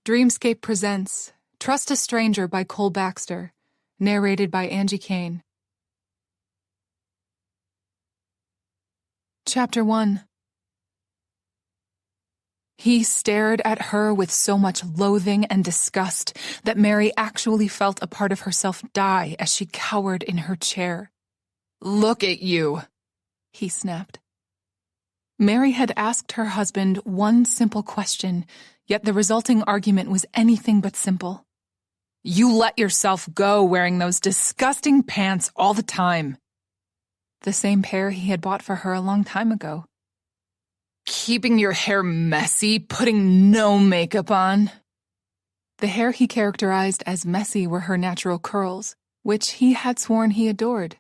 Dreamscape presents Trust a Stranger by Cole Baxter, narrated by Angie Kane. Chapter 1. He stared at her with so much loathing and disgust that Mary actually felt a part of herself die as she cowered in her chair. "Look at you," he snapped. Mary had asked her husband one simple question, yet the resulting argument was anything but simple. "You let yourself go wearing those disgusting pants all the time." The same pair he had bought for her a long time ago. "Keeping your hair messy, putting no makeup on." The hair he characterized as messy were her natural curls, which he had sworn he adored,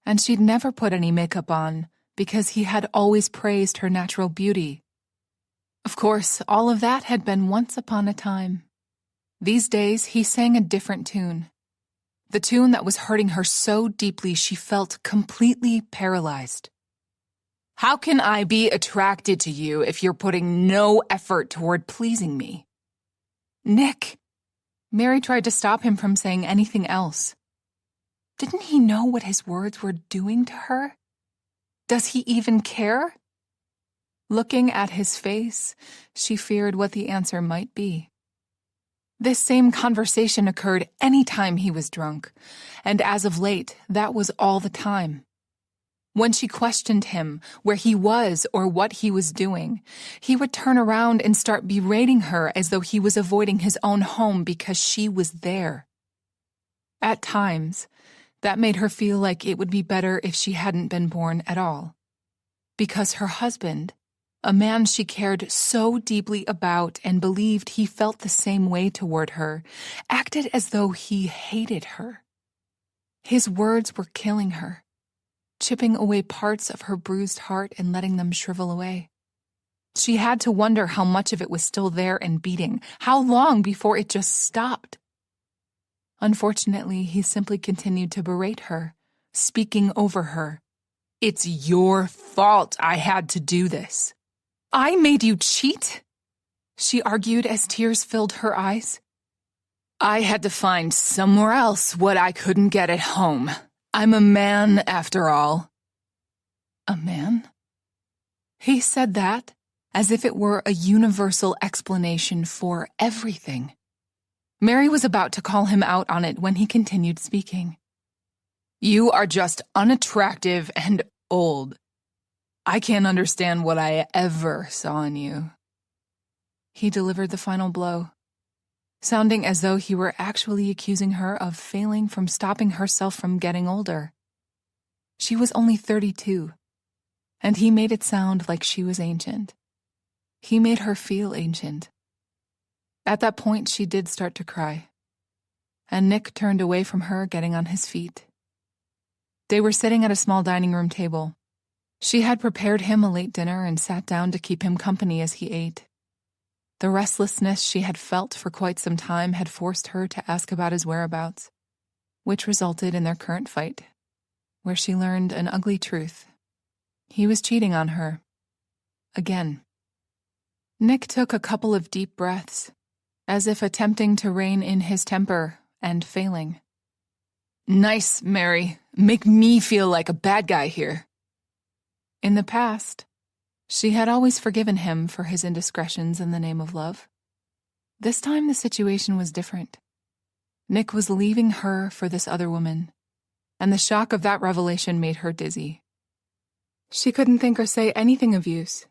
and she'd never put any makeup on because he had always praised her natural beauty. Of course, all of that had been once upon a time. These days, he sang a different tune. The tune that was hurting her so deeply she felt completely paralyzed. "How can I be attracted to you if you're putting no effort toward pleasing me?" "Nick!" Mary tried to stop him from saying anything else. Didn't he know what his words were doing to her? Does he even care? Looking at his face, she feared what the answer might be. This same conversation occurred any time he was drunk, and as of late, that was all the time. When she questioned him, where he was or what he was doing, he would turn around and start berating her as though he was avoiding his own home because she was there. At times, that made her feel like it would be better if she hadn't been born at all. Because her husband, a man she cared so deeply about and believed he felt the same way toward her, acted as though he hated her. His words were killing her, chipping away parts of her bruised heart and letting them shrivel away. She had to wonder how much of it was still there and beating, how long before it just stopped. Unfortunately, he simply continued to berate her, speaking over her. "It's your fault I had to do this." "I made you cheat?" she argued as tears filled her eyes. "I had to find somewhere else what I couldn't get at home. I'm a man, after all." A man? He said that as if it were a universal explanation for everything. Mary was about to call him out on it when he continued speaking. "You are just unattractive and old. I can't understand what I ever saw in you." He delivered the final blow, sounding as though he were actually accusing her of failing from stopping herself from getting older. She was only 32, and he made it sound like she was ancient. He made her feel ancient. At that point, she did start to cry, and Nick turned away from her, getting on his feet. They were sitting at a small dining room table. She had prepared him a late dinner and sat down to keep him company as he ate. The restlessness she had felt for quite some time had forced her to ask about his whereabouts, which resulted in their current fight, where she learned an ugly truth. He was cheating on her. Again. Nick took a couple of deep breaths, as if attempting to rein in his temper and failing. "Nice, Mary. Make me feel like a bad guy here." In the past, she had always forgiven him for his indiscretions in the name of love. This time the situation was different. Nick was leaving her for this other woman, and the shock of that revelation made her dizzy. She couldn't think or say anything of use.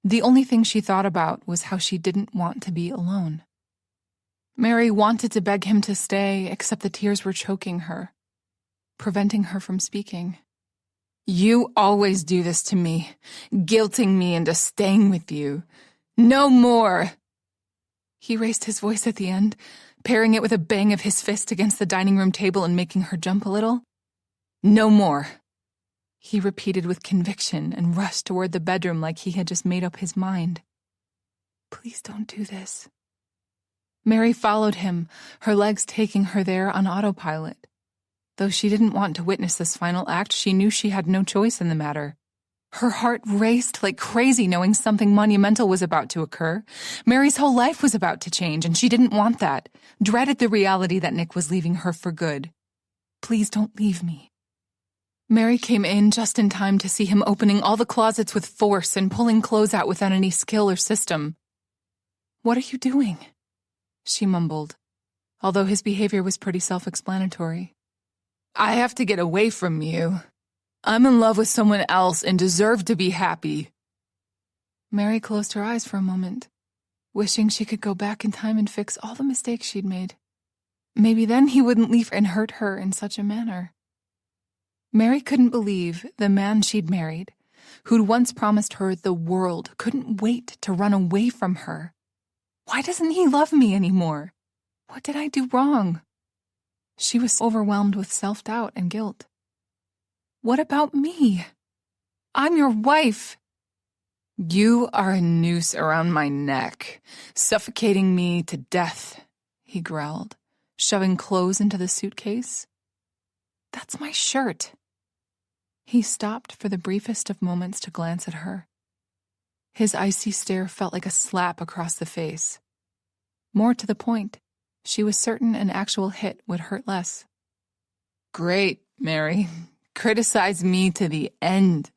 The only thing she thought about was how she didn't want to be alone. Mary wanted to beg him to stay, except the tears were choking her, preventing her from speaking. "You always do this to me, guilting me into staying with you. No more!" He raised his voice at the end, pairing it with a bang of his fist against the dining room table and making her jump a little. "No more," he repeated with conviction and rushed toward the bedroom like he had just made up his mind. "Please don't do this." Mary followed him, her legs taking her there on autopilot. Though she didn't want to witness this final act, she knew she had no choice in the matter. Her heart raced like crazy knowing something monumental was about to occur. Mary's whole life was about to change, and she didn't want that, dreaded the reality that Nick was leaving her for good. Please don't leave me. Mary came in just in time to see him opening all the closets with force and pulling clothes out without any skill or system. "What are you doing?" she mumbled, although his behavior was pretty self-explanatory. "I have to get away from you. I'm in love with someone else and deserve to be happy." Mary closed her eyes for a moment, wishing she could go back in time and fix all the mistakes she'd made. Maybe then he wouldn't leave and hurt her in such a manner. Mary couldn't believe the man she'd married, who'd once promised her the world, couldn't wait to run away from her. Why doesn't he love me anymore? What did I do wrong? She was overwhelmed with self-doubt and guilt. What about me? I'm your wife. You are a noose around my neck, suffocating me to death, he growled, shoving clothes into the suitcase. That's my shirt. He stopped for the briefest of moments to glance at her. His icy stare felt like a slap across the face. More to the point, she was certain an actual hit would hurt less. Great, Mary. Criticize me to the end.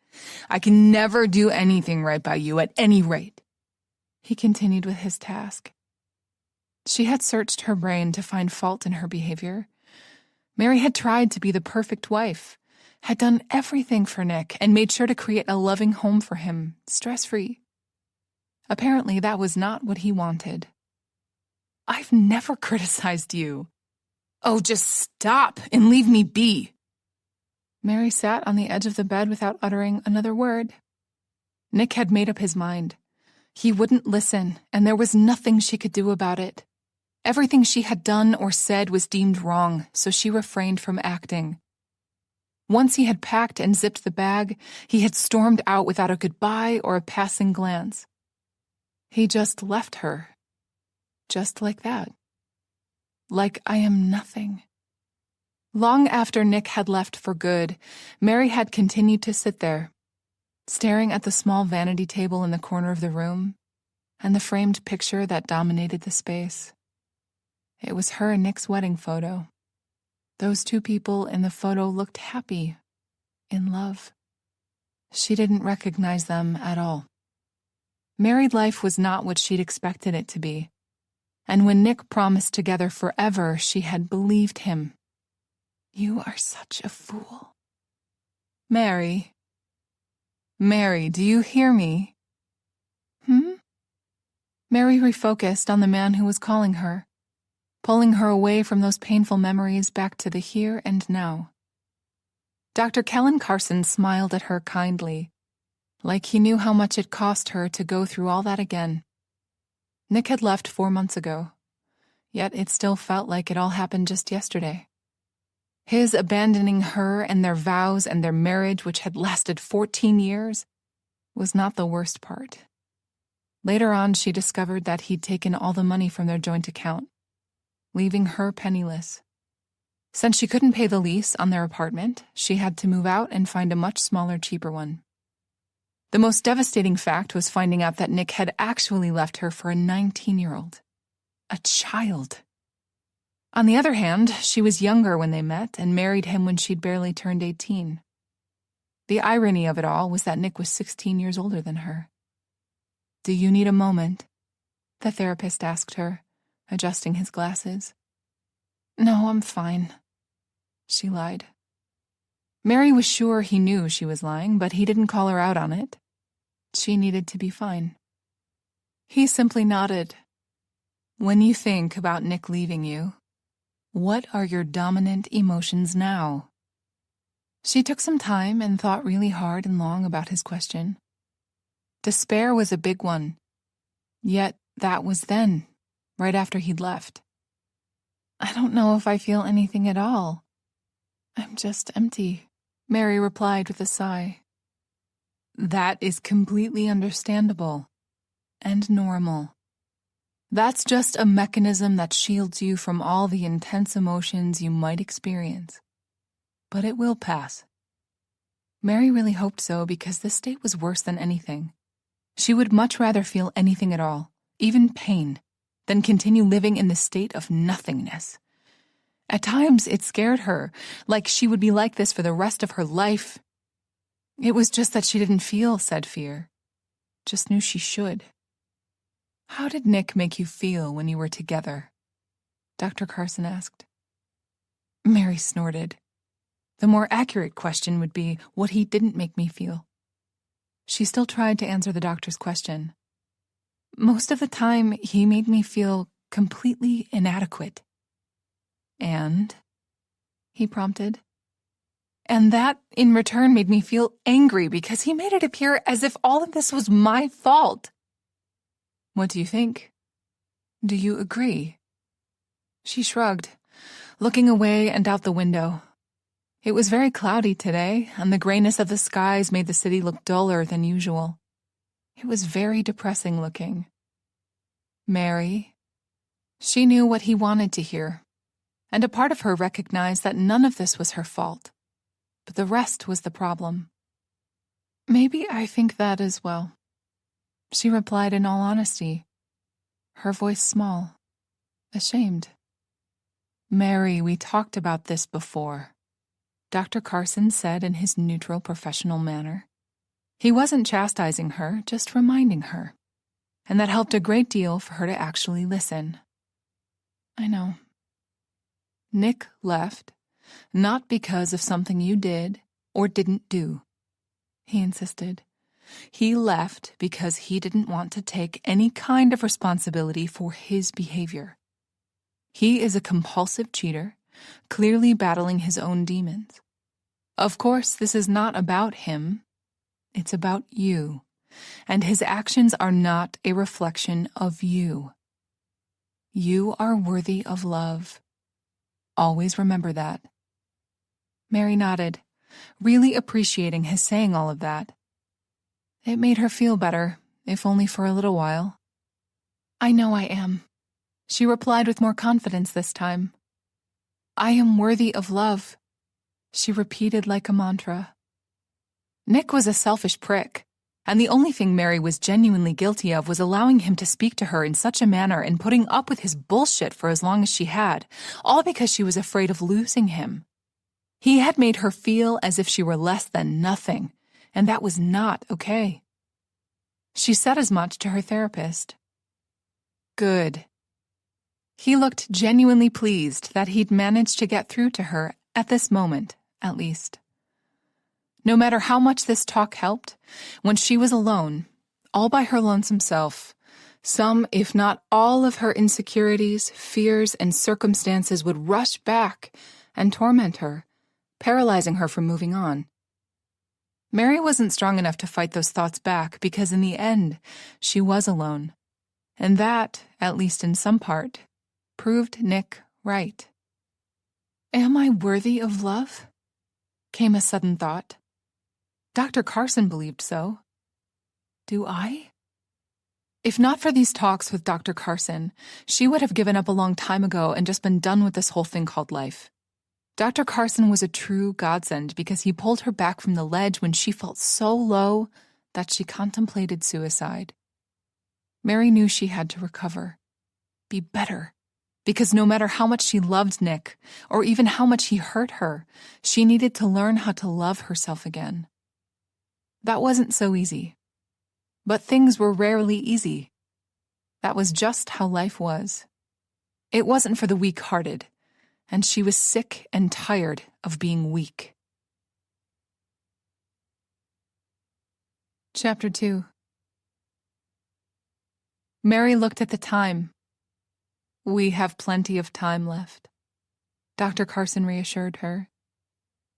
I can never do anything right by you at any rate. He continued with his task. She had searched her brain to find fault in her behavior. Mary had tried to be the perfect wife, had done everything for Nick, and made sure to create a loving home for him, stress-free. Apparently, that was not what he wanted. I've never criticized you. Oh, just stop and leave me be. Mary sat on the edge of the bed without uttering another word. Nick had made up his mind. He wouldn't listen, and there was nothing she could do about it. Everything she had done or said was deemed wrong, so she refrained from acting. Once he had packed and zipped the bag, he had stormed out without a goodbye or a passing glance. He just left her. Just like that. Like I am nothing. Long after Nick had left for good, Mary had continued to sit there, staring at the small vanity table in the corner of the room and the framed picture that dominated the space. It was her and Nick's wedding photo. Those two people in the photo looked happy, in love. She didn't recognize them at all. Married life was not what she'd expected it to be, and when Nick promised together forever, she had believed him. You are such a fool. Mary. Mary, do you hear me? Mary refocused on the man who was calling her, pulling her away from those painful memories back to the here and now. Dr. Kellen Carson smiled at her kindly, like he knew how much it cost her to go through all that again. Nick had left 4 months ago, yet it still felt like it all happened just yesterday. His abandoning her and their vows and their marriage, which had lasted 14 years, was not the worst part. Later on, she discovered that he'd taken all the money from their joint account, leaving her penniless. Since she couldn't pay the lease on their apartment, she had to move out and find a much smaller, cheaper one. The most devastating fact was finding out that Nick had actually left her for a 19-year-old. A child. On the other hand, she was younger when they met and married him when she'd barely turned 18. The irony of it all was that Nick was 16 years older than her. Do you need a moment? The therapist asked her, adjusting his glasses. No, I'm fine, she lied. Mary was sure he knew she was lying, but he didn't call her out on it. She needed to be fine. He simply nodded. When you think about Nick leaving you, what are your dominant emotions now? She took some time and thought really hard and long about his question. Despair was a big one. Yet that was then, right after he'd left. I don't know if I feel anything at all. I'm just empty, Mary replied with a sigh. That is completely understandable and normal. That's just a mechanism that shields you from all the intense emotions you might experience. But it will pass. Mary really hoped so because this state was worse than anything. She would much rather feel anything at all, even pain, than continue living in the state of nothingness. At times, it scared her, like she would be like this for the rest of her life. It was just that she didn't feel said fear, just knew she should. "How did Nick make you feel when you were together?" Dr. Carson asked. Mary snorted. The more accurate question would be what he didn't make me feel. She still tried to answer the doctor's question. "Most of the time, he made me feel completely inadequate." "And?" he prompted. "And that, in return, made me feel angry because he made it appear as if all of this was my fault." "What do you think? Do you agree?" She shrugged, looking away and out the window. It was very cloudy today, and the grayness of the skies made the city look duller than usual. It was very depressing looking. Mary. She knew what he wanted to hear, and a part of her recognized that none of this was her fault, but the rest was the problem. "Maybe I think that as well," she replied in all honesty, her voice small, ashamed. "Mary, we talked about this before," Dr. Carson said in his neutral professional manner. He wasn't chastising her, just reminding her, and that helped a great deal for her to actually listen. "I know. Nick left, not because of something you did or didn't do," he insisted. "He left because he didn't want to take any kind of responsibility for his behavior. He is a compulsive cheater, clearly battling his own demons. Of course, this is not about him. It's about you, and his actions are not a reflection of you. You are worthy of love. Always remember that." Mary nodded, really appreciating his saying all of that. It made her feel better, if only for a little while. "I know I am," she replied with more confidence this time. "I am worthy of love," she repeated like a mantra. Nick was a selfish prick, and the only thing Mary was genuinely guilty of was allowing him to speak to her in such a manner and putting up with his bullshit for as long as she had, all because she was afraid of losing him. He had made her feel as if she were less than nothing, and that was not okay. She said as much to her therapist. Good. He looked genuinely pleased that he'd managed to get through to her at this moment, at least. No matter how much this talk helped, when she was alone, all by her lonesome self, some, if not all of her insecurities, fears, and circumstances would rush back and torment her, paralyzing her from moving on. Mary wasn't strong enough to fight those thoughts back because in the end, she was alone. And that, at least in some part, proved Nick right. "Am I worthy of love?" came a sudden thought. Dr. Carson believed so. Do I? If not for these talks with Dr. Carson, she would have given up a long time ago and just been done with this whole thing called life. Dr. Carson was a true godsend because he pulled her back from the ledge when she felt so low that she contemplated suicide. Mary knew she had to recover, be better, because no matter how much she loved Nick, or even how much he hurt her, she needed to learn how to love herself again. That wasn't so easy. But things were rarely easy. That was just how life was. It wasn't for the weak-hearted, and she was sick and tired of being weak. Chapter 2. Mary looked at the time. "We have plenty of time left," Dr. Carson reassured her.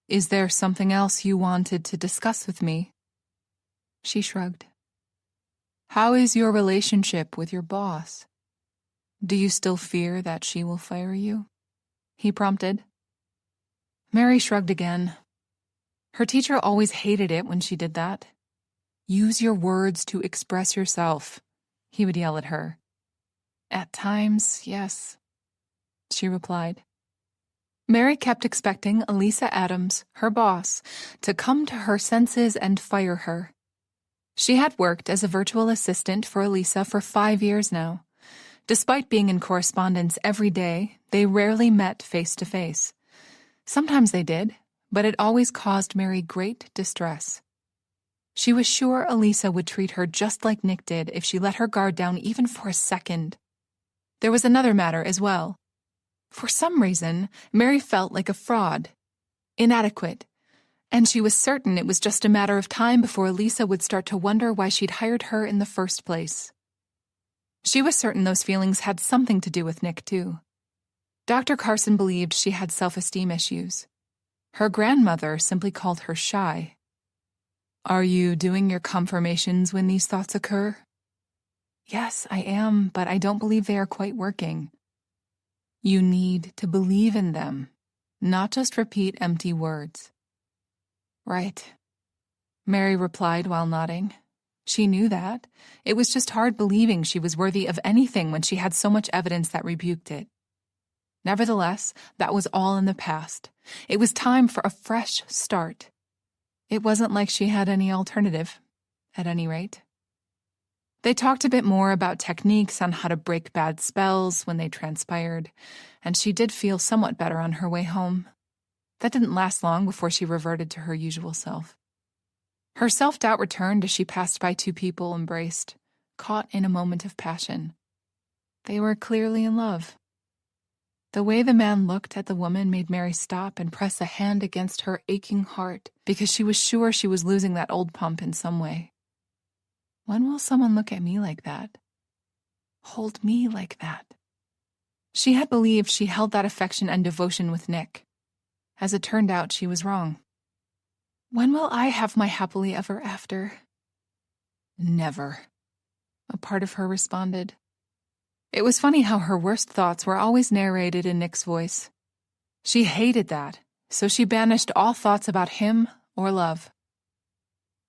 "Is there something else you wanted to discuss with me?" She shrugged. "How is your relationship with your boss? Do you still fear that she will fire you?" he prompted. Mary shrugged again. Her teacher always hated it when she did that. "Use your words to express yourself," he would yell at her. "At times, yes," she replied. Mary kept expecting Elisa Adams, her boss, to come to her senses and fire her. She had worked as a virtual assistant for Elisa for 5 years now. Despite being in correspondence every day, they rarely met face to face. Sometimes they did, but it always caused Mary great distress. She was sure Elisa would treat her just like Nick did if she let her guard down even for a second. There was another matter as well. For some reason, Mary felt like a fraud, inadequate, and she was certain it was just a matter of time before Elisa would start to wonder why she'd hired her in the first place. She was certain those feelings had something to do with Nick, too. Dr. Carson believed she had self-esteem issues. Her grandmother simply called her shy. "Are you doing your confirmations when these thoughts occur?" "Yes, I am, but I don't believe they are quite working." "You need to believe in them, not just repeat empty words." "Right," Mary replied while nodding. She knew that. It was just hard believing she was worthy of anything when she had so much evidence that rebuked it. Nevertheless, that was all in the past. It was time for a fresh start. It wasn't like she had any alternative, at any rate. They talked a bit more about techniques on how to break bad spells when they transpired, and she did feel somewhat better on her way home. That didn't last long before she reverted to her usual self. Her self-doubt returned as she passed by two people embraced, caught in a moment of passion. They were clearly in love. The way the man looked at the woman made Mary stop and press a hand against her aching heart because she was sure she was losing that old pump in some way. When will someone look at me like that? Hold me like that? She had believed she held that affection and devotion with Nick. As it turned out, she was wrong. When will I have my happily ever after? Never, a part of her responded. It was funny how her worst thoughts were always narrated in Nick's voice. She hated that, so she banished all thoughts about him or love.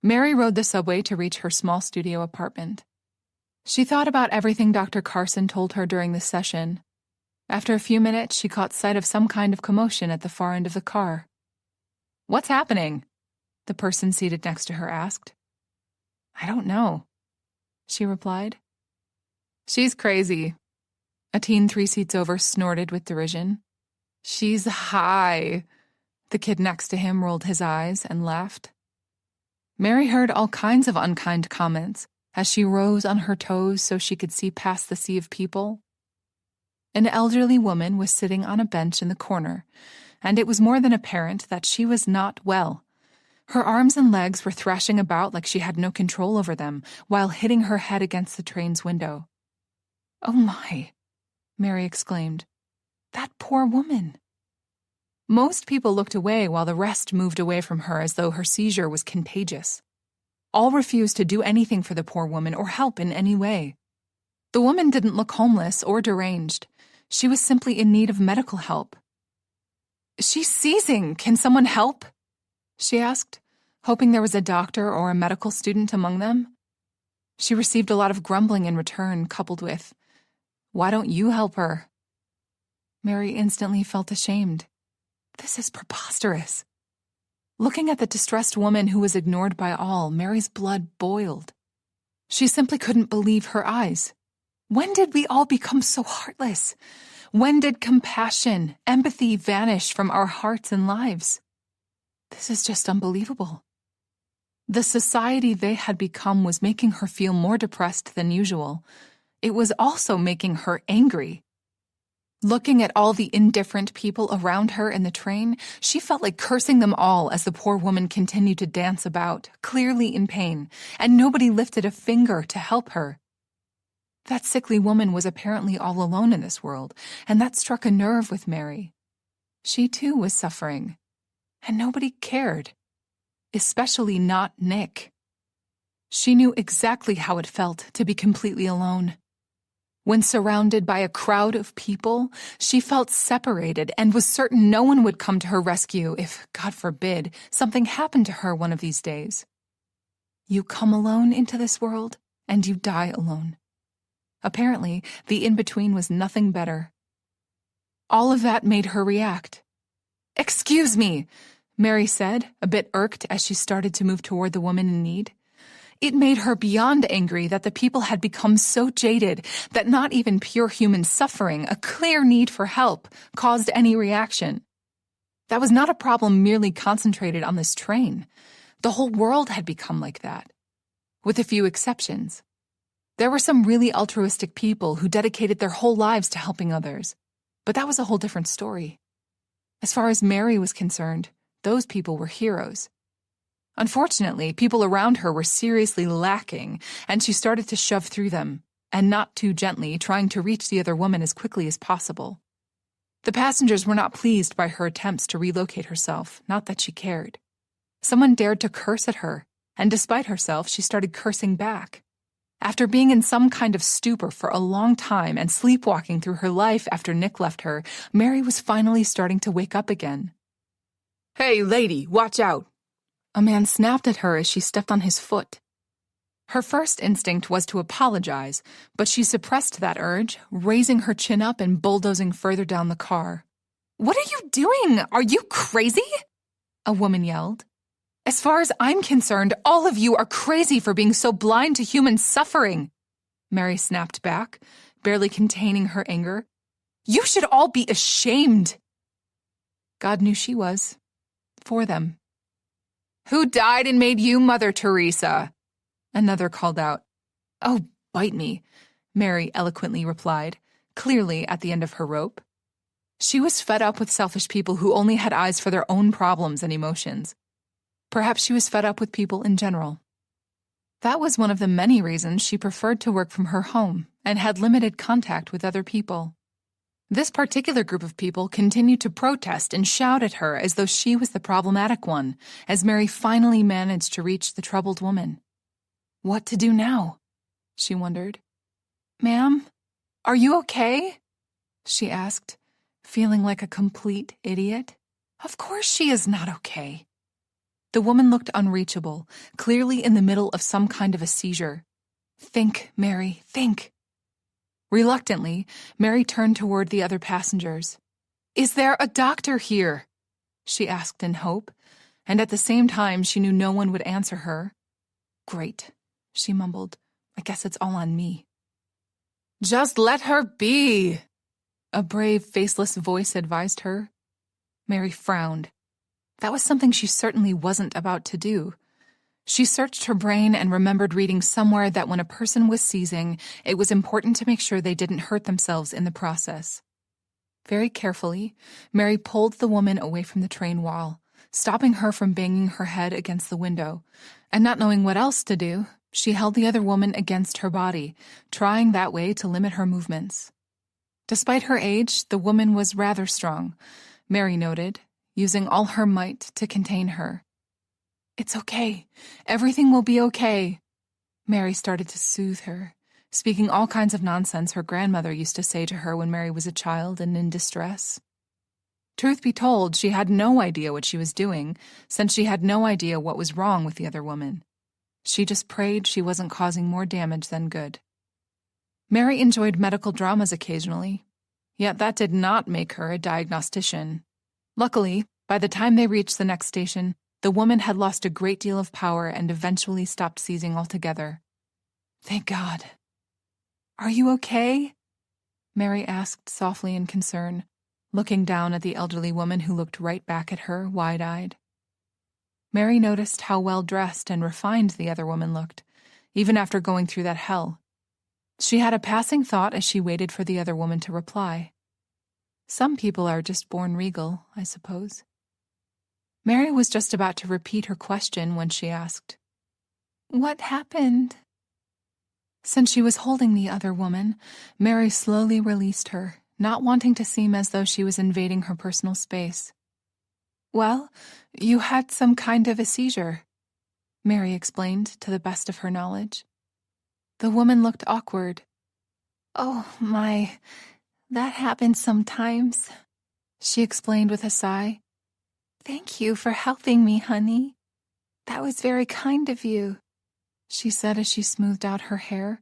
Mary rode the subway to reach her small studio apartment. She thought about everything Dr. Carson told her during the session. After a few minutes, she caught sight of some kind of commotion at the far end of the car. "What's happening?" the person seated next to her asked. "I don't know," she replied. "She's crazy," a teen 3 seats over snorted with derision. "She's high." The kid next to him rolled his eyes and laughed. Mary heard all kinds of unkind comments as she rose on her toes so she could see past the sea of people. An elderly woman was sitting on a bench in the corner, and it was more than apparent that she was not well. Her arms and legs were thrashing about like she had no control over them, while hitting her head against the train's window. "Oh my," Mary exclaimed. "That poor woman." Most people looked away while the rest moved away from her as though her seizure was contagious. All refused to do anything for the poor woman or help in any way. The woman didn't look homeless or deranged. She was simply in need of medical help. "She's seizing. Can someone help?" she asked, hoping there was a doctor or a medical student among them. She received a lot of grumbling in return, coupled with, "Why don't you help her?" Mary instantly felt ashamed. This is preposterous. Looking at the distressed woman who was ignored by all, Mary's blood boiled. She simply couldn't believe her eyes. When did we all become so heartless? When did compassion, empathy vanish from our hearts and lives? This is just unbelievable. The society they had become was making her feel more depressed than usual. It was also making her angry. Looking at all the indifferent people around her in the train, she felt like cursing them all as the poor woman continued to dance about, clearly in pain, and nobody lifted a finger to help her. That sickly woman was apparently all alone in this world, and that struck a nerve with Mary. She too was suffering, and nobody cared, especially not Nick. She knew exactly how it felt to be completely alone. When surrounded by a crowd of people, she felt separated and was certain no one would come to her rescue if, God forbid, something happened to her one of these days. You come alone into this world, and you die alone. Apparently, the in-between was nothing better. All of that made her react. "Excuse me," Mary said, a bit irked as she started to move toward the woman in need. It made her beyond angry that the people had become so jaded that not even pure human suffering, a clear need for help, caused any reaction. That was not a problem merely concentrated on this train. The whole world had become like that, with a few exceptions. There were some really altruistic people who dedicated their whole lives to helping others, but that was a whole different story. As far as Mary was concerned, those people were heroes. Unfortunately, people around her were seriously lacking, and she started to shove through them, and not too gently, trying to reach the other woman as quickly as possible. The passengers were not pleased by her attempts to relocate herself, not that she cared. Someone dared to curse at her, and despite herself, she started cursing back. After being in some kind of stupor for a long time and sleepwalking through her life after Nick left her, Mary was finally starting to wake up again. "Hey, lady, watch out!" A man snapped at her as she stepped on his foot. Her first instinct was to apologize, but she suppressed that urge, raising her chin up and bulldozing further down the car. "What are you doing? Are you crazy?" a woman yelled. "As far as I'm concerned, all of you are crazy for being so blind to human suffering," Mary snapped back, barely containing her anger. "You should all be ashamed." God knew she was. For them. "Who died and made you Mother Teresa?" another called out. "Oh, bite me," Mary eloquently replied, clearly at the end of her rope. She was fed up with selfish people who only had eyes for their own problems and emotions. Perhaps she was fed up with people in general. That was one of the many reasons she preferred to work from her home and had limited contact with other people. This particular group of people continued to protest and shout at her as though she was the problematic one, as Mary finally managed to reach the troubled woman. What to do now? She wondered. "Ma'am, are you okay?" she asked, feeling like a complete idiot. Of course she is not okay. The woman looked unreachable, clearly in the middle of some kind of a seizure. "Think, Mary, think." Reluctantly, Mary turned toward the other passengers. "Is there a doctor here?" she asked in hope, and at the same time she knew no one would answer her. "Great," she mumbled. "I guess it's all on me." "Just let her be," a brave, faceless voice advised her. Mary frowned. That was something she certainly wasn't about to do. She searched her brain and remembered reading somewhere that when a person was seizing, it was important to make sure they didn't hurt themselves in the process. Very carefully, Mary pulled the woman away from the train wall, stopping her from banging her head against the window, and not knowing what else to do, she held the other woman against her body, trying that way to limit her movements. Despite her age, the woman was rather strong, Mary noted, using all her might to contain her. "It's okay. Everything will be okay." Mary started to soothe her, speaking all kinds of nonsense her grandmother used to say to her when Mary was a child and in distress. Truth be told, she had no idea what she was doing, since she had no idea what was wrong with the other woman. She just prayed she wasn't causing more damage than good. Mary enjoyed medical dramas occasionally, yet that did not make her a diagnostician. Luckily, by the time they reached the next station, the woman had lost a great deal of power and eventually stopped seizing altogether. Thank God. "Are you okay?" Mary asked softly in concern, looking down at the elderly woman who looked right back at her, wide-eyed. Mary noticed how well-dressed and refined the other woman looked, even after going through that hell. She had a passing thought as she waited for the other woman to reply. Some people are just born regal, I suppose. Mary was just about to repeat her question when she asked, "What happened?" Since she was holding the other woman, Mary slowly released her, not wanting to seem as though she was invading her personal space. "Well, you had some kind of a seizure," Mary explained to the best of her knowledge. The woman looked awkward. "Oh, my, that happens sometimes," she explained with a sigh. "Thank you for helping me, honey. That was very kind of you," she said as she smoothed out her hair,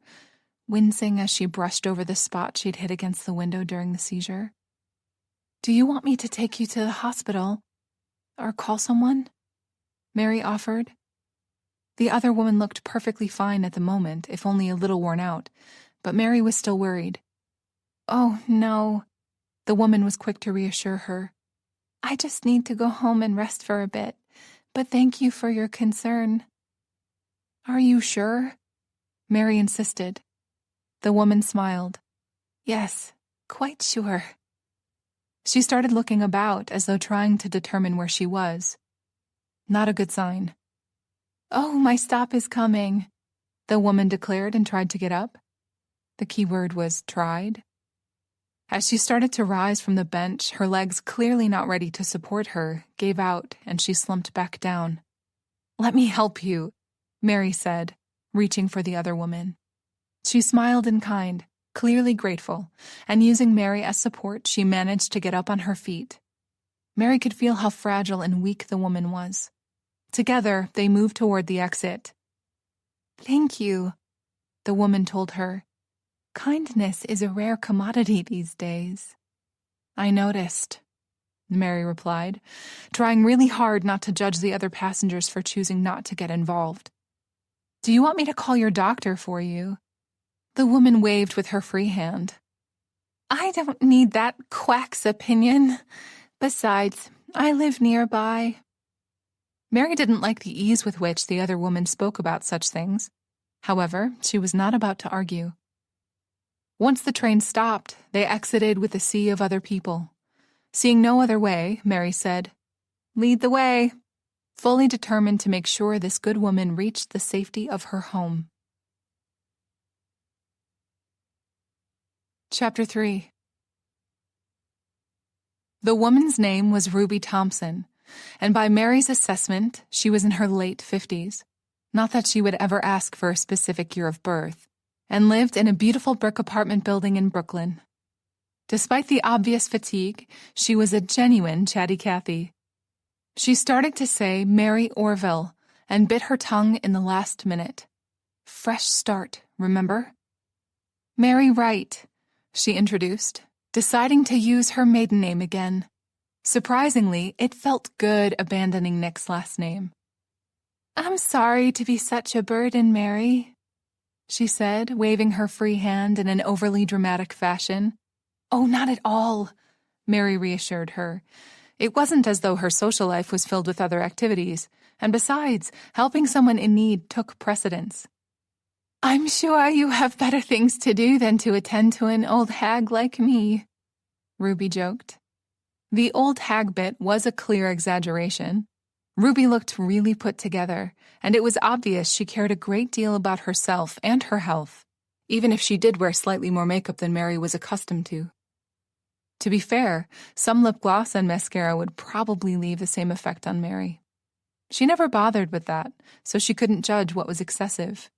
wincing as she brushed over the spot she'd hit against the window during the seizure. Do you want me to take you to the hospital? Or call someone? Mary offered. The other woman looked perfectly fine at the moment, if only a little worn out, but Mary was still worried. Oh, no. The woman was quick to reassure her. I just need to go home and rest for a bit, but thank you for your concern. Are you sure? Mary insisted. The woman smiled. Yes, quite sure. She started looking about as though trying to determine where she was. Not a good sign. Oh, my stop is coming, the woman declared and tried to get up. The key word was tried. As she started to rise from the bench, her legs, clearly not ready to support her, gave out and she slumped back down. Let me help you, Mary said, reaching for the other woman. She smiled in kind, clearly grateful, and using Mary as support, she managed to get up on her feet. Mary could feel how fragile and weak the woman was. Together, they moved toward the exit. Thank you, the woman told her. Kindness is a rare commodity these days. I noticed, Mary replied, trying really hard not to judge the other passengers for choosing not to get involved. Do you want me to call your doctor for you? The woman waved with her free hand. I don't need that quack's opinion. Besides, I live nearby. Mary didn't like the ease with which the other woman spoke about such things. However, she was not about to argue. Once the train stopped, they exited with a sea of other people. Seeing no other way, Mary said, Lead the way, fully determined to make sure this good woman reached the safety of her home. Chapter 3. The woman's name was Ruby Thompson, and by Mary's assessment, she was in her late 50s. Not that she would ever ask for a specific year of birth, and lived in a beautiful brick apartment building in Brooklyn. Despite the obvious fatigue, she was a genuine chatty Cathy. She started to say Mary Orville and bit her tongue in the last minute. Fresh start, remember? Mary Wright, she introduced, deciding to use her maiden name again. Surprisingly, it felt good abandoning Nick's last name. I'm sorry to be such a burden, Mary, she said, waving her free hand in an overly dramatic fashion. Oh, not at all, Mary reassured her. It wasn't as though her social life was filled with other activities, and besides, helping someone in need took precedence. I'm sure you have better things to do than to attend to an old hag like me, Ruby joked. The old hag bit was a clear exaggeration. Ruby looked really put together, and it was obvious she cared a great deal about herself and her health, even if she did wear slightly more makeup than Mary was accustomed to. To be fair, some lip gloss and mascara would probably leave the same effect on Mary. She never bothered with that, so she couldn't judge what was excessive.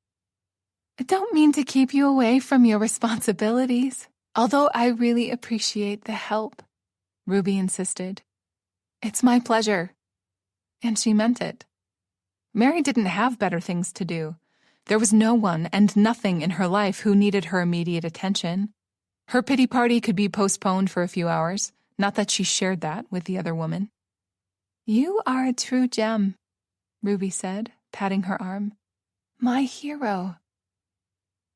I don't mean to keep you away from your responsibilities, although I really appreciate the help, Ruby insisted. It's my pleasure. And she meant it. Mary didn't have better things to do. There was no one and nothing in her life who needed her immediate attention. Her pity party could be postponed for a few hours, not that she shared that with the other woman. You are a true gem, Ruby said, patting her arm. My hero.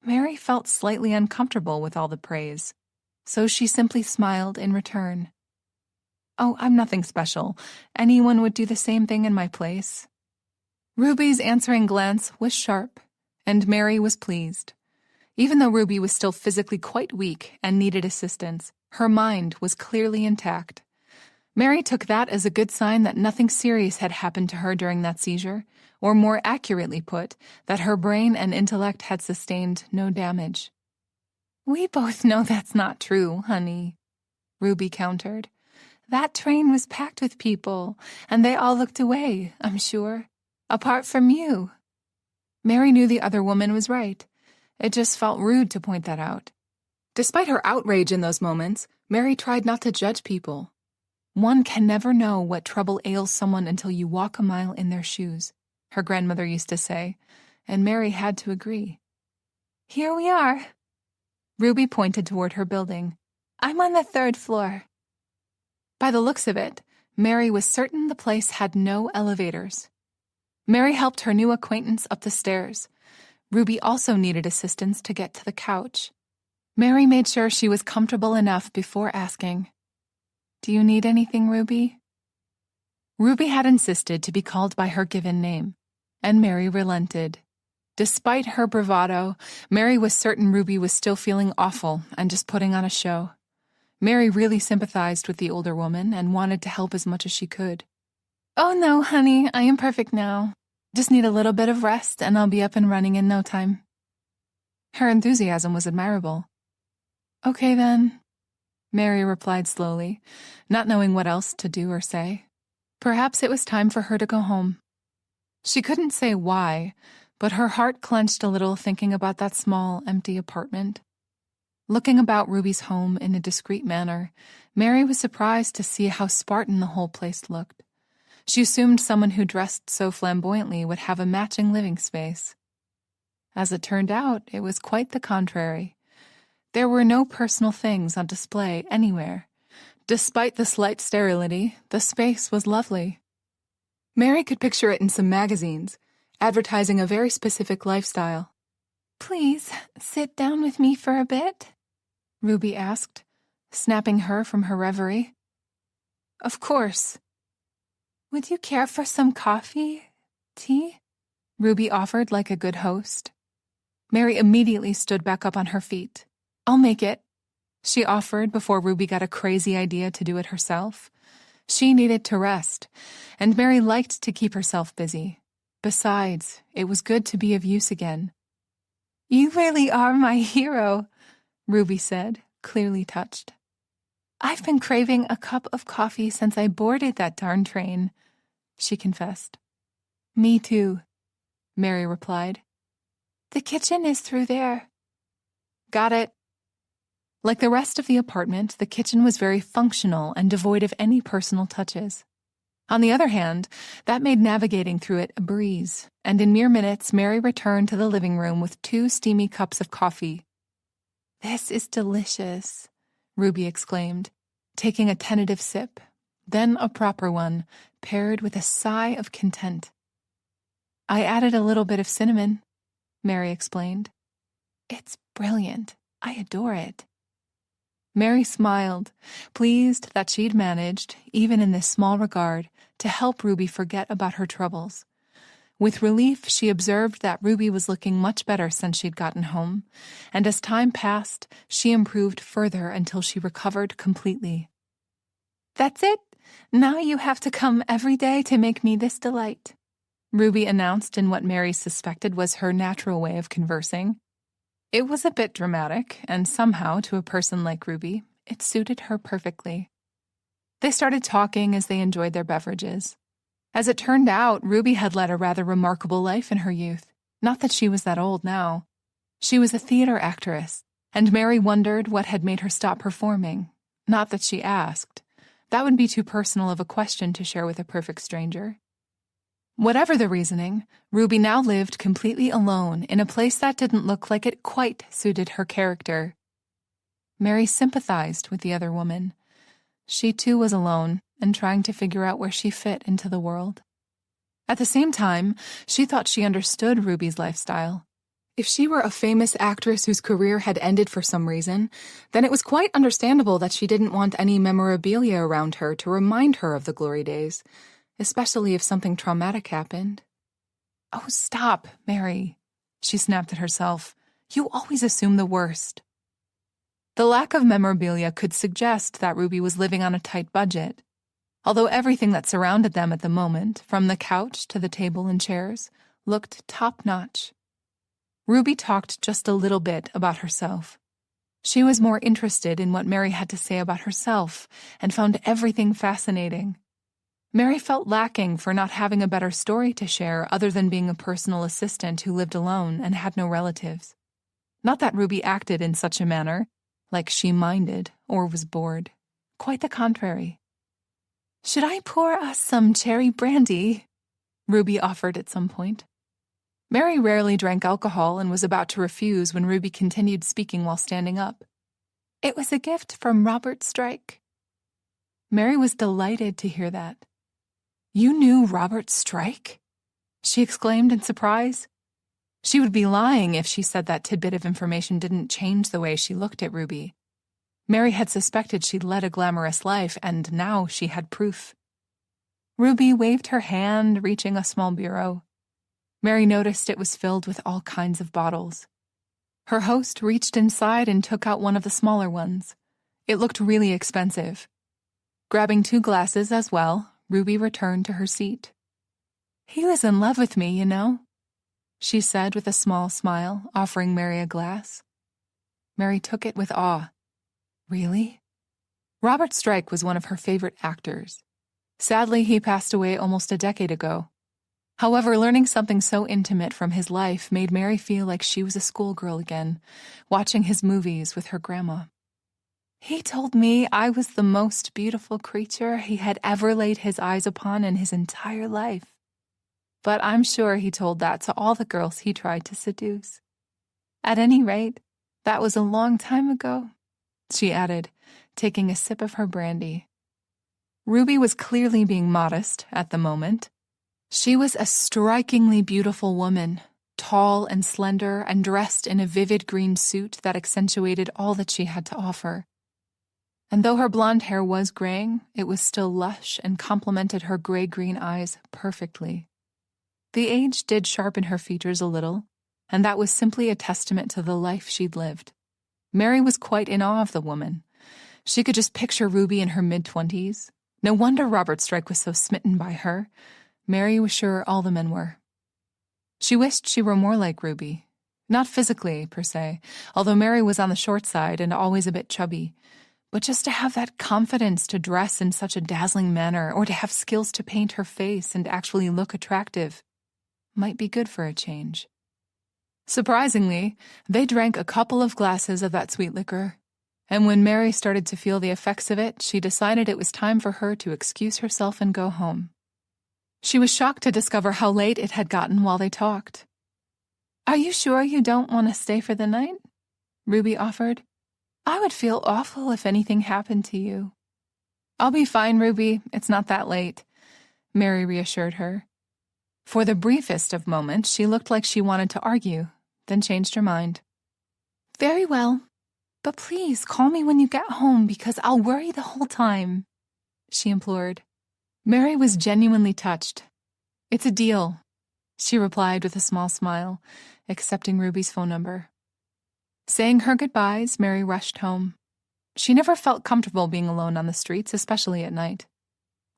Mary felt slightly uncomfortable with all the praise, so she simply smiled in return. Oh, I'm nothing special. Anyone would do the same thing in my place. Ruby's answering glance was sharp, and Mary was pleased. Even though Ruby was still physically quite weak and needed assistance, her mind was clearly intact. Mary took that as a good sign that nothing serious had happened to her during that seizure, or more accurately put, that her brain and intellect had sustained no damage. We both know that's not true, honey, Ruby countered. That train was packed with people, and they all looked away, I'm sure, apart from you. Mary knew the other woman was right. It just felt rude to point that out. Despite her outrage in those moments, Mary tried not to judge people. One can never know what trouble ails someone until you walk a mile in their shoes, her grandmother used to say, and Mary had to agree. Here we are. Ruby pointed toward her building. I'm on the 3rd floor. By the looks of it, Mary was certain the place had no elevators. Mary helped her new acquaintance up the stairs. Ruby also needed assistance to get to the couch. Mary made sure she was comfortable enough before asking, "Do you need anything, Ruby?" Ruby had insisted to be called by her given name, and Mary relented. Despite her bravado, Mary was certain Ruby was still feeling awful and just putting on a show. Mary really sympathized with the older woman and wanted to help as much as she could. "Oh no, honey, I am perfect now. Just need a little bit of rest and I'll be up and running in no time." Her enthusiasm was admirable. "Okay then," Mary replied slowly, not knowing what else to do or say. Perhaps it was time for her to go home. She couldn't say why, but her heart clenched a little thinking about that small, empty apartment. Looking about Ruby's home in a discreet manner, Mary was surprised to see how Spartan the whole place looked. She assumed someone who dressed so flamboyantly would have a matching living space. As it turned out, it was quite the contrary. There were no personal things on display anywhere. Despite the slight sterility, the space was lovely. Mary could picture it in some magazines, advertising a very specific lifestyle. "Please, sit down with me for a bit?" Ruby asked, snapping her from her reverie. "Of course." "Would you care for some coffee? Tea?" Ruby offered like a good host. Mary immediately stood back up on her feet. "I'll make it," she offered before Ruby got a crazy idea to do it herself. She needed to rest, and Mary liked to keep herself busy. Besides, it was good to be of use again. "You really are my hero," Ruby said, clearly touched. "I've been craving a cup of coffee since I boarded that darn train," she confessed. "Me too," Mary replied. "The kitchen is through there." "Got it." Like the rest of the apartment, the kitchen was very functional and devoid of any personal touches. On the other hand, that made navigating through it a breeze, and in mere minutes Mary returned to the living room with 2 steamy cups of coffee. "This is delicious," Ruby exclaimed, taking a tentative sip, then a proper one, paired with a sigh of content. "I added a little bit of cinnamon," Mary explained. "It's brilliant. I adore it." Mary smiled, pleased that she'd managed, even in this small regard, to help Ruby forget about her troubles. With relief, she observed that Ruby was looking much better since she'd gotten home, and as time passed, she improved further until she recovered completely. "That's it. Now you have to come every day to make me this delight," Ruby announced in what Mary suspected was her natural way of conversing. It was a bit dramatic, and somehow, to a person like Ruby, it suited her perfectly. They started talking as they enjoyed their beverages. As it turned out, Ruby had led a rather remarkable life in her youth. Not that she was that old now. She was a theater actress, and Mary wondered what had made her stop performing. Not that she asked. That would be too personal of a question to share with a perfect stranger. Whatever the reasoning, Ruby now lived completely alone in a place that didn't look like it quite suited her character. Mary sympathized with the other woman. She too was alone and trying to figure out where she fit into the world. At the same time, she thought she understood Ruby's lifestyle. If she were a famous actress whose career had ended for some reason, then it was quite understandable that she didn't want any memorabilia around her to remind her of the glory days, especially if something traumatic happened. "Oh, stop, Mary," she snapped at herself. "You always assume the worst." The lack of memorabilia could suggest that Ruby was living on a tight budget, although everything that surrounded them at the moment, from the couch to the table and chairs, looked top-notch. Ruby talked just a little bit about herself. She was more interested in what Mary had to say about herself and found everything fascinating. Mary felt lacking for not having a better story to share other than being a personal assistant who lived alone and had no relatives. Not that Ruby acted in such a manner, like she minded or was bored. Quite the contrary. "Should I pour us some cherry brandy?" Ruby offered at some point. Mary rarely drank alcohol and was about to refuse when Ruby continued speaking while standing up. "It was a gift from Robert Strike." Mary was delighted to hear that. "You knew Robert Strike?" she exclaimed in surprise. She would be lying if she said that tidbit of information didn't change the way she looked at Ruby. Mary had suspected she'd led a glamorous life, and now she had proof. Ruby waved her hand, reaching a small bureau. Mary noticed it was filled with all kinds of bottles. Her host reached inside and took out one of the smaller ones. It looked really expensive. Grabbing 2 glasses as well, Ruby returned to her seat. "He was in love with me, you know," she said with a small smile, offering Mary a glass. Mary took it with awe. "Really?" Robert Strike was one of her favorite actors. Sadly, he passed away almost a decade ago. However, learning something so intimate from his life made Mary feel like she was a schoolgirl again, watching his movies with her grandma. "He told me I was the most beautiful creature he had ever laid his eyes upon in his entire life. But I'm sure he told that to all the girls he tried to seduce. At any rate, that was a long time ago," she added, taking a sip of her brandy. Ruby was clearly being modest at the moment. She was a strikingly beautiful woman, tall and slender and dressed in a vivid green suit that accentuated all that she had to offer. And though her blonde hair was graying, it was still lush and complemented her gray-green eyes perfectly. The age did sharpen her features a little, and that was simply a testament to the life she'd lived. Mary was quite in awe of the woman. She could just picture Ruby in her mid-20s. No wonder Robert Strike was so smitten by her. Mary was sure all the men were. She wished she were more like Ruby. Not physically, per se, although Mary was on the short side and always a bit chubby. But just to have that confidence to dress in such a dazzling manner, or to have skills to paint her face and actually look attractive, might be good for a change. Surprisingly, they drank a couple of glasses of that sweet liquor, and when Mary started to feel the effects of it, she decided it was time for her to excuse herself and go home. She was shocked to discover how late it had gotten while they talked. "Are you sure you don't want to stay for the night?" Ruby offered. "I would feel awful if anything happened to you." "I'll be fine, Ruby. It's not that late," Mary reassured her. For the briefest of moments, she looked like she wanted to argue, then changed her mind. "Very well, but please call me when you get home because I'll worry the whole time," she implored. Mary was genuinely touched. "It's a deal," she replied with a small smile, accepting Ruby's phone number. Saying her goodbyes, Mary rushed home. She never felt comfortable being alone on the streets, especially at night.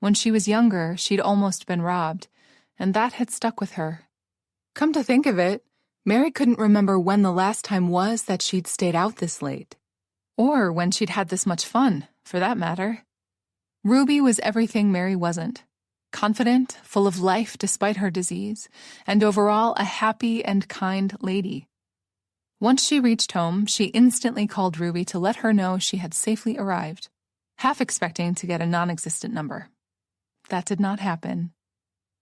When she was younger, she'd almost been robbed, and that had stuck with her. Come to think of it, Mary couldn't remember when the last time was that she'd stayed out this late. Or when she'd had this much fun, for that matter. Ruby was everything Mary wasn't. Confident, full of life despite her disease, and overall a happy and kind lady. Once she reached home, she instantly called Ruby to let her know she had safely arrived, half expecting to get a non-existent number. That did not happen.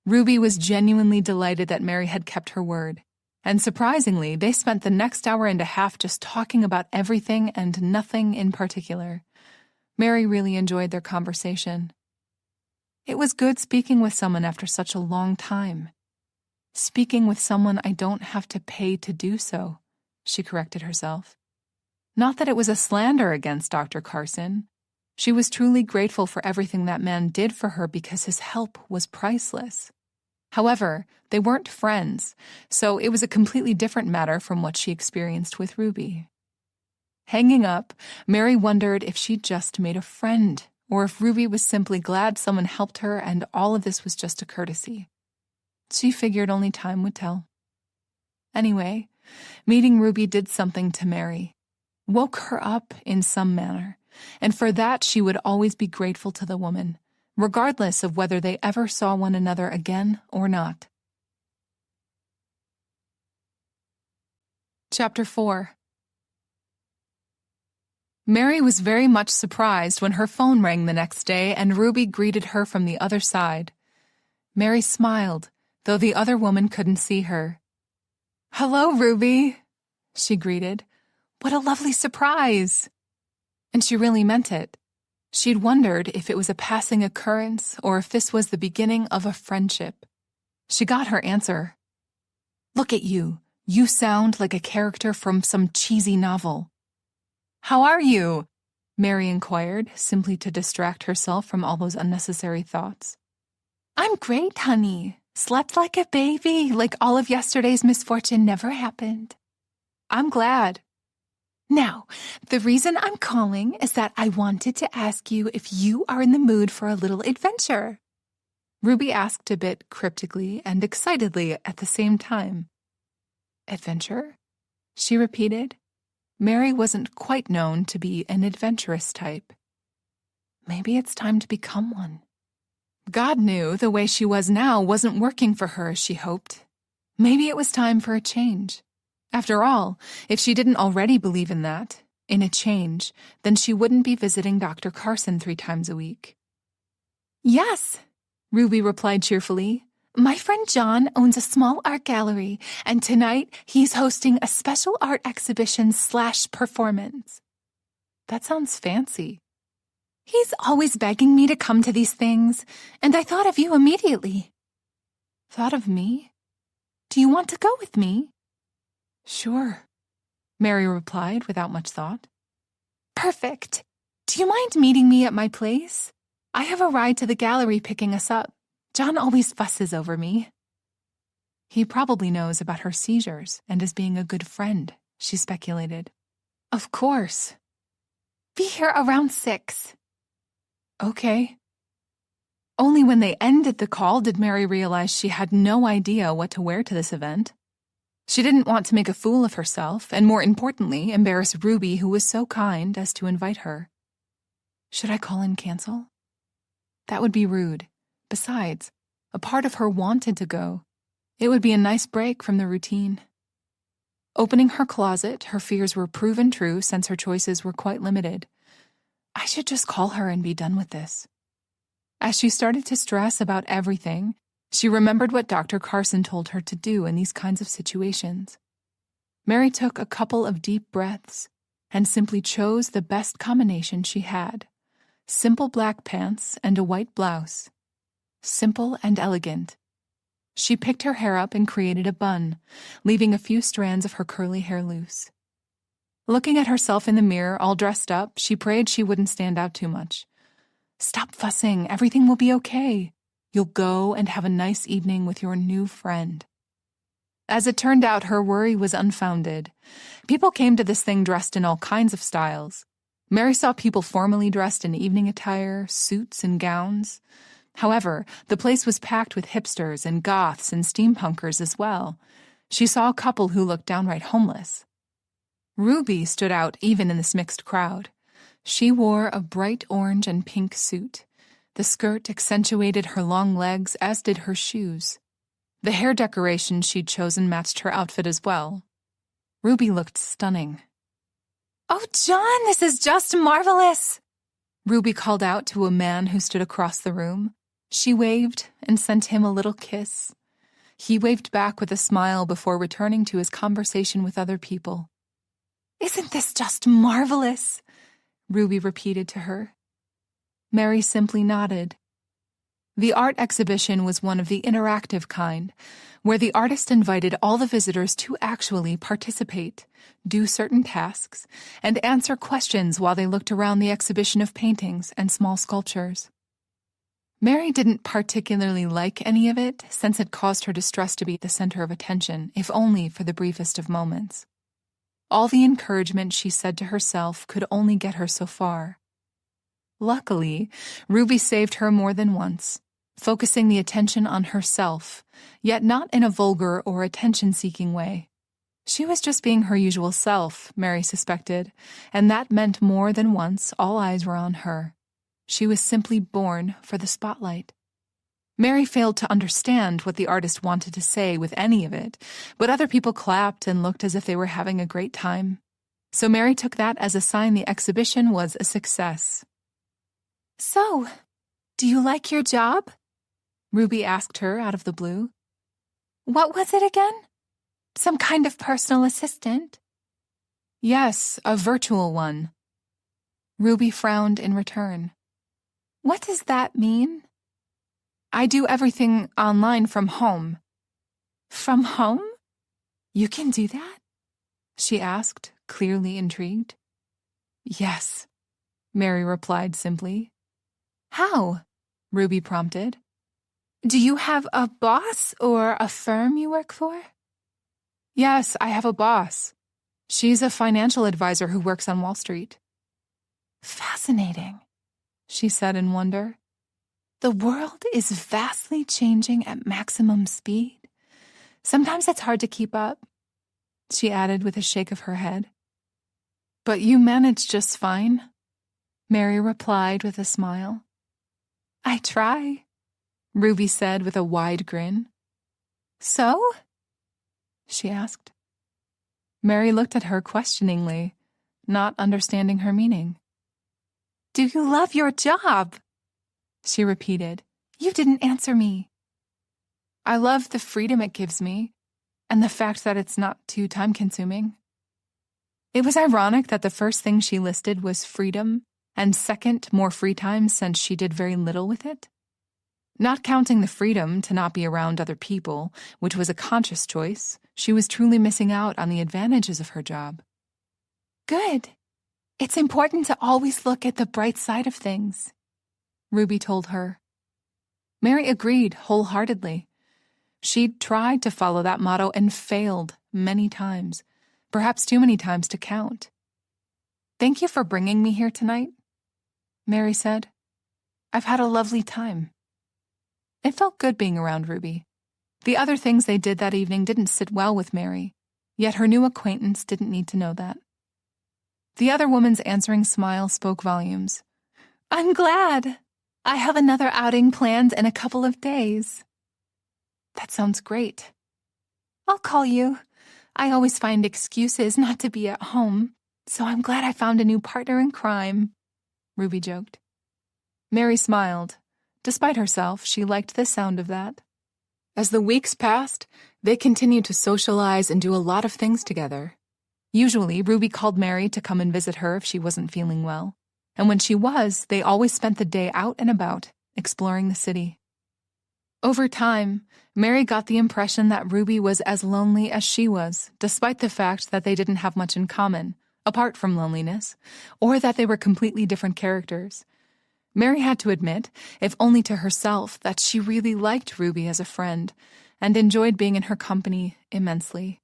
Ruby was genuinely delighted that Mary had kept her word, and surprisingly, they spent the next hour and a half just talking about everything and nothing in particular. Mary really enjoyed their conversation. It was good speaking with someone after such a long time. Speaking with someone I don't have to pay to do so, she corrected herself. Not that it was a slander against Dr. Carson. She was truly grateful for everything that man did for her because his help was priceless. However, they weren't friends, so it was a completely different matter from what she experienced with Ruby. Hanging up, Mary wondered if she'd just made a friend, or if Ruby was simply glad someone helped her and all of this was just a courtesy. She figured only time would tell. Anyway, meeting Ruby did something to Mary, woke her up in some manner, and for that she would always be grateful to the woman, regardless of whether they ever saw one another again or not. Chapter 4. Mary was very much surprised when her phone rang the next day and Ruby greeted her from the other side. Mary smiled, though the other woman couldn't see her. "Hello, Ruby," she greeted. "What a lovely surprise!" And she really meant it. She'd wondered if it was a passing occurrence or if this was the beginning of a friendship. She got her answer. "Look at you. You sound like a character from some cheesy novel." "How are you?" Mary inquired, simply to distract herself from all those unnecessary thoughts. "I'm great, honey. Slept like a baby, like all of yesterday's misfortune never happened." "I'm glad." "Now, the reason I'm calling is that I wanted to ask you if you are in the mood for a little adventure." Ruby asked a bit cryptically and excitedly at the same time. "Adventure?" she repeated. Mary wasn't quite known to be an adventurous type. Maybe it's time to become one. God knew the way she was now wasn't working for her as she hoped. Maybe it was time for a change. After all, if she didn't already believe in that, in a change, then she wouldn't be visiting Dr. Carson 3 times a week. "Yes," Ruby replied cheerfully. "My friend John owns a small art gallery, and tonight he's hosting a special art exhibition/performance." That sounds fancy. "He's always begging me to come to these things, and I thought of you immediately." "Thought of me? Do you want to go with me?" "Sure," Mary replied without much thought. "Perfect. Do you mind meeting me at my place? I have a ride to the gallery picking us up. John always fusses over me." "He probably knows about her seizures and is being a good friend," she speculated. "Of course." "Be here around 6. "Okay." Only when they ended the call did Mary realize she had no idea what to wear to this event. She didn't want to make a fool of herself, and more importantly, embarrass Ruby, who was so kind as to invite her. Should I call and cancel? That would be rude. Besides, a part of her wanted to go. It would be a nice break from the routine. Opening her closet, her fears were proven true since her choices were quite limited. I should just call her and be done with this. As she started to stress about everything, she remembered what Dr. Carson told her to do in these kinds of situations. Mary took a couple of deep breaths and simply chose the best combination she had: simple black pants and a white blouse. Simple and elegant. She picked her hair up and created a bun, leaving a few strands of her curly hair loose. Looking at herself in the mirror, all dressed up, she prayed she wouldn't stand out too much. "Stop fussing. Everything will be okay. You'll go and have a nice evening with your new friend." As it turned out, her worry was unfounded. People came to this thing dressed in all kinds of styles. Mary saw people formally dressed in evening attire, suits and gowns. However, the place was packed with hipsters and goths and steampunkers as well. She saw a couple who looked downright homeless. Ruby stood out even in this mixed crowd. She wore a bright orange and pink suit. The skirt accentuated her long legs, as did her shoes. The hair decoration she'd chosen matched her outfit as well. Ruby looked stunning. "Oh, John, this is just marvelous!" Ruby called out to a man who stood across the room. She waved and sent him a little kiss. He waved back with a smile before returning to his conversation with other people. "Isn't this just marvelous?" Ruby repeated to her. Mary simply nodded. The art exhibition was one of the interactive kind, where the artist invited all the visitors to actually participate, do certain tasks, and answer questions while they looked around the exhibition of paintings and small sculptures. Mary didn't particularly like any of it, since it caused her distress to be the center of attention, if only for the briefest of moments. All the encouragement she said to herself could only get her so far. Luckily, Ruby saved her more than once, focusing the attention on herself, yet not in a vulgar or attention-seeking way. She was just being her usual self, Mary suspected, and that meant more than once all eyes were on her. She was simply born for the spotlight. Mary failed to understand what the artist wanted to say with any of it, but other people clapped and looked as if they were having a great time. So Mary took that as a sign the exhibition was a success. "So, do you like your job?" Ruby asked her out of the blue. "What was it again? Some kind of personal assistant?" "Yes, a virtual one." Ruby frowned in return. What does that mean? I do everything online from home. From home? You can do that? She asked, clearly intrigued. Yes, Mary replied simply. How? Ruby prompted. Do you have a boss or a firm you work for? Yes, I have a boss. She's a financial advisor who works on Wall Street. Fascinating, she said in wonder. The world is vastly changing at maximum speed. Sometimes it's hard to keep up, she added with a shake of her head. But you manage just fine, Mary replied with a smile. I try, Ruby said with a wide grin. So? She asked. Mary looked at her questioningly, not understanding her meaning. Do you love your job? She repeated. You didn't answer me. I love the freedom it gives me, and the fact that it's not too time-consuming. It was ironic that the first thing she listed was freedom, and second, more free time since she did very little with it. Not counting the freedom to not be around other people, which was a conscious choice, she was truly missing out on the advantages of her job. Good. It's important to always look at the bright side of things, Ruby told her. Mary agreed wholeheartedly. She'd tried to follow that motto and failed many times, perhaps too many times to count. Thank you for bringing me here tonight, Mary said. I've had a lovely time. It felt good being around Ruby. The other things they did that evening didn't sit well with Mary, yet her new acquaintance didn't need to know that. The other woman's answering smile spoke volumes. I'm glad. I have another outing planned in a couple of days. That sounds great. I'll call you. I always find excuses not to be at home, so I'm glad I found a new partner in crime, Ruby joked. Mary smiled. Despite herself, she liked the sound of that. As the weeks passed, they continued to socialize and do a lot of things together. Usually, Ruby called Mary to come and visit her if she wasn't feeling well, and when she was, they always spent the day out and about, exploring the city. Over time, Mary got the impression that Ruby was as lonely as she was, despite the fact that they didn't have much in common, apart from loneliness, or that they were completely different characters. Mary had to admit, if only to herself, that she really liked Ruby as a friend and enjoyed being in her company immensely.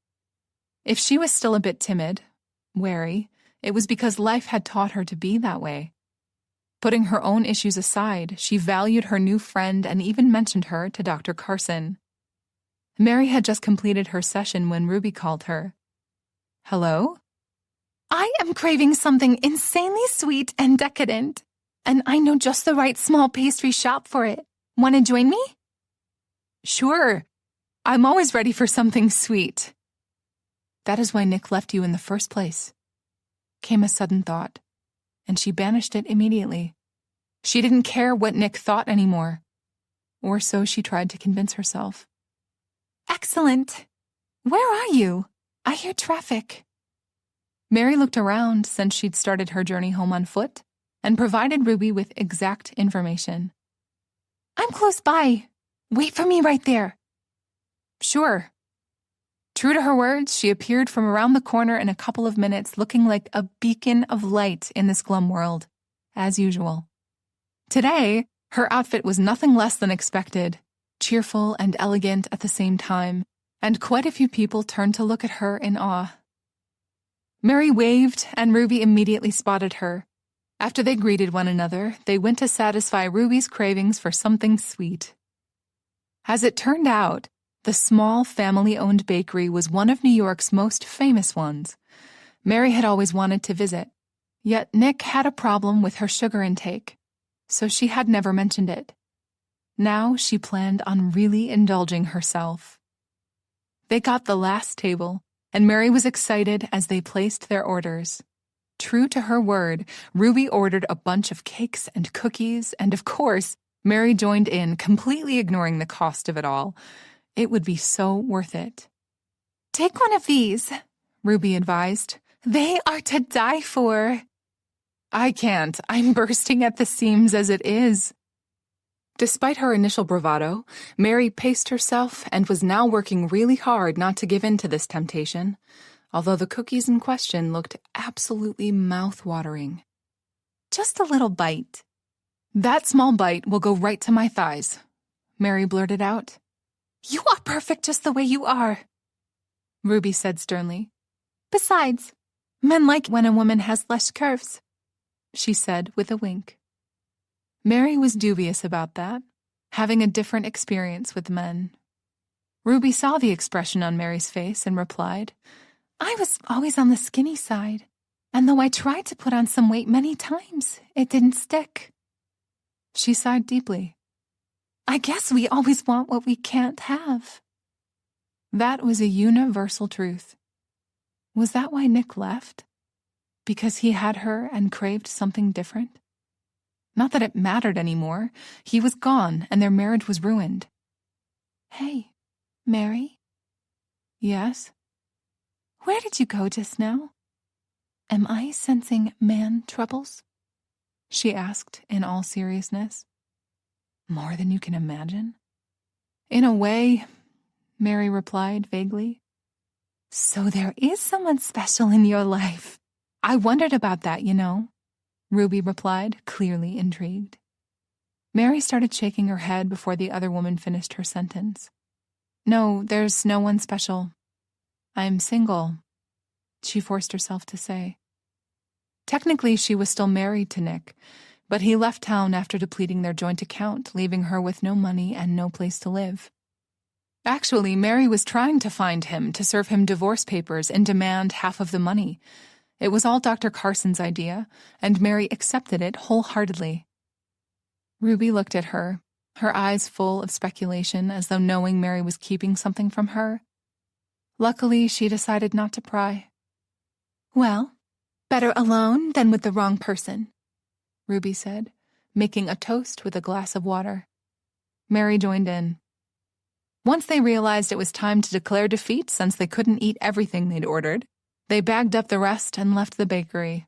If she was still a bit timid, wary, it was because life had taught her to be that way. Putting her own issues aside, she valued her new friend and even mentioned her to Dr. Carson. Mary had just completed her session when Ruby called her. Hello? I am craving something insanely sweet and decadent, and I know just the right small pastry shop for it. Want to join me? Sure. I'm always ready for something sweet. That is why Nick left you in the first place, came a sudden thought, and she banished it immediately. She didn't care what Nick thought anymore, or so she tried to convince herself. Excellent. Where are you? I hear traffic. Mary looked around since she'd started her journey home on foot and provided Ruby with exact information. I'm close by. Wait for me right there. Sure. True to her words, she appeared from around the corner in a couple of minutes, looking like a beacon of light in this glum world, as usual. Today, her outfit was nothing less than expected, cheerful and elegant at the same time, and quite a few people turned to look at her in awe. Mary waved, and Ruby immediately spotted her. After they greeted one another, they went to satisfy Ruby's cravings for something sweet. As it turned out, the small family-owned bakery was one of New York's most famous ones. Mary had always wanted to visit, yet Nick had a problem with her sugar intake, so she had never mentioned it. Now she planned on really indulging herself. They got the last table, and Mary was excited as they placed their orders. True to her word, Ruby ordered a bunch of cakes and cookies, and of course, Mary joined in, completely ignoring the cost of it all. It would be so worth it. Take one of these, Ruby advised. They are to die for. I can't. I'm bursting at the seams as it is. Despite her initial bravado, Mary paced herself and was now working really hard not to give in to this temptation, although the cookies in question looked absolutely mouth-watering. Just a little bite. That small bite will go right to my thighs, Mary blurted out. You are perfect just the way you are, Ruby said sternly. Besides, men like when a woman has less curves, she said with a wink. Mary was dubious about that, having a different experience with men. Ruby saw the expression on Mary's face and replied, I was always on the skinny side, and though I tried to put on some weight many times, it didn't stick. She sighed deeply. I guess we always want what we can't have. That was a universal truth. Was that why Nick left? Because he had her and craved something different? Not that it mattered anymore. He was gone, and their marriage was ruined. Hey, Mary? Yes? Where did you go just now? Am I sensing man troubles? She asked in all seriousness. More than you can imagine? In a way, Mary replied vaguely. So there is someone special in your life. I wondered about that, you know, Ruby replied, clearly intrigued. Mary started shaking her head before the other woman finished her sentence. No, there's no one special. I'm single, she forced herself to say. Technically, she was still married to Nick, but he left town after depleting their joint account, leaving her with no money and no place to live. Actually, Mary was trying to find him to serve him divorce papers and demand half of the money. It was all Dr. Carson's idea, and Mary accepted it wholeheartedly. Ruby looked at her, her eyes full of speculation, as though knowing Mary was keeping something from her. Luckily, she decided not to pry. Well, better alone than with the wrong person, Ruby said, making a toast with a glass of water. Mary joined in. Once they realized it was time to declare defeat since they couldn't eat everything they'd ordered, they bagged up the rest and left the bakery.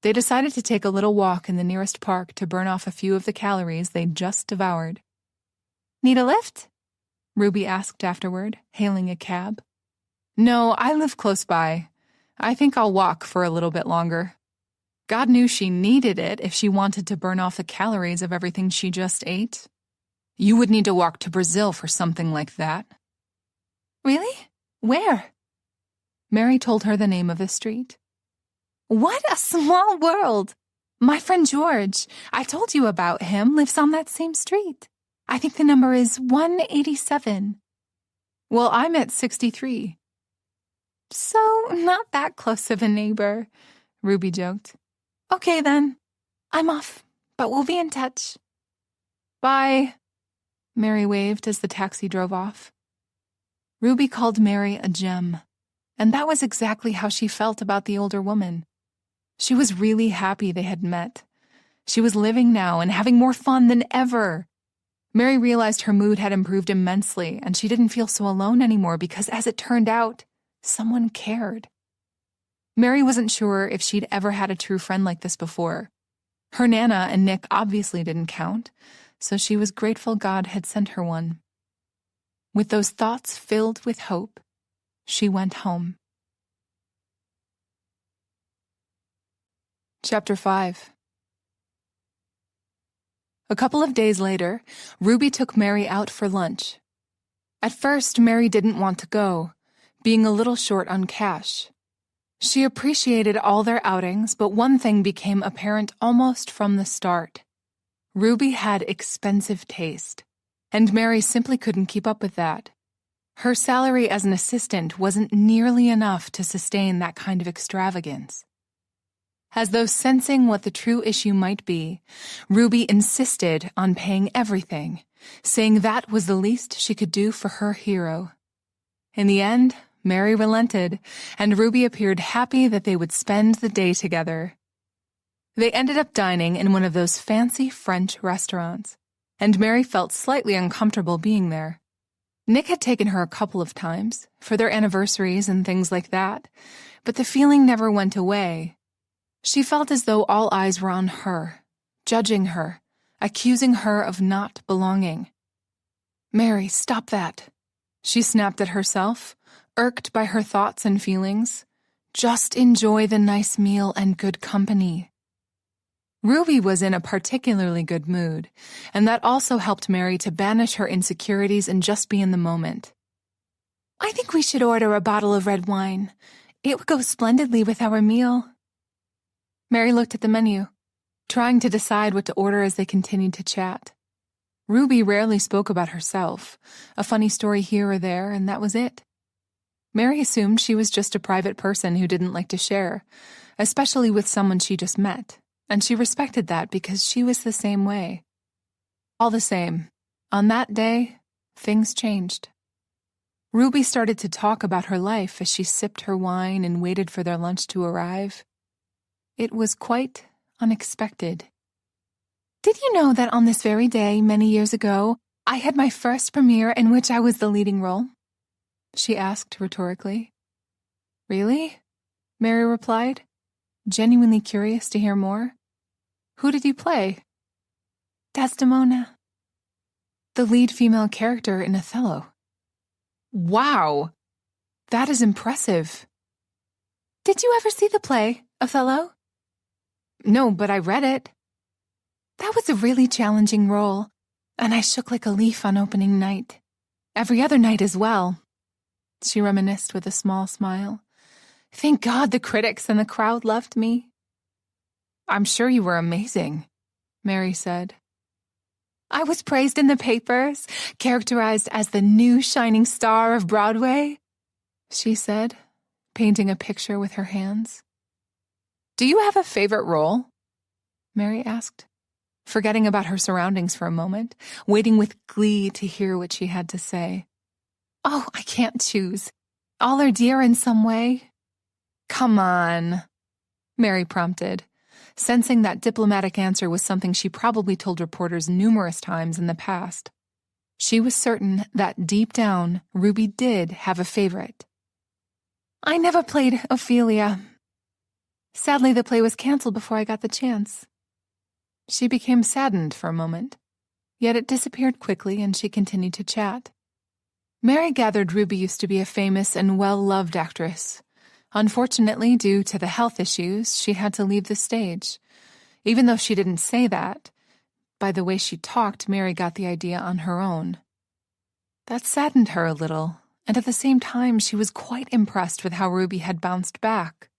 They decided to take a little walk in the nearest park to burn off a few of the calories they'd just devoured. Need a lift? Ruby asked afterward, hailing a cab. No, I live close by. I think I'll walk for a little bit longer. God knew she needed it if she wanted to burn off the calories of everything she just ate. You would need to walk to Brazil for something like that. Really? Where? Mary told her the name of the street. What a small world! My friend George, I told you about him, lives on that same street. I think the number is 187. Well, I'm at 63. So, not that close of a neighbor, Ruby joked. Okay then, I'm off, but we'll be in touch. Bye, Mary waved as the taxi drove off. Ruby called Mary a gem, and that was exactly how she felt about the older woman. She was really happy they had met. She was living now and having more fun than ever. Mary realized her mood had improved immensely, and she didn't feel so alone anymore because, as it turned out, someone cared. Mary wasn't sure if she'd ever had a true friend like this before. Her Nana and Nick obviously didn't count, so she was grateful God had sent her one. With those thoughts filled with hope, she went home. Chapter 5. A couple of days later, Ruby took Mary out for lunch. At first, Mary didn't want to go, being a little short on cash. She appreciated all their outings, but one thing became apparent almost from the start. Ruby had expensive taste, and Mary simply couldn't keep up with that. Her salary as an assistant wasn't nearly enough to sustain that kind of extravagance. As though sensing what the true issue might be, Ruby insisted on paying everything, saying that was the least she could do for her hero. In the end, Mary relented, and Ruby appeared happy that they would spend the day together. They ended up dining in one of those fancy French restaurants, and Mary felt slightly uncomfortable being there. Nick had taken her a couple of times, for their anniversaries and things like that, but the feeling never went away. She felt as though all eyes were on her, judging her, accusing her of not belonging. "Mary, stop that," she snapped at herself, irked by her thoughts and feelings. "Just enjoy the nice meal and good company." Ruby was in a particularly good mood, and that also helped Mary to banish her insecurities and just be in the moment. "I think we should order a bottle of red wine. It would go splendidly with our meal." Mary looked at the menu, trying to decide what to order as they continued to chat. Ruby rarely spoke about herself, a funny story here or there, and that was it. Mary assumed she was just a private person who didn't like to share, especially with someone she just met, and she respected that because she was the same way. All the same, on that day, things changed. Ruby started to talk about her life as she sipped her wine and waited for their lunch to arrive. It was quite unexpected. "Did you know that on this very day, many years ago, I had my first premiere in which I was the leading role?" she asked rhetorically. "Really?" Mary replied, genuinely curious to hear more. "Who did you play?" "Desdemona, the lead female character in Othello." "Wow! That is impressive." "Did you ever see the play, Othello?" "No, but I read it." "That was a really challenging role, and I shook like a leaf on opening night. Every other night as well," she reminisced with a small smile. "Thank God the critics and the crowd loved me." "I'm sure you were amazing," Mary said. "I was praised in the papers, characterized as the new shining star of Broadway," she said, painting a picture with her hands. "Do you have a favorite role?" Mary asked, forgetting about her surroundings for a moment, waiting with glee to hear what she had to say. "Oh, I can't choose. All are dear in some way." "Come on," Mary prompted, sensing that diplomatic answer was something she probably told reporters numerous times in the past. She was certain that deep down, Ruby did have a favorite. "I never played Ophelia. Sadly, the play was canceled before I got the chance." She became saddened for a moment, yet it disappeared quickly and she continued to chat. Mary gathered Ruby used to be a famous and well-loved actress. Unfortunately, due to the health issues, she had to leave the stage. Even though she didn't say that, by the way she talked, Mary got the idea on her own. That saddened her a little, and at the same time she was quite impressed with how Ruby had bounced back.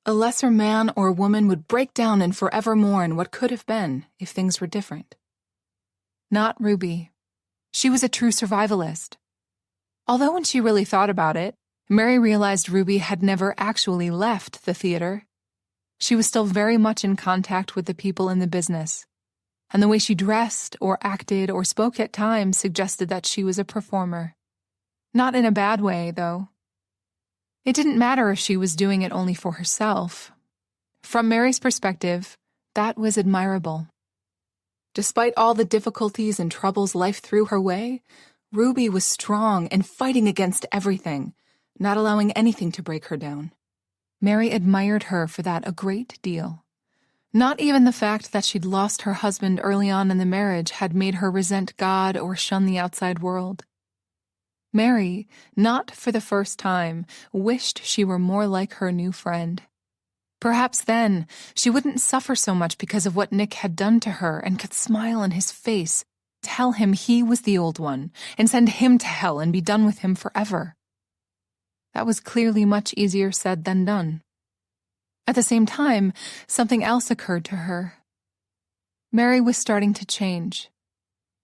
A lesser man or woman would break down and forever mourn what could have been if things were different. Not Ruby. She was a true survivalist. Although when she really thought about it, Mary realized Ruby had never actually left the theater. She was still very much in contact with the people in the business, and the way she dressed or acted or spoke at times suggested that she was a performer. Not in a bad way, though. It didn't matter if she was doing it only for herself. From Mary's perspective, that was admirable. Despite all the difficulties and troubles life threw her way, Ruby was strong and fighting against everything, not allowing anything to break her down. Mary admired her for that a great deal. Not even the fact that she'd lost her husband early on in the marriage had made her resent God or shun the outside world. Mary, not for the first time, wished she were more like her new friend. Perhaps then she wouldn't suffer so much because of what Nick had done to her and could smile in his face, tell him he was the old one, and send him to hell and be done with him forever. That was clearly much easier said than done. At the same time, something else occurred to her. Mary was starting to change.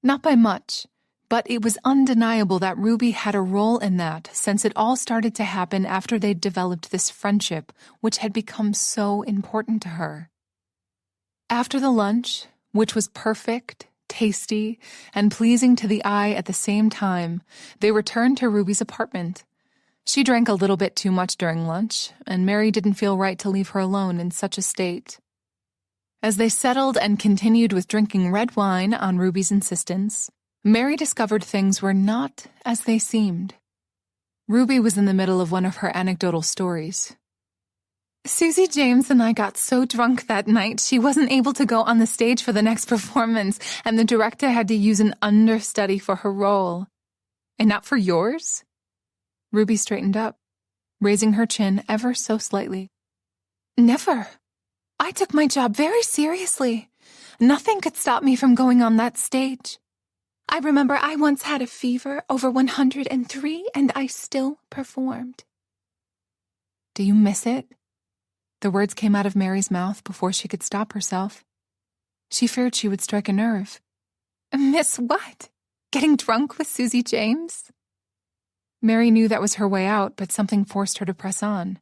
Not by much, but it was undeniable that Ruby had a role in that, since it all started to happen after they'd developed this friendship, which had become so important to her. After the lunch, which was perfect, tasty, and pleasing to the eye at the same time, they returned to Ruby's apartment. She drank a little bit too much during lunch, and Mary didn't feel right to leave her alone in such a state. As they settled and continued with drinking red wine on Ruby's insistence, Mary discovered things were not as they seemed. Ruby was in the middle of one of her anecdotal stories. Susie James and I got so drunk that night she wasn't able to go on the stage for the next performance, and the director had to use an understudy for her role. And not for yours? Ruby straightened up, raising her chin ever so slightly. Never. I took my job very seriously. Nothing could stop me from going on that stage. I remember I once had a fever over 103 and I still performed. Do you miss it? The words came out of Mary's mouth before she could stop herself. She feared she would strike a nerve. Miss what? Getting drunk with Susie James? Mary knew that was her way out, but something forced her to press on.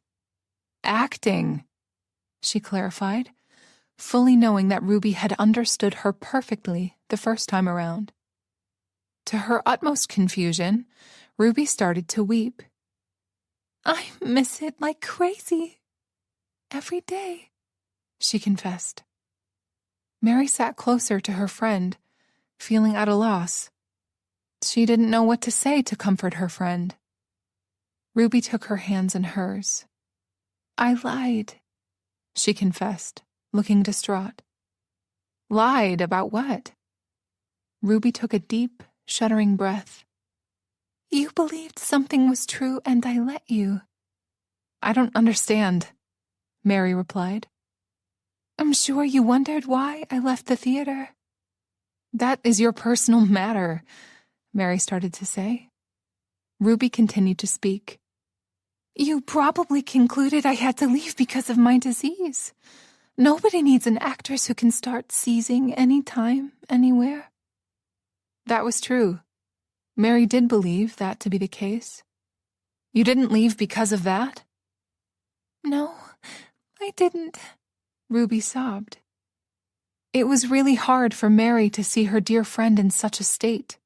Acting, she clarified, fully knowing that Ruby had understood her perfectly the first time around. To her utmost confusion, Ruby started to weep. I miss it like crazy. Every day, she confessed. Mary sat closer to her friend, feeling at a loss. She didn't know what to say to comfort her friend. Ruby took her hands in hers. I lied, she confessed, looking distraught. Lied about what? Ruby took a deep, shuddering breath. You believed something was true and I let you. I don't understand, Mary replied. I'm sure you wondered why I left the theater. That is your personal matter, Mary started to say. Ruby continued to speak. You probably concluded I had to leave because of my disease. Nobody needs an actress who can start seizing anytime, anywhere. That was true. Mary did believe that to be the case. You didn't leave because of that? No, I didn't, Ruby sobbed. It was really hard for Mary to see her dear friend in such a state.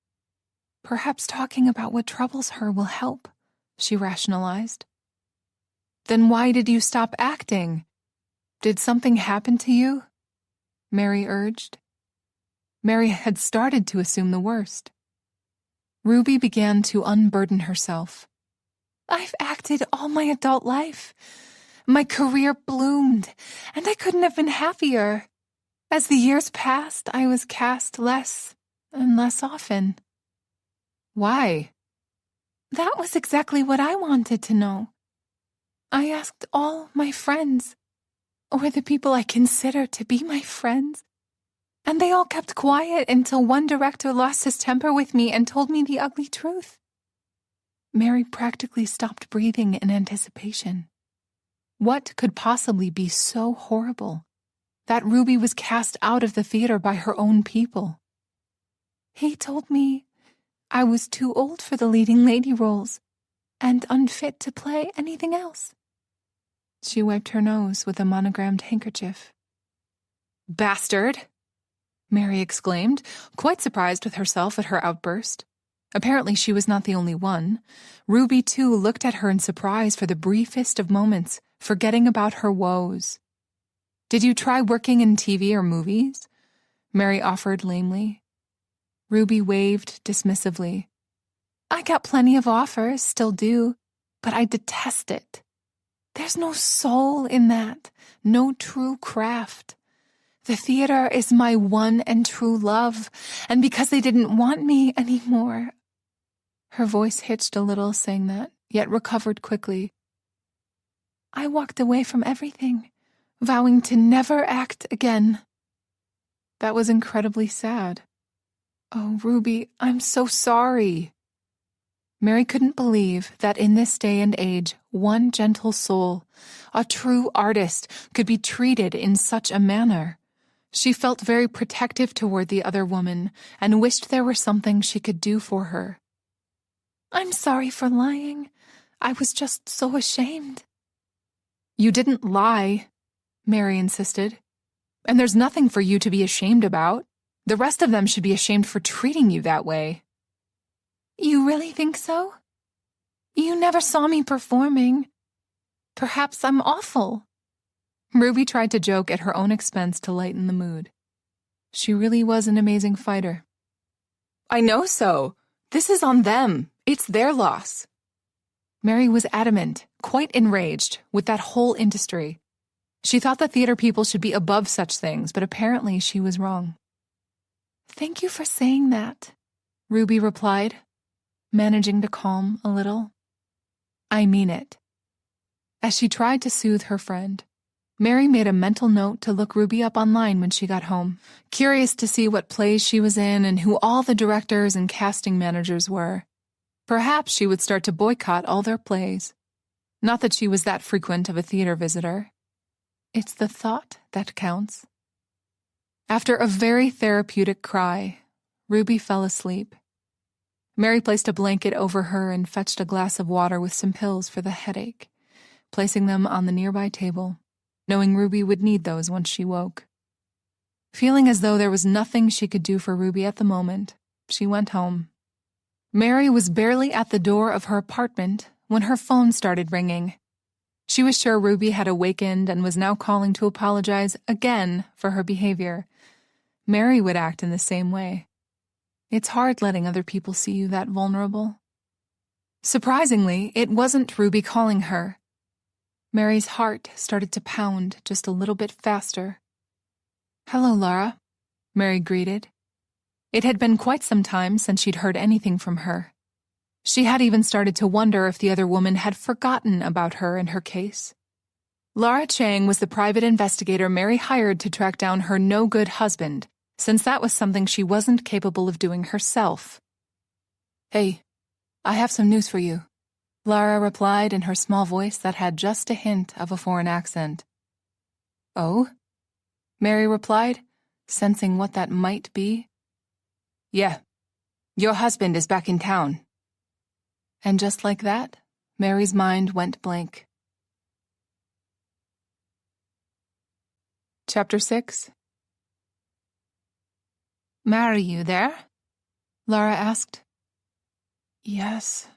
Perhaps talking about what troubles her will help, she rationalized. Then why did you stop acting? Did something happen to you? Mary urged. Mary had started to assume the worst. Ruby began to unburden herself. I've acted all my adult life. My career bloomed, and I couldn't have been happier. As the years passed, I was cast less and less often. Why? That was exactly what I wanted to know. I asked all my friends, or the people I consider to be my friends, and they all kept quiet until one director lost his temper with me and told me the ugly truth. Mary practically stopped breathing in anticipation. What could possibly be so horrible that Ruby was cast out of the theater by her own people? He told me I was too old for the leading lady roles and unfit to play anything else. She wiped her nose with a monogrammed handkerchief. Bastard! Mary exclaimed, quite surprised with herself at her outburst. Apparently she was not the only one. Ruby, too, looked at her in surprise for the briefest of moments, forgetting about her woes. Did you try working in TV or movies? Mary offered lamely. Ruby waved dismissively. I got plenty of offers, still do, but I detest it. There's no soul in that, no true craft. The theater is my one and true love, and because they didn't want me anymore. Her voice hitched a little saying that, yet recovered quickly. I walked away from everything, vowing to never act again. That was incredibly sad. Oh, Ruby, I'm so sorry. Mary couldn't believe that in this day and age, one gentle soul, a true artist, could be treated in such a manner. She felt very protective toward the other woman and wished there were something she could do for her. I'm sorry for lying. I was just so ashamed. You didn't lie, Mary insisted. And there's nothing for you to be ashamed about. The rest of them should be ashamed for treating you that way. You really think so? You never saw me performing. Perhaps I'm awful. Ruby tried to joke at her own expense to lighten the mood. She really was an amazing fighter. I know so. This is on them. It's their loss. Mary was adamant, quite enraged, with that whole industry. She thought the theater people should be above such things, but apparently she was wrong. "Thank you for saying that," Ruby replied, managing to calm a little. "I mean it." As she tried to soothe her friend, Mary made a mental note to look Ruby up online when she got home, curious to see what plays she was in and who all the directors and casting managers were. Perhaps she would start to boycott all their plays. Not that she was that frequent of a theater visitor. It's the thought that counts. After a very therapeutic cry, Ruby fell asleep. Mary placed a blanket over her and fetched a glass of water with some pills for the headache, placing them on the nearby table, knowing Ruby would need those once she woke. Feeling as though there was nothing she could do for Ruby at the moment, she went home. Mary was barely at the door of her apartment when her phone started ringing. She was sure Ruby had awakened and was now calling to apologize again for her behavior. Mary would act in the same way. It's hard letting other people see you that vulnerable. Surprisingly, it wasn't Ruby calling her. Mary's heart started to pound just a little bit faster. "Hello, Laura," Mary greeted. It had been quite some time since she'd heard anything from her. She had even started to wonder if the other woman had forgotten about her and her case. Laura Chang was the private investigator Mary hired to track down her no-good husband, since that was something she wasn't capable of doing herself. "Hey, I have some news for you," Laura replied in her small voice that had just a hint of a foreign accent. "Oh?" Mary replied, sensing what that might be. "Yeah, your husband is back in town." And just like that, Mary's mind went blank. Chapter 6. "Mary, you there?" Laura asked. "Yes."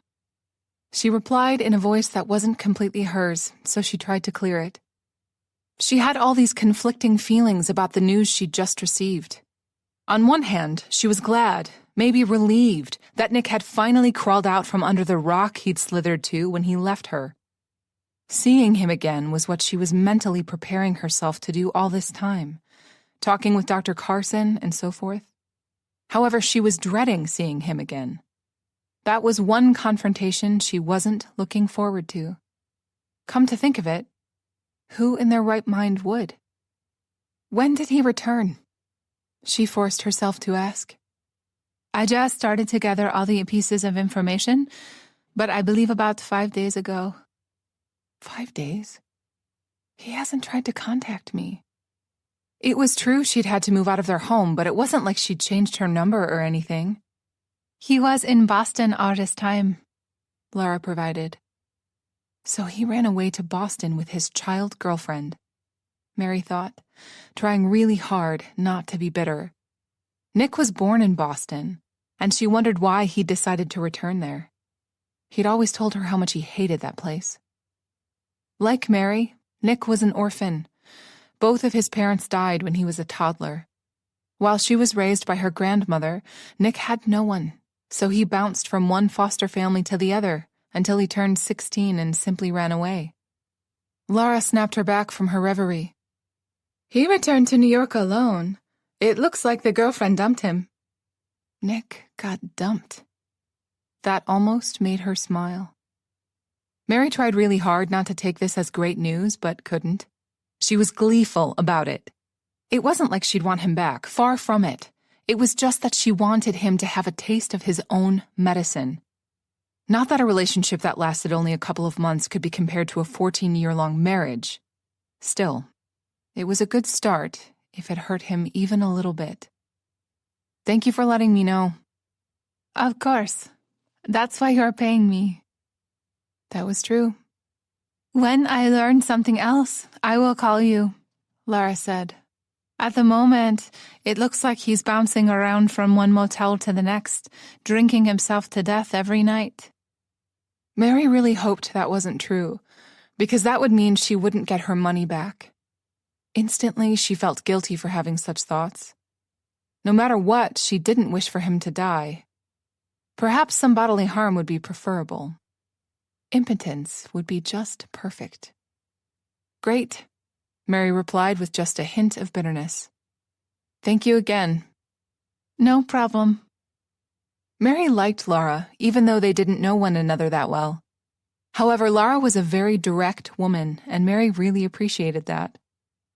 She replied in a voice that wasn't completely hers, so she tried to clear it. She had all these conflicting feelings about the news she'd just received. On one hand, she was glad, maybe relieved, that Nick had finally crawled out from under the rock he'd slithered to when he left her. Seeing him again was what she was mentally preparing herself to do all this time, talking with Dr. Carson and so forth. However, she was dreading seeing him again. That was one confrontation she wasn't looking forward to. Come to think of it, who in their right mind would? When did he return? She forced herself to ask. "I just started to gather all the pieces of information, but I believe about 5 days ago." 5 days? He hasn't tried to contact me. It was true she'd had to move out of their home, but it wasn't like she'd changed her number or anything. "He was in Boston all this time," Laura provided. So he ran away to Boston with his child girlfriend, Mary thought, trying really hard not to be bitter. Nick was born in Boston, and she wondered why he'd decided to return there. He'd always told her how much he hated that place. Like Mary, Nick was an orphan. Both of his parents died when he was a toddler. While she was raised by her grandmother, Nick had no one, so he bounced from one foster family to the other until he turned 16 and simply ran away. Laura snapped her back from her reverie. "He returned to New York alone. It looks like the girlfriend dumped him." Nick got dumped. That almost made her smile. Mary tried really hard not to take this as great news, but couldn't. She was gleeful about it. It wasn't like she'd want him back, far from it. It was just that she wanted him to have a taste of his own medicine. Not that a relationship that lasted only a couple of months could be compared to a 14-year-long marriage. Still, it was a good start if it hurt him even a little bit. "Thank you for letting me know." "Of course. That's why you're paying me." That was true. "When I learn something else, I will call you," Laura said. "At the moment, it looks like he's bouncing around from one motel to the next, drinking himself to death every night." Mary really hoped that wasn't true, because that would mean she wouldn't get her money back. Instantly, she felt guilty for having such thoughts. No matter what, she didn't wish for him to die. Perhaps some bodily harm would be preferable. Impotence would be just perfect. Great. Mary replied with just a hint of bitterness. "Thank you again." "No problem." Mary liked Laura, even though they didn't know one another that well. However, Laura was a very direct woman, and Mary really appreciated that.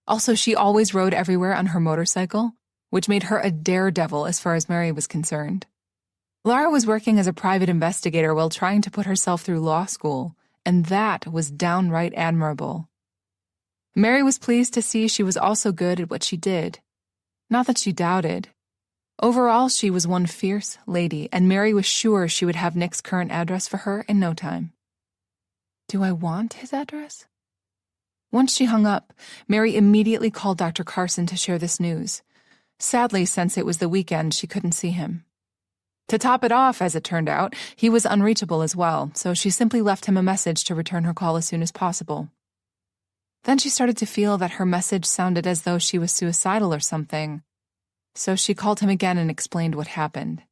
Also, she always rode everywhere on her motorcycle, which made her a daredevil as far as Mary was concerned. Laura was working as a private investigator while trying to put herself through law school, and that was downright admirable. Mary was pleased to see she was also good at what she did. Not that she doubted. Overall, she was one fierce lady, and Mary was sure she would have Nick's current address for her in no time. Do I want his address? Once she hung up, Mary immediately called Dr. Carson to share this news. Sadly, since it was the weekend, she couldn't see him. To top it off, as it turned out, he was unreachable as well, so she simply left him a message to return her call as soon as possible. Then she started to feel that her message sounded as though she was suicidal or something, so she called him again and explained what happened.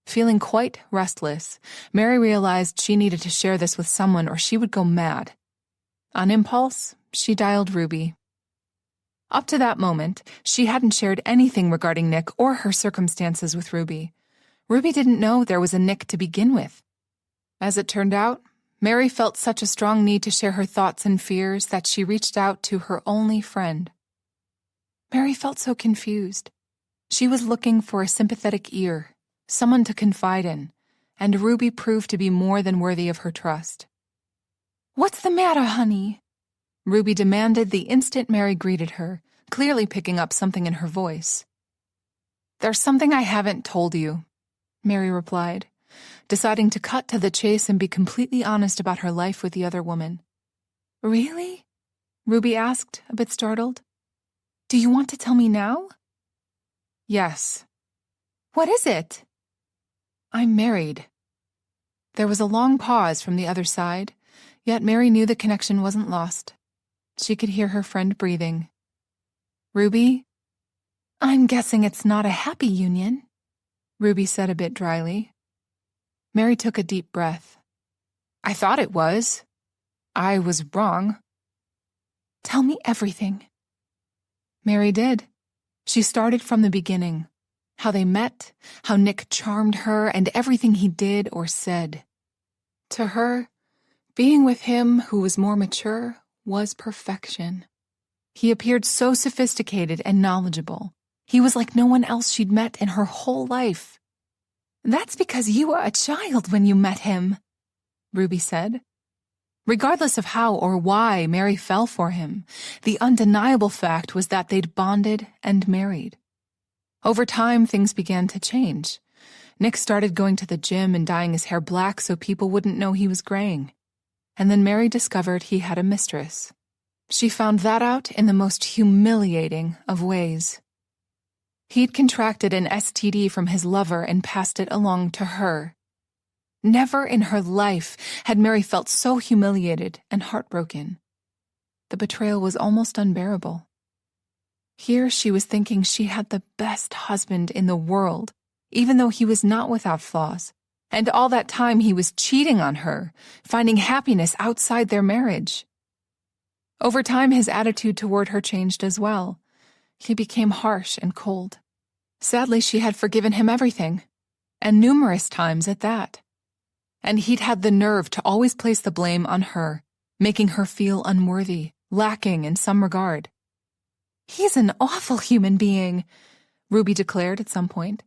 Feeling quite restless, Mary realized she needed to share this with someone or she would go mad. On impulse, she dialed Ruby. Up to that moment, she hadn't shared anything regarding Nick or her circumstances with Ruby. Ruby didn't know there was a Nick to begin with. As it turned out, Mary felt such a strong need to share her thoughts and fears that she reached out to her only friend. Mary felt so confused. She was looking for a sympathetic ear, someone to confide in, and Ruby proved to be more than worthy of her trust. "What's the matter, honey?" Ruby demanded the instant Mary greeted her, clearly picking up something in her voice. "There's something I haven't told you," Mary replied, deciding to cut to the chase and be completely honest about her life with the other woman. "Really?" Ruby asked, a bit startled. "Do you want to tell me now?" "Yes." "What is it?" "I'm married." There was a long pause from the other side, yet Mary knew the connection wasn't lost. She could hear her friend breathing. "Ruby?" "I'm guessing it's not a happy union," Ruby said a bit dryly. Mary took a deep breath. "I thought it was. I was wrong." "Tell me everything." Mary did. She started from the beginning. How they met, how Nick charmed her, and everything he did or said. To her, being with him who was more mature was perfection. He appeared so sophisticated and knowledgeable. He was like no one else she'd met in her whole life. "That's because you were a child when you met him," Ruby said. Regardless of how or why Mary fell for him, the undeniable fact was that they'd bonded and married. Over time, things began to change. Nick started going to the gym and dyeing his hair black so people wouldn't know he was graying. And then Mary discovered he had a mistress. She found that out in the most humiliating of ways. He'd contracted an STD from his lover and passed it along to her. Never in her life had Mary felt so humiliated and heartbroken. The betrayal was almost unbearable. Here she was thinking she had the best husband in the world, even though he was not without flaws, and all that time he was cheating on her, finding happiness outside their marriage. Over time, his attitude toward her changed as well. He became harsh and cold. Sadly, she had forgiven him everything, and numerous times at that. And he'd had the nerve to always place the blame on her, making her feel unworthy, lacking in some regard. "He's an awful human being," Ruby declared at some point,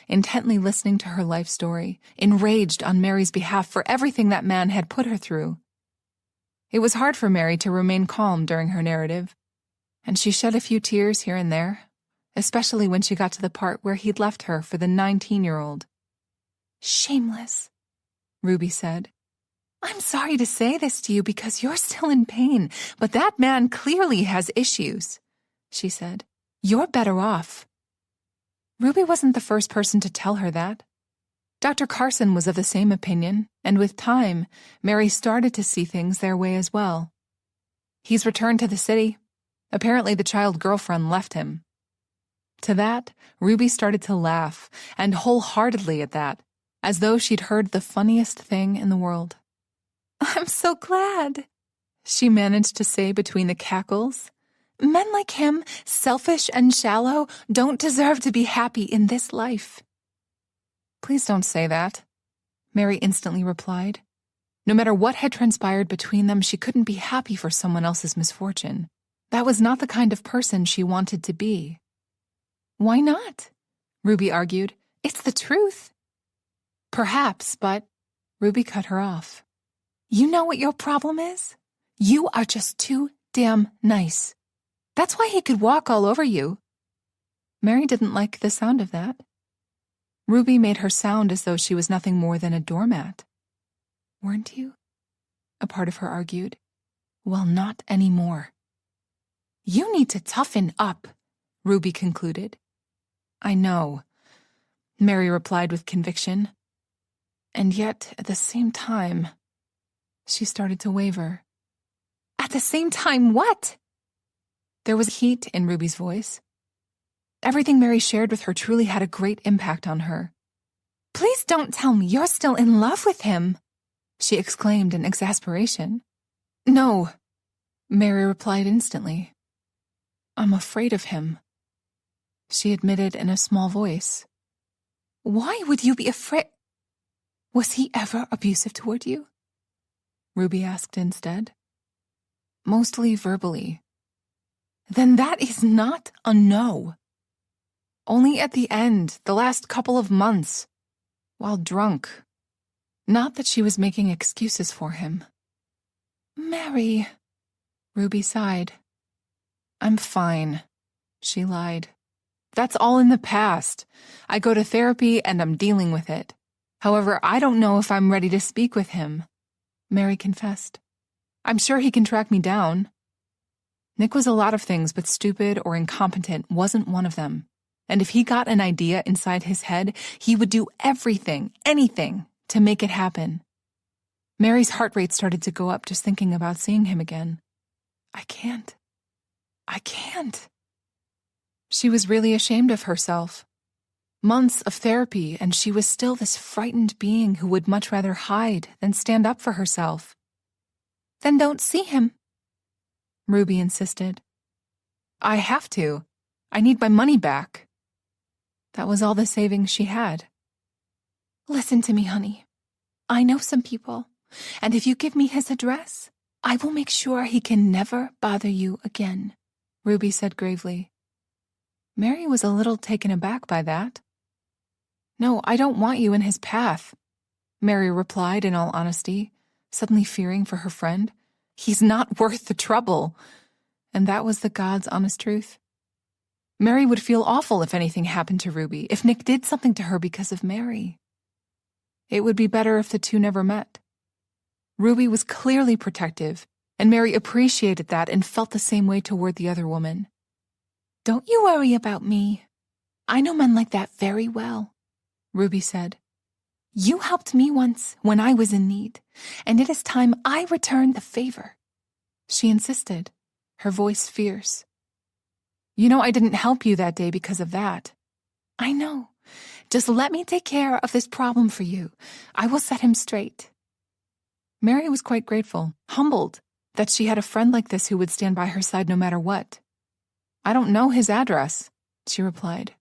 intently listening to her life story, enraged on Mary's behalf for everything that man had put her through. It was hard for Mary to remain calm during her narrative, and she shed a few tears here and there, especially when she got to the part where he'd left her for the 19-year-old. "Shameless," Ruby said. "I'm sorry to say this to you because you're still in pain, but that man clearly has issues," she said. "You're better off." Ruby wasn't the first person to tell her that. Dr. Carson was of the same opinion, and with time, Mary started to see things their way as well. "He's returned to the city. Apparently the child girlfriend left him." To that, Ruby started to laugh, and wholeheartedly at that, as though she'd heard the funniest thing in the world. "I'm so glad," she managed to say between the cackles, Men like him, selfish and shallow, don't deserve to be happy in this life. Please don't say that, Mary instantly replied. No matter what had transpired between them, she couldn't be happy for someone else's misfortune. That was not the kind of person she wanted to be. Why not? Ruby argued. It's the truth. Perhaps, but Ruby cut her off. You know what your problem is? You are just too damn nice. That's why he could walk all over you. Mary didn't like the sound of that. Ruby made her sound as though she was nothing more than a doormat. Weren't you? A part of her argued. Well, not anymore. You need to toughen up, Ruby concluded. I know, Mary replied with conviction. And yet, at the same time, she started to waver. At the same time, what? There was heat in Ruby's voice. Everything Mary shared with her truly had a great impact on her. Please don't tell me you're still in love with him, she exclaimed in exasperation. No, Mary replied instantly. I'm afraid of him, she admitted in a small voice. Why would you be afraid? Was he ever abusive toward you? Ruby asked instead. Mostly verbally. Then that is not a no. Only at the end, the last couple of months, while drunk. Not that she was making excuses for him. Mary, Ruby sighed. I'm fine, she lied. That's all in the past. I go to therapy and I'm dealing with it. However, I don't know if I'm ready to speak with him, Mary confessed. I'm sure he can track me down. Nick was a lot of things, but stupid or incompetent wasn't one of them. And if he got an idea inside his head, he would do everything, anything, to make it happen. Mary's heart rate started to go up just thinking about seeing him again. I can't. She was really ashamed of herself. Months of therapy, and she was still this frightened being who would much rather hide than stand up for herself. Then don't see him, Ruby insisted. I have to. I need my money back. That was all the savings she had. Listen to me, honey. I know some people, and if you give me his address, I will make sure he can never bother you again, Ruby said gravely. Mary was a little taken aback by that. No, I don't want you in his path, Mary replied in all honesty, suddenly fearing for her friend. He's not worth the trouble. And that was the God's honest truth. Mary would feel awful if anything happened to Ruby, if Nick did something to her because of Mary. It would be better if the two never met. Ruby was clearly protective, and Mary appreciated that and felt the same way toward the other woman. Don't you worry about me. I know men like that very well, Ruby said. You helped me once when I was in need, and it is time I returned the favor. She insisted, her voice fierce. You know I didn't help you that day because of that. I know. Just let me take care of this problem for you. I will set him straight. Mary was quite grateful, humbled, that she had a friend like this who would stand by her side no matter what. I don't know his address, she replied.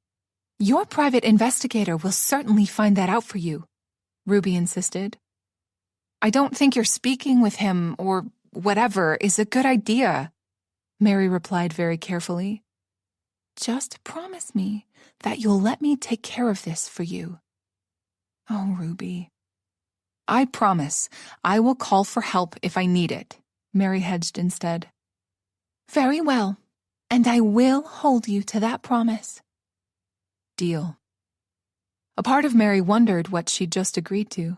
Your private investigator will certainly find that out for you, Ruby insisted. I don't think your speaking with him, or whatever, is a good idea, Mary replied very carefully. Just promise me that you'll let me take care of this for you. Oh, Ruby. I promise I will call for help if I need it, Mary hedged instead. Very well, and I will hold you to that promise. Deal. A part of Mary wondered what she'd just agreed to,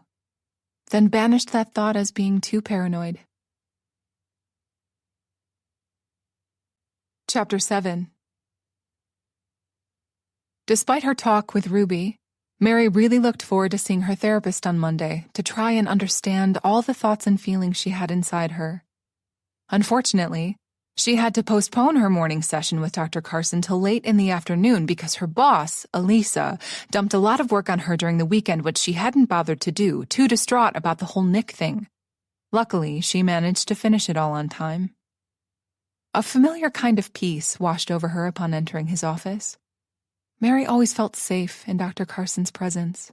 then banished that thought as being too paranoid. Chapter 7. Despite her talk with Ruby, Mary really looked forward to seeing her therapist on Monday to try and understand all the thoughts and feelings she had inside her. Unfortunately, she had to postpone her morning session with Dr. Carson till late in the afternoon because her boss, Elisa, dumped a lot of work on her during the weekend which she hadn't bothered to do, too distraught about the whole Nick thing. Luckily, she managed to finish it all on time. A familiar kind of peace washed over her upon entering his office. Mary always felt safe in Dr. Carson's presence.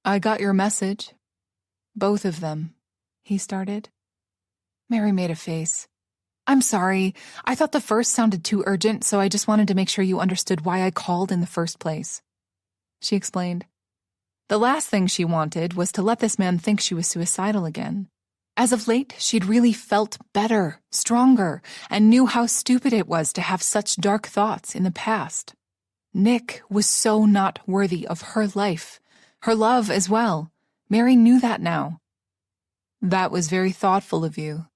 "I got your message." "Both of them," he started. Mary made a face. "I'm sorry. I thought the first sounded too urgent, so I just wanted to make sure you understood why I called in the first place," she explained. The last thing she wanted was to let this man think she was suicidal again. As of late, she'd really felt better, stronger, and knew how stupid it was to have such dark thoughts in the past. Nick was so not worthy of her life, her love as well. Mary knew that now. "That was very thoughtful of you,"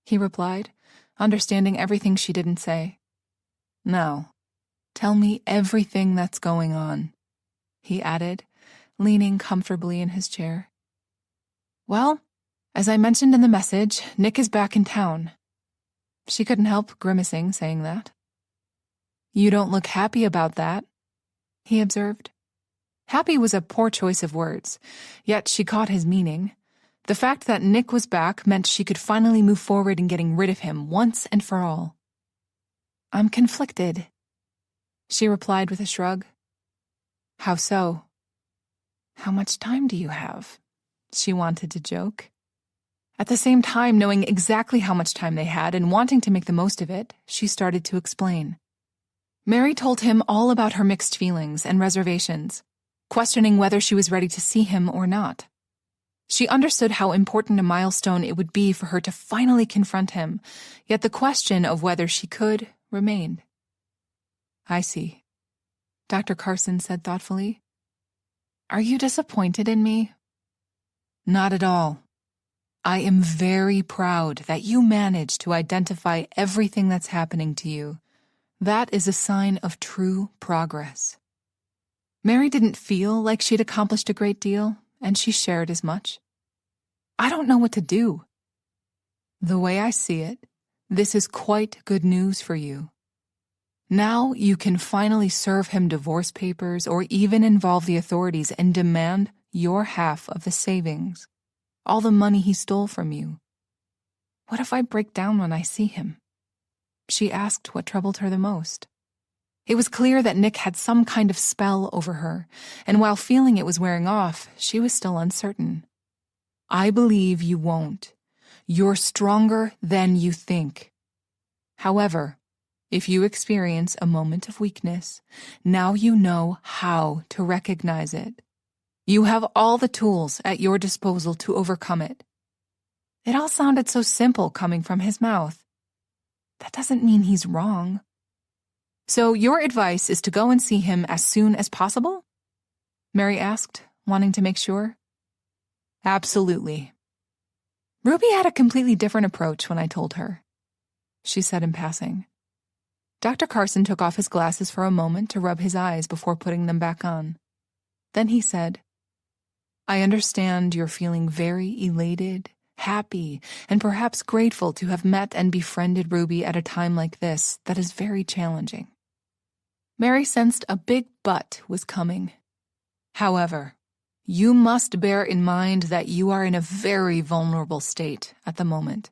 he replied, understanding everything she didn't say. "Now, tell me everything that's going on," he added, leaning comfortably in his chair. "Well, as I mentioned in the message, Nick is back in town." She couldn't help grimacing saying that. "You don't look happy about that," he observed. Happy was a poor choice of words, yet she caught his meaning. The fact that Nick was back meant she could finally move forward in getting rid of him once and for all. "I'm conflicted," she replied with a shrug. "How so?" "How much time do you have?" she wanted to joke. At the same time, knowing exactly how much time they had and wanting to make the most of it, she started to explain. Mary told him all about her mixed feelings and reservations, questioning whether she was ready to see him or not. She understood how important a milestone it would be for her to finally confront him, yet the question of whether she could remained. "I see," Dr. Carson said thoughtfully. "Are you disappointed in me?" "Not at all. I am very proud that you managed to identify everything that's happening to you. That is a sign of true progress." Mary didn't feel like she'd accomplished a great deal, and she shared as much. "I don't know what to do." "The way I see it, this is quite good news for you. Now you can finally serve him divorce papers or even involve the authorities and demand your half of the savings, all the money he stole from you." "What if I break down when I see him?" She asked what troubled her the most. It was clear that Nick had some kind of spell over her, and while feeling it was wearing off, she was still uncertain. "I believe you won't. You're stronger than you think. However, if you experience a moment of weakness, now you know how to recognize it. You have all the tools at your disposal to overcome it." It all sounded so simple coming from his mouth. That doesn't mean he's wrong. "So your advice is to go and see him as soon as possible?" Mary asked, wanting to make sure. "Absolutely." "Ruby had a completely different approach when I told her," she said in passing. Dr. Carson took off his glasses for a moment to rub his eyes before putting them back on. Then he said, "I understand you're feeling very elated, happy, and perhaps grateful to have met and befriended Ruby at a time like this that is very challenging." Mary sensed a big but was coming. "However, you must bear in mind that you are in a very vulnerable state at the moment,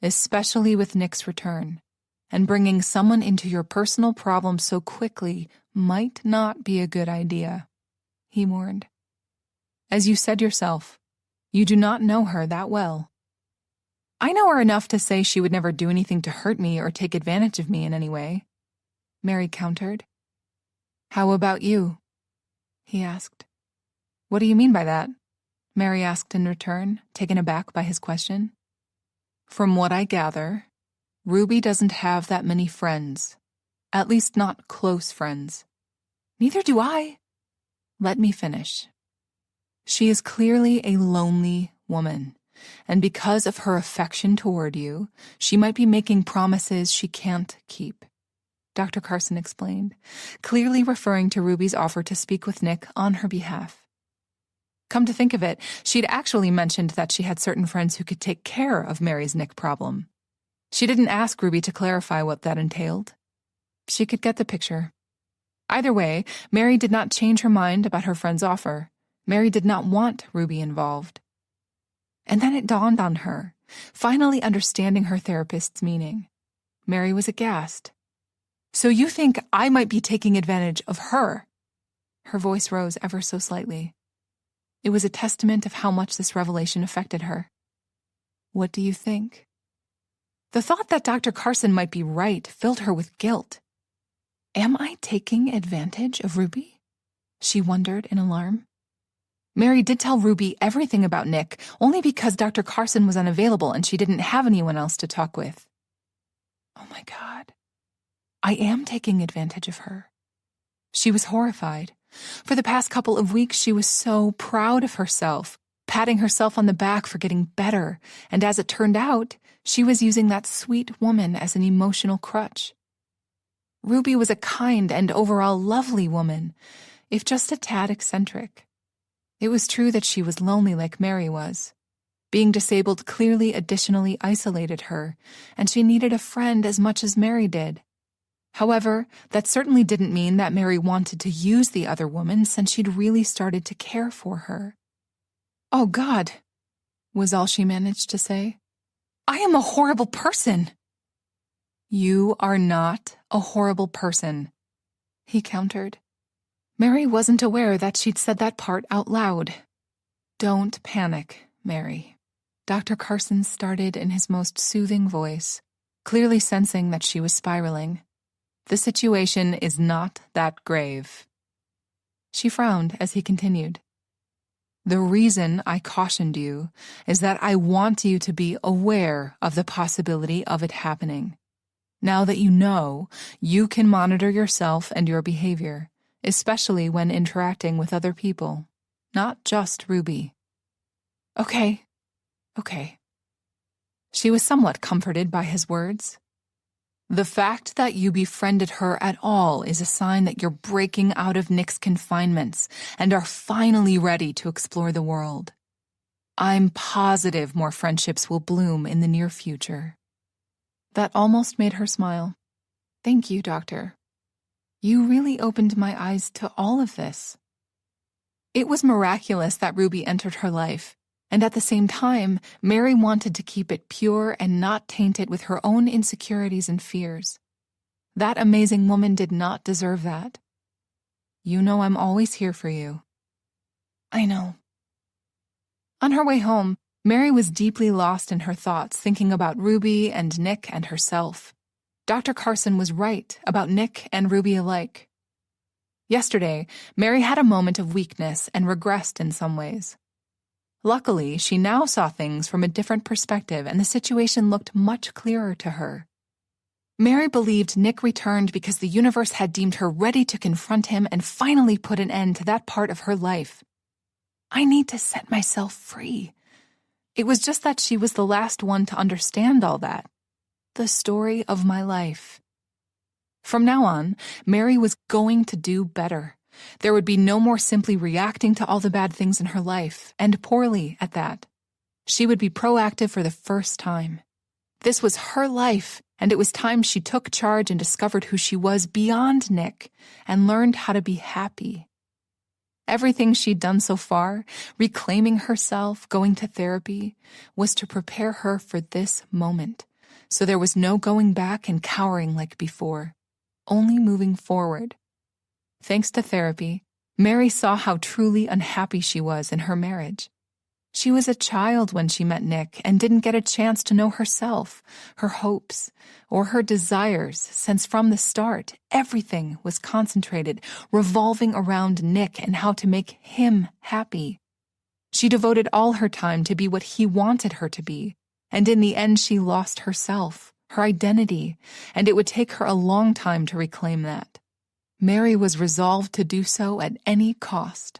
especially with Nick's return, and bringing someone into your personal problems so quickly might not be a good idea," he warned. "As you said yourself, you do not know her that well." "I know her enough to say she would never do anything to hurt me or take advantage of me in any way," Mary countered. "How about you?" he asked. "What do you mean by that?" Mary asked in return, taken aback by his question. "From what I gather, Ruby doesn't have that many friends, at least not close friends." "Neither do I." "Let me finish. She is clearly a lonely woman, and because of her affection toward you, she might be making promises she can't keep," Dr. Carson explained, clearly referring to Ruby's offer to speak with Nick on her behalf. Come to think of it, she'd actually mentioned that she had certain friends who could take care of Mary's Nick problem. She didn't ask Ruby to clarify what that entailed. She could get the picture. Either way, Mary did not change her mind about her friend's offer. Mary did not want Ruby involved. And then it dawned on her, finally understanding her therapist's meaning. Mary was aghast. So you think I might be taking advantage of her? Her voice rose ever so slightly. It was a testament of how much this revelation affected her. What do you think? The thought that Dr. Carson might be right filled her with guilt. Am I taking advantage of Ruby? She wondered in alarm. Mary did tell Ruby everything about Nick, only because Dr. Carson was unavailable and she didn't have anyone else to talk with. Oh my God. I am taking advantage of her. She was horrified. For the past couple of weeks, she was so proud of herself, patting herself on the back for getting better, and as it turned out, she was using that sweet woman as an emotional crutch. Ruby was a kind and overall lovely woman, if just a tad eccentric. It was true that she was lonely like Mary was. Being disabled clearly additionally isolated her, and she needed a friend as much as Mary did. However, that certainly didn't mean that Mary wanted to use the other woman since she'd really started to care for her. "Oh God," was all she managed to say. "I am a horrible person." "You are not a horrible person," he countered. Mary wasn't aware that she'd said that part out loud. "Don't panic, Mary." Dr. Carson started in his most soothing voice, clearly sensing that she was spiraling. "The situation is not that grave." She frowned as he continued. "The reason I cautioned you is that I want you to be aware of the possibility of it happening. Now that you know, you can monitor yourself and your behavior, especially when interacting with other people, not just Ruby." Okay. She was somewhat comforted by his words. "The fact that you befriended her at all is a sign that you're breaking out of Nick's confinements and are finally ready to explore the world. I'm positive more friendships will bloom in the near future." That almost made her smile. "Thank you, Doctor. You really opened my eyes to all of this." It was miraculous that Ruby entered her life, and at the same time, Mary wanted to keep it pure and not taint it with her own insecurities and fears. That amazing woman did not deserve that. "You know I'm always here for you." "I know." On her way home, Mary was deeply lost in her thoughts, thinking about Ruby and Nick and herself. Dr. Carson was right about Nick and Ruby alike. Yesterday, Mary had a moment of weakness and regressed in some ways. Luckily, she now saw things from a different perspective and the situation looked much clearer to her. Mary believed Nick returned because the universe had deemed her ready to confront him and finally put an end to that part of her life. I need to set myself free. It was just that she was the last one to understand all that. The story of my life. From now on, Mary was going to do better. There would be no more simply reacting to all the bad things in her life, and poorly at that. She would be proactive for the first time. This was her life, and it was time she took charge and discovered who she was beyond Nick, and learned how to be happy. Everything she'd done so far, reclaiming herself, going to therapy, was to prepare her for this moment. So there was no going back and cowering like before, only moving forward. Thanks to therapy, Mary saw how truly unhappy she was in her marriage. She was a child when she met Nick and didn't get a chance to know herself, her hopes, or her desires, since from the start, everything was concentrated, revolving around Nick and how to make him happy. She devoted all her time to be what he wanted her to be, and in the end she lost herself, her identity, and it would take her a long time to reclaim that. Mary was resolved to do so at any cost.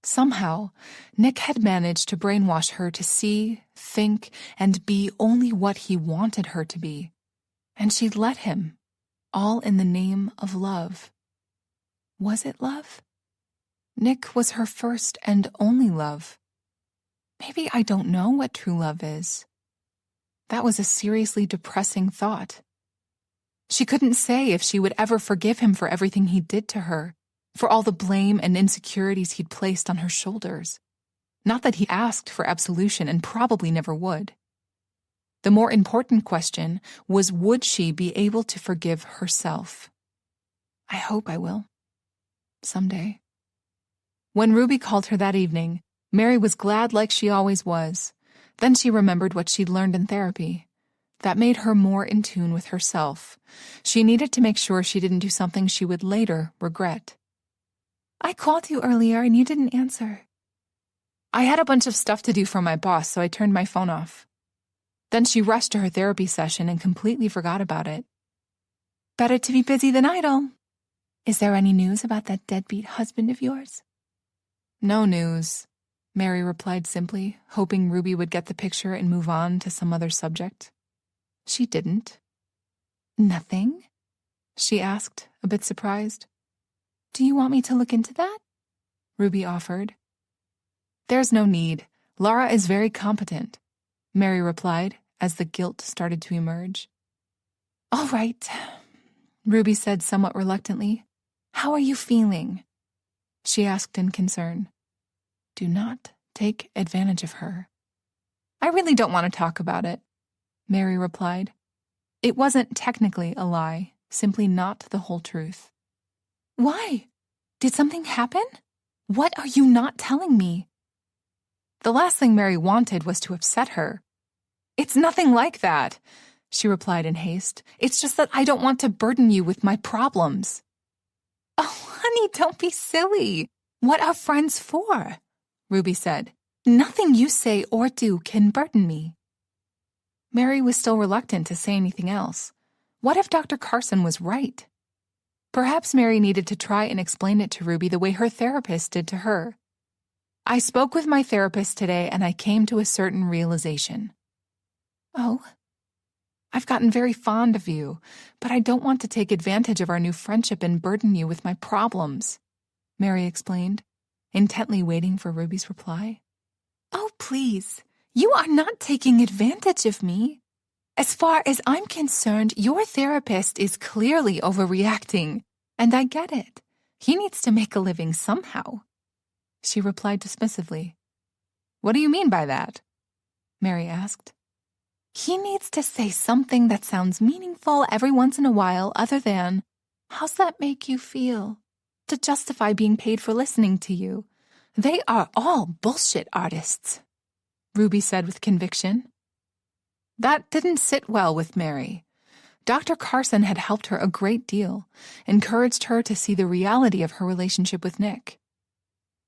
Somehow, Nick had managed to brainwash her to see, think, and be only what he wanted her to be. And she'd let him, all in the name of love. Was it love? Nick was her first and only love. Maybe I don't know what true love is. That was a seriously depressing thought. She couldn't say if she would ever forgive him for everything he did to her, for all the blame and insecurities he'd placed on her shoulders. Not that he asked for absolution and probably never would. The more important question was, would she be able to forgive herself? I hope I will. Someday. When Ruby called her that evening, Mary was glad like she always was. Then she remembered what she'd learned in therapy. That made her more in tune with herself. She needed to make sure she didn't do something she would later regret. I called you earlier and you didn't answer. I had a bunch of stuff to do for my boss, so I turned my phone off. Then she rushed to her therapy session and completely forgot about it. Better to be busy than idle. Is there any news about that deadbeat husband of yours? No news, Mary replied simply, hoping Ruby would get the picture and move on to some other subject. She didn't. Nothing? She asked, a bit surprised. Do you want me to look into that? Ruby offered. There's no need. Laura is very competent, Mary replied as the guilt started to emerge. All right, Ruby said somewhat reluctantly. How are you feeling? She asked in concern. Do not take advantage of her. I really don't want to talk about it, Mary replied. It wasn't technically a lie, simply not the whole truth. Why? Did something happen? What are you not telling me? The last thing Mary wanted was to upset her. It's nothing like that, she replied in haste. It's just that I don't want to burden you with my problems. Oh, honey, don't be silly. What are friends for? Ruby said. Nothing you say or do can burden me. Mary was still reluctant to say anything else. What if Dr. Carson was right? Perhaps Mary needed to try and explain it to Ruby the way her therapist did to her. I spoke with my therapist today and I came to a certain realization. Oh, I've gotten very fond of you, but I don't want to take advantage of our new friendship and burden you with my problems, Mary explained, intently waiting for Ruby's reply. Oh, please, you are not taking advantage of me. As far as I'm concerned, your therapist is clearly overreacting, and I get it. He needs to make a living somehow. She replied dismissively. What do you mean by that? Mary asked. He needs to say something that sounds meaningful every once in a while other than, how's that make you feel? To justify being paid for listening to you. They are all bullshit artists, Ruby said with conviction. That didn't sit well with Mary. Dr. Carson had helped her a great deal, encouraged her to see the reality of her relationship with Nick.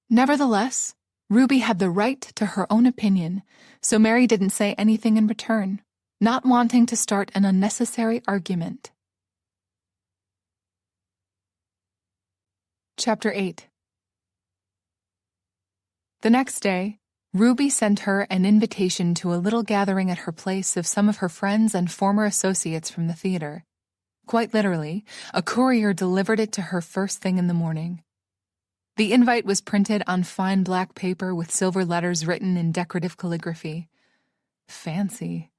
Nevertheless, Ruby had the right to her own opinion, so Mary didn't say anything in return, not wanting to start an unnecessary argument. Chapter 8. The next day, Ruby sent her an invitation to a little gathering at her place of some of her friends and former associates from the theater. Quite literally, a courier delivered it to her first thing in the morning. The invite was printed on fine black paper with silver letters written in decorative calligraphy. Fancy,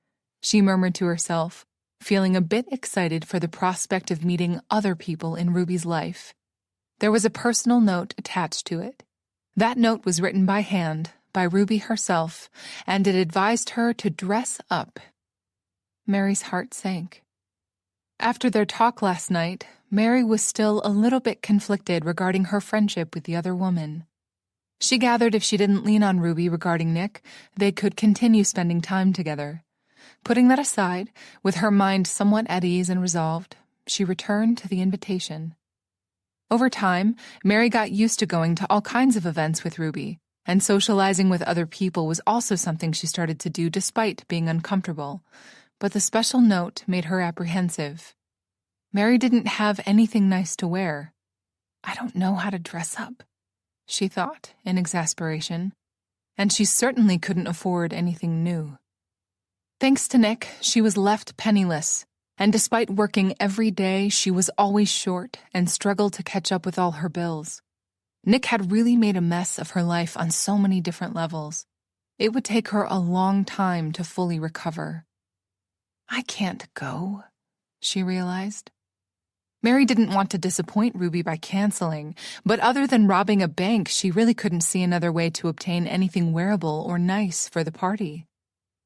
she murmured to herself, feeling a bit excited for the prospect of meeting other people in Ruby's life. There was a personal note attached to it. That note was written by hand, by Ruby herself, and it advised her to dress up. Mary's heart sank. After their talk last night, Mary was still a little bit conflicted regarding her friendship with the other woman. She gathered if she didn't lean on Ruby regarding Nick, they could continue spending time together. Putting that aside, with her mind somewhat at ease and resolved, she returned to the invitation. Over time, Mary got used to going to all kinds of events with Ruby, and socializing with other people was also something she started to do despite being uncomfortable. But the special note made her apprehensive. Mary didn't have anything nice to wear. I don't know how to dress up, she thought in exasperation, and she certainly couldn't afford anything new. Thanks to Nick, she was left penniless, and despite working every day, she was always short and struggled to catch up with all her bills. Nick had really made a mess of her life on so many different levels. It would take her a long time to fully recover. I can't go, she realized. Mary didn't want to disappoint Ruby by canceling, but other than robbing a bank, she really couldn't see another way to obtain anything wearable or nice for the party.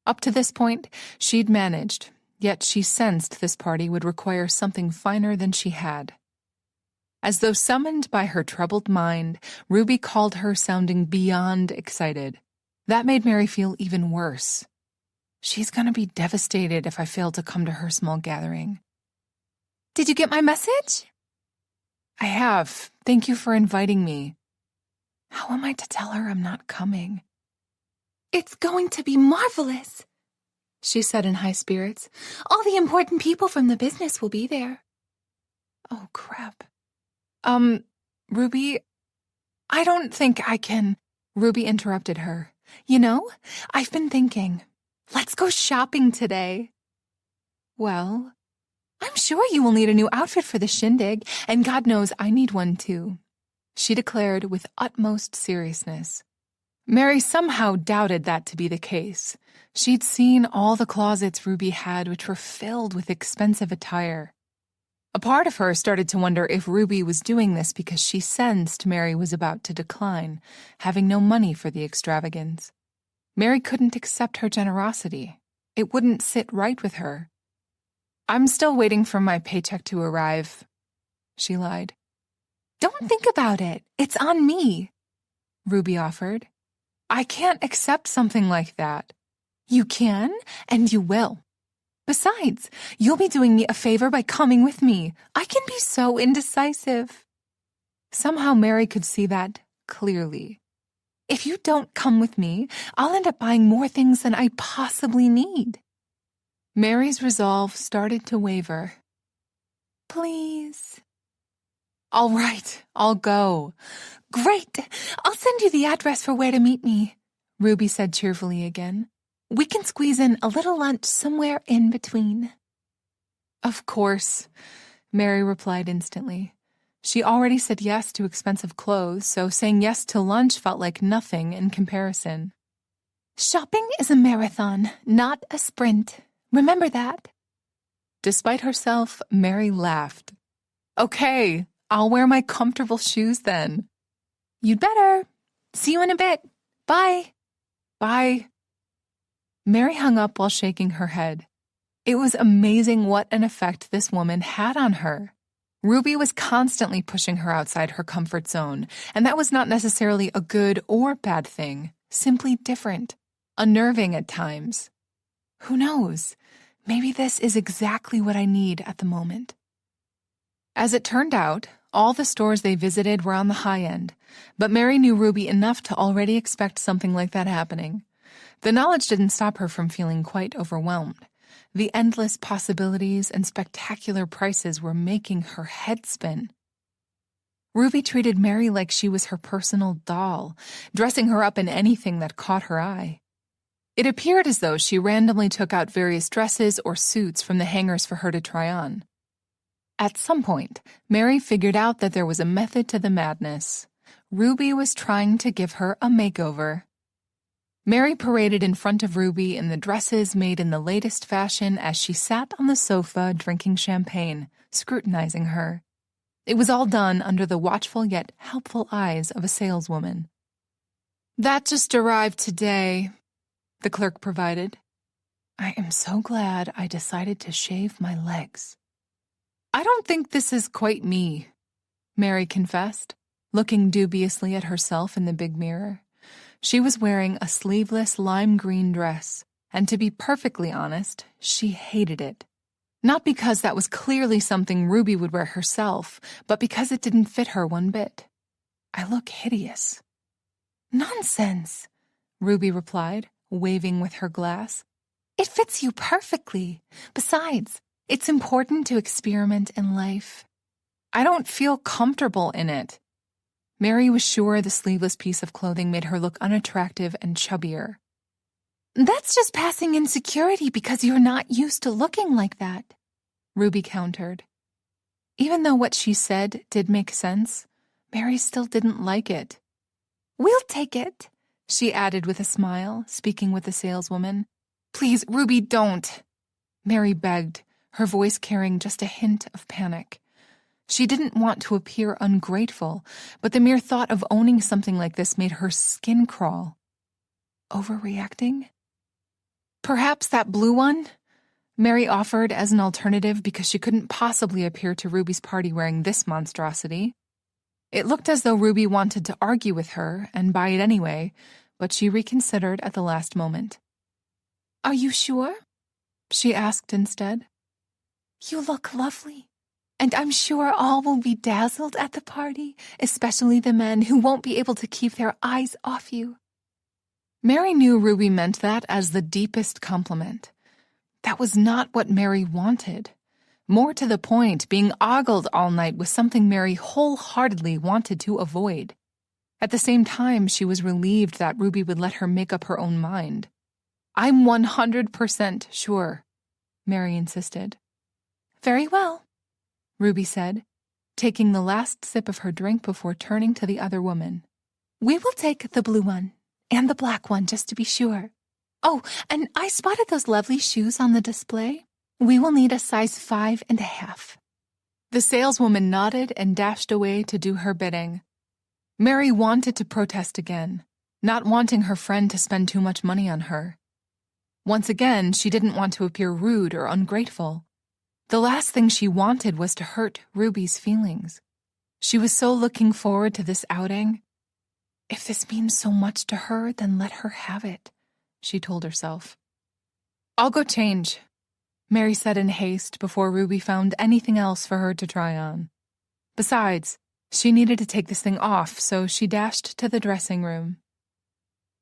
Up to this point, she'd managed, yet she sensed this party would require something finer than she had. As though summoned by her troubled mind, Ruby called her, sounding beyond excited. That made Mary feel even worse. She's gonna be devastated if I fail to come to her small gathering. Did you get my message? I have. Thank you for inviting me. How am I to tell her I'm not coming? It's going to be marvelous, she said in high spirits. All the important people from the business will be there. Oh, crap. Ruby, I don't think I can. Ruby interrupted her. You know, I've been thinking. Let's go shopping today. Well, I'm sure you will need a new outfit for the shindig, and God knows I need one too, she declared with utmost seriousness. Mary somehow doubted that to be the case. She'd seen all the closets Ruby had, which were filled with expensive attire. A part of her started to wonder if Ruby was doing this because she sensed Mary was about to decline, having no money for the extravagance. Mary couldn't accept her generosity. It wouldn't sit right with her. I'm still waiting for my paycheck to arrive, she lied. Don't think about it. It's on me, Ruby offered. I can't accept something like that. You can, and you will. Besides, you'll be doing me a favor by coming with me. I can be so indecisive. Somehow Mary could see that clearly. If you don't come with me, I'll end up buying more things than I possibly need. Mary's resolve started to waver. Please. All right, I'll go. Great. I'll send you the address for where to meet me, Ruby said cheerfully again. We can squeeze in a little lunch somewhere in between. Of course, Mary replied instantly. She already said yes to expensive clothes, so saying yes to lunch felt like nothing in comparison. Shopping is a marathon, not a sprint. Remember that. Despite herself, Mary laughed. Okay, I'll wear my comfortable shoes then. You'd better. See you in a bit. Bye. Bye. Mary hung up while shaking her head. It was amazing what an effect this woman had on her. Ruby was constantly pushing her outside her comfort zone, and that was not necessarily a good or bad thing, simply different, unnerving at times. Who knows? Maybe this is exactly what I need at the moment. As it turned out, all the stores they visited were on the high end, but Mary knew Ruby enough to already expect something like that happening. The knowledge didn't stop her from feeling quite overwhelmed. The endless possibilities and spectacular prices were making her head spin. Ruby treated Mary like she was her personal doll, dressing her up in anything that caught her eye. It appeared as though she randomly took out various dresses or suits from the hangers for her to try on. At some point, Mary figured out that there was a method to the madness. Ruby was trying to give her a makeover. Mary paraded in front of Ruby in the dresses made in the latest fashion as she sat on the sofa drinking champagne, scrutinizing her. It was all done under the watchful yet helpful eyes of a saleswoman. That just arrived today, the clerk provided. I am so glad I decided to shave my legs. I don't think this is quite me, Mary confessed, looking dubiously at herself in the big mirror. She was wearing a sleeveless lime green dress, and to be perfectly honest, she hated it. Not because that was clearly something Ruby would wear herself, but because it didn't fit her one bit. I look hideous. Nonsense, Ruby replied, waving with her glass. It fits you perfectly. Besides, it's important to experiment in life. I don't feel comfortable in it. Mary was sure the sleeveless piece of clothing made her look unattractive and chubbier. That's just passing insecurity because you're not used to looking like that, Ruby countered. Even though what she said did make sense, Mary still didn't like it. We'll take it, she added with a smile, speaking with the saleswoman. Please, Ruby, don't, Mary begged, her voice carrying just a hint of panic. She didn't want to appear ungrateful, but the mere thought of owning something like this made her skin crawl. Overreacting? Perhaps that blue one? Mary offered as an alternative because she couldn't possibly appear to Ruby's party wearing this monstrosity. It looked as though Ruby wanted to argue with her and buy it anyway, but she reconsidered at the last moment. Are you sure? She asked instead. You look lovely, and I'm sure all will be dazzled at the party, especially the men who won't be able to keep their eyes off you. Mary knew Ruby meant that as the deepest compliment. That was not what Mary wanted. More to the point, being ogled all night was something Mary wholeheartedly wanted to avoid. At the same time, she was relieved that Ruby would let her make up her own mind. I'm 100% sure, Mary insisted. Very well, Ruby said, taking the last sip of her drink before turning to the other woman. We will take the blue one and the black one just to be sure. Oh, and I spotted those lovely shoes on the display. We will need a size 5.5. The saleswoman nodded and dashed away to do her bidding. Mary wanted to protest again, not wanting her friend to spend too much money on her. Once again, she didn't want to appear rude or ungrateful. The last thing she wanted was to hurt Ruby's feelings. She was so looking forward to this outing. If this means so much to her, then let her have it, she told herself. I'll go change, Mary said in haste before Ruby found anything else for her to try on. Besides, she needed to take this thing off, so she dashed to the dressing room.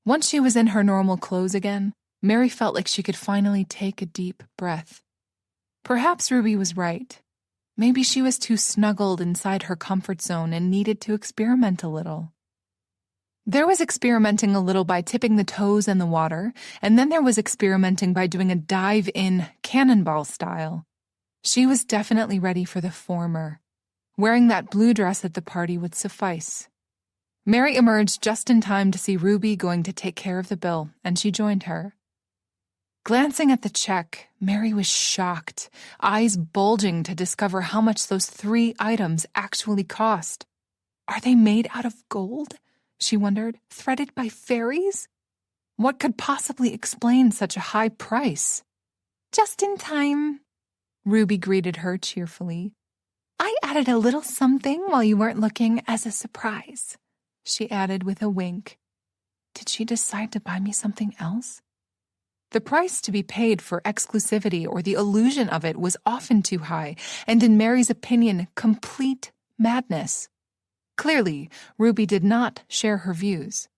Once she was in her normal clothes again, Mary felt like she could finally take a deep breath. Perhaps Ruby was right. Maybe she was too snuggled inside her comfort zone and needed to experiment a little. There was experimenting a little by tipping the toes in the water, and then there was experimenting by doing a dive-in cannonball style. She was definitely ready for the former. Wearing that blue dress at the party would suffice. Mary emerged just in time to see Ruby going to take care of the bill, and she joined her. Glancing at the check, Mary was shocked, eyes bulging to discover how much those 3 items actually cost. Are they made out of gold? She wondered, threaded by fairies? What could possibly explain such a high price? Just in time, Ruby greeted her cheerfully. I added a little something while you weren't looking as a surprise, she added with a wink. Did she decide to buy me something else? The price to be paid for exclusivity or the illusion of it was often too high, and in Mary's opinion, complete madness. Clearly, Ruby did not share her views.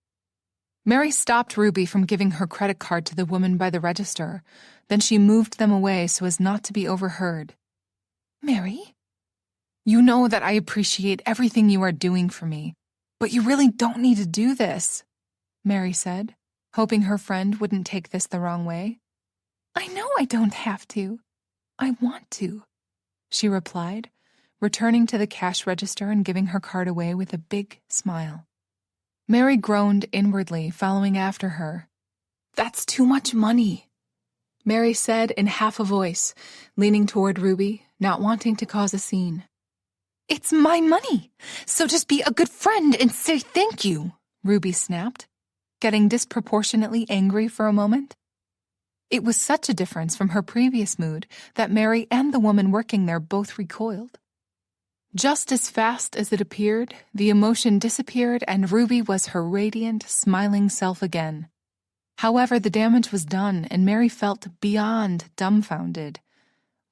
Mary stopped Ruby from giving her credit card to the woman by the register. Then she moved them away so as not to be overheard. Mary? You know that I appreciate everything you are doing for me, but you really don't need to do this, Mary said, hoping her friend wouldn't take this the wrong way. I know I don't have to. I want to, she replied, returning to the cash register and giving her card away with a big smile. Mary groaned inwardly, following after her. That's too much money, Mary said in half a voice, leaning toward Ruby, not wanting to cause a scene. It's my money, so just be a good friend and say thank you, Ruby snapped, getting disproportionately angry for a moment. It was such a difference from her previous mood that Mary and the woman working there both recoiled. Just as fast as it appeared, the emotion disappeared and Ruby was her radiant, smiling self again. However, the damage was done and Mary felt beyond dumbfounded.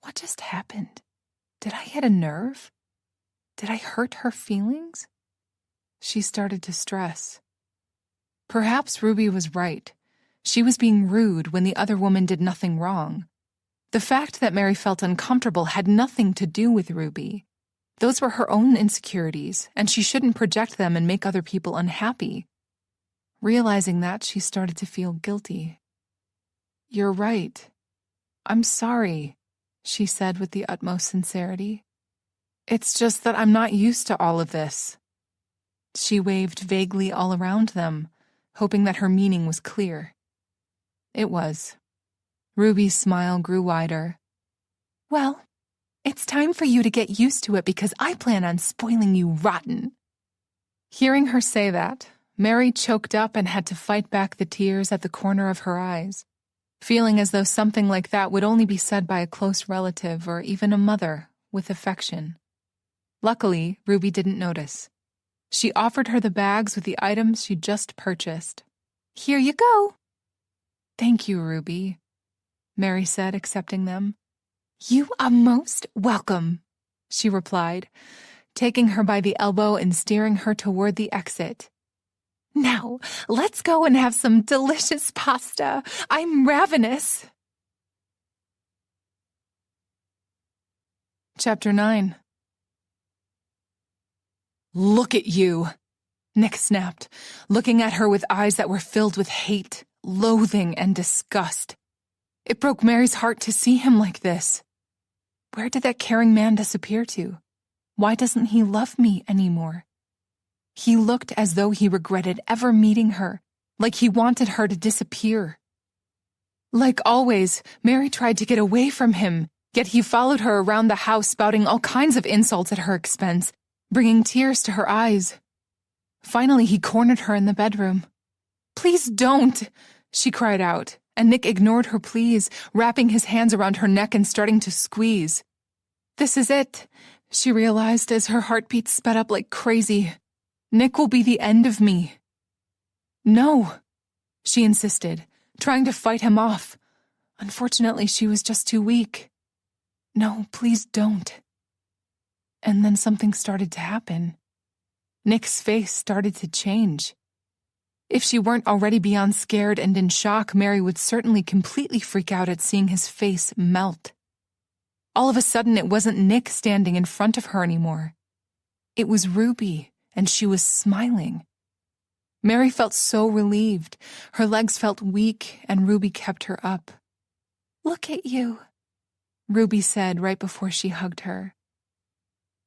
What just happened? Did I hit a nerve? Did I hurt her feelings? She started to stress. Perhaps Ruby was right. She was being rude when the other woman did nothing wrong. The fact that Mary felt uncomfortable had nothing to do with Ruby. Those were her own insecurities, and she shouldn't project them and make other people unhappy. Realizing that, she started to feel guilty. You're right. I'm sorry, she said with the utmost sincerity. It's just that I'm not used to all of this. She waved vaguely all around them, hoping that her meaning was clear. It was. Ruby's smile grew wider. Well, it's time for you to get used to it because I plan on spoiling you rotten. Hearing her say that, Mary choked up and had to fight back the tears at the corner of her eyes. feeling as though something like that would only be said by a close relative or even a mother with affection. Luckily, Ruby didn't notice. She offered her the bags with the items she'd just purchased. "Here you go." "Thank you, Ruby," Mary said, accepting them. "You are most welcome," she replied, taking her by the elbow and steering her toward the exit. "Now, let's go and have some delicious pasta. I'm ravenous." Chapter 9. "Look at you," Nick snapped, looking at her with eyes that were filled with hate, loathing, and disgust. It broke Mary's heart to see him like this. Where did that caring man disappear to? Why doesn't he love me anymore? He looked as though he regretted ever meeting her, like he wanted her to disappear. Like always, Mary tried to get away from him, yet he followed her around the house spouting all kinds of insults at her expense, bringing tears to her eyes. Finally, he cornered her in the bedroom. "Please don't," she cried out, and Nick ignored her pleas, wrapping his hands around her neck and starting to squeeze. This is it, she realized as her heartbeat sped up like crazy. Nick will be the end of me. "No," she insisted, trying to fight him off. Unfortunately, she was just too weak. "No, please don't." And then something started to happen. Nick's face started to change. If she weren't already beyond scared and in shock, Mary would certainly completely freak out at seeing his face melt. All of a sudden, it wasn't Nick standing in front of her anymore. It was Ruby, and she was smiling. Mary felt so relieved. Her legs felt weak, and Ruby kept her up. "Look at you," Ruby said right before she hugged her.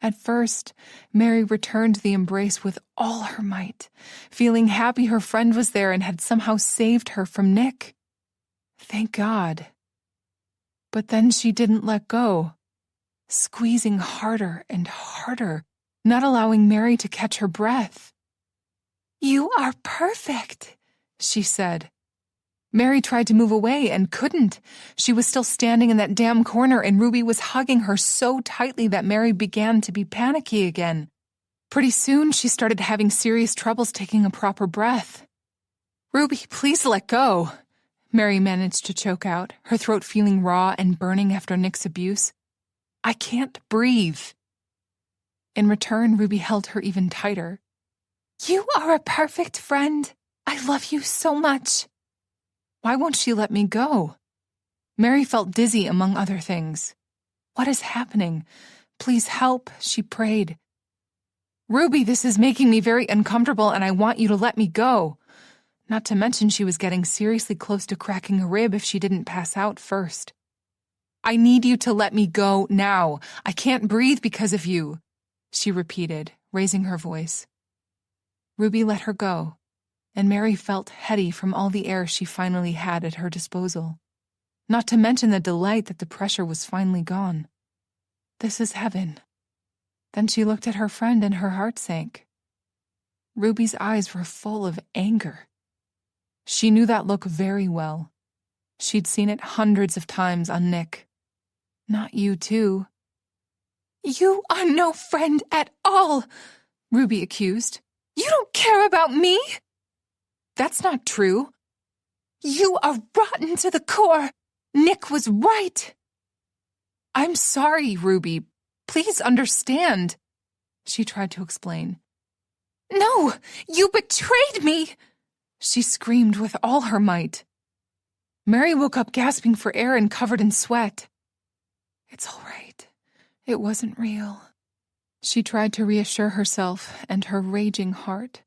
At first, Mary returned the embrace with all her might, feeling happy her friend was there and had somehow saved her from Nick. Thank God. But then she didn't let go, squeezing harder and harder, not allowing Mary to catch her breath. "You are perfect," she said. Mary tried to move away and couldn't. She was still standing in that damn corner, and Ruby was hugging her so tightly that Mary began to be panicky again. Pretty soon, she started having serious troubles taking a proper breath. "Ruby, please let go," Mary managed to choke out, her throat feeling raw and burning after Nick's abuse. "I can't breathe." In return, Ruby held her even tighter. "You are a perfect friend. I love you so much." Why won't she let me go? Mary felt dizzy, among other things. What is happening? Please help, she prayed. "Ruby, this is making me very uncomfortable, and I want you to let me go." Not to mention she was getting seriously close to cracking a rib if she didn't pass out first. "I need you to let me go now. I can't breathe because of you," she repeated, raising her voice. Ruby let her go, and Mary felt heady from all the air she finally had at her disposal. Not to mention the delight that the pressure was finally gone. This is heaven. Then she looked at her friend and her heart sank. Ruby's eyes were full of anger. She knew that look very well. She'd seen it hundreds of times on Nick. "Not you, too." "You are no friend at all," Ruby accused. "You don't care about me." "That's not true." "You are rotten to the core. Nick was right." "I'm sorry, Ruby. Please understand," she tried to explain. "No, you betrayed me," she screamed with all her might. Mary woke up gasping for air and covered in sweat. "It's all right. It wasn't real," she tried to reassure herself and her raging heart.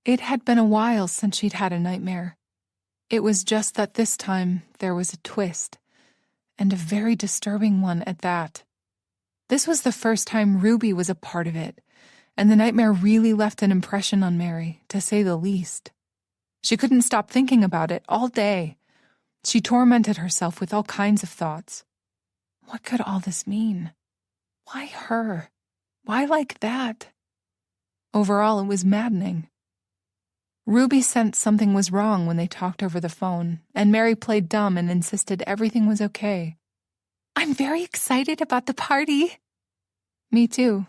It had been a while since she'd had a nightmare. It was just that this time there was a twist, and a very disturbing one at that. This was the first time Ruby was a part of it, and the nightmare really left an impression on Mary, to say the least. She couldn't stop thinking about it all day. She tormented herself with all kinds of thoughts. What could all this mean? Why her? Why like that? Overall, it was maddening. Ruby sensed something was wrong when they talked over the phone, and Mary played dumb and insisted everything was okay. I'm very excited about the party. Me too,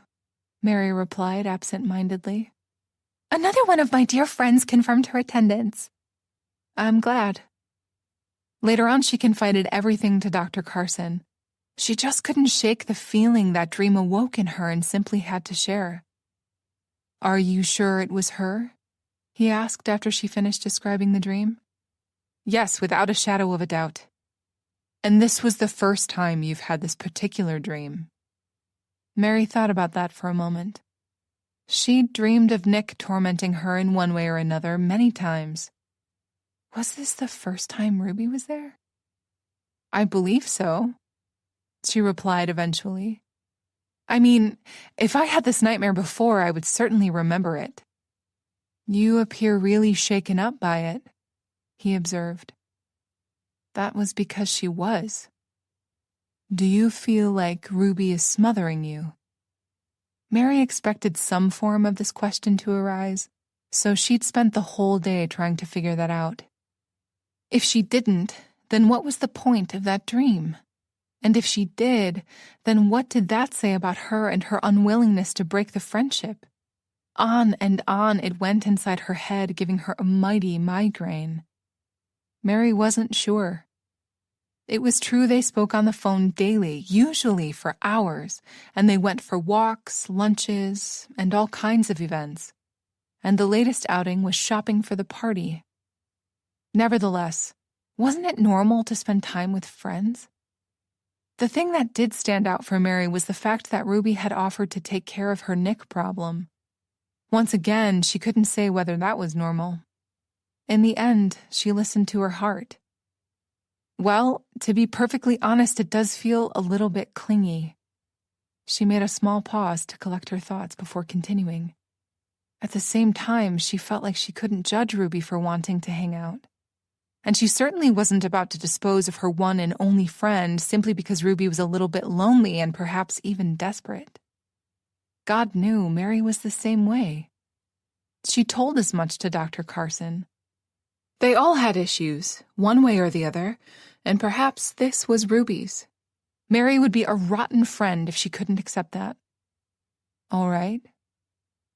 Mary replied absent-mindedly. Another one of my dear friends confirmed her attendance. I'm glad. Later on, she confided everything to Dr. Carson. She just couldn't shake the feeling that dream awoke in her and simply had to share. Are you sure it was her? He asked after she finished describing the dream. Yes, without a shadow of a doubt. And this was the first time you've had this particular dream. Mary thought about that for a moment. She'd dreamed of Nick tormenting her in one way or another many times. Was this the first time Ruby was there? I believe so, she replied eventually. I mean, if I had this nightmare before, I would certainly remember it. You appear really shaken up by it, he observed. That was because she was. Do you feel like Ruby is smothering you? Mary expected some form of this question to arise, so she'd spent the whole day trying to figure that out. If she didn't, then what was the point of that dream? And if she did, then what did that say about her and her unwillingness to break the friendship? On and on it went inside her head, giving her a mighty migraine. Mary wasn't sure. It was true they spoke on the phone daily, usually for hours, and they went for walks, lunches, and all kinds of events. And the latest outing was shopping for the party. Nevertheless, wasn't it normal to spend time with friends? The thing that did stand out for Mary was the fact that Ruby had offered to take care of her Nick problem. Once again, she couldn't say whether that was normal. In the end, she listened to her heart. Well, to be perfectly honest, it does feel a little bit clingy. She made a small pause to collect her thoughts before continuing. At the same time, she felt like she couldn't judge Ruby for wanting to hang out. And she certainly wasn't about to dispose of her one and only friend simply because Ruby was a little bit lonely and perhaps even desperate. God knew Mary was the same way. She told as much to Dr. Carson. They all had issues, one way or the other, and perhaps this was Ruby's. Mary would be a rotten friend if she couldn't accept that. All right.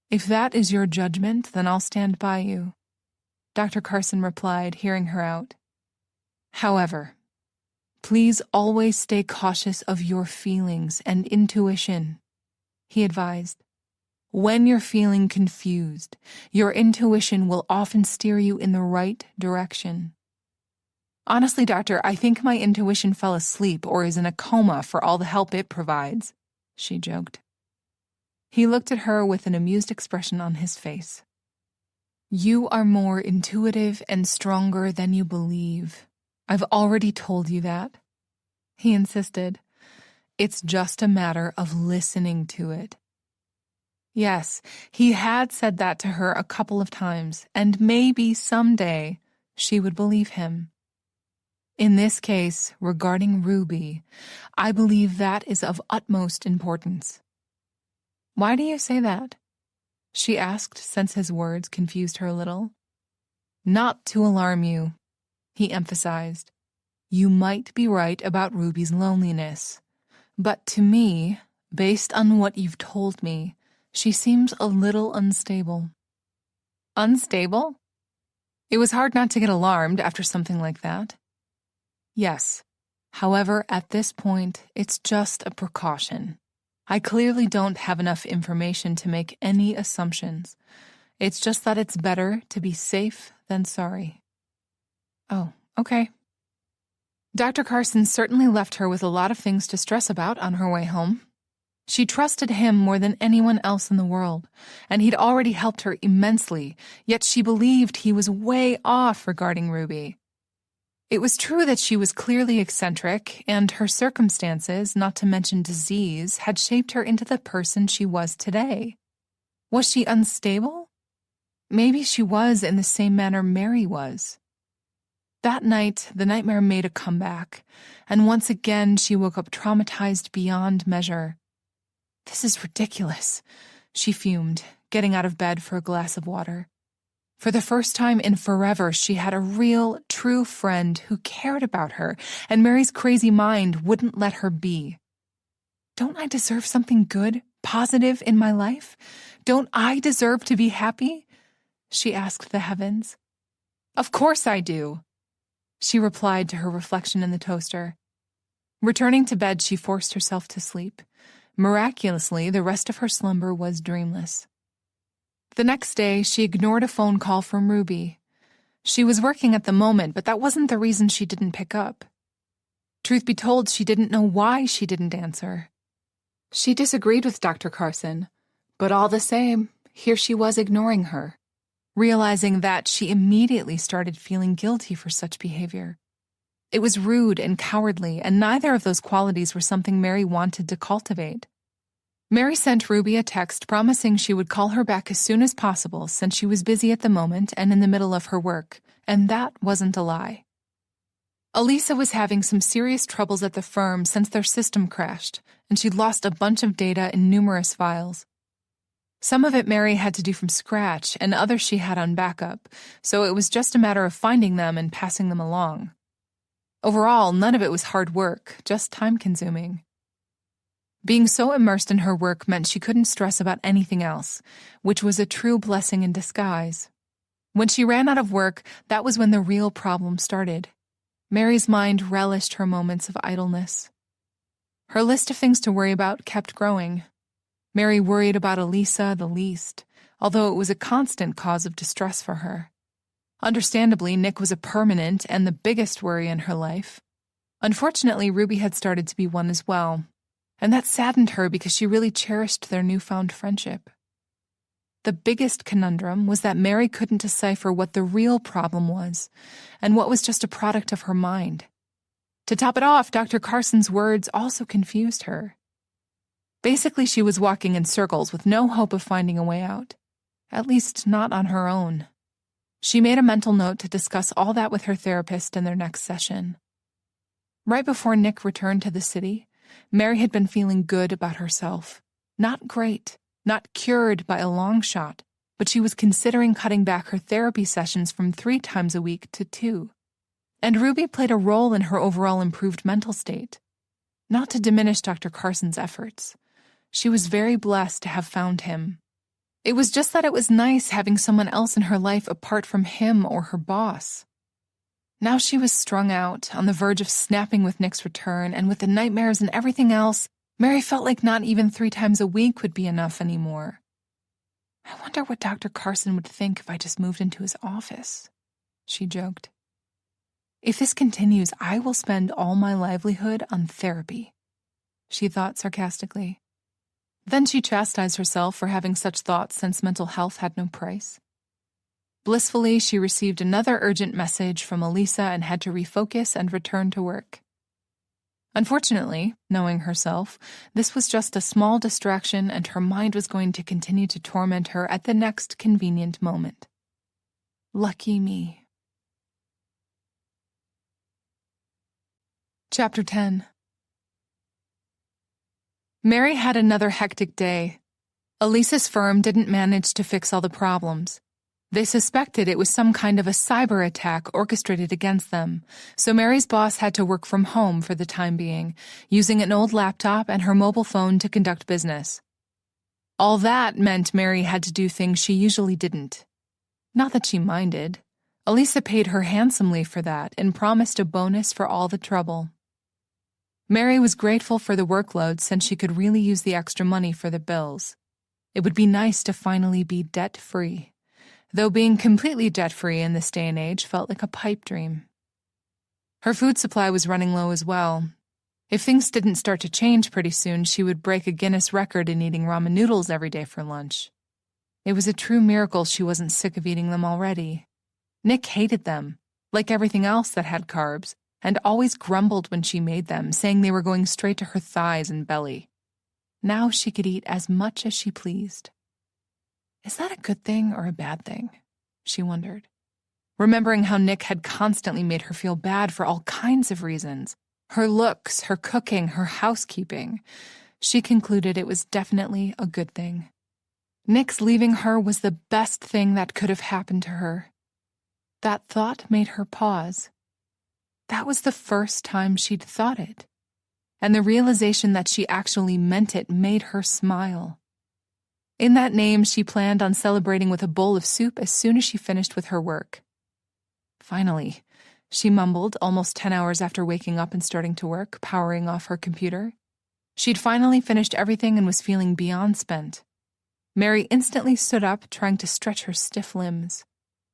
If that is your judgment, then I'll stand by you, Dr. Carson replied, hearing her out. However, please always stay cautious of your feelings and intuition, he advised. When you're feeling confused, your intuition will often steer you in the right direction. Honestly, Doctor, I think my intuition fell asleep or is in a coma for all the help it provides, she joked. He looked at her with an amused expression on his face. You are more intuitive and stronger than you believe. I've already told you that, he insisted. It's just a matter of listening to it. Yes, he had said that to her a couple of times, and maybe someday she would believe him. In this case, regarding Ruby, I believe that is of utmost importance. Why do you say that? She asked, since his words confused her a little. Not to alarm you, he emphasized. You might be right about Ruby's loneliness, but to me, based on what you've told me, she seems a little unstable. Unstable? It was hard not to get alarmed after something like that. Yes. However, at this point, it's just a precaution. I clearly don't have enough information to make any assumptions. It's just that it's better to be safe than sorry. Oh, okay. Dr. Carson certainly left her with a lot of things to stress about on her way home. She trusted him more than anyone else in the world, and he'd already helped her immensely, yet she believed he was way off regarding Ruby. It was true that she was clearly eccentric, and her circumstances, not to mention disease, had shaped her into the person she was today. Was she unstable? Maybe she was in the same manner Mary was. That night, the nightmare made a comeback, and once again she woke up traumatized beyond measure. This is ridiculous, she fumed, getting out of bed for a glass of water. For the first time in forever, she had a real, true friend who cared about her, and Mary's crazy mind wouldn't let her be. Don't I deserve something good, positive in my life? Don't I deserve to be happy? She asked the heavens. Of course I do, she replied to her reflection in the toaster. Returning to bed, she forced herself to sleep. Miraculously, the rest of her slumber was dreamless. The next day, she ignored a phone call from Ruby. She was working at the moment, but that wasn't the reason she didn't pick up. Truth be told, she didn't know why she didn't answer. She disagreed with Dr. Carson, but all the same, here she was ignoring her. Realizing that, she immediately started feeling guilty for such behavior. It was rude and cowardly, and neither of those qualities were something Mary wanted to cultivate. Mary sent Ruby a text promising she would call her back as soon as possible since she was busy at the moment and in the middle of her work, and that wasn't a lie. Elisa was having some serious troubles at the firm since their system crashed, and she'd lost a bunch of data in numerous files. Some of it Mary had to do from scratch, and others she had on backup, so it was just a matter of finding them and passing them along. Overall, none of it was hard work, just time-consuming. Being so immersed in her work meant she couldn't stress about anything else, which was a true blessing in disguise. When she ran out of work, that was when the real problem started. Mary's mind relished her moments of idleness. Her list of things to worry about kept growing. Mary worried about Elisa the least, although it was a constant cause of distress for her. Understandably, Nick was a permanent and the biggest worry in her life. Unfortunately, Ruby had started to be one as well, and that saddened her because she really cherished their newfound friendship. The biggest conundrum was that Mary couldn't decipher what the real problem was, and what was just a product of her mind. To top it off, Dr. Carson's words also confused her. Basically, she was walking in circles with no hope of finding a way out, at least not on her own. She made a mental note to discuss all that with her therapist in their next session. Right before Nick returned to the city, Mary had been feeling good about herself. Not great, not cured by a long shot, but she was considering cutting back her therapy sessions from 3 times a week to 2. And Ruby played a role in her overall improved mental state. Not to diminish Dr. Carson's efforts. She was very blessed to have found him. It was just that it was nice having someone else in her life apart from him or her boss. Now she was strung out, on the verge of snapping with Nick's return, and with the nightmares and everything else, Mary felt like not even 3 times a week would be enough anymore. I wonder what Dr. Carson would think if I just moved into his office, she joked. If this continues, I will spend all my livelihood on therapy, she thought sarcastically. Then she chastised herself for having such thoughts since mental health had no price. Blissfully, she received another urgent message from Elisa and had to refocus and return to work. Unfortunately, knowing herself, this was just a small distraction and her mind was going to continue to torment her at the next convenient moment. Lucky me. Chapter 10. Mary had another hectic day. Elisa's firm didn't manage to fix all the problems. They suspected it was some kind of a cyber attack orchestrated against them, so Mary's boss had to work from home for the time being, using an old laptop and her mobile phone to conduct business. All that meant Mary had to do things she usually didn't. Not that she minded. Elisa paid her handsomely for that and promised a bonus for all the trouble. Mary was grateful for the workload since she could really use the extra money for the bills. It would be nice to finally be debt-free. Though being completely debt-free in this day and age felt like a pipe dream. Her food supply was running low as well. If things didn't start to change pretty soon, she would break a Guinness record in eating ramen noodles every day for lunch. It was a true miracle she wasn't sick of eating them already. Nick hated them, like everything else that had carbs, and always grumbled when she made them, saying they were going straight to her thighs and belly. Now she could eat as much as she pleased. Is that a good thing or a bad thing? She wondered. Remembering how Nick had constantly made her feel bad for all kinds of reasons, her looks, her cooking, her housekeeping, she concluded it was definitely a good thing. Nick's leaving her was the best thing that could have happened to her. That thought made her pause. That was the first time she'd thought it, and the realization that she actually meant it made her smile. In that name, she planned on celebrating with a bowl of soup as soon as she finished with her work. Finally, she mumbled, almost 10 hours after waking up and starting to work, powering off her computer. She'd finally finished everything and was feeling beyond spent. Mary instantly stood up, trying to stretch her stiff limbs.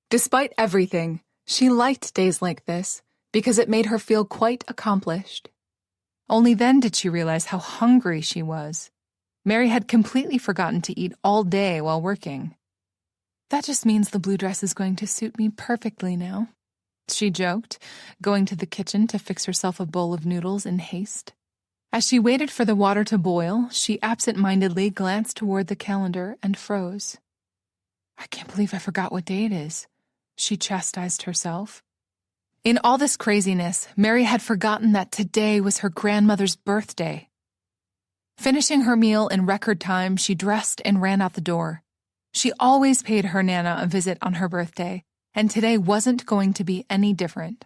Despite everything, she liked days like this because it made her feel quite accomplished. Only then did she realize how hungry she was. Mary had completely forgotten to eat all day while working. That just means the blue dress is going to suit me perfectly now, she joked, going to the kitchen to fix herself a bowl of noodles in haste. As she waited for the water to boil, she absent-mindedly glanced toward the calendar and froze. I can't believe I forgot what day it is, she chastised herself. In all this craziness, Mary had forgotten that today was her grandmother's birthday. Finishing her meal in record time, she dressed and ran out the door. She always paid her Nana a visit on her birthday, and today wasn't going to be any different.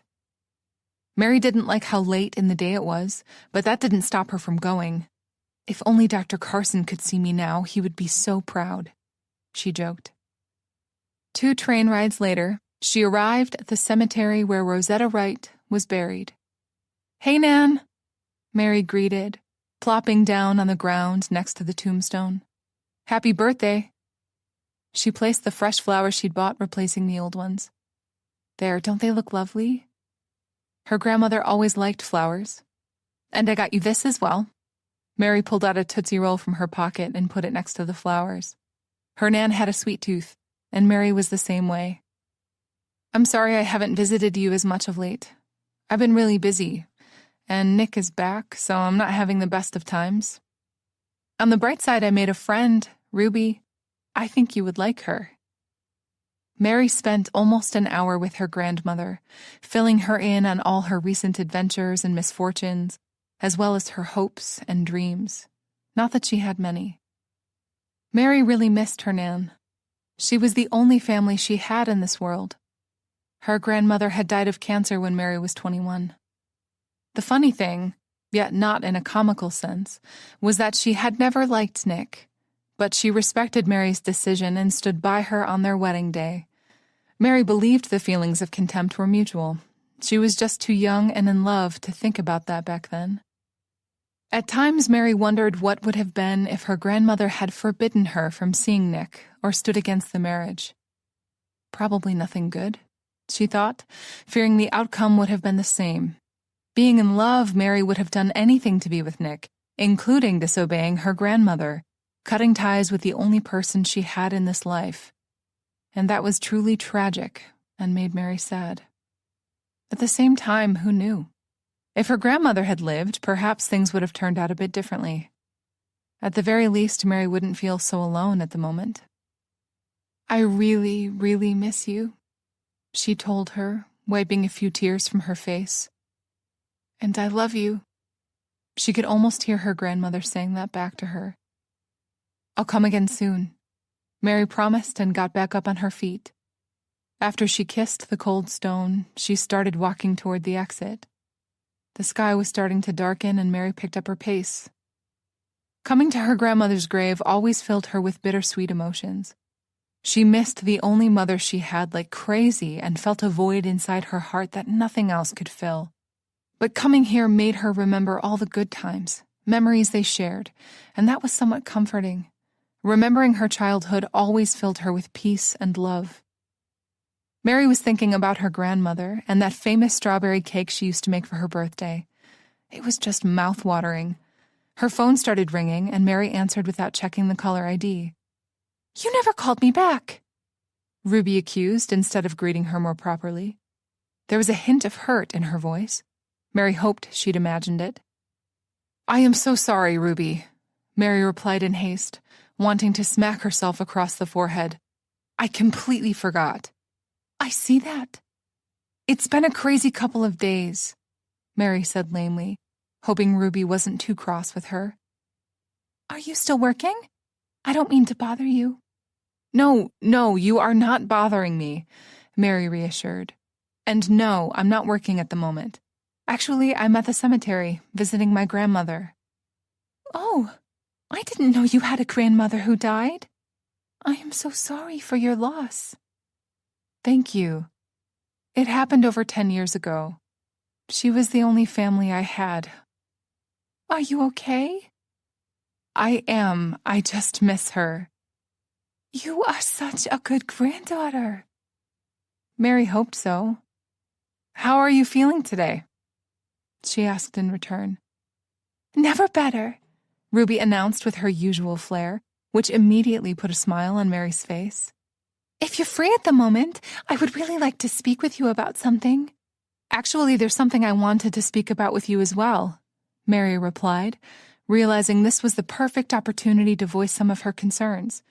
Mary didn't like how late in the day it was, but that didn't stop her from going. If only Dr. Carson could see me now, he would be so proud, she joked. 2 train rides later, she arrived at the cemetery where Rosetta Wright was buried. Hey, Nan, Mary greeted, plopping down on the ground next to the tombstone. Happy birthday. She placed the fresh flowers she'd bought, replacing the old ones. There, don't they look lovely? Her grandmother always liked flowers. And I got you this as well. Mary pulled out a Tootsie Roll from her pocket and put it next to the flowers. Her Nan had a sweet tooth, and Mary was the same way. I'm sorry I haven't visited you as much of late. I've been really busy, and Nick is back, so I'm not having the best of times. On the bright side, I made a friend, Ruby. I think you would like her. Mary spent almost an hour with her grandmother, filling her in on all her recent adventures and misfortunes, as well as her hopes and dreams. Not that she had many. Mary really missed her Nan. She was the only family she had in this world. Her grandmother had died of cancer when Mary was 21. The funny thing, yet not in a comical sense, was that she had never liked Nick, but she respected Mary's decision and stood by her on their wedding day. Mary believed the feelings of contempt were mutual. She was just too young and in love to think about that back then. At times, Mary wondered what would have been if her grandmother had forbidden her from seeing Nick or stood against the marriage. Probably nothing good, she thought, fearing the outcome would have been the same. Being in love, Mary would have done anything to be with Nick, including disobeying her grandmother, cutting ties with the only person she had in this life. And that was truly tragic and made Mary sad. At the same time, who knew? If her grandmother had lived, perhaps things would have turned out a bit differently. At the very least, Mary wouldn't feel so alone at the moment. I really, really miss you, she told her, wiping a few tears from her face. And I love you. She could almost hear her grandmother saying that back to her. I'll come again soon, Mary promised and got back up on her feet. After she kissed the cold stone, she started walking toward the exit. The sky was starting to darken and Mary picked up her pace. Coming to her grandmother's grave always filled her with bittersweet emotions. She missed the only mother she had like crazy and felt a void inside her heart that nothing else could fill. But coming here made her remember all the good times, memories they shared, and that was somewhat comforting. Remembering her childhood always filled her with peace and love. Mary was thinking about her grandmother and that famous strawberry cake she used to make for her birthday. It was just mouth-watering. Her phone started ringing, and Mary answered without checking the caller ID. You never called me back, Ruby accused instead of greeting her more properly. There was a hint of hurt in her voice. Mary hoped she'd imagined it. I am so sorry, Ruby, Mary replied in haste, wanting to smack herself across the forehead. I completely forgot. I see that. It's been a crazy couple of days, Mary said lamely, hoping Ruby wasn't too cross with her. Are you still working? I don't mean to bother you. No, you are not bothering me, Mary reassured. And no, I'm not working at the moment. Actually, I'm at the cemetery, visiting my grandmother. Oh, I didn't know you had a grandmother who died. I am so sorry for your loss. Thank you. It happened over 10 years ago. She was the only family I had. Are you okay? I am. I just miss her. You are such a good granddaughter. Mary hoped so. How are you feeling today? She asked in return. Never better, Ruby announced with her usual flair, which immediately put a smile on Mary's face. If you're free at the moment, I would really like to speak with you about something. Actually, there's something I wanted to speak about with you as well, Mary replied, realizing this was the perfect opportunity to voice some of her concerns.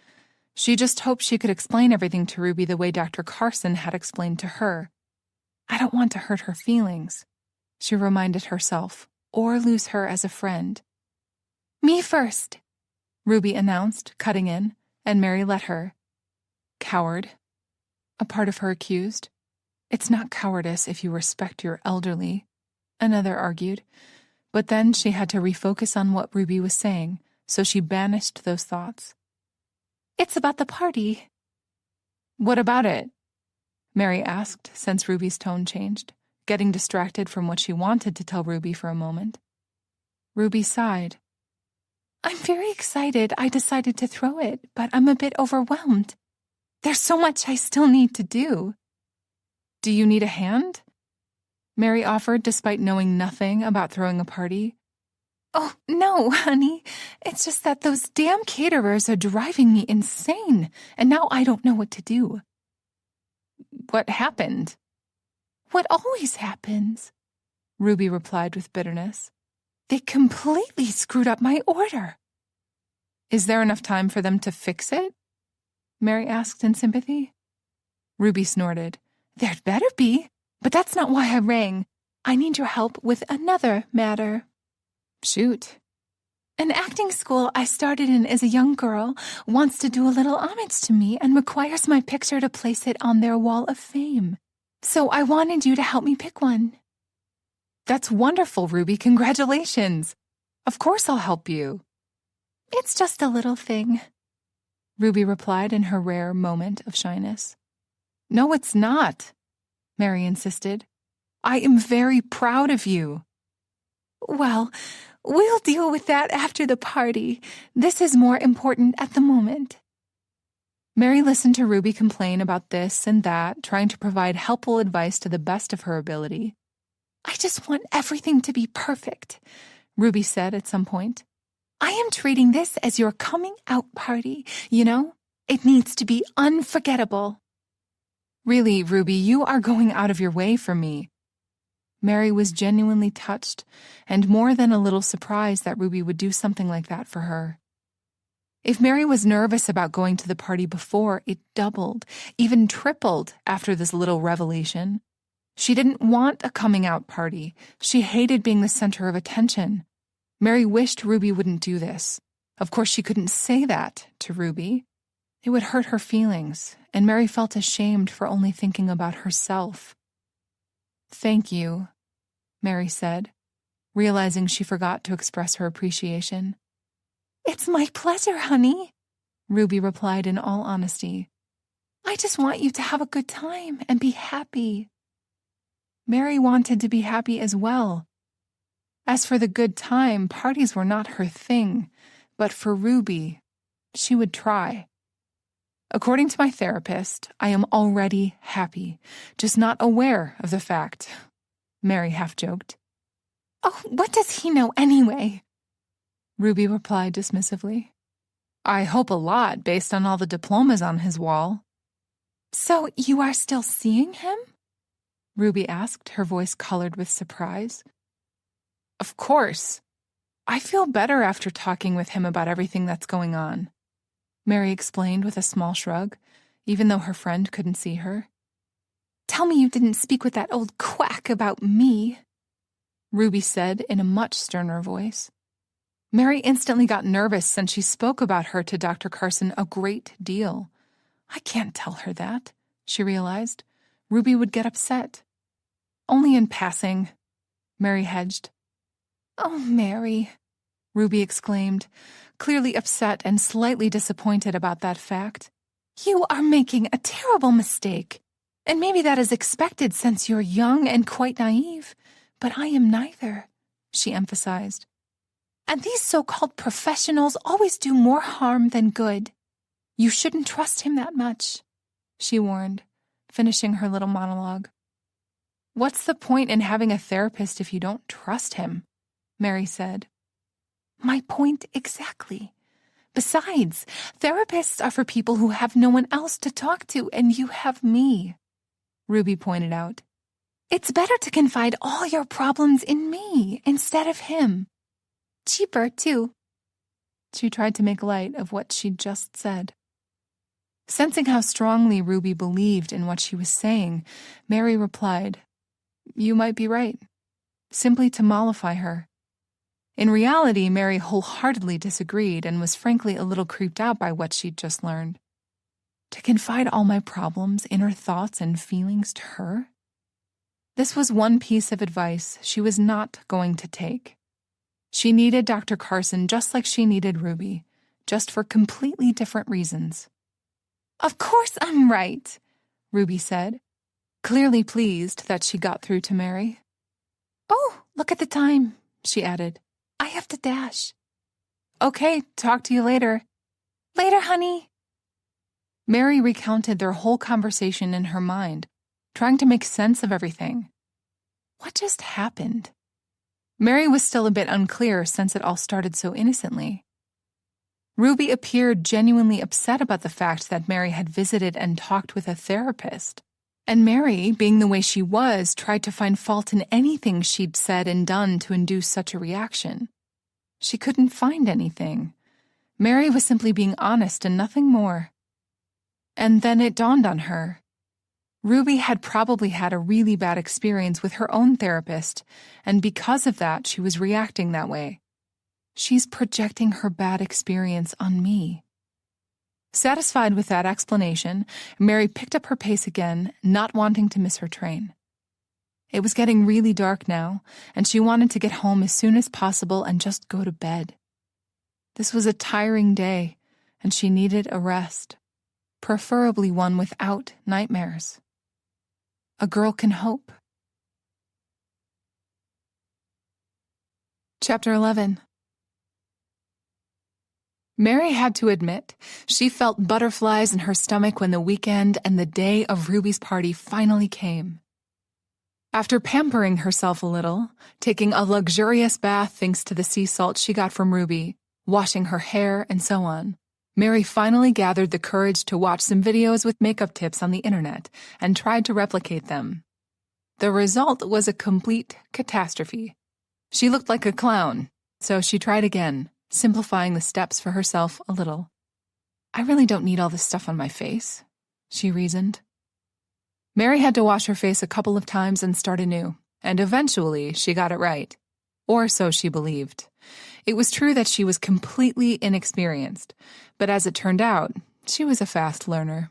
She just hoped she could explain everything to Ruby the way Dr. Carson had explained to her. I don't want to hurt her feelings, she reminded herself, or lose her as a friend. Me first, Ruby announced, cutting in, and Mary let her. Coward, a part of her accused. It's not cowardice if you respect your elderly, another argued. But then she had to refocus on what Ruby was saying, so she banished those thoughts. It's about the party. What about it? Mary asked, since Ruby's tone changed, getting distracted from what she wanted to tell Ruby for a moment. Ruby sighed. I'm very excited I decided to throw it, but I'm a bit overwhelmed. There's so much I still need to do. Do you need a hand? Mary offered, despite knowing nothing about throwing a party. Oh, no, honey. It's just that those damn caterers are driving me insane, and now I don't know what to do. What happened? What always happens, Ruby replied with bitterness. They completely screwed up my order. Is there enough time for them to fix it? Mary asked in sympathy. Ruby snorted. There'd better be, but that's not why I rang. I need your help with another matter. Shoot. An acting school I started in as a young girl wants to do a little homage to me and requires my picture to place it on their wall of fame. So I wanted you to help me pick one. That's wonderful, Ruby. Congratulations. Of course I'll help you. It's just a little thing, Ruby replied in her rare moment of shyness. No, it's not, Mary insisted. I am very proud of you. Well, we'll deal with that after the party. This is more important at the moment. Mary listened to Ruby complain about this and that, trying to provide helpful advice to the best of her ability. I just want everything to be perfect, Ruby said at some point. I am treating this as your coming out party, you know? It needs to be unforgettable. Really, Ruby, you are going out of your way for me. Mary was genuinely touched and more than a little surprised that Ruby would do something like that for her. If Mary was nervous about going to the party before, it doubled, even tripled after this little revelation. She didn't want a coming-out party. She hated being the center of attention. Mary wished Ruby wouldn't do this. Of course, she couldn't say that to Ruby. It would hurt her feelings, and Mary felt ashamed for only thinking about herself. Thank you, Mary said, realizing she forgot to express her appreciation. It's my pleasure, honey, Ruby replied in all honesty. I just want you to have a good time and be happy. Mary wanted to be happy as well. As for the good time, parties were not her thing, but for Ruby, she would try. According to my therapist, I am already happy, just not aware of the fact, Mary half-joked. Oh, what does he know anyway? Ruby replied dismissively. I hope a lot based on all the diplomas on his wall. So you are still seeing him? Ruby asked, her voice colored with surprise. Of course. I feel better after talking with him about everything that's going on, Mary explained with a small shrug, even though her friend couldn't see her. Tell me you didn't speak with that old quack about me, Ruby said in a much sterner voice. Mary instantly got nervous since she spoke about her to Dr. Carson a great deal. I can't tell her that, she realized. Ruby would get upset. Only in passing, Mary hedged. Oh, Mary, Ruby exclaimed, clearly upset and slightly disappointed about that fact. You are making a terrible mistake. And maybe that is expected since you're young and quite naive. But I am neither, she emphasized. And these so-called professionals always do more harm than good. You shouldn't trust him that much, she warned, finishing her little monologue. What's the point in having a therapist if you don't trust him? Mary said. My point exactly. Besides, therapists are for people who have no one else to talk to, and you have me, Ruby pointed out. It's better to confide all your problems in me instead of him. Cheaper, too. She tried to make light of what she'd just said. Sensing how strongly Ruby believed in what she was saying, Mary replied, You might be right, simply to mollify her. In reality, Mary wholeheartedly disagreed and was frankly a little creeped out by what she'd just learned. To confide all my problems, inner thoughts, and feelings to her? This was one piece of advice she was not going to take. She needed Dr. Carson just like she needed Ruby, just for completely different reasons. Of course I'm right, Ruby said, clearly pleased that she got through to Mary. Oh, look at the time, she added. I have to dash. Okay, talk to you later. Later, honey. Mary recounted their whole conversation in her mind, trying to make sense of everything. What just happened? Mary was still a bit unclear since it all started so innocently. Ruby appeared genuinely upset about the fact that Mary had visited and talked with a therapist. And Mary, being the way she was, tried to find fault in anything she'd said and done to induce such a reaction. She couldn't find anything. Mary was simply being honest and nothing more. And then it dawned on her. Ruby had probably had a really bad experience with her own therapist, and because of that, she was reacting that way. She's projecting her bad experience on me. Satisfied with that explanation, Mary picked up her pace again, not wanting to miss her train. It was getting really dark now, and she wanted to get home as soon as possible and just go to bed. This was a tiring day, and she needed a rest, preferably one without nightmares. A girl can hope. Chapter 11. Mary had to admit, she felt butterflies in her stomach when the weekend and the day of Ruby's party finally came. After pampering herself a little, taking a luxurious bath thanks to the sea salt she got from Ruby, washing her hair, and so on, Mary finally gathered the courage to watch some videos with makeup tips on the internet and tried to replicate them. The result was a complete catastrophe. She looked like a clown, so she tried again, simplifying the steps for herself a little. I really don't need all this stuff on my face, she reasoned. Mary had to wash her face a couple of times and start anew, and eventually she got it right. Or so she believed. It was true that she was completely inexperienced, but as it turned out, she was a fast learner.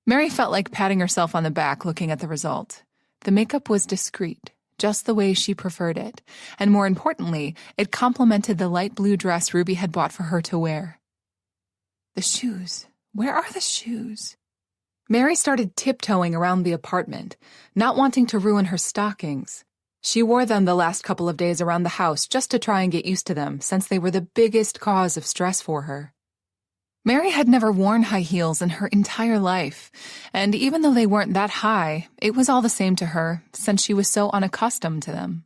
Mary felt like patting herself on the back looking at the result. The makeup was discreet, just the way she preferred it, and more importantly, it complemented the light blue dress Ruby had bought for her to wear. The shoes. Where are the shoes? Mary started tiptoeing around the apartment, not wanting to ruin her stockings. She wore them the last couple of days around the house just to try and get used to them, since they were the biggest cause of stress for her. Mary had never worn high heels in her entire life, and even though they weren't that high, it was all the same to her, since she was so unaccustomed to them.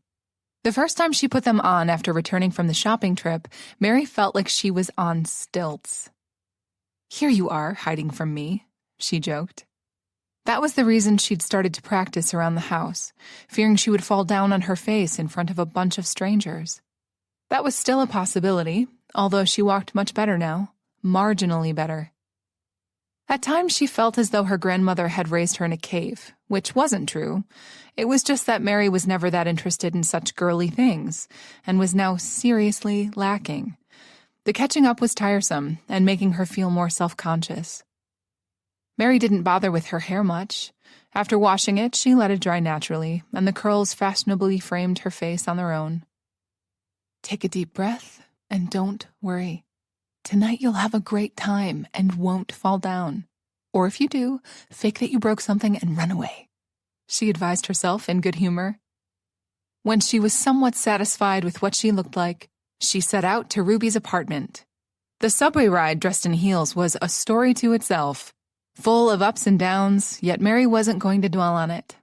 The first time she put them on after returning from the shopping trip, Mary felt like she was on stilts. Here you are, hiding from me, she joked. That was the reason she'd started to practice around the house, fearing she would fall down on her face in front of a bunch of strangers. That was still a possibility, although she walked much better now. Marginally better. At times she felt as though her grandmother had raised her in a cave, which wasn't true. It was just that Mary was never that interested in such girly things, and was now seriously lacking. The catching up was tiresome, and making her feel more self-conscious. Mary didn't bother with her hair much. After washing it, she let it dry naturally, and the curls fashionably framed her face on their own. Take a deep breath, and don't worry. Tonight you'll have a great time and won't fall down. Or if you do, fake that you broke something and run away, she advised herself in good humor. When she was somewhat satisfied with what she looked like, she set out to Ruby's apartment. The subway ride dressed in heels was a story to itself, full of ups and downs, yet Mary wasn't going to dwell on it.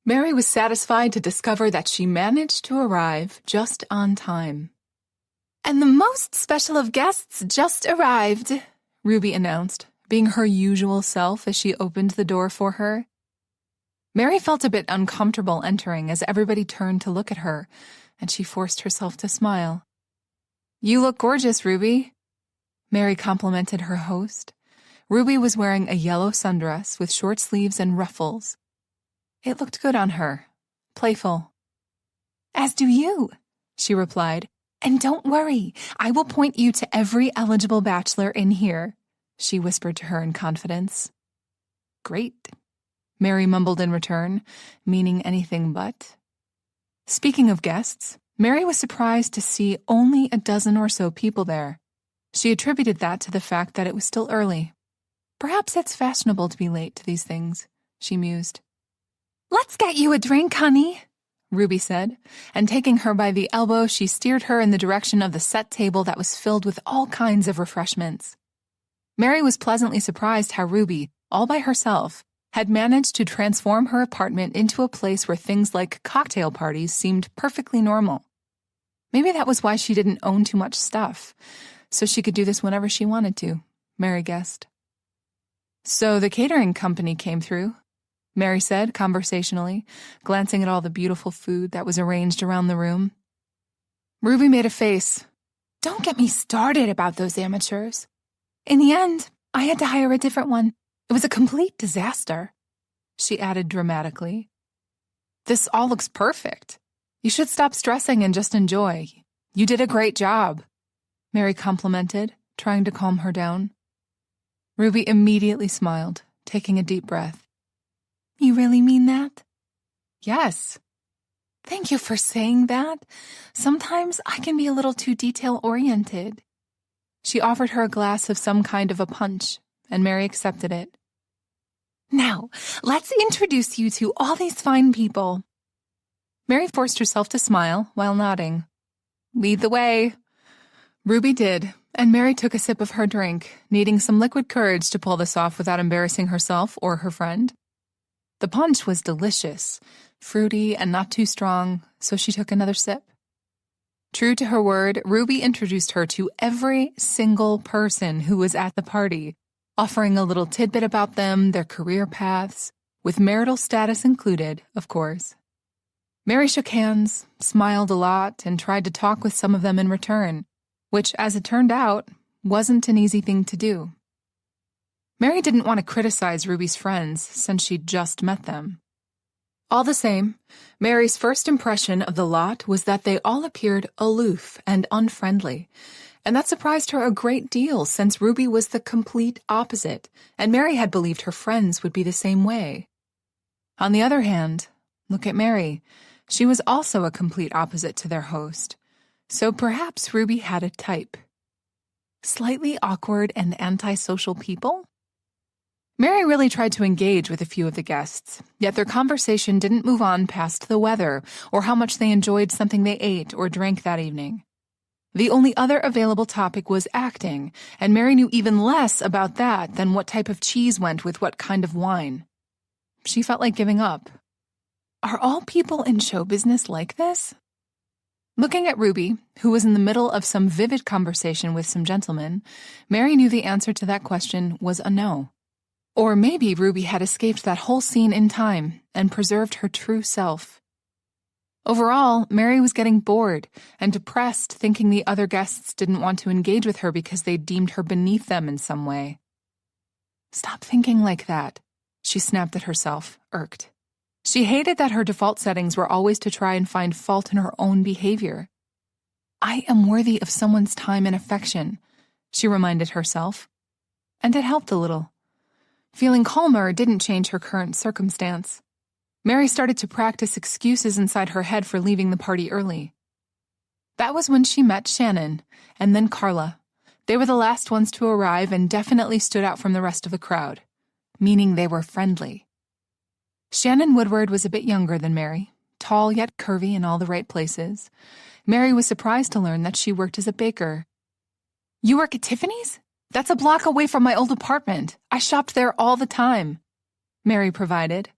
Mary was satisfied to discover that she managed to arrive just on time. "And the most special of guests just arrived," Ruby announced, being her usual self as she opened the door for her. Mary felt a bit uncomfortable entering as everybody turned to look at her, and she forced herself to smile. "You look gorgeous, Ruby," Mary complimented her host. Ruby was wearing a yellow sundress with short sleeves and ruffles. It looked good on her, playful. "As do you," she replied. "And don't worry, I will point you to every eligible bachelor in here," she whispered to her in confidence. "Great," Mary mumbled in return, meaning anything but. Speaking of guests, Mary was surprised to see only a dozen or so people there. She attributed that to the fact that it was still early. Perhaps it's fashionable to be late to these things, she mused. "Let's get you a drink, honey," Ruby said, and taking her by the elbow, she steered her in the direction of the set table that was filled with all kinds of refreshments. Mary was pleasantly surprised how Ruby, all by herself, had managed to transform her apartment into a place where things like cocktail parties seemed perfectly normal. Maybe that was why she didn't own too much stuff, so she could do this whenever she wanted to, Mary guessed. "So the catering company came through," Mary said conversationally, glancing at all the beautiful food that was arranged around the room. Ruby made a face. "Don't get me started about those amateurs. In the end, I had to hire a different one. It was a complete disaster," she added dramatically. "This all looks perfect. You should stop stressing and just enjoy. You did a great job," Mary complimented, trying to calm her down. Ruby immediately smiled, taking a deep breath. "You really mean that?" "Yes." "Thank you for saying that. Sometimes I can be a little too detail-oriented." She offered her a glass of some kind of a punch, and Mary accepted it. "Now, let's introduce you to all these fine people." Mary forced herself to smile while nodding. "Lead the way." Ruby did, and Mary took a sip of her drink, needing some liquid courage to pull this off without embarrassing herself or her friend. The punch was delicious, fruity and not too strong, so she took another sip. True to her word, Ruby introduced her to every single person who was at the party, offering a little tidbit about them, their career paths, with marital status included, of course. Mary shook hands, smiled a lot, and tried to talk with some of them in return, which, as it turned out, wasn't an easy thing to do. Mary didn't want to criticize Ruby's friends since she'd just met them. All the same, Mary's first impression of the lot was that they all appeared aloof and unfriendly, and that surprised her a great deal since Ruby was the complete opposite, and Mary had believed her friends would be the same way. On the other hand, look at Mary. She was also a complete opposite to their host, so perhaps Ruby had a type. Slightly awkward and antisocial people? Mary really tried to engage with a few of the guests, yet their conversation didn't move on past the weather or how much they enjoyed something they ate or drank that evening. The only other available topic was acting, and Mary knew even less about that than what type of cheese went with what kind of wine. She felt like giving up. Are all people in show business like this? Looking at Ruby, who was in the middle of some vivid conversation with some gentlemen, Mary knew the answer to that question was a no. Or maybe Ruby had escaped that whole scene in time and preserved her true self. Overall, Mary was getting bored and depressed, thinking the other guests didn't want to engage with her because they deemed her beneath them in some way. "Stop thinking like that," she snapped at herself, irked. She hated that her default settings were always to try and find fault in her own behavior. "I am worthy of someone's time and affection," she reminded herself. And it helped a little. Feeling calmer didn't change her current circumstance. Mary started to practice excuses inside her head for leaving the party early. That was when she met Shannon, and then Carla. They were the last ones to arrive and definitely stood out from the rest of the crowd, meaning they were friendly. Shannon Woodward was a bit younger than Mary, tall yet curvy in all the right places. Mary was surprised to learn that she worked as a baker. "You work at Tiffany's? That's a block away from my old apartment. I shopped there all the time," Mary provided.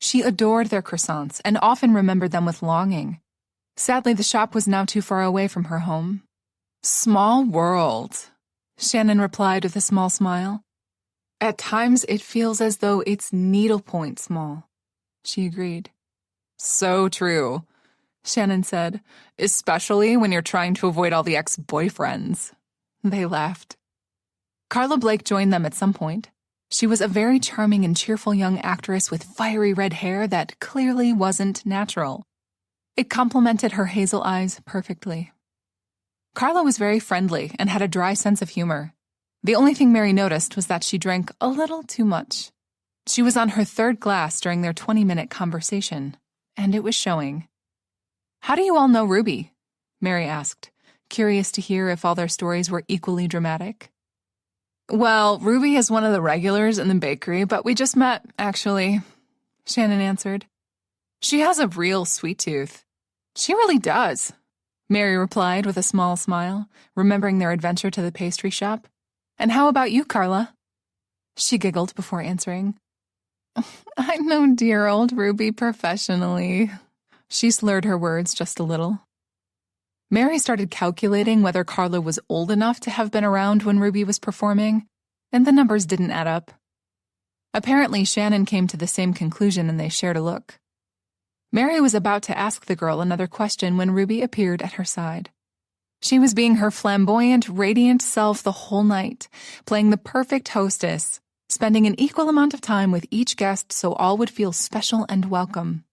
She adored their croissants and often remembered them with longing. Sadly, the shop was now too far away from her home. "Small world," Shannon replied with a small smile. "At times it feels as though it's needlepoint small," she agreed. "So true," Shannon said, "especially when you're trying to avoid all the ex-boyfriends." They laughed. Carla Blake joined them at some point. She was a very charming and cheerful young actress with fiery red hair that clearly wasn't natural. It complemented her hazel eyes perfectly. Carla was very friendly and had a dry sense of humor. The only thing Mary noticed was that she drank a little too much. She was on her third glass during their 20-minute conversation, and it was showing. "How do you all know Ruby?" Mary asked, curious to hear if all their stories were equally dramatic. "Well, Ruby is one of the regulars in the bakery, but we just met, actually," Shannon answered. "She has a real sweet tooth." "She really does," Mary replied with a small smile, remembering their adventure to the pastry shop. "And how about you, Carla?" She giggled before answering. "I know dear old Ruby professionally." She slurred her words just a little. Mary started calculating whether Carla was old enough to have been around when Ruby was performing, and the numbers didn't add up. Apparently, Shannon came to the same conclusion and they shared a look. Mary was about to ask the girl another question when Ruby appeared at her side. She was being her flamboyant, radiant self the whole night, playing the perfect hostess, spending an equal amount of time with each guest so all would feel special and welcome.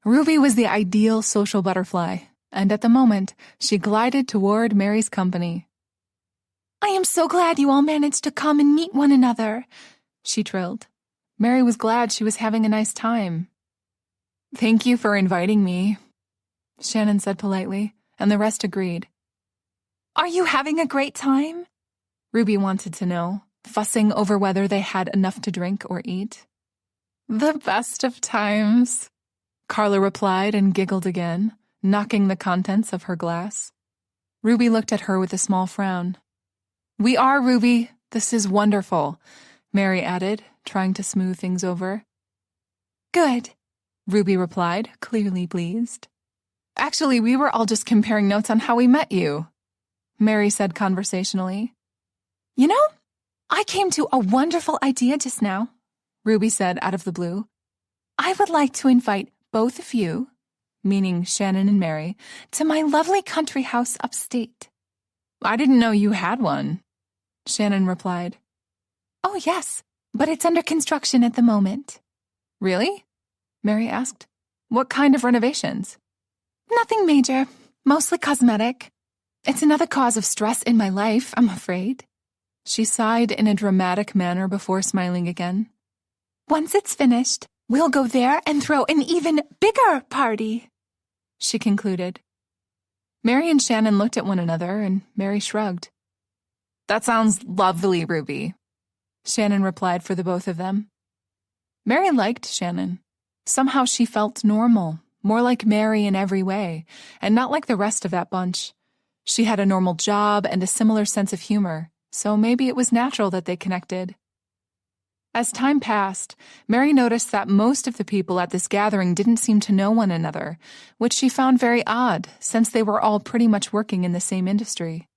Ruby was the ideal social butterfly, and at the moment, she glided toward Mary's company. "I am so glad you all managed to come and meet one another," she trilled. Mary was glad she was having a nice time. "Thank you for inviting me," Shannon said politely, and the rest agreed. "Are you having a great time?" Ruby wanted to know, fussing over whether they had enough to drink or eat. "The best of times," Carla replied and giggled again, knocking the contents of her glass. Ruby looked at her with a small frown. "We are, Ruby. This is wonderful," Mary added, trying to smooth things over. "Good," Ruby replied, clearly pleased. "Actually, we were all just comparing notes on how we met you," Mary said conversationally. "You know, I came to a wonderful idea just now," Ruby said out of the blue. "I would like to invite both of you," meaning Shannon and Mary, "to my lovely country house upstate." "I didn't know you had one," Shannon replied. "Oh, yes, but it's under construction at the moment." "Really?" Mary asked. "What kind of renovations?" "Nothing major, mostly cosmetic. It's another cause of stress in my life, I'm afraid." She sighed in a dramatic manner before smiling again. "Once it's finished, we'll go there and throw an even bigger party," she concluded. Mary and Shannon looked at one another, and Mary shrugged. "That sounds lovely, Ruby," Shannon replied for the both of them. Mary liked Shannon. Somehow she felt normal, more like Mary in every way, and not like the rest of that bunch. She had a normal job and a similar sense of humor, so maybe it was natural that they connected. As time passed, Mary noticed that most of the people at this gathering didn't seem to know one another, which she found very odd, since they were all pretty much working in the same industry.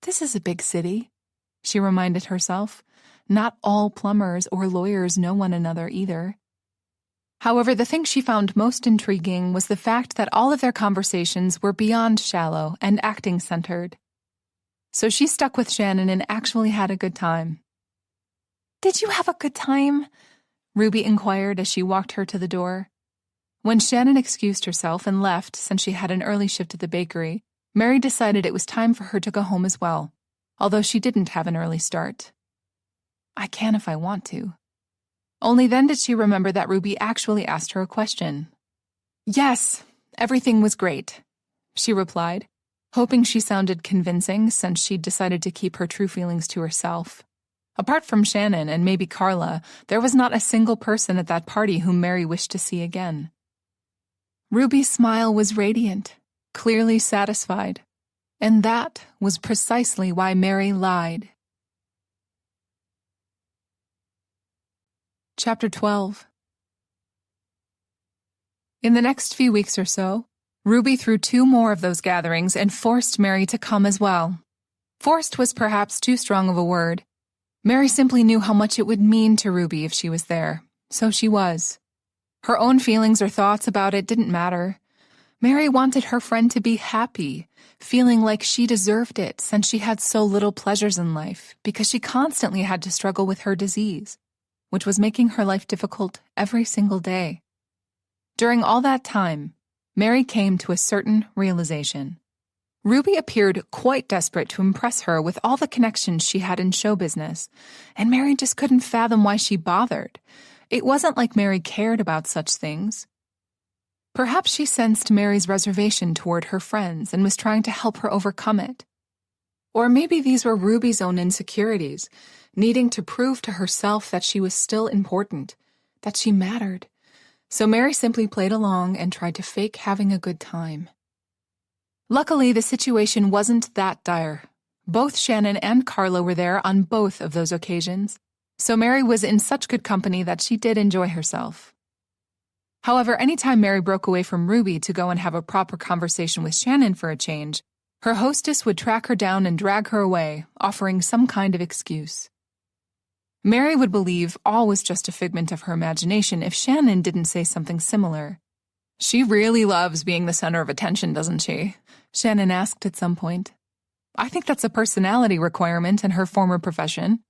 "This is a big city," she reminded herself. "Not all plumbers or lawyers know one another either." However, the thing she found most intriguing was the fact that all of their conversations were beyond shallow and acting-centered. So she stuck with Shannon and actually had a good time. "Did you have a good time?" Ruby inquired as she walked her to the door. When Shannon excused herself and left since she had an early shift at the bakery, Mary decided it was time for her to go home as well, although she didn't have an early start. "I can if I want to," Only then did she remember that Ruby actually asked her a question. "Yes, everything was great," she replied, hoping she sounded convincing since she'd decided to keep her true feelings to herself. Apart from Shannon and maybe Carla, there was not a single person at that party whom Mary wished to see again. Ruby's smile was radiant, clearly satisfied, and that was precisely why Mary lied. Chapter 12. In the next few weeks or so, Ruby threw 2 more of those gatherings and forced Mary to come as well. Forced was perhaps too strong of a word. Mary simply knew how much it would mean to Ruby if she was there, so she was. Her own feelings or thoughts about it didn't matter. Mary wanted her friend to be happy, feeling like she deserved it since she had so little pleasures in life because she constantly had to struggle with her disease, which was making her life difficult every single day. During all that time, Mary came to a certain realization. Ruby appeared quite desperate to impress her with all the connections she had in show business, and Mary just couldn't fathom why she bothered. It wasn't like Mary cared about such things. Perhaps she sensed Mary's reservation toward her friends and was trying to help her overcome it. Or maybe these were Ruby's own insecurities, needing to prove to herself that she was still important, that she mattered. So Mary simply played along and tried to fake having a good time. Luckily, the situation wasn't that dire. Both Shannon and Carla were there on both of those occasions, so Mary was in such good company that she did enjoy herself. However, anytime Mary broke away from Ruby to go and have a proper conversation with Shannon for a change, her hostess would track her down and drag her away, offering some kind of excuse. Mary would believe all was just a figment of her imagination if Shannon didn't say something similar. "She really loves being the center of attention, doesn't she?" Shannon asked at some point. "I think that's a personality requirement in her former profession,"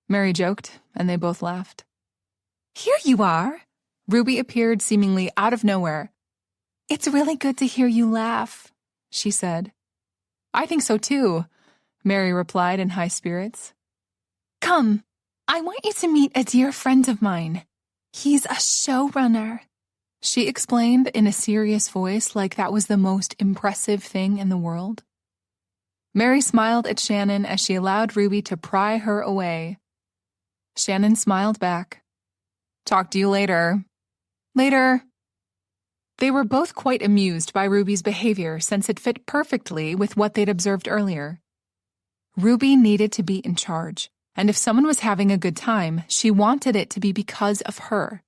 Mary joked, and they both laughed. "Here you are!" Ruby appeared seemingly out of nowhere. "It's really good to hear you laugh," she said. "I think so too," Mary replied in high spirits. "Come, I want you to meet a dear friend of mine. He's a showrunner," she explained in a serious voice like that was the most impressive thing in the world. Mary smiled at Shannon as she allowed Ruby to pry her away. Shannon smiled back. "Talk to you later." "Later." They were both quite amused by Ruby's behavior since it fit perfectly with what they'd observed earlier. Ruby needed to be in charge, and if someone was having a good time, she wanted it to be because of her.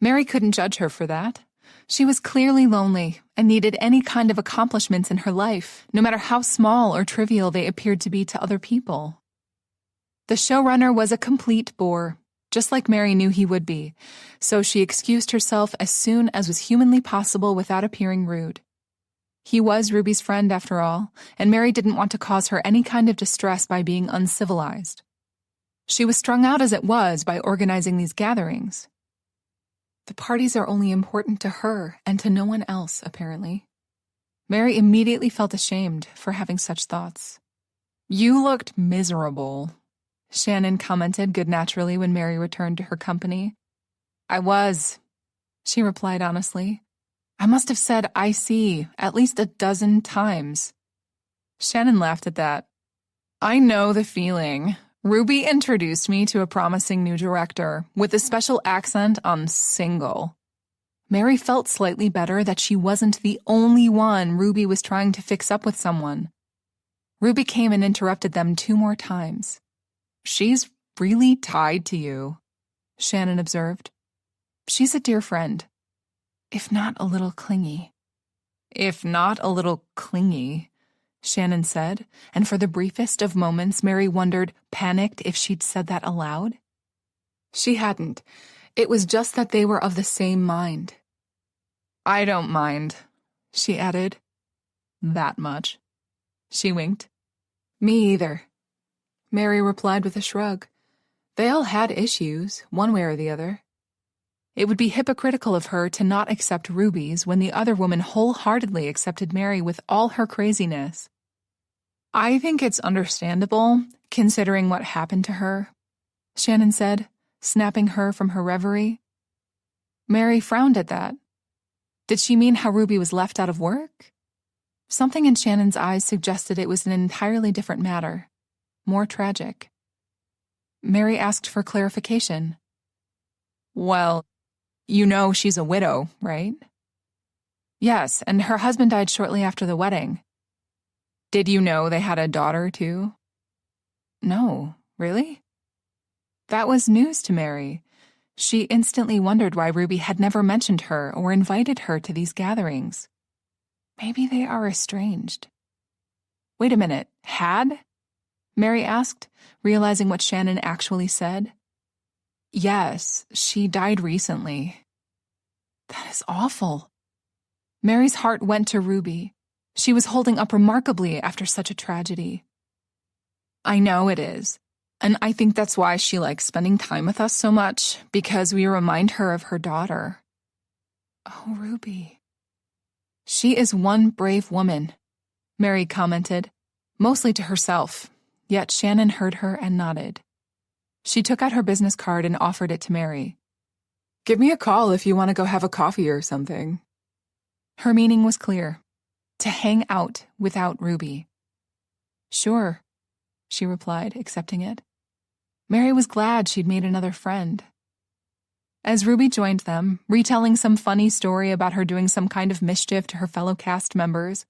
Mary couldn't judge her for that. She was clearly lonely and needed any kind of accomplishments in her life, no matter how small or trivial they appeared to be to other people. The showrunner was a complete bore, just like Mary knew he would be, so she excused herself as soon as was humanly possible without appearing rude. He was Ruby's friend, after all, and Mary didn't want to cause her any kind of distress by being uncivilized. She was strung out as it was by organizing these gatherings. The parties are only important to her and to no one else, apparently. Mary immediately felt ashamed for having such thoughts. "You looked miserable," Shannon commented good-naturally when Mary returned to her company. "I was," she replied honestly. "I must have said 'I see' at least a dozen times." Shannon laughed at that. "I know the feeling. Ruby introduced me to a promising new director, with a special accent on single." Mary felt slightly better that she wasn't the only one Ruby was trying to fix up with someone. Ruby came and interrupted them 2 more times. "She's really tied to you," Shannon observed. "She's a dear friend, if not a little clingy." "If not a little clingy," Shannon said, and for the briefest of moments Mary wondered, panicked, if she'd said that aloud. She hadn't. It was just that they were of the same mind. "I don't mind," she added. "That much." She winked. "Me either," Mary replied with a shrug. They all had issues, one way or the other. It would be hypocritical of her to not accept Ruby's when the other woman wholeheartedly accepted Mary with all her craziness. "I think it's understandable, considering what happened to her," Shannon said, snapping her from her reverie. Mary frowned at that. Did she mean how Ruby was left out of work? Something in Shannon's eyes suggested it was an entirely different matter, more tragic. Mary asked for clarification. Well, you know she's a widow, right? Yes, and her husband died shortly after the wedding. Did you know they had a daughter, too? No, really? That was news to Mary. She instantly wondered why Ruby had never mentioned her or invited her to these gatherings. Maybe they are estranged. Wait a minute, had? Mary asked, realizing what Shannon actually said. Yes, she died recently. That is awful. Mary's heart went to Ruby. She was holding up remarkably after such a tragedy. I know it is, and I think that's why she likes spending time with us so much, because we remind her of her daughter. Oh, Ruby. She is one brave woman, Mary commented, mostly to herself, yet Shannon heard her and nodded. She took out her business card and offered it to Mary. Give me a call if you want to go have a coffee or something. Her meaning was clear. To hang out without Ruby. Sure, she replied, accepting it. Mary was glad she'd made another friend. As Ruby joined them, retelling some funny story about her doing some kind of mischief to her fellow cast members,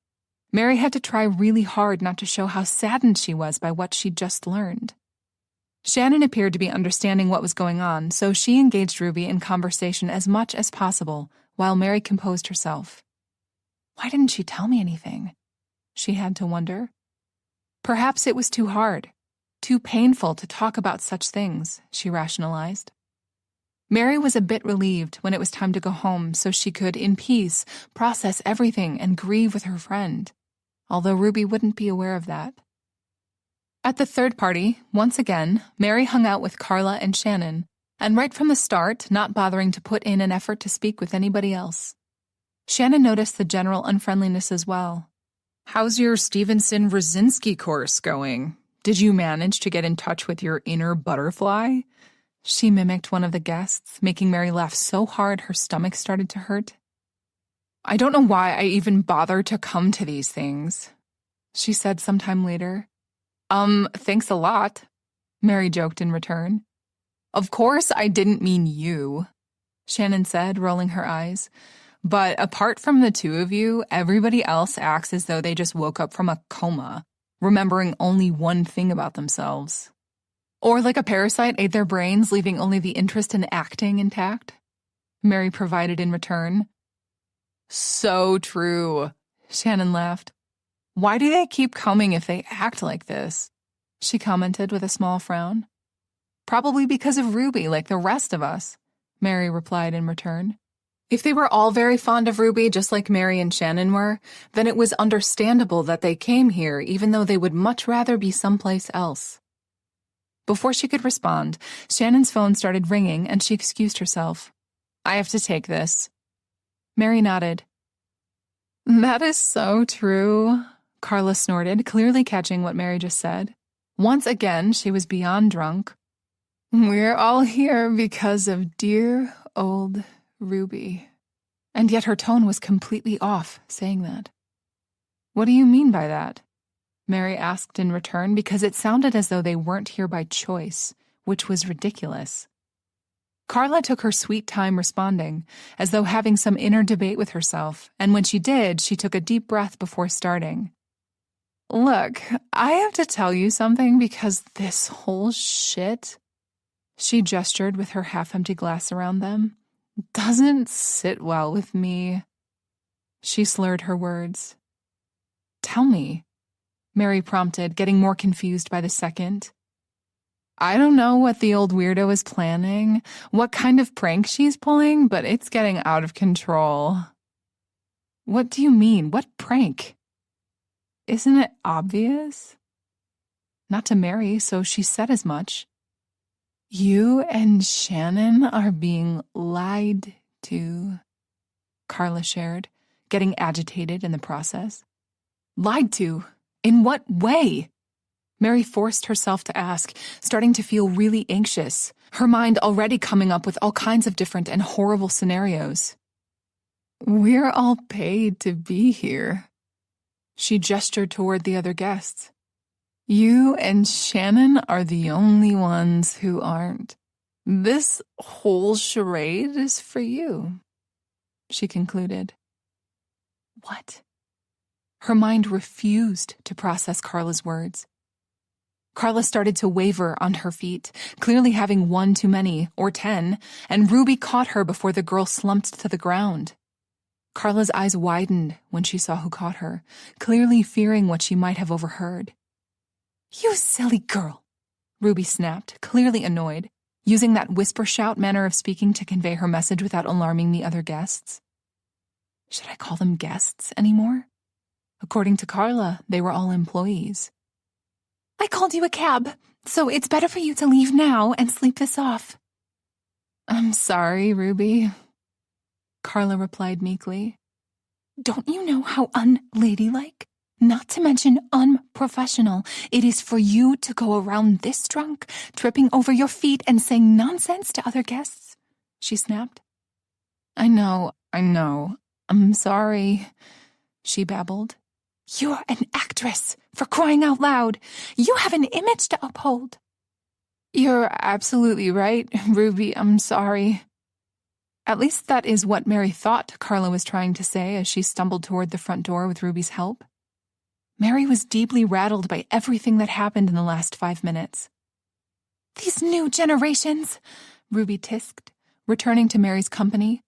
Mary had to try really hard not to show how saddened she was by what she'd just learned. Shannon appeared to be understanding what was going on, so she engaged Ruby in conversation as much as possible while Mary composed herself. Why didn't she tell me anything? She had to wonder. Perhaps it was too hard, too painful to talk about such things, she rationalized. Mary was a bit relieved when it was time to go home so she could, in peace, process everything and grieve with her friend, although Ruby wouldn't be aware of that. At the third party, once again, Mary hung out with Carla and Shannon, and right from the start, not bothering to put in an effort to speak with anybody else. Shannon noticed the general unfriendliness as well. How's your Stevenson-Rosinski course going? Did you manage to get in touch with your inner butterfly? She mimicked one of the guests, making Mary laugh so hard her stomach started to hurt. I don't know why I even bother to come to these things, she said sometime later. Thanks a lot, Mary joked in return. Of course I didn't mean you, Shannon said, rolling her eyes. But apart from the two of you, everybody else acts as though they just woke up from a coma, remembering only one thing about themselves. Or like a parasite ate their brains, leaving only the interest in acting intact, Mary provided in return. So true, Shannon laughed. Why do they keep coming if they act like this? She commented with a small frown. Probably because of Ruby, like the rest of us, Mary replied in return. If they were all very fond of Ruby, just like Mary and Shannon were, then it was understandable that they came here, even though they would much rather be someplace else. Before she could respond, Shannon's phone started ringing, and she excused herself. I have to take this. Mary nodded. That is so true, Carla snorted, clearly catching what Mary just said. Once again, she was beyond drunk. We're all here because of dear old Ruby. And yet her tone was completely off, saying that. What do you mean by that? Mary asked in return, because it sounded as though they weren't here by choice, which was ridiculous. Carla took her sweet time responding, as though having some inner debate with herself, and when she did, she took a deep breath before starting. Look, I have to tell you something because this whole shit, she gestured with her half-empty glass around them, doesn't sit well with me. She slurred her words. Tell me, Mary prompted, getting more confused by the second. I don't know what the old weirdo is planning, what kind of prank she's pulling, but it's getting out of control. What do you mean? What prank? Isn't it obvious? Not to Mary, so she said as much. You and Shannon are being lied to, Carla shared, getting agitated in the process. Lied to? In what way? Mary forced herself to ask, starting to feel really anxious, her mind already coming up with all kinds of different and horrible scenarios. "We're all paid to be here." She gestured toward the other guests. "You and Shannon are the only ones who aren't. This whole charade is for you," she concluded. What? Her mind refused to process Carla's words. Carla started to waver on her feet, clearly having one too many, or 10, and Ruby caught her before the girl slumped to the ground. Carla's eyes widened when she saw who caught her, clearly fearing what she might have overheard. "You silly girl," Ruby snapped, clearly annoyed, using that whisper-shout manner of speaking to convey her message without alarming the other guests. Should I call them guests anymore? According to Carla, they were all employees. "I called you a cab, so it's better for you to leave now and sleep this off." "I'm sorry, Ruby," Carla replied meekly. "Don't you know how unladylike, not to mention unprofessional, it is for you to go around this drunk, tripping over your feet and saying nonsense to other guests?" she snapped. I know. I'm sorry," she babbled. "You're an actress, for crying out loud. You have an image to uphold." "You're absolutely right, Ruby. I'm sorry." At least that is what Mary thought Carla was trying to say as she stumbled toward the front door with Ruby's help. Mary was deeply rattled by everything that happened in the last 5 minutes. "These new generations," Ruby tisked, returning to Mary's company.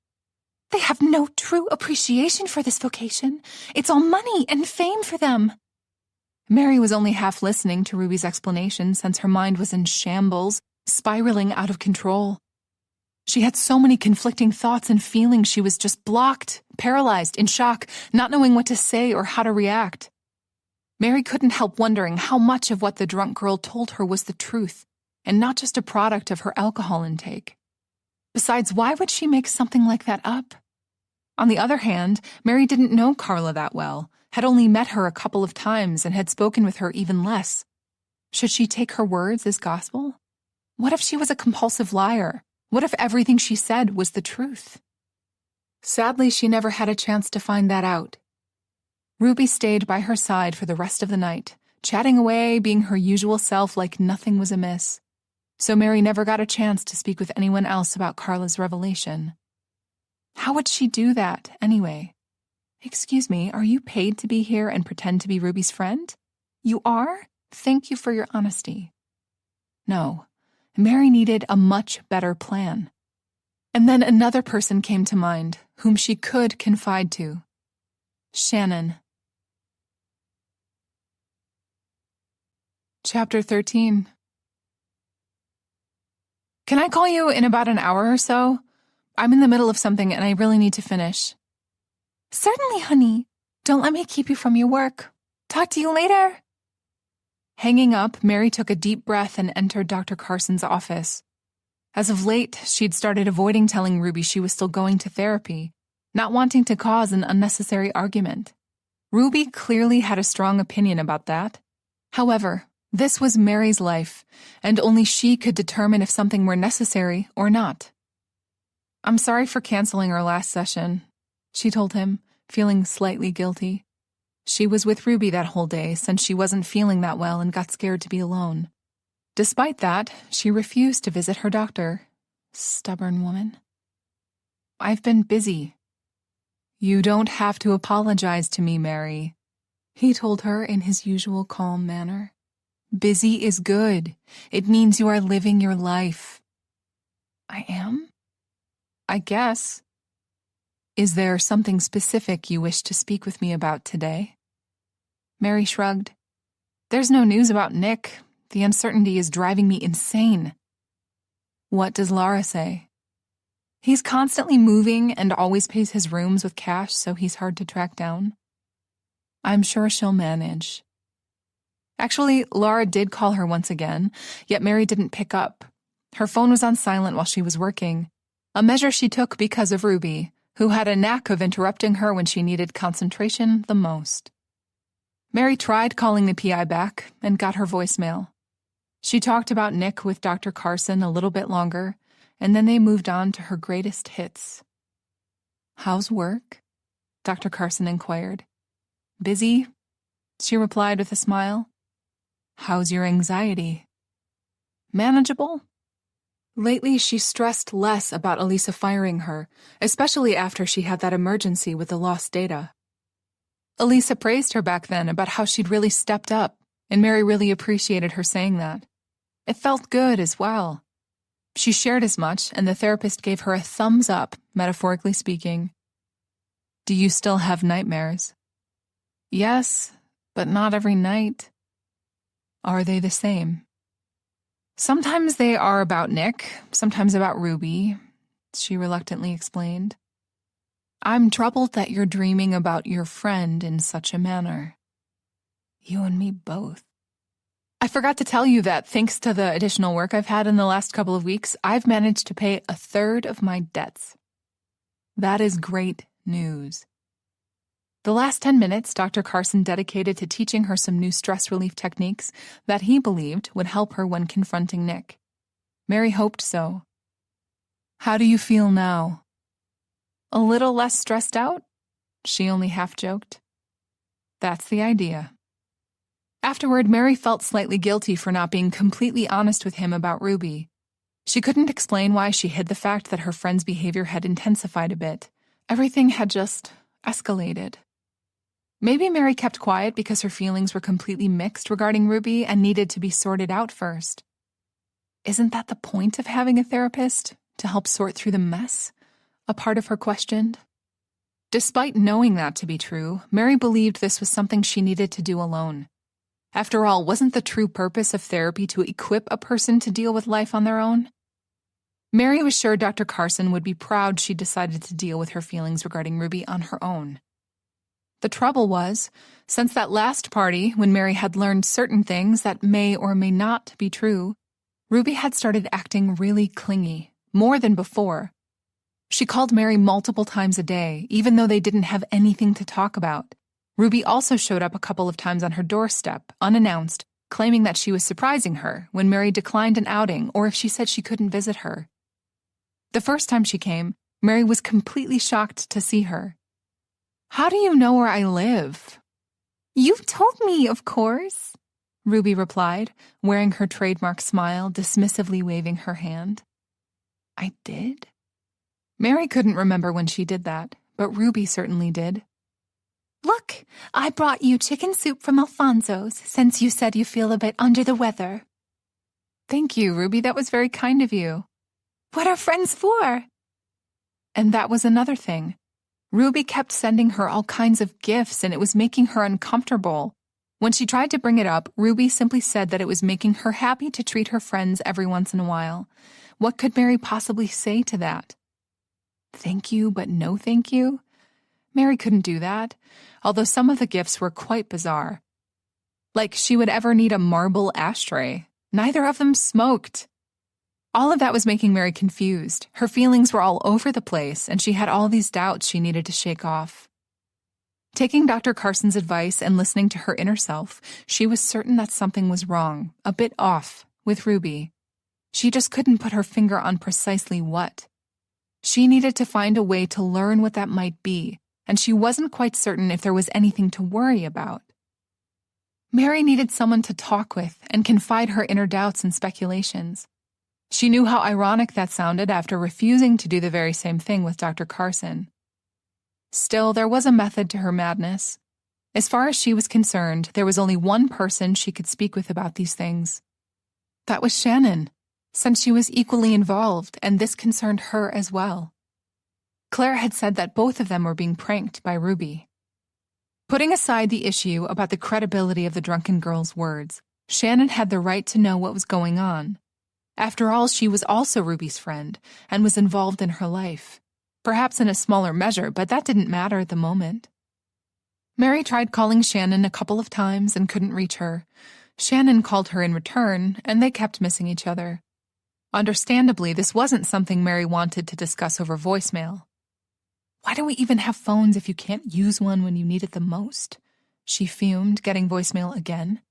"They have no true appreciation for this vocation. It's all money and fame for them." Mary was only half listening to Ruby's explanation since her mind was in shambles, spiraling out of control. She had so many conflicting thoughts and feelings she was just blocked, paralyzed, in shock, not knowing what to say or how to react. Mary couldn't help wondering how much of what the drunk girl told her was the truth, and not just a product of her alcohol intake. Besides, why would she make something like that up? On the other hand, Mary didn't know Carla that well, had only met her a couple of times and had spoken with her even less. Should she take her words as gospel? What if she was a compulsive liar? What if everything she said was the truth? Sadly, she never had a chance to find that out. Ruby stayed by her side for the rest of the night, chatting away, being her usual self like nothing was amiss. So Mary never got a chance to speak with anyone else about Carla's revelation. How would she do that, anyway? "Excuse me, are you paid to be here and pretend to be Ruby's friend?" "You are? Thank you for your honesty." No, Mary needed a much better plan. And then another person came to mind, whom she could confide to. Shannon. Chapter 13. "Can I call you in about an hour or so? I'm in the middle of something and I really need to finish." "Certainly, honey. Don't let me keep you from your work. Talk to you later." Hanging up, Mary took a deep breath and entered Dr. Carson's office. As of late, she'd started avoiding telling Ruby she was still going to therapy, not wanting to cause an unnecessary argument. Ruby clearly had a strong opinion about that. However, this was Mary's life, and only she could determine if something were necessary or not. "I'm sorry for canceling our last session," she told him, feeling slightly guilty. She was with Ruby that whole day since she wasn't feeling that well and got scared to be alone. Despite that, she refused to visit her doctor. Stubborn woman. "I've been busy." "You don't have to apologize to me, Mary," he told her in his usual calm manner. "Busy is good. It means you are living your life." "I am? I guess. Is there something specific you wish to speak with me about today?" Mary shrugged. "There's no news about Nick. The uncertainty is driving me insane." "What does Laura say?" "He's constantly moving and always pays his rooms with cash, so he's hard to track down." "I'm sure she'll manage." Actually, Laura did call her once again, yet Mary didn't pick up. Her phone was on silent while she was working, a measure she took because of Ruby, who had a knack of interrupting her when she needed concentration the most. Mary tried calling the PI back and got her voicemail. She talked about Nick with Dr. Carson a little bit longer, and then they moved on to her greatest hits. "How's work?" Dr. Carson inquired. "Busy," she replied with a smile. "How's your anxiety?" "Manageable." Lately, she stressed less about Elisa firing her, especially after she had that emergency with the lost data. Elisa praised her back then about how she'd really stepped up, and Mary really appreciated her saying that. It felt good as well. She shared as much, and the therapist gave her a thumbs up, metaphorically speaking. "Do you still have nightmares?" "Yes, but not every night." "Are they the same?" "Sometimes they are about Nick, sometimes about Ruby," she reluctantly explained. "I'm troubled that you're dreaming about your friend in such a manner." "You and me both." "I forgot to tell you that thanks to the additional work I've had in the last couple of weeks, I've managed to pay 1/3 of my debts." "That is great news." The last 10 minutes Dr. Carson dedicated to teaching her some new stress relief techniques that he believed would help her when confronting Nick. Mary hoped so. "How do you feel now?" "A little less stressed out?" she only half joked. "That's the idea." Afterward, Mary felt slightly guilty for not being completely honest with him about Ruby. She couldn't explain why she hid the fact that her friend's behavior had intensified a bit. Everything had just escalated. Maybe Mary kept quiet because her feelings were completely mixed regarding Ruby and needed to be sorted out first. Isn't that the point of having a therapist? To help sort through the mess? A part of her questioned. Despite knowing that to be true, Mary believed this was something she needed to do alone. After all, wasn't the true purpose of therapy to equip a person to deal with life on their own? Mary was sure Dr. Carson would be proud she decided to deal with her feelings regarding Ruby on her own. The trouble was, since that last party when Mary had learned certain things that may or may not be true, Ruby had started acting really clingy, more than before. She called Mary multiple times a day, even though they didn't have anything to talk about. Ruby also showed up a couple of times on her doorstep, unannounced, claiming that she was surprising her when Mary declined an outing or if she said she couldn't visit her. The first time she came, Mary was completely shocked to see her. "How do you know where I live?" "You've told me, of course," Ruby replied, wearing her trademark smile, dismissively waving her hand. "I did?" Mary couldn't remember when she did that, but Ruby certainly did. "Look, I brought you chicken soup from Alfonso's, since you said you feel a bit under the weather." "Thank you, Ruby, that was very kind of you." "What are friends for?" And that was another thing. Ruby kept sending her all kinds of gifts, and it was making her uncomfortable. When she tried to bring it up, Ruby simply said that it was making her happy to treat her friends every once in a while. What could Mary possibly say to that? Thank you, but no thank you? Mary couldn't do that, although some of the gifts were quite bizarre. Like she would ever need a marble ashtray. Neither of them smoked. All of that was making Mary confused. Her feelings were all over the place, and she had all these doubts she needed to shake off. Taking Dr. Carson's advice and listening to her inner self, she was certain that something was wrong, a bit off, with Ruby. She just couldn't put her finger on precisely what. She needed to find a way to learn what that might be, and she wasn't quite certain if there was anything to worry about. Mary needed someone to talk with and confide her inner doubts and speculations. She knew how ironic that sounded after refusing to do the very same thing with Dr. Carson. Still, there was a method to her madness. As far as she was concerned, there was only one person she could speak with about these things. That was Shannon, since she was equally involved, and this concerned her as well. Claire had said that both of them were being pranked by Ruby. Putting aside the issue about the credibility of the drunken girl's words, Shannon had the right to know what was going on. After all, she was also Ruby's friend and was involved in her life. Perhaps in a smaller measure, but that didn't matter at the moment. Mary tried calling Shannon a couple of times and couldn't reach her. Shannon called her in return, and they kept missing each other. Understandably, this wasn't something Mary wanted to discuss over voicemail. Why do we even have phones if you can't use one when you need it the most? She fumed, getting voicemail again.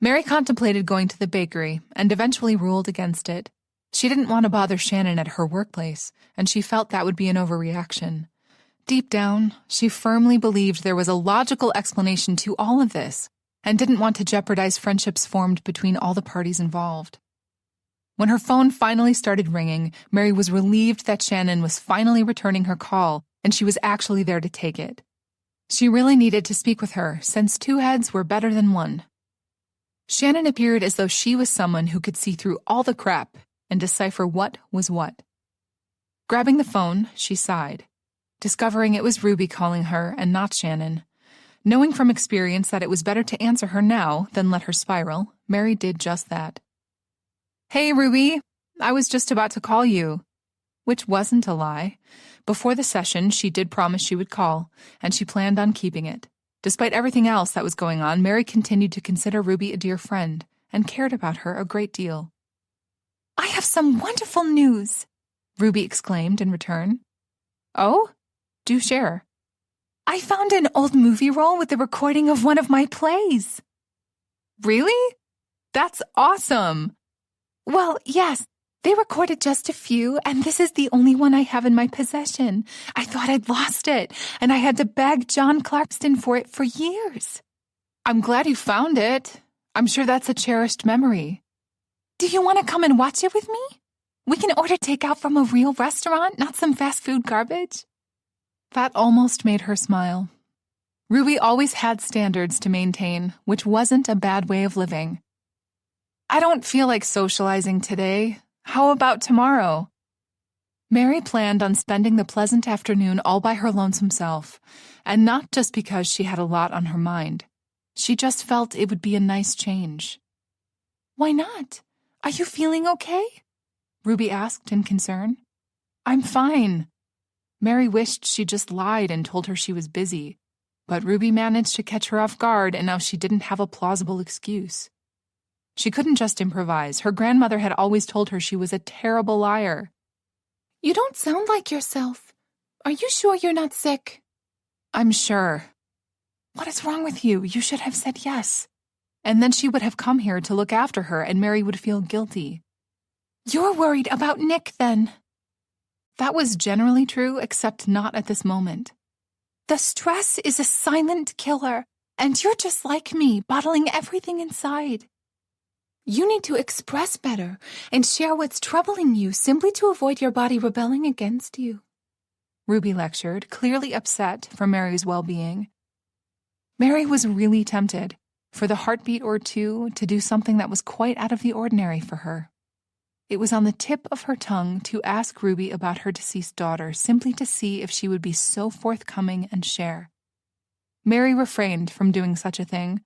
Mary contemplated going to the bakery and eventually ruled against it. She didn't want to bother Shannon at her workplace, and she felt that would be an overreaction. Deep down, she firmly believed there was a logical explanation to all of this and didn't want to jeopardize friendships formed between all the parties involved. When her phone finally started ringing, Mary was relieved that Shannon was finally returning her call and she was actually there to take it. She really needed to speak with her, since two heads were better than one. Shannon appeared as though she was someone who could see through all the crap and decipher what was what. Grabbing the phone, she sighed, discovering it was Ruby calling her and not Shannon. Knowing from experience that it was better to answer her now than let her spiral, Mary did just that. "Hey, Ruby, I was just about to call you." Which wasn't a lie. Before the session, she did promise she would call, and she planned on keeping it. Despite everything else that was going on, Mary continued to consider Ruby a dear friend and cared about her a great deal. "I have some wonderful news," Ruby exclaimed in return. "Oh? Do share." "I found an old movie roll with a recording of one of my plays." "Really? That's awesome." "Well, yes. They recorded just a few, and this is the only one I have in my possession. I thought I'd lost it, and I had to beg John Clarkston for it for years." "I'm glad you found it. I'm sure that's a cherished memory." "Do you want to come and watch it with me? We can order takeout from a real restaurant, not some fast food garbage." That almost made her smile. Ruby always had standards to maintain, which wasn't a bad way of living. "I don't feel like socializing today. How about tomorrow?" Mary planned on spending the pleasant afternoon all by her lonesome self, and not just because she had a lot on her mind. She just felt it would be a nice change. "Why not? Are you feeling okay?" Ruby asked in concern. "I'm fine." Mary wished she just lied and told her she was busy, but Ruby managed to catch her off guard, and now she didn't have a plausible excuse. She couldn't just improvise. Her grandmother had always told her she was a terrible liar. "You don't sound like yourself. Are you sure you're not sick?" "I'm sure." "What is wrong with you? You should have said yes." And then she would have come here to look after her, and Mary would feel guilty. "You're worried about Nick, then." That was generally true, except not at this moment. "The stress is a silent killer, and you're just like me, bottling everything inside. You need to express better and share what's troubling you simply to avoid your body rebelling against you," Ruby lectured, clearly upset for Mary's well-being. Mary was really tempted, for the heartbeat or two, to do something that was quite out of the ordinary for her. It was on the tip of her tongue to ask Ruby about her deceased daughter, simply to see if she would be so forthcoming and share. Mary refrained from doing such a thing.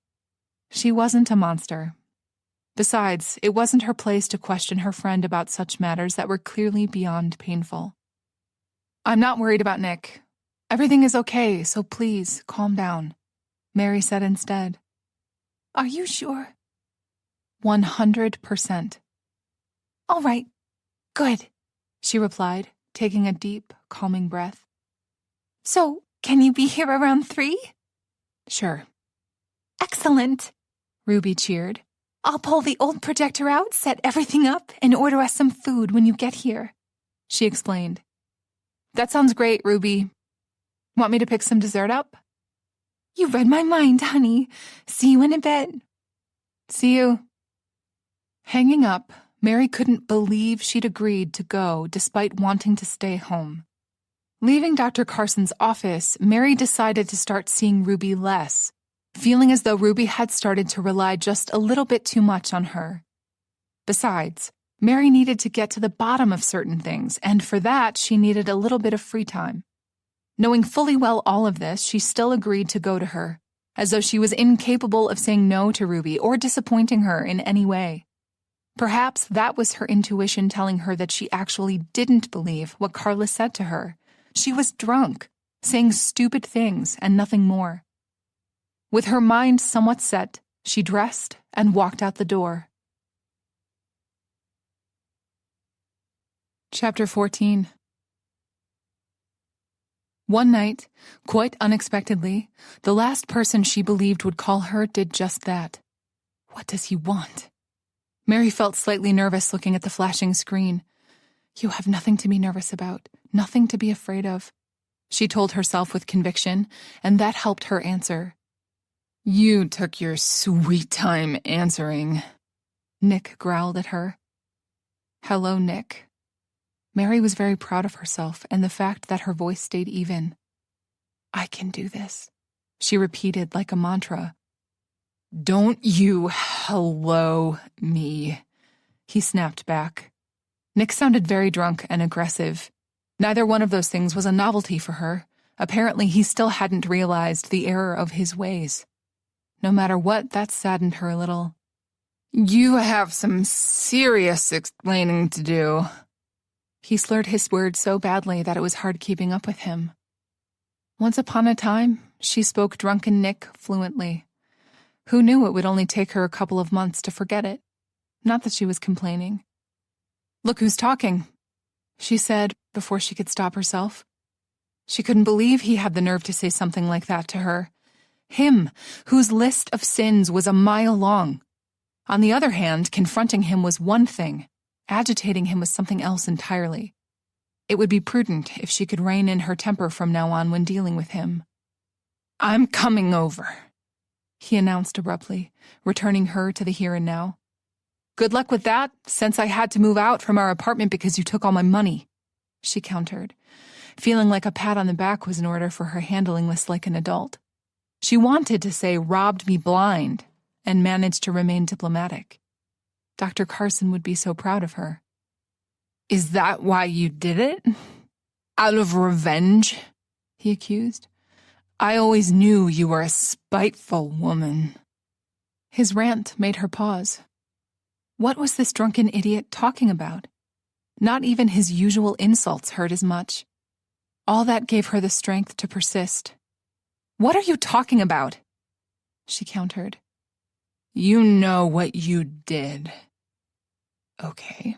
She wasn't a monster. Besides, it wasn't her place to question her friend about such matters that were clearly beyond painful. "I'm not worried about Nick. Everything is okay, so please, calm down," Mary said instead. "Are you sure?" 100%. "All right. Good," she replied, taking a deep, calming breath. "So, can you be here around 3? "Sure." "Excellent," Ruby cheered. "I'll pull the old projector out, set everything up, and order us some food when you get here," she explained. "That sounds great, Ruby. Want me to pick some dessert up?" "You read my mind, honey. See you in a bit." "See you." Hanging up, Mary couldn't believe she'd agreed to go despite wanting to stay home. Leaving Dr. Carson's office, Mary decided to start seeing Ruby less, feeling as though Ruby had started to rely just a little bit too much on her. Besides, Mary needed to get to the bottom of certain things, and for that she needed a little bit of free time. Knowing fully well all of this, she still agreed to go to her, as though she was incapable of saying no to Ruby or disappointing her in any way. Perhaps that was her intuition telling her that she actually didn't believe what Carla said to her. She was drunk, saying stupid things and nothing more. With her mind somewhat set, she dressed and walked out the door. Chapter 14. One night, quite unexpectedly, the last person she believed would call her did just that. What does he want? Mary felt slightly nervous looking at the flashing screen. You have nothing to be nervous about, nothing to be afraid of, she told herself with conviction, and that helped her answer. You took your sweet time answering, Nick growled at her. Hello, Nick. Mary was very proud of herself and the fact that her voice stayed even. I can do this, she repeated like a mantra. Don't you hello me, he snapped back. Nick sounded very drunk and aggressive. Neither one of those things was a novelty for her. Apparently, he still hadn't realized the error of his ways. No matter what, that saddened her a little. You have some serious explaining to do. He slurred his words so badly that it was hard keeping up with him. Once upon a time, she spoke drunken Nick fluently. Who knew it would only take her a couple of months to forget it? Not that she was complaining. Look who's talking, she said before she could stop herself. She couldn't believe he had the nerve to say something like that to her. Him, whose list of sins was a mile long. On the other hand, confronting him was one thing. Agitating him was something else entirely. It would be prudent if she could rein in her temper from now on when dealing with him. I'm coming over, he announced abruptly, returning her to the here and now. Good luck with that, since I had to move out from our apartment because you took all my money, she countered, feeling like a pat on the back was in order for her handling this like an adult. She wanted to say robbed me blind and managed to remain diplomatic. Dr. Carson would be so proud of her. Is that why you did it? Out of revenge? He accused. I always knew you were a spiteful woman. His rant made her pause. What was this drunken idiot talking about? Not even his usual insults hurt as much. All that gave her the strength to persist. What are you talking about? She countered. You know what you did. Okay.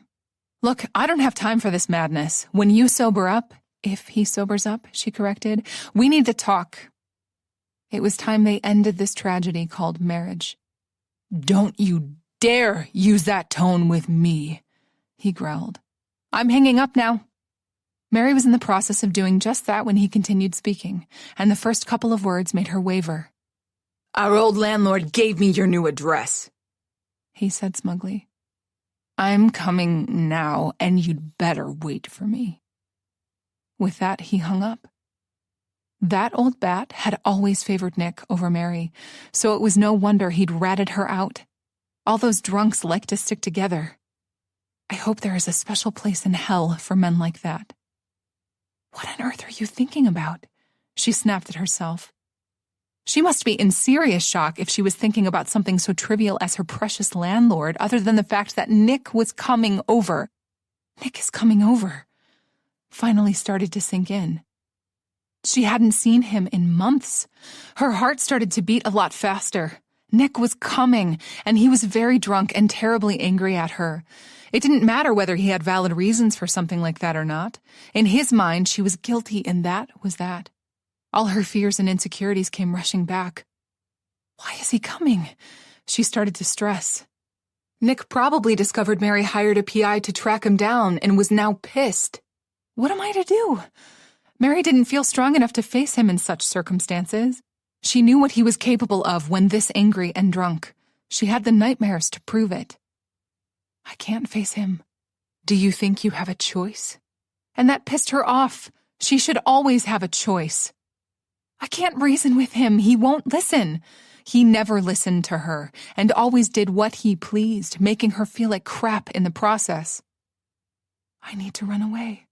Look, I don't have time for this madness. When you sober up, if he sobers up, she corrected, we need to talk. It was time they ended this tragedy called marriage. Don't you dare use that tone with me, he growled. I'm hanging up now. Mary was in the process of doing just that when he continued speaking, and the first couple of words made her waver. Our old landlord gave me your new address, he said smugly. I'm coming now, and you'd better wait for me. With that, he hung up. That old bat had always favored Nick over Mary, so it was no wonder he'd ratted her out. All those drunks like to stick together. I hope there is a special place in hell for men like that. What on earth are you thinking about? She snapped at herself. She must be in serious shock if she was thinking about something so trivial as her precious landlord, other than the fact that Nick was coming over. Nick is coming over. Finally started to sink in. She hadn't seen him in months. Her heart started to beat a lot faster. Nick was coming, and he was very drunk and terribly angry at her. It didn't matter whether he had valid reasons for something like that or not. In his mind, she was guilty, and that was that. All her fears and insecurities came rushing back. Why is he coming? She started to stress. Nick probably discovered Mary hired a PI to track him down and was now pissed. What am I to do? Mary didn't feel strong enough to face him in such circumstances. She knew what he was capable of when this angry and drunk. She had the nightmares to prove it. I can't face him. Do you think you have a choice? And that pissed her off. She should always have a choice. I can't reason with him. He won't listen. He never listened to her and always did what he pleased, making her feel like crap in the process. I need to run away.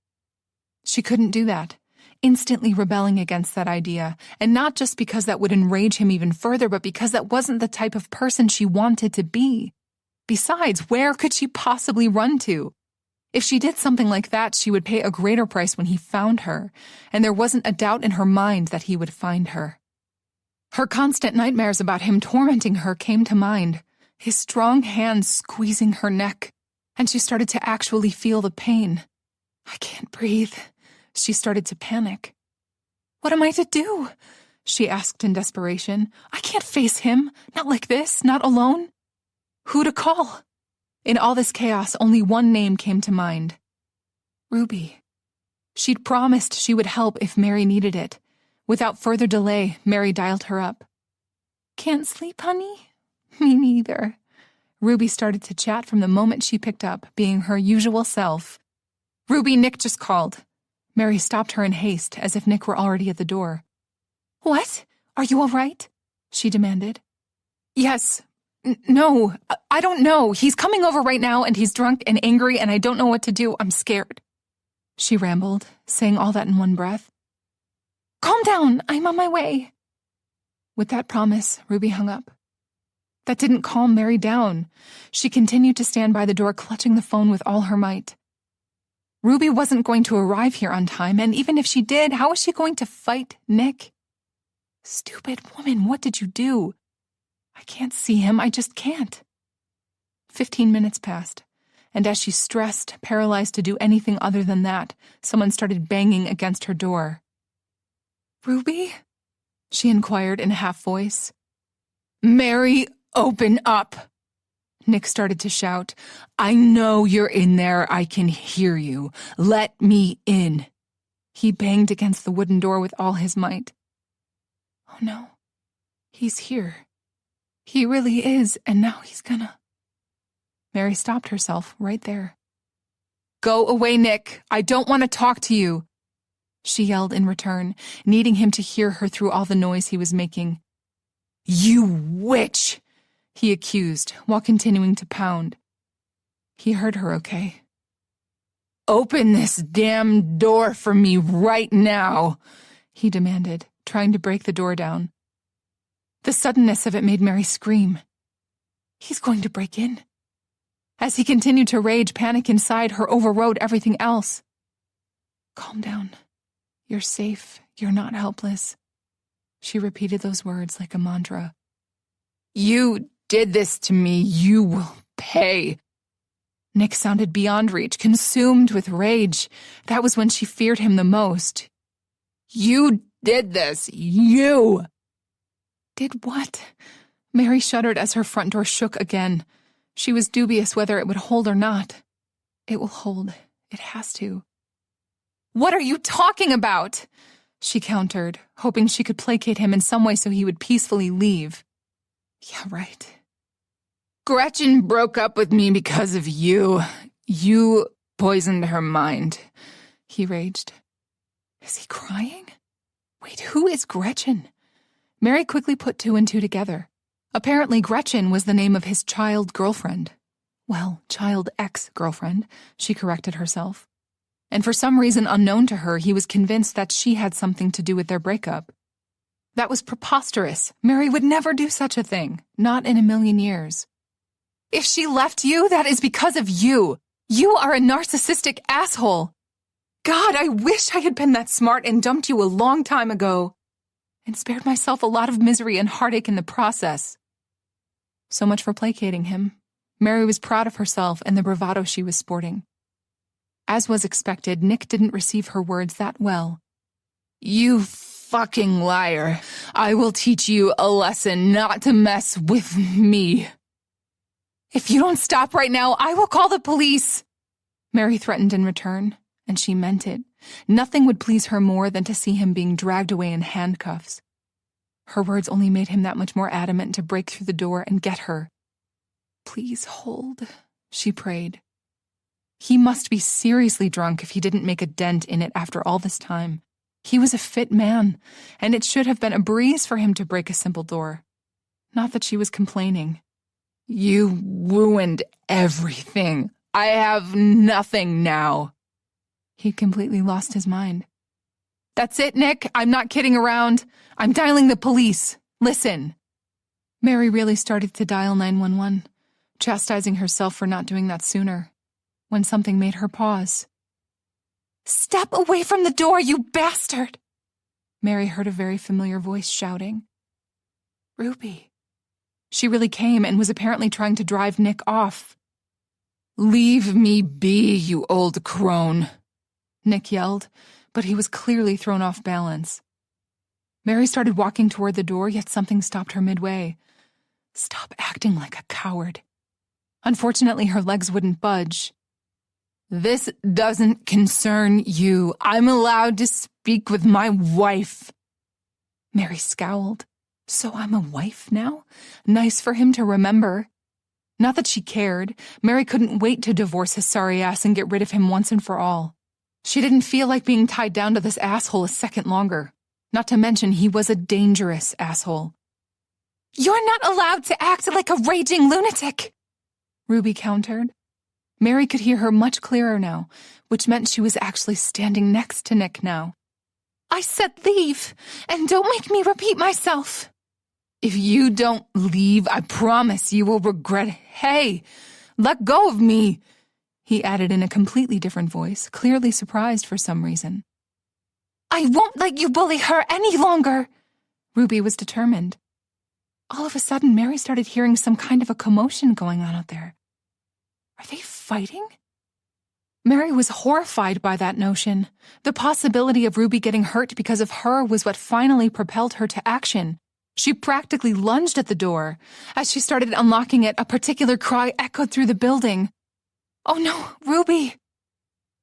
She couldn't do that, instantly rebelling against that idea, and not just because that would enrage him even further, but because that wasn't the type of person she wanted to be. Besides, where could she possibly run to? If she did something like that, she would pay a greater price when he found her, and there wasn't a doubt in her mind that he would find her. Her constant nightmares about him tormenting her came to mind, his strong hands squeezing her neck, and she started to actually feel the pain. I can't breathe. She started to panic. What am I to do? She asked in desperation. I can't face him. Not like this, not alone. Who to call? In all this chaos, only one name came to mind. Ruby. She'd promised she would help if Mary needed it. Without further delay, Mary dialed her up. Can't sleep, honey? Me neither. Ruby started to chat from the moment she picked up, being her usual self. Ruby, Nick just called. Mary stopped her in haste, as if Nick were already at the door. What? Are you all right? She demanded. Yes. No, I don't know. He's coming over right now, and he's drunk and angry, and I don't know what to do. I'm scared. She rambled, saying all that in one breath. Calm down. I'm on my way. With that promise, Ruby hung up. That didn't calm Mary down. She continued to stand by the door, clutching the phone with all her might. Ruby wasn't going to arrive here on time, and even if she did, how was she going to fight Nick? Stupid woman, what did you do? I can't see him, I just can't. 15 minutes passed, and as she stressed, paralyzed to do anything other than that, someone started banging against her door. Ruby? She inquired in a half voice. Mary, open up! Nick started to shout. I know you're in there. I can hear you. Let me in. He banged against the wooden door with all his might. Oh no. He's here. He really is, and now he's gonna... Mary stopped herself right there. Go away, Nick. I don't want to talk to you. She yelled in return, needing him to hear her through all the noise he was making. You witch! He accused, while continuing to pound. He heard her okay. Open this damn door for me right now, he demanded, trying to break the door down. The suddenness of it made Mary scream. He's going to break in. As he continued to rage, panic inside her overrode everything else. Calm down. You're safe. You're not helpless. She repeated those words like a mantra. You did this to me. You will pay. Nick sounded beyond reach, consumed with rage. That was when she feared him the most. You did this. You! Did what? Mary shuddered as her front door shook again. She was dubious whether it would hold or not. It will hold. It has to. What are you talking about? She countered, hoping she could placate him in some way so he would peacefully leave. Yeah, right. Gretchen broke up with me because of you. You poisoned her mind, he raged. Is he crying? Wait, who is Gretchen? Mary quickly put two and two together. Apparently, Gretchen was the name of his child girlfriend. Well, child ex-girlfriend, she corrected herself. And for some reason unknown to her, he was convinced that she had something to do with their breakup. That was preposterous. Mary would never do such a thing, not in a million years. If she left you, that is because of you. You are a narcissistic asshole. God, I wish I had been that smart and dumped you a long time ago, and spared myself a lot of misery and heartache in the process. So much for placating him. Mary was proud of herself and the bravado she was sporting. As was expected, Nick didn't receive her words that well. You fucking liar. I will teach you a lesson not to mess with me. If you don't stop right now, I will call the police. Mary threatened in return, and she meant it. Nothing would please her more than to see him being dragged away in handcuffs. Her words only made him that much more adamant to break through the door and get her. Please hold, she prayed. He must be seriously drunk if he didn't make a dent in it after all this time. He was a fit man, and it should have been a breeze for him to break a simple door. Not that she was complaining. You ruined everything. I have nothing now. He'd completely lost his mind. That's it, Nick. I'm not kidding around. I'm dialing the police. Listen. Mary really started to dial 911, chastising herself for not doing that sooner, when something made her pause. Step away from the door, you bastard! Mary heard a very familiar voice shouting. Ruby. She really came and was apparently trying to drive Nick off. Leave me be, you old crone, Nick yelled, but he was clearly thrown off balance. Mary started walking toward the door, yet something stopped her midway. Stop acting like a coward. Unfortunately, her legs wouldn't budge. "This doesn't concern you. I'm allowed to speak with my wife." Mary scowled. So I'm a wife now? Nice for him to remember. Not that she cared. Mary couldn't wait to divorce his sorry ass and get rid of him once and for all. She didn't feel like being tied down to this asshole a second longer. Not to mention he was a dangerous asshole. "You're not allowed to act like a raging lunatic," Ruby countered. Mary could hear her much clearer now, which meant she was actually standing next to Nick now. "I said leave, and don't make me repeat myself." "If you don't leave, I promise you will regret it. Hey, let go of me," he added in a completely different voice, clearly surprised for some reason. "I won't let you bully her any longer." Ruby was determined. All of a sudden, Mary started hearing some kind of a commotion going on out there. Are they fighting? Mary was horrified by that notion. The possibility of Ruby getting hurt because of her was what finally propelled her to action. She practically lunged at the door. As she started unlocking it, a particular cry echoed through the building. "Oh no, Ruby!"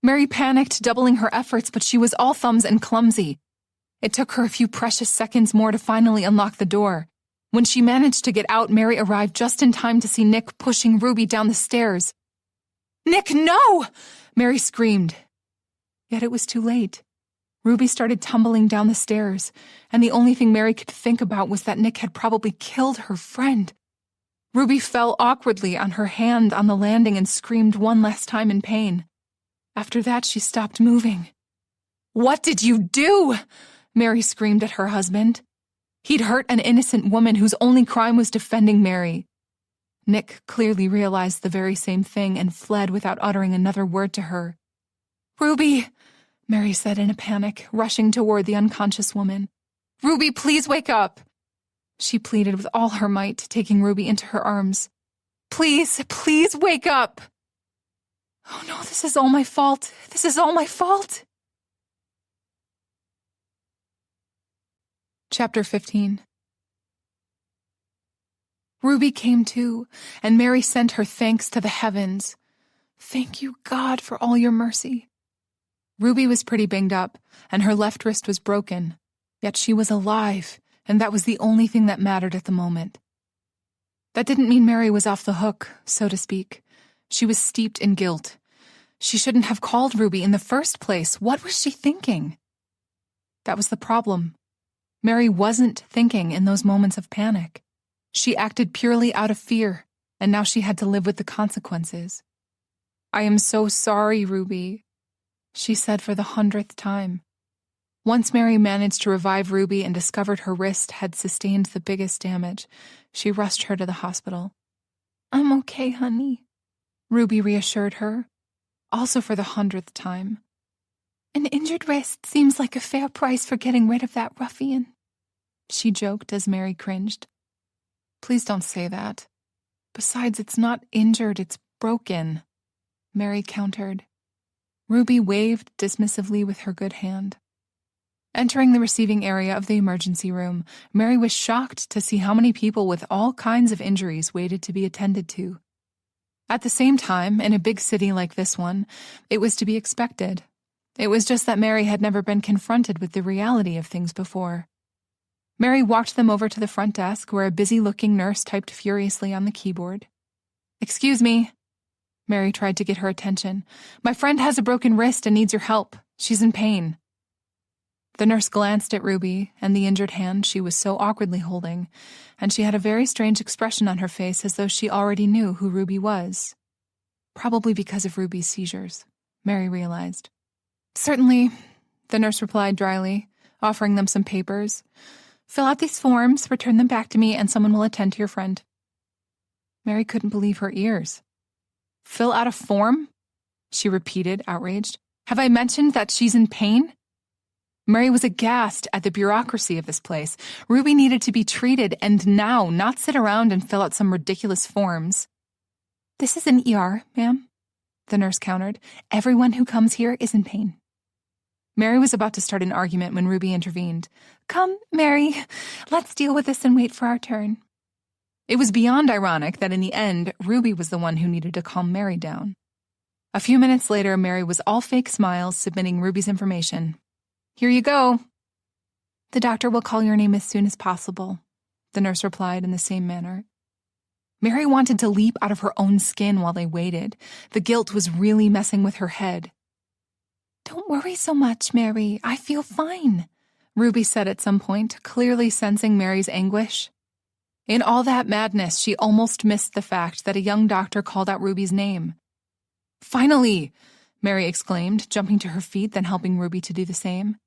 Mary panicked, doubling her efforts, but she was all thumbs and clumsy. It took her a few precious seconds more to finally unlock the door. When she managed to get out, Mary arrived just in time to see Nick pushing Ruby down the stairs. "Nick, no!" Mary screamed. Yet it was too late. Ruby started tumbling down the stairs, and the only thing Mary could think about was that Nick had probably killed her friend. Ruby fell awkwardly on her hand on the landing and screamed one last time in pain. After that, she stopped moving. "What did you do?" Mary screamed at her husband. He'd hurt an innocent woman whose only crime was defending Mary. Nick clearly realized the very same thing and fled without uttering another word to her. "Ruby," Mary said in a panic, rushing toward the unconscious woman. "Ruby, please wake up." She pleaded with all her might, taking Ruby into her arms. "Please, please wake up." "Oh no, this is all my fault. This is all my fault." Chapter 15. Ruby came to, and Mary sent her thanks to the heavens. "Thank you, God, for all your mercy." Ruby was pretty banged up, and her left wrist was broken. Yet she was alive, and that was the only thing that mattered at the moment. That didn't mean Mary was off the hook, so to speak. She was steeped in guilt. She shouldn't have called Ruby in the first place. What was she thinking? That was the problem. Mary wasn't thinking in those moments of panic. She acted purely out of fear, and now she had to live with the consequences. "I am so sorry, Ruby," she said for the 100th time. Once Mary managed to revive Ruby and discovered her wrist had sustained the biggest damage, she rushed her to the hospital. "I'm okay, honey," Ruby reassured her, also for the 100th time. "An injured wrist seems like a fair price for getting rid of that ruffian," she joked as Mary cringed. "Please don't say that. Besides, it's not injured, it's broken," Mary countered. Ruby waved dismissively with her good hand. Entering the receiving area of the emergency room, Mary was shocked to see how many people with all kinds of injuries waited to be attended to. At the same time, in a big city like this one, it was to be expected. It was just that Mary had never been confronted with the reality of things before. Mary walked them over to the front desk, where a busy-looking nurse typed furiously on the keyboard. "Excuse me." Mary tried to get her attention. "My friend has a broken wrist and needs your help. She's in pain." The nurse glanced at Ruby and the injured hand she was so awkwardly holding, and she had a very strange expression on her face, as though she already knew who Ruby was. Probably because of Ruby's seizures, Mary realized. "Certainly," the nurse replied dryly, offering them some papers. "Fill out these forms, return them back to me, and someone will attend to your friend." Mary couldn't believe her ears. "Fill out a form?" she repeated, outraged. "Have I mentioned that she's in pain?" Mary was aghast at the bureaucracy of this place. Ruby needed to be treated, and now, not sit around and fill out some ridiculous forms. "This is an ER, ma'am," the nurse countered. "Everyone who comes here is in pain." Mary was about to start an argument when Ruby intervened. "Come, Mary, let's deal with this and wait for our turn." It was beyond ironic that in the end, Ruby was the one who needed to calm Mary down. A few minutes later, Mary was all fake smiles, submitting Ruby's information. "Here you go." "The doctor will call your name as soon as possible," the nurse replied in the same manner. Mary wanted to leap out of her own skin while they waited. The guilt was really messing with her head. "Don't worry so much, Mary. I feel fine," Ruby said at some point, clearly sensing Mary's anguish. In all that madness, she almost missed the fact that a young doctor called out Ruby's name. "Finally!" Mary exclaimed, jumping to her feet, then helping Ruby to do the same.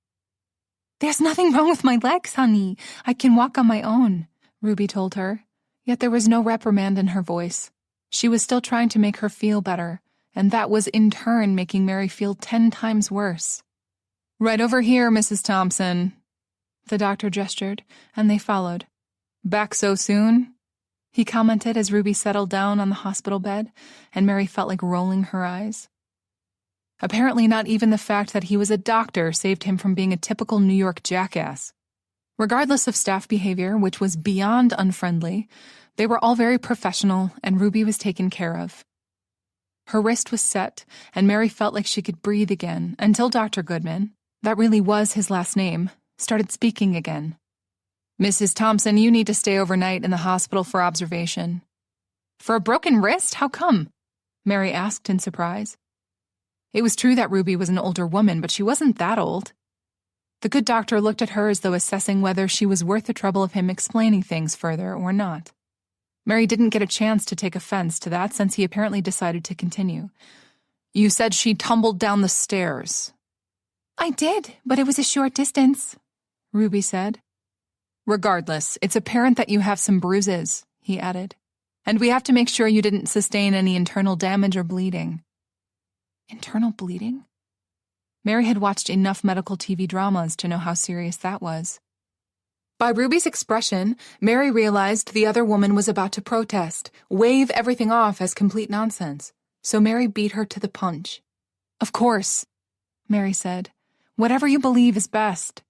"There's nothing wrong with my legs, honey. I can walk on my own," Ruby told her. Yet there was no reprimand in her voice. She was still trying to make her feel better, and that was in turn making Mary feel 10 times worse. "Right over here, Mrs. Thompson." The doctor gestured, and they followed. "Back so soon?" he commented as Ruby settled down on the hospital bed, and Mary felt like rolling her eyes. Apparently not even the fact that he was a doctor saved him from being a typical New York jackass. Regardless of staff behavior, which was beyond unfriendly, they were all very professional, and Ruby was taken care of. Her wrist was set, and Mary felt like she could breathe again until Dr. Goodman, that really was his last name, started speaking again. "Mrs. Thompson, you need to stay overnight in the hospital for observation." "For a broken wrist? How come?" Mary asked in surprise. It was true that Ruby was an older woman, but she wasn't that old. The good doctor looked at her as though assessing whether she was worth the trouble of him explaining things further or not. Mary didn't get a chance to take offense to that since he apparently decided to continue. "You said she tumbled down the stairs." "I did, but it was a short distance," Ruby said. "Regardless, it's apparent that you have some bruises," he added. "And we have to make sure you didn't sustain any internal damage or bleeding." Internal bleeding? Mary had watched enough medical TV dramas to know how serious that was. By Ruby's expression, Mary realized the other woman was about to protest, wave everything off as complete nonsense. So Mary beat her to the punch. "Of course," Mary said. "Whatever you believe is best."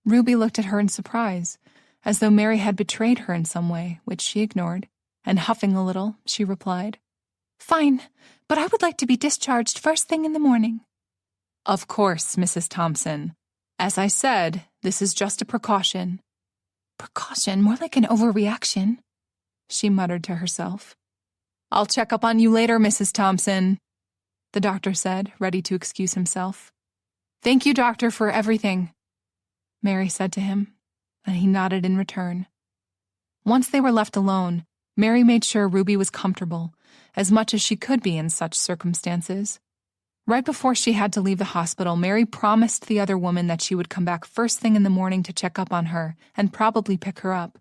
Ruby looked at her in surprise, as though Mary had betrayed her in some way, which she ignored, and huffing a little, she replied, "Fine, but I would like to be discharged first thing in the morning." "Of course, Mrs. Thompson. As I said, this is just a precaution." "Precaution? More like an overreaction," she muttered to herself. "I'll check up on you later, Mrs. Thompson," the doctor said, ready to excuse himself. "Thank you, doctor, for everything," Mary said to him, and he nodded in return. Once they were left alone, Mary made sure Ruby was comfortable, as much as she could be in such circumstances. Right before she had to leave the hospital, Mary promised the other woman that she would come back first thing in the morning to check up on her and probably pick her up.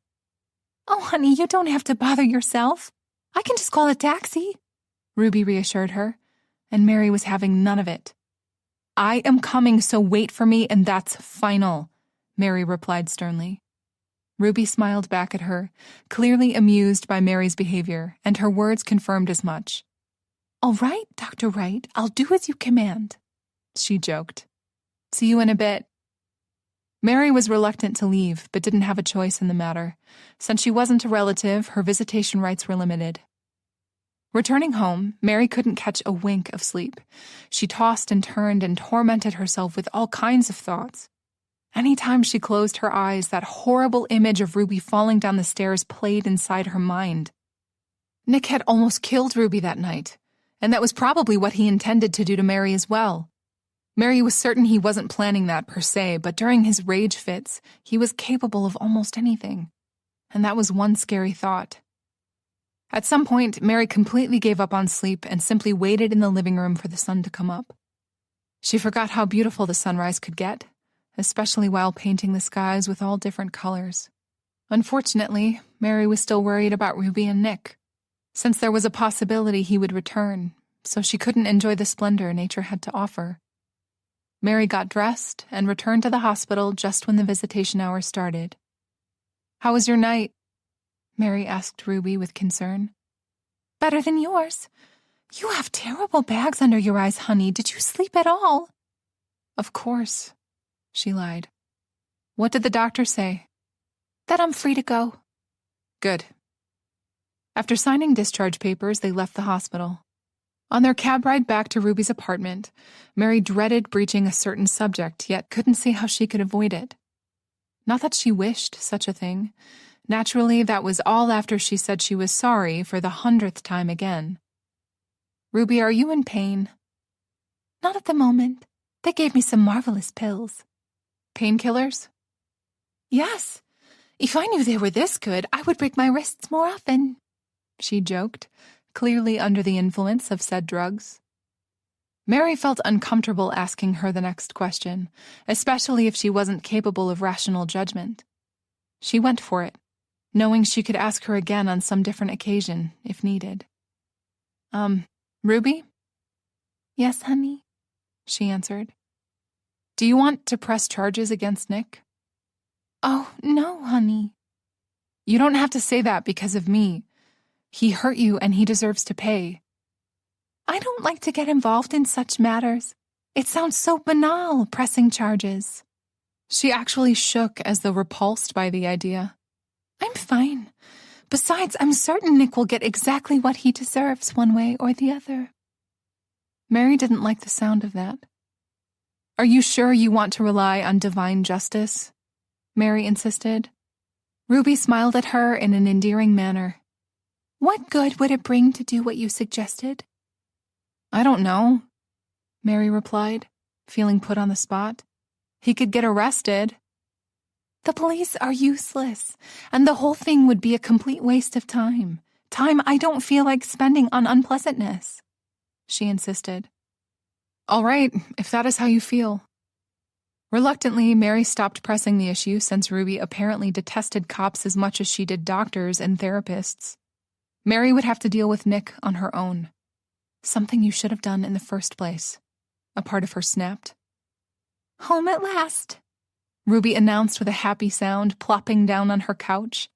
"Oh, honey, you don't have to bother yourself. I can just call a taxi," Ruby reassured her, and Mary was having none of it. "I am coming, so wait for me, and that's final," Mary replied sternly. Ruby smiled back at her, clearly amused by Mary's behavior, and her words confirmed as much. "All right, Dr. Wright, I'll do as you command," she joked. "See you in a bit." Mary was reluctant to leave, but didn't have a choice in the matter. Since she wasn't a relative, her visitation rights were limited. Returning home, Mary couldn't catch a wink of sleep. She tossed and turned and tormented herself with all kinds of thoughts. Anytime she closed her eyes, that horrible image of Ruby falling down the stairs played inside her mind. Nick had almost killed Ruby that night, and that was probably what he intended to do to Mary as well. Mary was certain he wasn't planning that per se, but during his rage fits, he was capable of almost anything. And that was one scary thought. At some point, Mary completely gave up on sleep and simply waited in the living room for the sun to come up. She forgot how beautiful the sunrise could get, especially while painting the skies with all different colors. Unfortunately, Mary was still worried about Ruby and Nick, since there was a possibility he would return, so she couldn't enjoy the splendor nature had to offer. Mary got dressed and returned to the hospital just when the visitation hour started. "How was your night?" Mary asked Ruby with concern. "Better than yours. You have terrible bags under your eyes, honey. Did you sleep at all?" "Of course," she lied. "What did the doctor say?" "That I'm free to go." "Good. After signing discharge papers, they left the hospital. On their cab ride back to Ruby's apartment, Mary dreaded breaching a certain subject, yet couldn't see how she could avoid it. Not that she wished such a thing. Naturally, that was all after she said she was sorry for the 100th time again. "Ruby, are you in pain?" "Not at the moment. They gave me some marvelous pills." "Painkillers?" "Yes. If I knew they were this good, I would break my wrists more often," she joked, clearly under the influence of said drugs. Mary felt uncomfortable asking her the next question, especially if she wasn't capable of rational judgment. She went for it, knowing she could ask her again on some different occasion, if needed. Ruby?" "Yes, honey," she answered. "Do you want to press charges against Nick?" "Oh, no, honey." "You don't have to say that because of me. He hurt you and he deserves to pay." "I don't like to get involved in such matters. It sounds so banal, pressing charges." She actually shook as though repulsed by the idea. "I'm fine. Besides, I'm certain Nick will get exactly what he deserves one way or the other." Mary didn't like the sound of that. "Are you sure you want to rely on divine justice?" Mary insisted. Ruby smiled at her in an endearing manner. "What good would it bring to do what you suggested?" "I don't know," Mary replied, feeling put on the spot. "He could get arrested." "The police are useless, and the whole thing would be a complete waste of time. Time I don't feel like spending on unpleasantness," she insisted. "All right, if that is how you feel." Reluctantly, Mary stopped pressing the issue since Ruby apparently detested cops as much as she did doctors and therapists. Mary would have to deal with Nick on her own. "Something you should have done in the first place," a part of her snapped. "Home at last," Ruby announced with a happy sound, plopping down on her couch.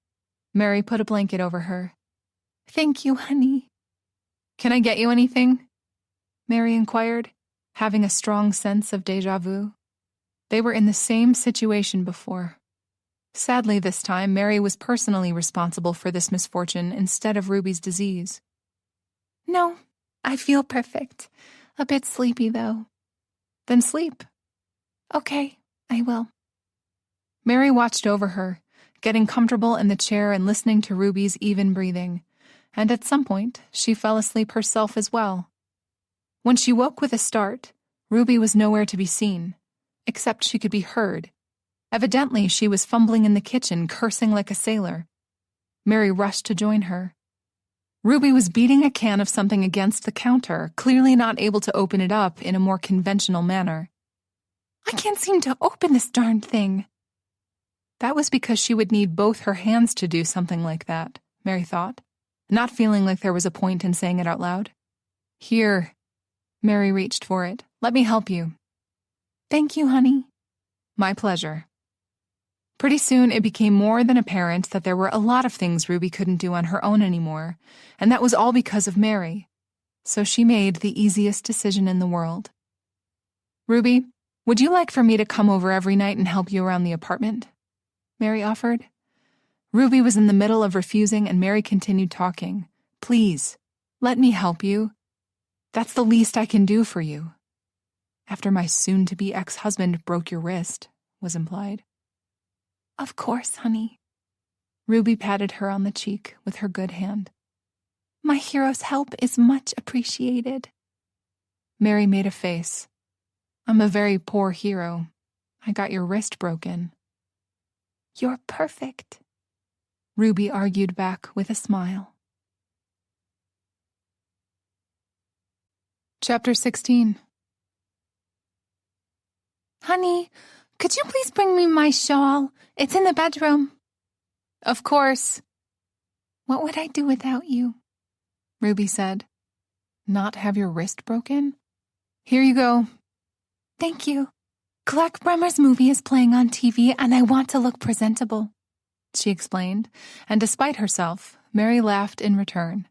Mary put a blanket over her. "Thank you, honey." "Can I get you anything?" Mary inquired, having a strong sense of déjà vu. They were in the same situation before. Sadly, this time, Mary was personally responsible for this misfortune instead of Ruby's disease. "No, I feel perfect. A bit sleepy, though." "Then sleep." "Okay, I will." Mary watched over her, getting comfortable in the chair and listening to Ruby's even breathing, and at some point, she fell asleep herself as well. When she woke with a start, Ruby was nowhere to be seen, except she could be heard. Evidently, she was fumbling in the kitchen, cursing like a sailor. Mary rushed to join her. Ruby was beating a can of something against the counter, clearly not able to open it up in a more conventional manner. "I can't seem to open this darn thing." That was because she would need both her hands to do something like that, Mary thought, not feeling like there was a point in saying it out loud. "Here." Mary reached for it. "Let me help you." "Thank you, honey." "My pleasure." Pretty soon, it became more than apparent that there were a lot of things Ruby couldn't do on her own anymore, and that was all because of Mary. So she made the easiest decision in the world. "Ruby, would you like for me to come over every night and help you around the apartment?" Mary offered. Ruby was in the middle of refusing, and Mary continued talking. "Please, let me help you. That's the least I can do for you." "After my soon-to-be ex-husband broke your wrist," was implied. "Of course, honey." Ruby patted her on the cheek with her good hand. "My hero's help is much appreciated." Mary made a face. "I'm a very poor hero. I got your wrist broken." "You're perfect," Ruby argued back with a smile. Chapter 16. "Honey, could you please bring me my shawl? It's in the bedroom." "Of course." "What would I do without you?" Ruby said. "Not have your wrist broken? Here you go." "Thank you. Clark Bremmer's movie is playing on TV and I want to look presentable," she explained, and despite herself, Mary laughed in return.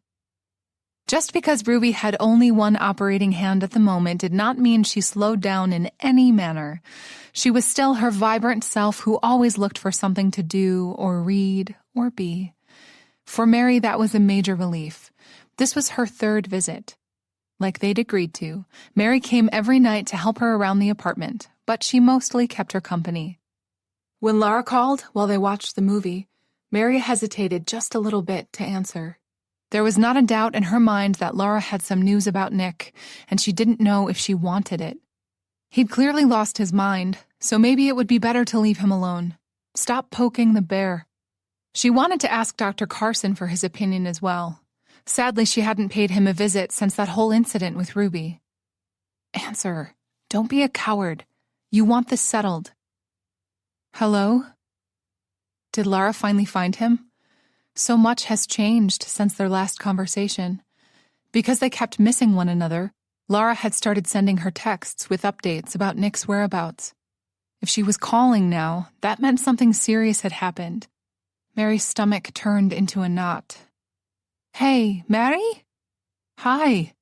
Just because Ruby had only one operating hand at the moment did not mean she slowed down in any manner. She was still her vibrant self who always looked for something to do or read or be. For Mary, that was a major relief. This was her third visit. Like they'd agreed to, Mary came every night to help her around the apartment, but she mostly kept her company. When Laura called while they watched the movie, Mary hesitated just a little bit to answer. There was not a doubt in her mind that Laura had some news about Nick, and she didn't know if she wanted it. He'd clearly lost his mind, so maybe it would be better to leave him alone. Stop poking the bear. She wanted to ask Dr. Carson for his opinion as well. Sadly, she hadn't paid him a visit since that whole incident with Ruby. Answer. Don't be a coward. You want this settled. Hello? Did Laura finally find him? So much has changed since their last conversation. Because they kept missing one another, Laura had started sending her texts with updates about Nick's whereabouts. If she was calling now, that meant something serious had happened. Mary's stomach turned into a knot. Hey, Mary? Hi.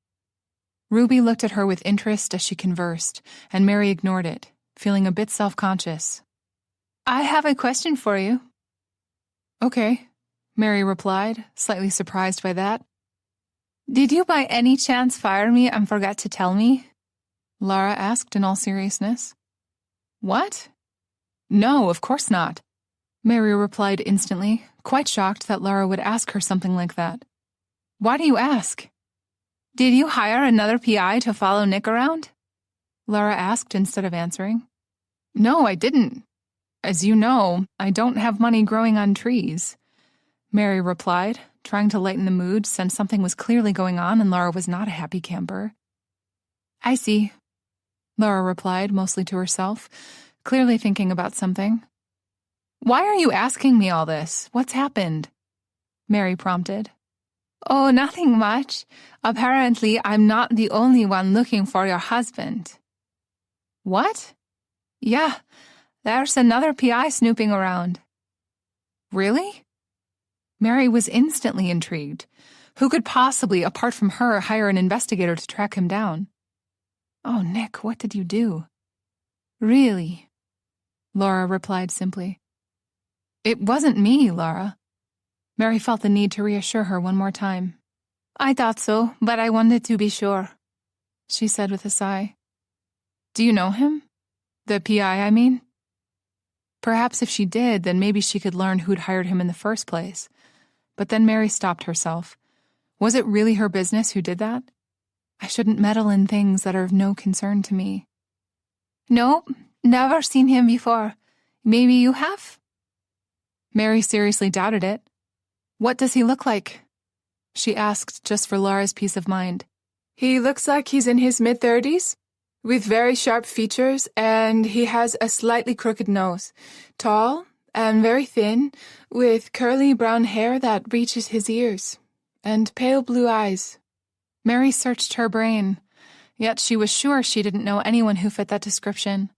Ruby looked at her with interest as she conversed, and Mary ignored it, feeling a bit self-conscious. I have a question for you. Okay, Mary replied, slightly surprised by that. Did you by any chance fire me and forget to tell me? Laura asked in all seriousness. What? No, of course not. Mary replied instantly, quite shocked that Laura would ask her something like that. Why do you ask? Did you hire another PI to follow Nick around? Laura asked instead of answering. No, I didn't. As you know, I don't have money growing on trees. Mary replied, trying to lighten the mood since something was clearly going on and Laura was not a happy camper. I see, Laura replied, mostly to herself, clearly thinking about something. Why are you asking me all this? What's happened? Mary prompted. Oh, nothing much. Apparently, I'm not the only one looking for your husband. What? Yeah, there's another PI snooping around. Really? Mary was instantly intrigued. Who could possibly, apart from her, hire an investigator to track him down? Oh, Nick, what did you do? Really? Laura replied simply. It wasn't me, Laura. Mary felt the need to reassure her one more time. I thought so, but I wanted to be sure, she said with a sigh. Do you know him? The PI, I mean? Perhaps if she did, then maybe she could learn who'd hired him in the first place. But then Mary stopped herself. Was it really her business who did that? I shouldn't meddle in things that are of no concern to me. Nope, never seen him before. Maybe you have? Mary seriously doubted it. What does he look like? She asked just for Laura's peace of mind. He looks like he's in his mid-30s, with very sharp features, and he has a slightly crooked nose. Tall and very thin, with curly brown hair that reaches his ears, and pale blue eyes. Mary searched her brain, yet she was sure she didn't know anyone who fit that description.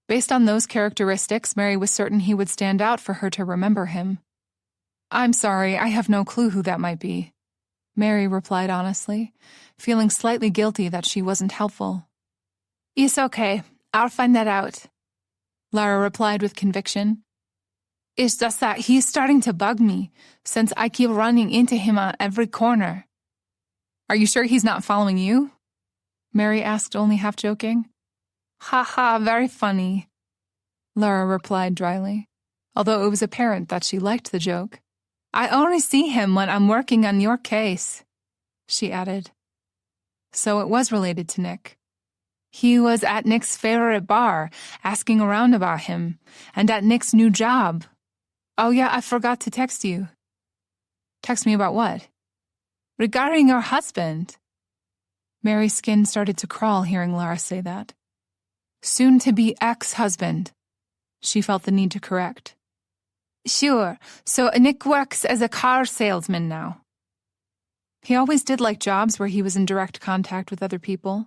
Based on those characteristics, Mary was certain he would stand out for her to remember him. I'm sorry, I have no clue who that might be, Mary replied honestly, feeling slightly guilty that she wasn't helpful. It's okay, I'll find that out, Laura replied with conviction. It's just that he's starting to bug me, since I keep running into him on every corner. Are you sure he's not following you? Mary asked, only half joking. Ha ha, very funny, Laura replied dryly, although it was apparent that she liked the joke. I only see him when I'm working on your case, she added. So it was related to Nick. He was at Nick's favorite bar, asking around about him, and at Nick's new job. Oh yeah, I forgot to text you. Text me about what? Regarding your husband. Mary's skin started to crawl hearing Laura say that. Soon-to-be ex-husband, she felt the need to correct. Sure, so Nick works as a car salesman now. He always did like jobs where he was in direct contact with other people.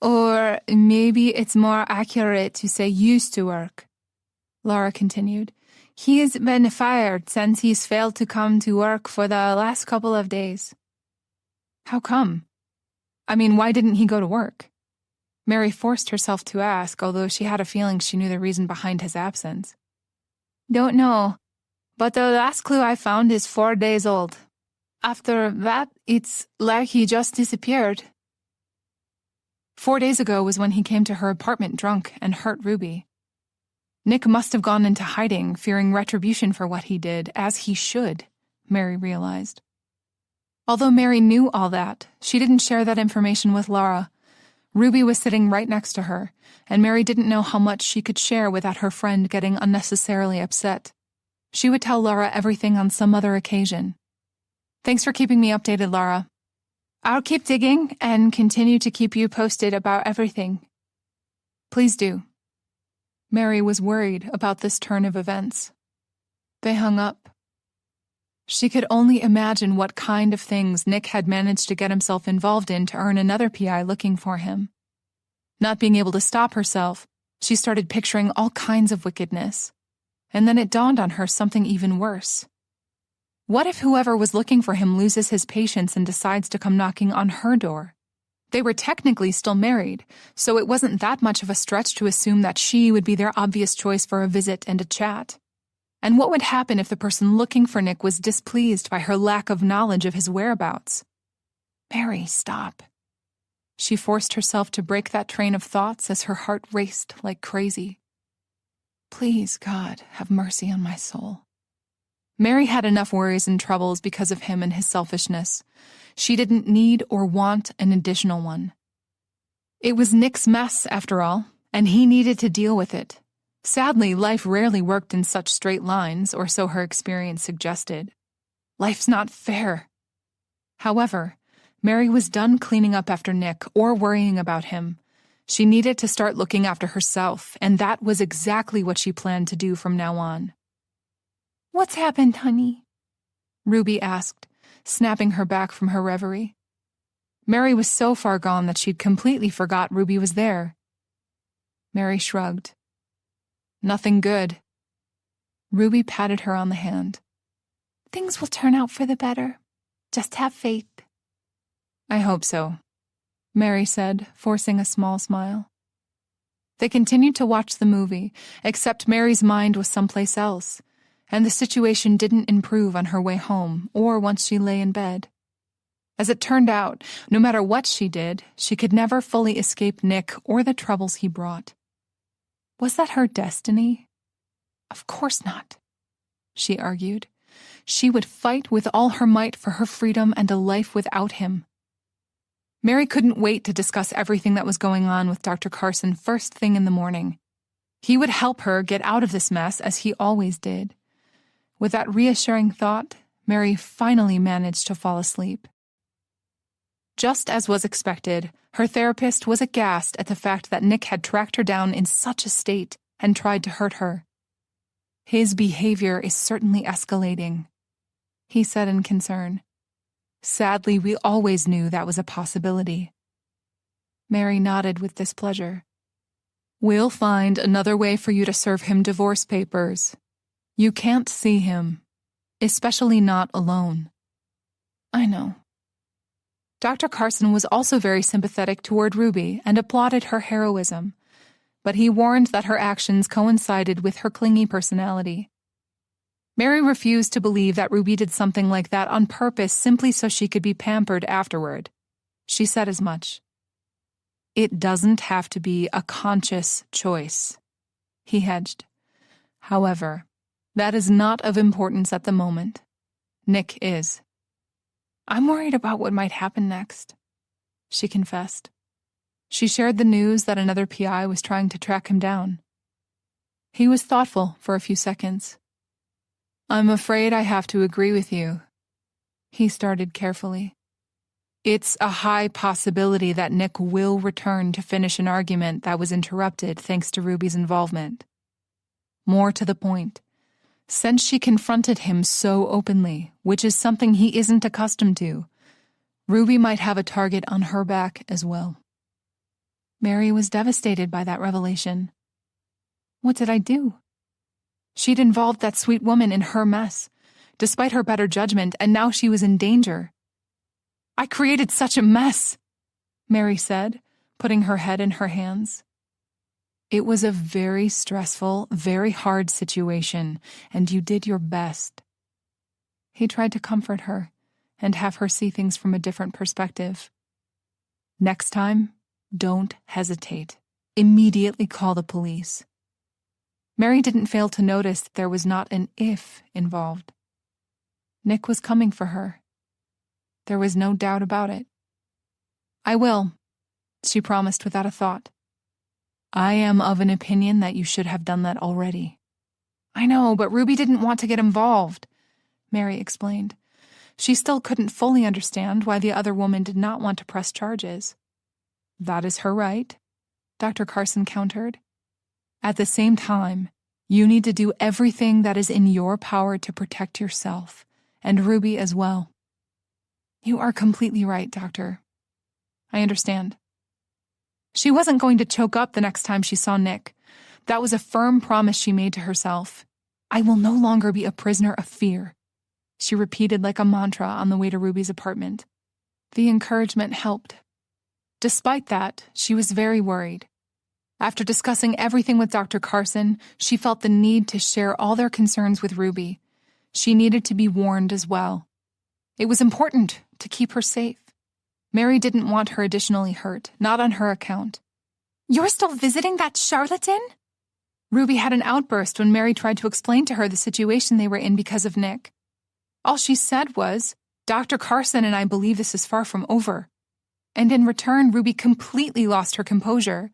Or maybe it's more accurate to say used to work, Laura continued. He's been fired since he's failed to come to work for the last couple of days. How come? I mean, why didn't he go to work? Mary forced herself to ask, although she had a feeling she knew the reason behind his absence. Don't know, But the last clue I found is 4 days old. After that, it's like he just disappeared. 4 days ago was when he came to her apartment drunk and hurt Ruby. Nick must have gone into hiding, fearing retribution for what he did, as he should, Mary realized. Although Mary knew all that, she didn't share that information with Laura. Ruby was sitting right next to her, and Mary didn't know how much she could share without her friend getting unnecessarily upset. She would tell Laura everything on some other occasion. Thanks for keeping me updated, Laura. I'll keep digging and continue to keep you posted about everything. Please do. Mary was worried about this turn of events. They hung up. She could only imagine what kind of things Nick had managed to get himself involved in to earn another PI looking for him. Not being able to stop herself, she started picturing all kinds of wickedness. And then it dawned on her something even worse. What if whoever was looking for him loses his patience and decides to come knocking on her door? They were technically still married, so it wasn't that much of a stretch to assume that she would be their obvious choice for a visit and a chat. And what would happen if the person looking for Nick was displeased by her lack of knowledge of his whereabouts? Mary, stop. She forced herself to break that train of thoughts as her heart raced like crazy. Please, God, have mercy on my soul. Mary had enough worries and troubles because of him and his selfishness. She didn't need or want an additional one. It was Nick's mess, after all, and he needed to deal with it. Sadly, life rarely worked in such straight lines, or so her experience suggested. Life's not fair. However, Mary was done cleaning up after Nick or worrying about him. She needed to start looking after herself, and that was exactly what she planned to do from now on. What's happened, honey? Ruby asked, snapping her back from her reverie. Mary was so far gone that she'd completely forgot Ruby was there. Mary shrugged. Nothing good. Ruby patted her on the hand. Things will turn out for the better. Just have faith. I hope so, Mary said, forcing a small smile. They continued to watch the movie, except Mary's mind was someplace else, and the situation didn't improve on her way home or once she lay in bed. As it turned out, no matter what she did, she could never fully escape Nick or the troubles he brought. Was that her destiny? Of course not, she argued. She would fight with all her might for her freedom and a life without him. Mary couldn't wait to discuss everything that was going on with Dr. Carson first thing in the morning. He would help her get out of this mess as he always did. With that reassuring thought, Mary finally managed to fall asleep. Just as was expected, her therapist was aghast at the fact that Nick had tracked her down in such a state and tried to hurt her. His behavior is certainly escalating, he said in concern. Sadly, we always knew that was a possibility. Mary nodded with displeasure. We'll find another way for you to serve him divorce papers. You can't see him, especially not alone. I know. Dr. Carson was also very sympathetic toward Ruby and applauded her heroism, but he warned that her actions coincided with her clingy personality. Mary refused to believe that Ruby did something like that on purpose simply so she could be pampered afterward. She said as much. It doesn't have to be a conscious choice, he hedged. However, that is not of importance at the moment. Nick is. I'm worried about what might happen next, she confessed. She shared the news that another PI was trying to track him down. He was thoughtful for a few seconds. I'm afraid I have to agree with you, he started carefully. It's a high possibility that Nick will return to finish an argument that was interrupted thanks to Ruby's involvement. More to the point, since she confronted him so openly, which is something he isn't accustomed to, Ruby might have a target on her back as well. Mary was devastated by that revelation. What did I do? She'd involved that sweet woman in her mess, despite her better judgment, and now she was in danger. I created such a mess, Mary said, putting her head in her hands. It was a very stressful, very hard situation, and you did your best. He tried to comfort her and have her see things from a different perspective. Next time, don't hesitate. Immediately call the police. Mary didn't fail to notice that there was not an if involved. Nick was coming for her. There was no doubt about it. I will, she promised without a thought. I am of an opinion that you should have done that already. I know, but Ruby didn't want to get involved, Mary explained. She still couldn't fully understand why the other woman did not want to press charges. That is her right, Dr. Carson countered. At the same time, you need to do everything that is in your power to protect yourself, and Ruby as well. You are completely right, Doctor. I understand. She wasn't going to choke up the next time she saw Nick. That was a firm promise she made to herself. I will no longer be a prisoner of fear, she repeated like a mantra on the way to Ruby's apartment. The encouragement helped. Despite that, she was very worried. After discussing everything with Dr. Carson, she felt the need to share all their concerns with Ruby. She needed to be warned as well. It was important to keep her safe. Mary didn't want her additionally hurt, not on her account. You're still visiting that charlatan? Ruby had an outburst when Mary tried to explain to her the situation they were in because of Nick. All she said was, Dr. Carson and I believe this is far from over. And in return, Ruby completely lost her composure.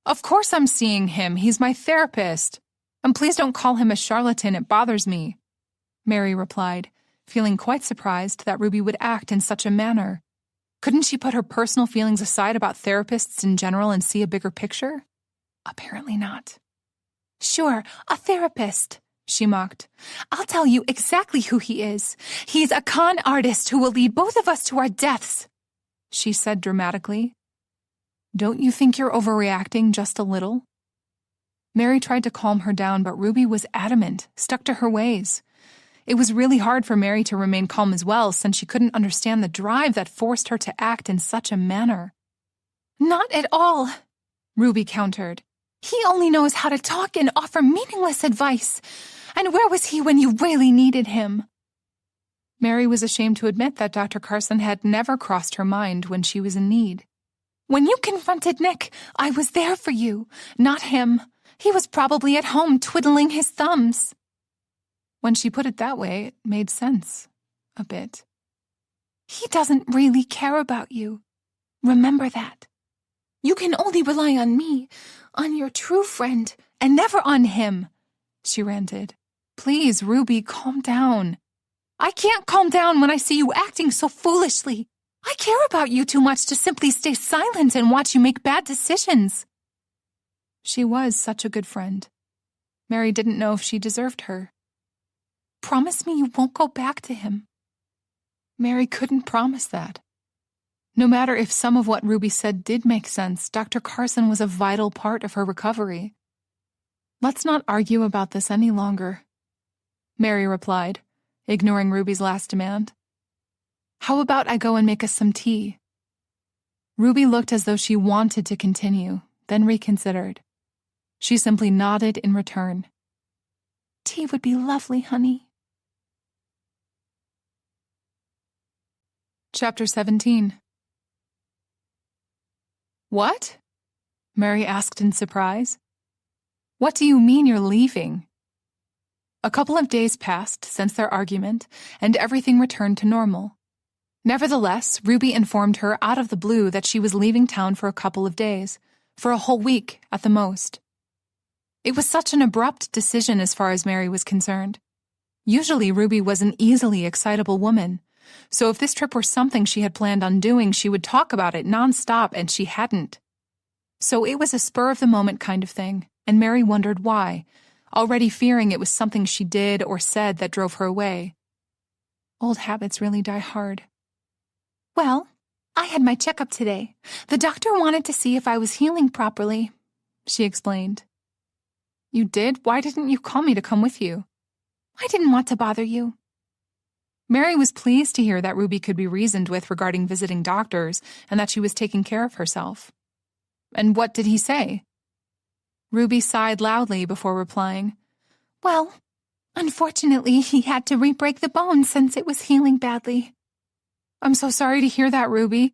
Of course I'm seeing him. He's my therapist. And please don't call him a charlatan. It bothers me, Mary replied, feeling quite surprised that Ruby would act in such a manner. Couldn't she put her personal feelings aside about therapists in general and see a bigger picture? Apparently not. Sure, a therapist, she mocked. I'll tell you exactly who he is. He's a con artist who will lead both of us to our deaths, she said dramatically. Don't you think you're overreacting just a little? Mary tried to calm her down, but Ruby was adamant, stuck to her ways. It was really hard for Mary to remain calm as well, since she couldn't understand the drive that forced her to act in such a manner. Not at all, Ruby countered. He only knows how to talk and offer meaningless advice. And where was he when you really needed him? Mary was ashamed to admit that Dr. Carson had never crossed her mind when she was in need. When you confronted Nick, I was there for you, not him. He was probably at home twiddling his thumbs. When she put it that way, it made sense. A bit. He doesn't really care about you. Remember that. You can only rely on me, on your true friend, and never on him, she ranted. Please, Ruby, calm down. I can't calm down when I see you acting so foolishly. I care about you too much to simply stay silent and watch you make bad decisions. She was such a good friend. Mary didn't know if she deserved her. Promise me you won't go back to him. Mary couldn't promise that. No matter if some of what Ruby said did make sense, Dr. Carson was a vital part of her recovery. Let's not argue about this any longer, Mary replied, ignoring Ruby's last demand. How about I go and make us some tea? Ruby looked as though she wanted to continue, then reconsidered. She simply nodded in return. Tea would be lovely, honey. Chapter 17. What? Mary asked in surprise. What do you mean you're leaving? A couple of days passed since their argument, and everything returned to normal. Nevertheless, Ruby informed her out of the blue that she was leaving town for a couple of days, for a whole week at the most. It was such an abrupt decision as far as Mary was concerned. Usually Ruby was an easily excitable woman, so if this trip were something she had planned on doing, she would talk about it nonstop, and she hadn't. So it was a spur-of-the-moment kind of thing, and Mary wondered why, already fearing it was something she did or said that drove her away. Old habits really die hard. Well, I had my checkup today. The doctor wanted to see if I was healing properly, she explained. You did? Why didn't you call me to come with you? I didn't want to bother you. Mary was pleased to hear that Ruby could be reasoned with regarding visiting doctors and that she was taking care of herself. And what did he say? Ruby sighed loudly before replying. Well, unfortunately, he had to re-break the bone since it was healing badly. I'm so sorry to hear that, Ruby,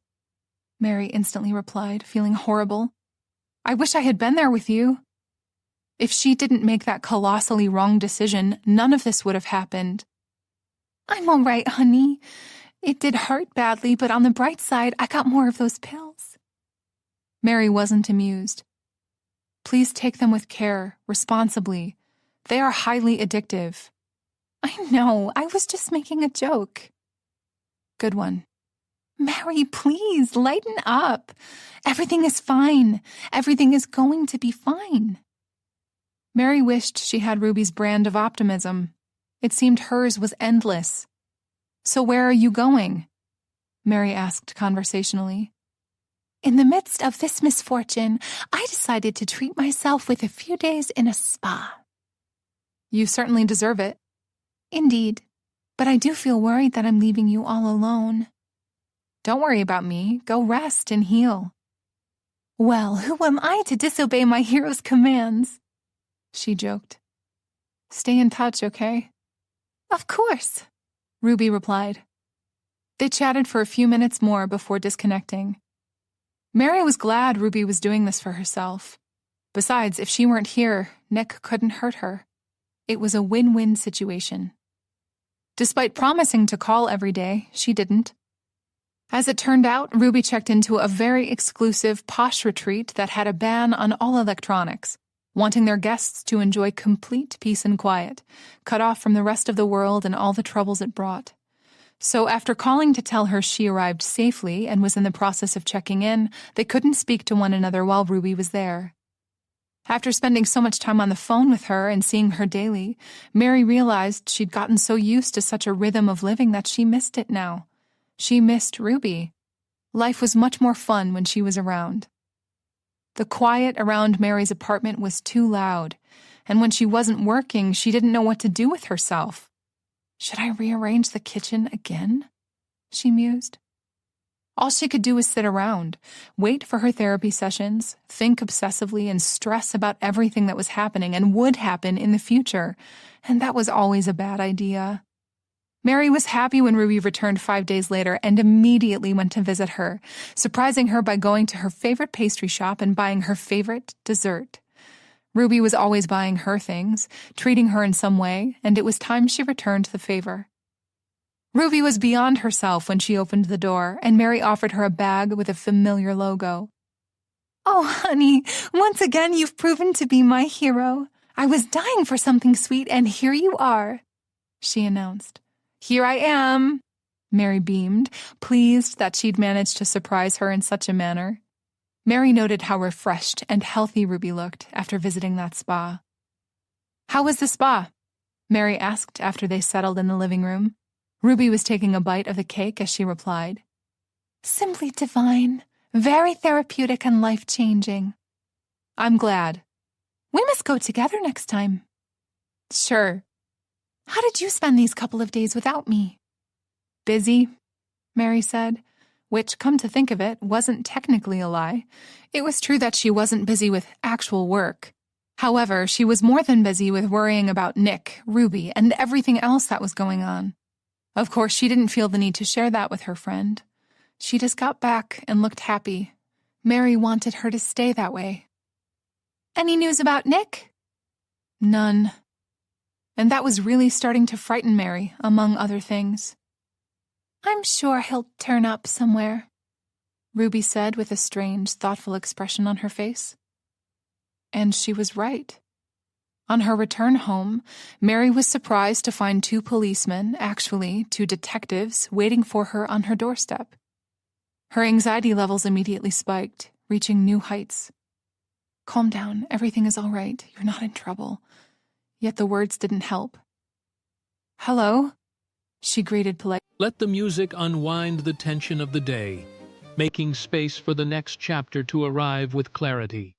Mary instantly replied, feeling horrible. I wish I had been there with you. If she didn't make that colossally wrong decision, none of this would have happened. I'm all right, honey. It did hurt badly, but on the bright side, I got more of those pills. Mary wasn't amused. Please take them with care, responsibly. They are highly addictive. I know, I was just making a joke. Good one. Mary, please, lighten up. Everything is fine. Everything is going to be fine. Mary wished she had Ruby's brand of optimism. It seemed hers was endless. So where are you going? Mary asked conversationally. In the midst of this misfortune, I decided to treat myself with a few days in a spa. You certainly deserve it. Indeed, but I do feel worried that I'm leaving you all alone. Don't worry about me. Go rest and heal. Well, who am I to disobey my hero's commands? She joked. Stay in touch, okay? Of course, Ruby replied. They chatted for a few minutes more before disconnecting. Mary was glad Ruby was doing this for herself. Besides, if she weren't here, Nick couldn't hurt her. It was a win-win situation. Despite promising to call every day, she didn't. As it turned out, Ruby checked into a very exclusive, posh retreat that had a ban on all electronics, wanting their guests to enjoy complete peace and quiet, cut off from the rest of the world and all the troubles it brought. So after calling to tell her she arrived safely and was in the process of checking in, they couldn't speak to one another while Ruby was there. After spending so much time on the phone with her and seeing her daily, Mary realized she'd gotten so used to such a rhythm of living that she missed it now. She missed Ruby. Life was much more fun when she was around. The quiet around Mary's apartment was too loud, and when she wasn't working, she didn't know what to do with herself. Should I rearrange the kitchen again? She mused. All she could do was sit around, wait for her therapy sessions, think obsessively, and stress about everything that was happening and would happen in the future, and that was always a bad idea. Mary was happy when Ruby returned 5 days later and immediately went to visit her, surprising her by going to her favorite pastry shop and buying her favorite dessert. Ruby was always buying her things, treating her in some way, and it was time she returned the favor. Ruby was beyond herself when she opened the door, and Mary offered her a bag with a familiar logo. Oh, honey, once again you've proven to be my hero. I was dying for something sweet, and here you are, she announced. Here I am, Mary beamed, pleased that she'd managed to surprise her in such a manner. Mary noted how refreshed and healthy Ruby looked after visiting that spa. How was the spa? Mary asked after they settled in the living room. Ruby was taking a bite of the cake as she replied. Simply divine, very therapeutic and life-changing. I'm glad. We must go together next time. Sure. How did you spend these couple of days without me? Busy, Mary said, which, come to think of it, wasn't technically a lie. It was true that she wasn't busy with actual work. However, she was more than busy with worrying about Nick, Ruby, and everything else that was going on. Of course, she didn't feel the need to share that with her friend. She just got back and looked happy. Mary wanted her to stay that way. Any news about Nick? None. And that was really starting to frighten Mary, among other things. I'm sure he'll turn up somewhere, Ruby said with a strange, thoughtful expression on her face. And she was right. On her return home, Mary was surprised to find 2 policemen, actually 2 detectives, waiting for her on her doorstep. Her anxiety levels immediately spiked, reaching new heights. Calm down, everything is all right, you're not in trouble. Yet the words didn't help. Hello, she greeted politely. Let the music unwind the tension of the day, making space for the next chapter to arrive with clarity.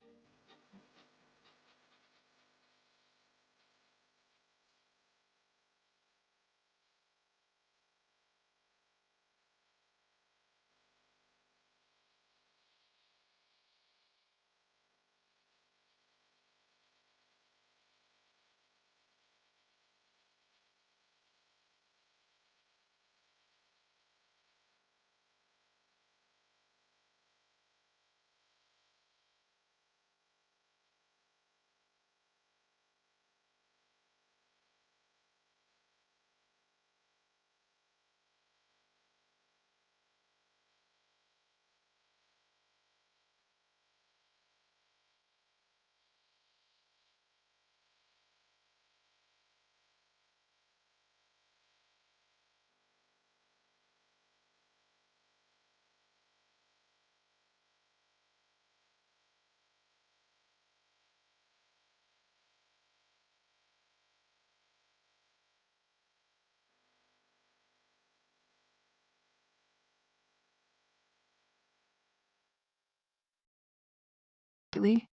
discreetly.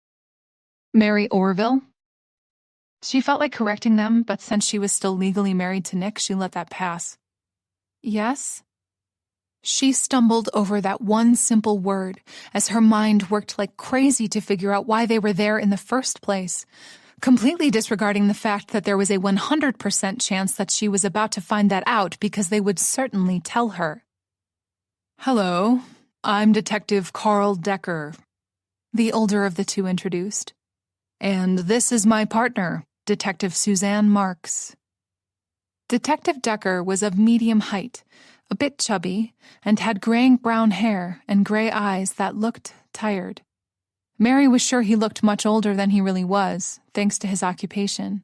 Mary Orville? She felt like correcting them, but since she was still legally married to Nick, she let that pass. Yes? She stumbled over that one simple word as her mind worked like crazy to figure out why they were there in the first place, completely disregarding the fact that there was a 100% chance that she was about to find that out because they would certainly tell her. Hello, I'm Detective Carl Decker, the older of the two introduced. And this is my partner, Detective Suzanne Marks. Detective Decker was of medium height, a bit chubby, and had graying-brown hair and gray eyes that looked tired. Mary was sure he looked much older than he really was, thanks to his occupation.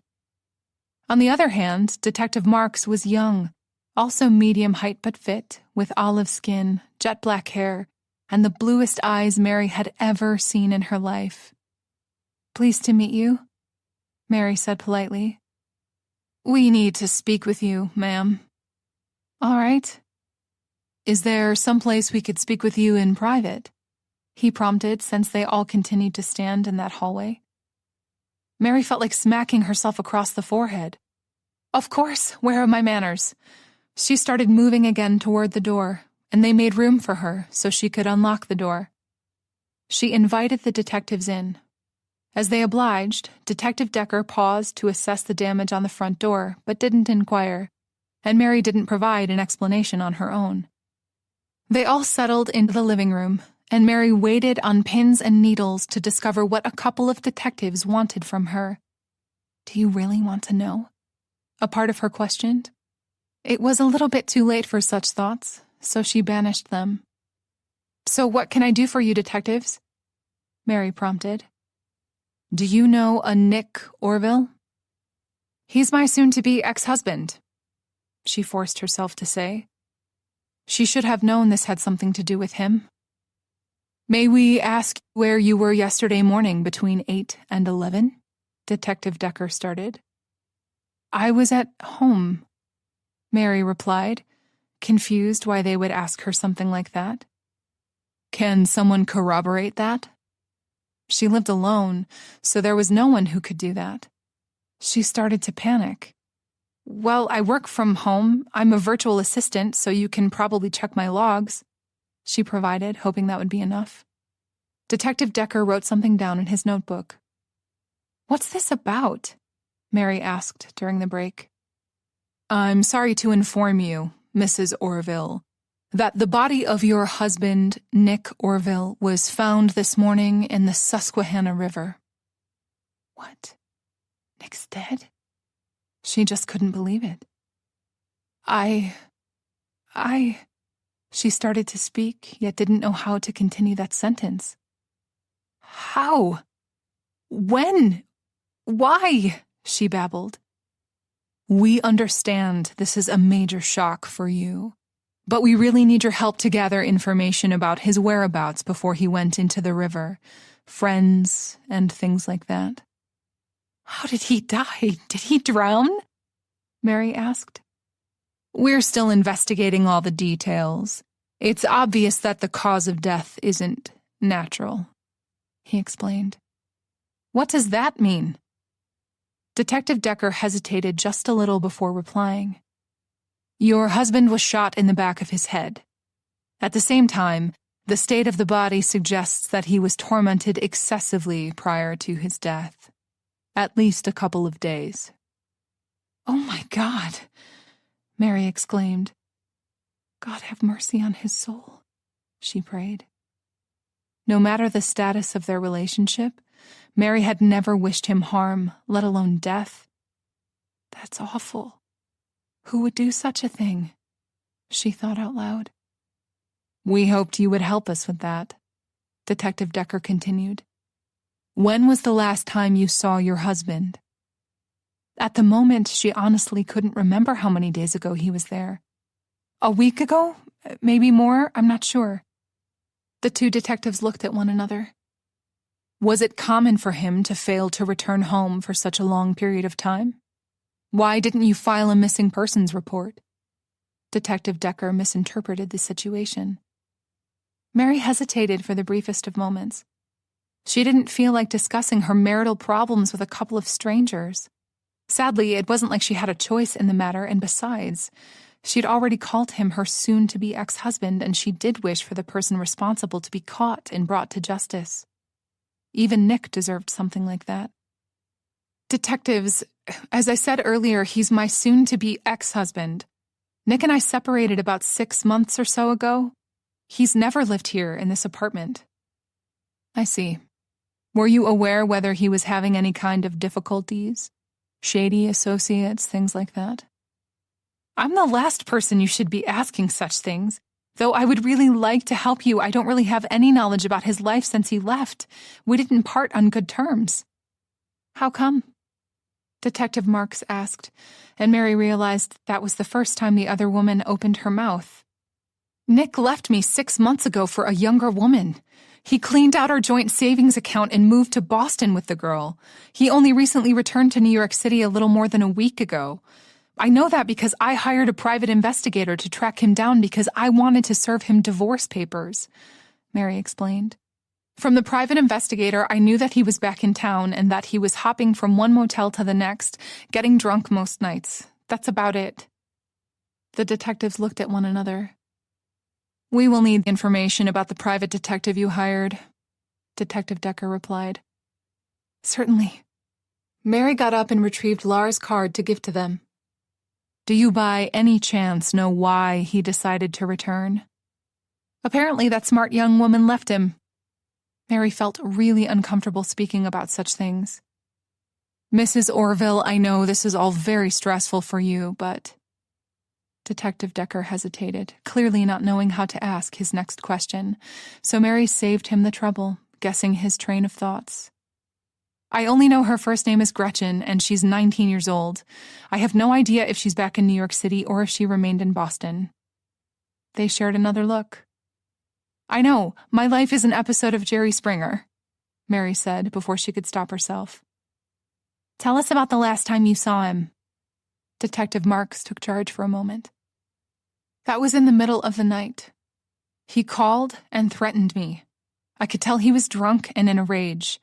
On the other hand, Detective Marks was young, also medium height but fit, with olive skin, jet black hair, and the bluest eyes Mary had ever seen in her life. Pleased to meet you, Mary said politely. We need to speak with you, ma'am. All right. Is there some place we could speak with you in private? He prompted, since they all continued to stand in that hallway. Mary felt like smacking herself across the forehead. Of course, where are my manners? She started moving again toward the door, and they made room for her so she could unlock the door. She invited the detectives in. As they obliged, Detective Decker paused to assess the damage on the front door, but didn't inquire, and Mary didn't provide an explanation on her own. They all settled into the living room, and Mary waited on pins and needles to discover what a couple of detectives wanted from her. Do you really want to know? A part of her questioned. It was a little bit too late for such thoughts, so she banished them. So what can I do for you, detectives? Mary prompted. Do you know a Nick Orville? He's my soon-to-be ex-husband, she forced herself to say. She should have known this had something to do with him. May we ask where you were yesterday morning between 8 and 11? Detective Decker started. I was at home, Mary replied, confused why they would ask her something like that. Can someone corroborate that? She lived alone, so there was no one who could do that. She started to panic. Well, I work from home. I'm a virtual assistant, so you can probably check my logs, she provided, hoping that would be enough. Detective Decker wrote something down in his notebook. What's this about? Mary asked during the break. I'm sorry to inform you, Mrs. Orville, that the body of your husband, Nick Orville, was found this morning in the Susquehanna River. What? Nick's dead? She just couldn't believe it. She started to speak, yet didn't know how to continue that sentence. How? When? Why? She babbled. We understand this is a major shock for you, but we really need your help to gather information about his whereabouts before he went into the river, friends, and things like that. How did he die? Did he drown? Mary asked. We're still investigating all the details. It's obvious that the cause of death isn't natural, he explained. What does that mean? Detective Decker hesitated just a little before replying. Your husband was shot in the back of his head. At the same time, the state of the body suggests that he was tormented excessively prior to his death. At least a couple of days. Oh my God, Mary exclaimed. God have mercy on his soul, she prayed. No matter the status of their relationship, Mary had never wished him harm, let alone death. That's awful. Who would do such a thing? She thought out loud. We hoped you would help us with that, Detective Decker continued. When was the last time you saw your husband? At the moment, she honestly couldn't remember how many days ago he was there. A week ago? Maybe more? I'm not sure. The two detectives looked at one another. Was it common for him to fail to return home for such a long period of time? Why didn't you file a missing persons report? Detective Decker misinterpreted the situation. Mary hesitated for the briefest of moments. She didn't feel like discussing her marital problems with a couple of strangers. Sadly, it wasn't like she had a choice in the matter, and besides, she'd already called him her soon-to-be ex-husband, and she did wish for the person responsible to be caught and brought to justice. Even Nick deserved something like that. Detectives, as I said earlier, he's my soon-to-be ex-husband. Nick and I separated about 6 months or so ago. He's never lived here in this apartment. I see. Were you aware whether he was having any kind of difficulties? Shady associates, things like that? I'm the last person you should be asking such things. Though I would really like to help you, I don't really have any knowledge about his life since he left. We didn't part on good terms. How come? Detective Marks asked, and Mary realized that was the first time the other woman opened her mouth. Nick left me 6 months ago for a younger woman. He cleaned out our joint savings account and moved to Boston with the girl. He only recently returned to New York City a little more than a week ago. I know that because I hired a private investigator to track him down because I wanted to serve him divorce papers, Mary explained. From the private investigator, I knew that he was back in town and that he was hopping from one motel to the next, getting drunk most nights. That's about it. The detectives looked at one another. We will need information about the private detective you hired, Detective Decker replied. Certainly. Mary got up and retrieved Lara's card to give to them. Do you by any chance know why he decided to return? Apparently that smart young woman left him. Mary felt really uncomfortable speaking about such things. Mrs. Orville, I know this is all very stressful for you, but... Detective Decker hesitated, clearly not knowing how to ask his next question, so Mary saved him the trouble, guessing his train of thoughts. I only know her first name is Gretchen, and she's 19 years old. I have no idea if she's back in New York City or if she remained in Boston. They shared another look. I know, my life is an episode of Jerry Springer, Mary said before she could stop herself. Tell us about the last time you saw him. Detective Marks took charge for a moment. That was in the middle of the night. He called and threatened me. I could tell he was drunk and in a rage.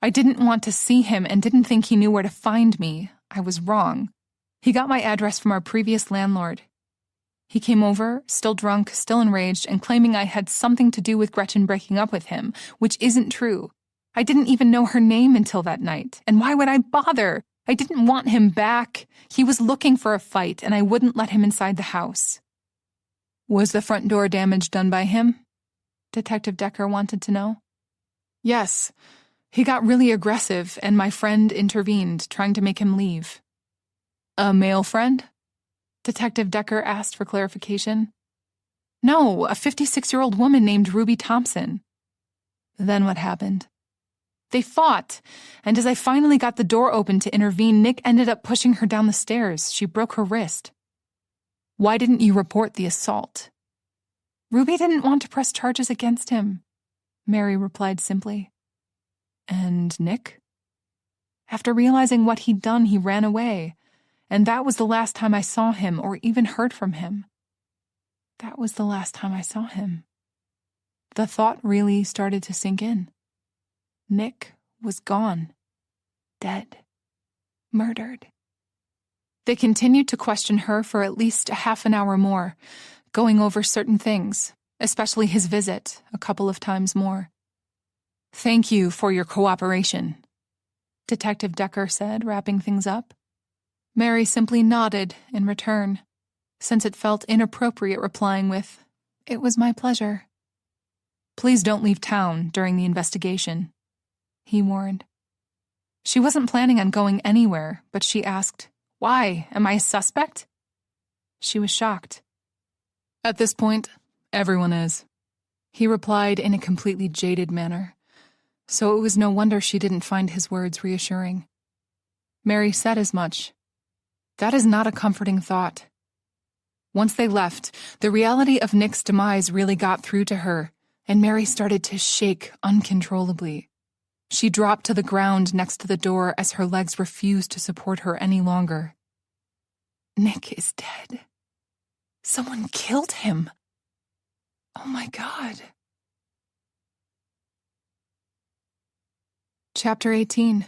I didn't want to see him and didn't think he knew where to find me. I was wrong. He got my address from our previous landlord. He came over, still drunk, still enraged, and claiming I had something to do with Gretchen breaking up with him, which isn't true. I didn't even know her name until that night, and why would I bother? I didn't want him back. He was looking for a fight, and I wouldn't let him inside the house. Was the front door damage done by him? Detective Decker wanted to know. Yes. He got really aggressive, and my friend intervened, trying to make him leave. A male friend? Detective Decker asked for clarification. No, a 56-year-old woman named Ruby Thompson. Then what happened? They fought, and as I finally got the door open to intervene, Nick ended up pushing her down the stairs. She broke her wrist. Why didn't you report the assault? Ruby didn't want to press charges against him, Mary replied simply. And Nick? After realizing what he'd done, he ran away, and that was the last time I saw him or even heard from him. That was the last time I saw him. The thought really started to sink in. Nick was gone. Dead. Murdered. They continued to question her for at least a half an hour more, going over certain things, especially his visit, a couple of times more. Thank you for your cooperation, Detective Decker said, wrapping things up. Mary simply nodded in return, since it felt inappropriate replying with, "It was my pleasure." Please don't leave town during the investigation, he warned. She wasn't planning on going anywhere, but she asked, Why? Am I a suspect? She was shocked. At this point, everyone is, he replied in a completely jaded manner. So it was no wonder she didn't find his words reassuring. Mary said as much. That is not a comforting thought. Once they left, the reality of Nick's demise really got through to her, and Mary started to shake uncontrollably. She dropped to the ground next to the door as her legs refused to support her any longer. Nick is dead. Someone killed him. Oh my God. Chapter 18.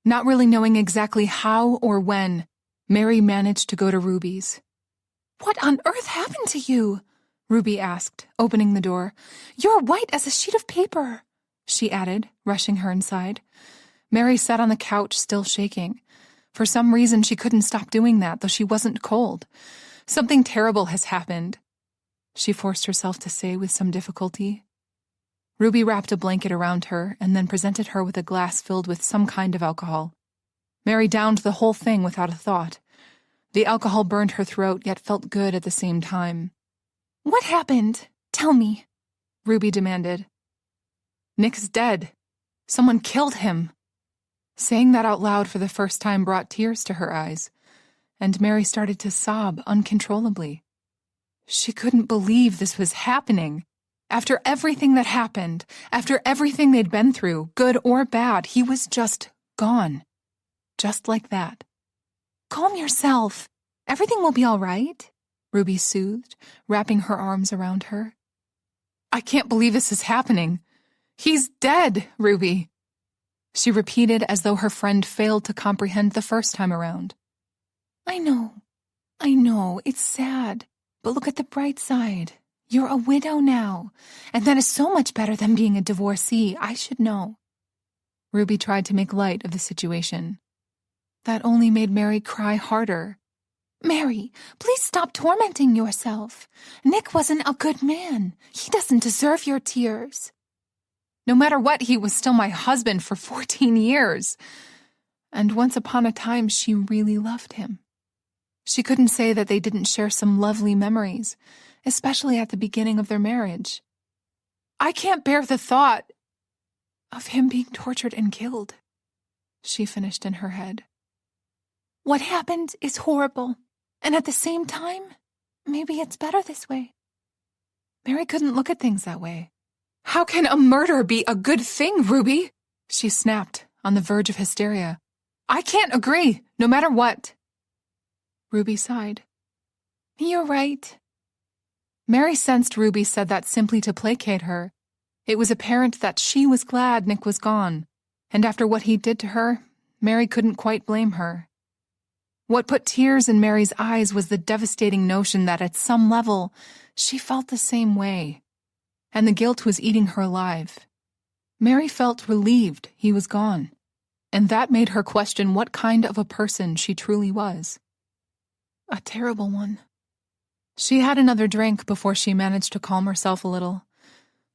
Not really knowing exactly how or when, Mary managed to go to Ruby's. "What on earth happened to you?" Ruby asked, opening the door. "You're white as a sheet of paper," she added, rushing her inside. Mary sat on the couch, still shaking. For some reason, she couldn't stop doing that, though she wasn't cold. "Something terrible has happened," she forced herself to say with some difficulty. Ruby wrapped a blanket around her and then presented her with a glass filled with some kind of alcohol. Mary downed the whole thing without a thought. The alcohol burned her throat, yet felt good at the same time. "What happened? Tell me," Ruby demanded. "Nick's dead. Someone killed him." Saying that out loud for the first time brought tears to her eyes, and Mary started to sob uncontrollably. She couldn't believe this was happening. After everything that happened, after everything they'd been through, good or bad, he was just gone. Just like that. "Calm yourself. Everything will be all right," Ruby soothed, wrapping her arms around her. "I can't believe this is happening. He's dead, Ruby," she repeated as though her friend failed to comprehend the first time around. I know, it's sad, but look at the bright side. You're a widow now, and that is so much better than being a divorcee. I should know." Ruby tried to make light of the situation. That only made Mary cry harder. "Mary, please stop tormenting yourself. Nick wasn't a good man. He doesn't deserve your tears." No matter what, he was still my husband for 14 years. And once upon a time, she really loved him. She couldn't say that they didn't share some lovely memories, especially at the beginning of their marriage. "I can't bear the thought of him being tortured and killed," she finished in her head. "What happened is horrible, and at the same time, maybe it's better this way." Mary couldn't look at things that way. "How can a murder be a good thing, Ruby?" she snapped, on the verge of hysteria. "I can't agree, no matter what." Ruby sighed. "You're right." Mary sensed Ruby said that simply to placate her. It was apparent that she was glad Nick was gone, and after what he did to her, Mary couldn't quite blame her. What put tears in Mary's eyes was the devastating notion that at some level, she felt the same way, and the guilt was eating her alive. Mary felt relieved he was gone, and that made her question what kind of a person she truly was. A terrible one. She had another drink before she managed to calm herself a little.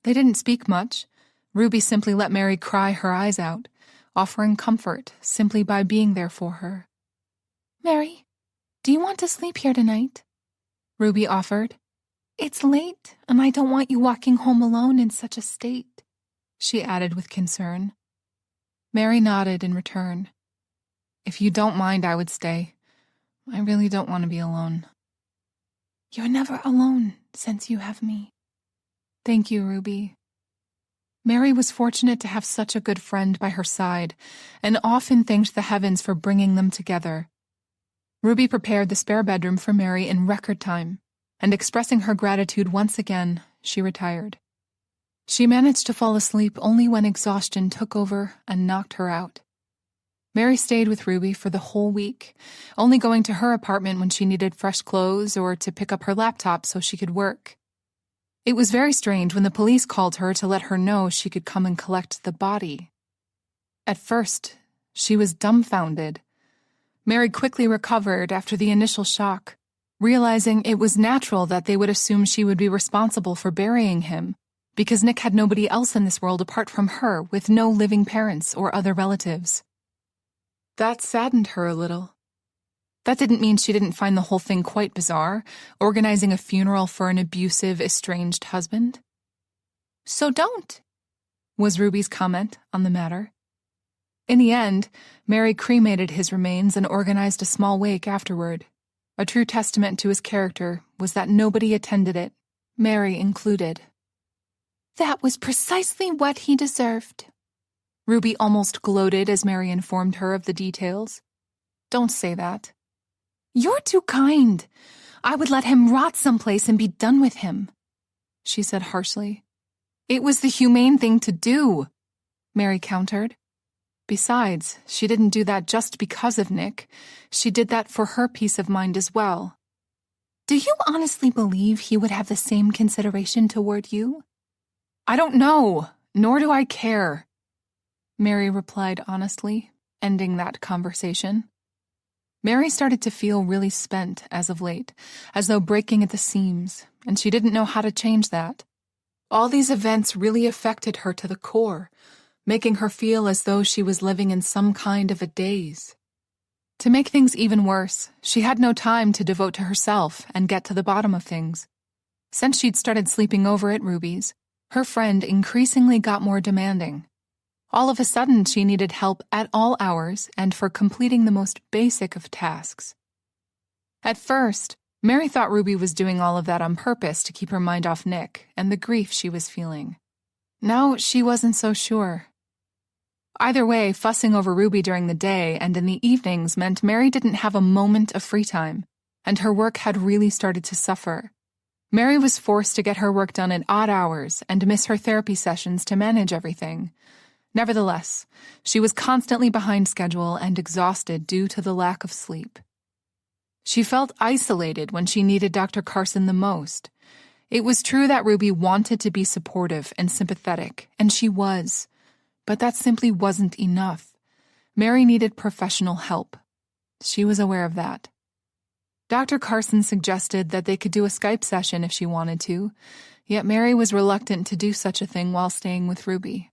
They didn't speak much. Ruby simply let Mary cry her eyes out, offering comfort simply by being there for her. "Mary, do you want to sleep here tonight?" Ruby offered. "It's late, and I don't want you walking home alone in such a state," she added with concern. Mary nodded in return. "If you don't mind, I would stay. I really don't want to be alone." "You're never alone since you have me." "Thank you, Ruby." Mary was fortunate to have such a good friend by her side, and often thanked the heavens for bringing them together. Ruby prepared the spare bedroom for Mary in record time, and expressing her gratitude once again, she retired. She managed to fall asleep only when exhaustion took over and knocked her out. Mary stayed with Ruby for the whole week, only going to her apartment when she needed fresh clothes or to pick up her laptop so she could work. It was very strange when the police called her to let her know she could come and collect the body. At first, she was dumbfounded. Mary quickly recovered after the initial shock, realizing it was natural that they would assume she would be responsible for burying him, because Nick had nobody else in this world apart from her, with no living parents or other relatives. That saddened her a little. That didn't mean she didn't find the whole thing quite bizarre, organizing a funeral for an abusive, estranged husband. "So don't," was Ruby's comment on the matter. In the end, Mary cremated his remains and organized a small wake afterward. A true testament to his character was that nobody attended it, Mary included. "That was precisely what he deserved." Ruby almost gloated as Mary informed her of the details. "Don't say that." "You're too kind. I would let him rot someplace and be done with him," she said harshly. It was the humane thing to do, Mary countered. Besides, she didn't do that just because of Nick. She did that for her peace of mind as well. Do you honestly believe he would have the same consideration toward you? I don't know, nor do I care, Mary replied honestly, ending that conversation. Mary started to feel really spent as of late, as though breaking at the seams, and she didn't know how to change that. All these events really affected her to the core, making her feel as though she was living in some kind of a daze. To make things even worse, she had no time to devote to herself and get to the bottom of things. Since she'd started sleeping over at Ruby's, her friend increasingly got more demanding. All of a sudden, she needed help at all hours and for completing the most basic of tasks. At first, Mary thought Ruby was doing all of that on purpose to keep her mind off Nick and the grief she was feeling. Now, she wasn't so sure. Either way, fussing over Ruby during the day and in the evenings meant Mary didn't have a moment of free time, and her work had really started to suffer. Mary was forced to get her work done at odd hours and miss her therapy sessions to manage everything. Nevertheless, she was constantly behind schedule and exhausted due to the lack of sleep. She felt isolated when she needed Dr. Carson the most. It was true that Ruby wanted to be supportive and sympathetic, and she was. But that simply wasn't enough. Mary needed professional help. She was aware of that. Dr. Carson suggested that they could do a Skype session if she wanted to, yet Mary was reluctant to do such a thing while staying with Ruby.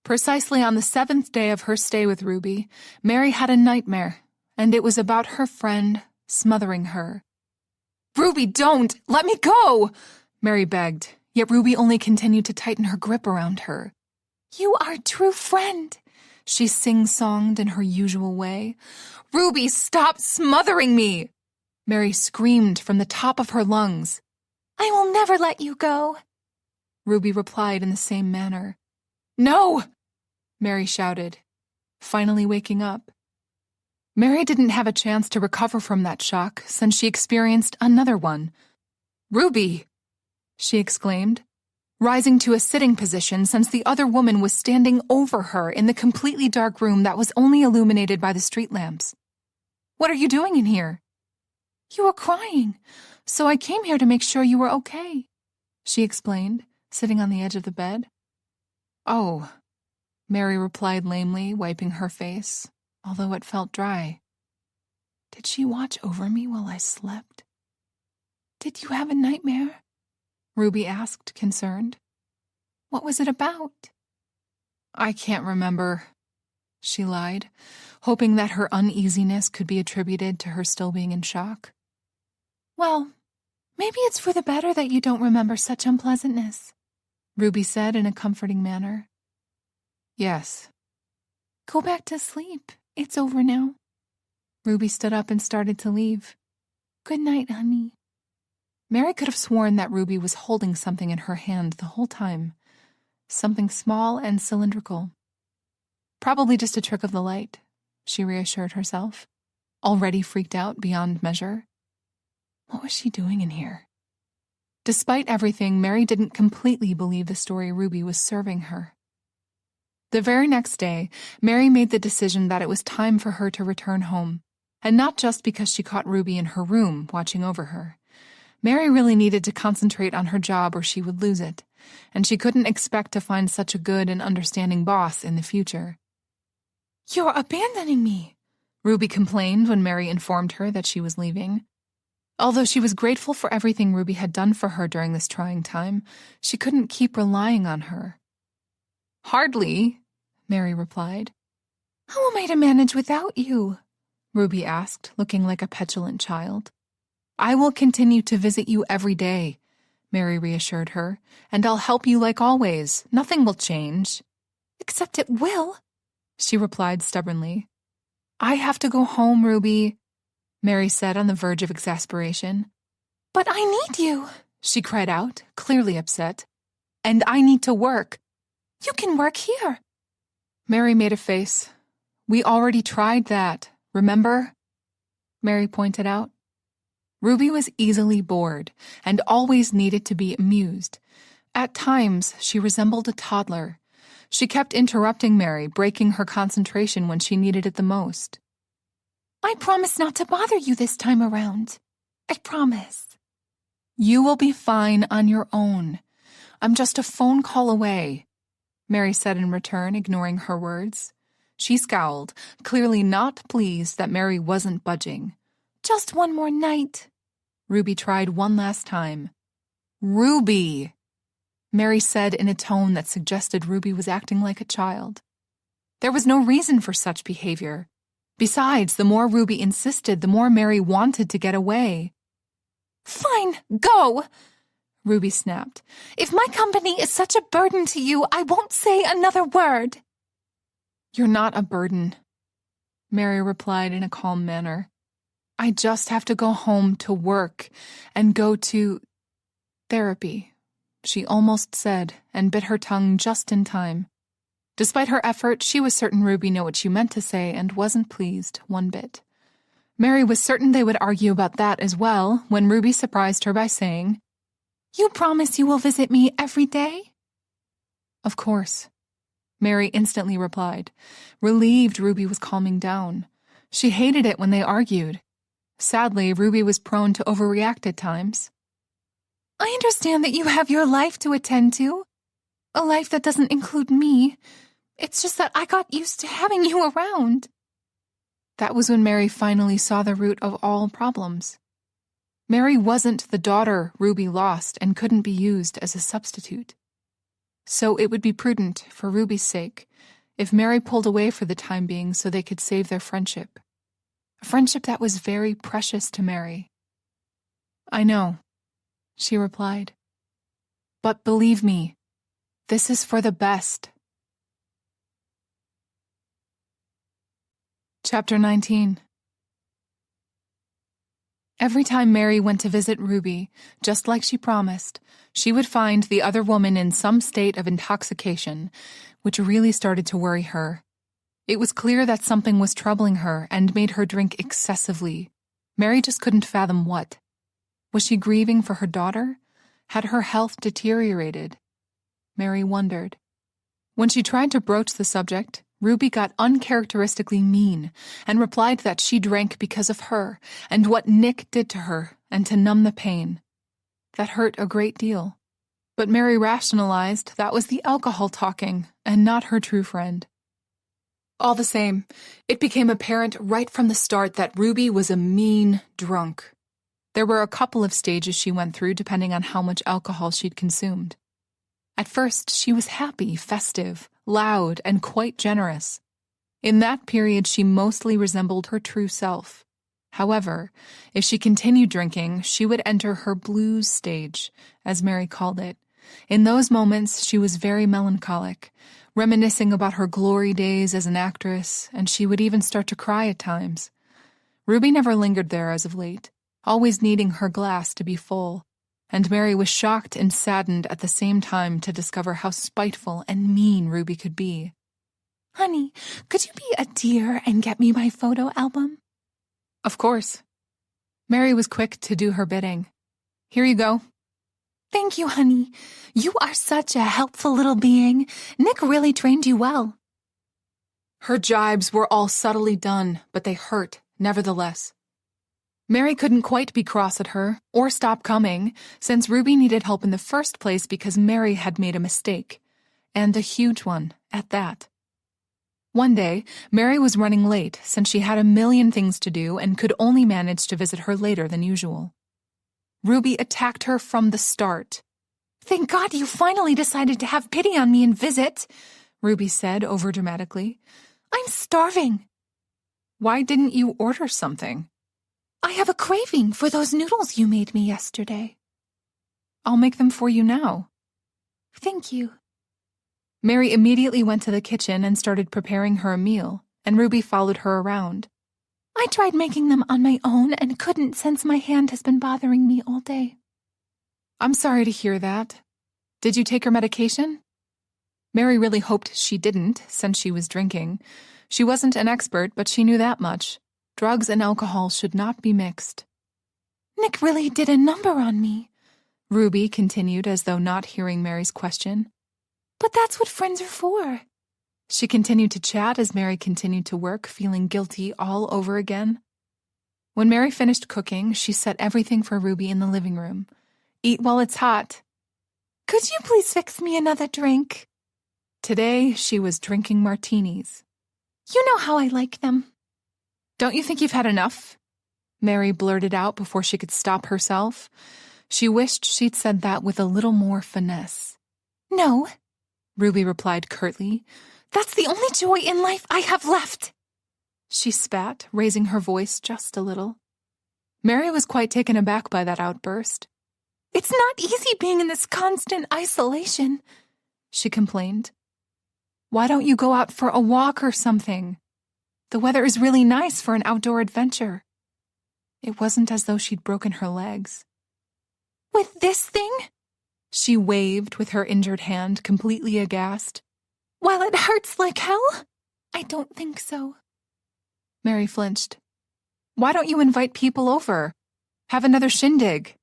Precisely on the 7th day of her stay with Ruby, Mary had a nightmare, and it was about her friend smothering her. "Ruby, don't! Let me go!" Mary begged, yet Ruby only continued to tighten her grip around her. "You are a true friend," she sing-songed in her usual way. "Ruby, stop smothering me!" Mary screamed from the top of her lungs. "I will never let you go," Ruby replied in the same manner. "No!" Mary shouted, finally waking up. Mary didn't have a chance to recover from that shock since she experienced another one. "Ruby!" she exclaimed, rising to a sitting position since the other woman was standing over her in the completely dark room that was only illuminated by the street lamps. "What are you doing in here?" "You were crying, so I came here to make sure you were okay," she explained, sitting on the edge of the bed. "Oh," Mary replied lamely, wiping her face, although it felt dry. Did she watch over me while I slept? "Did you have a nightmare?" Ruby asked, concerned. "What was it about?" "I can't remember," she lied, hoping that her uneasiness could be attributed to her still being in shock. "Well, maybe it's for the better that you don't remember such unpleasantness," Ruby said in a comforting manner. "Yes." "Go back to sleep. It's over now." Ruby stood up and started to leave. "Good night, honey." Mary could have sworn that Ruby was holding something in her hand the whole time. Something small and cylindrical. Probably just a trick of the light, she reassured herself, already freaked out beyond measure. What was she doing in here? Despite everything, Mary didn't completely believe the story Ruby was serving her. The very next day, Mary made the decision that it was time for her to return home, and not just because she caught Ruby in her room watching over her. Mary really needed to concentrate on her job or she would lose it, and she couldn't expect to find such a good and understanding boss in the future. "You're abandoning me," Ruby complained when Mary informed her that she was leaving. Although she was grateful for everything Ruby had done for her during this trying time, she couldn't keep relying on her. "Hardly," Mary replied. "How am I to manage without you?" Ruby asked, looking like a petulant child. "I will continue to visit you every day," Mary reassured her, "and I'll help you like always. Nothing will change." "Except it will," she replied stubbornly. "I have to go home, Ruby," Mary said on the verge of exasperation. "But I need you," she cried out, clearly upset. "And I need to work." "You can work here." Mary made a face. "We already tried that, remember?" Mary pointed out. Ruby was easily bored and always needed to be amused, At times, she resembled a toddler. She kept interrupting Mary, breaking her concentration when she needed it the most. I promise not to bother you this time around. I promise. You will be fine on your own. I'm just a phone call away, Mary said in return, ignoring her words. She scowled, clearly not pleased that Mary wasn't budging. Just one more night. Ruby tried one last time. Ruby! Mary said in a tone that suggested Ruby was acting like a child. There was no reason for such behavior. Besides, the more Ruby insisted, the more Mary wanted to get away. Fine, go! Ruby snapped. If my company is such a burden to you, I won't say another word. You're not a burden, Mary replied in a calm manner. I just have to go home to work and go to therapy, she almost said, and bit her tongue just in time. Despite her effort, she was certain Ruby knew what she meant to say and wasn't pleased one bit. Mary was certain they would argue about that as well when Ruby surprised her by saying, You promise you will visit me every day? Of course, Mary instantly replied, relieved Ruby was calming down. She hated it when they argued. Sadly, Ruby was prone to overreact at times. I understand that you have your life to attend to. A life that doesn't include me. It's just that I got used to having you around. That was when Mary finally saw the root of all problems. Mary wasn't the daughter Ruby lost and couldn't be used as a substitute. So it would be prudent, for Ruby's sake, if Mary pulled away for the time being so they could save their friendship. A friendship that was very precious to Mary. I know, she replied. But believe me, this is for the best. Chapter 19. Every time Mary went to visit Ruby, just like she promised, she would find the other woman in some state of intoxication, which really started to worry her. It was clear that something was troubling her and made her drink excessively. Mary just couldn't fathom what. Was she grieving for her daughter? Had her health deteriorated? Mary wondered. When she tried to broach the subject, Ruby got uncharacteristically mean and replied that she drank because of her and what Nick did to her and to numb the pain. That hurt a great deal. But Mary rationalized that was the alcohol talking and not her true friend. All the same, it became apparent right from the start that Ruby was a mean drunk. There were a couple of stages she went through depending on how much alcohol she'd consumed. At first, she was happy, festive, loud, and quite generous. In that period, she mostly resembled her true self. However, if she continued drinking, she would enter her blues stage, as Mary called it. In those moments, she was very melancholic, reminiscing about her glory days as an actress, and she would even start to cry at times. Ruby never lingered there as of late, always needing her glass to be full, and Mary was shocked and saddened at the same time to discover how spiteful and mean Ruby could be. Honey, could you be a dear and get me my photo album? Of course. Mary was quick to do her bidding. Here you go. Thank you, honey. You are such a helpful little being. Nick really trained you well. Her jibes were all subtly done, but they hurt, nevertheless. Mary couldn't quite be cross at her, or stop coming, since Ruby needed help in the first place because Mary had made a mistake. And a huge one, at that. One day, Mary was running late since she had a million things to do and could only manage to visit her later than usual. Ruby attacked her from the start. Thank God you finally decided to have pity on me and visit, Ruby said overdramatically. I'm starving. Why didn't you order something? I have a craving for those noodles you made me yesterday. I'll make them for you now. Thank you. Mary immediately went to the kitchen and started preparing her a meal, and Ruby followed her around. I tried making them on my own and couldn't since my hand has been bothering me all day. I'm sorry to hear that. Did you take her medication? Mary really hoped she didn't, since she was drinking. She wasn't an expert, but she knew that much. Drugs and alcohol should not be mixed. Nick really did a number on me, Ruby continued as though not hearing Mary's question. But that's what friends are for. She continued to chat as Mary continued to work, feeling guilty all over again. When Mary finished cooking, she set everything for Ruby in the living room. Eat while it's hot. Could you please fix me another drink? Today, she was drinking martinis. You know how I like them. Don't you think you've had enough? Mary blurted out before she could stop herself. She wished she'd said that with a little more finesse. No, Ruby replied curtly. That's the only joy in life I have left. She spat, raising her voice just a little. Mary was quite taken aback by that outburst. It's not easy being in this constant isolation, she complained. Why don't you go out for a walk or something? The weather is really nice for an outdoor adventure. It wasn't as though she'd broken her legs. With this thing? She waved with her injured hand, completely aghast. While it hurts like hell? I don't think so. Mary flinched. Why don't you invite people over? Have another shindig,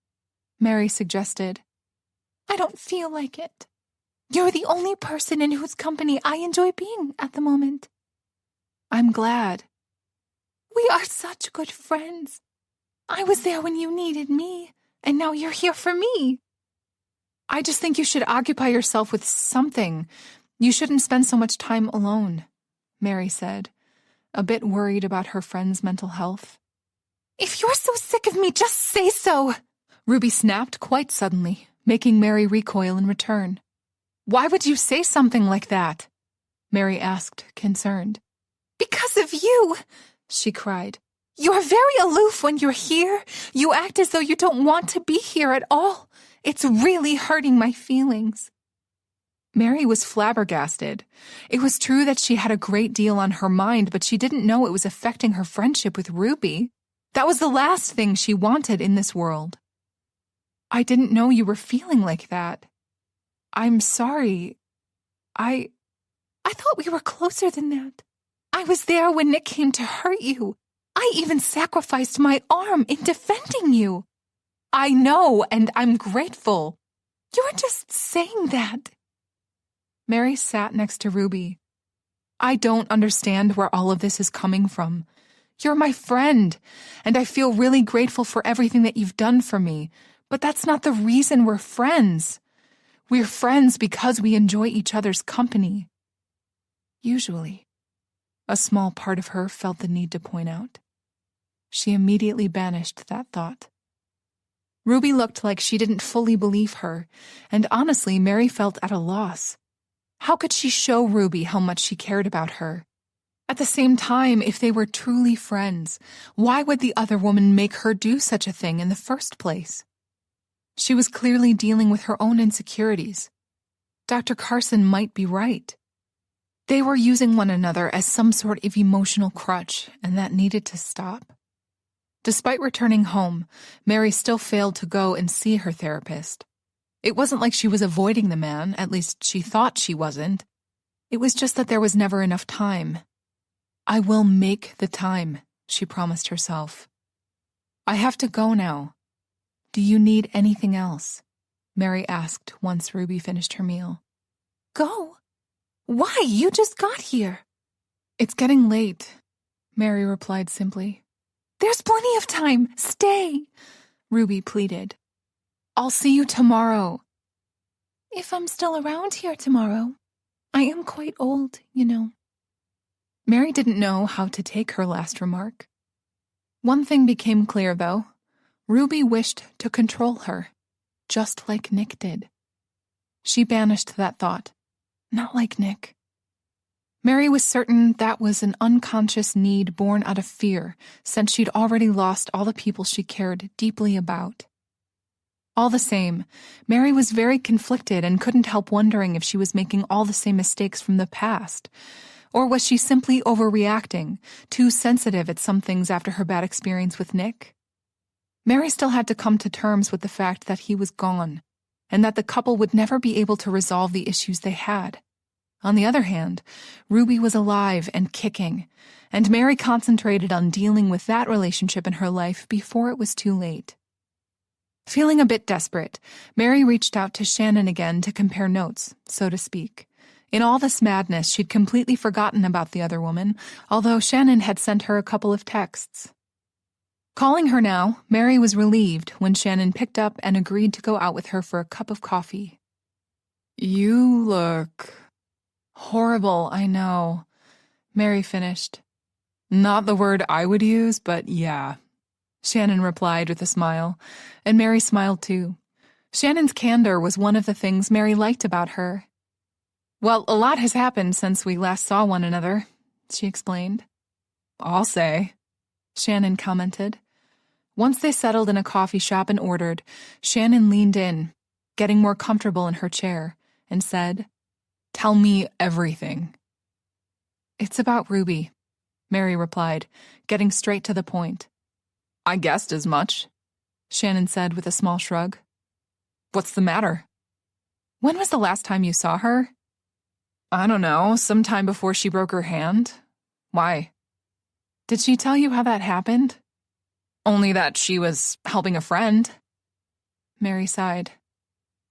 Mary suggested. I don't feel like it. You're the only person in whose company I enjoy being at the moment. I'm glad. We are such good friends. I was there when you needed me, and now you're here for me. I just think you should occupy yourself with something. You shouldn't spend so much time alone, Mary said, a bit worried about her friend's mental health. If you're so sick of me, just say so, Ruby snapped quite suddenly, making Mary recoil in return. Why would you say something like that? Mary asked, concerned. Because of you, she cried. You're very aloof when you're here. You act as though you don't want to be here at all. It's really hurting my feelings. Mary was flabbergasted. It was true that she had a great deal on her mind, but she didn't know it was affecting her friendship with Ruby. That was the last thing she wanted in this world. I didn't know you were feeling like that. I'm sorry. I thought we were closer than that. I was there when Nick came to hurt you. I even sacrificed my arm in defending you. I know, and I'm grateful. You're just saying that. Mary sat next to Ruby. I don't understand where all of this is coming from. You're my friend, and I feel really grateful for everything that you've done for me, but that's not the reason we're friends. We're friends because we enjoy each other's company. Usually. A small part of her felt the need to point out. She immediately banished that thought. Ruby looked like she didn't fully believe her, and honestly, Mary felt at a loss. How could she show Ruby how much she cared about her? At the same time, if they were truly friends, why would the other woman make her do such a thing in the first place? She was clearly dealing with her own insecurities. Dr. Carson might be right. They were using one another as some sort of emotional crutch, and that needed to stop. Despite returning home, Mary still failed to go and see her therapist. It wasn't like she was avoiding the man, at least she thought she wasn't. It was just that there was never enough time. I will make the time, she promised herself. I have to go now. Do you need anything else? Mary asked once Ruby finished her meal. Go? Why? You just got here. It's getting late, Mary replied simply. There's plenty of time. Stay, Ruby pleaded. I'll see you tomorrow. If I'm still around here tomorrow. I am quite old, you know. Mary didn't know how to take her last remark. One thing became clear, though. Ruby wished to control her, just like Nick did. She banished that thought. Not like Nick. Mary was certain that was an unconscious need born out of fear, since she'd already lost all the people she cared deeply about. All the same, Mary was very conflicted and couldn't help wondering if she was making all the same mistakes from the past. Or was she simply overreacting, too sensitive at some things after her bad experience with Nick? Mary still had to come to terms with the fact that he was gone, and that the couple would never be able to resolve the issues they had. On the other hand, Ruby was alive and kicking, and Mary concentrated on dealing with that relationship in her life before it was too late. Feeling a bit desperate, Mary reached out to Shannon again to compare notes, so to speak. In all this madness, she'd completely forgotten about the other woman, although Shannon had sent her a couple of texts. Calling her now, Mary was relieved when Shannon picked up and agreed to go out with her for a cup of coffee. "You look horrible, I know," Mary finished. "Not the word I would use, but yeah," Shannon replied with a smile, and Mary smiled too. Shannon's candor was one of the things Mary liked about her. "Well, a lot has happened since we last saw one another," she explained. "I'll say," Shannon commented. Once they settled in a coffee shop and ordered, Shannon leaned in, getting more comfortable in her chair, and said, "Tell me everything." "It's about Ruby," Mary replied, getting straight to the point. "I guessed as much," Shannon said with a small shrug. "What's the matter?" "When was the last time you saw her?" "I don't know, sometime before she broke her hand. Why?" "Did she tell you how that happened?" "Only that she was helping a friend." Mary sighed.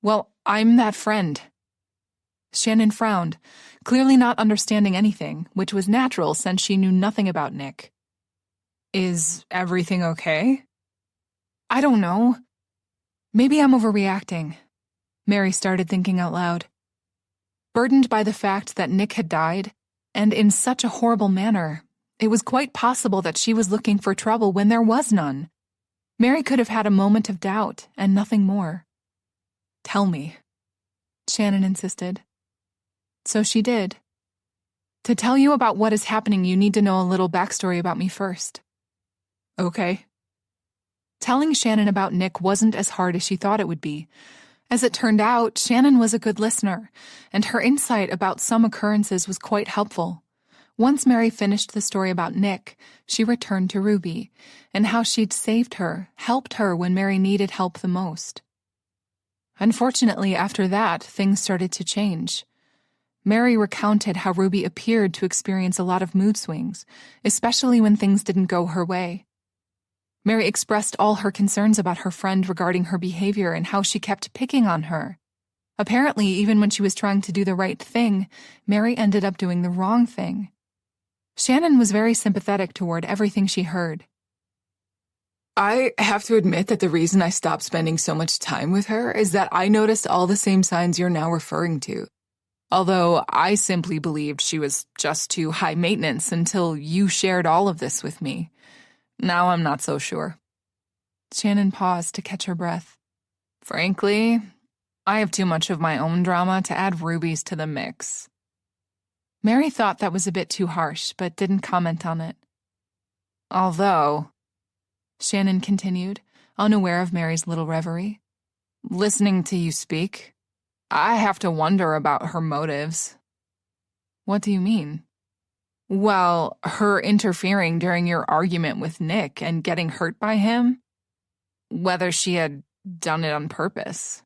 "Well, I'm that friend." Shannon frowned, clearly not understanding anything, which was natural since she knew nothing about Nick. "Is everything okay?" "I don't know. Maybe I'm overreacting," Mary started thinking out loud. Burdened by the fact that Nick had died, and in such a horrible manner, it was quite possible that she was looking for trouble when there was none. Mary could have had a moment of doubt, and nothing more. "Tell me," Shannon insisted. So she did. "To tell you about what is happening, you need to know a little backstory about me first." "Okay." Telling Shannon about Nick wasn't as hard as she thought it would be. As it turned out, Shannon was a good listener, and her insight about some occurrences was quite helpful. Once Mary finished the story about Nick, she returned to Ruby, and how she'd saved her, helped her when Mary needed help the most. Unfortunately, after that, things started to change. Mary recounted how Ruby appeared to experience a lot of mood swings, especially when things didn't go her way. Mary expressed all her concerns about her friend regarding her behavior and how she kept picking on her. Apparently, even when she was trying to do the right thing, Mary ended up doing the wrong thing. Shannon was very sympathetic toward everything she heard. "I have to admit that the reason I stopped spending so much time with her is that I noticed all the same signs you're now referring to. Although I simply believed she was just too high maintenance until you shared all of this with me. Now I'm not so sure." Shannon paused to catch her breath. "Frankly, I have too much of my own drama to add Ruby's to the mix." Mary thought that was a bit too harsh, but didn't comment on it. "Although," Shannon continued, unaware of Mary's little reverie, "listening to you speak, I have to wonder about her motives." "What do you mean?" "Well, her interfering during your argument with Nick and getting hurt by him. Whether she had done it on purpose."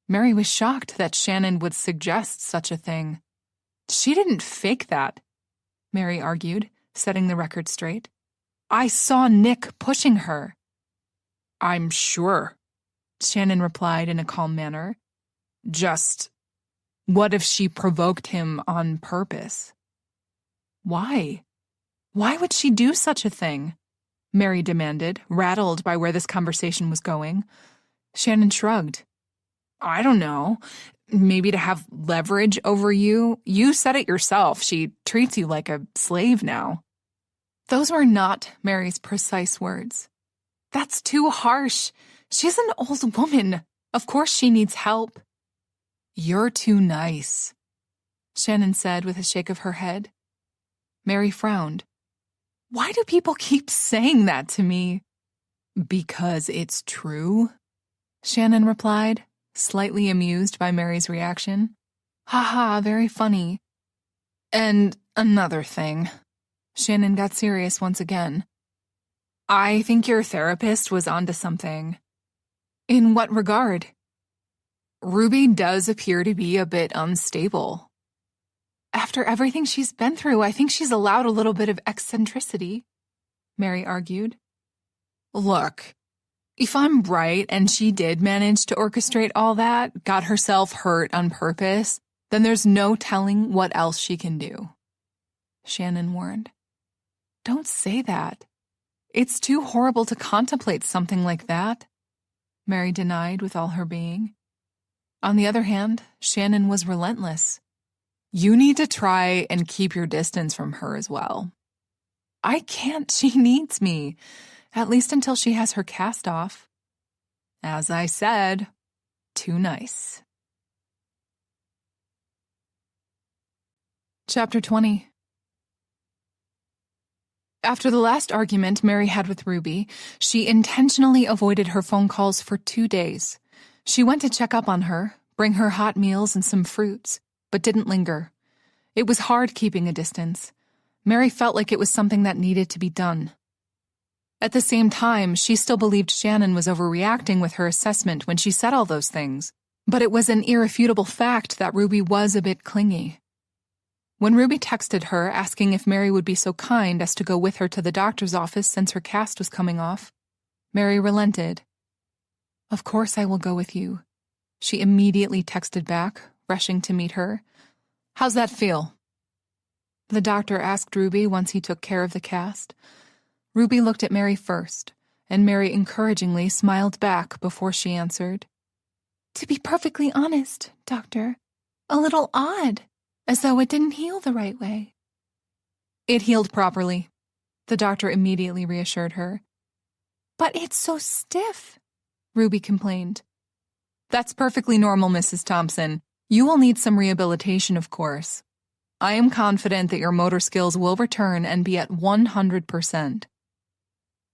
Mary was shocked that Shannon would suggest such a thing. "She didn't fake that," Mary argued, setting the record straight. "I saw Nick pushing her." "I'm sure," Shannon replied in a calm manner. "Just, what if she provoked him on purpose?" "Why? Why would she do such a thing?" Mary demanded, rattled by where this conversation was going. Shannon shrugged. "I don't know. Maybe to have leverage over you. You said it yourself. She treats you like a slave now." Those were not Mary's precise words. "That's too harsh. She's an old woman. Of course she needs help." "You're too nice," Shannon said with a shake of her head. Mary frowned. "Why do people keep saying that to me?" "Because it's true," Shannon replied, slightly amused by Mary's reaction. "Ha, very funny. And another thing." Shannon got serious once again. "I think your therapist was onto something." "In what regard?" "Ruby does appear to be a bit unstable." "After everything she's been through, I think she's allowed a little bit of eccentricity," Mary argued. "Look, If I'm right and she did manage to orchestrate all that, got herself hurt on purpose, then there's no telling what else she can do. Shannon warned. Don't say that. It's too horrible to contemplate something like that, Mary denied with all her being. On the other hand, Shannon was relentless. You need to try and keep your distance from her as well. I can't. She needs me. At least until she has her cast off. As I said, too nice. Chapter 20. After the last argument Mary had with Ruby, she intentionally avoided her phone calls for 2 days. She went to check up on her, bring her hot meals and some fruits, but didn't linger. It was hard keeping a distance. Mary felt like it was something that needed to be done. At the same time, she still believed Shannon was overreacting with her assessment when she said all those things, but it was an irrefutable fact that Ruby was a bit clingy. When Ruby texted her asking if Mary would be so kind as to go with her to the doctor's office since her cast was coming off, Mary relented. Of course I will go with you. She immediately texted back, rushing to meet her. How's that feel? The doctor asked Ruby once he took care of the cast. Ruby looked at Mary first, and Mary encouragingly smiled back before she answered. To be perfectly honest, Doctor, a little odd, as though it didn't heal the right way. It healed properly, the doctor immediately reassured her. But it's so stiff, Ruby complained. That's perfectly normal, Mrs. Thompson. You will need some rehabilitation, of course. I am confident that your motor skills will return and be at 100%.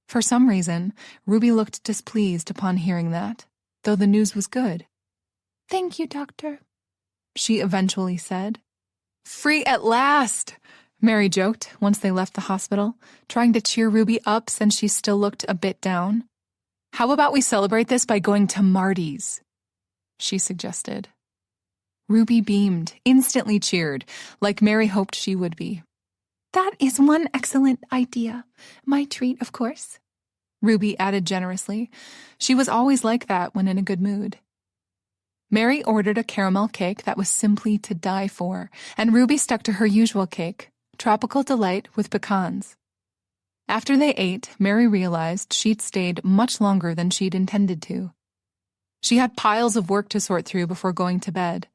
For some reason, Ruby looked displeased upon hearing that, though the news was good. Thank you, Doctor, she eventually said. Free at last, Mary joked once they left the hospital, trying to cheer Ruby up since she still looked a bit down. How about we celebrate this by going to Marty's? She suggested. Ruby beamed, instantly cheered, like Mary hoped she would be. That is one excellent idea. My treat, of course, Ruby added generously. She was always like that when in a good mood. Mary ordered a caramel cake that was simply to die for, and Ruby stuck to her usual cake, Tropical Delight with pecans. After they ate, Mary realized she'd stayed much longer than she'd intended to. She had piles of work to sort through before going to bed.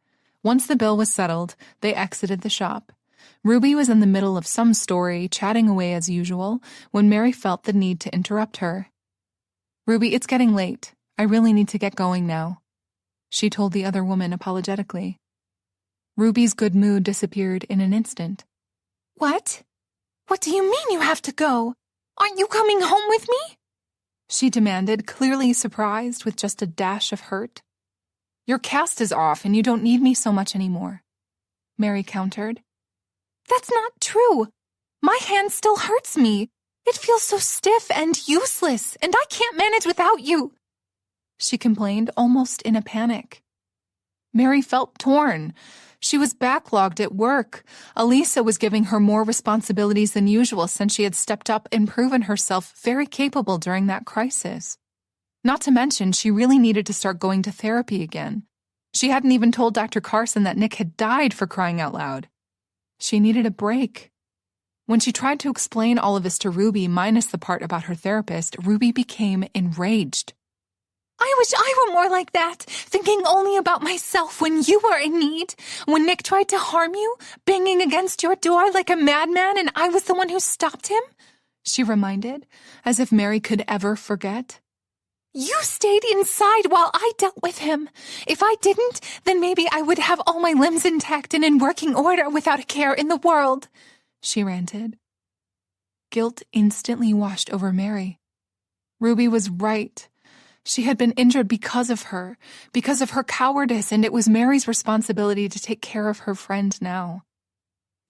Once the bill was settled, they exited the shop. Ruby was in the middle of some story, chatting away as usual, when Mary felt the need to interrupt her. Ruby, it's getting late. I really need to get going now, she told the other woman apologetically. Ruby's good mood disappeared in an instant. What? What do you mean you have to go? Aren't you coming home with me? She demanded, clearly surprised with just a dash of hurt. Your cast is off and you don't need me so much anymore, Mary countered. That's not true. My hand still hurts me. It feels so stiff and useless, and I can't manage without you, she complained, almost in a panic. Mary felt torn. She was backlogged at work. Elisa was giving her more responsibilities than usual since she had stepped up and proven herself very capable during that crisis. Not to mention, she really needed to start going to therapy again. She hadn't even told Dr. Carson that Nick had died, for crying out loud. She needed a break. When she tried to explain all of this to Ruby, minus the part about her therapist, Ruby became enraged. I wish I were more like that, thinking only about myself when you were in need. When Nick tried to harm you, banging against your door like a madman, and I was the one who stopped him, she reminded, as if Mary could ever forget. You stayed inside while I dealt with him. If I didn't, then maybe I would have all my limbs intact and in working order without a care in the world, she ranted. Guilt instantly washed over Mary. Ruby was right. She had been injured because of her cowardice, and it was Mary's responsibility to take care of her friend now.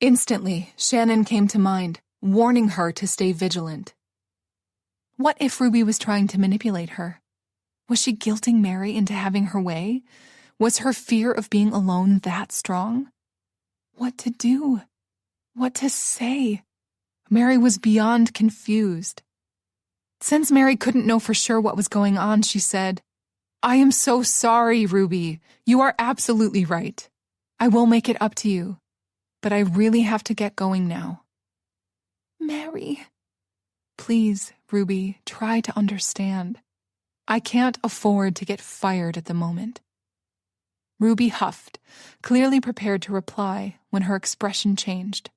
Instantly, Shannon came to mind, warning her to stay vigilant. What if Ruby was trying to manipulate her? Was she guilting Mary into having her way? Was her fear of being alone that strong? What to do? What to say? Mary was beyond confused. Since Mary couldn't know for sure what was going on, she said, "I am so sorry, Ruby. You are absolutely right. I will make it up to you, but I really have to get going now." Mary. Please, Ruby, try to understand. I can't afford to get fired at the moment. Ruby huffed, clearly prepared to reply when her expression changed.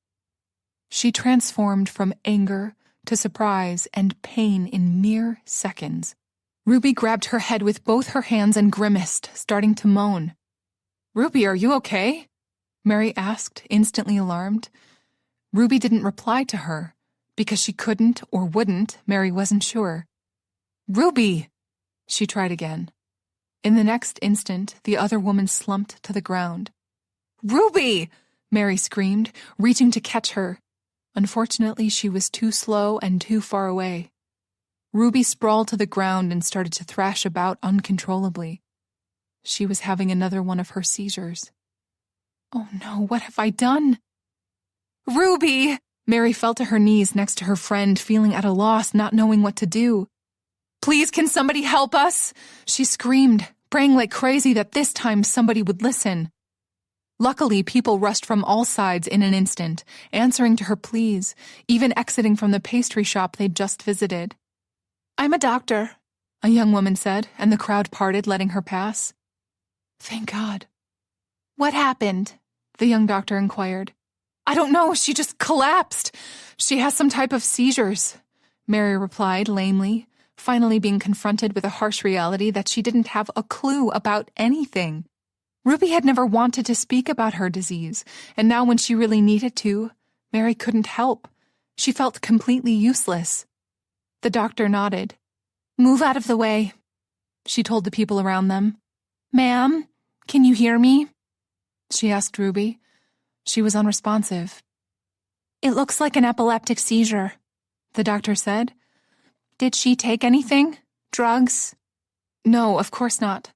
She transformed from anger to surprise and pain in mere seconds. Ruby grabbed her head with both her hands and grimaced, starting to moan. "Ruby, are you okay?" Mary asked, instantly alarmed. Ruby didn't reply to her. Because she couldn't or wouldn't, Mary wasn't sure. "Ruby!" She tried again. In the next instant, the other woman slumped to the ground. "Ruby!" Mary screamed, reaching to catch her. Unfortunately, she was too slow and too far away. Ruby sprawled to the ground and started to thrash about uncontrollably. She was having another one of her seizures. "Oh no, what have I done?" "Ruby!" Mary fell to her knees next to her friend, feeling at a loss, not knowing what to do. "Please, can somebody help us?" She screamed, praying like crazy that this time somebody would listen. Luckily, people rushed from all sides in an instant, answering to her pleas, even exiting from the pastry shop they'd just visited. "I'm a doctor," a young woman said, and the crowd parted, letting her pass. "Thank God." "What happened?" the young doctor inquired. "I don't know, she just collapsed. She has some type of seizures," Mary replied lamely, finally being confronted with a harsh reality that she didn't have a clue about anything. Ruby had never wanted to speak about her disease, and now when she really needed to, Mary couldn't help. She felt completely useless. The doctor nodded. "Move out of the way," she told the people around them. "Ma'am, can you hear me?" she asked Ruby. She was unresponsive. "It looks like an epileptic seizure," the doctor said. "Did she take anything? Drugs?" "No, of course not."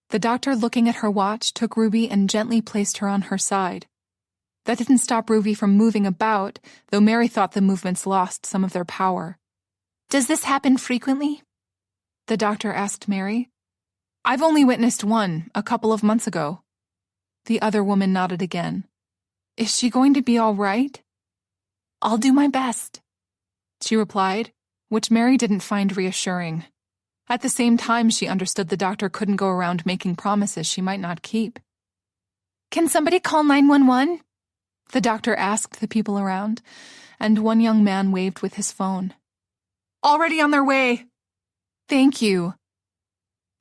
The doctor, looking at her watch, took Ruby and gently placed her on her side. That didn't stop Ruby from moving about, though Mary thought the movements lost some of their power. "Does this happen frequently?" the doctor asked Mary. "I've only witnessed one, a couple of months ago." The other woman nodded again. "Is she going to be all right?" "I'll do my best," she replied, which Mary didn't find reassuring. At the same time, she understood the doctor couldn't go around making promises she might not keep. "Can somebody call 911? The doctor asked the people around, and one young man waved with his phone. "Already on their way." "Thank you."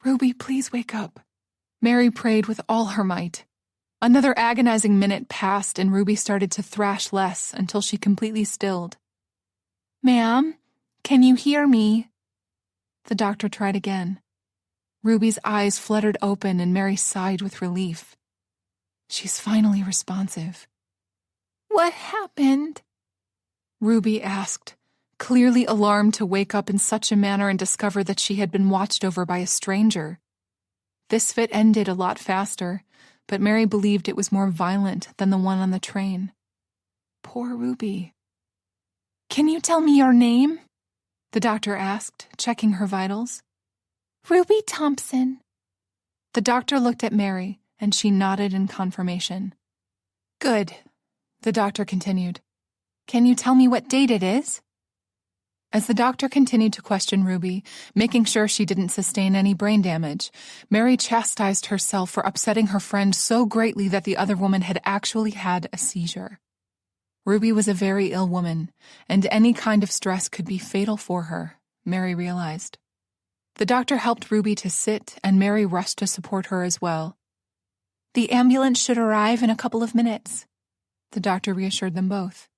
"Ruby, please wake up," Mary prayed with all her might. Another agonizing minute passed, and Ruby started to thrash less until she completely stilled. "Ma'am, can you hear me?" The doctor tried again. Ruby's eyes fluttered open, and Mary sighed with relief. She's finally responsive. "What happened?" Ruby asked, clearly alarmed to wake up in such a manner and discover that she had been watched over by a stranger. This fit ended a lot faster, but Mary believed it was more violent than the one on the train. Poor Ruby. "Can you tell me your name?" the doctor asked, checking her vitals. "Ruby Thompson." The doctor looked at Mary, and she nodded in confirmation. "Good," the doctor continued. "Can you tell me what date it is?" As the doctor continued to question Ruby, making sure she didn't sustain any brain damage, Mary chastised herself for upsetting her friend so greatly that the other woman had actually had a seizure. Ruby was a very ill woman, and any kind of stress could be fatal for her, Mary realized. The doctor helped Ruby to sit, and Mary rushed to support her as well. "The ambulance should arrive in a couple of minutes," the doctor reassured them both.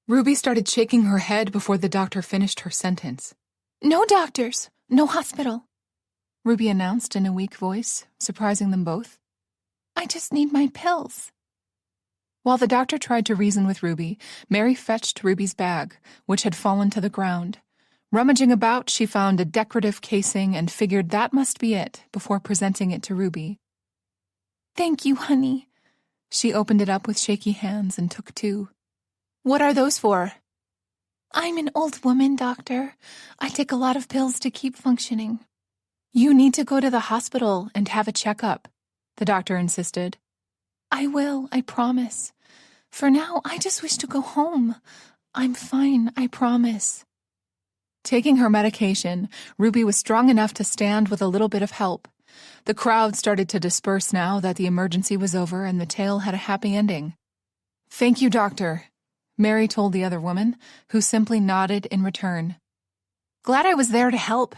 Ruby started shaking her head before the doctor finished her sentence. "No doctors, no hospital," Ruby announced in a weak voice, surprising them both. "I just need my pills." While the doctor tried to reason with Ruby, Mary fetched Ruby's bag, which had fallen to the ground. Rummaging about, she found a decorative casing and figured that must be it before presenting it to Ruby. "Thank you, honey." She opened it up with shaky hands and took two. "What are those for?" I'm an old woman, doctor. I take a lot of pills to keep functioning. You need to go to the hospital and have a checkup, the doctor insisted. I will, I promise. For now, I just wish to go home. I'm fine, I promise. Taking her medication, Ruby was strong enough to stand with a little bit of help. The crowd started to disperse now that the emergency was over and the tale had a happy ending. Thank you, doctor, Mary told the other woman, who simply nodded in return. Glad I was there to help.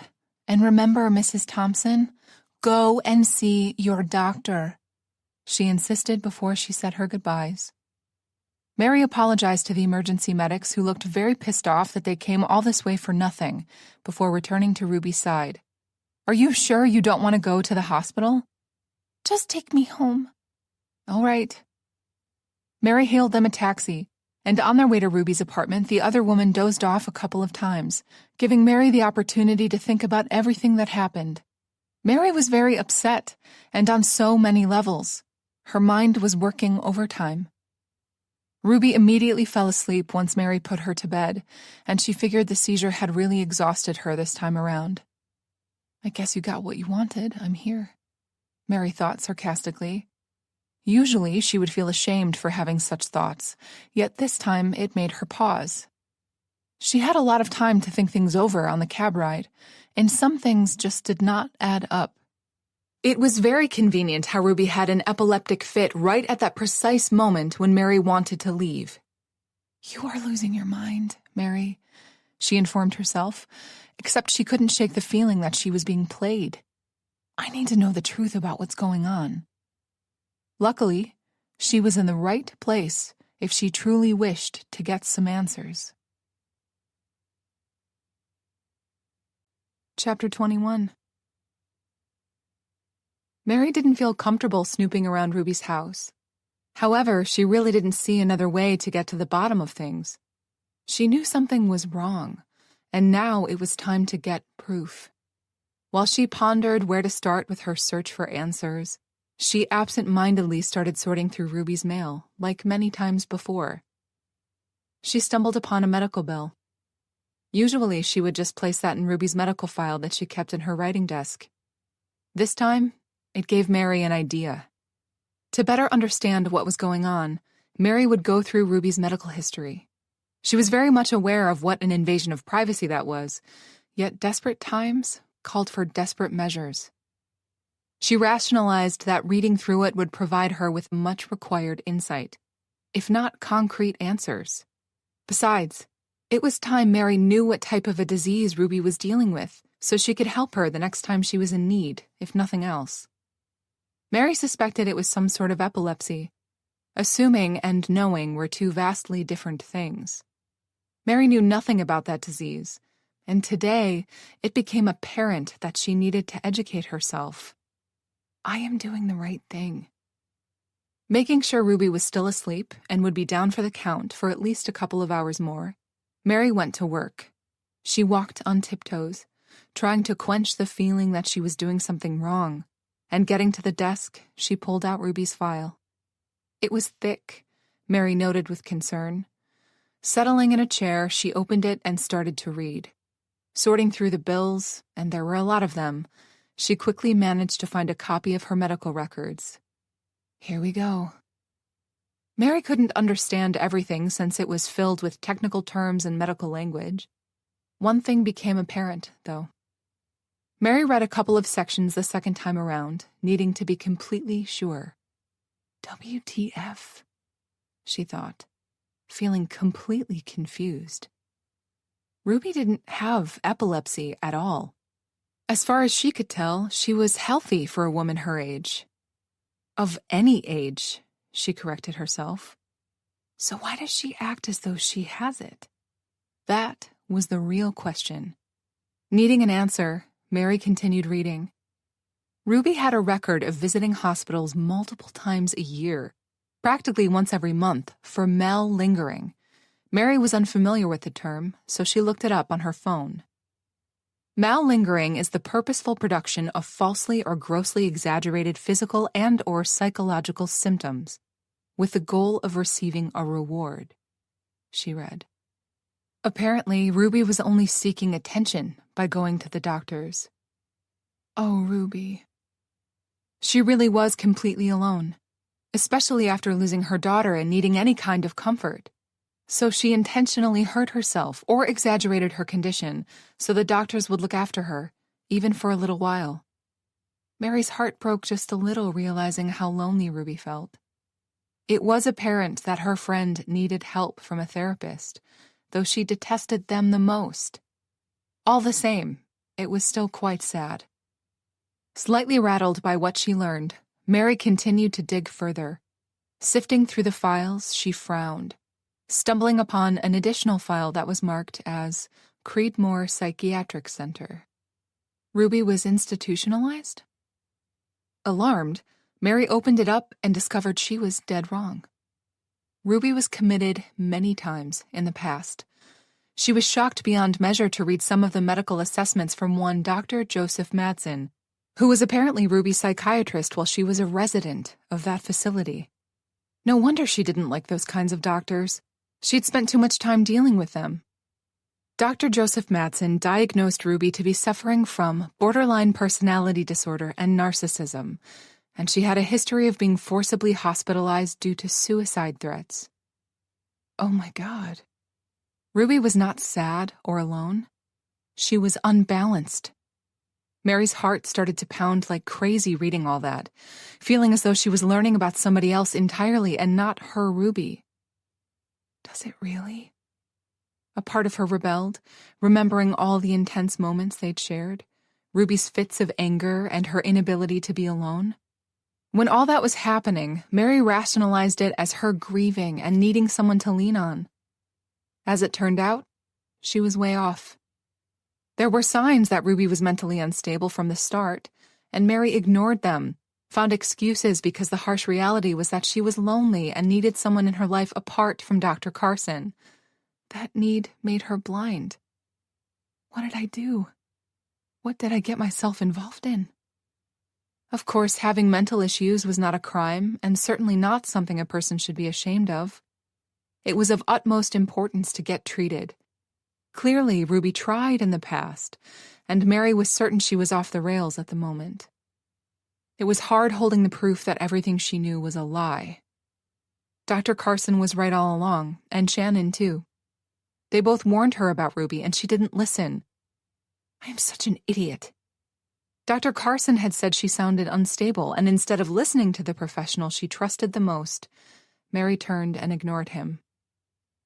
And remember, Mrs. Thompson, go and see your doctor, she insisted before she said her goodbyes. Mary apologized to the emergency medics, who looked very pissed off that they came all this way for nothing, before returning to Ruby's side. Are you sure you don't want to go to the hospital? Just take me home. All right. Mary hailed them a taxi, and on their way to Ruby's apartment, the other woman dozed off a couple of times, giving Mary the opportunity to think about everything that happened. Mary was very upset, and on so many levels. Her mind was working overtime. Ruby immediately fell asleep once Mary put her to bed, and she figured the seizure had really exhausted her this time around. I guess you got what you wanted, I'm here, Mary thought sarcastically. Usually she would feel ashamed for having such thoughts, yet this time it made her pause. She had a lot of time to think things over on the cab ride, and some things just did not add up. It was very convenient how Ruby had an epileptic fit right at that precise moment when Mary wanted to leave. You are losing your mind, Mary, she informed herself, except she couldn't shake the feeling that she was being played. I need to know the truth about what's going on. Luckily, she was in the right place if she truly wished to get some answers. Chapter 21. Mary didn't feel comfortable snooping around Ruby's house. However, she really didn't see another way to get to the bottom of things. She knew something was wrong, and now it was time to get proof. While she pondered where to start with her search for answers, she absent-mindedly started sorting through Ruby's mail, like many times before. She stumbled upon a medical bill. Usually, she would just place that in Ruby's medical file that she kept in her writing desk. This time, it gave Mary an idea. To better understand what was going on, Mary would go through Ruby's medical history. She was very much aware of what an invasion of privacy that was, yet desperate times called for desperate measures. She rationalized that reading through it would provide her with much required insight, if not concrete answers. Besides, it was time Mary knew what type of a disease Ruby was dealing with, so she could help her the next time she was in need, if nothing else. Mary suspected it was some sort of epilepsy. Assuming and knowing were two vastly different things. Mary knew nothing about that disease, and today it became apparent that she needed to educate herself. I am doing the right thing. Making sure Ruby was still asleep and would be down for the count for at least a couple of hours more, Mary went to work. She walked on tiptoes, trying to quench the feeling that she was doing something wrong, and getting to the desk, she pulled out Ruby's file. It was thick, Mary noted with concern. Settling in a chair, she opened it and started to read. Sorting through the bills, and there were a lot of them, she quickly managed to find a copy of her medical records. Here we go. Mary couldn't understand everything since it was filled with technical terms and medical language. One thing became apparent, though. Mary read a couple of sections the second time around, needing to be completely sure. WTF, she thought, feeling completely confused. Ruby didn't have epilepsy at all. As far as she could tell, she was healthy for a woman her age. Of any age, she corrected herself. So why does she act as though she has it? That was the real question. Needing an answer, Mary continued reading. Ruby had a record of visiting hospitals multiple times a year, practically once every month, for mal-lingering. Mary was unfamiliar with the term, so she looked it up on her phone. Mal-lingering is the purposeful production of falsely or grossly exaggerated physical and/or psychological symptoms, with the goal of receiving a reward, she read. Apparently, Ruby was only seeking attention by going to the doctors. Oh, Ruby. She really was completely alone, especially after losing her daughter and needing any kind of comfort. So she intentionally hurt herself or exaggerated her condition so the doctors would look after her, even for a little while. Mary's heart broke just a little, realizing how lonely Ruby felt. It was apparent that her friend needed help from a therapist, though she detested them the most. All the same, it was still quite sad. Slightly rattled by what she learned, Mary continued to dig further. Sifting through the files, she frowned, stumbling upon an additional file that was marked as Creedmoor Psychiatric Center. Ruby was institutionalized? Alarmed, Mary opened it up and discovered she was dead wrong. Ruby was committed many times in the past. She was shocked beyond measure to read some of the medical assessments from one Dr. Joseph Madsen, who was apparently Ruby's psychiatrist while she was a resident of that facility. No wonder she didn't like those kinds of doctors. She'd spent too much time dealing with them. Dr. Joseph Madsen diagnosed Ruby to be suffering from borderline personality disorder and narcissism, and she had a history of being forcibly hospitalized due to suicide threats. Oh my God. Ruby was not sad or alone. She was unbalanced. Mary's heart started to pound like crazy reading all that, feeling as though she was learning about somebody else entirely and not her Ruby. Does it really? A part of her rebelled, remembering all the intense moments they'd shared, Ruby's fits of anger and her inability to be alone. When all that was happening, Mary rationalized it as her grieving and needing someone to lean on. As it turned out, she was way off. There were signs that Ruby was mentally unstable from the start, and Mary ignored them, found excuses because the harsh reality was that she was lonely and needed someone in her life apart from Dr. Carson. That need made her blind. What did I do? What did I get myself involved in? Of course, having mental issues was not a crime, and certainly not something a person should be ashamed of. It was of utmost importance to get treated. Clearly, Ruby tried in the past, and Mary was certain she was off the rails at the moment. It was hard holding the proof that everything she knew was a lie. Dr. Carson was right all along, and Shannon too. They both warned her about Ruby, and she didn't listen. I am such an idiot. Dr. Carson had said she sounded unstable, and instead of listening to the professional she trusted the most, Mary turned and ignored him.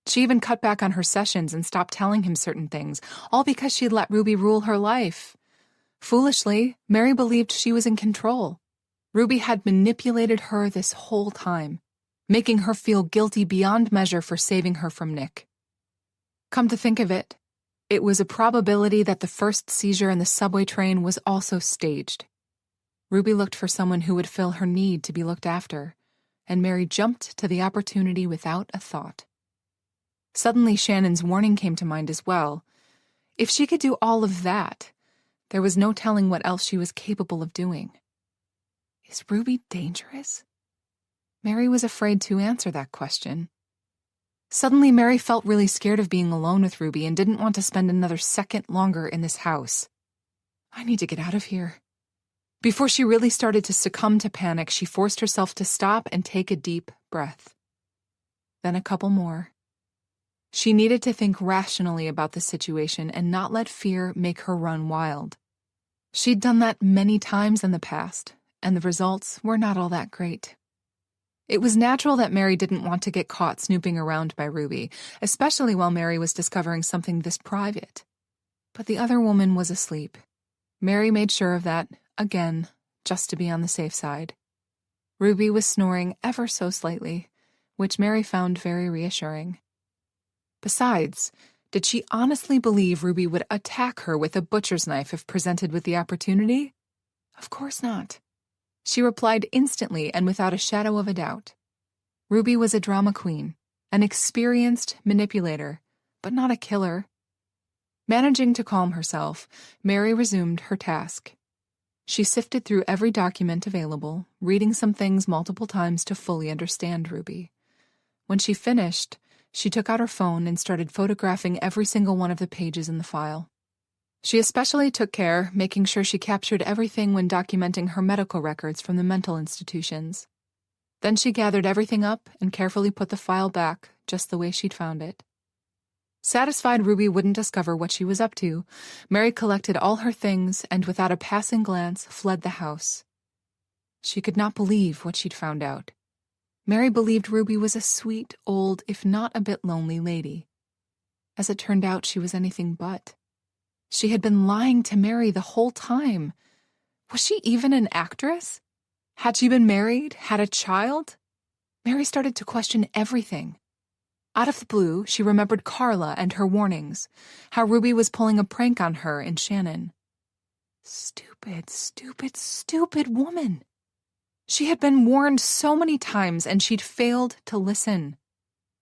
She even cut back on her sessions and stopped telling him certain things, all because she'd let Ruby rule her life. Foolishly, Mary believed she was in control. Ruby had manipulated her this whole time, making her feel guilty beyond measure for saving her from Nick. Come to think of it, it was a probability that the first seizure in the subway train was also staged. Ruby looked for someone who would fill her need to be looked after, and Mary jumped to the opportunity without a thought. Suddenly, Shannon's warning came to mind as well. If she could do all of that, there was no telling what else she was capable of doing. Is Ruby dangerous? Mary was afraid to answer that question. Suddenly, Mary felt really scared of being alone with Ruby and didn't want to spend another second longer in this house. I need to get out of here. Before she really started to succumb to panic, she forced herself to stop and take a deep breath. Then a couple more. She needed to think rationally about the situation and not let fear make her run wild. She'd done that many times in the past, and the results were not all that great. It was natural that Mary didn't want to get caught snooping around by Ruby, especially while Mary was discovering something this private. But the other woman was asleep. Mary made sure of that, again, just to be on the safe side. Ruby was snoring ever so slightly, which Mary found very reassuring. Besides, did she honestly believe Ruby would attack her with a butcher's knife if presented with the opportunity? Of course not. She replied instantly and without a shadow of a doubt. Ruby was a drama queen, an experienced manipulator, but not a killer. Managing to calm herself, Mary resumed her task. She sifted through every document available, reading some things multiple times to fully understand Ruby. When she finished, She took out her phone and started photographing every single one of the pages in the file. She especially took care, making sure she captured everything when documenting her medical records from the mental institutions. Then she gathered everything up and carefully put the file back, just the way she'd found it. Satisfied Ruby wouldn't discover what she was up to, Mary collected all her things and without a passing glance fled the house. She could not believe what she'd found out. Mary believed Ruby was a sweet, old, if not a bit lonely lady. As it turned out, she was anything but. She had been lying to Mary the whole time. Was she even an actress? Had she been married? Had a child? Mary started to question everything. Out of the blue, she remembered Carla and her warnings, how Ruby was pulling a prank on her and Shannon. Stupid, stupid, stupid woman. She had been warned so many times and she'd failed to listen.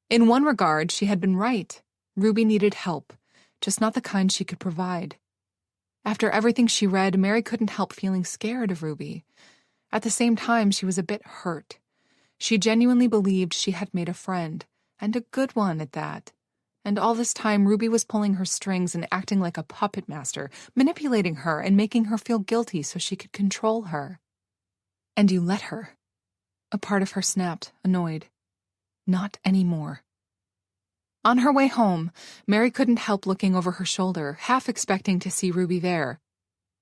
In one regard, she had been right. Ruby needed help, just not the kind she could provide. After everything she read, Mary couldn't help feeling scared of Ruby. At the same time, she was a bit hurt. She genuinely believed she had made a friend, and a good one at that. And all this time, Ruby was pulling her strings and acting like a puppet master, manipulating her and making her feel guilty so she could control her. And you let her. A part of her snapped, annoyed. Not anymore. On her way home, Mary couldn't help looking over her shoulder, half expecting to see Ruby there.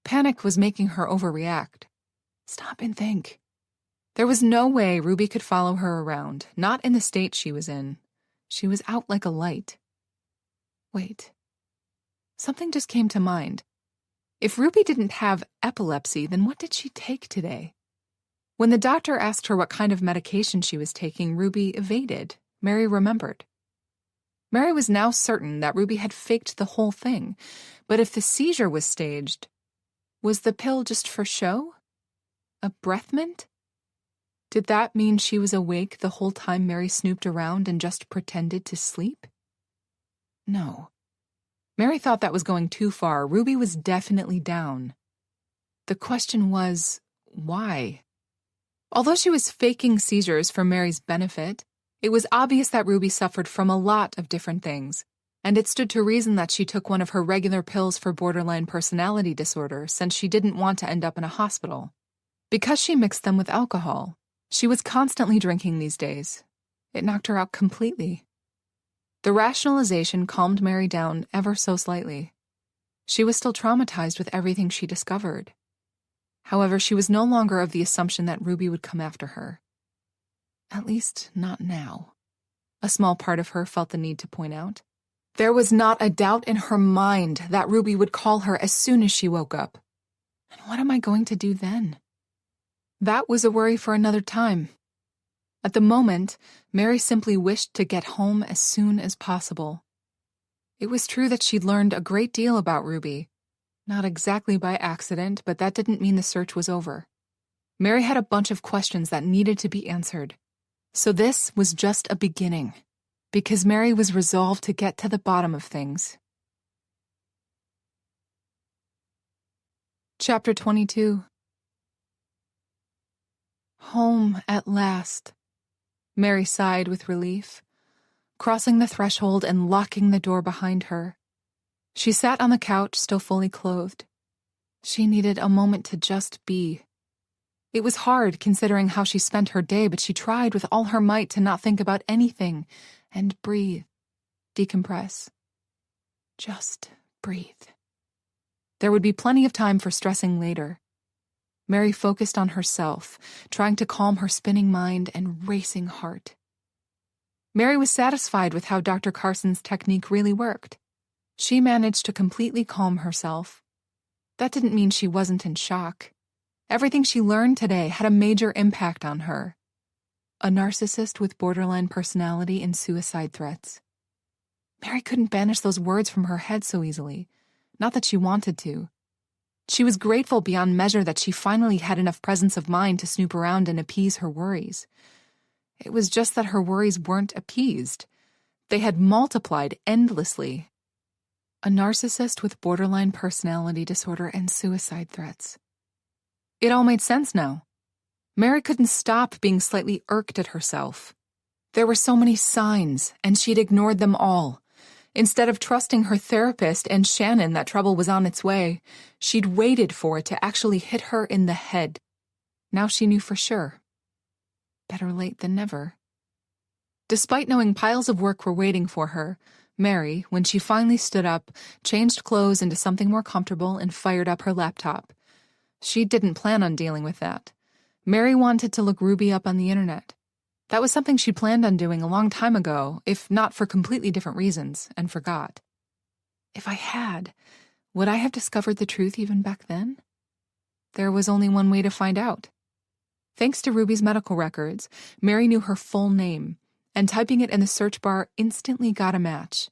Panic was making her overreact. Stop and think. There was no way Ruby could follow her around, not in the state she was in. She was out like a light. Wait. Something just came to mind. If Ruby didn't have epilepsy, then what did she take today? When the doctor asked her what kind of medication she was taking, Ruby evaded. Mary remembered. Mary was now certain that Ruby had faked the whole thing, but if the seizure was staged, was the pill just for show? A breath mint? Did that mean she was awake the whole time Mary snooped around and just pretended to sleep? No. Mary thought that was going too far. Ruby was definitely down. The question was, why? Although she was faking seizures for Mary's benefit, it was obvious that Ruby suffered from a lot of different things, and it stood to reason that she took one of her regular pills for borderline personality disorder since she didn't want to end up in a hospital. Because she mixed them with alcohol, she was constantly drinking these days. It knocked her out completely. The rationalization calmed Mary down ever so slightly. She was still traumatized with everything she discovered. However, she was no longer of the assumption that Ruby would come after her. At least, not now. A small part of her felt the need to point out. There was not a doubt in her mind that Ruby would call her as soon as she woke up. And what am I going to do then? That was a worry for another time. At the moment, Mary simply wished to get home as soon as possible. It was true that she'd learned a great deal about Ruby. Not exactly by accident, but that didn't mean the search was over. Mary had a bunch of questions that needed to be answered. So this was just a beginning, because Mary was resolved to get to the bottom of things. Chapter 22. Home at last. Mary sighed with relief, crossing the threshold and locking the door behind her. She sat on the couch, still fully clothed. She needed a moment to just be. It was hard, considering how she spent her day, but she tried with all her might to not think about anything and breathe, decompress. Just breathe. There would be plenty of time for stressing later. Mary focused on herself, trying to calm her spinning mind and racing heart. Mary was satisfied with how Dr. Carson's technique really worked. She managed to completely calm herself. That didn't mean she wasn't in shock. Everything she learned today had a major impact on her. A narcissist with borderline personality and suicide threats. Mary couldn't banish those words from her head so easily. Not that she wanted to. She was grateful beyond measure that she finally had enough presence of mind to snoop around and appease her worries. It was just that her worries weren't appeased. They had multiplied endlessly. A narcissist with borderline personality disorder and suicide threats. It all made sense now. Mary couldn't stop being slightly irked at herself. There were so many signs, and she'd ignored them all. Instead of trusting her therapist and Shannon that trouble was on its way, she'd waited for it to actually hit her in the head. Now she knew for sure. Better late than never. Despite knowing piles of work were waiting for her, Mary, when she finally stood up, changed clothes into something more comfortable and fired up her laptop. She didn't plan on dealing with that. Mary wanted to look Ruby up on the internet. That was something she'd planned on doing a long time ago, if not for completely different reasons, and forgot. If I had, would I have discovered the truth even back then? There was only one way to find out. Thanks to Ruby's medical records, Mary knew her full name, and typing it in the search bar instantly got a match.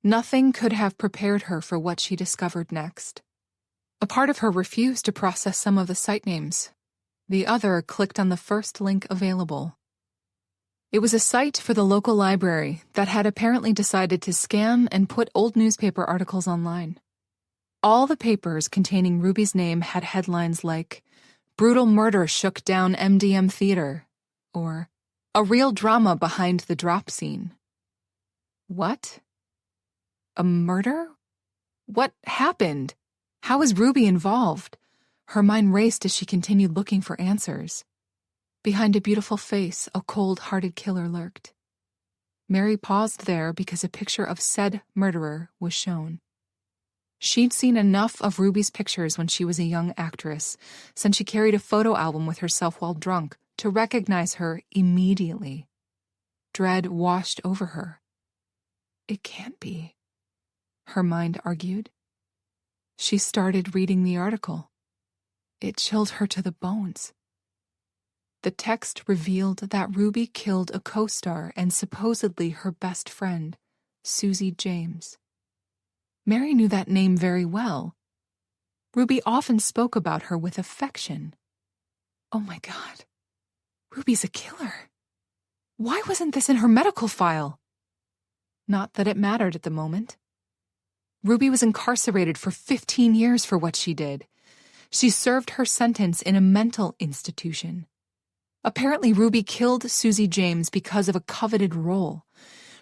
Nothing could have prepared her for what she discovered next. A part of her refused to process some of the site names. The other clicked on the first link available. It was a site for the local library that had apparently decided to scan and put old newspaper articles online. All the papers containing Ruby's name had headlines like, "Brutal Murder Shook Down MDM Theater," or "A Real Drama Behind the Drop Scene." What? A murder? What happened? How was Ruby involved? Her mind raced as she continued looking for answers. Behind a beautiful face, a cold-hearted killer lurked. Mary paused there because a picture of said murderer was shown. She'd seen enough of Ruby's pictures when she was a young actress, since she carried a photo album with herself while drunk, to recognize her immediately. Dread washed over her. It can't be, her mind argued. She started reading the article. It chilled her to the bones. The text revealed that Ruby killed a co-star and supposedly her best friend, Susie James. Mary knew that name very well. Ruby often spoke about her with affection. Oh my God, Ruby's a killer. Why wasn't this in her medical file? Not that it mattered at the moment. Ruby was incarcerated for 15 years for what she did. She served her sentence in a mental institution. Apparently, Ruby killed Susie James because of a coveted role.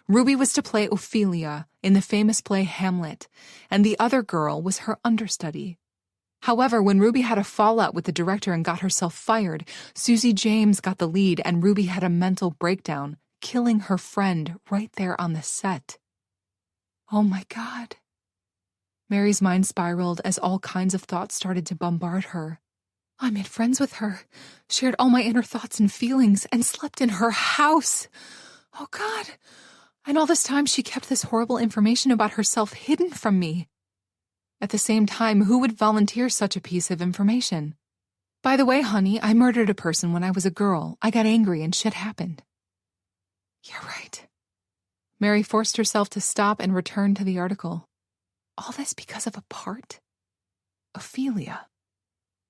Ruby was to play Ophelia in the famous play Hamlet, and the other girl was her understudy. However, when Ruby had a fallout with the director and got herself fired, Susie James got the lead and Ruby had a mental breakdown, killing her friend right there on the set. Oh my God. Mary's mind spiraled as all kinds of thoughts started to bombard her. I made friends with her, shared all my inner thoughts and feelings, and slept in her house. Oh God. And all this time she kept this horrible information about herself hidden from me. At the same time, who would volunteer such a piece of information? By the way, honey, I murdered a person when I was a girl. I got angry and shit happened. You're right. Mary forced herself to stop and return to the article. All this because of a part? Ophelia.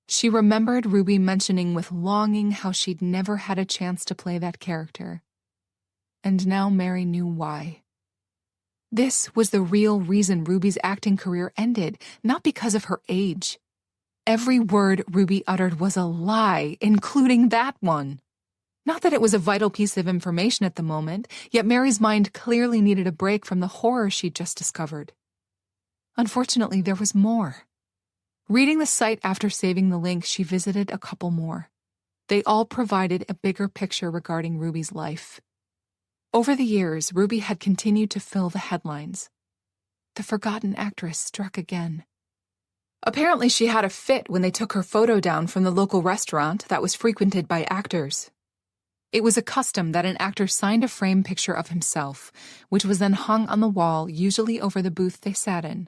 She remembered Ruby mentioning with longing how she'd never had a chance to play that character. And now Mary knew why. This was the real reason Ruby's acting career ended, not because of her age. Every word Ruby uttered was a lie, including that one. Not that it was a vital piece of information at the moment, yet Mary's mind clearly needed a break from the horror she'd just discovered. Unfortunately, there was more. Reading the site after saving the link, she visited a couple more. They all provided a bigger picture regarding Ruby's life. Over the years, Ruby had continued to fill the headlines. The forgotten actress struck again. Apparently, she had a fit when they took her photo down from the local restaurant that was frequented by actors. It was a custom that an actor signed a frame picture of himself, which was then hung on the wall, usually over the booth they sat in.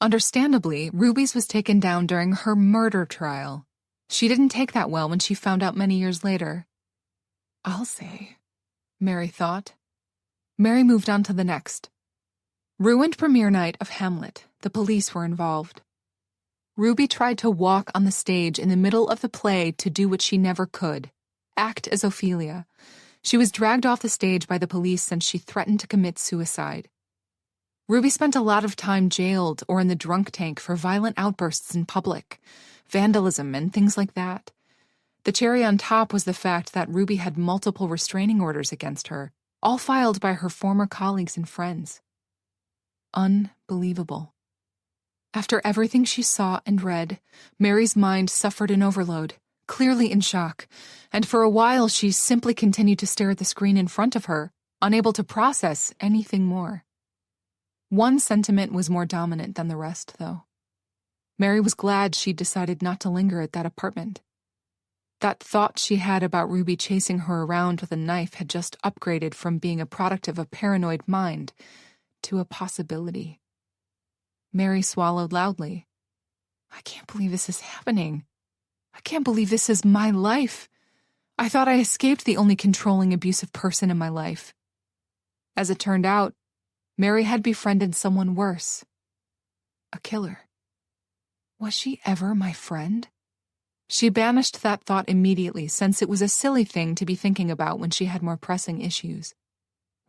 Understandably, Ruby's was taken down during her murder trial. She didn't take that well when she found out many years later. I'll say, Mary thought. Mary moved on to the next. Ruined premiere night of Hamlet. The police were involved. Ruby tried to walk on the stage in the middle of the play to do what she never could, act as Ophelia. She was dragged off the stage by the police since she threatened to commit suicide. Ruby spent a lot of time jailed or in the drunk tank for violent outbursts in public, vandalism, and things like that. The cherry on top was the fact that Ruby had multiple restraining orders against her, all filed by her former colleagues and friends. Unbelievable. After everything she saw and read, Mary's mind suffered an overload, clearly in shock, and for a while she simply continued to stare at the screen in front of her, unable to process anything more. One sentiment was more dominant than the rest, though. Mary was glad she'd decided not to linger at that apartment. That thought she had about Ruby chasing her around with a knife had just upgraded from being a product of a paranoid mind to a possibility. Mary swallowed loudly. I can't believe this is happening. I can't believe this is my life. I thought I escaped the only controlling, abusive person in my life. As it turned out, Mary had befriended someone worse. A killer. Was she ever my friend? She banished that thought immediately, since it was a silly thing to be thinking about when she had more pressing issues.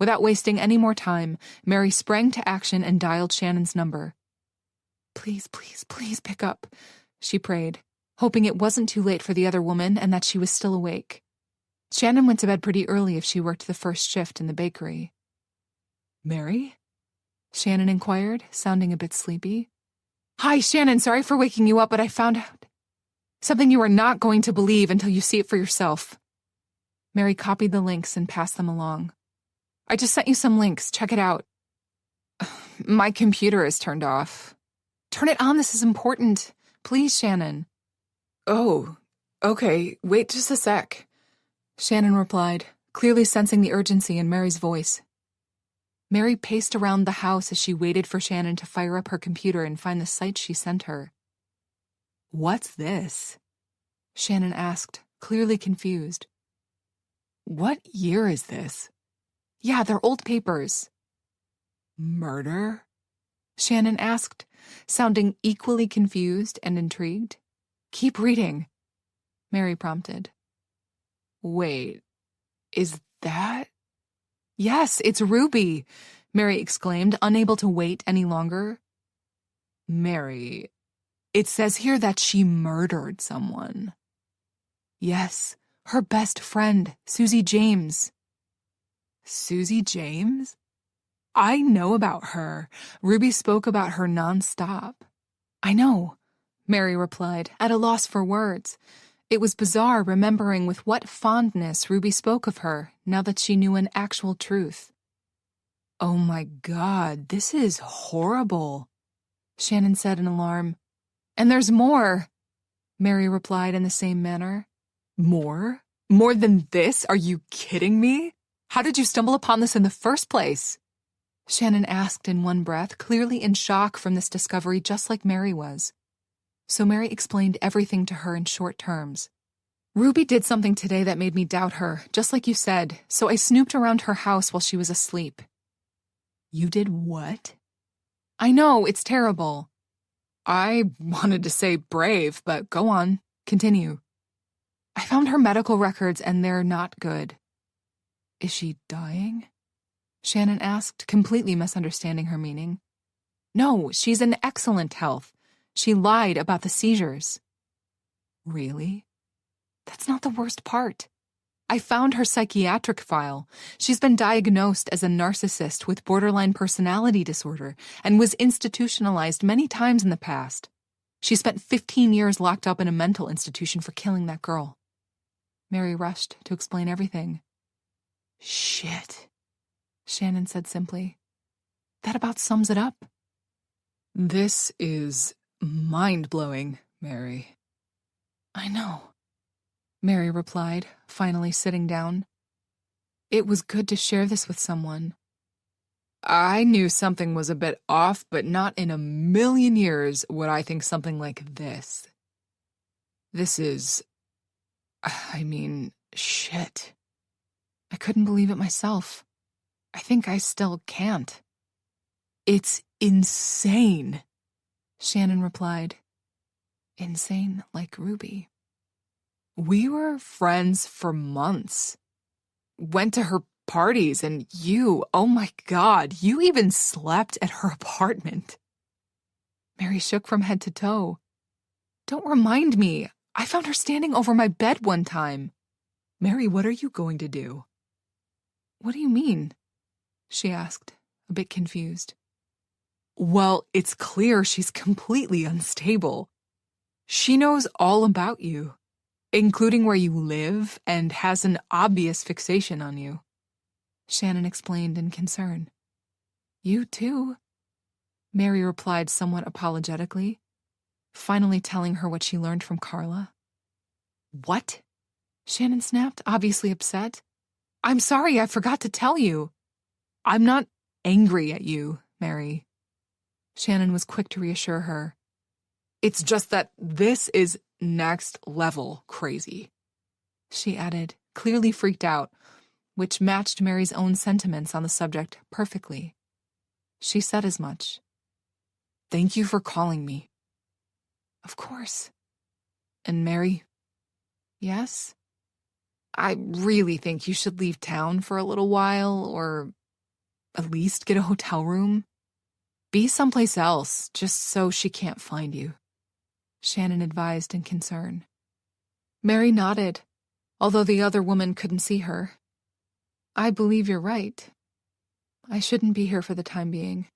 Without wasting any more time, Mary sprang to action and dialed Shannon's number. Please, please, please pick up, she prayed, hoping it wasn't too late for the other woman and that she was still awake. Shannon went to bed pretty early if she worked the first shift in the bakery. Mary? Shannon inquired, sounding a bit sleepy. Hi, Shannon, sorry for waking you up, but I found out something you are not going to believe until you see it for yourself. Mary copied the links and passed them along. I just sent you some links. Check it out. My computer is turned off. Turn it on. This is important. Please, Shannon. Oh, okay. Wait just a sec. Shannon replied, clearly sensing the urgency in Mary's voice. Mary paced around the house as she waited for Shannon to fire up her computer and find the site she sent her. What's this? Shannon asked, clearly confused. What year is this? Yeah, they're old papers. Murder? Shannon asked, sounding equally confused and intrigued. Keep reading, Mary prompted. Wait, is that? Yes, it's Ruby, Mary exclaimed, unable to wait any longer. Mary, it says here that she murdered someone. Yes, her best friend, Susie James. Susie James? I know about her. Ruby spoke about her nonstop. I know, Mary replied, at a loss for words. It was bizarre remembering with what fondness Ruby spoke of her now that she knew an actual truth. Oh my God, this is horrible, Shannon said in alarm. And there's more, Mary replied in the same manner. More? More than this? Are you kidding me? How did you stumble upon this in the first place? Shannon asked in one breath, clearly in shock from this discovery just like Mary was. So Mary explained everything to her in short terms. Ruby did something today that made me doubt her, just like you said, so I snooped around her house while she was asleep. You did what? I know, it's terrible. I wanted to say brave, but go on, continue. I found her medical records and they're not good. Is she dying? Shannon asked, completely misunderstanding her meaning. No, she's in excellent health. She lied about the seizures. Really? That's not the worst part. I found her psychiatric file. She's been diagnosed as a narcissist with borderline personality disorder and was institutionalized many times in the past. She spent 15 years locked up in a mental institution for killing that girl. Mary rushed to explain everything. Shit, Shannon said simply. That about sums it up. This is mind-blowing, Mary. I know, Mary replied, finally sitting down. It was good to share this with someone. I knew something was a bit off, but not in a million years would I think something like this. This is... shit. I couldn't believe it myself. I think I still can't. It's insane, Shannon replied. Insane like Ruby. We were friends for months. Went to her parties and you, oh my God, you even slept at her apartment. Mary shook from head to toe. Don't remind me. I found her standing over my bed one time. Mary, what are you going to do? What do you mean? She asked, a bit confused. Well, it's clear she's completely unstable. She knows all about you, including where you live, and has an obvious fixation on you. Shannon explained in concern. You too, Mary replied somewhat apologetically, finally telling her what she learned from Carla. What? Shannon snapped, obviously upset. I'm sorry, I forgot to tell you. I'm not angry at you, Mary. Shannon was quick to reassure her. It's just that this is next level crazy, she added, clearly freaked out, which matched Mary's own sentiments on the subject perfectly. She said as much. Thank you for calling me. Of course. And Mary? Yes? I really think you should leave town for a little while, or at least get a hotel room. Be someplace else, just so she can't find you, Shannon advised in concern. Mary nodded, although the other woman couldn't see her. I believe you're right. I shouldn't be here for the time being,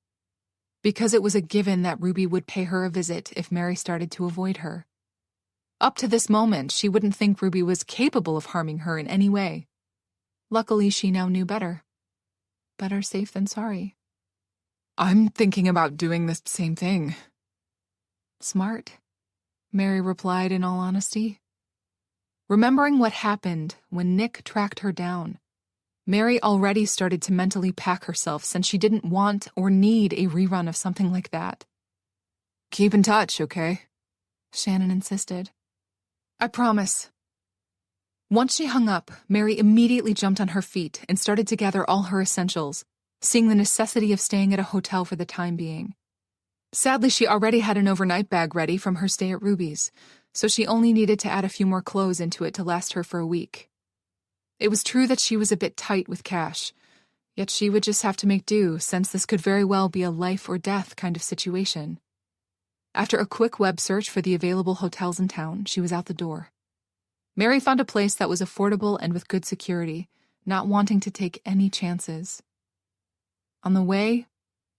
because it was a given that Ruby would pay her a visit if Mary started to avoid her. Up to this moment, she wouldn't think Ruby was capable of harming her in any way. Luckily, she now knew better. Better safe than sorry. I'm thinking about doing the same thing. Smart, Mary replied in all honesty. Remembering what happened when Nick tracked her down, Mary already started to mentally pack herself since she didn't want or need a rerun of something like that. Keep in touch, okay? Shannon insisted. I promise. Once she hung up, Mary immediately jumped on her feet and started to gather all her essentials, seeing the necessity of staying at a hotel for the time being. Sadly, she already had an overnight bag ready from her stay at Ruby's, so she only needed to add a few more clothes into it to last her for a week. It was true that she was a bit tight with cash, yet she would just have to make do, since this could very well be a life or death kind of situation. After a quick web search for the available hotels in town, she was out the door. Mary found a place that was affordable and with good security, not wanting to take any chances. On the way,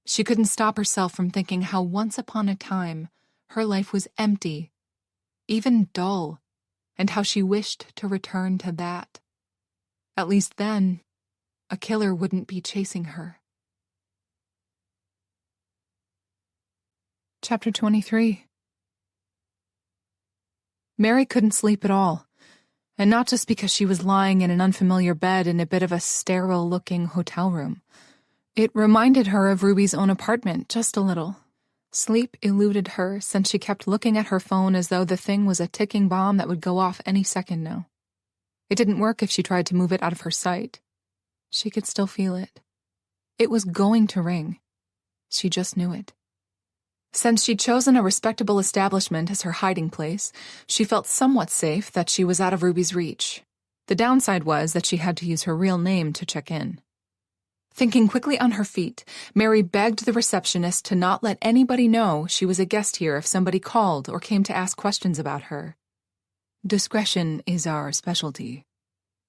she couldn't stop herself from thinking how once upon a time her life was empty, even dull, and how she wished to return to that. At least then, a killer wouldn't be chasing her. Chapter 23. Mary couldn't sleep at all, and not just because she was lying in an unfamiliar bed in a bit of a sterile-looking hotel room. It reminded her of Ruby's own apartment, just a little. Sleep eluded her since she kept looking at her phone as though the thing was a ticking bomb that would go off any second now. It didn't work if she tried to move it out of her sight. She could still feel it. It was going to ring. She just knew it. Since she'd chosen a respectable establishment as her hiding place, she felt somewhat safe that she was out of Ruby's reach. The downside was that she had to use her real name to check in. Thinking quickly on her feet, Mary begged the receptionist to not let anybody know she was a guest here if somebody called or came to ask questions about her. Discretion is our specialty,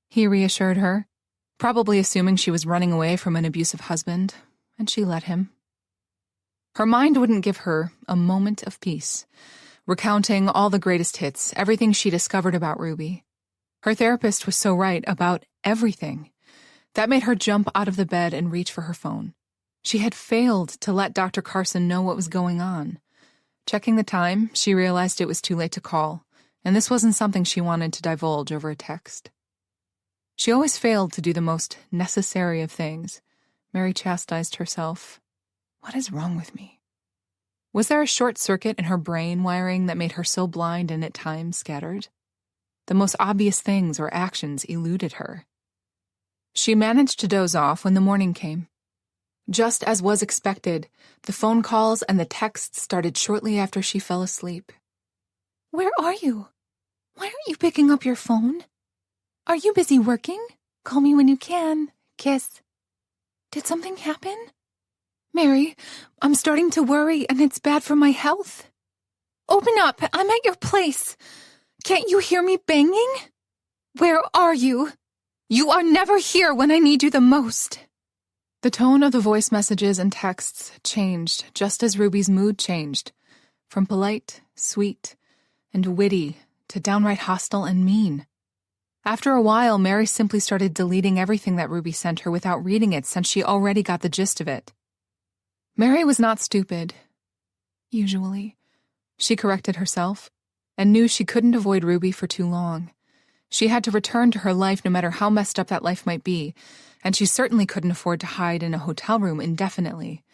he reassured her, probably assuming she was running away from an abusive husband, and she let him. Her mind wouldn't give her a moment of peace, recounting all the greatest hits, everything she discovered about Ruby. Her therapist was so right about everything. That made her jump out of the bed and reach for her phone. She had failed to let Dr. Carson know what was going on. Checking the time, she realized it was too late to call, and this wasn't something she wanted to divulge over a text. She always failed to do the most necessary of things. Mary chastised herself. What is wrong with me? Was there a short circuit in her brain wiring that made her so blind and at times scattered? The most obvious things or actions eluded her. She managed to doze off when the morning came. Just as was expected, the phone calls and the texts started shortly after she fell asleep. Where are you? Why aren't you picking up your phone? Are you busy working? Call me when you can. Kiss. Did something happen? Mary, I'm starting to worry and it's bad for my health. Open up. I'm at your place. Can't you hear me banging? Where are you? You are never here when I need you the most. The tone of the voice messages and texts changed just as Ruby's mood changed, from polite, sweet, and witty to downright hostile and mean. After a while, Mary simply started deleting everything that Ruby sent her without reading it since she already got the gist of it. Mary was not stupid. Usually. She corrected herself and knew she couldn't avoid Ruby for too long. She had to return to her life no matter how messed up that life might be, and she certainly couldn't afford to hide in a hotel room indefinitely.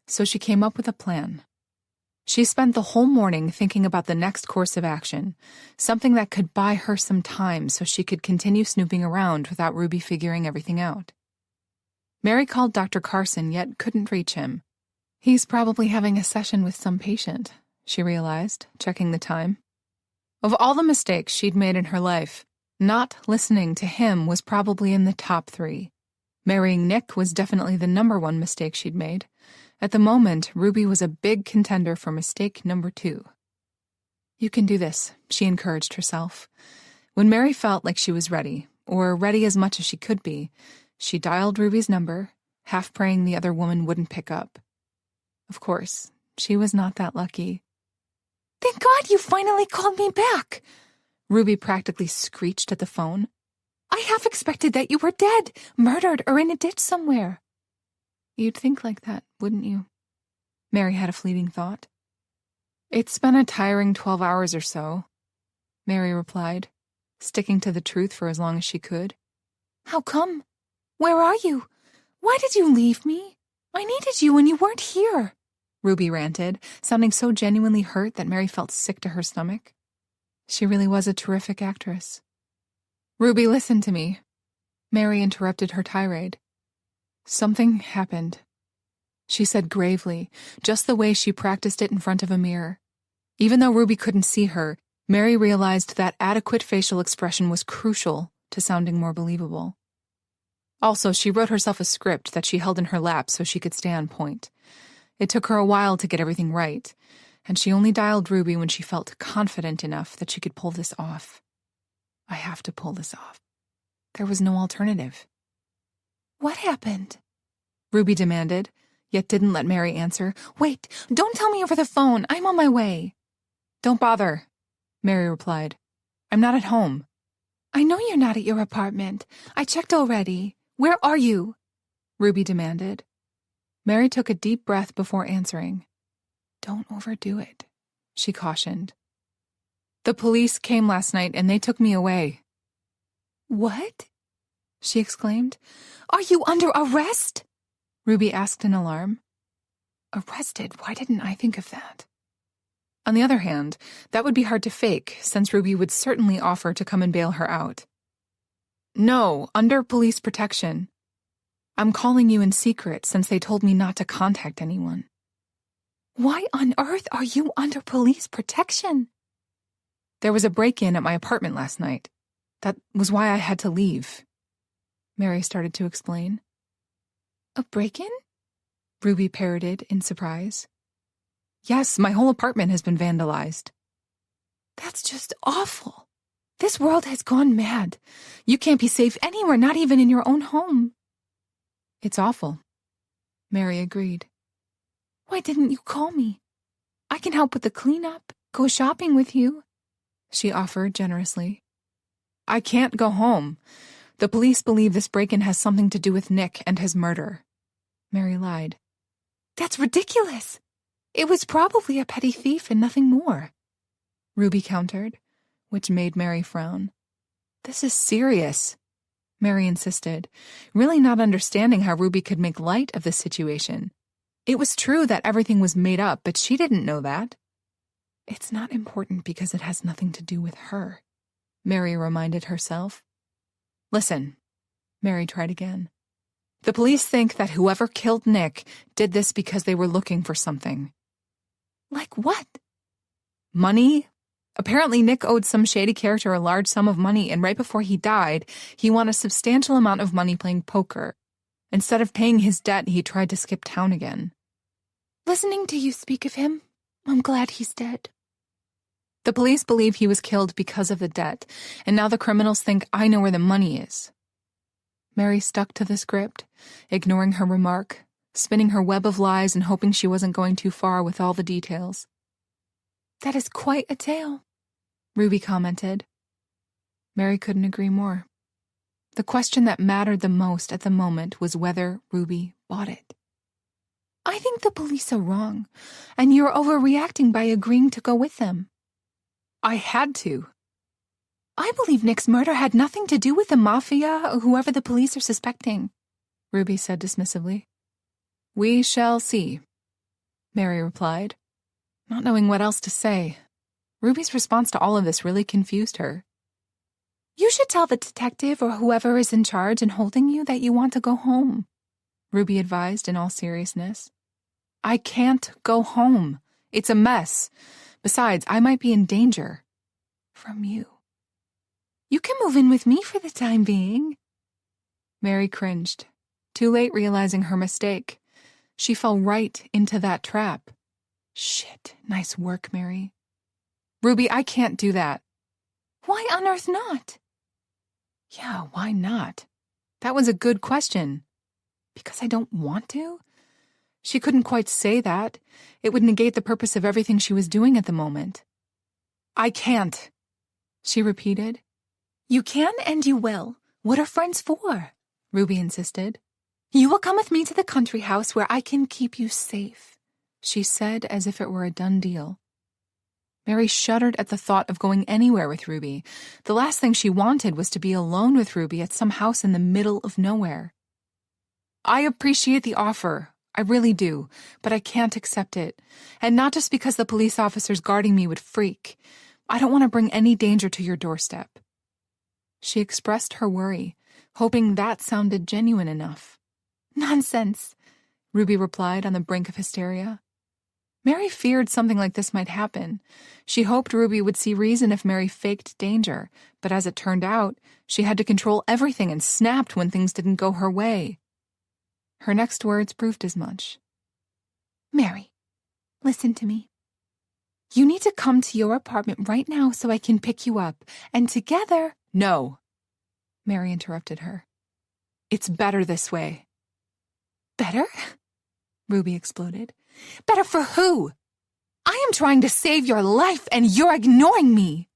So she came up with a plan. She spent the whole morning thinking about the next course of action, something that could buy her some time so she could continue snooping around without Ruby figuring everything out. Mary called Dr. Carson, yet couldn't reach him. He's probably having a session with some patient, she realized, checking the time. Of all the mistakes she'd made in her life, not listening to him was probably in the top 3. Marrying Nick was definitely the #1 mistake she'd made. At the moment, Ruby was a big contender for mistake number 2. You can do this, she encouraged herself. When Mary felt like she was ready, or ready as much as she could be, she dialed Ruby's number, half praying the other woman wouldn't pick up. Of course, she was not that lucky. Thank God you finally called me back, Ruby practically screeched at the phone. I half expected that you were dead, murdered, or in a ditch somewhere. You'd think like that, wouldn't you? Mary had a fleeting thought. It's been a tiring 12 hours or so, Mary replied, sticking to the truth for as long as she could. How come? Where are you? Why did you leave me? I needed you when you weren't here, Ruby ranted, sounding so genuinely hurt that Mary felt sick to her stomach. She really was a terrific actress. Ruby, listen to me. Mary interrupted her tirade. Something happened, she said gravely, just the way she practiced it in front of a mirror. Even though Ruby couldn't see her, Mary realized that adequate facial expression was crucial to sounding more believable. Also, she wrote herself a script that she held in her lap so she could stay on point. It took her a while to get everything right, and she only dialed Ruby when she felt confident enough that she could pull this off. I have to pull this off. There was no alternative. What happened? Ruby demanded, yet didn't let Mary answer. Wait, don't tell me over the phone. I'm on my way. Don't bother, Mary replied. I'm not at home. I know you're not at your apartment. I checked already. Where are you? Ruby demanded. Mary took a deep breath before answering. Don't overdo it, she cautioned. The police came last night and they took me away. What? She exclaimed. Are you under arrest? Ruby asked in alarm. Arrested? Why didn't I think of that? On the other hand, that would be hard to fake, since Ruby would certainly offer to come and bail her out. No, under police protection. I'm calling you in secret since they told me not to contact anyone. Why on earth are you under police protection? There was a break-in at my apartment last night. That was why I had to leave. Mary started to explain. A break-in? Ruby parroted in surprise. Yes, my whole apartment has been vandalized. That's just awful. This world has gone mad. You can't be safe anywhere, not even in your own home. It's awful, Mary agreed. Why didn't you call me? I can help with the cleanup, go shopping with you, she offered generously. I can't go home. The police believe this break-in has something to do with Nick and his murder. Mary lied. That's ridiculous. It was probably a petty thief and nothing more, Ruby countered, which made Mary frown. This is serious, Mary insisted, really not understanding how Ruby could make light of the situation. It was true that everything was made up, but she didn't know that. It's not important because it has nothing to do with her, Mary reminded herself. Listen, Mary tried again. The police think that whoever killed Nick did this because they were looking for something. Like what? Money? Apparently Nick owed some shady character a large sum of money, and right before he died, he won a substantial amount of money playing poker. Instead of paying his debt, he tried to skip town again. Listening to you speak of him, I'm glad he's dead. The police believe he was killed because of the debt, and now the criminals think I know where the money is. Mary stuck to the script, ignoring her remark, spinning her web of lies and hoping she wasn't going too far with all the details. That is quite a tale, Ruby commented. Mary couldn't agree more. The question that mattered the most at the moment was whether Ruby bought it. I think the police are wrong, and you're overreacting by agreeing to go with them. I had to. I believe Nick's murder had nothing to do with the mafia or whoever the police are suspecting, Ruby said dismissively. We shall see, Mary replied, not knowing what else to say. Ruby's response to all of this really confused her. You should tell the detective or whoever is in charge and holding you that you want to go home, Ruby advised in all seriousness. I can't go home. It's a mess. Besides, I might be in danger. From you. You can move in with me for the time being. Mary cringed, too late realizing her mistake. She fell right into that trap. Shit, nice work, Mary. Ruby, I can't do that. Why on earth not? Yeah, why not? That was a good question. Because I don't want to? She couldn't quite say that. It would negate the purpose of everything she was doing at the moment. I can't, she repeated. You can and you will. What are friends for? Ruby insisted. You will come with me to the country house where I can keep you safe, she said as if it were a done deal. Mary shuddered at the thought of going anywhere with Ruby. The last thing she wanted was to be alone with Ruby at some house in the middle of nowhere. I appreciate the offer. I really do, but I can't accept it. And not just because the police officers guarding me would freak. I don't want to bring any danger to your doorstep. She expressed her worry, hoping that sounded genuine enough. Nonsense, Ruby replied on the brink of hysteria. Mary feared something like this might happen. She hoped Ruby would see reason if Mary faked danger, but as it turned out, she had to control everything and snapped when things didn't go her way. Her next words proved as much. Mary, listen to me. You need to come to your apartment right now so I can pick you up, and together— No, Mary interrupted her. It's better this way. Better? Ruby exploded. Better for who? I am trying to save your life and you're ignoring me.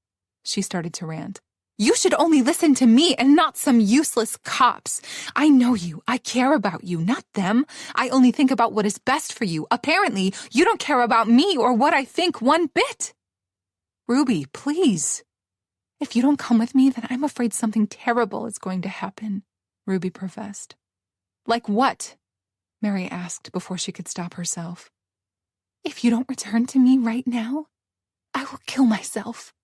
She started to rant. You should only listen to me and not some useless cops. I know you. I care about you, not them. I only think about what is best for you. Apparently, you don't care about me or what I think one bit. Ruby, please. If you don't come with me, then I'm afraid something terrible is going to happen, Ruby professed. Like what? Mary asked before she could stop herself. If you don't return to me right now, I will kill myself.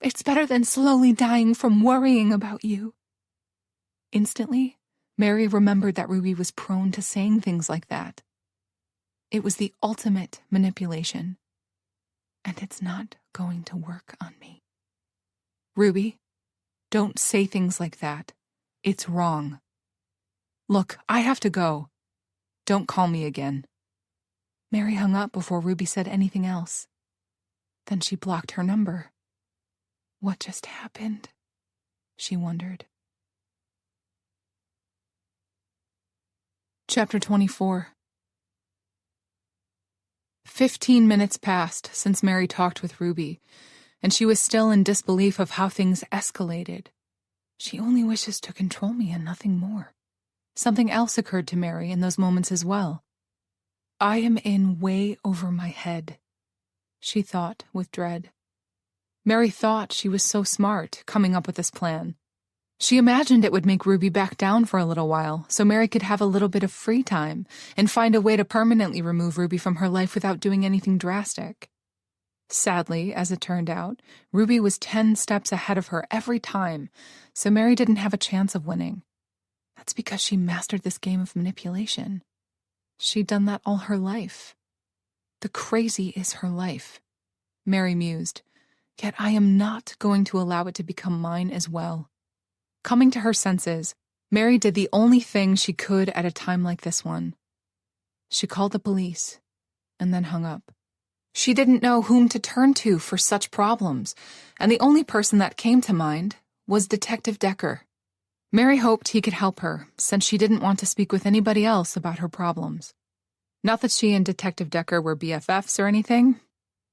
It's better than slowly dying from worrying about you. Instantly, Mary remembered that Ruby was prone to saying things like that. It was the ultimate manipulation. And it's not going to work on me. Ruby, don't say things like that. It's wrong. Look, I have to go. Don't call me again. Mary hung up before Ruby said anything else. Then she blocked her number. What just happened? She wondered. Chapter 24. 15 minutes passed since Mary talked with Ruby, and she was still in disbelief of how things escalated. She only wishes to control me and nothing more. Something else occurred to Mary in those moments as well. I am in way over my head, she thought with dread. Mary thought she was so smart, coming up with this plan. She imagined it would make Ruby back down for a little while, so Mary could have a little bit of free time and find a way to permanently remove Ruby from her life without doing anything drastic. Sadly, as it turned out, Ruby was 10 steps ahead of her every time, so Mary didn't have a chance of winning. That's because she mastered this game of manipulation. She'd done that all her life. The crazy is her life, Mary mused, yet I am not going to allow it to become mine as well. Coming to her senses, Mary did the only thing she could at a time like this one. She called the police, and then hung up. She didn't know whom to turn to for such problems, and the only person that came to mind was Detective Decker. Mary hoped he could help her, since she didn't want to speak with anybody else about her problems. Not that she and Detective Decker were BFFs or anything.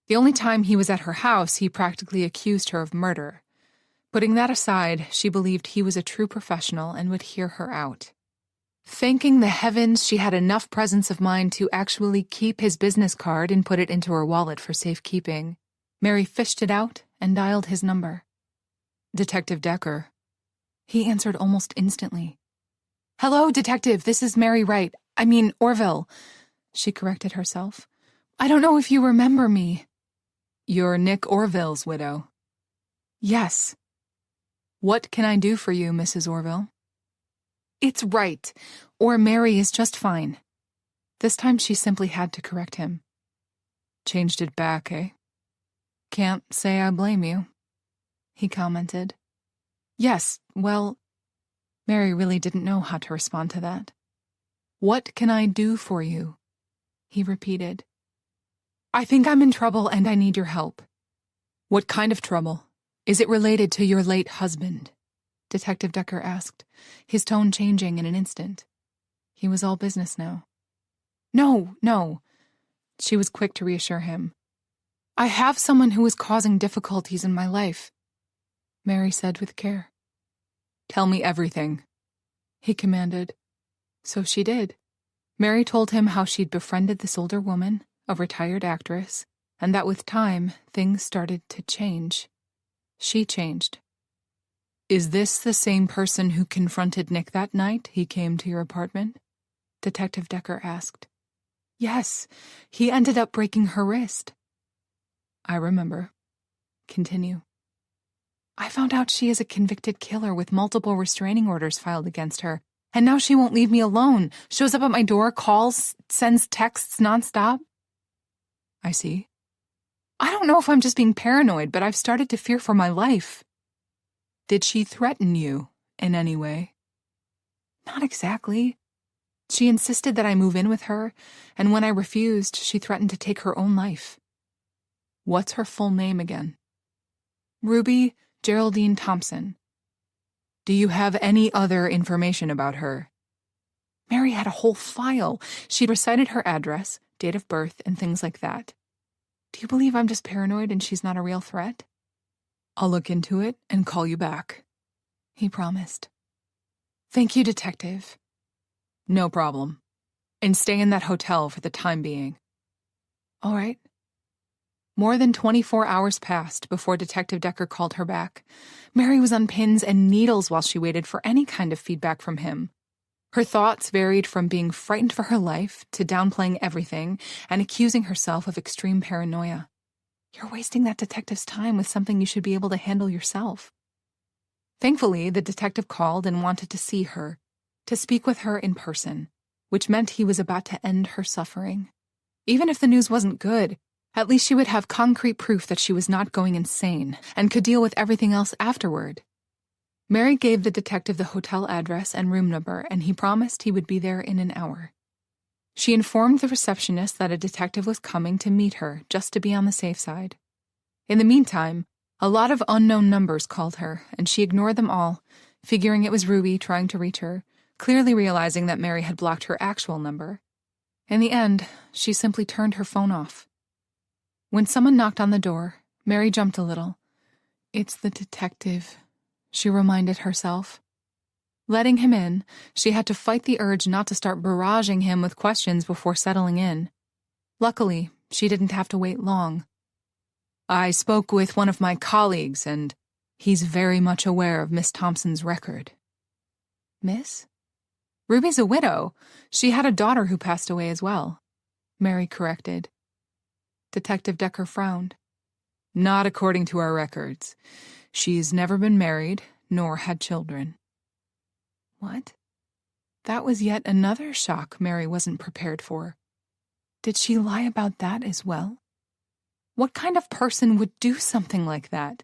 The only time he was at her house, he practically accused her of murder. Putting that aside, she believed he was a true professional and would hear her out. Thanking the heavens she had enough presence of mind to actually keep his business card and put it into her wallet for safekeeping, Mary fished it out and dialed his number. Detective Decker. He answered almost instantly. "Hello, Detective, this is Mary Wright. I mean, Orville." She corrected herself. "I don't know if you remember me." "You're Nick Orville's widow." "Yes." "What can I do for you, Mrs. Orville?" "It's Wright, or Mary is just fine." This time she simply had to correct him. "Changed it back, eh?" "Can't say I blame you," he commented. "Yes, well..." Mary really didn't know how to respond to that. "What can I do for you?" he repeated. "I think I'm in trouble and I need your help." "What kind of trouble? Is it related to your late husband?" Detective Decker asked, his tone changing in an instant. He was all business now. No. She was quick to reassure him. "I have someone who is causing difficulties in my life," Mary said with care. "Tell me everything," he commanded. So she did. Mary told him how she'd befriended this older woman, a retired actress, and that with time, things started to change. She changed. "Is this the same person who confronted Nick that night he came to your apartment?" Detective Decker asked. "Yes, he ended up breaking her wrist." "I remember. Continue." "I found out she is a convicted killer with multiple restraining orders filed against her, and now she won't leave me alone, shows up at my door, calls, sends texts nonstop." "I see." "I don't know if I'm just being paranoid, but I've started to fear for my life." "Did she threaten you in any way?" "Not exactly. She insisted that I move in with her, and when I refused, she threatened to take her own life." "What's her full name again?" "Ruby Geraldine Thompson." "Do you have any other information about her?" Mary had a whole file. She'd recited her address, date of birth, and things like that. Do you believe I'm just paranoid and she's not a real threat? "I'll look into it and call you back," he promised. "Thank you, Detective." "No problem. And stay in that hotel for the time being." "All right." More than 24 hours passed before Detective Decker called her back. Mary was on pins and needles while she waited for any kind of feedback from him. Her thoughts varied from being frightened for her life to downplaying everything and accusing herself of extreme paranoia. You're wasting that detective's time with something you should be able to handle yourself. Thankfully, the detective called and wanted to see her, to speak with her in person, which meant he was about to end her suffering. Even if the news wasn't good, at least she would have concrete proof that she was not going insane and could deal with everything else afterward. Mary gave the detective the hotel address and room number, and he promised he would be there in an hour. She informed the receptionist that a detective was coming to meet her, just to be on the safe side. In the meantime, a lot of unknown numbers called her, and she ignored them all, figuring it was Ruby trying to reach her, clearly realizing that Mary had blocked her actual number. In the end, she simply turned her phone off. When someone knocked on the door, Mary jumped a little. "It's the detective," she reminded herself. Letting him in, she had to fight the urge not to start barraging him with questions before settling in. Luckily, she didn't have to wait long. "I spoke with one of my colleagues, and he's very much aware of Miss Thompson's record." "Miss?" "Ruby's a widow. She had a daughter who passed away as well," Mary corrected. Detective Decker frowned. "Not according to our records. She's never been married, nor had children." What? That was yet another shock Mary wasn't prepared for. Did she lie about that as well? What kind of person would do something like that?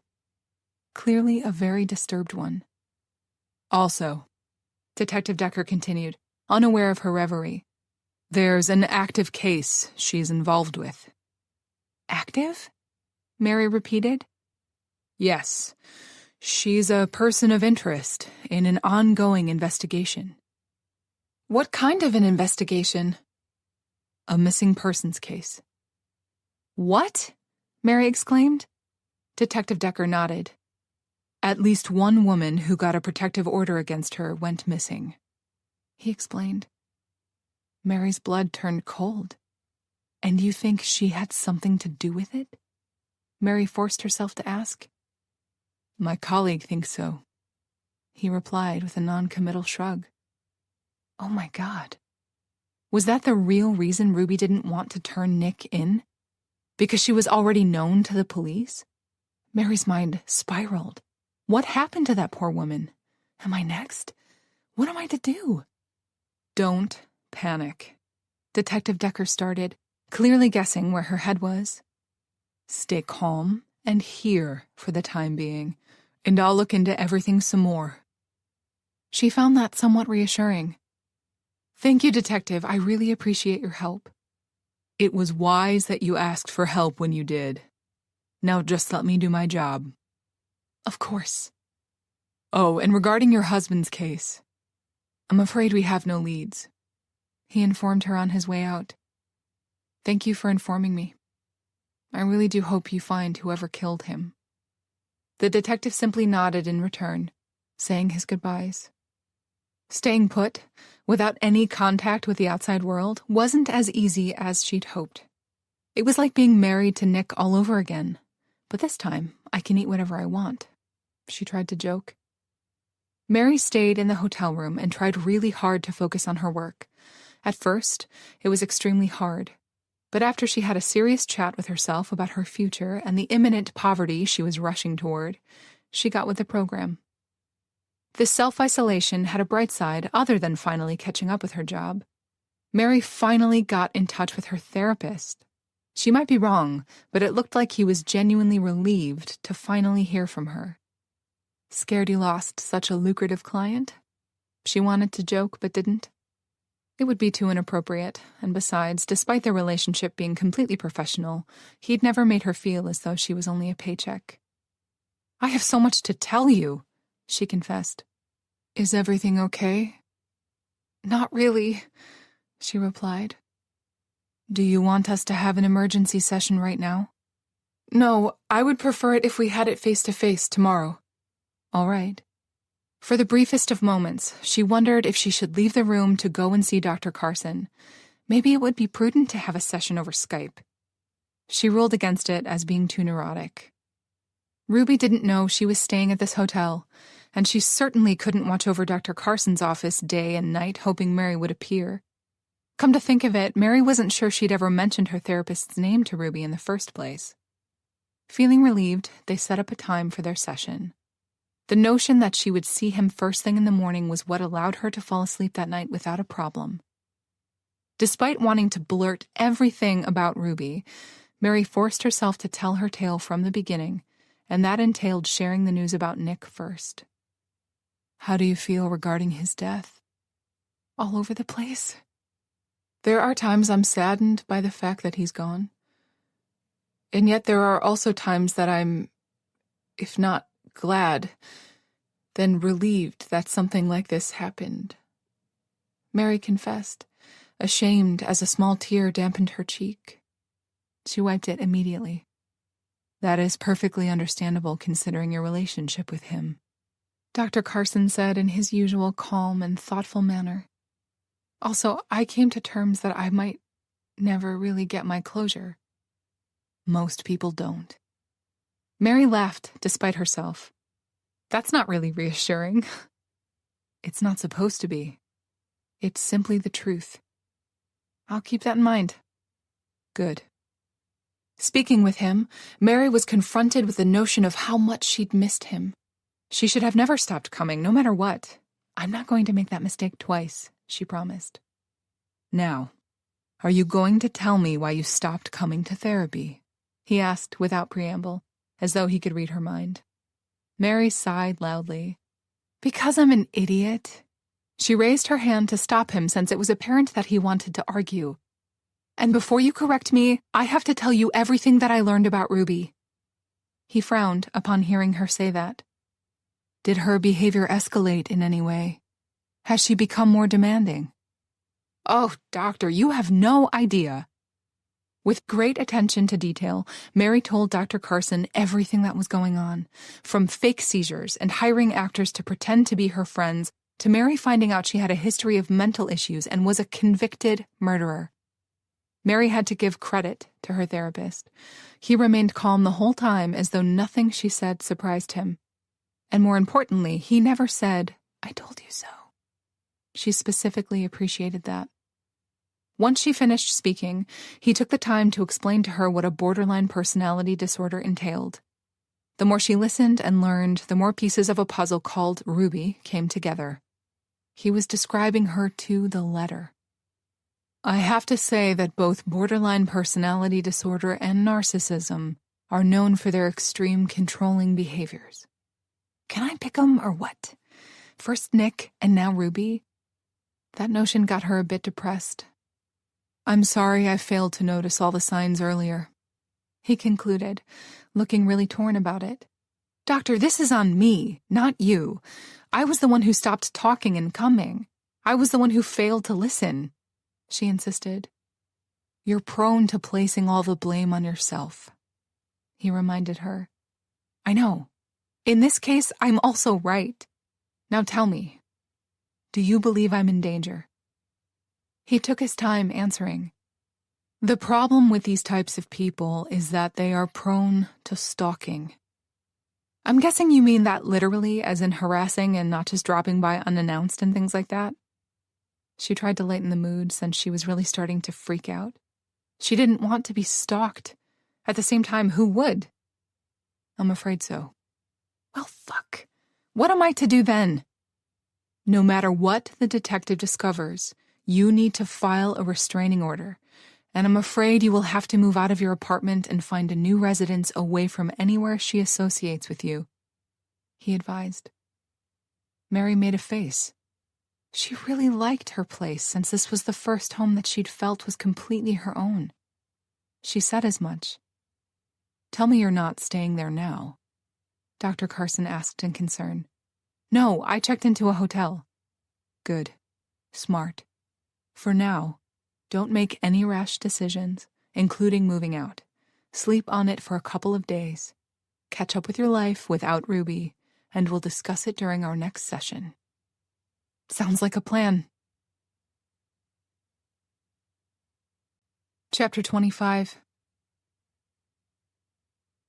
Clearly a very disturbed one. "Also," Detective Decker continued, unaware of her reverie, "there's an active case she's involved with." active? Mary repeated. Yes, she's a person of interest in an ongoing investigation. What kind of an investigation? A missing persons case. What? Mary exclaimed. Detective Decker nodded. At least one woman who got a protective order against her went missing, he explained. Mary's blood turned cold. And you think she had something to do with it? Mary forced herself to ask. My colleague thinks so, he replied with a non-committal shrug. Oh my God. Was that the real reason Ruby didn't want to turn Nick in? Because she was already known to the police? Mary's mind spiraled. What happened to that poor woman? Am I next? What am I to do? Don't panic. Detective Decker started, clearly guessing where her head was. Stay calm and here for the time being, and I'll look into everything some more. She found that somewhat reassuring. Thank you, Detective. I really appreciate your help. It was wise that you asked for help when you did. Now just let me do my job. Of course. Oh, and regarding your husband's case, I'm afraid we have no leads, he informed her on his way out. Thank you for informing me. I really do hope you find whoever killed him. The detective simply nodded in return, saying his goodbyes. Staying put, without any contact with the outside world, wasn't as easy as she'd hoped. It was like being married to Nick all over again. But this time, I can eat whatever I want, she tried to joke. Mary stayed in the hotel room and tried really hard to focus on her work. At first, it was extremely hard. But after she had a serious chat with herself about her future and the imminent poverty she was rushing toward, she got with the program. This self-isolation had a bright side other than finally catching up with her job. Mary finally got in touch with her therapist. She might be wrong, but it looked like he was genuinely relieved to finally hear from her. Scared he lost such a lucrative client? She wanted to joke, but didn't. It would be too inappropriate, and besides, despite their relationship being completely professional, he'd never made her feel as though she was only a paycheck. I have so much to tell you, she confessed. Is everything okay? Not really, she replied. Do you want us to have an emergency session right now? No, I would prefer it if we had it face-to-face tomorrow. All right. For the briefest of moments, she wondered if she should leave the room to go and see Dr. Carson. Maybe it would be prudent to have a session over Skype. She ruled against it as being too neurotic. Ruby didn't know she was staying at this hotel, and she certainly couldn't watch over Dr. Carson's office day and night hoping Mary would appear. Come to think of it, Mary wasn't sure she'd ever mentioned her therapist's name to Ruby in the first place. Feeling relieved, they set up a time for their session. The notion that she would see him first thing in the morning was what allowed her to fall asleep that night without a problem. Despite wanting to blurt everything about Ruby, Mary forced herself to tell her tale from the beginning, and that entailed sharing the news about Nick first. How do you feel regarding his death? All over the place. There are times I'm saddened by the fact that he's gone. And yet there are also times that I'm, if not glad, then relieved that something like this happened. Mary confessed, ashamed as a small tear dampened her cheek. She wiped it immediately. That is perfectly understandable considering your relationship with him, Dr. Carson said in his usual calm and thoughtful manner. Also, I came to terms that I might never really get my closure. Most people don't. Mary laughed despite herself. That's not really reassuring. It's not supposed to be. It's simply the truth. I'll keep that in mind. Good. Speaking with him, Mary was confronted with the notion of how much she'd missed him. She should have never stopped coming, no matter what. I'm not going to make that mistake twice, she promised. Now, are you going to tell me why you stopped coming to therapy? He asked without preamble, as though he could read her mind. Mary sighed loudly. Because I'm an idiot. She raised her hand to stop him since it was apparent that he wanted to argue. And before you correct me, I have to tell you everything that I learned about Ruby." He frowned upon hearing her say that. Did her behavior escalate in any way? Has she become more demanding? "Oh, doctor, you have no idea." With great attention to detail, Mary told Dr. Carson everything that was going on, from fake seizures and hiring actors to pretend to be her friends, to Mary finding out she had a history of mental issues and was a convicted murderer. Mary had to give credit to her therapist. He remained calm the whole time, as though nothing she said surprised him. And more importantly, he never said, "I told you so." She specifically appreciated that. Once she finished speaking, he took the time to explain to her what a borderline personality disorder entailed. The more she listened and learned, the more pieces of a puzzle called Ruby came together. He was describing her to the letter. I have to say that both borderline personality disorder and narcissism are known for their extreme controlling behaviors. Can I pick 'em or what? First Nick and now Ruby? That notion got her a bit depressed. I'm sorry I failed to notice all the signs earlier, he concluded, looking really torn about it. Doctor, this is on me, not you. I was the one who stopped talking and coming. I was the one who failed to listen, she insisted. You're prone to placing all the blame on yourself, he reminded her. I know. In this case, I'm also right. Now tell me, do you believe I'm in danger? He took his time answering. The problem with these types of people is that they are prone to stalking. I'm guessing you mean that literally, as in harassing and not just dropping by unannounced and things like that? She tried to lighten the mood since she was really starting to freak out. She didn't want to be stalked. At the same time, who would? I'm afraid so. Well, fuck. What am I to do then? No matter what the detective discovers, you need to file a restraining order, and I'm afraid you will have to move out of your apartment and find a new residence away from anywhere she associates with you, he advised. Mary made a face. She really liked her place since this was the first home that she'd felt was completely her own. She said as much. Tell me you're not staying there now, Dr. Carson asked in concern. No, I checked into a hotel. Good. Smart. For now, don't make any rash decisions, including moving out. Sleep on it for a couple of days. Catch up with your life without Ruby, and we'll discuss it during our next session. Sounds like a plan. Chapter 25.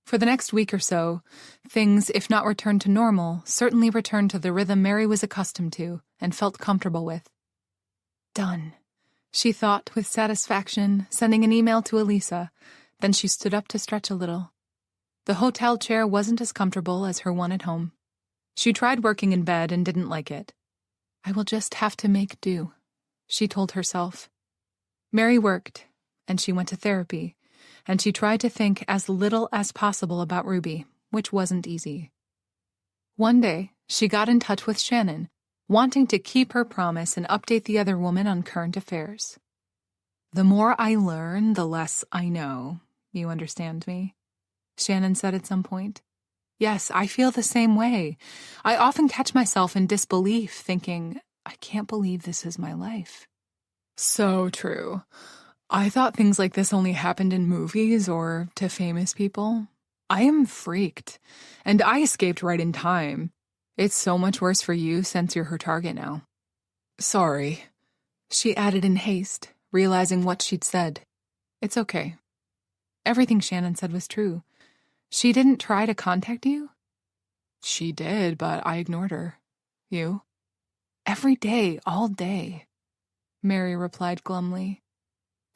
For the next week or so, things, if not returned to normal, certainly returned to the rhythm Mary was accustomed to and felt comfortable with. Done, she thought with satisfaction, sending an email to Elisa. Then she stood up to stretch a little. The hotel chair wasn't as comfortable as her one at home. She tried working in bed and didn't like it. I will just have to make do, she told herself. Mary worked, and she went to therapy, and she tried to think as little as possible about Ruby, which wasn't easy. One day, she got in touch with Shannon, wanting to keep her promise and update the other woman on current affairs. The more I learn, the less I know. You understand me? Shannon said at some point. Yes, I feel the same way. I often catch myself in disbelief, thinking, I can't believe this is my life. So true. I thought things like this only happened in movies or to famous people. I am freaked, and I escaped right in time. It's so much worse for you since you're her target now. Sorry, she added in haste, realizing what she'd said. It's okay. Everything Shannon said was true. She didn't try to contact you? She did, but I ignored her. You? Every day, all day, Mary replied glumly.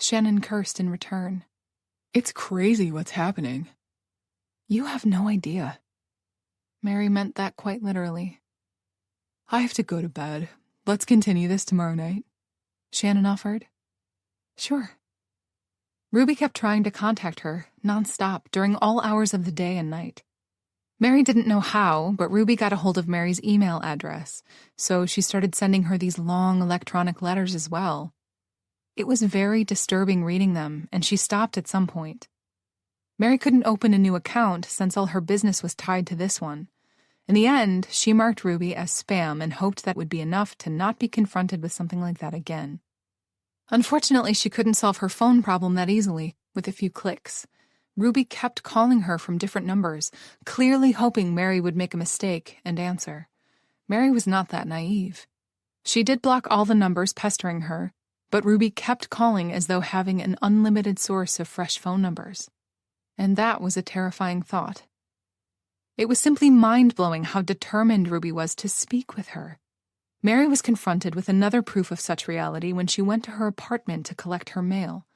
Shannon cursed in return. It's crazy what's happening. You have no idea. Mary meant that quite literally. I have to go to bed. Let's continue this tomorrow night, Shannon offered. Sure. Ruby kept trying to contact her, nonstop, during all hours of the day and night. Mary didn't know how, but Ruby got a hold of Mary's email address, so she started sending her these long electronic letters as well. It was very disturbing reading them, and she stopped at some point. Mary couldn't open a new account since all her business was tied to this one. In the end, she marked Ruby as spam and hoped that would be enough to not be confronted with something like that again. Unfortunately, she couldn't solve her phone problem that easily, with a few clicks. Ruby kept calling her from different numbers, clearly hoping Mary would make a mistake and answer. Mary was not that naive. She did block all the numbers pestering her, but Ruby kept calling as though having an unlimited source of fresh phone numbers. And that was a terrifying thought. It was simply mind-blowing how determined Ruby was to speak with her. Mary was confronted with another proof of such reality when she went to her apartment to collect her mail.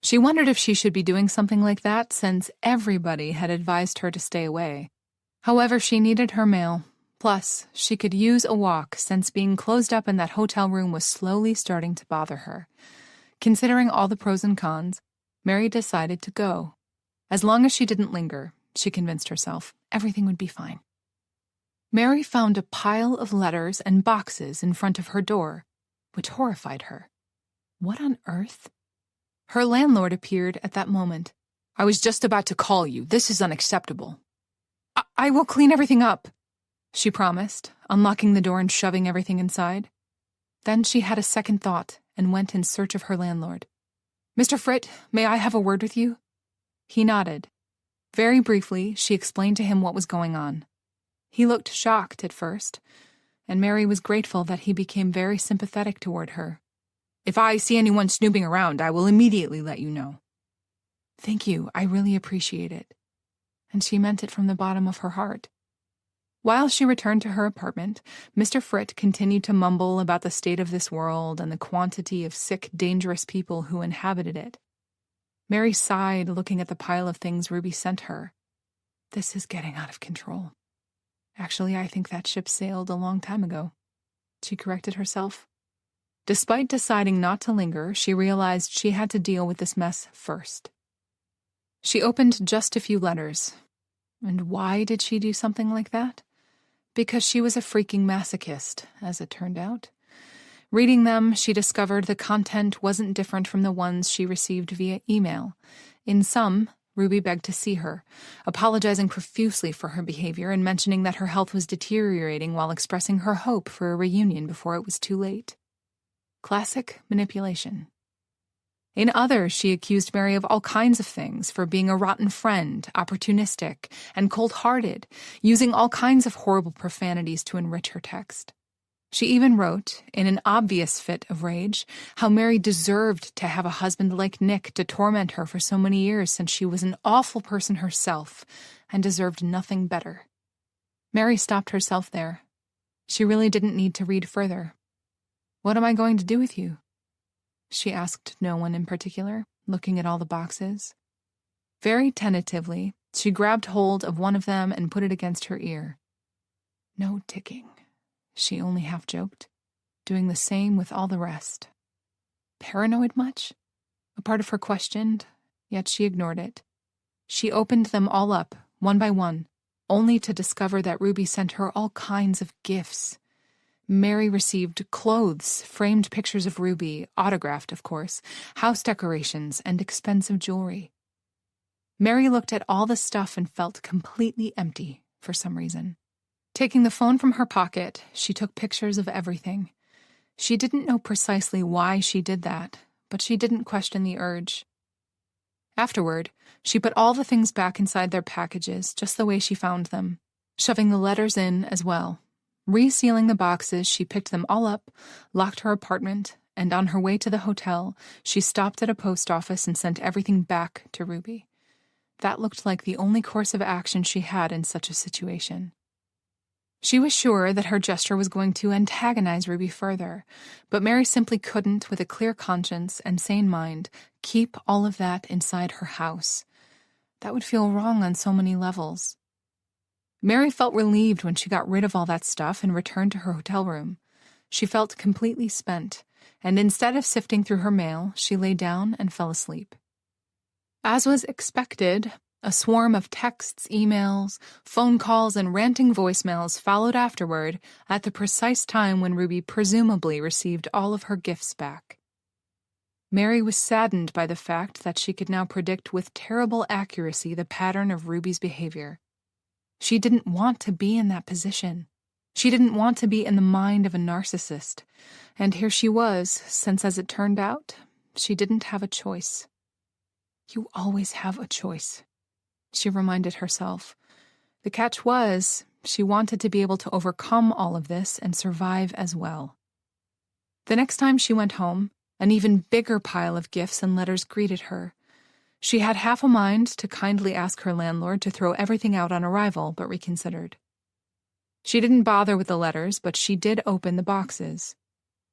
She wondered if she should be doing something like that since everybody had advised her to stay away. However, she needed her mail. Plus, she could use a walk since being closed up in that hotel room was slowly starting to bother her. Considering all the pros and cons, Mary decided to go. As long as she didn't linger, she convinced herself, everything would be fine. Mary found a pile of letters and boxes in front of her door, which horrified her. What on earth? Her landlord appeared at that moment. "I was just about to call you. This is unacceptable." I will clean everything up," she promised, unlocking the door and shoving everything inside. Then she had a second thought and went in search of her landlord. "Mr. Fritt, may I have a word with you?" He nodded. Very briefly, she explained to him what was going on. He looked shocked at first, and Mary was grateful that he became very sympathetic toward her. "If I see anyone snooping around, I will immediately let you know." "Thank you, I really appreciate it." And she meant it from the bottom of her heart. While she returned to her apartment, Mr. Fritt continued to mumble about the state of this world and the quantity of sick, dangerous people who inhabited it. Mary sighed, looking at the pile of things Ruby sent her. This is getting out of control. Actually, I think that ship sailed a long time ago. She corrected herself. Despite deciding not to linger, she realized she had to deal with this mess first. She opened just a few letters. And why did she do something like that? Because she was a freaking masochist, as it turned out. Reading them, she discovered the content wasn't different from the ones she received via email. In some, Ruby begged to see her, apologizing profusely for her behavior and mentioning that her health was deteriorating while expressing her hope for a reunion before it was too late. Classic manipulation. In others, she accused Mary of all kinds of things, for being a rotten friend, opportunistic, and cold-hearted, using all kinds of horrible profanities to enrich her text. She even wrote, in an obvious fit of rage, how Mary deserved to have a husband like Nick to torment her for so many years since she was an awful person herself and deserved nothing better. Mary stopped herself there. She really didn't need to read further. "What am I going to do with you?" she asked no one in particular, looking at all the boxes. Very tentatively, she grabbed hold of one of them and put it against her ear. "No ticking," she only half joked, doing the same with all the rest. Paranoid much? A part of her questioned, yet she ignored it. She opened them all up, one by one, only to discover that Ruby sent her all kinds of gifts. Mary received clothes, framed pictures of Ruby, autographed, of course, house decorations, and expensive jewelry. Mary looked at all the stuff and felt completely empty for some reason. Taking the phone from her pocket, she took pictures of everything. She didn't know precisely why she did that, but she didn't question the urge. Afterward, she put all the things back inside their packages just the way she found them, shoving the letters in as well. Resealing the boxes, she picked them all up, locked her apartment, and on her way to the hotel, she stopped at a post office and sent everything back to Ruby. That looked like the only course of action she had in such a situation. She was sure that her gesture was going to antagonize Ruby further, but Mary simply couldn't, with a clear conscience and sane mind, keep all of that inside her house. That would feel wrong on so many levels. Mary felt relieved when she got rid of all that stuff and returned to her hotel room. She felt completely spent, and instead of sifting through her mail, she lay down and fell asleep. As was expected, a swarm of texts, emails, phone calls, and ranting voicemails followed afterward at the precise time when Ruby presumably received all of her gifts back. Mary was saddened by the fact that she could now predict with terrible accuracy the pattern of Ruby's behavior. She didn't want to be in that position. She didn't want to be in the mind of a narcissist. And here she was, since as it turned out, she didn't have a choice. You always have a choice, she reminded herself. The catch was, she wanted to be able to overcome all of this and survive as well. The next time she went home, an even bigger pile of gifts and letters greeted her. She had half a mind to kindly ask her landlord to throw everything out on arrival, but reconsidered. She didn't bother with the letters, but she did open the boxes.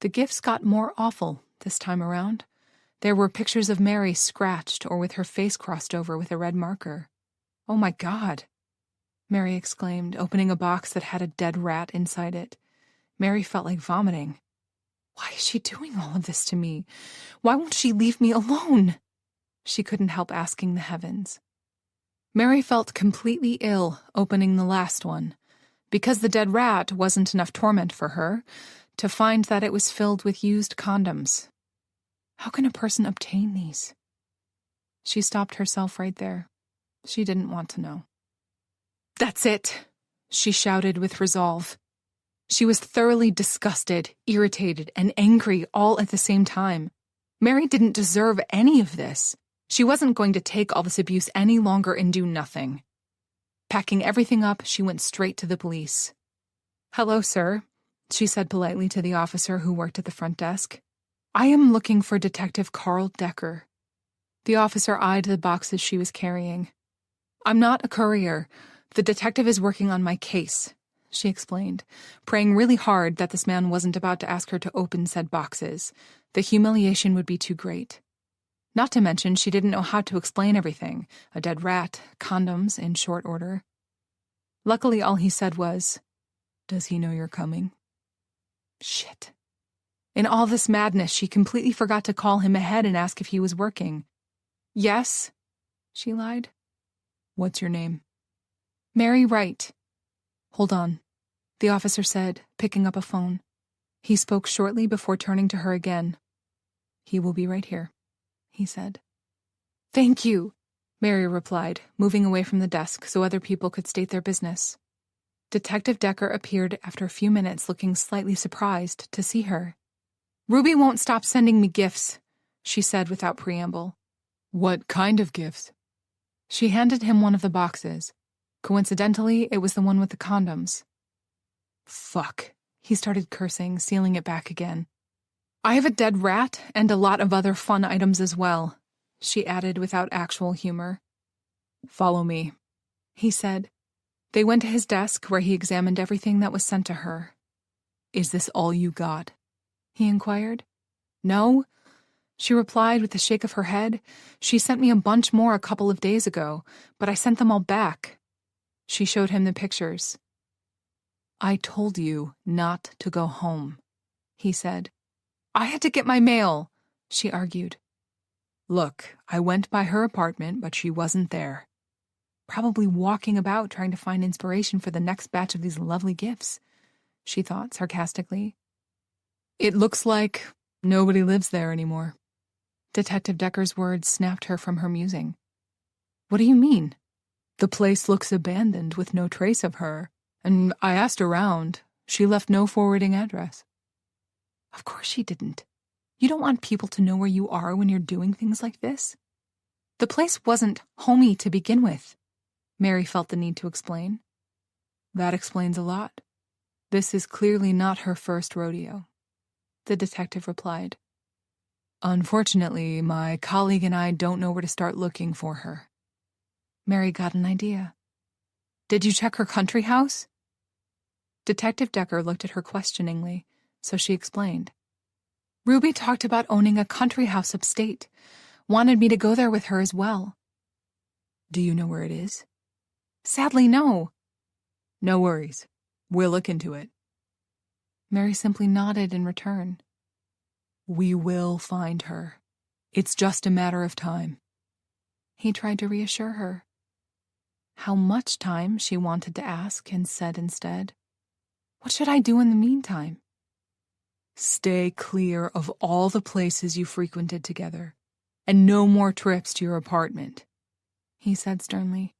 The gifts got more awful this time around. There were pictures of Mary scratched or with her face crossed over with a red marker. "Oh my God," Mary exclaimed, opening a box that had a dead rat inside it. Mary felt like vomiting. Why is she doing all of this to me? Why won't she leave me alone? She couldn't help asking the heavens. Mary felt completely ill opening the last one. Because the dead rat wasn't enough torment for her, to find that it was filled with used condoms. How can a person obtain these? She stopped herself right there. She didn't want to know. "That's it," she shouted with resolve. She was thoroughly disgusted, irritated, and angry all at the same time. Mary didn't deserve any of this. She wasn't going to take all this abuse any longer and do nothing. Packing everything up, she went straight to the police. "Hello, sir," she said politely to the officer who worked at the front desk. "I am looking for Detective Carl Decker." The officer eyed the boxes she was carrying. "I'm not a courier. The detective is working on my case," she explained, praying really hard that this man wasn't about to ask her to open said boxes. The humiliation would be too great. Not to mention, she didn't know how to explain everything. A dead rat, condoms, in short order. Luckily, all he said was, "Does he know you're coming?" Shit. In all this madness, she completely forgot to call him ahead and ask if he was working. "Yes," she lied. "What's your name?" "Mary Wright." "Hold on," the officer said, picking up a phone. He spoke shortly before turning to her again. "He will be right here," he said. "Thank you," Mary replied, moving away from the desk so other people could state their business. Detective Decker appeared after a few minutes, looking slightly surprised to see her. "Ruby won't stop sending me gifts," she said without preamble. "What kind of gifts?" She handed him one of the boxes. Coincidentally, it was the one with the condoms. "Fuck," he started cursing, sealing it back again. "I have a dead rat and a lot of other fun items as well," she added without actual humor. "Follow me," he said. They went to his desk where he examined everything that was sent to her. "Is this all you got?" he inquired. "No," she replied with a shake of her head. "She sent me a bunch more a couple of days ago, but I sent them all back." She showed him the pictures. "I told you not to go home," he said. "I had to get my mail," she argued. "Look, I went by her apartment, but she wasn't there. Probably walking about trying to find inspiration for the next batch of these lovely gifts," she thought sarcastically. "It looks like nobody lives there anymore." Detective Decker's words snapped her from her musing. "What do you mean?" "The place looks abandoned with no trace of her, and I asked around. She left no forwarding address." "Of course she didn't. You don't want people to know where you are when you're doing things like this. The place wasn't homey to begin with," Mary felt the need to explain. "That explains a lot. This is clearly not her first rodeo," the detective replied. "Unfortunately, my colleague and I don't know where to start looking for her." Mary got an idea. "Did you check her country house?" Detective Decker looked at her questioningly, so she explained. "Ruby talked about owning a country house upstate. Wanted me to go there with her as well." "Do you know where it is?" "Sadly, no." "No worries. We'll look into it." Mary simply nodded in return. "We will find her. It's just a matter of time." He tried to reassure her. How much time, she wanted to ask, and said instead, "What should I do in the meantime?" Stay clear of all the places you frequented together, and no more trips to your apartment, he said sternly.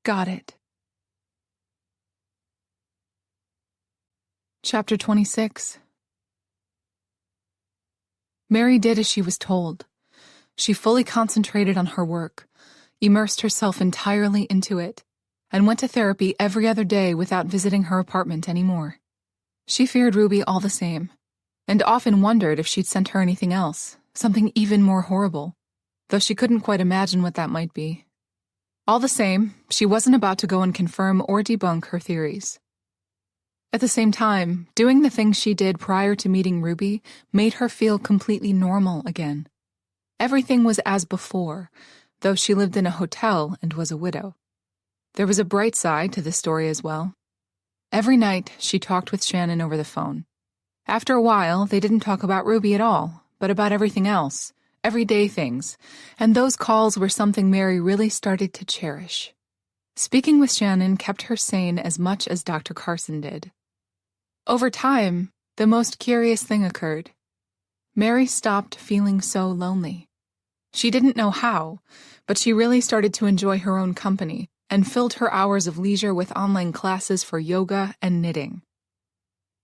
Got it. Chapter 26. Mary did as she was told. She fully concentrated on her work, immersed herself entirely into it, and went to therapy every other day without visiting her apartment anymore. She feared Ruby all the same, and often wondered if she'd sent her anything else, something even more horrible, though she couldn't quite imagine what that might be. All the same, she wasn't about to go and confirm or debunk her theories. At the same time, doing the things she did prior to meeting Ruby made her feel completely normal again. Everything was as before, though she lived in a hotel and was a widow. There was a bright side to this story as well. Every night, she talked with Shannon over the phone. After a while, they didn't talk about Ruby at all, but about everything else, everyday things, and those calls were something Mary really started to cherish. Speaking with Shannon kept her sane as much as Dr. Carson did. Over time, the most curious thing occurred. Mary stopped feeling so lonely. She didn't know how, but she really started to enjoy her own company and filled her hours of leisure with online classes for yoga and knitting.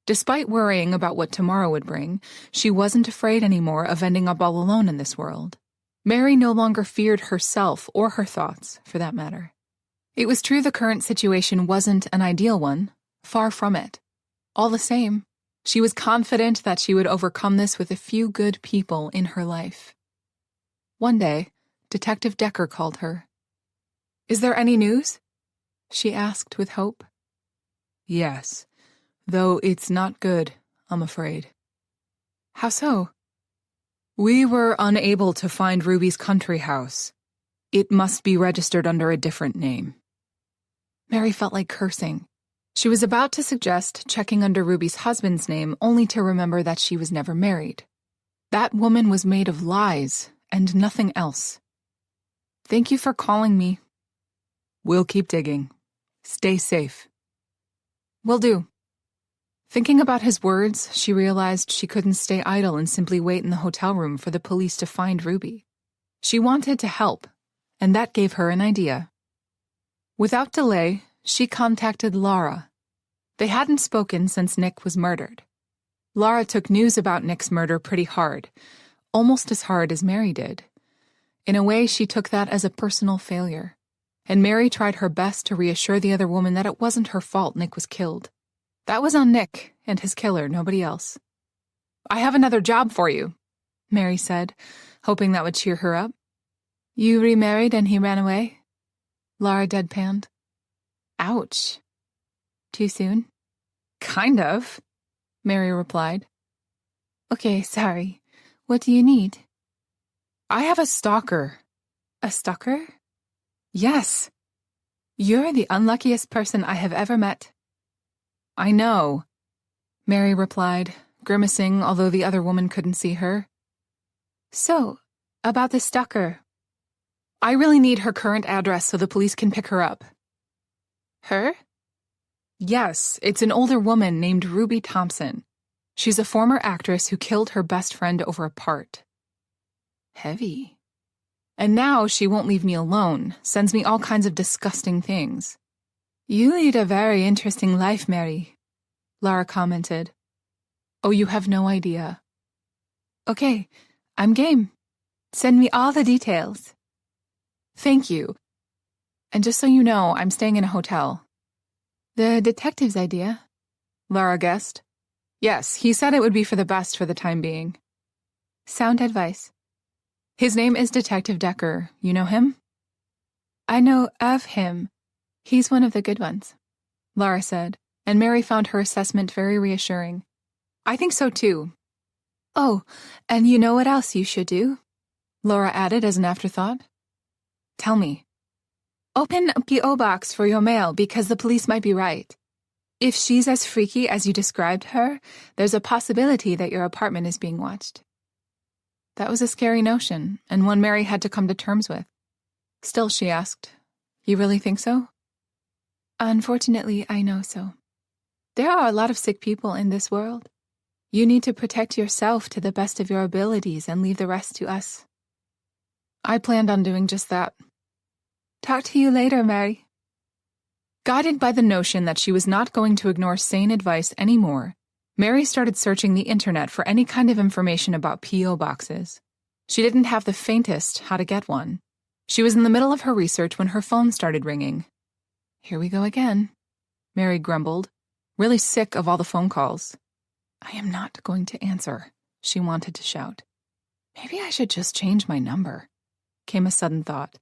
Despite worrying about what tomorrow would bring, she wasn't afraid anymore of ending up all alone in this world. Mary no longer feared herself or her thoughts, for that matter. It was true the current situation wasn't an ideal one, far from it. All the same, she was confident that she would overcome this with a few good people in her life. One day, Detective Decker called her. "Is there any news?" she asked with hope. "Yes, though it's not good, I'm afraid." "How so?" "We were unable to find Ruby's country house. It must be registered under a different name." Mary felt like cursing. She was about to suggest checking under Ruby's husband's name only to remember that she was never married. That woman was made of lies and nothing else. "Thank you for calling me." "We'll keep digging. Stay safe." "Will do." Thinking about his words, she realized she couldn't stay idle and simply wait in the hotel room for the police to find Ruby. She wanted to help, and that gave her an idea. Without delay, she contacted Laura. They hadn't spoken since Nick was murdered. Laura took news about Nick's murder pretty hard, almost as hard as Mary did. In a way, she took that as a personal failure, and Mary tried her best to reassure the other woman that it wasn't her fault Nick was killed. That was on Nick and his killer, nobody else. "I have another job for you," Mary said, hoping that would cheer her up. "You remarried and he ran away?" Laura deadpanned. "Ouch. Too soon?" "Kind of," Mary replied. "Okay, sorry. What do you need?" "I have a stalker." "A stalker?" "Yes." "You're the unluckiest person I have ever met." "I know," Mary replied, grimacing, although the other woman couldn't see her. "So, about the stalker." "I really need her current address so the police can pick her up." "Her?" "Yes, it's an older woman named Ruby Thompson. She's a former actress who killed her best friend over a part." Heavy. "And now she won't leave me alone, sends me all kinds of disgusting things." "You lead a very interesting life, Mary," Laura commented. "Oh, you have no idea." "Okay, I'm game. Send me all the details." "Thank you. And just so you know, I'm staying in a hotel." "The detective's idea?" Laura guessed. "Yes, he said it would be for the best for the time being." "Sound advice." "His name is Detective Decker. You know him?" "I know of him. He's one of the good ones," Laura said, and Mary found her assessment very reassuring. "I think so too." "Oh, and you know what else you should do?" Laura added as an afterthought. "Tell me." "Open a P.O. box for your mail because the police might be right. If she's as freaky as you described her, there's a possibility that your apartment is being watched." That was a scary notion, and one Mary had to come to terms with. Still, she asked, "You really think so?" "Unfortunately, I know so. There are a lot of sick people in this world. You need to protect yourself to the best of your abilities and leave the rest to us. I planned on doing just that. Talk to you later, Mary. Guided by the notion that she was not going to ignore sane advice anymore, Mary started searching the internet for any kind of information about P.O. boxes. She didn't have the faintest how to get one. She was in the middle of her research when her phone started ringing. Here we go again, Mary grumbled, really sick of all the phone calls. I am not going to answer, she wanted to shout. Maybe I should just change my number, came a sudden thought.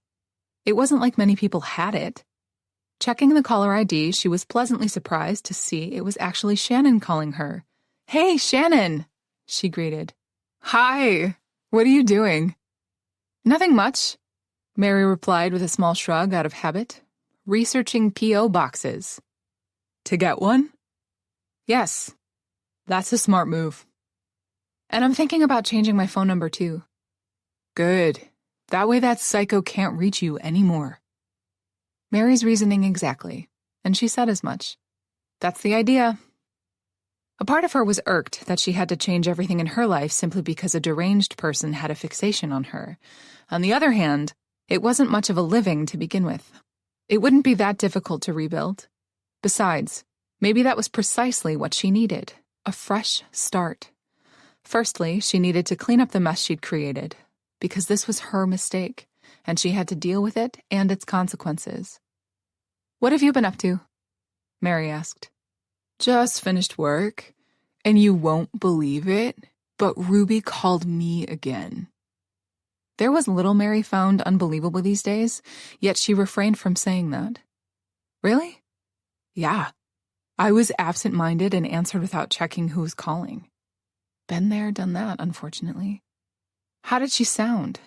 It wasn't like many people had it. Checking the caller ID, she was pleasantly surprised to see it was actually Shannon calling her. "Hey, Shannon," she greeted. "Hi, what are you doing?" "Nothing much," Mary replied with a small shrug out of habit. "Researching P.O. boxes." "To get one?" "Yes. That's a smart move. And I'm thinking about changing my phone number too." "Good. That way that psycho can't reach you anymore." Mary's reasoning exactly, and she said as much. That's the idea. A part of her was irked that she had to change everything in her life simply because a deranged person had a fixation on her. On the other hand, it wasn't much of a living to begin with. It wouldn't be that difficult to rebuild. Besides, maybe that was precisely what she needed, a fresh start. Firstly, she needed to clean up the mess she'd created, because this was her mistake, and she had to deal with it and its consequences. "What have you been up to?" Mary asked. "Just finished work, and you won't believe it, but Ruby called me again." There was little Mary found unbelievable these days, yet she refrained from saying that. "Really?" "Yeah. I was absent-minded and answered without checking who was calling." Been there, done that, unfortunately. "How did she sound?"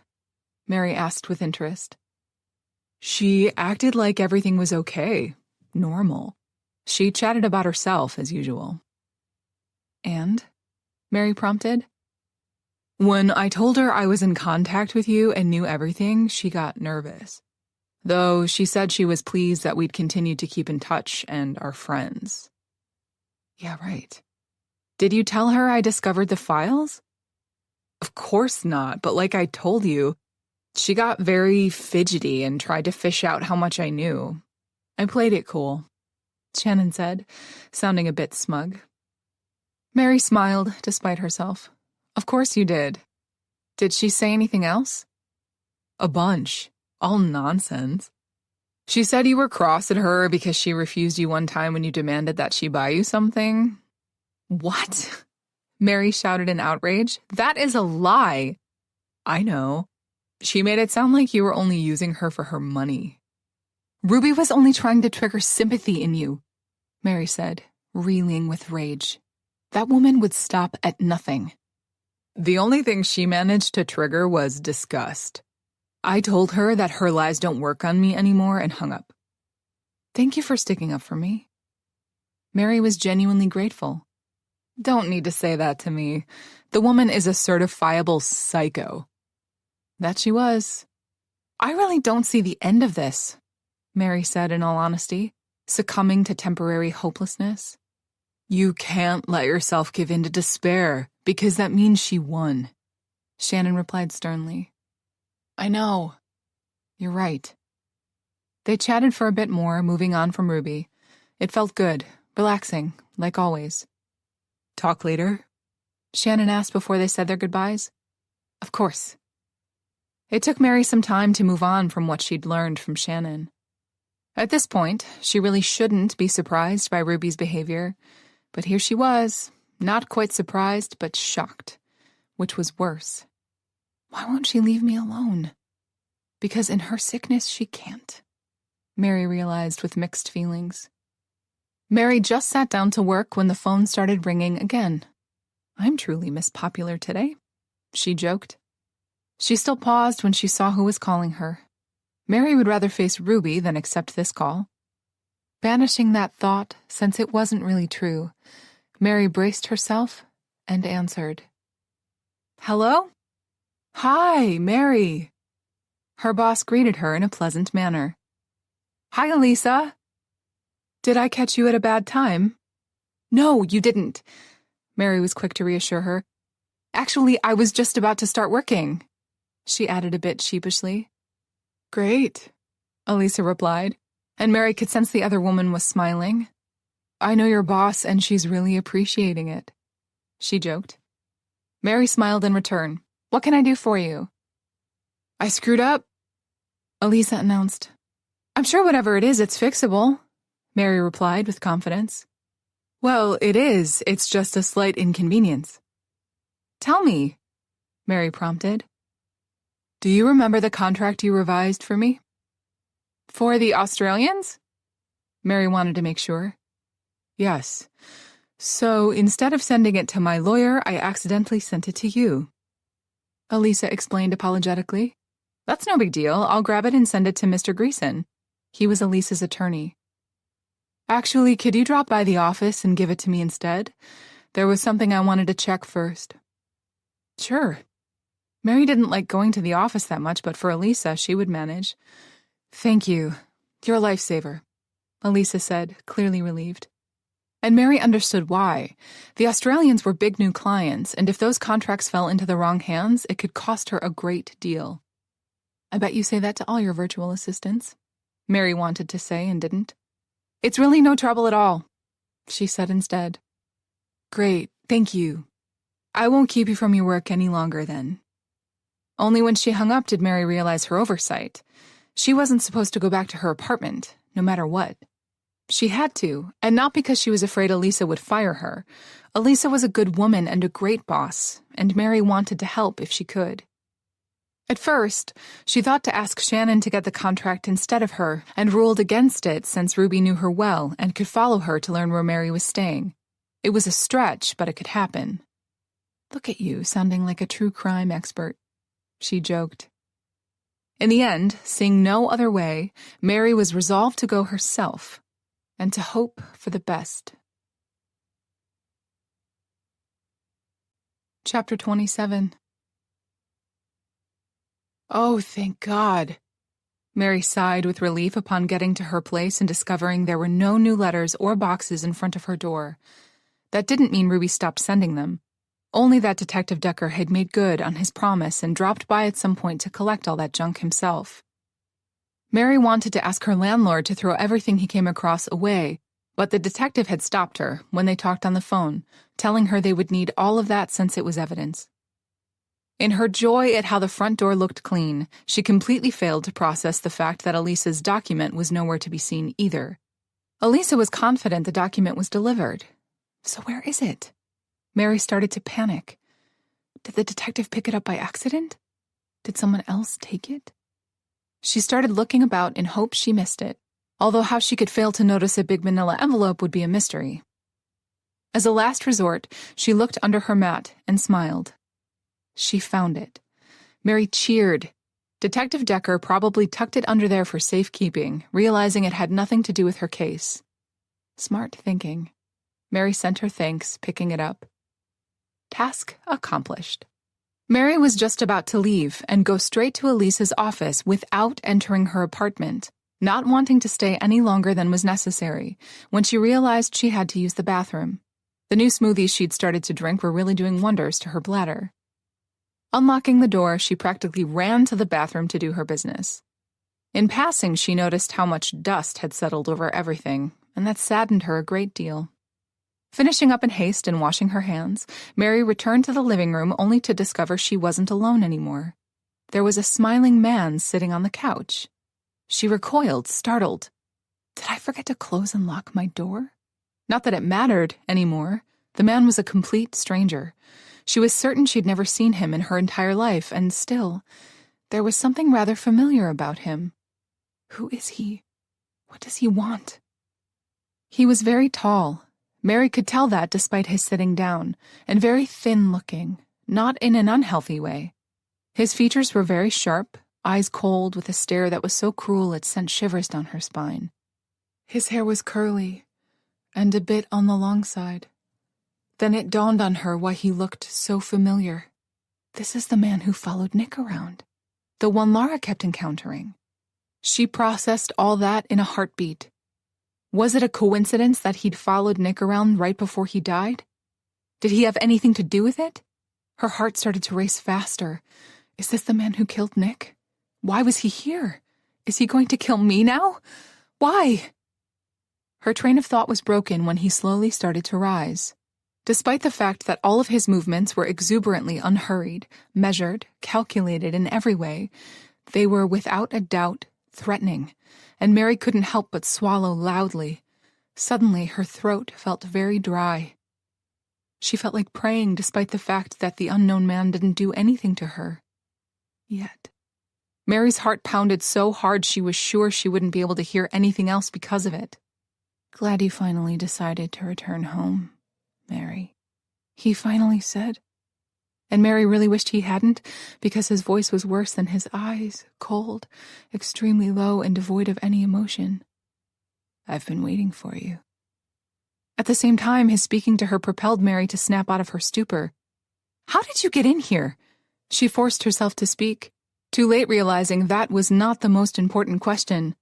Mary asked with interest. "She acted like everything was okay, normal. She chatted about herself, as usual." "And?" Mary prompted. "When I told her I was in contact with you and knew everything, she got nervous. Though she said she was pleased that we'd continued to keep in touch and are friends." "Yeah, right. Did you tell her I discovered the files?" "Of course not, but like I told you, she got very fidgety and tried to fish out how much I knew. I played it cool," Shannon said, sounding a bit smug. Mary smiled, despite herself. "Of course you did. Did she say anything else?" "A bunch. All nonsense. She said you were cross at her because she refused you one time when you demanded that she buy you something." "What?" Mary shouted in outrage. "That is a lie." "I know. She made it sound like you were only using her for her money." "Ruby was only trying to trigger sympathy in you," Mary said, reeling with rage. "That woman would stop at nothing." "The only thing she managed to trigger was disgust. I told her that her lies don't work on me anymore and hung up." "Thank you for sticking up for me." Mary was genuinely grateful. "Don't need to say that to me. The woman is a certifiable psycho." That she was. "I really don't see the end of this," Mary said in all honesty, succumbing to temporary hopelessness. "You can't let yourself give in to despair, because that means she won," Shannon replied sternly. "I know. You're right." They chatted for a bit more, moving on from Ruby. It felt good, relaxing, like always. "Talk later?" Shannon asked before they said their goodbyes. "Of course." It took Mary some time to move on from what she'd learned from Shannon. At this point, she really shouldn't be surprised by Ruby's behavior, but here she was, not quite surprised, but shocked, which was worse. Why won't she leave me alone? Because in her sickness, she can't, Mary realized with mixed feelings. Mary just sat down to work when the phone started ringing again. "I'm truly Miss Popular today," she joked. She still paused when she saw who was calling her. Mary would rather face Ruby than accept this call. Banishing that thought, since it wasn't really true, Mary braced herself and answered. "Hello?" "Hi, Mary." Her boss greeted her in a pleasant manner. "Hi, Elisa." "Did I catch you at a bad time?" "No, you didn't." Mary was quick to reassure her. Actually, I was just about to start working, she added a bit sheepishly. Great, Elisa replied, and Mary could sense the other woman was smiling. I know your boss, and she's really appreciating it, she joked. Mary smiled in return. What can I do for you? I screwed up, Elisa announced. I'm sure whatever it is, it's fixable, Mary replied with confidence. Well, it is. It's just a slight inconvenience. Tell me, Mary prompted. Do you remember the contract you revised for me? For the Australians? Mary wanted to make sure. Yes. So instead of sending it to my lawyer, I accidentally sent it to you. Elisa explained apologetically. That's no big deal. I'll grab it and send it to Mr. Greason. He was Elisa's attorney. Actually, could you drop by the office and give it to me instead? There was something I wanted to check first. Sure. Mary didn't like going to the office that much, but for Elisa, she would manage. Thank you. You're a lifesaver, Elisa said, clearly relieved. And Mary understood why. The Australians were big new clients, and if those contracts fell into the wrong hands, it could cost her a great deal. I bet you say that to all your virtual assistants, Mary wanted to say and didn't. It's really no trouble at all, she said instead. Great, thank you. I won't keep you from your work any longer then. Only when she hung up did Mary realize her oversight. She wasn't supposed to go back to her apartment, no matter what. She had to, and not because she was afraid Elisa would fire her. Elisa was a good woman and a great boss, and Mary wanted to help if she could. At first, she thought to ask Shannon to get the contract instead of her, and ruled against it since Ruby knew her well and could follow her to learn where Mary was staying. It was a stretch, but it could happen. Look at you, sounding like a true crime expert, she joked. In the end, seeing no other way, Mary was resolved to go herself, and to hope for the best. Chapter 27. Oh, thank God. Mary sighed with relief upon getting to her place and discovering there were no new letters or boxes in front of her door. That didn't mean Ruby stopped sending them. Only that Detective Decker had made good on his promise and dropped by at some point to collect all that junk himself. Mary wanted to ask her landlord to throw everything he came across away, but the detective had stopped her when they talked on the phone, telling her they would need all of that since it was evidence. In her joy at how the front door looked clean, she completely failed to process the fact that Elisa's document was nowhere to be seen either. Elisa was confident the document was delivered. So where is it? Mary started to panic. Did the detective pick it up by accident? Did someone else take it? She started looking about in hopes she missed it, although how she could fail to notice a big manila envelope would be a mystery. As a last resort, she looked under her mat and smiled. She found it. Mary cheered. Detective Decker probably tucked it under there for safekeeping, realizing it had nothing to do with her case. Smart thinking. Mary sent her thanks, picking it up. Task accomplished. Mary was just about to leave and go straight to Elisa's office without entering her apartment, not wanting to stay any longer than was necessary, when she realized she had to use the bathroom. The new smoothies she'd started to drink were really doing wonders to her bladder. Unlocking the door, she practically ran to the bathroom to do her business. In passing, she noticed how much dust had settled over everything, and that saddened her a great deal. Finishing up in haste and washing her hands, Mary returned to the living room only to discover she wasn't alone anymore. There was a smiling man sitting on the couch. She recoiled, startled. Did I forget to close and lock my door? Not that it mattered anymore. The man was a complete stranger. She was certain she'd never seen him in her entire life, and still, there was something rather familiar about him. Who is he? What does he want? He was very tall. Mary could tell that despite his sitting down, and very thin-looking, not in an unhealthy way. His features were very sharp, eyes cold with a stare that was so cruel it sent shivers down her spine. His hair was curly, and a bit on the long side. Then it dawned on her why he looked so familiar. This is the man who followed Nick around, the one Lara kept encountering. She processed all that in a heartbeat. Was it a coincidence that he'd followed Nick around right before he died? Did he have anything to do with it? Her heart started to race faster. Is this the man who killed Nick? Why was he here? Is he going to kill me now? Why? Her train of thought was broken when he slowly started to rise. Despite the fact that all of his movements were exuberantly unhurried, measured, calculated in every way, they were without a doubt threatening, and Mary couldn't help but swallow loudly. Suddenly, her throat felt very dry. She felt like praying despite the fact that the unknown man didn't do anything to her. Yet. Mary's heart pounded so hard she was sure she wouldn't be able to hear anything else because of it. "Glad you finally decided to return home, Mary," he finally said. And Mary really wished he hadn't, because his voice was worse than his eyes, cold, extremely low and devoid of any emotion. "I've been waiting for you." At the same time, his speaking to her propelled Mary to snap out of her stupor. "How did you get in here?" She forced herself to speak, too late realizing that was not the most important question.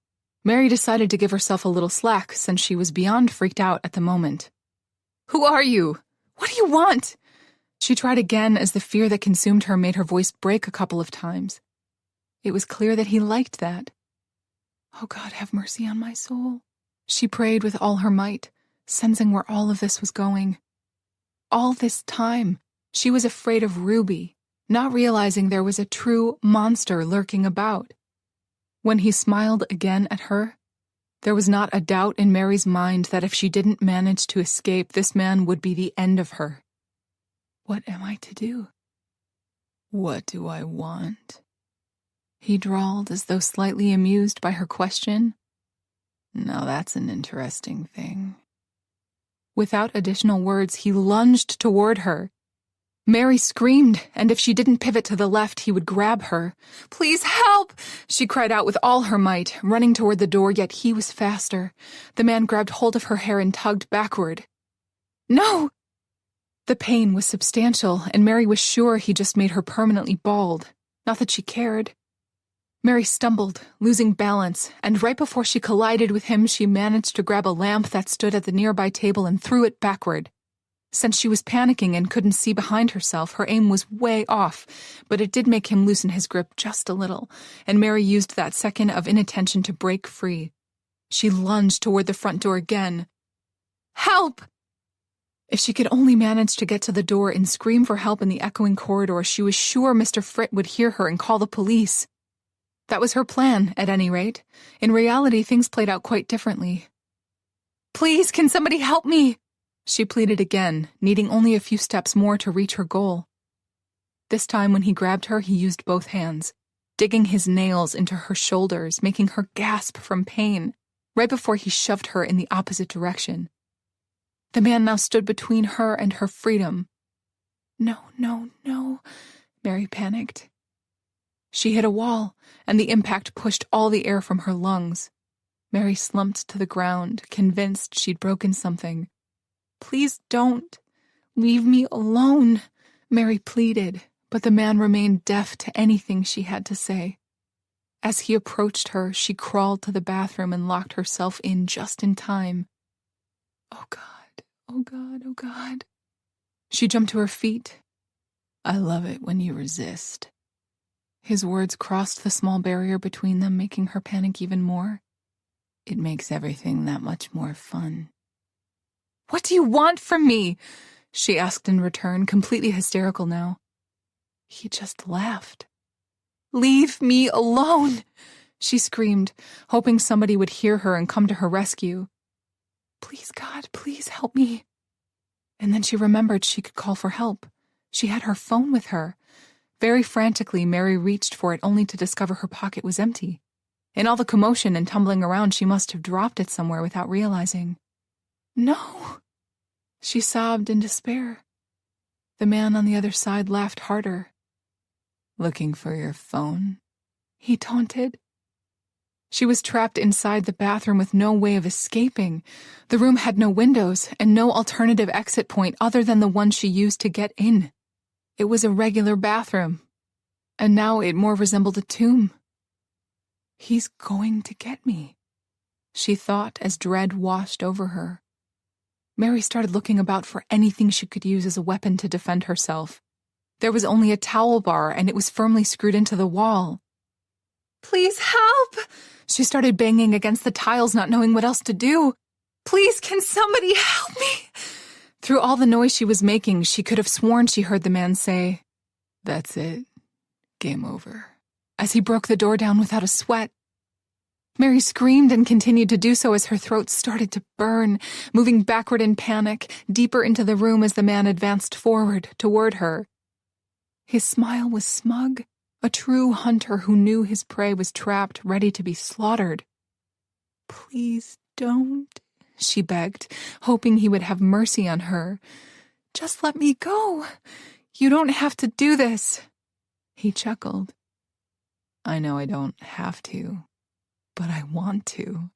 Mary decided to give herself a little slack since she was beyond freaked out at the moment. "Who are you? What do you want?" She tried again as the fear that consumed her made her voice break a couple of times. It was clear that he liked that. "Oh God, have mercy on my soul," she prayed with all her might, sensing where all of this was going. All this time, she was afraid of Ruby, not realizing there was a true monster lurking about. When he smiled again at her, there was not a doubt in Mary's mind that if she didn't manage to escape, this man would be the end of her. "What am I to do? What do I want?" he drawled as though slightly amused by her question. "Now that's an interesting thing." Without additional words, he lunged toward her. Mary screamed, and if she didn't pivot to the left, he would grab her. "Please help!" she cried out with all her might, running toward the door, yet he was faster. The man grabbed hold of her hair and tugged backward. "No!" The pain was substantial, and Mary was sure he just made her permanently bald. Not that she cared. Mary stumbled, losing balance, and right before she collided with him, she managed to grab a lamp that stood at the nearby table and threw it backward. Since she was panicking and couldn't see behind herself, her aim was way off, but it did make him loosen his grip just a little, and Mary used that second of inattention to break free. She lunged toward the front door again. "Help!" If she could only manage to get to the door and scream for help in the echoing corridor, she was sure Mr. Fritt would hear her and call the police. That was her plan, at any rate. In reality, things played out quite differently. "Please, can somebody help me?" she pleaded again, needing only a few steps more to reach her goal. This time, when he grabbed her, he used both hands, digging his nails into her shoulders, making her gasp from pain, right before he shoved her in the opposite direction. The man now stood between her and her freedom. "No, no, no," Mary panicked. She hit a wall, and the impact pushed all the air from her lungs. Mary slumped to the ground, convinced she'd broken something. "Please don't. Leave me alone," Mary pleaded, but the man remained deaf to anything she had to say. As he approached her, she crawled to the bathroom and locked herself in just in time. "Oh God, oh God, oh God." She jumped to her feet. "I love it when you resist." His words crossed the small barrier between them, making her panic even more. "It makes everything that much more fun." "What do you want from me?" she asked in return, completely hysterical now. He just laughed. "Leave me alone," she screamed, hoping somebody would hear her and come to her rescue. "Please, God, please help me." And then she remembered she could call for help. She had her phone with her. Very frantically, Mary reached for it only to discover her pocket was empty. In all the commotion and tumbling around, she must have dropped it somewhere without realizing. "No," she sobbed in despair. The man on the other side laughed harder. "Looking for your phone?" he taunted. She was trapped inside the bathroom with no way of escaping. The room had no windows and no alternative exit point other than the one she used to get in. It was a regular bathroom, and now it more resembled a tomb. "He's going to get me," she thought as dread washed over her. Mary started looking about for anything she could use as a weapon to defend herself. There was only a towel bar, and it was firmly screwed into the wall. "Please help!" She started banging against the tiles, not knowing what else to do. "Please, can somebody help me?" Through all the noise she was making, she could have sworn she heard the man say, "That's it. Game over," as he broke the door down without a sweat. Mary screamed and continued to do so as her throat started to burn, moving backward in panic, deeper into the room as the man advanced forward toward her. His smile was smug, a true hunter who knew his prey was trapped, ready to be slaughtered. "Please don't," she begged, hoping he would have mercy on her. "Just let me go. You don't have to do this." He chuckled. "I know I don't have to, but I want to."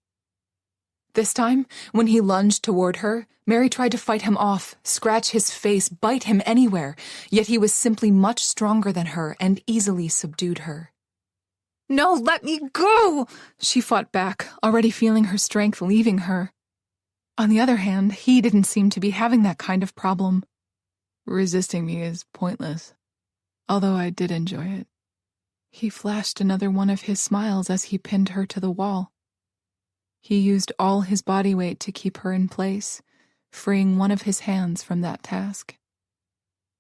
This time, when he lunged toward her, Mary tried to fight him off, scratch his face, bite him anywhere, yet he was simply much stronger than her and easily subdued her. "No, let me go!" She fought back, already feeling her strength leaving her. On the other hand, he didn't seem to be having that kind of problem. "Resisting me is pointless, although I did enjoy it." He flashed another one of his smiles as he pinned her to the wall. He used all his body weight to keep her in place, freeing one of his hands from that task.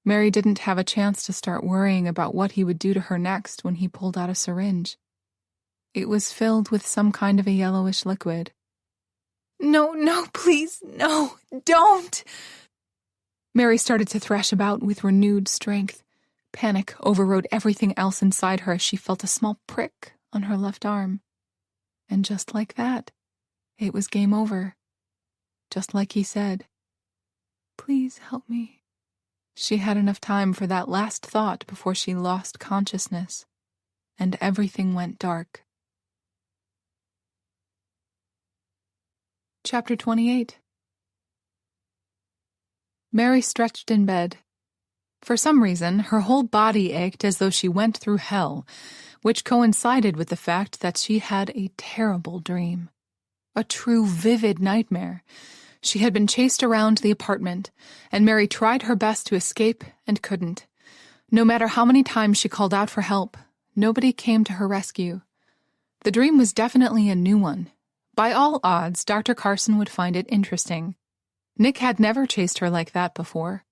Mary didn't have a chance to start worrying about what he would do to her next when he pulled out a syringe. It was filled with some kind of a yellowish liquid. No, please, no, don't!" Mary started to thrash about with renewed strength. Panic overrode everything else inside her as she felt a small prick on her left arm. And just like that, it was game over. Just like he said. "Please help me." She had enough time for that last thought before she lost consciousness, and everything went dark. Chapter 28. Mary stretched in bed. For some reason, her whole body ached as though she went through hell, which coincided with the fact that she had a terrible dream. A true vivid nightmare. She had been chased around the apartment, and Mary tried her best to escape and couldn't. No matter how many times she called out for help, nobody came to her rescue. The dream was definitely a new one. By all odds, Dr. Carson would find it interesting. Nick had never chased her like that before.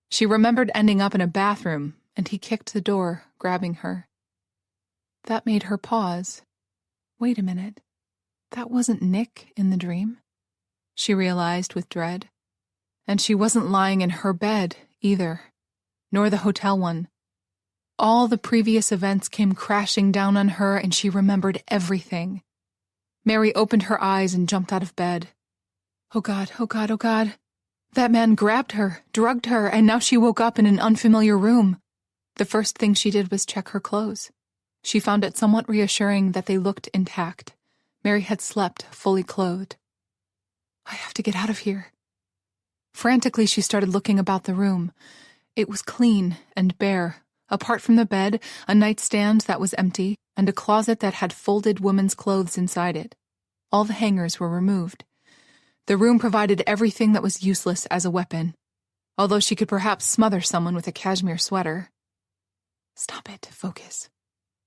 She remembered ending up in a bathroom, and he kicked the door, grabbing her. That made her pause. Wait a minute. That wasn't Nick in the dream, she realized with dread. And she wasn't lying in her bed, either, nor the hotel one. All the previous events came crashing down on her, and she remembered everything. Mary opened her eyes and jumped out of bed. Oh God, oh God, oh God. That man grabbed her, drugged her, and now she woke up in an unfamiliar room. The first thing she did was check her clothes. She found it somewhat reassuring that they looked intact. Mary had slept fully clothed. I have to get out of here. Frantically, she started looking about the room. It was clean and bare. Apart from the bed, a nightstand that was empty, and a closet that had folded women's clothes inside it. All the hangers were removed. The room provided everything that was useless as a weapon, although she could perhaps smother someone with a cashmere sweater. Stop it, focus.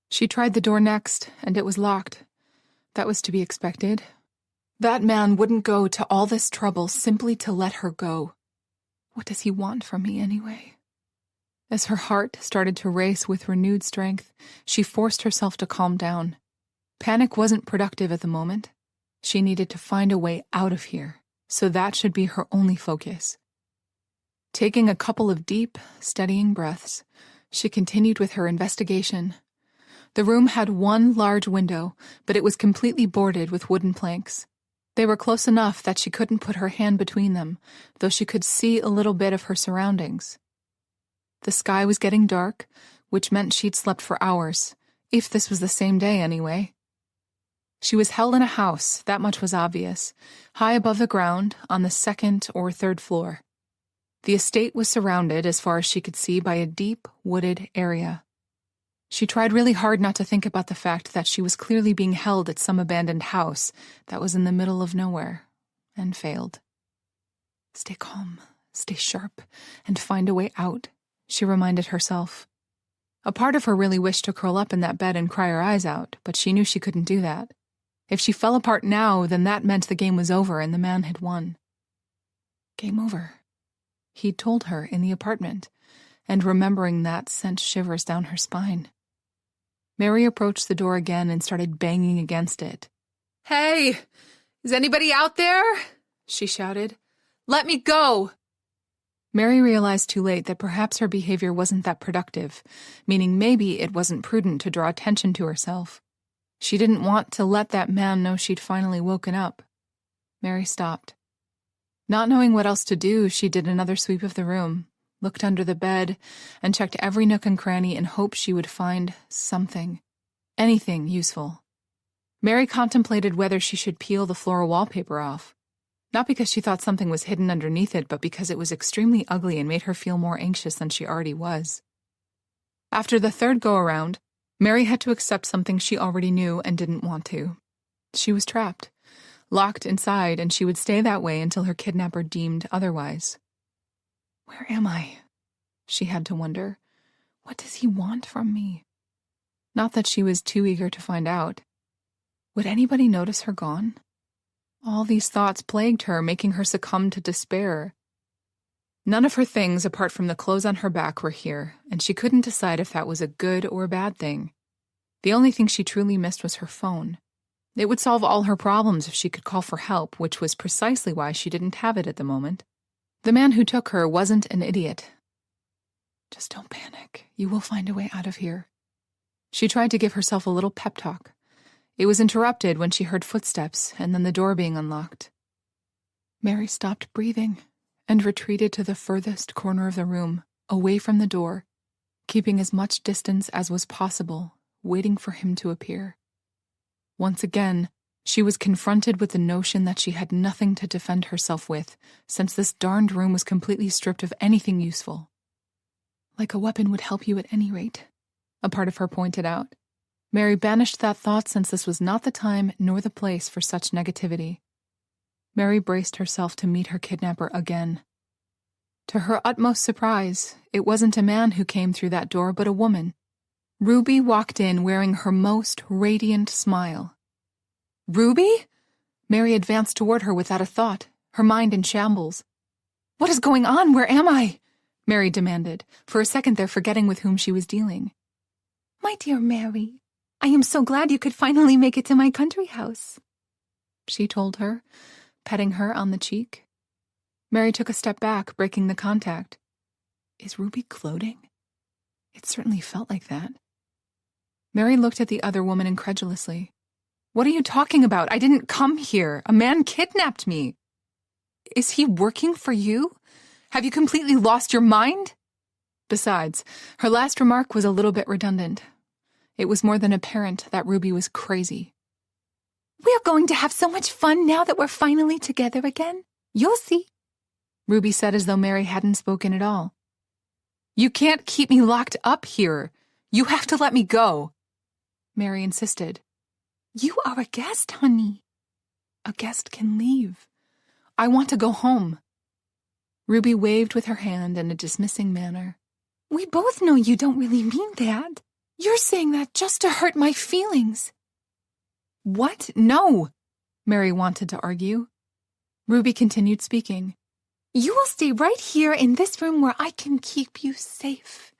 She tried the door next, and it was locked. That was to be expected. That man wouldn't go to all this trouble simply to let her go. What does he want from me anyway? As her heart started to race with renewed strength, she forced herself to calm down. Panic wasn't productive at the moment. She needed to find a way out of here, so that should be her only focus. Taking a couple of deep, steadying breaths, she continued with her investigation. The room had one large window, but it was completely boarded with wooden planks. They were close enough that she couldn't put her hand between them, though she could see a little bit of her surroundings. The sky was getting dark, which meant she'd slept for hours, if this was the same day anyway. She was held in a house, that much was obvious, high above the ground, on the second or third floor. The estate was surrounded, as far as she could see, by a deep, wooded area. She tried really hard not to think about the fact that she was clearly being held at some abandoned house that was in the middle of nowhere, and failed. Stay calm, stay sharp, and find a way out, she reminded herself. A part of her really wished to curl up in that bed and cry her eyes out, but she knew she couldn't do that. If she fell apart now, then that meant the game was over and the man had won. Game over. He'd told her in the apartment, and remembering that sent shivers down her spine. Mary approached the door again and started banging against it. "Hey! Is anybody out there?" she shouted. "Let me go!" Mary realized too late that perhaps her behavior wasn't that productive, meaning maybe it wasn't prudent to draw attention to herself. She didn't want to let that man know she'd finally woken up. Mary stopped. Not knowing what else to do, she did another sweep of the room, looked under the bed, and checked every nook and cranny in hopes she would find something, anything useful. Mary contemplated whether she should peel the floral wallpaper off. Not because she thought something was hidden underneath it, but because it was extremely ugly and made her feel more anxious than she already was. After the third go-around, Mary had to accept something she already knew and didn't want to. She was trapped, locked inside, and she would stay that way until her kidnapper deemed otherwise. Where am I? She had to wonder. What does he want from me? Not that she was too eager to find out. Would anybody notice her gone? All these thoughts plagued her, making her succumb to despair. None of her things, apart from the clothes on her back, were here, and she couldn't decide if that was a good or a bad thing. The only thing she truly missed was her phone. It would solve all her problems if she could call for help, which was precisely why she didn't have it at the moment. The man who took her wasn't an idiot. Just don't panic. You will find a way out of here. She tried to give herself a little pep talk. It was interrupted when she heard footsteps and then the door being unlocked. Mary stopped breathing and retreated to the furthest corner of the room, away from the door, keeping as much distance as was possible, waiting for him to appear. Once again, she was confronted with the notion that she had nothing to defend herself with, since this darned room was completely stripped of anything useful. Like a weapon would help you at any rate, a part of her pointed out. Mary banished that thought since this was not the time nor the place for such negativity. Mary braced herself to meet her kidnapper again. To her utmost surprise, it wasn't a man who came through that door, but a woman. Ruby walked in wearing her most radiant smile. "Ruby?" Mary advanced toward her without a thought, her mind in shambles. "What is going on? Where am I?" Mary demanded, for a second there forgetting with whom she was dealing. "My dear Mary, I am so glad you could finally make it to my country house," she told her, petting her on the cheek. Mary took a step back, breaking the contact. Is Ruby gloating? It certainly felt like that. Mary looked at the other woman incredulously. "What are you talking about? I didn't come here. A man kidnapped me." "Is he working for you? Have you completely lost your mind?" Besides, her last remark was a little bit redundant. It was more than apparent that Ruby was crazy. "We're going to have so much fun now that we're finally together again. You'll see," Ruby said as though Mary hadn't spoken at all. "You can't keep me locked up here. You have to let me go," Mary insisted. "You are a guest, honey." "A guest can leave. I want to go home." Ruby waved with her hand in a dismissing manner. "We both know you don't really mean that. You're saying that just to hurt my feelings." "What? No," Mary wanted to argue. Ruby continued speaking. "You will stay right here in this room where I can keep you safe,"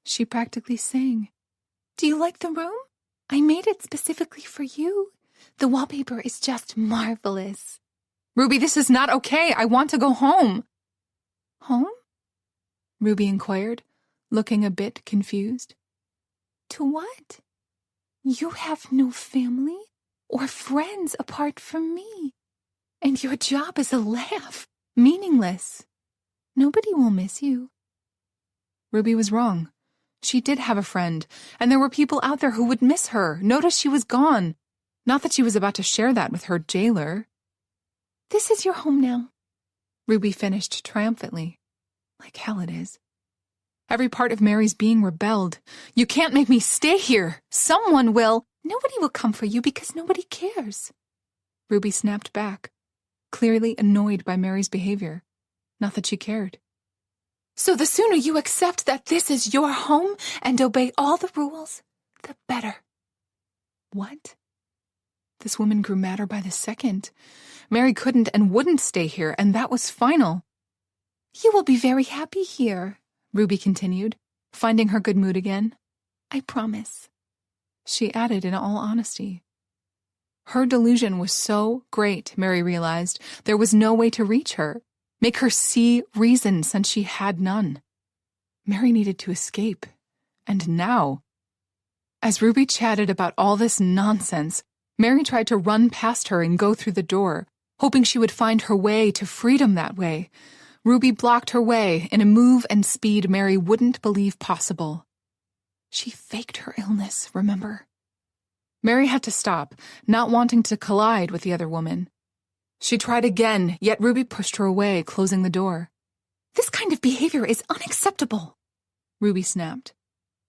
she practically sang. "Do you like the room? I made it specifically for you. The wallpaper is just marvelous." "Ruby, this is not okay. I want to go home." "Home?" Ruby inquired, looking a bit confused. "To what? You have no family or friends apart from me. And your job is a laugh, meaningless. Nobody will miss you." Ruby was wrong. She did have a friend, and there were people out there who would miss her, notice she was gone. Not that she was about to share that with her jailer. "This is your home now," Ruby finished triumphantly. Like hell it is. Every part of Mary's being rebelled. "You can't make me stay here. Someone will." "Nobody will come for you because nobody cares." Ruby snapped back, clearly annoyed by Mary's behavior. Not that she cared. So the sooner you accept that this is your home and obey all the rules, the better. What? This woman grew madder by the second. Mary couldn't and wouldn't stay here, and that was final. You will be very happy here, Ruby continued, finding her good mood again. I promise. She added in all honesty. Her delusion was so great, Mary realized, there was no way to reach her, make her see reason since she had none. Mary needed to escape. And now. As Ruby chatted about all this nonsense, Mary tried to run past her and go through the door, hoping she would find her way to freedom that way. Ruby blocked her way in a move and speed Mary wouldn't believe possible. She faked her illness, remember? Mary had to stop, not wanting to collide with the other woman. She tried again, yet Ruby pushed her away, closing the door. This kind of behavior is unacceptable, Ruby snapped.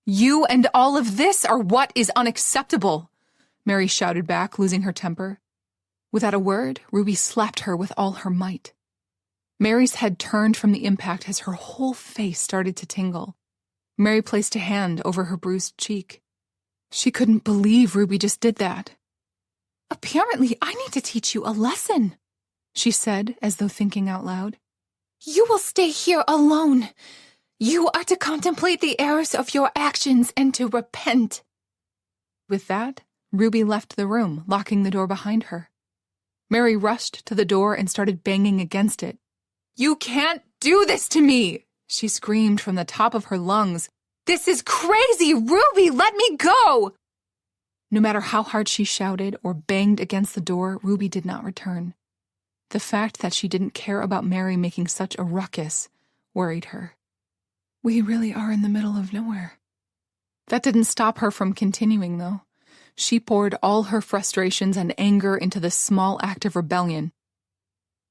You and all of this are what is unacceptable, Mary shouted back, losing her temper. Without a word, Ruby slapped her with all her might. Mary's head turned from the impact as her whole face started to tingle. Mary placed a hand over her bruised cheek. She couldn't believe Ruby just did that. Apparently, I need to teach you a lesson, she said, as though thinking out loud. You will stay here alone. You are to contemplate the errors of your actions and to repent. With that, Ruby left the room, locking the door behind her. Mary rushed to the door and started banging against it. You can't do this to me, she screamed from the top of her lungs. This is crazy, Ruby, let me go! No matter how hard she shouted or banged against the door, Ruby did not return. The fact that she didn't care about Mary making such a ruckus worried her. We really are in the middle of nowhere. That didn't stop her from continuing, though. She poured all her frustrations and anger into this small act of rebellion.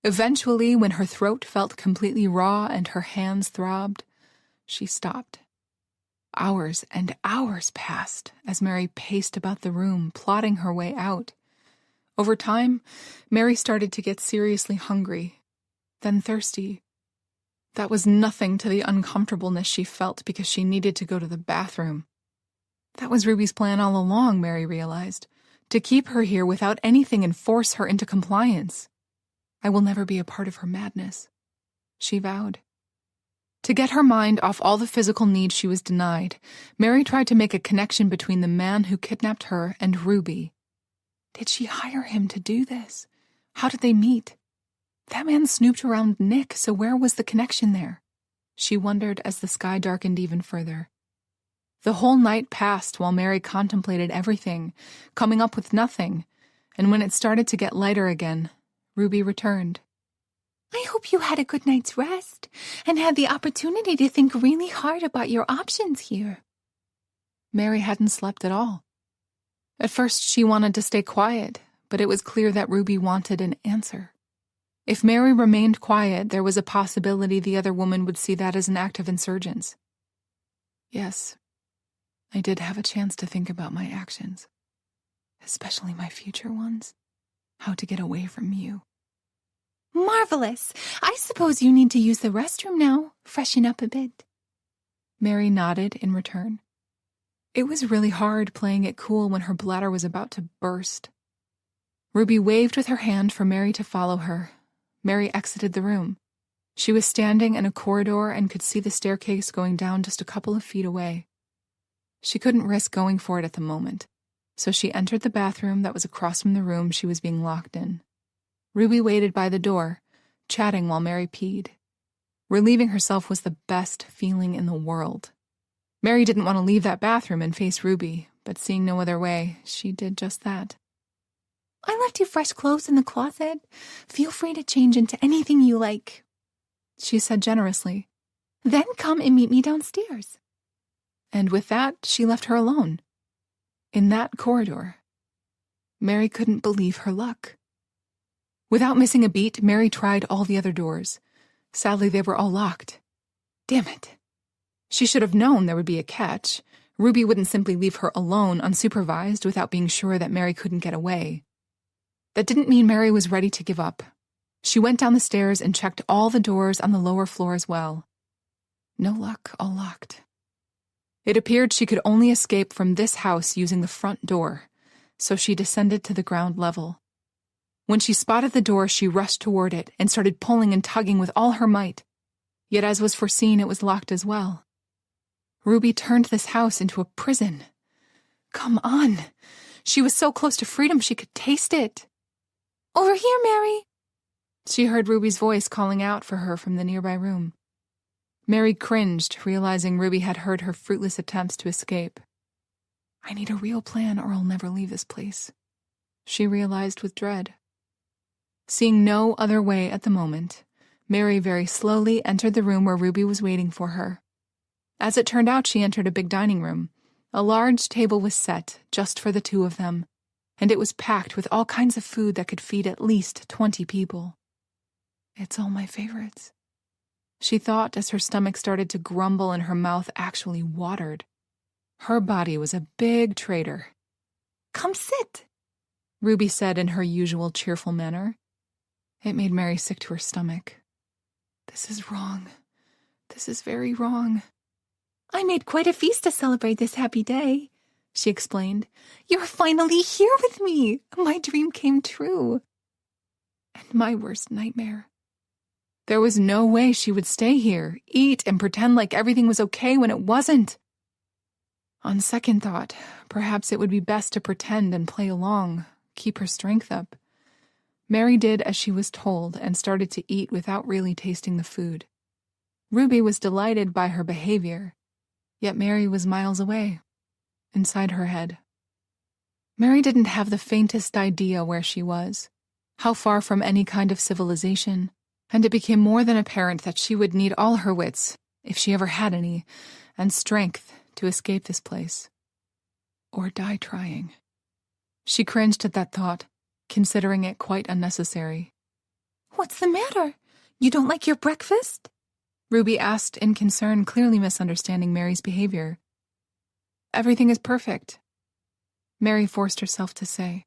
Eventually, when her throat felt completely raw and her hands throbbed, she stopped. Hours and hours passed as Mary paced about the room, plotting her way out. Over time, Mary started to get seriously hungry, then thirsty. That was nothing to the uncomfortableness she felt because she needed to go to the bathroom. That was Ruby's plan all along, Mary realized, to keep her here without anything and force her into compliance. I will never be a part of her madness, she vowed. To get her mind off all the physical needs she was denied, Mary tried to make a connection between the man who kidnapped her and Ruby. Did she hire him to do this? How did they meet? That man snooped around Nick, so where was the connection there? She wondered as the sky darkened even further. The whole night passed while Mary contemplated everything, coming up with nothing, and when it started to get lighter again, Ruby returned. I hope you had a good night's rest and had the opportunity to think really hard about your options here. Mary hadn't slept at all. At first she wanted to stay quiet, but it was clear that Ruby wanted an answer. If Mary remained quiet, there was a possibility the other woman would see that as an act of insurgence. Yes, I did have a chance to think about my actions, especially my future ones, how to get away from you. Marvelous! I suppose you need to use the restroom now, freshen up a bit. Mary nodded in return. It was really hard playing it cool when her bladder was about to burst. Ruby waved with her hand for Mary to follow her. Mary exited the room. She was standing in a corridor and could see the staircase going down just a couple of feet away. She couldn't risk going for it at the moment, so she entered the bathroom that was across from the room she was being locked in. Ruby waited by the door, chatting while Mary peed. Relieving herself was the best feeling in the world. Mary didn't want to leave that bathroom and face Ruby, but seeing no other way, she did just that. I left you fresh clothes in the closet. Feel free to change into anything you like, she said generously. Then come and meet me downstairs. And with that, she left her alone. In that corridor. Mary couldn't believe her luck. Without missing a beat, Mary tried all the other doors. Sadly, they were all locked. Damn it. She should have known there would be a catch. Ruby wouldn't simply leave her alone, unsupervised, without being sure that Mary couldn't get away. That didn't mean Mary was ready to give up. She went down the stairs and checked all the doors on the lower floor as well. No luck, all locked. It appeared she could only escape from this house using the front door, so she descended to the ground level. When she spotted the door, she rushed toward it and started pulling and tugging with all her might. Yet as was foreseen, it was locked as well. Ruby turned this house into a prison. Come on. She was so close to freedom she could taste it. Over here, Mary. She heard Ruby's voice calling out for her from the nearby room. Mary cringed, realizing Ruby had heard her fruitless attempts to escape. I need a real plan or I'll never leave this place, she realized with dread. Seeing no other way at the moment, Mary very slowly entered the room where Ruby was waiting for her. As it turned out, she entered a big dining room. A large table was set just for the two of them, and it was packed with all kinds of food that could feed at least 20 people. It's all my favorites, she thought as her stomach started to grumble and her mouth actually watered. Her body was a big traitor. Come sit, Ruby said in her usual cheerful manner. It made Mary sick to her stomach. This is wrong. This is very wrong. I made quite a feast to celebrate this happy day, she explained. You're finally here with me. My dream came true. And my worst nightmare. There was no way she would stay here, eat, and pretend like everything was okay when it wasn't. On second thought, perhaps it would be best to pretend and play along, keep her strength up. Mary did as she was told and started to eat without really tasting the food. Ruby was delighted by her behavior, yet Mary was miles away, inside her head. Mary didn't have the faintest idea where she was, how far from any kind of civilization, and it became more than apparent that she would need all her wits, if she ever had any, and strength to escape this place. Or die trying. She cringed at that thought, considering it quite unnecessary. What's the matter? You don't like your breakfast? Ruby asked in concern, clearly misunderstanding Mary's behavior. Everything is perfect, Mary forced herself to say.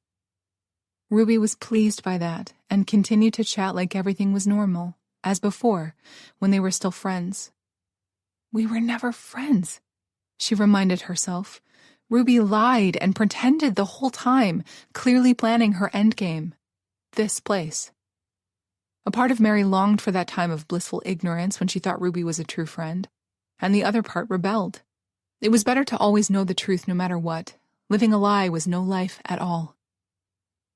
Ruby was pleased by that and continued to chat like everything was normal, as before, when they were still friends. We were never friends, she reminded herself. Ruby lied and pretended the whole time, clearly planning her endgame. This place. A part of Mary longed for that time of blissful ignorance when she thought Ruby was a true friend, and the other part rebelled. It was better to always know the truth no matter what. Living a lie was no life at all.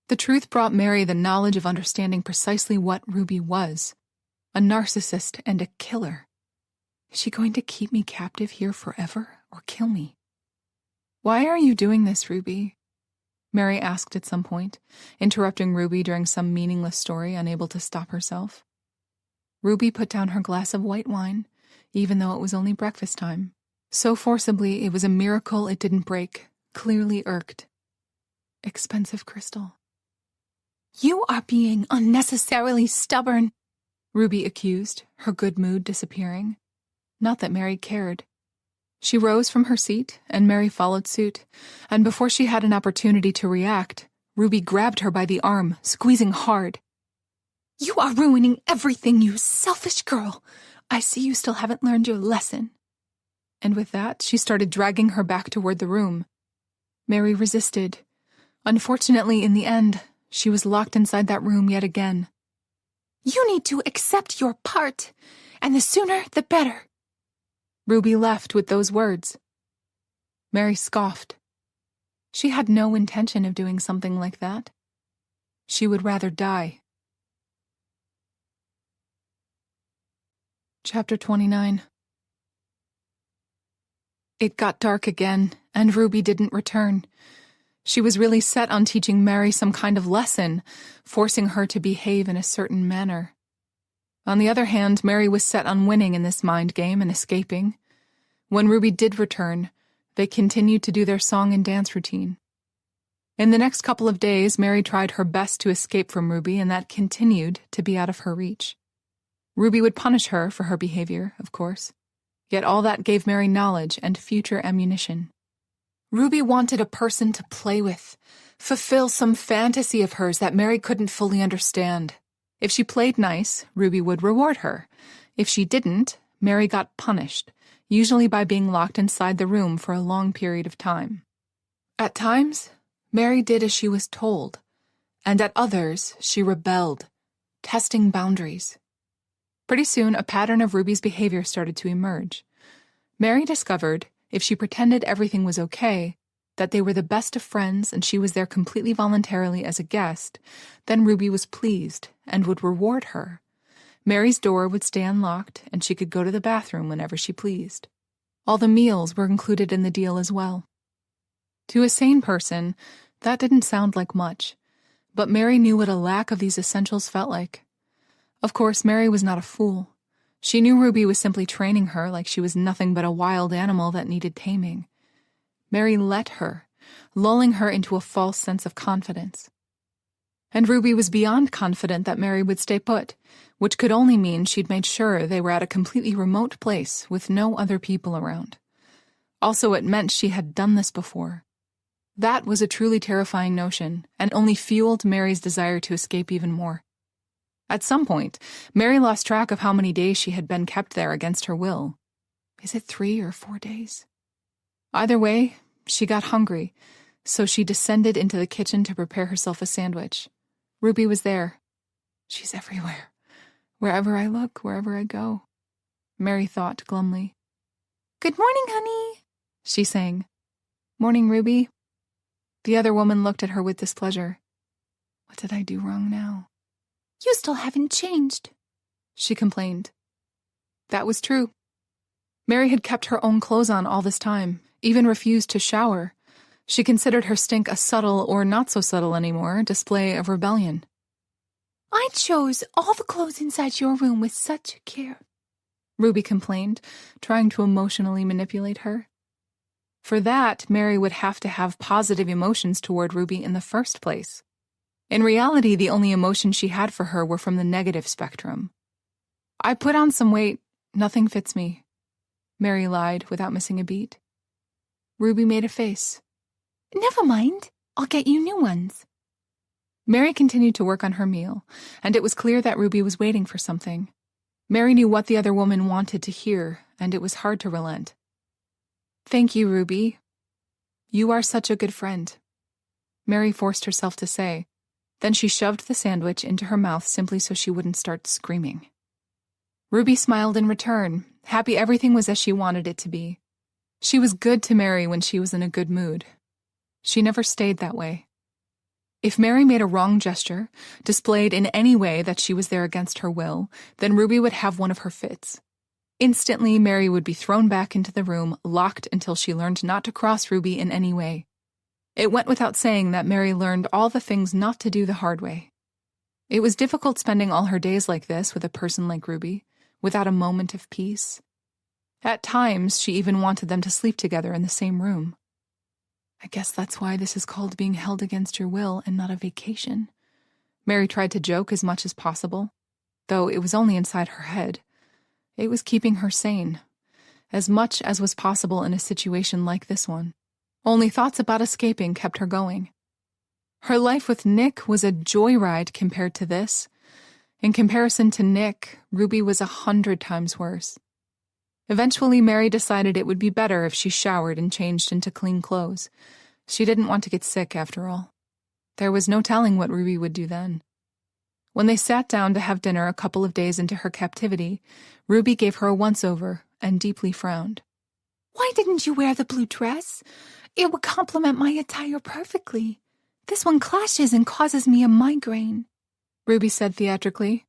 The truth brought Mary the knowledge of understanding precisely what Ruby was. A narcissist and a killer. Is she going to keep me captive here forever or kill me? Why are you doing this, Ruby? Mary asked at some point, interrupting Ruby during some meaningless story, unable to stop herself. Ruby put down her glass of white wine, even though it was only breakfast time. So forcibly, it was a miracle it didn't break, clearly irked. Expensive crystal. You are being unnecessarily stubborn, Ruby accused, her good mood disappearing. Not that Mary cared. She rose from her seat, and Mary followed suit, and before she had an opportunity to react, Ruby grabbed her by the arm, squeezing hard. You are ruining everything, you selfish girl. I see you still haven't learned your lesson. And with that, she started dragging her back toward the room. Mary resisted. Unfortunately, in the end, she was locked inside that room yet again. You need to accept your part, and the sooner the better. Ruby left with those words. Mary scoffed. She had no intention of doing something like that. She would rather die. Chapter 29. It got dark again, and Ruby didn't return. She was really set on teaching Mary some kind of lesson, forcing her to behave in a certain manner. On the other hand, Mary was set on winning in this mind game and escaping. When Ruby did return, they continued to do their song and dance routine. In the next couple of days, Mary tried her best to escape from Ruby, and that continued to be out of her reach. Ruby would punish her for her behavior, of course. Yet all that gave Mary knowledge and future ammunition. Ruby wanted a person to play with, fulfill some fantasy of hers that Mary couldn't fully understand. If she played nice, Ruby would reward her. If she didn't, Mary got punished, usually by being locked inside the room for a long period of time. At times, Mary did as she was told, and at others, she rebelled, testing boundaries. Pretty soon, a pattern of Ruby's behavior started to emerge. Mary discovered, if she pretended everything was okay, that they were the best of friends and she was there completely voluntarily as a guest, then Ruby was pleased and would reward her. Mary's door would stay unlocked and she could go to the bathroom whenever she pleased. All the meals were included in the deal as well. To a sane person, that didn't sound like much, but Mary knew what a lack of these essentials felt like. Of course, Mary was not a fool. She knew Ruby was simply training her like she was nothing but a wild animal that needed taming. Mary let her, lulling her into a false sense of confidence. And Ruby was beyond confident that Mary would stay put, which could only mean she'd made sure they were at a completely remote place with no other people around. Also, it meant she had done this before. That was a truly terrifying notion, and only fueled Mary's desire to escape even more. At some point, Mary lost track of how many days she had been kept there against her will. Is it 3 or 4 days? Either way, she got hungry, so she descended into the kitchen to prepare herself a sandwich. Ruby was there. She's everywhere. Wherever I look, wherever I go, Mary thought glumly. "Good morning, honey," she sang. "Morning, Ruby." The other woman looked at her with displeasure. What did I do wrong now? "You still haven't changed," she complained. That was true. Mary had kept her own clothes on all this time, even refused to shower. She considered her stink a subtle, or not so subtle anymore, display of rebellion. "I chose all the clothes inside your room with such care," Ruby complained, trying to emotionally manipulate her. For that, Mary would have to have positive emotions toward Ruby in the first place. In reality, the only emotions she had for her were from the negative spectrum. "I put on some weight. Nothing fits me," Mary lied without missing a beat. Ruby made a face. "Never mind. I'll get you new ones." Mary continued to work on her meal, and it was clear that Ruby was waiting for something. Mary knew what the other woman wanted to hear, and it was hard to relent. "Thank you, Ruby. You are such a good friend," Mary forced herself to say. Then she shoved the sandwich into her mouth simply so she wouldn't start screaming. Ruby smiled in return, happy everything was as she wanted it to be. She was good to Mary when she was in a good mood. She never stayed that way. If Mary made a wrong gesture, displayed in any way that she was there against her will, then Ruby would have one of her fits. Instantly, Mary would be thrown back into the room, locked until she learned not to cross Ruby in any way. It went without saying that Mary learned all the things not to do the hard way. It was difficult spending all her days like this with a person like Ruby, without a moment of peace. At times, she even wanted them to sleep together in the same room. I guess that's why this is called being held against your will and not a vacation. Mary tried to joke as much as possible, though it was only inside her head. It was keeping her sane, as much as was possible in a situation like this one. Only thoughts about escaping kept her going. Her life with Nick was a joyride compared to this. In comparison to Nick, Ruby was 100 times worse. Eventually, Mary decided it would be better if she showered and changed into clean clothes. She didn't want to get sick, after all. There was no telling what Ruby would do then. When they sat down to have dinner a couple of days into her captivity, Ruby gave her a once-over and deeply frowned. "Why didn't you wear the blue dress? It would complement my attire perfectly. This one clashes and causes me a migraine," Ruby said theatrically.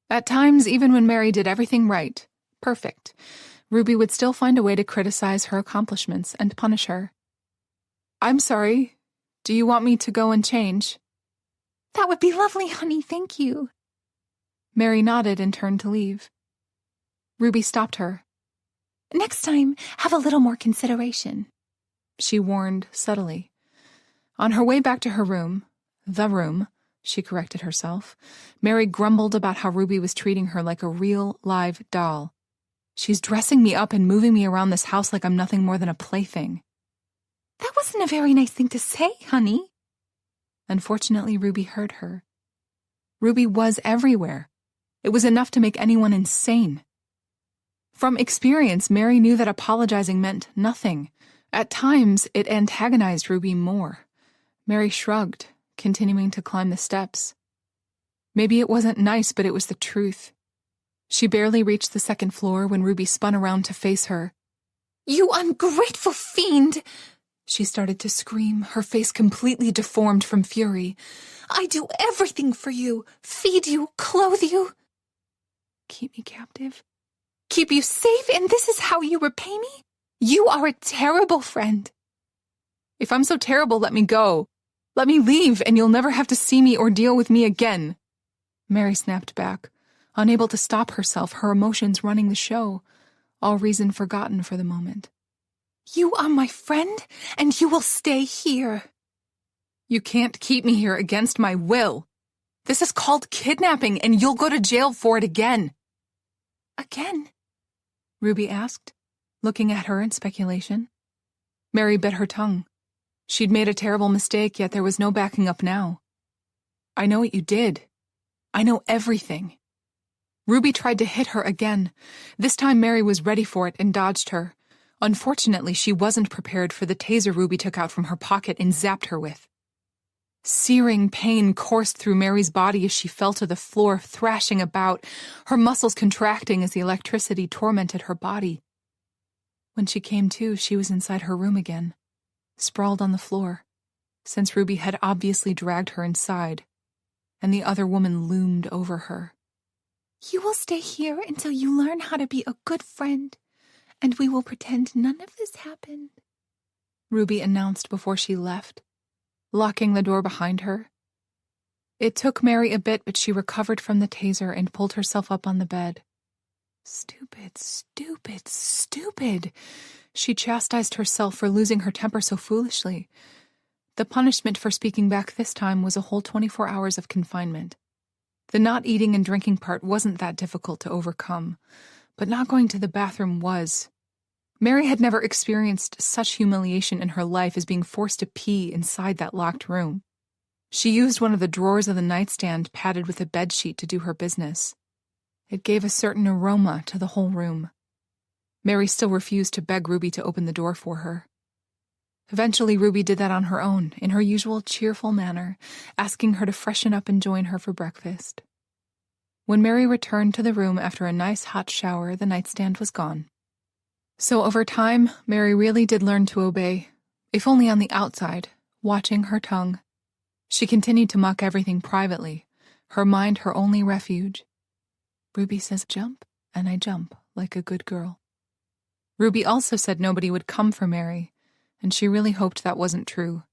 At times, even when Mary did everything right, perfect, Ruby would still find a way to criticize her accomplishments and punish her. "I'm sorry. Do you want me to go and change?" "That would be lovely, honey, thank you." Mary nodded and turned to leave. Ruby stopped her. "Next time, have a little more consideration," she warned subtly. On her way back to her room, she corrected herself, Mary grumbled about how Ruby was treating her like a real, live doll. "She's dressing me up and moving me around this house like I'm nothing more than a plaything." "That wasn't a very nice thing to say, honey." Unfortunately, Ruby heard her. Ruby was everywhere. It was enough to make anyone insane. From experience, Mary knew that apologizing meant nothing. At times, it antagonized Ruby more. Mary shrugged, continuing to climb the steps. Maybe it wasn't nice, but it was the truth. She barely reached the second floor when Ruby spun around to face her. "You ungrateful fiend!" She started to scream, her face completely deformed from fury. "I do everything for you, feed you, clothe you. Keep me captive? Keep you safe, and this is how you repay me? You are a terrible friend." If I'm so terrible, let me go. Let me leave, and you'll never have to see me or deal with me again. Mary snapped back, unable to stop herself, her emotions running the show, all reason forgotten for the moment. "You are my friend, and you will stay here." You can't keep me here against my will. This is called kidnapping, and you'll go to jail for it again. "Again?" Ruby asked, looking at her in speculation. Mary bit her tongue. She'd made a terrible mistake, yet there was no backing up now. I know what you did. I know everything. Ruby tried to hit her again. This time Mary was ready for it and dodged her. Unfortunately, she wasn't prepared for the taser Ruby took out from her pocket and zapped her with. Searing pain coursed through Mary's body as she fell to the floor, thrashing about, her muscles contracting as the electricity tormented her body. When she came to, she was inside her room again, sprawled on the floor, since Ruby had obviously dragged her inside, and the other woman loomed over her. "You will stay here until you learn how to be a good friend, and we will pretend none of this happened," Ruby announced before she left, locking the door behind her. It took Mary a bit, but she recovered from the taser and pulled herself up on the bed. Stupid, stupid, stupid. She chastised herself for losing her temper so foolishly. The punishment for speaking back this time was a whole 24 hours of confinement. The not eating and drinking part wasn't that difficult to overcome, but not going to the bathroom was. Mary had never experienced such humiliation in her life as being forced to pee inside that locked room. She used one of the drawers of the nightstand padded with a bedsheet to do her business. It gave a certain aroma to the whole room. Mary still refused to beg Ruby to open the door for her. Eventually, Ruby did that on her own, in her usual cheerful manner, asking her to freshen up and join her for breakfast. When Mary returned to the room after a nice hot shower, the nightstand was gone. So over time, Mary really did learn to obey, if only on the outside, watching her tongue. She continued to mock everything privately, her mind her only refuge. Ruby says jump, and I jump like a good girl. Ruby also said nobody would come for Mary, and she really hoped that wasn't true.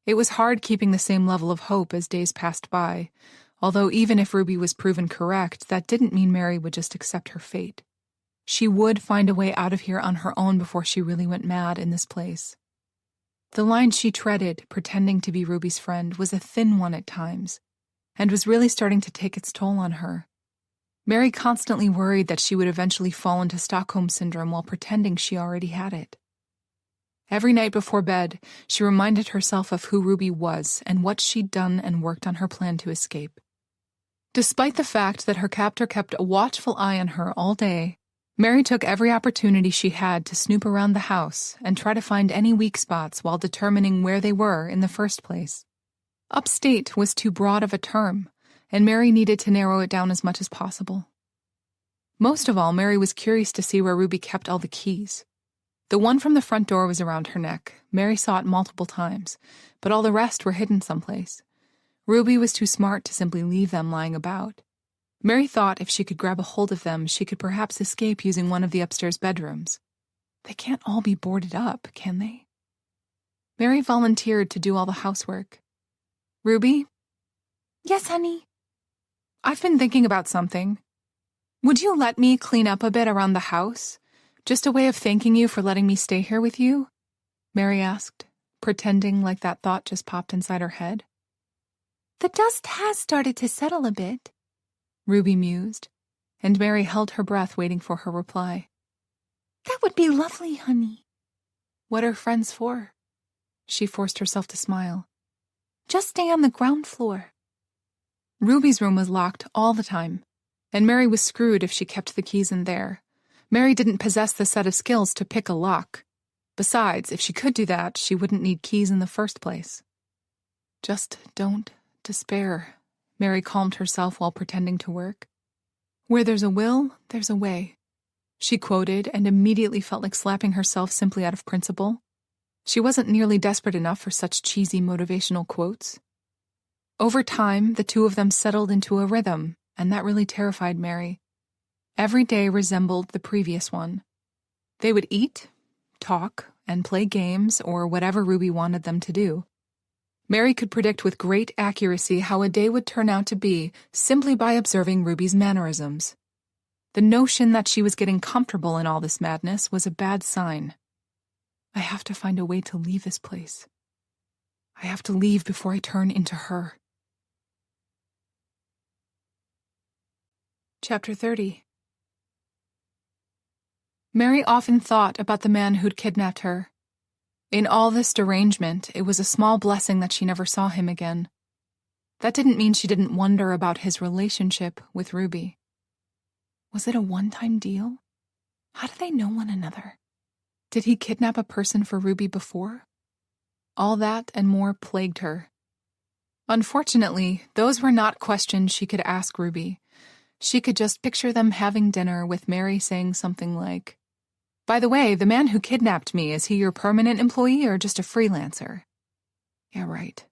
It was hard keeping the same level of hope as days passed by, although even if Ruby was proven correct, that didn't mean Mary would just accept her fate. She would find a way out of here on her own before she really went mad in this place. The line she treaded, pretending to be Ruby's friend, was a thin one at times, and was really starting to take its toll on her. Mary constantly worried that she would eventually fall into Stockholm Syndrome while pretending she already had it. Every night before bed, she reminded herself of who Ruby was and what she'd done and worked on her plan to escape. Despite the fact that her captor kept a watchful eye on her all day, Mary took every opportunity she had to snoop around the house and try to find any weak spots while determining where they were in the first place. Upstate was too broad of a term, and Mary needed to narrow it down as much as possible. Most of all, Mary was curious to see where Ruby kept all the keys. The one from the front door was around her neck. Mary saw it multiple times, but all the rest were hidden someplace. Ruby was too smart to simply leave them lying about. Mary thought if she could grab a hold of them, she could perhaps escape using one of the upstairs bedrooms. They can't all be boarded up, can they? Mary volunteered to do all the housework. Ruby? "Yes, honey?" I've been thinking about something. Would you let me clean up a bit around the house? Just a way of thanking you for letting me stay here with you? Mary asked, pretending like that thought just popped inside her head. "The dust has started to settle a bit," Ruby mused, and Mary held her breath waiting for her reply. "That would be lovely, honey." What are friends for? She forced herself to smile. "Just stay on the ground floor." Ruby's room was locked all the time, and Mary was screwed if she kept the keys in there. Mary didn't possess the set of skills to pick a lock. Besides, if she could do that, she wouldn't need keys in the first place. Just don't despair, Mary calmed herself while pretending to work. Where there's a will, there's a way. She quoted and immediately felt like slapping herself simply out of principle. She wasn't nearly desperate enough for such cheesy motivational quotes. Over time, the two of them settled into a rhythm, and that really terrified Mary. Every day resembled the previous one. They would eat, talk, and play games or whatever Ruby wanted them to do. Mary could predict with great accuracy how a day would turn out to be simply by observing Ruby's mannerisms. The notion that she was getting comfortable in all this madness was a bad sign. I have to find a way to leave this place. I have to leave before I turn into her. Chapter 30. Mary often thought about the man who'd kidnapped her. In all this derangement, it was a small blessing that she never saw him again. That didn't mean she didn't wonder about his relationship with Ruby. Was it a one-time deal? How did they know one another? Did he kidnap a person for Ruby before? All that and more plagued her. Unfortunately, those were not questions she could ask Ruby. She could just picture them having dinner with Mary saying something like, "By the way, the man who kidnapped me, is he your permanent employee or just a freelancer?" Yeah, right.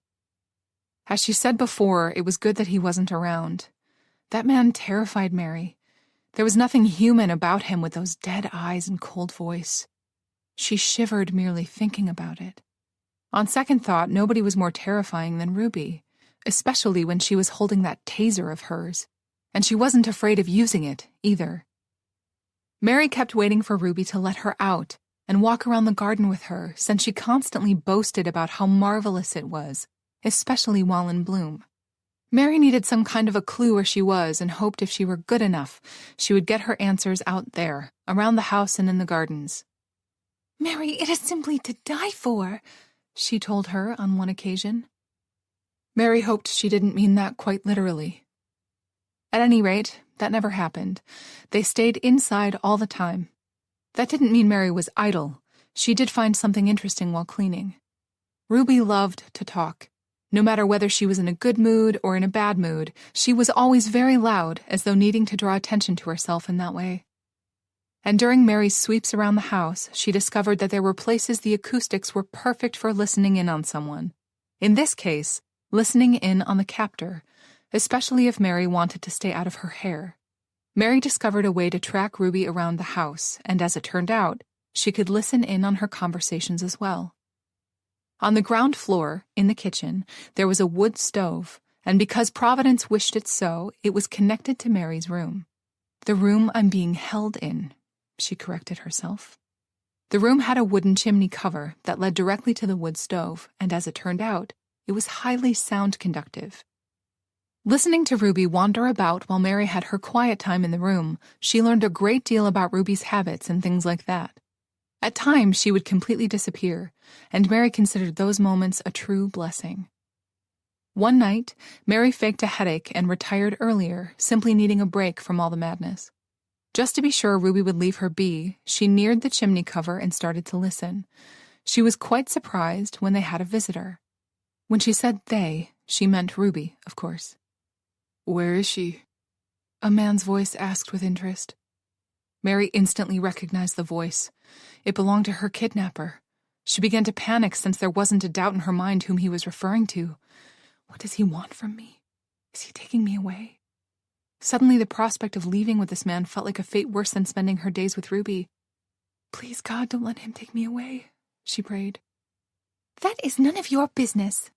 As she said before, it was good that he wasn't around. That man terrified Mary. There was nothing human about him with those dead eyes and cold voice. She shivered merely thinking about it. On second thought, nobody was more terrifying than Ruby, especially when she was holding that taser of hers, and she wasn't afraid of using it, either. Mary kept waiting for Ruby to let her out and walk around the garden with her, since she constantly boasted about how marvelous it was, especially while in bloom. Mary needed some kind of a clue where she was and hoped if she were good enough, she would get her answers out there, around the house and in the gardens. "Mary, it is simply to die for," she told her on one occasion. Mary hoped she didn't mean that quite literally. At any rate, that never happened. They stayed inside all the time. That didn't mean Mary was idle. She did find something interesting while cleaning. Ruby loved to talk. No matter whether she was in a good mood or in a bad mood, she was always very loud, as though needing to draw attention to herself in that way. And during Mary's sweeps around the house, she discovered that there were places the acoustics were perfect for listening in on someone. In this case, listening in on the captor, especially if Mary wanted to stay out of her hair. Mary discovered a way to track Ruby around the house, and as it turned out, she could listen in on her conversations as well. On the ground floor, in the kitchen, there was a wood stove, and because Providence wished it so, it was connected to Mary's room. "The room I'm being held in," she corrected herself. The room had a wooden chimney cover that led directly to the wood stove, and as it turned out, it was highly sound conductive. Listening to Ruby wander about while Mary had her quiet time in the room, she learned a great deal about Ruby's habits and things like that. At times, she would completely disappear, and Mary considered those moments a true blessing. One night, Mary faked a headache and retired earlier, simply needing a break from all the madness. Just to be sure Ruby would leave her be, she neared the chimney cover and started to listen. She was quite surprised when they had a visitor. When she said they, she meant Ruby, of course. "Where is she?" a man's voice asked with interest. Mary instantly recognized the voice. It belonged to her kidnapper. She began to panic since there wasn't a doubt in her mind whom he was referring to. What does he want from me? Is he taking me away? Suddenly the prospect of leaving with this man felt like a fate worse than spending her days with Ruby. "Please, God, don't let him take me away," she prayed. "That is none of your business,"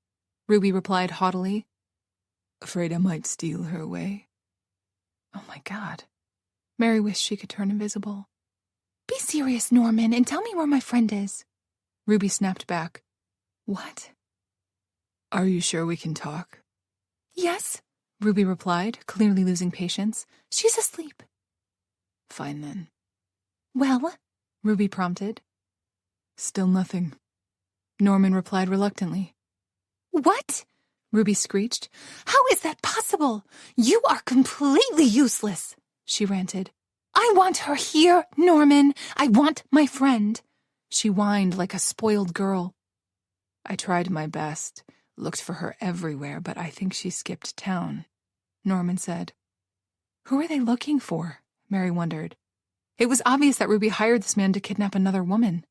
Ruby replied haughtily. "Afraid I might steal her away." Oh my God. Mary wished she could turn invisible. "Be serious, Norman, and tell me where my friend is." Ruby snapped back. "What?" "Are you sure we can talk?" "Yes," Ruby replied, clearly losing patience. "She's asleep." "Fine then." "Well?" Ruby prompted. "Still nothing," Norman replied reluctantly. "What?" Ruby screeched. "How is that possible? You are completely useless," she ranted. "I want her here, Norman. I want my friend," she whined like a spoiled girl. "I tried my best, looked for her everywhere, but I think she skipped town," Norman said. Who are they looking for? Mary wondered. It was obvious that Ruby hired this man to kidnap another woman.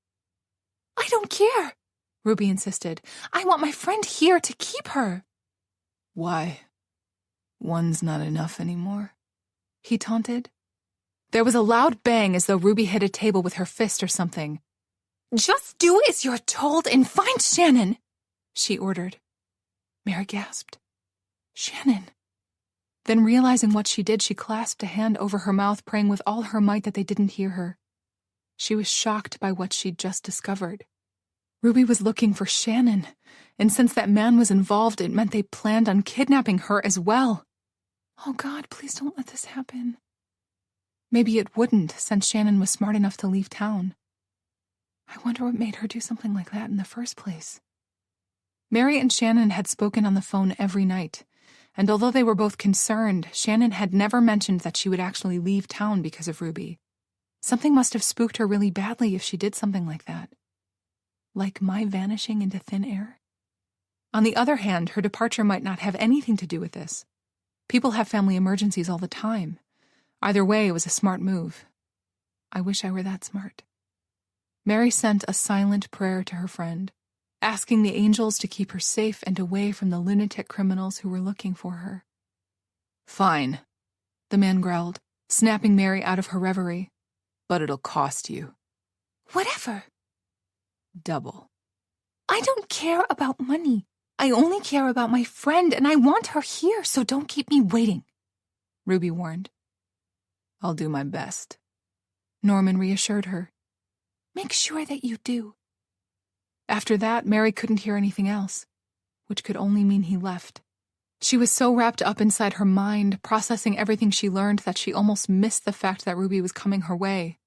"I don't care," Ruby insisted. "I want my friend here to keep her." "Why? One's not enough anymore," he taunted. There was a loud bang as though Ruby hit a table with her fist or something. "Just do as you're told and find Shannon," she ordered. Mary gasped. Shannon. Then realizing what she did, she clasped a hand over her mouth, praying with all her might that they didn't hear her. She was shocked by what she'd just discovered. Ruby was looking for Shannon, and since that man was involved, it meant they planned on kidnapping her as well. Oh God, please don't let this happen. Maybe it wouldn't, since Shannon was smart enough to leave town. I wonder what made her do something like that in the first place. Mary and Shannon had spoken on the phone every night, and although they were both concerned, Shannon had never mentioned that she would actually leave town because of Ruby. Something must have spooked her really badly if she did something like that. Like my vanishing into thin air? On the other hand, her departure might not have anything to do with this. People have family emergencies all the time. Either way, it was a smart move. I wish I were that smart. Mary sent a silent prayer to her friend, asking the angels to keep her safe and away from the lunatic criminals who were looking for her. "Fine," the man growled, snapping Mary out of her reverie. "But it'll cost you." "Whatever." "Double." "I don't care about money. I only care about my friend, and I want her here, so don't keep me waiting," Ruby warned. "I'll do my best," Norman reassured her. "Make sure that you do." After that, Mary couldn't hear anything else, which could only mean he left. She was so wrapped up inside her mind, processing everything she learned, that she almost missed the fact that Ruby was coming her way.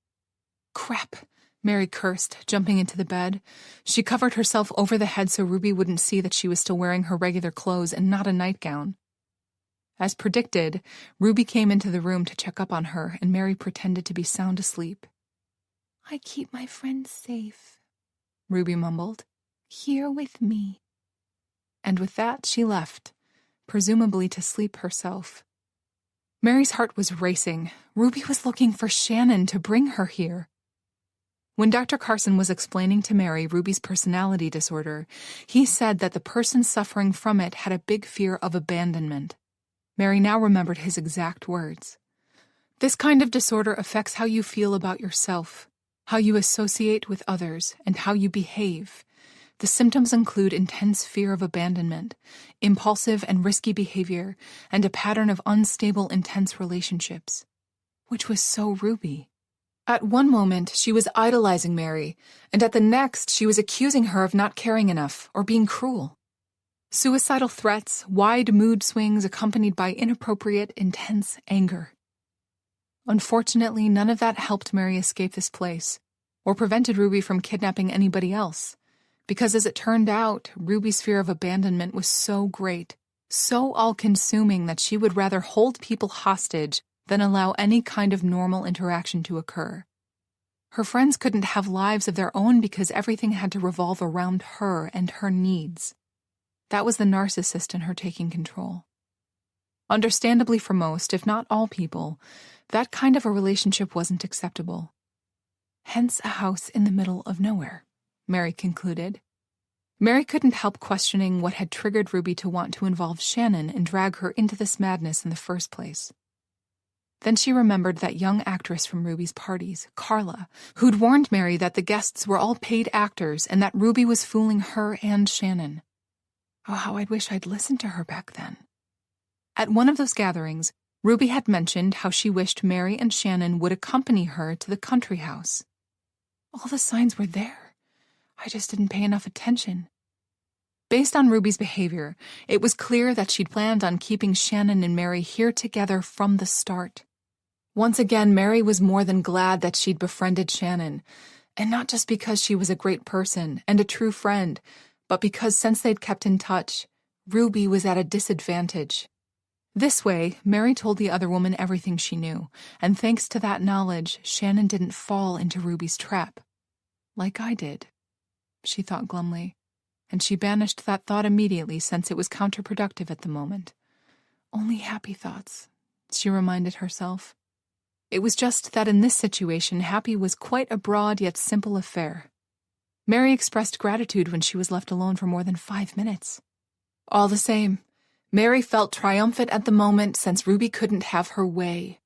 Crap, Mary cursed, jumping into the bed. She covered herself over the head so Ruby wouldn't see that she was still wearing her regular clothes and not a nightgown. As predicted, Ruby came into the room to check up on her, and Mary pretended to be sound asleep. "I keep my friends safe," Ruby mumbled. "Here with me." And with that, she left, presumably to sleep herself. Mary's heart was racing. Ruby was looking for Shannon to bring her here. When Dr. Carson was explaining to Mary Ruby's personality disorder, he said that the person suffering from it had a big fear of abandonment. Mary now remembered his exact words. This kind of disorder affects how you feel about yourself, how you associate with others, and how you behave. The symptoms include intense fear of abandonment, impulsive and risky behavior, and a pattern of unstable, intense relationships. Which was so Ruby. At one moment, she was idolizing Mary, and at the next, she was accusing her of not caring enough or being cruel. Suicidal threats, wide mood swings accompanied by inappropriate, intense anger. Unfortunately, none of that helped Mary escape this place, or prevented Ruby from kidnapping anybody else, because as it turned out, Ruby's fear of abandonment was so great, so all-consuming that she would rather hold people hostage than allow any kind of normal interaction to occur. Her friends couldn't have lives of their own because everything had to revolve around her and her needs. That was the narcissist in her taking control. Understandably for most, if not all people, that kind of a relationship wasn't acceptable. Hence a house in the middle of nowhere, Mary concluded. Mary couldn't help questioning what had triggered Ruby to want to involve Shannon and drag her into this madness in the first place. Then she remembered that young actress from Ruby's parties, Carla, who'd warned Mary that the guests were all paid actors and that Ruby was fooling her and Shannon. Oh, how I'd wish I'd listened to her back then. At one of those gatherings, Ruby had mentioned how she wished Mary and Shannon would accompany her to the country house. All the signs were there. I just didn't pay enough attention. Based on Ruby's behavior, it was clear that she'd planned on keeping Shannon and Mary here together from the start. Once again, Mary was more than glad that she'd befriended Shannon, and not just because she was a great person and a true friend, but because since they'd kept in touch, Ruby was at a disadvantage. This way, Mary told the other woman everything she knew, and thanks to that knowledge, Shannon didn't fall into Ruby's trap. Like I did, she thought glumly, and she banished that thought immediately since it was counterproductive at the moment. Only happy thoughts, she reminded herself. It was just that in this situation, happy was quite a broad yet simple affair. Mary expressed gratitude when she was left alone for more than 5 minutes. All the same, Mary felt triumphant at the moment since Ruby couldn't have her way.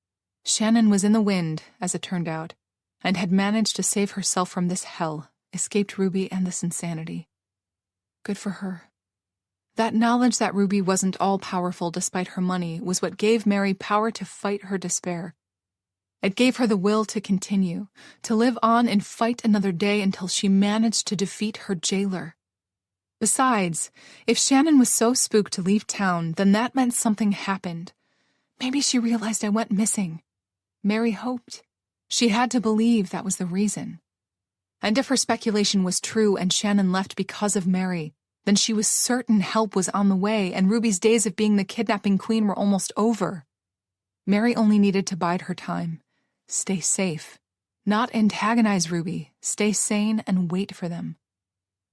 Shannon was in the wind, as it turned out, and had managed to save herself from this hell, escaped Ruby and this insanity. Good for her. That knowledge that Ruby wasn't all-powerful despite her money was what gave Mary power to fight her despair. It gave her the will to continue, to live on and fight another day until she managed to defeat her jailer. Besides, if Shannon was so spooked to leave town, then that meant something happened. Maybe she realized I went missing. Mary hoped. She had to believe that was the reason. And if her speculation was true and Shannon left because of Mary, then she was certain help was on the way and Ruby's days of being the kidnapping queen were almost over. Mary only needed to bide her time. Stay safe. Not antagonize Ruby. Stay sane and wait for them.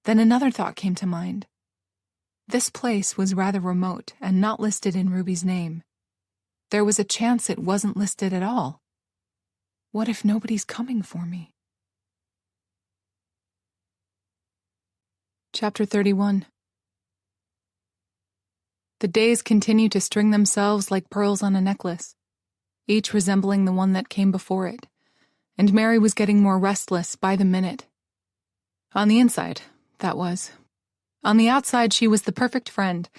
Then another thought came to mind. This place was rather remote and not listed in Ruby's name. There was a chance it wasn't listed at all. What if nobody's coming for me? Chapter 31. The days continued to string themselves like pearls on a necklace, each resembling the one that came before it, and Mary was getting more restless by the minute. On the inside, that was. On the outside, she was the perfect friend,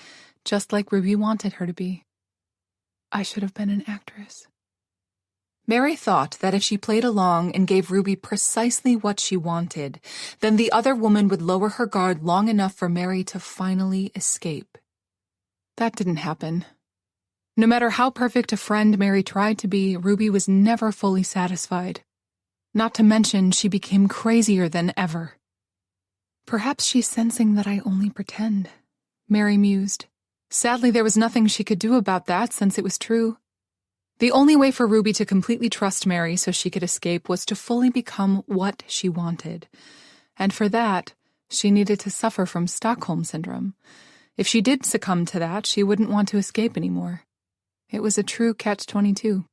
just like Ruby wanted her to be. I should have been an actress. Mary thought that if she played along and gave Ruby precisely what she wanted, then the other woman would lower her guard long enough for Mary to finally escape. That didn't happen. No matter how perfect a friend Mary tried to be, Ruby was never fully satisfied. Not to mention, she became crazier than ever. Perhaps she's sensing that I only pretend, Mary mused. Sadly, there was nothing she could do about that since it was true. The only way for Ruby to completely trust Mary so she could escape was to fully become what she wanted. And for that, she needed to suffer from Stockholm Syndrome. If she did succumb to that, she wouldn't want to escape anymore. It was a true catch-22.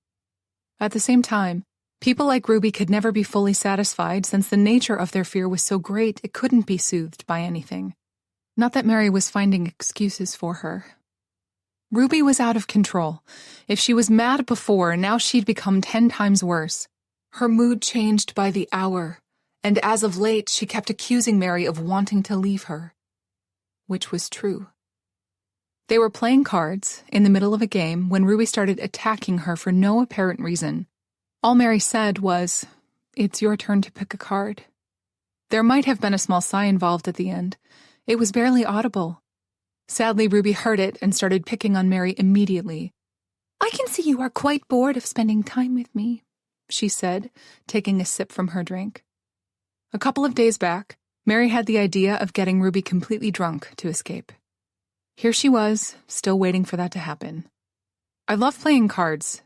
At the same time, people like Ruby could never be fully satisfied since the nature of their fear was so great it couldn't be soothed by anything. Not that Mary was finding excuses for her. Ruby was out of control. If she was mad before, now she'd become 10 times worse. Her mood changed by the hour, and as of late, she kept accusing Mary of wanting to leave her. Which was true. They were playing cards in the middle of a game when Ruby started attacking her for no apparent reason. All Mary said was, "It's your turn to pick a card." There might have been a small sigh involved at the end. It was barely audible. Sadly, Ruby heard it and started picking on Mary immediately. "I can see you are quite bored of spending time with me," she said, taking a sip from her drink. A couple of days back, Mary had the idea of getting Ruby completely drunk to escape. Here she was, still waiting for that to happen. "I love playing cards,"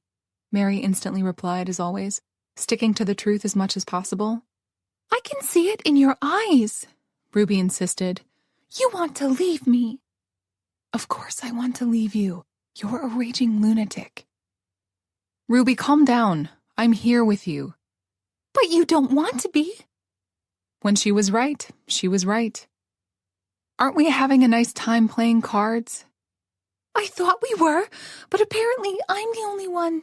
Mary instantly replied as always, sticking to the truth as much as possible. "I can see it in your eyes," Ruby insisted. "You want to leave me." "Of course I want to leave you. You're a raging lunatic." "Ruby, calm down. I'm here with you." "But you don't want to be." When she was right, she was right. "Aren't we having a nice time playing cards?" "I thought we were, but apparently I'm the only one,"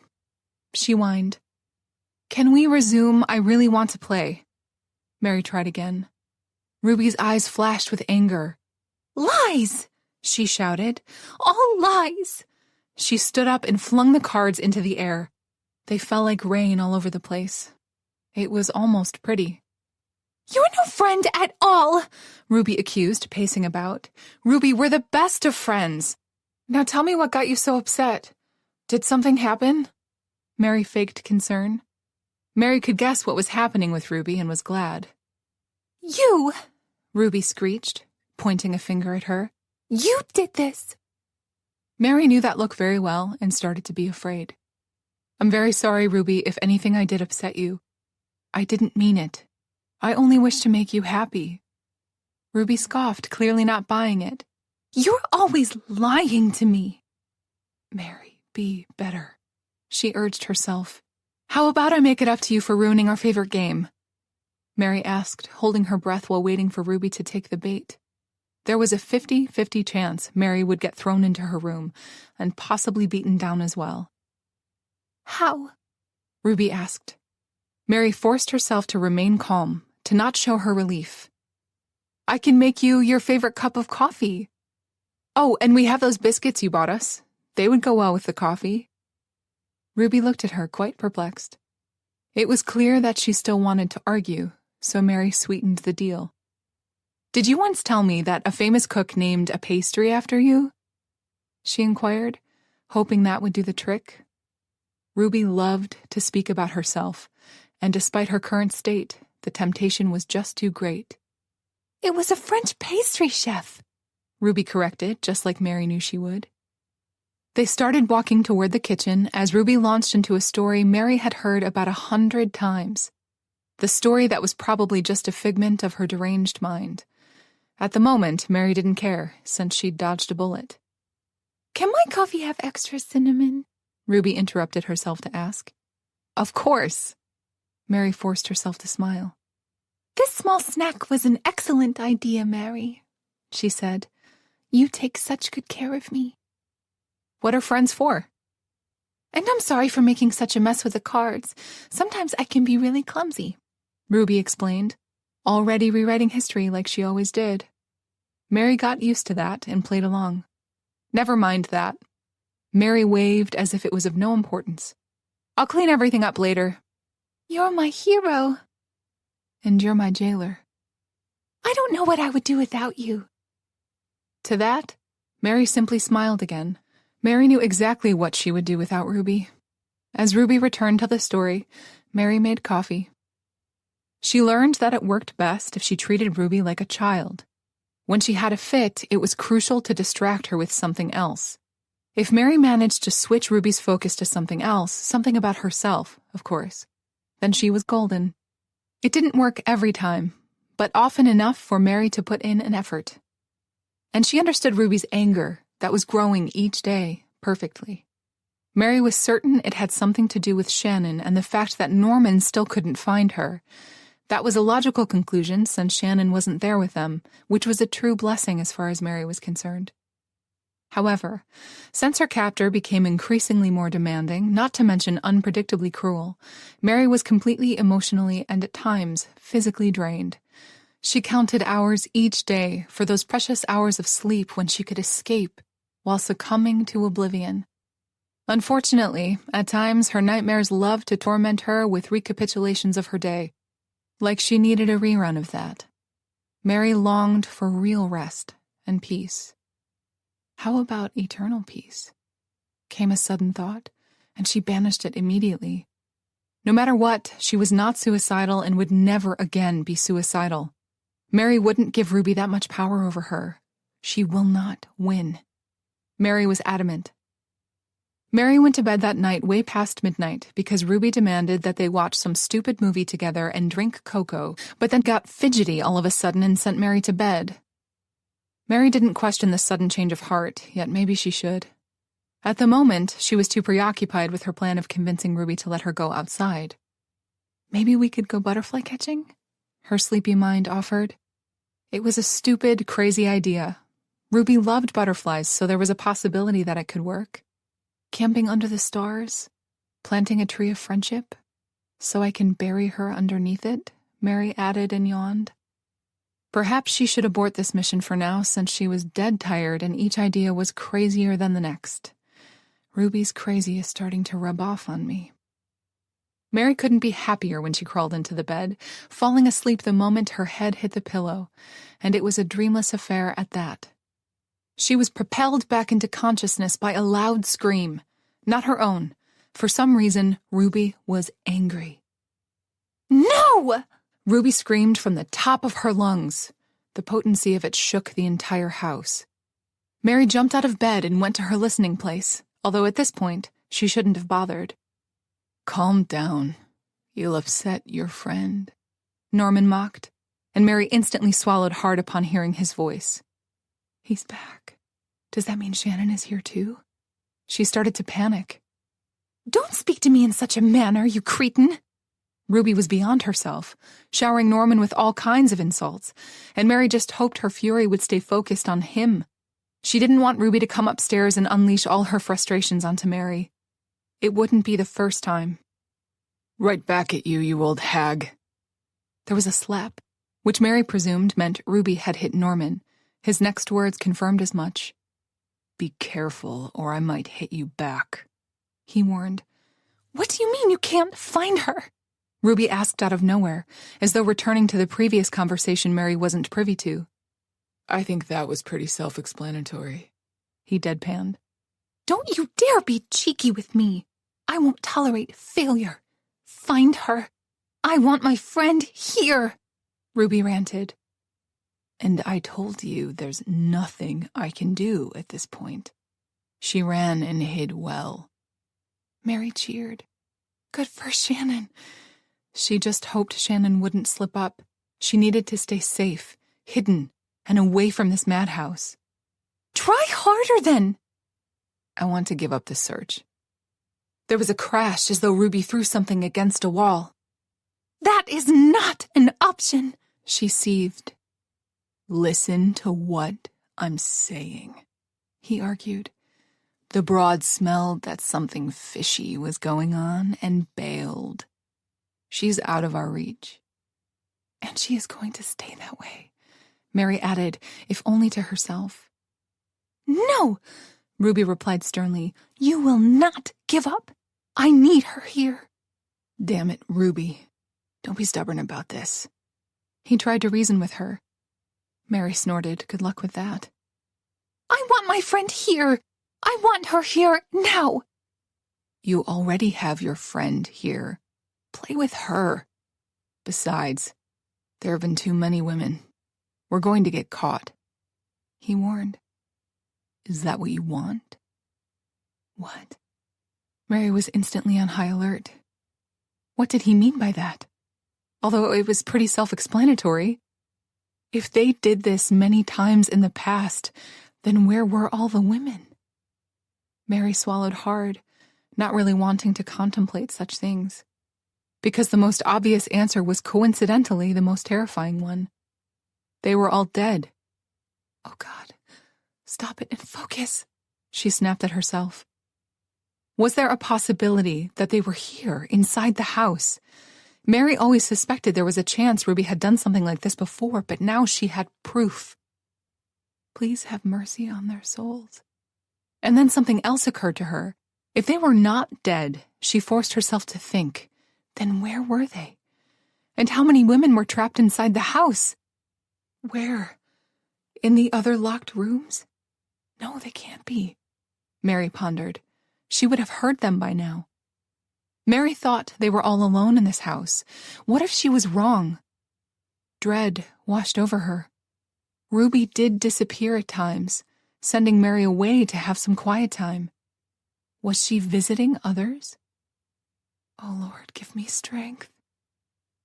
she whined. "Can we resume? I really want to play." Mary tried again. Ruby's eyes flashed with anger. "Lies!" she shouted. "All lies!" She stood up and flung the cards into the air. They fell like rain all over the place. It was almost pretty. "You're no friend at all," Ruby accused, pacing about. "Ruby, we're the best of friends. Now tell me what got you so upset. Did something happen?" Mary faked concern. Mary could guess what was happening with Ruby and was glad. "You!" Ruby screeched, pointing a finger at her. You did this! Mary knew that look very well and started to be afraid. I'm very sorry, Ruby, if anything I did upset you. I didn't mean it. I only wish to make you happy. Ruby scoffed, clearly not buying it. You're always lying to me. Mary, be better, she urged herself. How about I make it up to you for ruining our favorite game? Mary asked, holding her breath while waiting for Ruby to take the bait. There was a 50-50 chance Mary would get thrown into her room, and possibly beaten down as well. How? Ruby asked. Mary forced herself to remain calm, to not show her relief. I can make you your favorite cup of coffee. Oh, and we have those biscuits you bought us. They would go well with the coffee. Ruby looked at her, quite perplexed. It was clear that she still wanted to argue, so Mary sweetened the deal. Did you once tell me that a famous cook named a pastry after you? She inquired, hoping that would do the trick. Ruby loved to speak about herself, and despite her current state, the temptation was just too great. It was a French pastry chef, Ruby corrected, just like Mary knew she would. They started walking toward the kitchen as Ruby launched into a story Mary had heard about 100 times. The story that was probably just a figment of her deranged mind. At the moment, Mary didn't care, since she'd dodged a bullet. Can my coffee have extra cinnamon? Ruby interrupted herself to ask. Of course. Mary forced herself to smile. This small snack was an excellent idea, Mary, she said. You take such good care of me. What are friends for? And I'm sorry for making such a mess with the cards. Sometimes I can be really clumsy, Ruby explained, already rewriting history like she always did. Mary got used to that and played along. Never mind that. Mary waved as if it was of no importance. I'll clean everything up later. You're my hero. And you're my jailer. I don't know what I would do without you. To that, Mary simply smiled again. Mary knew exactly what she would do without Ruby. As Ruby returned to the story, Mary made coffee. She learned that it worked best if she treated Ruby like a child. When she had a fit, it was crucial to distract her with something else. If Mary managed to switch Ruby's focus to something else, something about herself, of course, then she was golden. It didn't work every time, but often enough for Mary to put in an effort. And she understood Ruby's anger that was growing each day perfectly. Mary was certain it had something to do with Shannon and the fact that Norman still couldn't find her. That was a logical conclusion since Shannon wasn't there with them, which was a true blessing as far as Mary was concerned. However, since her captor became increasingly more demanding, not to mention unpredictably cruel, Mary was completely emotionally and at times physically drained. She counted hours each day for those precious hours of sleep when she could escape while succumbing to oblivion. Unfortunately, at times her nightmares loved to torment her with recapitulations of her day, like she needed a rerun of that. Mary longed for real rest and peace. How about eternal peace? Came a sudden thought, and she banished it immediately. No matter what, she was not suicidal and would never again be suicidal. Mary wouldn't give Ruby that much power over her. She will not win. Mary was adamant. Mary went to bed that night way past midnight because Ruby demanded that they watch some stupid movie together and drink cocoa, but then got fidgety all of a sudden and sent Mary to bed. Mary didn't question the sudden change of heart, yet maybe she should. At the moment, she was too preoccupied with her plan of convincing Ruby to let her go outside. Maybe we could go butterfly catching? Her sleepy mind offered. It was a stupid, crazy idea. Ruby loved butterflies, so there was a possibility that it could work. Camping under the stars? Planting a tree of friendship? So I can bury her underneath it? Mary added and yawned. Perhaps she should abort this mission for now, since she was dead tired and each idea was crazier than the next. Ruby's crazy is starting to rub off on me. Mary couldn't be happier when she crawled into the bed, falling asleep the moment her head hit the pillow, and it was a dreamless affair at that. She was propelled back into consciousness by a loud scream, not her own. For some reason, Ruby was angry. No! Ruby screamed from the top of her lungs. The potency of it shook the entire house. Mary jumped out of bed and went to her listening place, although at this point, she shouldn't have bothered. "Calm down. You'll upset your friend," Norman mocked, and Mary instantly swallowed hard upon hearing his voice. He's back. Does that mean Shannon is here too? She started to panic. "Don't speak to me in such a manner, you cretin!" Ruby was beyond herself, showering Norman with all kinds of insults, and Mary just hoped her fury would stay focused on him. She didn't want Ruby to come upstairs and unleash all her frustrations onto Mary. It wouldn't be the first time. "Right back at you, you old hag." There was a slap, which Mary presumed meant Ruby had hit Norman. His next words confirmed as much. "Be careful, or I might hit you back," he warned. "What do you mean you can't find her?" Ruby asked out of nowhere, as though returning to the previous conversation Mary wasn't privy to. "I think that was pretty self-explanatory," he deadpanned. "Don't you dare be cheeky with me. I won't tolerate failure. Find her. I want my friend here," Ruby ranted. "And I told you there's nothing I can do at this point. She ran and hid well." Mary cheered. Good for Shannon. She just hoped Shannon wouldn't slip up. She needed to stay safe, hidden, and away from this madhouse. "Try harder, then." "I want to give up the search." There was a crash as though Ruby threw something against a wall. "That is not an option," she seethed. "Listen to what I'm saying," he argued. The Broad smelled that something fishy was going on and bailed. She's out of our reach. And she is going to stay that way, Mary added, if only to herself. "No," Ruby replied sternly. "You will not give up. I need her here." "Damn it, Ruby. Don't be stubborn about this." He tried to reason with her. Mary snorted. Good luck with that. "I want my friend here. I want her here now." "You already have your friend here. Play with her. Besides, there have been too many women. We're going to get caught," he warned. "Is that what you want?" What? Mary was instantly on high alert. What did he mean by that? Although it was pretty self-explanatory. If they did this many times in the past, then where were all the women? Mary swallowed hard, not really wanting to contemplate such things, because the most obvious answer was coincidentally the most terrifying one. They were all dead. Oh God, stop it and focus, she snapped at herself. Was there a possibility that they were here, inside the house? Mary always suspected there was a chance Ruby had done something like this before, but now she had proof. Please have mercy on their souls. And then something else occurred to her. If they were not dead, she forced herself to think, then where were they? And how many women were trapped inside the house? Where? In the other locked rooms? No, they can't be, Mary pondered. She would have heard them by now. Mary thought they were all alone in this house. What if she was wrong? Dread washed over her. Ruby did disappear at times, sending Mary away to have some quiet time. Was she visiting others? Oh, Lord, give me strength.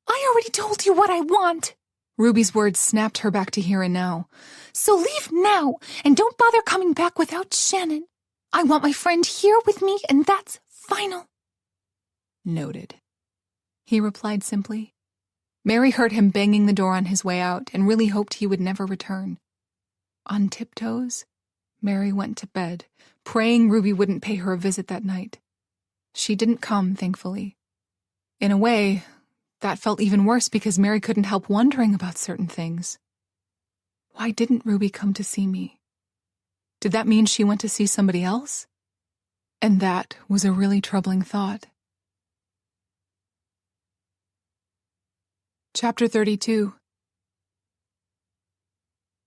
"I already told you what I want." Ruby's words snapped her back to here and now. "So leave now, and don't bother coming back without Shannon. I want my friend here with me, and that's final." Noted, he replied simply. Mary heard him banging the door on his way out and really hoped he would never return. On tiptoes, Mary went to bed, praying Ruby wouldn't pay her a visit that night. She didn't come, thankfully. In a way, that felt even worse because Mary couldn't help wondering about certain things. Why didn't Ruby come to see me? Did that mean she went to see somebody else? And that was a really troubling thought. Chapter 32.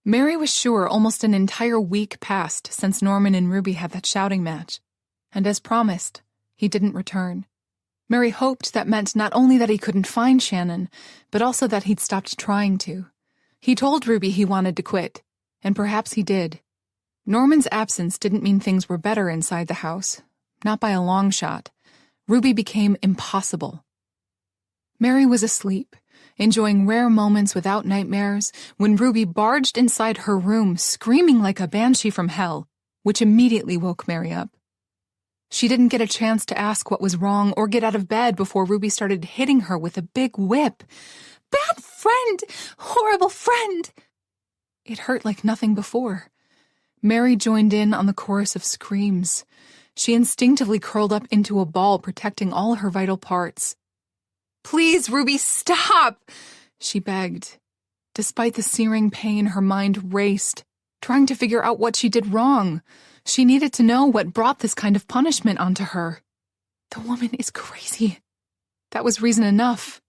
Mary was sure almost an entire week passed since Norman and Ruby had that shouting match, and as promised, he didn't return. Mary hoped that meant not only that he couldn't find Shannon, but also that he'd stopped trying to. He told Ruby he wanted to quit, and perhaps he did. Norman's absence didn't mean things were better inside the house. Not by a long shot. Ruby became impossible. Mary was asleep, enjoying rare moments without nightmares, when Ruby barged inside her room, screaming like a banshee from hell, which immediately woke Mary up. She didn't get a chance to ask what was wrong or get out of bed before Ruby started hitting her with a big whip. "Bad friend! Horrible friend!" It hurt like nothing before. Mary joined in on the chorus of screams. She instinctively curled up into a ball, protecting all her vital parts. "Please, Ruby, stop!" she begged. Despite the searing pain, her mind raced, trying to figure out what she did wrong. She needed to know what brought this kind of punishment onto her. The woman is crazy. That was reason enough.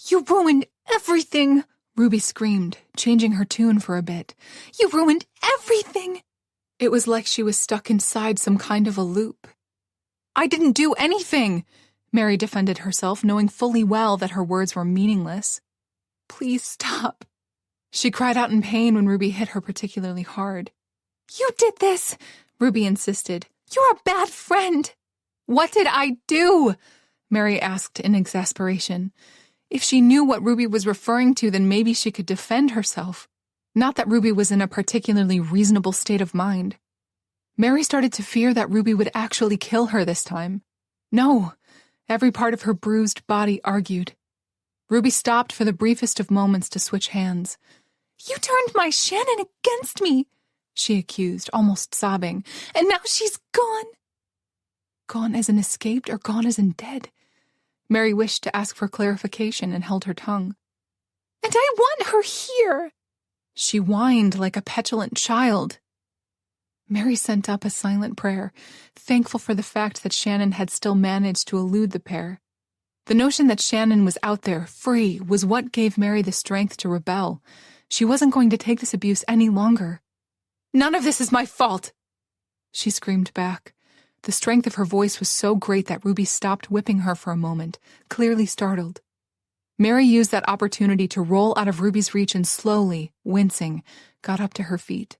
"You ruined everything!" Ruby screamed, changing her tune for a bit. "You ruined everything!" It was like she was stuck inside some kind of a loop. "I didn't do anything!" Mary defended herself, knowing fully well that her words were meaningless. "Please stop." She cried out in pain when Ruby hit her particularly hard. "You did this!" Ruby insisted. "You're a bad friend!" "What did I do?" Mary asked in exasperation. If she knew what Ruby was referring to, then maybe she could defend herself. Not that Ruby was in a particularly reasonable state of mind. Mary started to fear that Ruby would actually kill her this time. No, every part of her bruised body argued. Ruby stopped for the briefest of moments to switch hands. "You turned my Shannon against me," she accused, almost sobbing, "and now she's gone." Gone as in escaped or gone as in dead? Mary wished to ask for clarification and held her tongue. "And I want her here!" She whined like a petulant child. Mary sent up a silent prayer, thankful for the fact that Shannon had still managed to elude the pair. The notion that Shannon was out there, free, was what gave Mary the strength to rebel. She wasn't going to take this abuse any longer. "None of this is my fault!" she screamed back. The strength of her voice was so great that Ruby stopped whipping her for a moment, clearly startled. Mary used that opportunity to roll out of Ruby's reach and slowly, wincing, got up to her feet.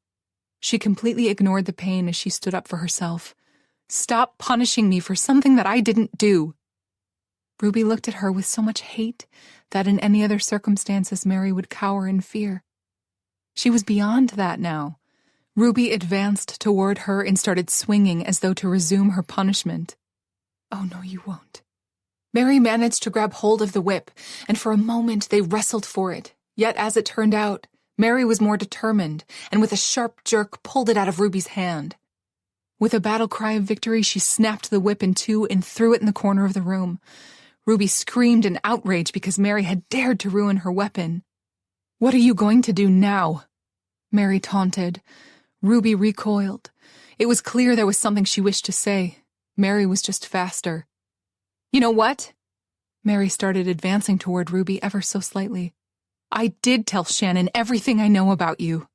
She completely ignored the pain as she stood up for herself. "Stop punishing me for something that I didn't do." Ruby looked at her with so much hate that in any other circumstances Mary would cower in fear. She was beyond that now. Ruby advanced toward her and started swinging as though to resume her punishment. "Oh, no, you won't." Mary managed to grab hold of the whip, and for a moment they wrestled for it. Yet, as it turned out, Mary was more determined, and with a sharp jerk pulled it out of Ruby's hand. With a battle cry of victory, she snapped the whip in two and threw it in the corner of the room. Ruby screamed in outrage because Mary had dared to ruin her weapon. "What are you going to do now?" Mary taunted. Ruby recoiled. It was clear there was something she wished to say. Mary was just faster. "You know what?" Mary started advancing toward Ruby ever so slightly. "I did tell Shannon everything I know about you,"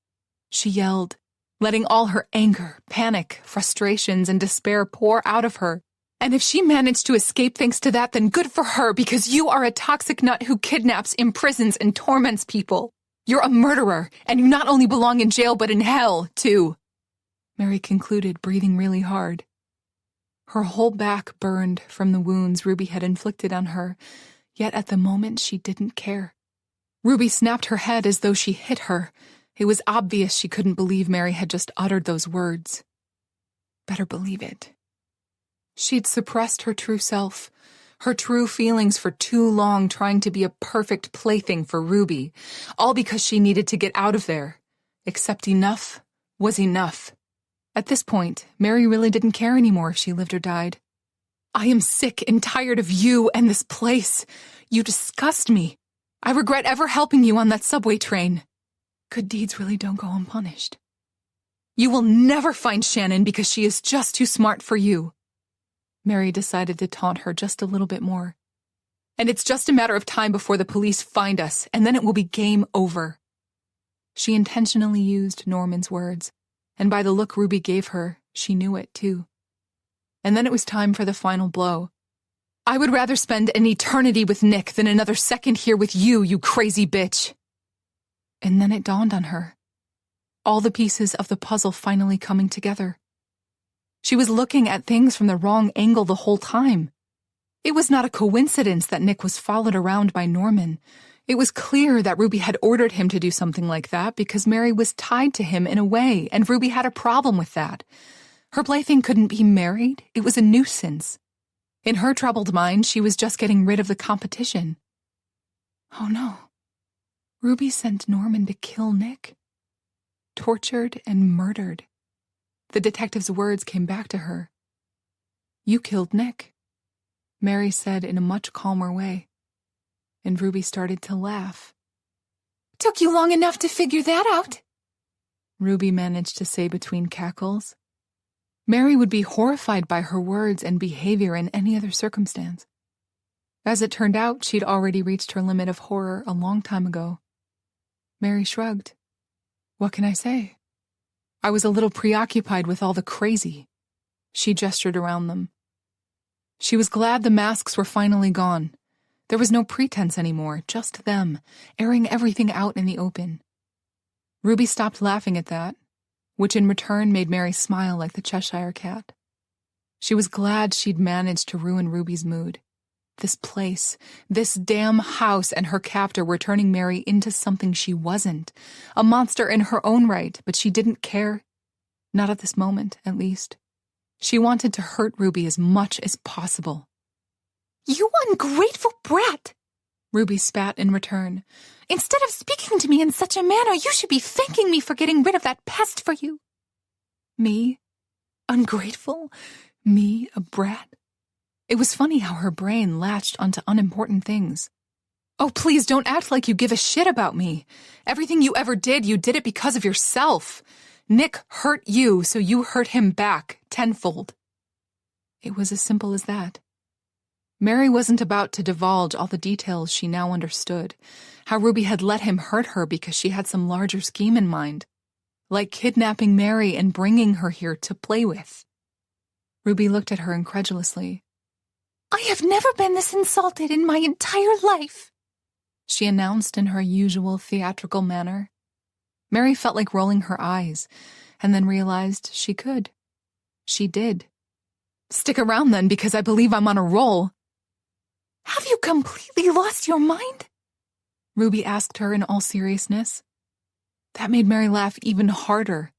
she yelled, letting all her anger, panic, frustrations, and despair pour out of her. "And if she managed to escape thanks to that, then good for her, because you are a toxic nut who kidnaps, imprisons, and torments people. You're a murderer, and you not only belong in jail, but in hell, too," Mary concluded, breathing really hard. Her whole back burned from the wounds Ruby had inflicted on her, yet at the moment she didn't care. Ruby snapped her head as though she hit her. It was obvious she couldn't believe Mary had just uttered those words. Better believe it. She'd suppressed her true self, her true feelings for too long, trying to be a perfect plaything for Ruby, all because she needed to get out of there. Except enough was enough. At this point, Mary really didn't care anymore if she lived or died. "I am sick and tired of you and this place. You disgust me. I regret ever helping you on that subway train. Good deeds really don't go unpunished. You will never find Shannon because she is just too smart for you." Mary decided to taunt her just a little bit more. "And it's just a matter of time before the police find us, and then it will be game over." She intentionally used Norman's words, and by the look Ruby gave her, she knew it too. And then it was time for the final blow. "I would rather spend an eternity with Nick than another second here with you, you crazy bitch." And then it dawned on her. all the pieces of the puzzle finally coming together. She was looking at things from the wrong angle the whole time. It was not a coincidence that Nick was followed around by Norman. It was clear that Ruby had ordered him to do something like that because Mary was tied to him in a way, and Ruby had a problem with that. Her plaything couldn't be married. It was a nuisance. In her troubled mind, she was just getting rid of the competition. Oh no. Ruby sent Norman to kill Nick. Tortured and murdered. The detective's words came back to her. You killed Nick, Mary said in a much calmer way. And Ruby started to laugh. Took you long enough to figure that out, Ruby managed to say between cackles. Mary would be horrified by her words and behavior in any other circumstance. As it turned out, she'd already reached her limit of horror a long time ago. Mary shrugged. What can I say? I was a little preoccupied with all the crazy. She gestured around them. She was glad the masks were finally gone. There was no pretense anymore, just them, airing everything out in the open. Ruby stopped laughing at that, which in return made Mary smile like the Cheshire Cat. She was glad she'd managed to ruin Ruby's mood. This place, this damn house and her captor were turning Mary into something she wasn't. A monster in her own right, but she didn't care. Not at this moment, at least. She wanted to hurt Ruby as much as possible. You ungrateful brat, Ruby spat in return. Instead of speaking to me in such a manner, you should be thanking me for getting rid of that pest for you. Me? Ungrateful? Me, a brat? It was funny how her brain latched onto unimportant things. Oh, please don't act like you give a shit about me. Everything you ever did, you did it because of yourself. Nick hurt you, so you hurt him back, tenfold. It was as simple as that. Mary wasn't about to divulge all the details she now understood, how Ruby had let him hurt her because she had some larger scheme in mind, like kidnapping Mary and bringing her here to play with. Ruby looked at her incredulously. I have never been this insulted in my entire life, she announced in her usual theatrical manner. Mary felt like rolling her eyes, and then realized she could. She did. Stick around then, because I believe I'm on a roll. Have you completely lost your mind? Ruby asked her in all seriousness. That made Mary laugh even harder.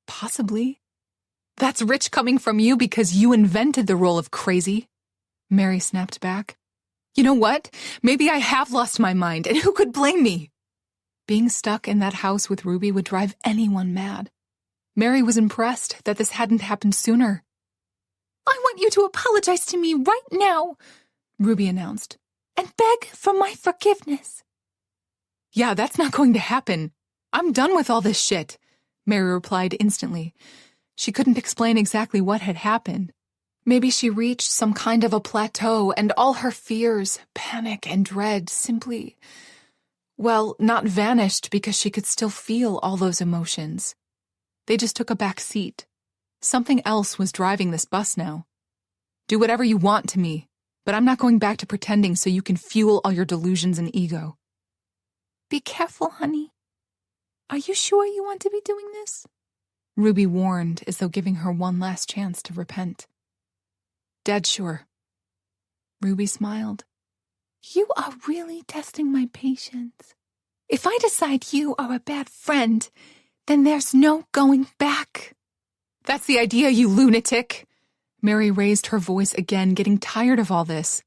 Possibly. That's rich coming from you because you invented the role of crazy, Mary snapped back. You know what? Maybe I have lost my mind, and who could blame me? Being stuck in that house with Ruby would drive anyone mad. Mary was impressed that this hadn't happened sooner. I want you to apologize to me right now, Ruby announced, and beg for my forgiveness. Yeah, that's not going to happen. I'm done with all this shit, Mary replied instantly. She couldn't explain exactly what had happened. Maybe she reached some kind of a plateau and all her fears, panic, and dread simply, well, not vanished because she could still feel all those emotions. They just took a back seat. Something else was driving this bus now. Do whatever you want to me, but I'm not going back to pretending so you can fuel all your delusions and ego. Be careful, honey. Are you sure you want to be doing this? Ruby warned, as though giving her one last chance to repent. Dead sure. Ruby smiled. You are really testing my patience. If I decide you are a bad friend, then there's no going back. That's the idea, you lunatic. Mary raised her voice again, getting tired of all this.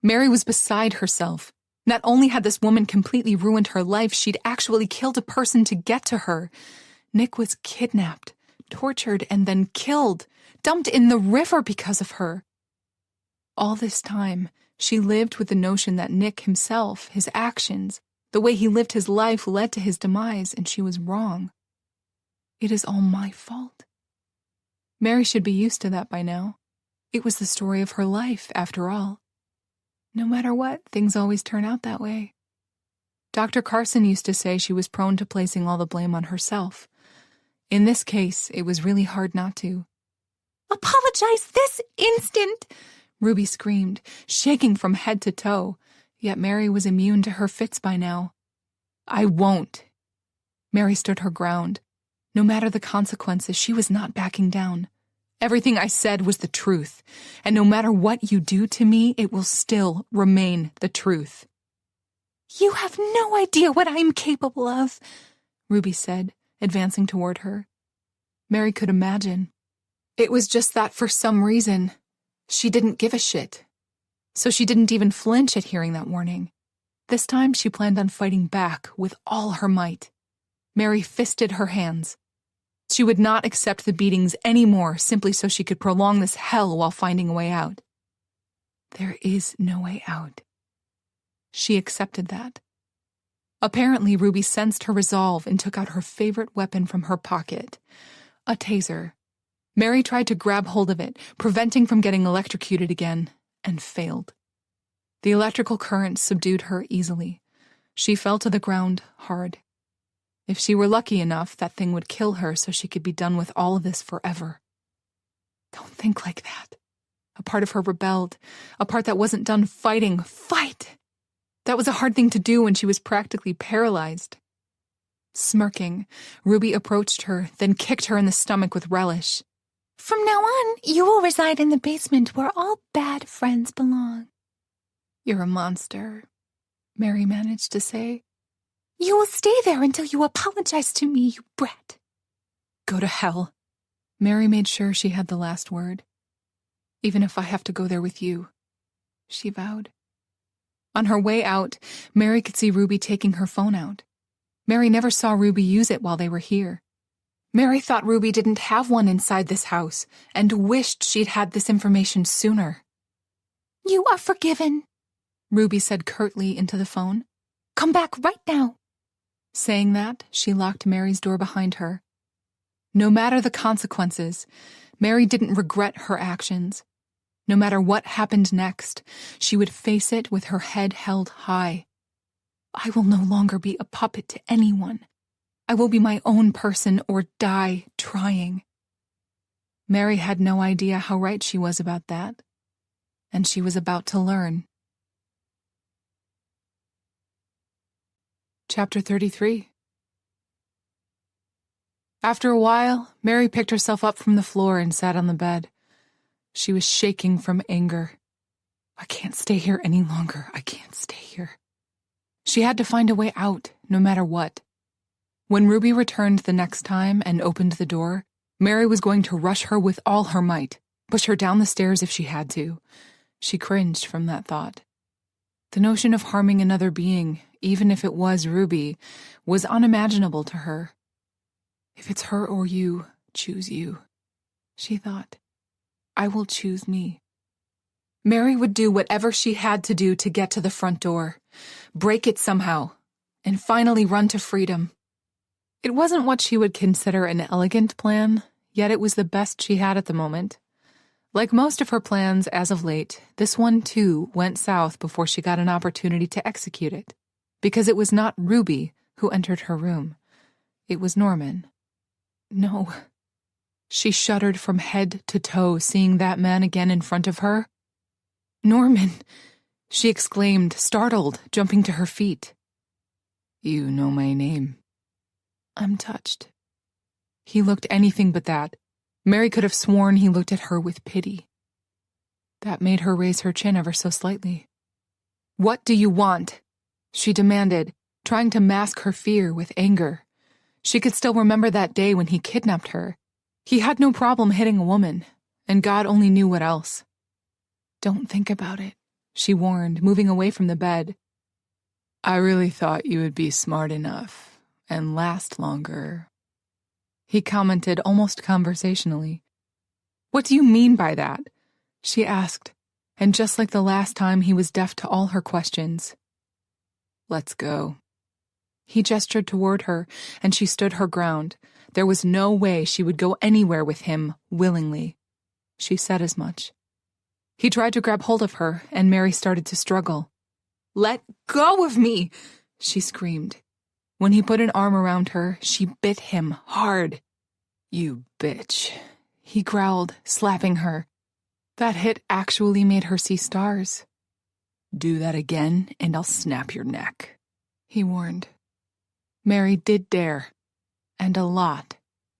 Mary was beside herself. Not only had this woman completely ruined her life, she'd actually killed a person to get to her. Nick was kidnapped, tortured, and then killed, dumped in the river because of her. All this time, she lived with the notion that Nick himself, his actions, the way he lived his life led to his demise, and she was wrong. It is all my fault. Mary should be used to that by now. It was the story of her life, after all. No matter what, things always turn out that way. Dr. Carson used to say she was prone to placing all the blame on herself. In this case, it was really hard not to. Apologize this instant! Ruby screamed, shaking from head to toe, yet Mary was immune to her fits by now. I won't. Mary stood her ground. No matter the consequences, she was not backing down. Everything I said was the truth, and no matter what you do to me, it will still remain the truth. You have no idea what I am capable of, Ruby said, advancing toward her. Mary could imagine. It was just that for some reason, she didn't give a shit. So she didn't even flinch at hearing that warning. This time she planned on fighting back with all her might. Mary fisted her hands. She would not accept the beatings anymore simply so she could prolong this hell while finding a way out. There is no way out. She accepted that. Apparently, Ruby sensed her resolve and took out her favorite weapon from her pocket, a taser. Mary tried to grab hold of it, preventing from getting electrocuted again, and failed. The electrical current subdued her easily. She fell to the ground hard. If she were lucky enough, that thing would kill her so she could be done with all of this forever. Don't think like that. A part of her rebelled, a part that wasn't done fighting. Fight! That was a hard thing to do when she was practically paralyzed. Smirking, Ruby approached her, then kicked her in the stomach with relish. From now on, you will reside in the basement where all bad friends belong. You're a monster, Mary managed to say. You will stay there until you apologize to me, you brat. Go to hell. Mary made sure she had the last word. Even if I have to go there with you, she vowed. On her way out, Mary could see Ruby taking her phone out. Mary never saw Ruby use it while they were here. Mary thought Ruby didn't have one inside this house and wished she'd had this information sooner. You are forgiven, Ruby said curtly into the phone. Come back right now. Saying that, she locked Mary's door behind her. No matter the consequences, Mary didn't regret her actions. No matter what happened next, she would face it with her head held high. I will no longer be a puppet to anyone. I will be my own person or die trying. Mary had no idea how right she was about that, and she was about to learn. Chapter 33. After a while, Mary picked herself up from the floor and sat on the bed. She was shaking from anger. I can't stay here any longer. I can't stay here. She had to find a way out, no matter what. When Ruby returned the next time and opened the door, Mary was going to rush her with all her might, push her down the stairs if she had to. She cringed from that thought. The notion of harming another being, even if it was Ruby, was unimaginable to her. If it's her or you, choose you, she thought. I will choose me. Mary would do whatever she had to do to get to the front door, break it somehow, and finally run to freedom. It wasn't what she would consider an elegant plan, yet it was the best she had at the moment. Like most of her plans as of late, this one too went south before she got an opportunity to execute it, because it was not Ruby who entered her room. It was Norman. No. She shuddered from head to toe seeing that man again in front of her. Norman, she exclaimed, startled, jumping to her feet. You know my name. I'm touched. He looked anything but that. Mary could have sworn he looked at her with pity. That made her raise her chin ever so slightly. What do you want? She demanded, trying to mask her fear with anger. She could still remember that day when he kidnapped her. He had no problem hitting a woman, and God only knew what else. Don't think about it, she warned, moving away from the bed. I really thought you would be smart enough and last longer, he commented almost conversationally. What do you mean by that? She asked, and just like the last time he was deaf to all her questions. Let's go. He gestured toward her, and she stood her ground. There was no way she would go anywhere with him willingly. She said as much. He tried to grab hold of her, and Mary started to struggle. Let go of me, she screamed. When he put an arm around her, she bit him hard. You bitch, he growled, slapping her. That hit actually made her see stars. Do that again, and I'll snap your neck, he warned. Mary did dare, and a lot.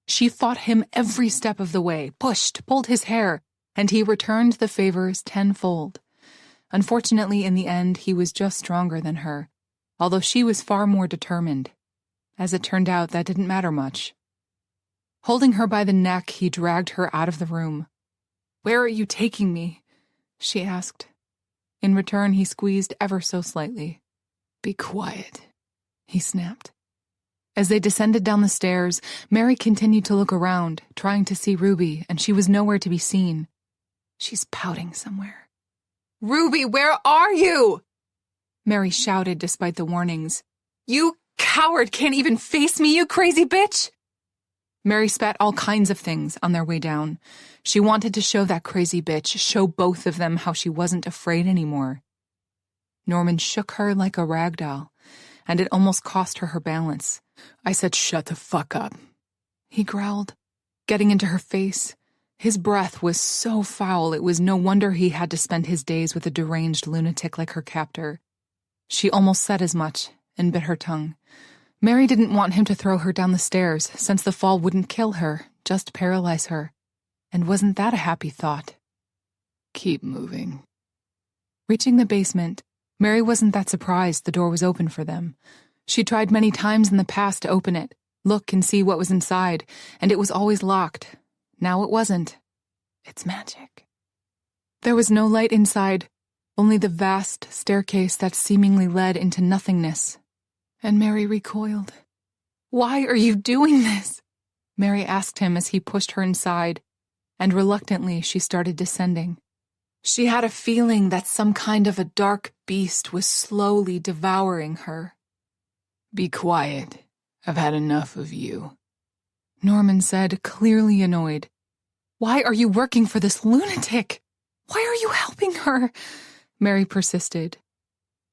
She fought him every step of the way, pushed, pulled his hair, and he returned the favors tenfold. Unfortunately, in the end, he was just stronger than her, although she was far more determined. As it turned out, that didn't matter much. Holding her by the neck, he dragged her out of the room. "Where are you taking me?" she asked. In return, he squeezed ever so slightly. "Be quiet," he snapped. As they descended down the stairs, Mary continued to look around, trying to see Ruby, and she was nowhere to be seen. "She's pouting somewhere." "Ruby, where are you?" Mary shouted despite the warnings. "You coward can't even face me, you crazy bitch!" Mary spat all kinds of things on their way down. She wanted to show that crazy bitch, show both of them how she wasn't afraid anymore. Norman shook her like a rag doll, and it almost cost her balance. "I said shut the fuck up," he growled, getting into her face. His breath was so foul it was no wonder he had to spend his days with a deranged lunatic like her captor. She almost said as much and bit her tongue. Mary didn't want him to throw her down the stairs, since the fall wouldn't kill her, just paralyze her. And wasn't that a happy thought? "Keep moving." Reaching the basement, Mary wasn't that surprised the door was open for them. She tried many times in the past to open it, look and see what was inside, and it was always locked. Now it wasn't. It's magic. There was no light inside, only the vast staircase that seemingly led into nothingness. And Mary recoiled. "Why are you doing this?" Mary asked him as he pushed her inside, and reluctantly she started descending. She had a feeling that some kind of a dark beast was slowly devouring her. "Be quiet. I've had enough of you," Norman said, clearly annoyed. "Why are you working for this lunatic? Why are you helping her?" Mary persisted.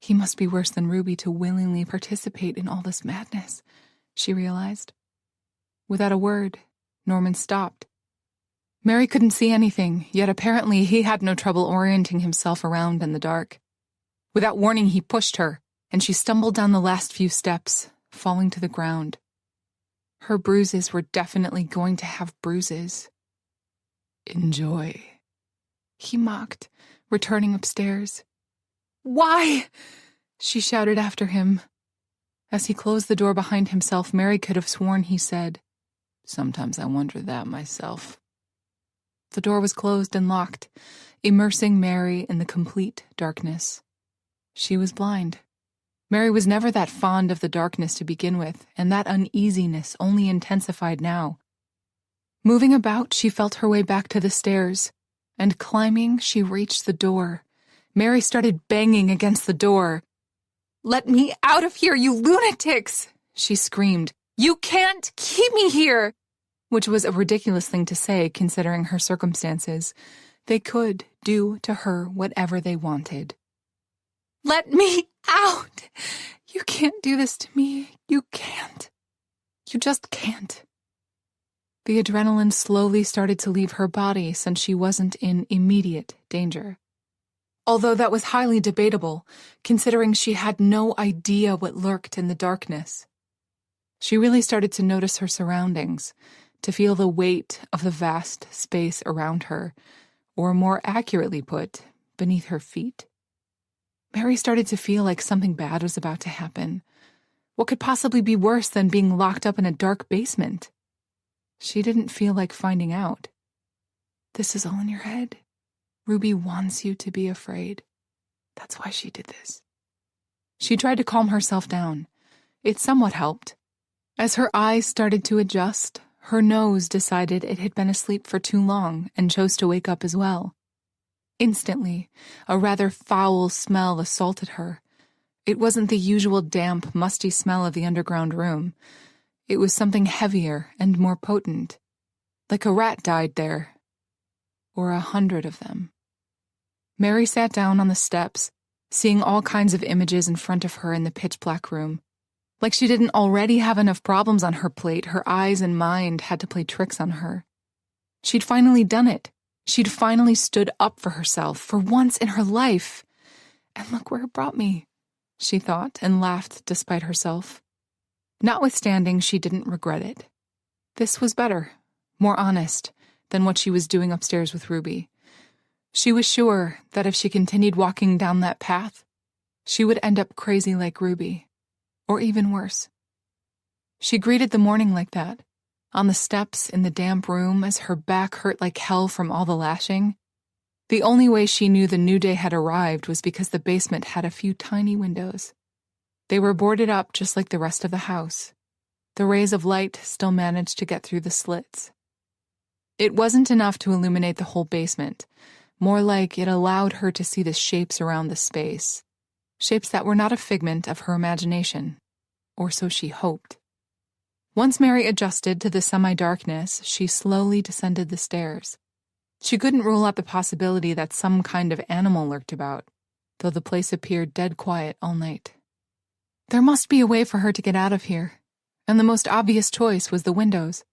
He must be worse than Ruby to willingly participate in all this madness, she realized. Without a word, Norman stopped. Mary couldn't see anything, yet apparently he had no trouble orienting himself around in the dark. Without warning, he pushed her, and she stumbled down the last few steps, falling to the ground. Her bruises were definitely going to have bruises. "Enjoy," he mocked, returning upstairs. "Why?" she shouted after him. As he closed the door behind himself, Mary could have sworn he said, "Sometimes I wonder that myself." The door was closed and locked, immersing Mary in the complete darkness. She was blind. Mary was never that fond of the darkness to begin with, and that uneasiness only intensified now. Moving about, she felt her way back to the stairs, and climbing, she reached the door. Mary started banging against the door. "Let me out of here, you lunatics!" she screamed. "You can't keep me here!" Which was a ridiculous thing to say, considering her circumstances. They could do to her whatever they wanted. "Let me out! You can't do this to me. You can't. You just can't." The adrenaline slowly started to leave her body since she wasn't in immediate danger. Although that was highly debatable, considering she had no idea what lurked in the darkness. She really started to notice her surroundings, to feel the weight of the vast space around her, or more accurately put, beneath her feet. Mary started to feel like something bad was about to happen. What could possibly be worse than being locked up in a dark basement? She didn't feel like finding out. This is all in your head. Ruby wants you to be afraid. That's why she did this. She tried to calm herself down. It somewhat helped. As her eyes started to adjust, her nose decided it had been asleep for too long and chose to wake up as well. Instantly, a rather foul smell assaulted her. It wasn't the usual damp, musty smell of the underground room. It was something heavier and more potent, like a rat died there, or 100 of them. Mary sat down on the steps, seeing all kinds of images in front of her in the pitch-black room. Like she didn't already have enough problems on her plate, her eyes and mind had to play tricks on her. She'd finally done it. She'd finally stood up for herself, for once in her life. And look where it brought me, she thought, and laughed despite herself. Notwithstanding, she didn't regret it. This was better, more honest, than what she was doing upstairs with Ruby. She was sure that if she continued walking down that path, she would end up crazy like Ruby, or even worse. She greeted the morning like that, on the steps in the damp room as her back hurt like hell from all the lashing. The only way she knew the new day had arrived was because the basement had a few tiny windows. They were boarded up just like the rest of the house. The rays of light still managed to get through the slits. It wasn't enough to illuminate the whole basement, more like it allowed her to see the shapes around the space, shapes that were not a figment of her imagination, or so she hoped. Once Mary adjusted to the semi-darkness, she slowly descended the stairs. She couldn't rule out the possibility that some kind of animal lurked about, though the place appeared dead quiet all night. There must be a way for her to get out of here, and the most obvious choice was the windows.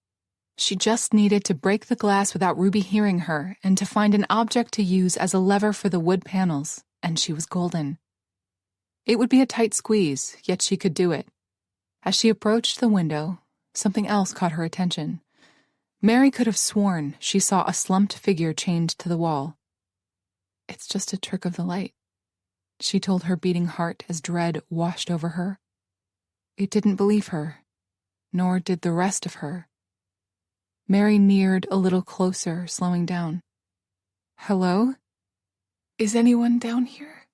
She just needed to break the glass without Ruby hearing her and to find an object to use as a lever for the wood panels, and she was golden. It would be a tight squeeze, yet she could do it. As she approached the window, something else caught her attention. Mary could have sworn she saw a slumped figure chained to the wall. "It's just a trick of the light," she told her beating heart as dread washed over her. It didn't believe her, nor did the rest of her. Mary neared a little closer, slowing down. "Hello? Is anyone down here?"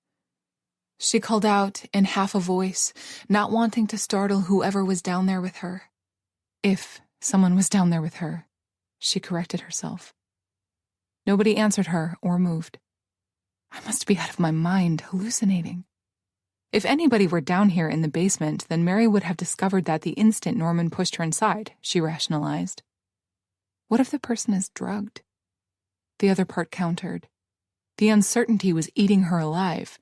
She called out in half a voice, not wanting to startle whoever was down there with her. If someone was down there with her, she corrected herself. Nobody answered her or moved. I must be out of my mind, hallucinating. If anybody were down here in the basement, then Mary would have discovered that the instant Norman pushed her inside, she rationalized. What if the person is drugged? The other part countered. The uncertainty was eating her alive.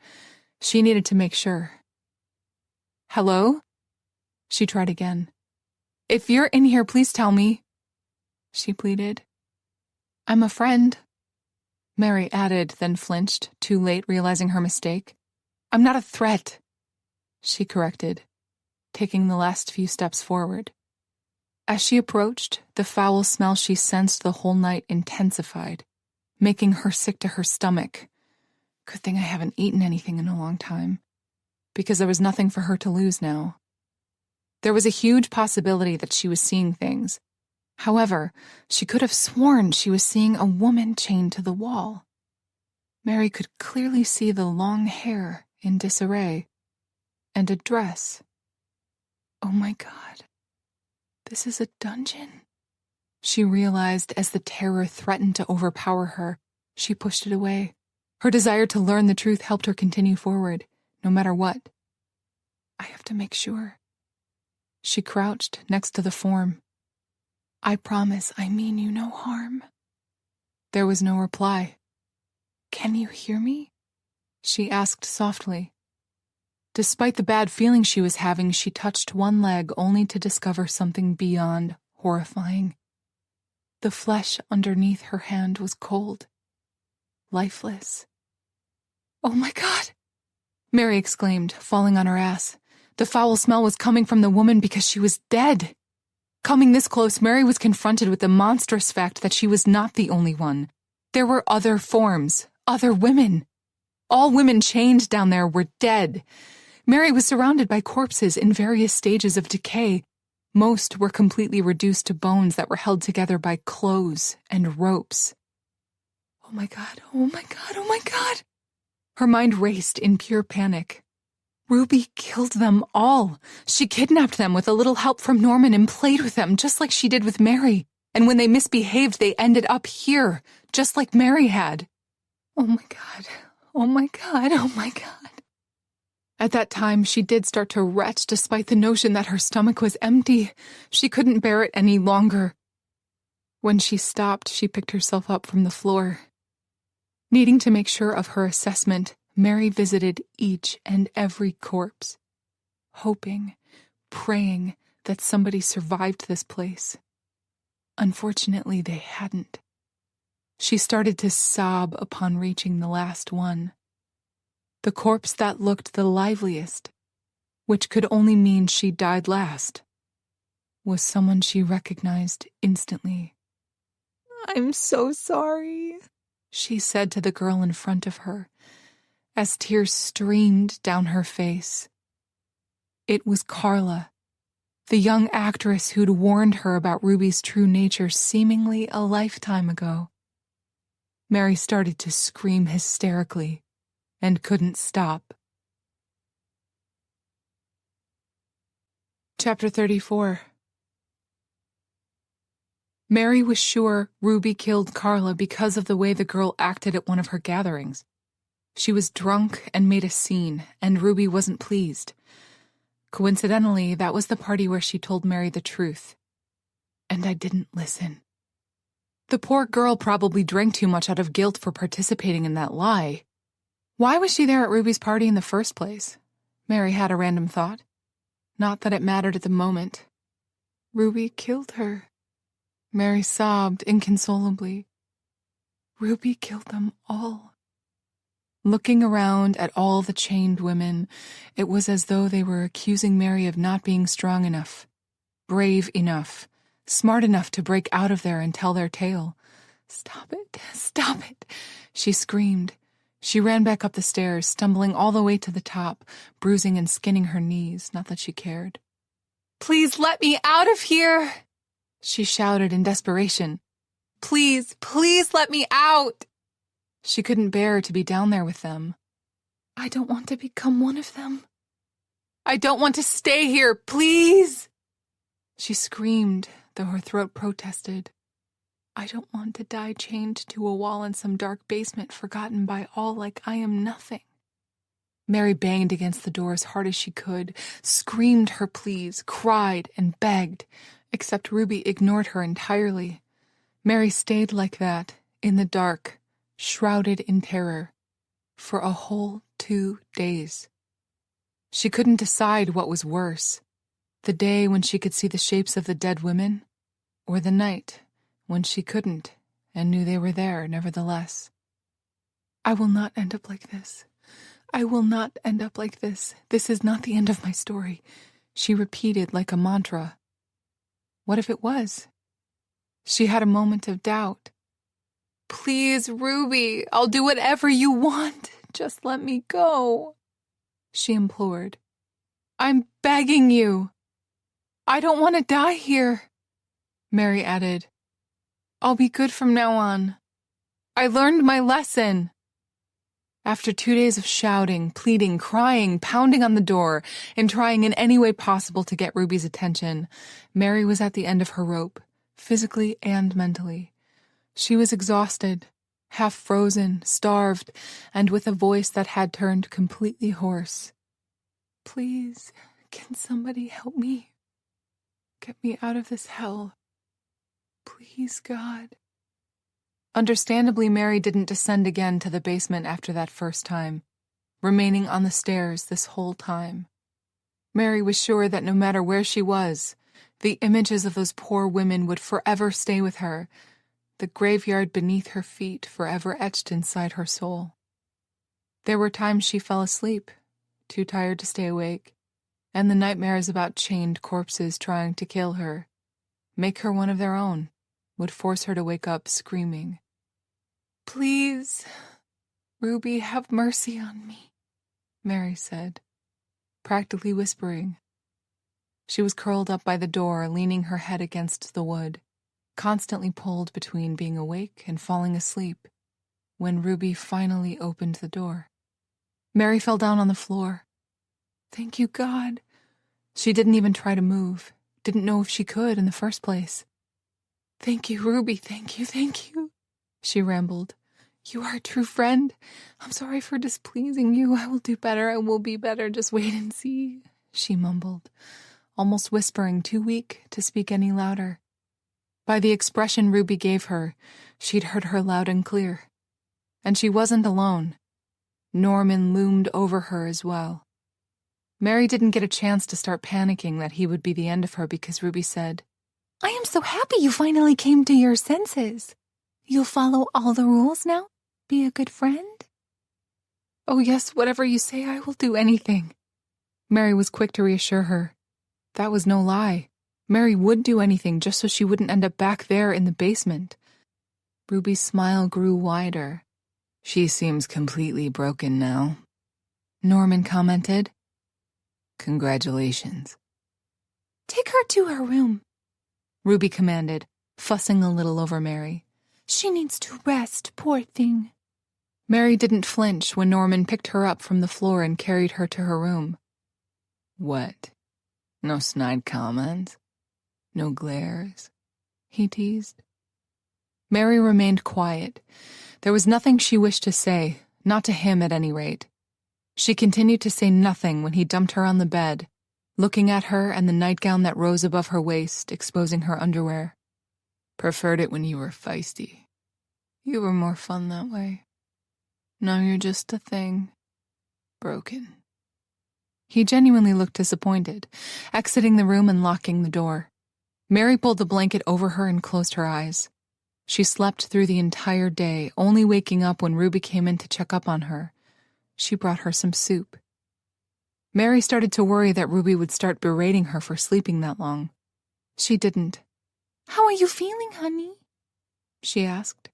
She needed to make sure. "Hello?" She tried again. "If you're in here, please tell me," she pleaded. "I'm a friend," Mary added, then flinched, too late realizing her mistake. "I'm not a threat," she corrected, taking the last few steps forward. As she approached, the foul smell she sensed the whole night intensified, making her sick to her stomach. Good thing I haven't eaten anything in a long time, because there was nothing for her to lose now. There was a huge possibility that she was seeing things. However, she could have sworn she was seeing a woman chained to the wall. Mary could clearly see the long hair in disarray, and a dress. Oh my God. This is a dungeon? She realized as the terror threatened to overpower her. She pushed it away. Her desire to learn the truth helped her continue forward, no matter what. I have to make sure. She crouched next to the form. I promise I mean you no harm. There was no reply. Can you hear me? She asked softly. Despite the bad feeling she was having, she touched one leg only to discover something beyond horrifying. The flesh underneath her hand was cold, lifeless. Oh my God! Mary exclaimed, falling on her ass. The foul smell was coming from the woman because she was dead. Coming this close, Mary was confronted with the monstrous fact that she was not the only one. There were other forms, other women. All women chained down there were dead. Mary was surrounded by corpses in various stages of decay. Most were completely reduced to bones that were held together by clothes and ropes. Oh my God, oh my God, oh my God! Her mind raced in pure panic. Ruby killed them all. She kidnapped them with a little help from Norman and played with them just like she did with Mary. And when they misbehaved, they ended up here, just like Mary had. Oh my God, oh my God, oh my God. At that time, she did start to retch despite the notion that her stomach was empty. She couldn't bear it any longer. When she stopped, she picked herself up from the floor. Needing to make sure of her assessment, Mary visited each and every corpse, hoping, praying that somebody survived this place. Unfortunately, they hadn't. She started to sob upon reaching the last one. The corpse that looked the liveliest, which could only mean she died last. was someone she recognized instantly. "I'm so sorry," she said to the girl in front of her, as tears streamed down her face. It was Carla, the young actress who'd warned her about Ruby's true nature seemingly a lifetime ago. Mary started to scream hysterically and couldn't stop. Chapter 34. Mary was sure Ruby killed Carla because of the way the girl acted at one of her gatherings. She was drunk and made a scene, and Ruby wasn't pleased. Coincidentally, that was the party where she told Mary the truth. And I didn't listen. The poor girl probably drank too much out of guilt for participating in that lie. Why was she there at Ruby's party in the first place? Mary had a random thought. Not that it mattered at the moment. Ruby killed her. Mary sobbed inconsolably. Ruby killed them all. Looking around at all the chained women, it was as though they were accusing Mary of not being strong enough, brave enough, smart enough to break out of there and tell their tale. "Stop it, stop it," she screamed. She ran back up the stairs, stumbling all the way to the top, bruising and skinning her knees, not that she cared. "Please let me out of here," she shouted in desperation. "Please, please let me out." She couldn't bear to be down there with them. "I don't want to become one of them. I don't want to stay here, please," she screamed, though her throat protested. "I don't want to die chained to a wall in some dark basement, forgotten by all like I am nothing." Mary banged against the door as hard as she could, screamed her pleas, cried and begged, except Ruby ignored her entirely. Mary stayed like that, in the dark, shrouded in terror, for a whole 2 days. She couldn't decide what was worse, the day when she could see the shapes of the dead women, or the night when she couldn't and knew they were there nevertheless. "I will not end up like this. I will not end up like this. This is not the end of my story," she repeated like a mantra. What if it was? She had a moment of doubt. "Please, Ruby, I'll do whatever you want. Just let me go," she implored. "I'm begging you. I don't want to die here," Mary added. "I'll be good from now on. I learned my lesson." After 2 days of shouting, pleading, crying, pounding on the door, and trying in any way possible to get Ruby's attention, Mary was at the end of her rope, physically and mentally. She was exhausted, half frozen, starved, and with a voice that had turned completely hoarse. "Please, can somebody help me? Get me out of this hell. Please, God." Understandably, Mary didn't descend again to the basement after that first time, remaining on the stairs this whole time. Mary was sure that no matter where she was, the images of those poor women would forever stay with her, the graveyard beneath her feet forever etched inside her soul. There were times she fell asleep, too tired to stay awake, and the nightmares about chained corpses trying to kill her, make her one of their own, would force her to wake up screaming. "Please, Ruby, have mercy on me," Mary said, practically whispering. She was curled up by the door, leaning her head against the wood, constantly pulled between being awake and falling asleep, when Ruby finally opened the door. Mary fell down on the floor. "Thank you, God." She didn't even try to move, didn't know if she could in the first place. "Thank you, Ruby, thank you," she rambled. "You are a true friend. I'm sorry for displeasing you. I will do better. I will be better. Just wait and see," she mumbled, almost whispering, too weak to speak any louder. By the expression Ruby gave her, she'd heard her loud and clear. And she wasn't alone. Norman loomed over her as well. Mary didn't get a chance to start panicking that he would be the end of her because Ruby said, "I am so happy you finally came to your senses. You'll follow all the rules now? Be a good friend?" "Oh yes, whatever you say, I will do anything." Mary was quick to reassure her. That was no lie. Mary would do anything just so she wouldn't end up back there in the basement. Ruby's smile grew wider. "She seems completely broken now," Norman commented. "Congratulations." "Take her to her room," Ruby commanded, fussing a little over Mary. "She needs to rest, poor thing." Mary didn't flinch when Norman picked her up from the floor and carried her to her room. "What? No snide comments? No glares?" he teased. Mary remained quiet. There was nothing she wished to say, not to him at any rate. She continued to say nothing when he dumped her on the bed, looking at her and the nightgown that rose above her waist, exposing her underwear. "Preferred it when you were feisty. You were more fun that way. Now you're just a thing. Broken." He genuinely looked disappointed, exiting the room and locking the door. Mary pulled the blanket over her and closed her eyes. She slept through the entire day, only waking up when Ruby came in to check up on her. She brought her some soup. Mary started to worry that Ruby would start berating her for sleeping that long. She didn't. "How are you feeling, honey?" she asked.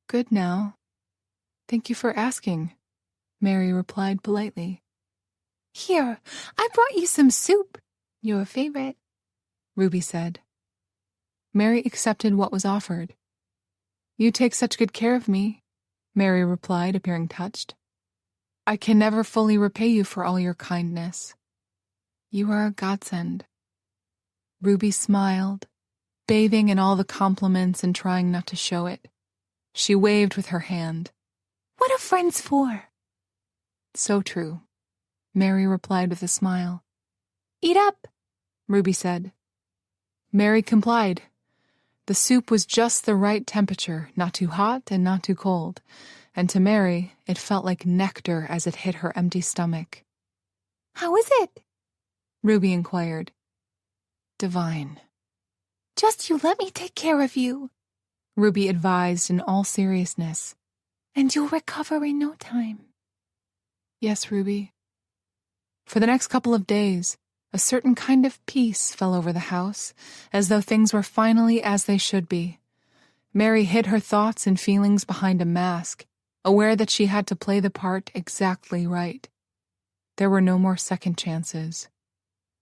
"Good now. Thank you for asking," Mary replied politely. "Here, I brought you some soup. Your favorite," Ruby said. Mary accepted what was offered. "You take such good care of me," Mary replied, appearing touched. "I can never fully repay you for all your kindness. You are a godsend." Ruby smiled, bathing in all the compliments and trying not to show it. She waved with her hand. "What are friends for?" "So true," Mary replied with a smile. "Eat up," Ruby said. Mary complied. The soup was just the right temperature, not too hot and not too cold, and to Mary, it felt like nectar as it hit her empty stomach. "How is it?" Ruby inquired. "Divine." "Just you let me take care of you," Ruby advised in all seriousness. "and you'll recover in no time." "Yes, Ruby." For the next couple of days, a certain kind of peace fell over the house, as though things were finally as they should be. Mary hid her thoughts and feelings behind a mask, aware that she had to play the part exactly right. There were no more second chances.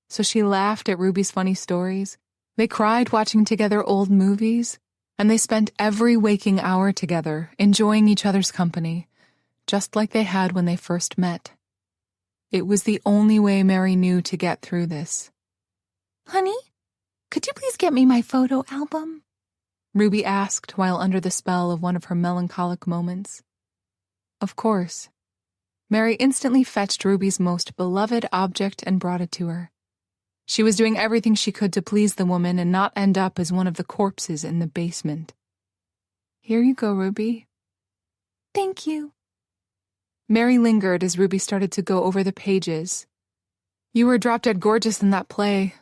So she laughed at Ruby's funny stories, they cried watching together old movies, and they spent every waking hour together, enjoying each other's company, just like they had when they first met. It was the only way Mary knew to get through this. "Honey, could you please get me my photo album?" Ruby asked while under the spell of one of her melancholic moments. Of course. Mary instantly fetched Ruby's most beloved object and brought it to her. She was doing everything she could to please the woman and not end up as one of the corpses in the basement. "Here you go, Ruby." "Thank you." Mary lingered as Ruby started to go over the pages. "You were drop-dead gorgeous in that play,"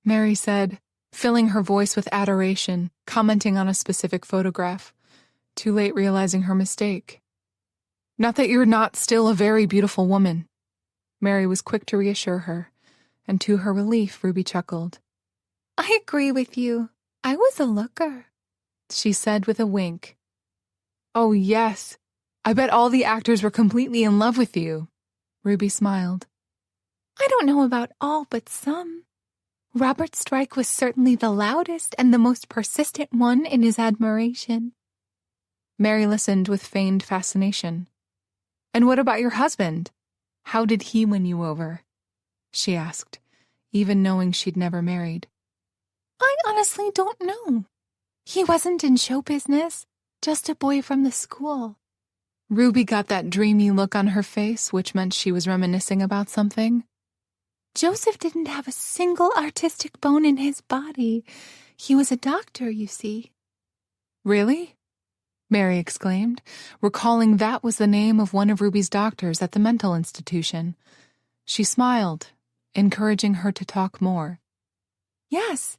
Mary said, filling her voice with adoration, commenting on a specific photograph, too late realizing her mistake. "Not that you're not still a very beautiful woman," Mary was quick to reassure her, and to her relief, Ruby chuckled. "I agree with you. I was a looker," she said with a wink. "Oh, yes. I bet all the actors were completely in love with you," Ruby smiled. "I don't know about all, but some. Robert Strike was certainly the loudest and the most persistent one in his admiration." Mary listened with feigned fascination. "And what about your husband? How did he win you over?" she asked, even knowing she'd never married. "I honestly don't know. He wasn't in show business, just a boy from the school." Ruby got that dreamy look on her face, which meant she was reminiscing about something. "Joseph didn't have a single artistic bone in his body. He was a doctor, you see." "Really?" Mary exclaimed, recalling that was the name of one of Ruby's doctors at the mental institution. She smiled, encouraging her to talk more. "Yes,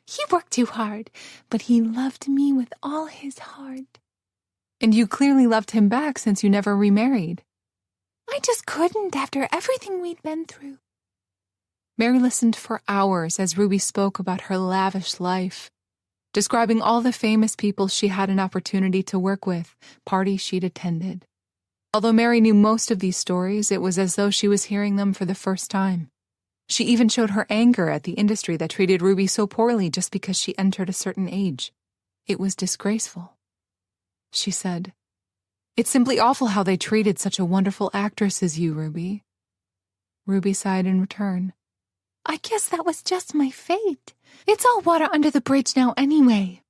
he worked too hard, but he loved me with all his heart." "And you clearly loved him back since you never remarried." "I just couldn't after everything we'd been through." Mary listened for hours as Ruby spoke about her lavish life, describing all the famous people she had an opportunity to work with, parties she'd attended. Although Mary knew most of these stories, it was as though she was hearing them for the first time. She even showed her anger at the industry that treated Ruby so poorly just because she entered a certain age. It was disgraceful. She said, "It's simply awful how they treated such a wonderful actress as you, Ruby." Ruby sighed in return. I guess that was just my fate. It's all water under the bridge now anyway.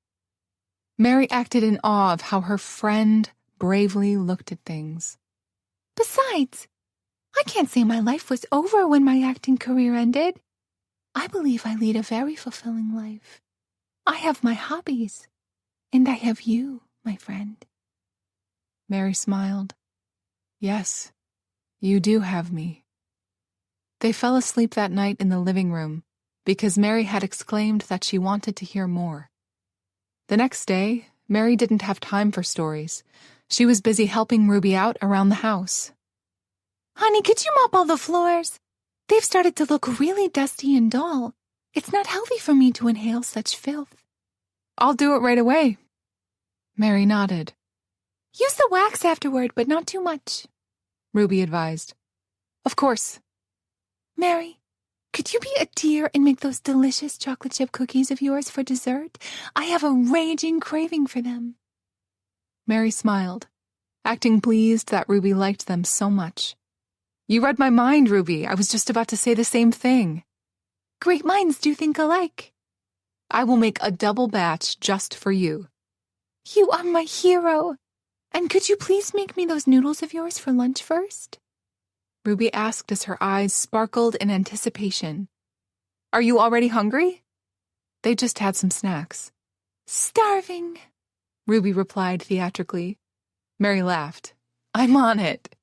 Mary acted in awe of how her friend bravely looked at things. Besides, I can't say my life was over when my acting career ended. I believe I lead a very fulfilling life. I have my hobbies, and I have you, my friend. Mary smiled. Yes, you do have me. They fell asleep that night in the living room because Mary had exclaimed that she wanted to hear more. The next day, Mary didn't have time for stories. She was busy helping Ruby out around the house. Honey, could you mop all the floors? They've started to look really dusty and dull. It's not healthy for me to inhale such filth. I'll do it right away. Mary nodded. Use the wax afterward, but not too much, Ruby advised. Of course. Mary, could you be a dear and make those delicious chocolate chip cookies of yours for dessert? I have a raging craving for them. Mary smiled, acting pleased that Ruby liked them so much. You read my mind, Ruby. I was just about to say the same thing. Great minds do think alike. I will make a double batch just for you. You are my hero. And could you please make me those noodles of yours for lunch first? Ruby asked as her eyes sparkled in anticipation. Are you already hungry? They just had some snacks. Starving, Ruby replied theatrically. Mary laughed. I'm on it.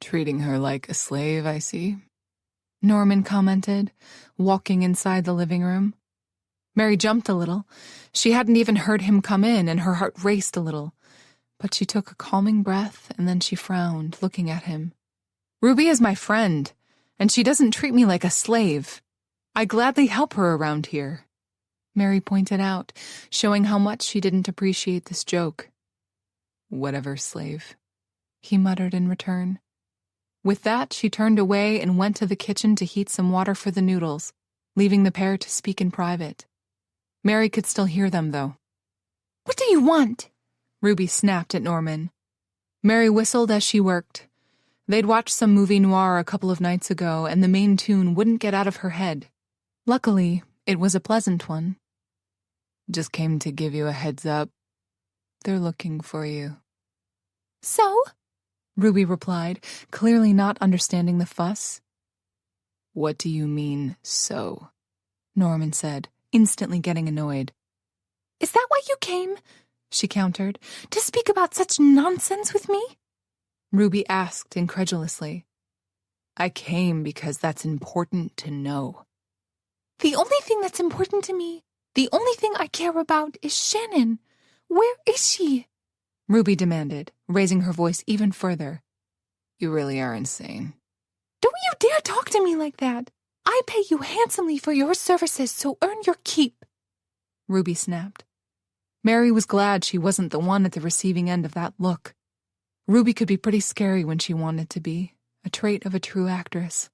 Treating her like a slave, I see, Norman commented, walking inside the living room. Mary jumped a little. She hadn't even heard him come in, and her heart raced a little. But she took a calming breath, and then she frowned, looking at him. Ruby is my friend, and she doesn't treat me like a slave. I gladly help her around here, Mary pointed out, showing how much she didn't appreciate this joke. Whatever, slave, he muttered in return. With that, she turned away and went to the kitchen to heat some water for the noodles, leaving the pair to speak in private. Mary could still hear them, though. What do you want? Ruby snapped at Norman. Mary whistled as she worked. They'd watched some movie noir a couple of nights ago, and the main tune wouldn't get out of her head. Luckily, it was a pleasant one. Just came to give you a heads up. They're looking for you. So? Ruby replied, clearly not understanding the fuss. What do you mean, so? Norman said, instantly getting annoyed. Is that why you came? She countered. To speak about such nonsense with me? Ruby asked incredulously. I came because that's important to know. The only thing that's important to me, the only thing I care about is Shannon. Where is she? Ruby demanded, raising her voice even further. You really are insane. Don't you dare talk to me like that. I pay you handsomely for your services, so earn your keep. Ruby snapped. Mary was glad she wasn't the one at the receiving end of that look. Ruby could be pretty scary when she wanted to be, a trait of a true actress.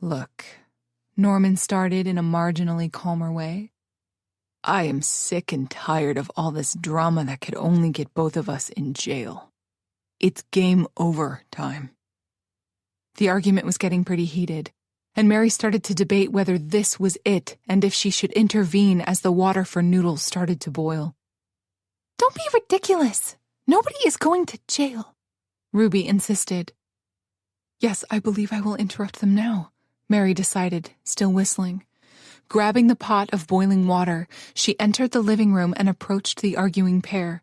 Look, Norman started in a marginally calmer way. I am sick and tired of all this drama that could only get both of us in jail. It's game over time. The argument was getting pretty heated, and Mary started to debate whether this was it and if she should intervene as the water for noodles started to boil. Don't be ridiculous. Nobody is going to jail, Ruby insisted. Yes, I believe I will interrupt them now, Mary decided, still whistling. Grabbing the pot of boiling water, she entered the living room and approached the arguing pair.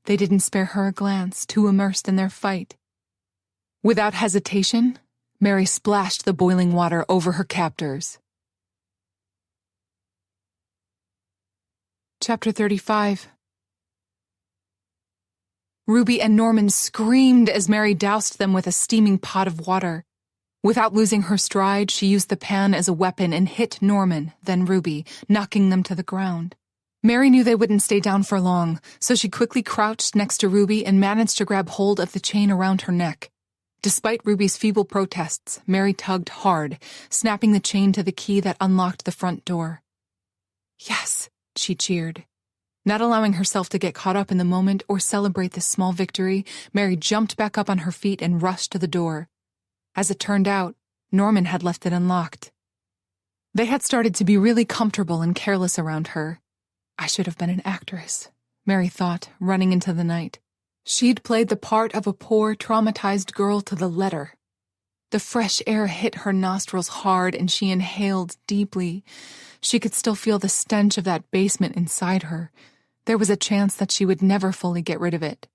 They didn't spare her a glance, too immersed in their fight. Without hesitation, Mary splashed the boiling water over her captors. Chapter 35. Ruby and Norman screamed as Mary doused them with a steaming pot of water. Without losing her stride, she used the pan as a weapon and hit Norman, then Ruby, knocking them to the ground. Mary knew they wouldn't stay down for long, so she quickly crouched next to Ruby and managed to grab hold of the chain around her neck. Despite Ruby's feeble protests, Mary tugged hard, snapping the chain to the key that unlocked the front door. Yes, she cheered. Not allowing herself to get caught up in the moment or celebrate this small victory, Mary jumped back up on her feet and rushed to the door. As it turned out, Norman had left it unlocked. They had started to be really comfortable and careless around her. I should have been an actress, Mary thought, running into the night. She'd played the part of a poor, traumatized girl to the letter. The fresh air hit her nostrils hard and she inhaled deeply. She could still feel the stench of that basement inside her. There was a chance that she would never fully get rid of it.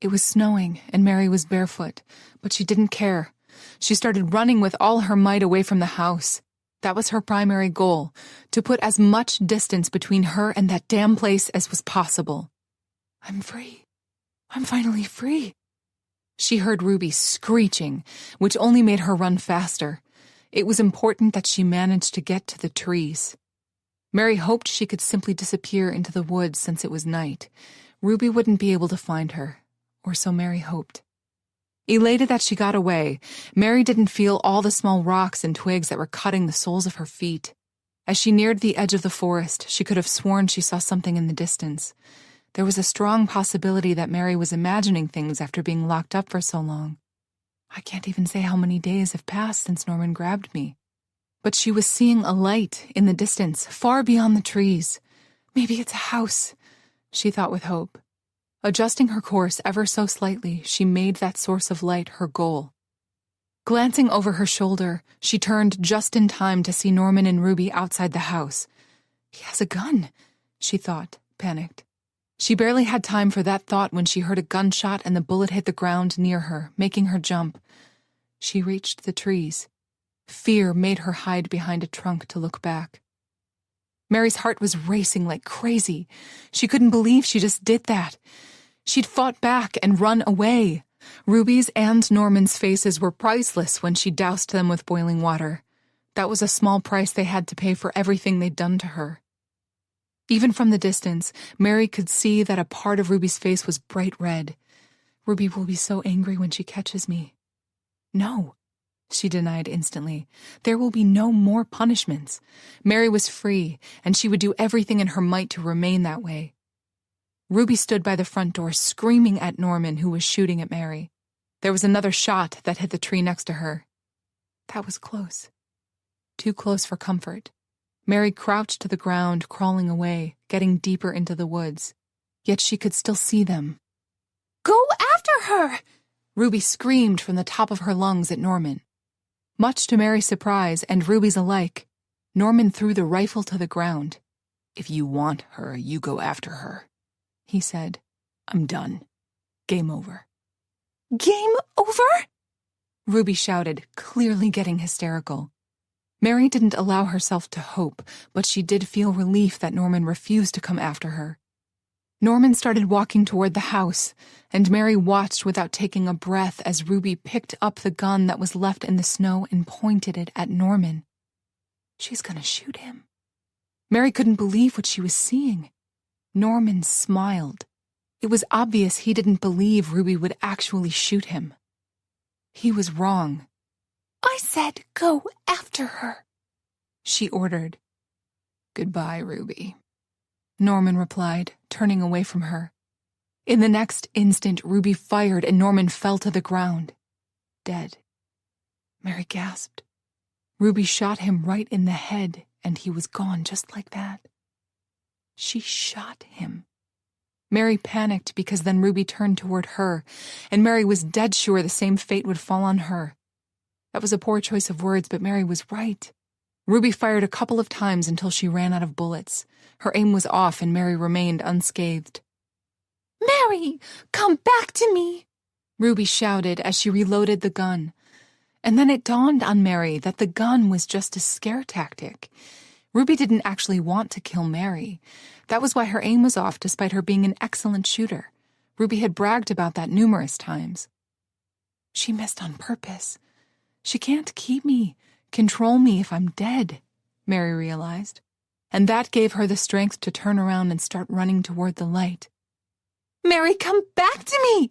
It was snowing and Mary was barefoot, but she didn't care. She started running with all her might away from the house. That was her primary goal, to put as much distance between her and that damn place as was possible. I'm free. I'm finally free. She heard Ruby screeching, which only made her run faster. It was important that she managed to get to the trees. Mary hoped she could simply disappear into the woods since it was night. Ruby wouldn't be able to find her, or so Mary hoped. Elated that she got away, Mary didn't feel all the small rocks and twigs that were cutting the soles of her feet. As she neared the edge of the forest, she could have sworn she saw something in the distance. There was a strong possibility that Mary was imagining things after being locked up for so long. I can't even say how many days have passed since Norman grabbed me. But she was seeing a light in the distance, far beyond the trees. Maybe it's a house, she thought with hope. Adjusting her course ever so slightly, she made that source of light her goal. Glancing over her shoulder, she turned just in time to see Norman and Ruby outside the house. He has a gun, she thought, panicked. She barely had time for that thought when she heard a gunshot and the bullet hit the ground near her, making her jump. She reached the trees. Fear made her hide behind a trunk to look back. Mary's heart was racing like crazy. She couldn't believe she just did that. She'd fought back and run away. Ruby's and Norman's faces were priceless when she doused them with boiling water. That was a small price they had to pay for everything they'd done to her. Even from the distance, Mary could see that a part of Ruby's face was bright red. Ruby will be so angry when she catches me. No, she denied instantly. There will be no more punishments. Mary was free, and she would do everything in her might to remain that way. Ruby stood by the front door, screaming at Norman, who was shooting at Mary. There was another shot that hit the tree next to her. That was close. Too close for comfort. Mary crouched to the ground, crawling away, getting deeper into the woods. Yet she could still see them. Go after her! Ruby screamed from the top of her lungs at Norman. Much to Mary's surprise, and Ruby's alike, Norman threw the rifle to the ground. If you want her, you go after her, he said. I'm done. Game over. Game over? Ruby shouted, clearly getting hysterical. Mary didn't allow herself to hope, but she did feel relief that Norman refused to come after her. Norman started walking toward the house, and Mary watched without taking a breath as Ruby picked up the gun that was left in the snow and pointed it at Norman. She's gonna shoot him. Mary couldn't believe what she was seeing. Norman smiled. It was obvious he didn't believe Ruby would actually shoot him. He was wrong. I said go after her, she ordered. Goodbye, Ruby, Norman replied, turning away from her. In the next instant, Ruby fired and Norman fell to the ground. Dead. Mary gasped. Ruby shot him right in the head, and he was gone just like that. She shot him. Mary panicked because then Ruby turned toward her, and Mary was dead sure the same fate would fall on her. That was a poor choice of words, but Mary was right. Ruby fired a couple of times until she ran out of bullets. Her aim was off, and Mary remained unscathed. Mary, come back to me, Ruby shouted as she reloaded the gun. And then it dawned on Mary that the gun was just a scare tactic. Ruby didn't actually want to kill Mary. That was why her aim was off despite her being an excellent shooter. Ruby had bragged about that numerous times. She missed on purpose. She can't keep me, control me if I'm dead, Mary realized, and that gave her the strength to turn around and start running toward the light. Mary, come back to me!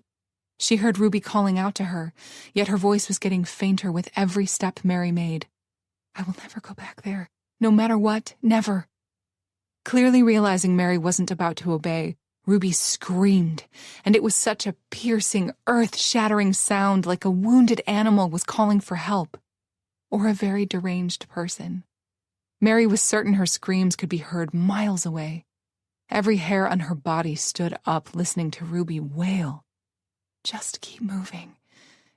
She heard Ruby calling out to her, yet her voice was getting fainter with every step Mary made. I will never go back there. No matter what, never. Clearly realizing Mary wasn't about to obey, Ruby screamed, and it was such a piercing, earth-shattering sound, like a wounded animal was calling for help. Or a very deranged person. Mary was certain her screams could be heard miles away. Every hair on her body stood up, listening to Ruby wail. Just keep moving,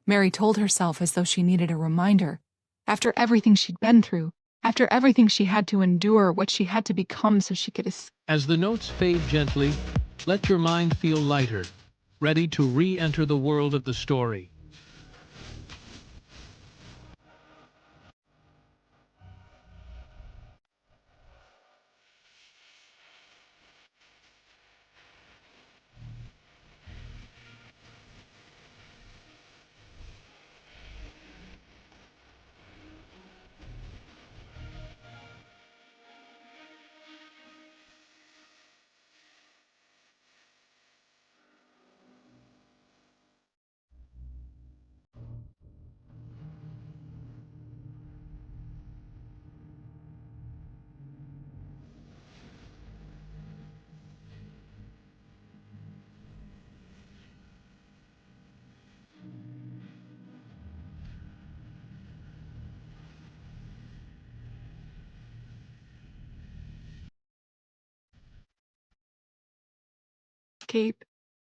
Mary told herself as though she needed a reminder. After everything she'd been through, after everything she had to endure, what she had to become so she could escape. As the notes fade gently, let your mind feel lighter, ready to re-enter the world of the story.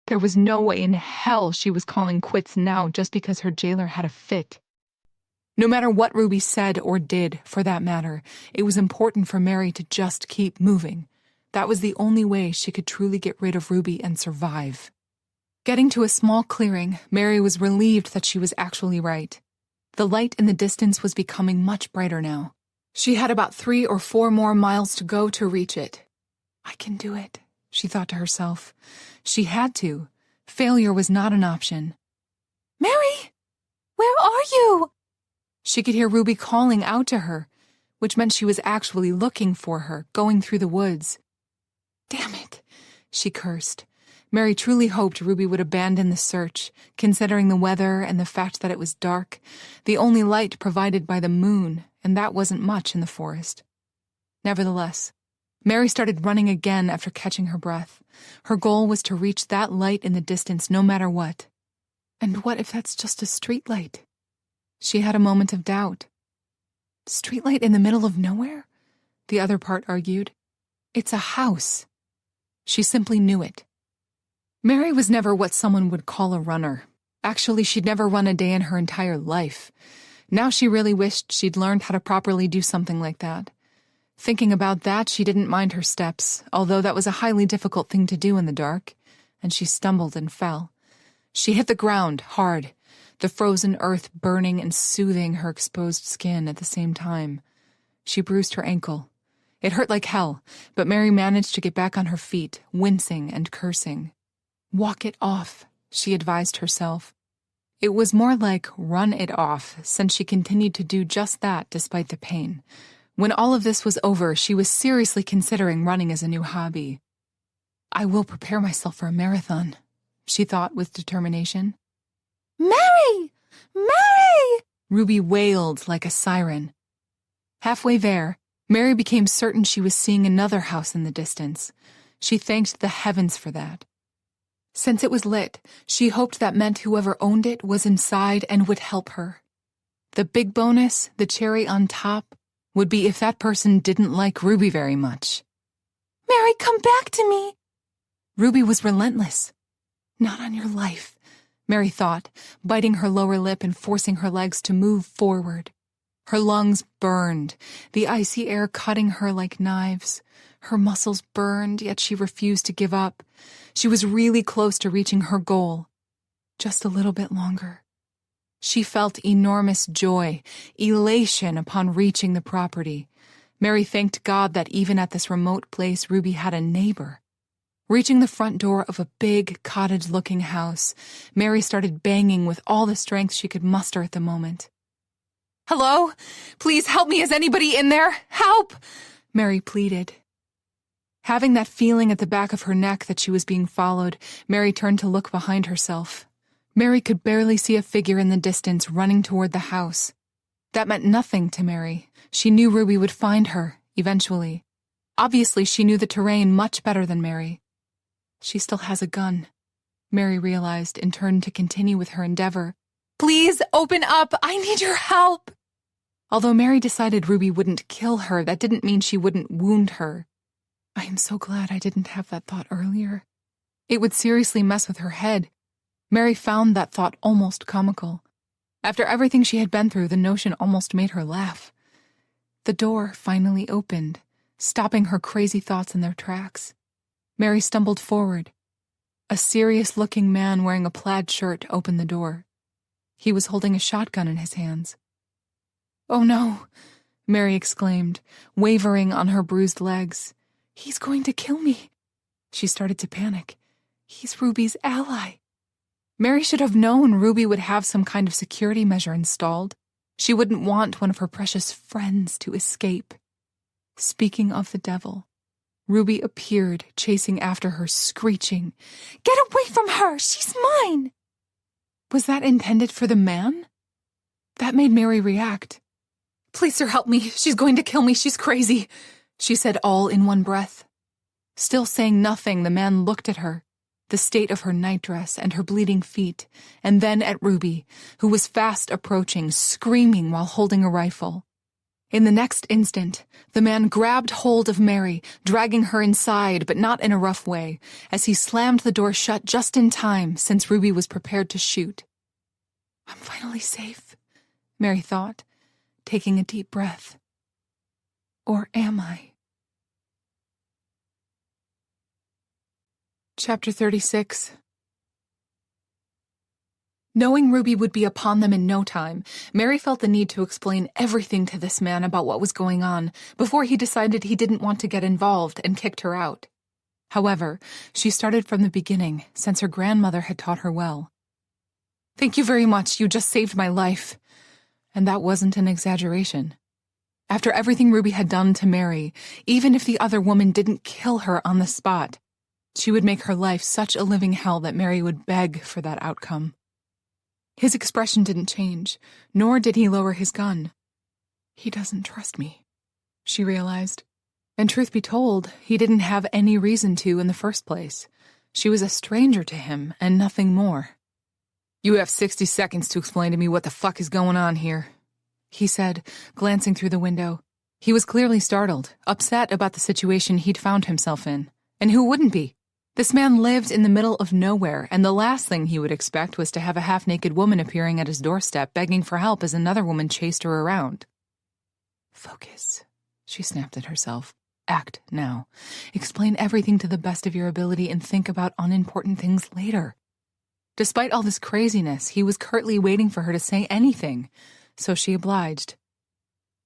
There was no way in hell she was calling quits now just because her jailer had a fit. No matter what Ruby said or did, for that matter, it was important for Mary to just keep moving. That was the only way she could truly get rid of Ruby and survive. Getting to a small clearing, Mary was relieved that she was actually right. The light in the distance was becoming much brighter now. She had about 3 or 4 more miles to go to reach it. I can do it, she thought to herself. She had to. Failure was not an option. Mary! Where are you? She could hear Ruby calling out to her, which meant she was actually looking for her, going through the woods. Damn it, she cursed. Mary truly hoped Ruby would abandon the search, considering the weather and the fact that it was dark, the only light provided by the moon, and that wasn't much in the forest. Nevertheless, Mary started running again after catching her breath. Her goal was to reach that light in the distance no matter what. And what if that's just a streetlight? She had a moment of doubt. Streetlight in the middle of nowhere? The other part argued. It's a house. She simply knew it. Mary was never what someone would call a runner. Actually, she'd never run a day in her entire life. Now she really wished she'd learned how to properly do something like that. Thinking about that, she didn't mind her steps, although that was a highly difficult thing to do in the dark, and she stumbled and fell. She hit the ground hard, the frozen earth burning and soothing her exposed skin at the same time. She bruised her ankle. It hurt like hell, but Mary managed to get back on her feet, wincing and cursing. Walk it off, she advised herself. It was more like run it off, since she continued to do just that despite the pain. When all of this was over, she was seriously considering running as a new hobby. I will prepare myself for a marathon, she thought with determination. Mary! Mary! Ruby wailed like a siren. Halfway there, Mary became certain she was seeing another house in the distance. She thanked the heavens for that. Since it was lit, she hoped that meant whoever owned it was inside and would help her. The big bonus, the cherry on top, would be if that person didn't like Ruby very much. Mary, come back to me! Ruby was relentless. Not on your life, Mary thought, biting her lower lip and forcing her legs to move forward. Her lungs burned, the icy air cutting her like knives. Her muscles burned, yet she refused to give up. She was really close to reaching her goal. Just a little bit longer. She felt enormous joy, elation upon reaching the property. Mary thanked God that even at this remote place, Ruby had a neighbor. Reaching the front door of a big, cottage-looking house, Mary started banging with all the strength she could muster at the moment. Hello? Please help me. Is anybody in there? Help! Mary pleaded. Having that feeling at the back of her neck that she was being followed, Mary turned to look behind herself. Mary could barely see a figure in the distance running toward the house. That meant nothing to Mary. She knew Ruby would find her, eventually. Obviously, she knew the terrain much better than Mary. She still has a gun, Mary realized and turned to continue with her endeavor. Please, open up! I need your help! Although Mary decided Ruby wouldn't kill her, that didn't mean she wouldn't wound her. I am so glad I didn't have that thought earlier. It would seriously mess with her head. Mary found that thought almost comical. After everything she had been through, the notion almost made her laugh. The door finally opened, stopping her crazy thoughts in their tracks. Mary stumbled forward. A serious-looking man wearing a plaid shirt opened the door. He was holding a shotgun in his hands. "Oh no," Mary exclaimed, wavering on her bruised legs. "He's going to kill me." She started to panic. He's Ruby's ally. Mary should have known Ruby would have some kind of security measure installed. She wouldn't want one of her precious friends to escape. Speaking of the devil, Ruby appeared, chasing after her, screeching, "Get away from her! She's mine!" Was that intended for the man? That made Mary react. "Please, sir, help me. She's going to kill me. She's crazy," she said all in one breath. Still saying nothing, the man looked at her, the state of her nightdress and her bleeding feet, and then at Ruby, who was fast approaching, screaming while holding a rifle. In the next instant, the man grabbed hold of Mary, dragging her inside, but not in a rough way, as he slammed the door shut just in time, since Ruby was prepared to shoot. "I'm finally safe," Mary thought, taking a deep breath. Or am I? Chapter 36. Knowing Ruby would be upon them in no time, Mary felt the need to explain everything to this man about what was going on before he decided he didn't want to get involved and kicked her out. However, she started from the beginning, since her grandmother had taught her well. "Thank you very much. You just saved my life." And that wasn't an exaggeration. After everything Ruby had done to Mary, even if the other woman didn't kill her on the spot, she would make her life such a living hell that Mary would beg for that outcome. His expression didn't change, nor did he lower his gun. He doesn't trust me, she realized. And truth be told, he didn't have any reason to in the first place. She was a stranger to him, and nothing more. "You have 60 seconds to explain to me what the fuck is going on here," he said, glancing through the window. He was clearly startled, upset about the situation he'd found himself in. And who wouldn't be? This man lived in the middle of nowhere, and the last thing he would expect was to have a half-naked woman appearing at his doorstep begging for help as another woman chased her around. "Focus," she snapped at herself. "Act now. Explain everything to the best of your ability and think about unimportant things later." Despite all this craziness, he was curtly waiting for her to say anything, so she obliged.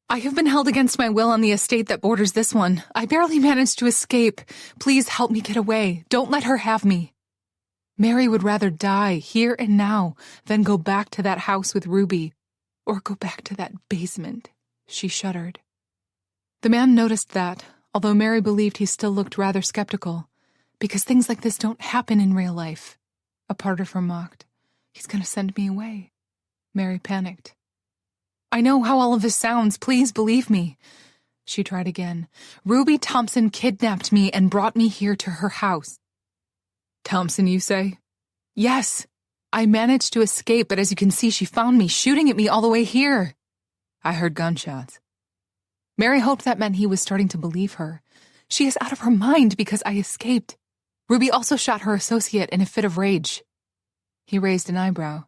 "I have been held against my will on the estate that borders this one. I barely managed to escape. Please help me get away. Don't let her have me." Mary would rather die here and now than go back to that house with Ruby, or go back to that basement. She shuddered. The man noticed that, although Mary believed he still looked rather skeptical, because things like this don't happen in real life. A part of her mocked. "He's going to send me away." Mary panicked. "I know how all of this sounds. Please believe me." She tried again. "Ruby Thompson kidnapped me and brought me here to her house." "Thompson, you say?" "Yes. I managed to escape, but as you can see, she found me, shooting at me all the way here." "I heard gunshots." Mary hoped that meant he was starting to believe her. "She is out of her mind because I escaped. Ruby also shot her associate in a fit of rage." He raised an eyebrow.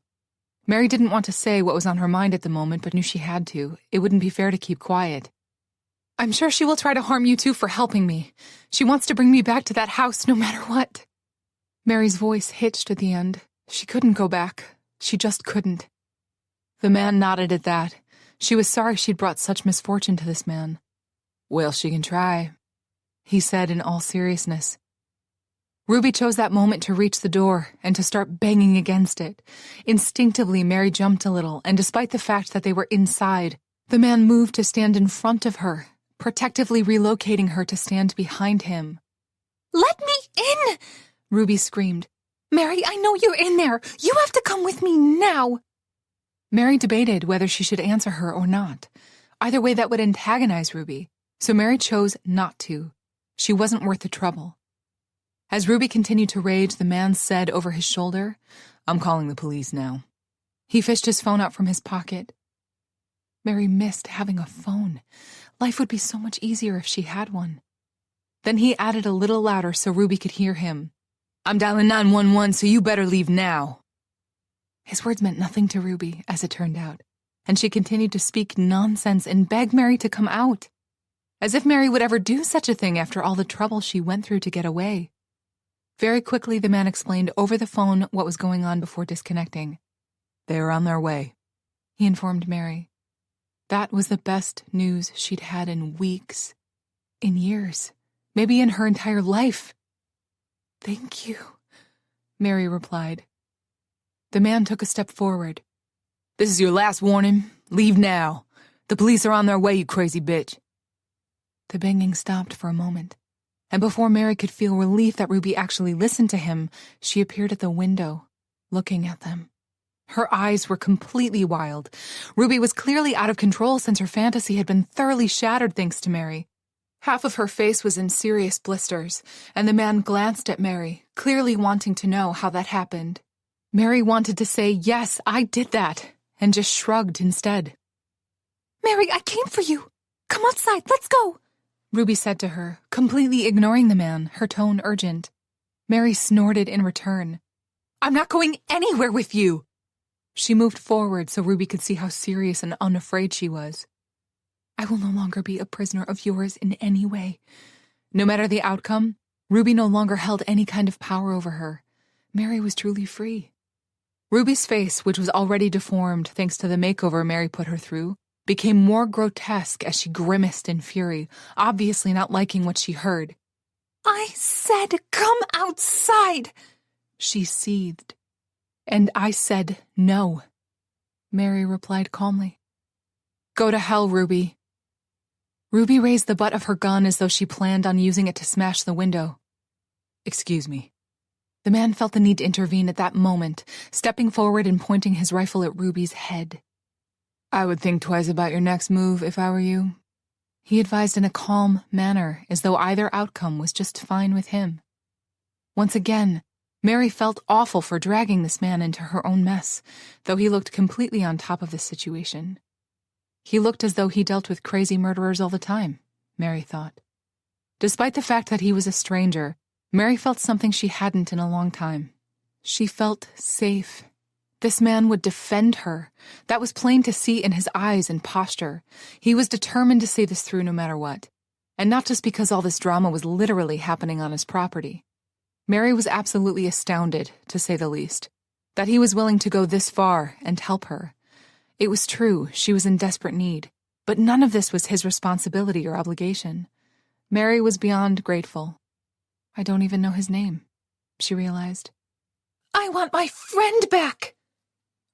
Mary didn't want to say what was on her mind at the moment, but knew she had to. It wouldn't be fair to keep quiet. "I'm sure she will try to harm you too for helping me. She wants to bring me back to that house no matter what." Mary's voice hitched at the end. She couldn't go back. She just couldn't. The man nodded at that. She was sorry she'd brought such misfortune to this man. "Well, she can try," he said in all seriousness. Ruby chose that moment to reach the door and to start banging against it. Instinctively, Mary jumped a little, and despite the fact that they were inside, The man moved to stand in front of her, protectively relocating her to stand behind him. "Let me in!" Ruby screamed. "Mary, I know you're in there. You have to come with me now." Mary debated whether she should answer her or not. Either way, that would antagonize Ruby, so Mary chose not to. She wasn't worth the trouble. As Ruby continued to rage, the man said over his shoulder, "I'm calling the police now." He fished his phone out from his pocket. Mary missed having a phone. Life would be so much easier if she had one. Then he added a little louder so Ruby could hear him. "I'm dialing 911, so you better leave now." His words meant nothing to Ruby, as it turned out, and she continued to speak nonsense and beg Mary to come out. As if Mary would ever do such a thing after all the trouble she went through to get away. Very quickly, the man explained over the phone what was going on before disconnecting. "They are on their way," he informed Mary. That was the best news she'd had in weeks, in years, maybe in her entire life. "Thank you," Mary replied. The man took a step forward. "This is your last warning. Leave now. The police are on their way, you crazy bitch." The banging stopped for a moment, and before Mary could feel relief that Ruby actually listened to him, she appeared at the window, looking at them. Her eyes were completely wild. Ruby was clearly out of control since her fantasy had been thoroughly shattered thanks to Mary. Half of her face was in serious blisters, and the man glanced at Mary, clearly wanting to know how that happened. Mary wanted to say, "Yes, I did that," and just shrugged instead. "Mary, I came for you. Come outside, let's go," Ruby said to her, completely ignoring the man, her tone urgent. Mary snorted in return. "I'm not going anywhere with you." She moved forward so Ruby could see how serious and unafraid she was. "I will no longer be a prisoner of yours in any way." No matter the outcome, Ruby no longer held any kind of power over her. Mary was truly free. Ruby's face, which was already deformed thanks to the makeover Mary put her through, became more grotesque as she grimaced in fury, obviously not liking what she heard. "I said come outside," she seethed. "And I said no," Mary replied calmly. "Go to hell, Ruby." Ruby raised the butt of her gun as though she planned on using it to smash the window. "Excuse me." The man felt the need to intervene at that moment, stepping forward and pointing his rifle at Ruby's head. "I would think twice about your next move if I were you," he advised in a calm manner, as though either outcome was just fine with him. Once again, Mary felt awful for dragging this man into her own mess, though he looked completely on top of the situation. He looked as though he dealt with crazy murderers all the time, Mary thought. Despite the fact that he was a stranger, Mary felt something she hadn't in a long time. She felt safe. This man would defend her. That was plain to see in his eyes and posture. He was determined to see this through no matter what. And not just because all this drama was literally happening on his property. Mary was absolutely astounded, to say the least, that he was willing to go this far and help her. It was true, she was in desperate need, but none of this was his responsibility or obligation. Mary was beyond grateful. "I don't even know his name," she realized. "I want my friend back,"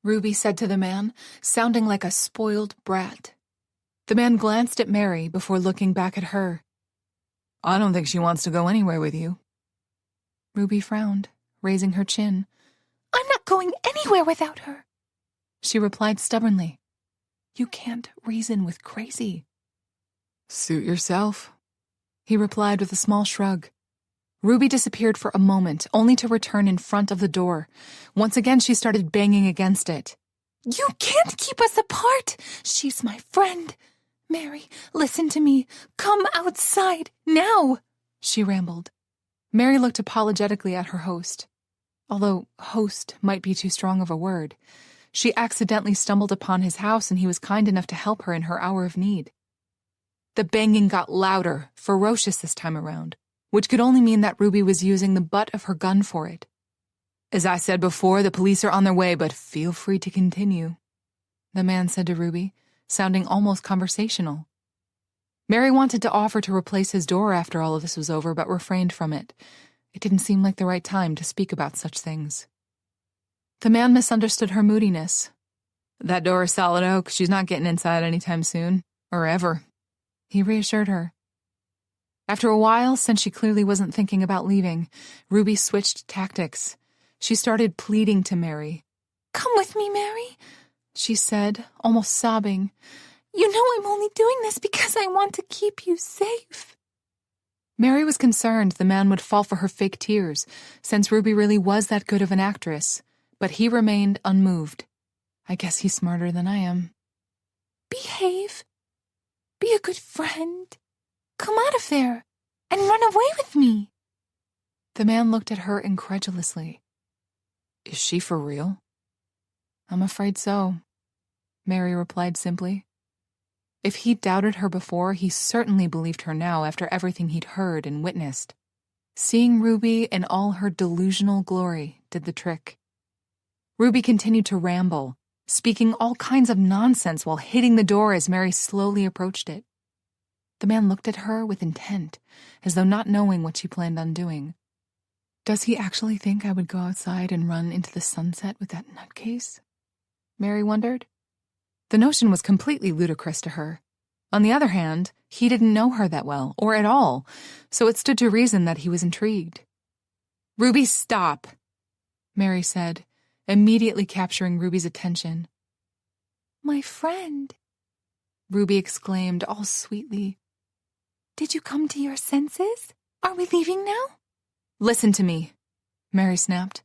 Ruby said to the man, sounding like a spoiled brat. The man glanced at Mary before looking back at her. "I don't think she wants to go anywhere with you." Ruby frowned, raising her chin. "I'm not going anywhere without her," she replied stubbornly. "You can't reason with crazy." "Suit yourself," he replied with a small shrug. Ruby disappeared for a moment, only to return in front of the door. Once again, she started banging against it. "You can't keep us apart. She's my friend. Mary, listen to me. Come outside, now," she rambled. Mary looked apologetically at her host. Although host might be too strong of a word. She accidentally stumbled upon his house and he was kind enough to help her in her hour of need. The banging got louder, ferocious this time around, which could only mean that Ruby was using the butt of her gun for it. "As I said before, the police are on their way, but feel free to continue," the man said to Ruby, sounding almost conversational. Mary wanted to offer to replace his door after all of this was over, but refrained from it. It didn't seem like the right time to speak about such things. The man misunderstood her moodiness. That door is solid oak. She's not getting inside anytime soon. Or ever. He reassured her. After a while, since she clearly wasn't thinking about leaving, Ruby switched tactics. She started pleading to Mary. "Come with me, Mary," she said, almost sobbing. "You know I'm only doing this because I want to keep you safe." Mary was concerned the man would fall for her fake tears, since Ruby really was that good of an actress, but he remained unmoved. I guess he's smarter than I am. "Behave. Be a good friend. Come out of there and run away with me." The man looked at her incredulously. Is she for real? I'm afraid so, Mary replied simply. If he doubted her before, he certainly believed her now after everything he'd heard and witnessed. Seeing Ruby in all her delusional glory did the trick. Ruby continued to ramble, speaking all kinds of nonsense while hitting the door as Mary slowly approached it. The man looked at her with intent, as though not knowing what she planned on doing. Does he actually think I would go outside and run into the sunset with that nutcase? Mary wondered. The notion was completely ludicrous to her. On the other hand, he didn't know her that well, or at all, so it stood to reason that he was intrigued. "Ruby, stop," Mary said, immediately capturing Ruby's attention. "My friend," Ruby exclaimed all sweetly. "Did you come to your senses? Are we leaving now?" "Listen to me," Mary snapped,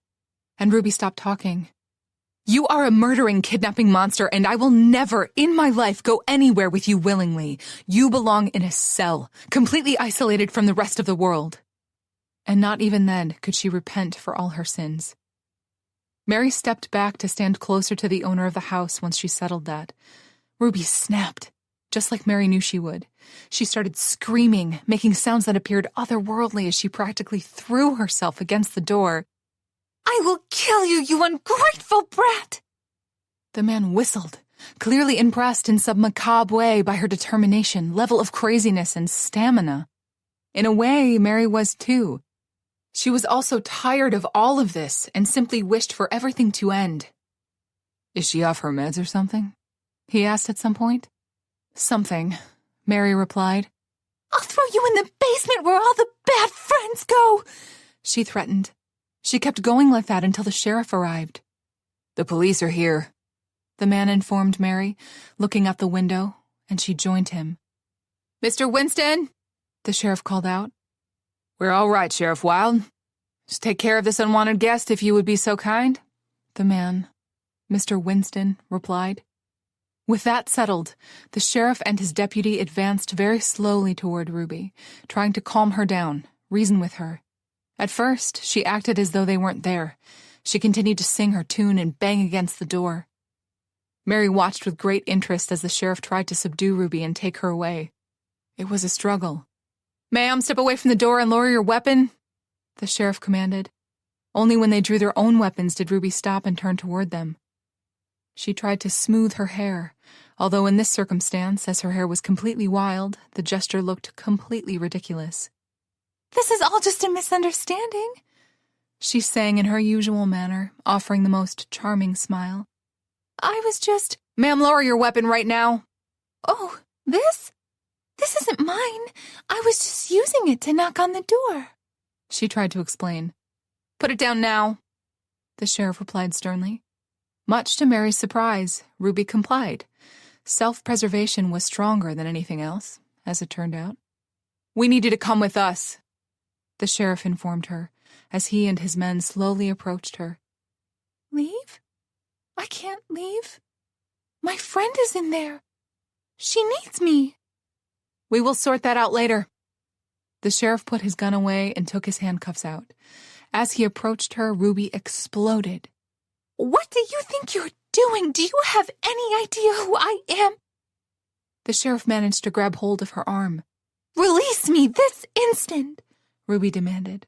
and Ruby stopped talking. "You are a murdering, kidnapping monster, and I will never in my life go anywhere with you willingly. You belong in a cell, completely isolated from the rest of the world." And not even then could she repent for all her sins. Mary stepped back to stand closer to the owner of the house once she settled that. Ruby snapped, just like Mary knew she would. She started screaming, making sounds that appeared otherworldly as she practically threw herself against the door. "I will kill you, you ungrateful brat!" The man whistled, clearly impressed in some macabre way by her determination, level of craziness, and stamina. In a way, Mary was too. She was also tired of all of this and simply wished for everything to end. "Is she off her meds or something?" he asked at some point. "Something," Mary replied. "I'll throw you in the basement where all the bad friends go," she threatened. She kept going like that until the sheriff arrived. "The police are here," the man informed Mary, looking out the window, and she joined him. "Mr. Winston," the sheriff called out. "We're all right, Sheriff Wilde. Just take care of this unwanted guest if you would be so kind," the man, Mr. Winston, replied. With that settled, the sheriff and his deputy advanced very slowly toward Ruby, trying to calm her down, reason with her. At first, she acted as though they weren't there. She continued to sing her tune and bang against the door. Mary watched with great interest as the sheriff tried to subdue Ruby and take her away. It was a struggle. "Ma'am, step away from the door and lower your weapon," the sheriff commanded. Only when they drew their own weapons did Ruby stop and turn toward them. She tried to smooth her hair, although in this circumstance, as her hair was completely wild, the gesture looked completely ridiculous. "This is all just a misunderstanding," she sang in her usual manner, offering the most charming smile. "I was just—" "Ma'am, lower your weapon right now." "Oh, this? This isn't mine. I was just using it to knock on the door," she tried to explain. "Put it down now," the sheriff replied sternly. Much to Mary's surprise, Ruby complied. Self-preservation was stronger than anything else, as it turned out. "We need you to come with us," the sheriff informed her, as he and his men slowly approached her. "Leave? I can't leave. My friend is in there. She needs me." "We will sort that out later." The sheriff put his gun away and took his handcuffs out. As he approached her, Ruby exploded. "What do you think you're doing? Do you have any idea who I am?" The sheriff managed to grab hold of her arm. "Release me this instant," Ruby demanded.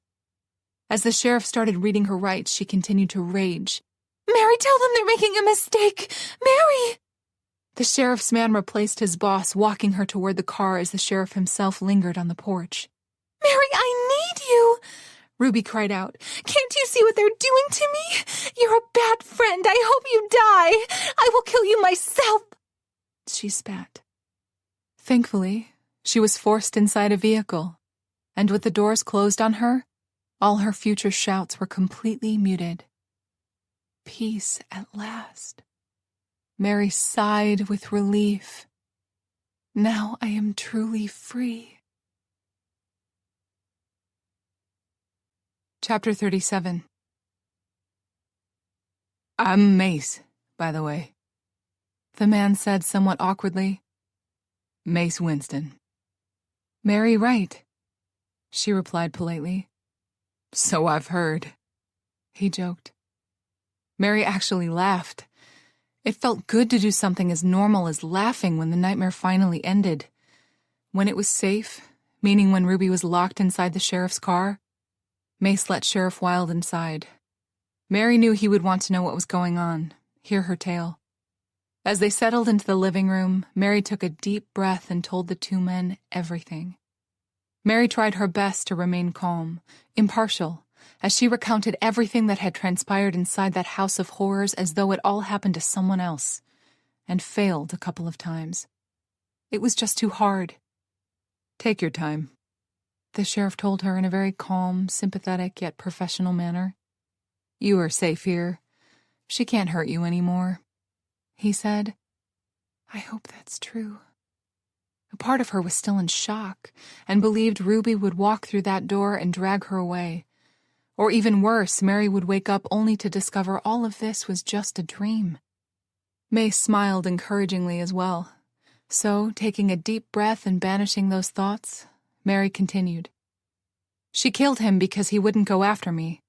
As the sheriff started reading her rights, she continued to rage. "Mary, tell them they're making a mistake. Mary!" The sheriff's man replaced his boss, walking her toward the car as the sheriff himself lingered on the porch. "Mary, I need you," Ruby cried out. "Can't Do you see what they're doing to me? You're a bad friend. I hope you die. I will kill you myself. She spat. Thankfully, she was forced inside a vehicle, and with the doors closed on her, all her future shouts were completely muted. Peace at last. Mary sighed with relief. Now I am truly free. Chapter 37. I'm Mace, by the way, the man said somewhat awkwardly. Mace Winston. Mary Wright, she replied politely. So I've heard, he joked. Mary actually laughed. It felt good to do something as normal as laughing when the nightmare finally ended. When it was safe, meaning when Ruby was locked inside the sheriff's car, Mace let Sheriff Wilde inside. Mary knew he would want to know what was going on, hear her tale. As they settled into the living room, Mary took a deep breath and told the two men everything. Mary tried her best to remain calm, impartial, as she recounted everything that had transpired inside that house of horrors as though it all happened to someone else, and failed a couple of times. It was just too hard. Take your time, the sheriff told her in a very calm, sympathetic, yet professional manner. You are safe here. She can't hurt you anymore, he said. I hope that's true. A part of her was still in shock and believed Ruby would walk through that door and drag her away. Or even worse, Mary would wake up only to discover all of this was just a dream. Mace smiled encouragingly as well. So, taking a deep breath and banishing those thoughts, Mary continued. She killed him because he wouldn't go after me.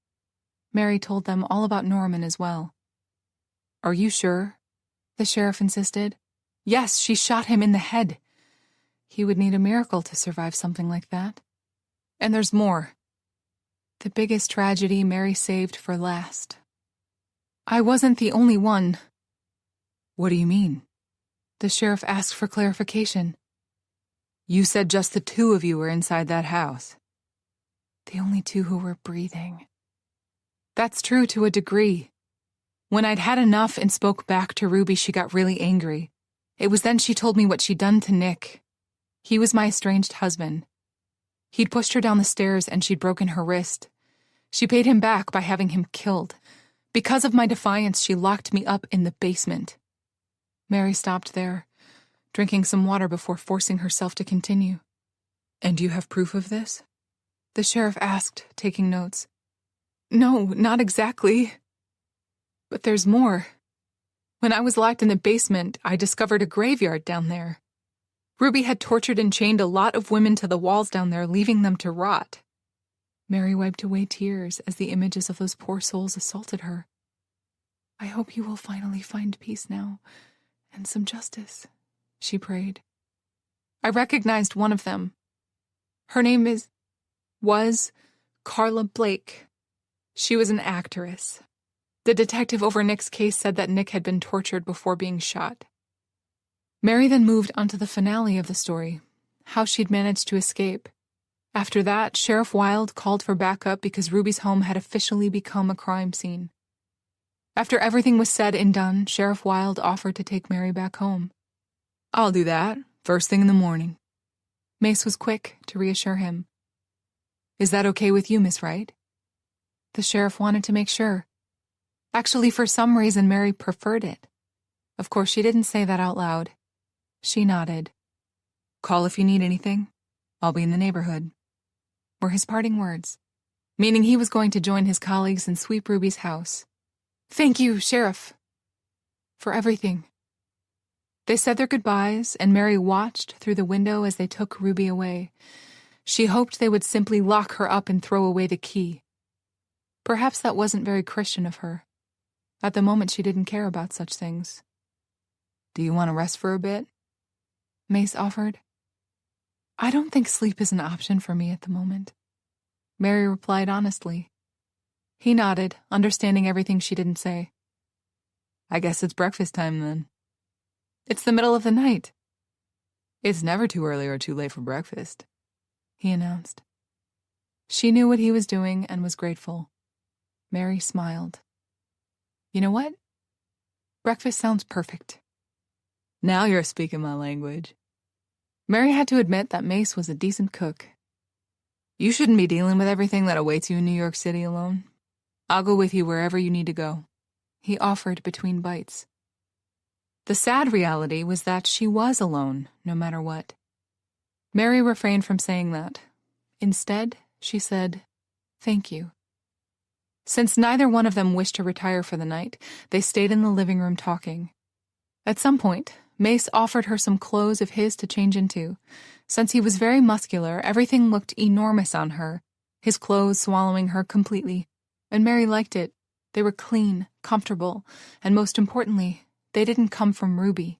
Mary told them all about Norman as well. Are you sure? The sheriff insisted. Yes, she shot him in the head. He would need a miracle to survive something like that. And there's more. The biggest tragedy Mary saved for last. I wasn't the only one. What do you mean? The sheriff asked for clarification. You said just the two of you were inside that house. The only two who were breathing. That's true to a degree. When I'd had enough and spoke back to Ruby, she got really angry. It was then she told me what she'd done to Nick. He was my estranged husband. He'd pushed her down the stairs and she'd broken her wrist. She paid him back by having him killed. Because of my defiance, she locked me up in the basement. Mary stopped there, drinking some water before forcing herself to continue. And you have proof of this? The sheriff asked, taking notes. No, not exactly. But there's more. When I was locked in the basement, I discovered a graveyard down there. Ruby had tortured and chained a lot of women to the walls down there, leaving them to rot. Mary wiped away tears as the images of those poor souls assaulted her. I hope you will finally find peace now, and some justice, she prayed. I recognized one of them. Her name was Carla Blake. She was an actress. The detective over Nick's case said that Nick had been tortured before being shot. Mary then moved on to the finale of the story, how she'd managed to escape. After that, Sheriff Wilde called for backup because Ruby's home had officially become a crime scene. After everything was said and done, Sheriff Wilde offered to take Mary back home. I'll do that, first thing in the morning. Mace was quick to reassure him. Is that okay with you, Miss Wright? The sheriff wanted to make sure. Actually, for some reason, Mary preferred it. Of course, she didn't say that out loud. She nodded. Call if you need anything. I'll be in the neighborhood, were his parting words, meaning he was going to join his colleagues and sweep Ruby's house. Thank you, Sheriff, for everything. They said their goodbyes, and Mary watched through the window as they took Ruby away. She hoped they would simply lock her up and throw away the key. Perhaps that wasn't very Christian of her. At the moment, she didn't care about such things. Do you want to rest for a bit? Mace offered. I don't think sleep is an option for me at the moment, Mary replied honestly. He nodded, understanding everything she didn't say. I guess it's breakfast time then. It's the middle of the night. It's never too early or too late for breakfast, he announced. She knew what he was doing and was grateful. Mary smiled. You know what? Breakfast sounds perfect. Now you're speaking my language. Mary had to admit that Mace was a decent cook. You shouldn't be dealing with everything that awaits you in New York City alone. I'll go with you wherever you need to go, he offered between bites. The sad reality was that she was alone, no matter what. Mary refrained from saying that. Instead, she said, "Thank you." Since neither one of them wished to retire for the night, they stayed in the living room talking. At some point, Mace offered her some clothes of his to change into. Since he was very muscular, everything looked enormous on her, his clothes swallowing her completely. And Mary liked it. They were clean, comfortable, and most importantly, they didn't come from Ruby.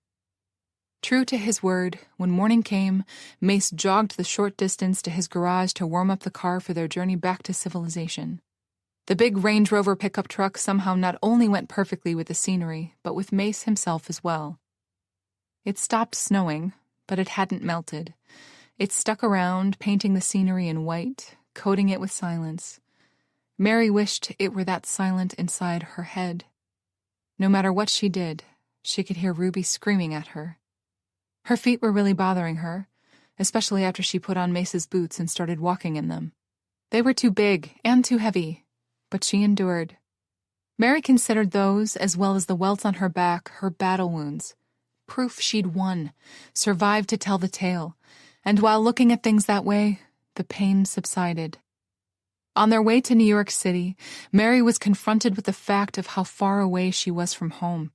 True to his word, when morning came, Mace jogged the short distance to his garage to warm up the car for their journey back to civilization. The big Range Rover pickup truck somehow not only went perfectly with the scenery, but with Mace himself as well. It stopped snowing, but it hadn't melted. It stuck around, painting the scenery in white, coating it with silence. Mary wished it were that silent inside her head. No matter what she did, she could hear Ruby screaming at her. Her feet were really bothering her, especially after she put on Mace's boots and started walking in them. They were too big and too heavy, but she endured. Mary considered those, as well as the welts on her back, her battle wounds. Proof she'd won, survived to tell the tale, and while looking at things that way, the pain subsided. On their way to New York City, Mary was confronted with the fact of how far away she was from home.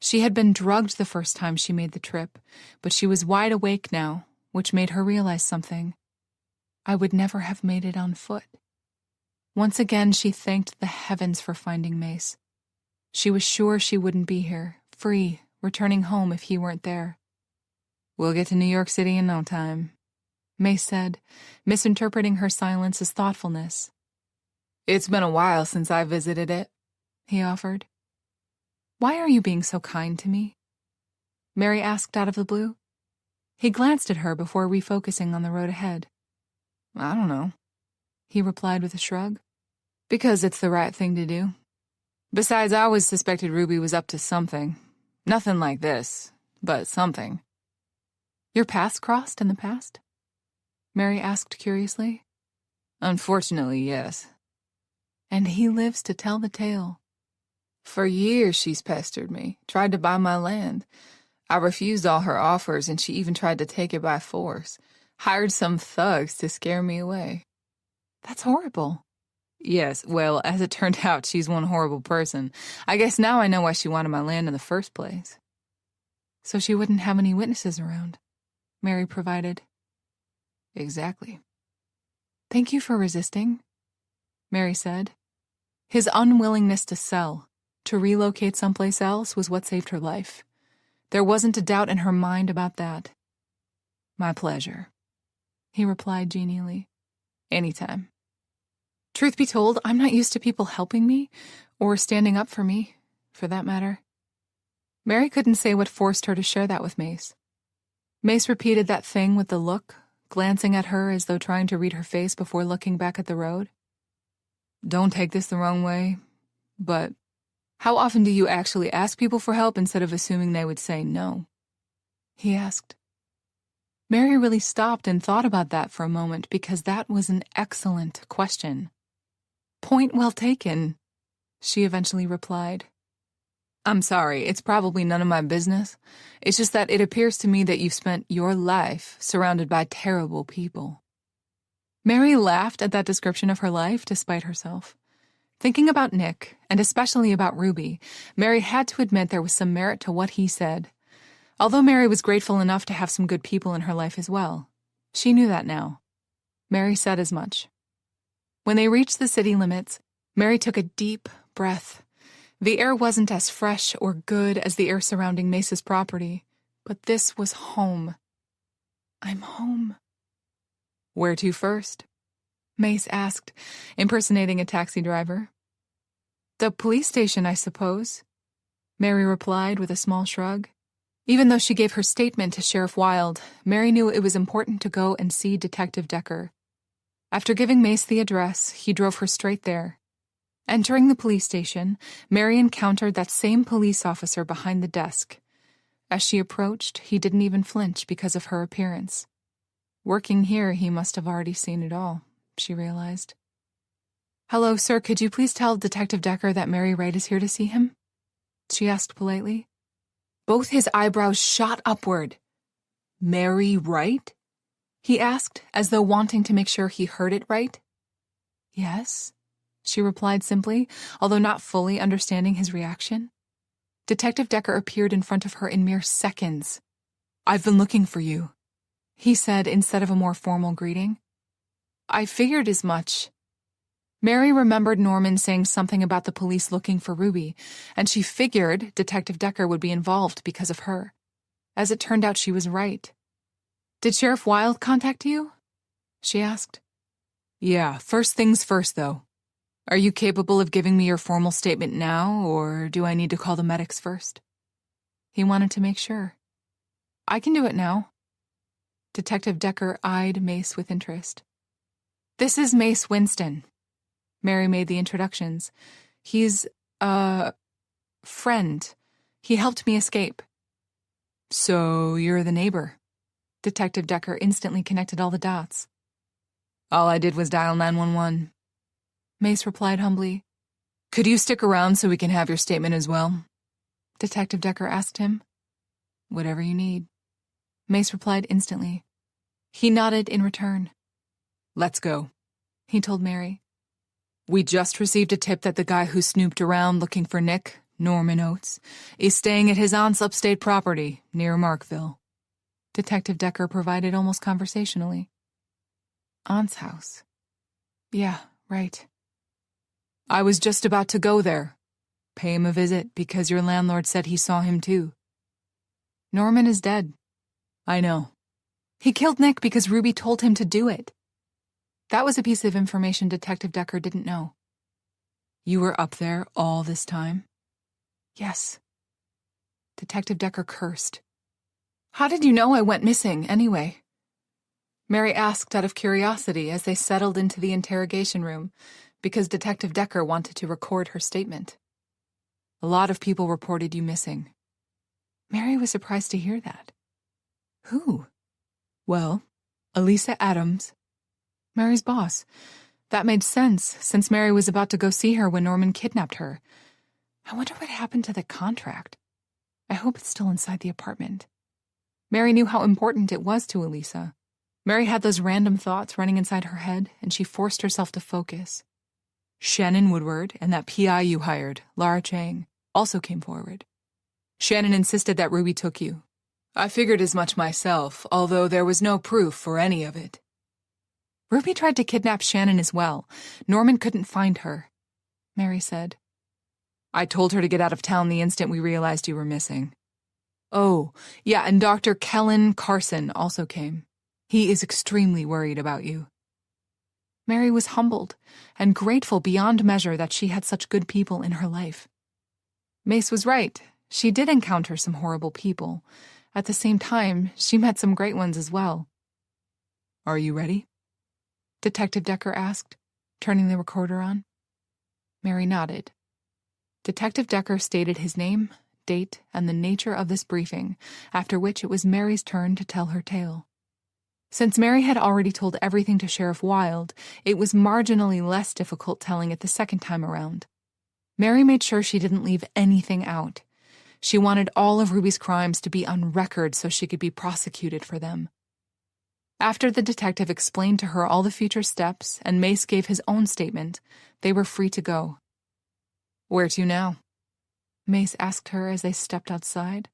She had been drugged the first time she made the trip, but she was wide awake now, which made her realize something. I would never have made it on foot. Once again, she thanked the heavens for finding Mace. She was sure she wouldn't be here, free, returning home if he weren't there. We'll get to New York City in no time, Mace said, misinterpreting her silence as thoughtfulness. It's been a while since I visited it, he offered. Why are you being so kind to me? Mary asked out of the blue. He glanced at her before refocusing on the road ahead. I don't know, he replied with a shrug. Because it's the right thing to do. Besides, I always suspected Ruby was up to something. Nothing like this, but something. Your paths crossed in the past? Mary asked curiously. Unfortunately, yes. And he lives to tell the tale. For years she's pestered me, tried to buy my land. I refused all her offers, and she even tried to take it by force. Hired some thugs to scare me away. That's horrible. Yes, well, as it turned out, she's one horrible person. I guess now I know why she wanted my land in the first place. So she wouldn't have any witnesses around, Mary provided. Exactly. Thank you for resisting, Mary said. His unwillingness to sell, to relocate someplace else, was what saved her life. There wasn't a doubt in her mind about that. My pleasure, he replied genially. Anytime. Truth be told, I'm not used to people helping me, or standing up for me, for that matter. Mary couldn't say what forced her to share that with Mace. Mace repeated that thing with the look, glancing at her as though trying to read her face before looking back at the road. Don't take this the wrong way, but how often do you actually ask people for help instead of assuming they would say no? He asked. Mary really stopped and thought about that for a moment because that was an excellent question. Point well taken, she eventually replied. I'm sorry, it's probably none of my business. It's just that it appears to me that you've spent your life surrounded by terrible people. Mary laughed at that description of her life despite herself. Thinking about Nick, and especially about Ruby, Mary had to admit there was some merit to what he said. Although Mary was grateful enough to have some good people in her life as well. She knew that now. Mary said as much. When they reached the city limits, Mary took a deep breath. The air wasn't as fresh or good as the air surrounding Mace's property, but this was home. I'm home. Where to first? Mace asked, impersonating a taxi driver. The police station, I suppose, Mary replied with a small shrug. Even though she gave her statement to Sheriff Wilde, Mary knew it was important to go and see Detective Decker. After giving Mace the address, he drove her straight there. Entering the police station, Mary encountered that same police officer behind the desk. As she approached, he didn't even flinch because of her appearance. Working here, he must have already seen it all, she realized. "Hello, sir, could you please tell Detective Decker that Mary Wright is here to see him?" she asked politely. Both his eyebrows shot upward. "Mary Wright?" he asked, as though wanting to make sure he heard it right. "Yes," she replied simply, although not fully understanding his reaction. Detective Decker appeared in front of her in mere seconds. "I've been looking for you," he said instead of a more formal greeting. "I figured as much." Mary remembered Norman saying something about the police looking for Ruby, and she figured Detective Decker would be involved because of her. As it turned out, she was right. "Did Sheriff Wilde contact you?" she asked. "Yeah, first things first, though. Are you capable of giving me your formal statement now, or do I need to call the medics first?" He wanted to make sure. "I can do it now." Detective Decker eyed Mace with interest. "This is Mace Winston." Mary made the introductions. "He's a friend. He helped me escape." "So you're the neighbor?" Detective Decker instantly connected all the dots. "All I did was dial 911. Mace replied humbly. "Could you stick around so we can have your statement as well?" Detective Decker asked him. "Whatever you need." Mace replied instantly. He nodded in return. "Let's go," he told Mary. "We just received a tip that the guy who snooped around looking for Nick, Norman Oates, is staying at his aunt's upstate property near Markville." Detective Decker provided almost conversationally. "Aunt's house. Yeah, right. I was just about to go there. Pay him a visit because your landlord said he saw him too." "Norman is dead." "I know. He killed Nick because Ruby told him to do it." That was a piece of information Detective Decker didn't know. "You were up there all this time?" "Yes." Detective Decker cursed. "How did you know I went missing, anyway?" Mary asked out of curiosity as they settled into the interrogation room, because Detective Decker wanted to record her statement. "A lot of people reported you missing." Mary was surprised to hear that. "Who?" "Well, Elisa Adams." Mary's boss. That made sense, since Mary was about to go see her when Norman kidnapped her. I wonder what happened to the contract. I hope it's still inside the apartment. Mary knew how important it was to Elisa. Mary had those random thoughts running inside her head, and she forced herself to focus. Shannon Woodward and that PI you hired, Lara Chang, also came forward. Shannon insisted that Ruby took you. I figured as much myself, although there was no proof for any of it. Ruby tried to kidnap Shannon as well. Norman couldn't find her, Mary said. I told her to get out of town the instant we realized you were missing. Oh, yeah, and Dr. Kellen Carson also came. He is extremely worried about you. Mary was humbled and grateful beyond measure that she had such good people in her life. Mace was right. She did encounter some horrible people. At the same time, she met some great ones as well. Are you ready? Detective Decker asked, turning the recorder on. Mary nodded. Detective Decker stated his name, date, and the nature of this briefing, after which it was Mary's turn to tell her tale. Since Mary had already told everything to Sheriff Wilde, it was marginally less difficult telling it the second time around. Mary made sure she didn't leave anything out. She wanted all of Ruby's crimes to be on record so she could be prosecuted for them. After the detective explained to her all the future steps and Mace gave his own statement, they were free to go. Where to now? Mace asked her as they stepped outside.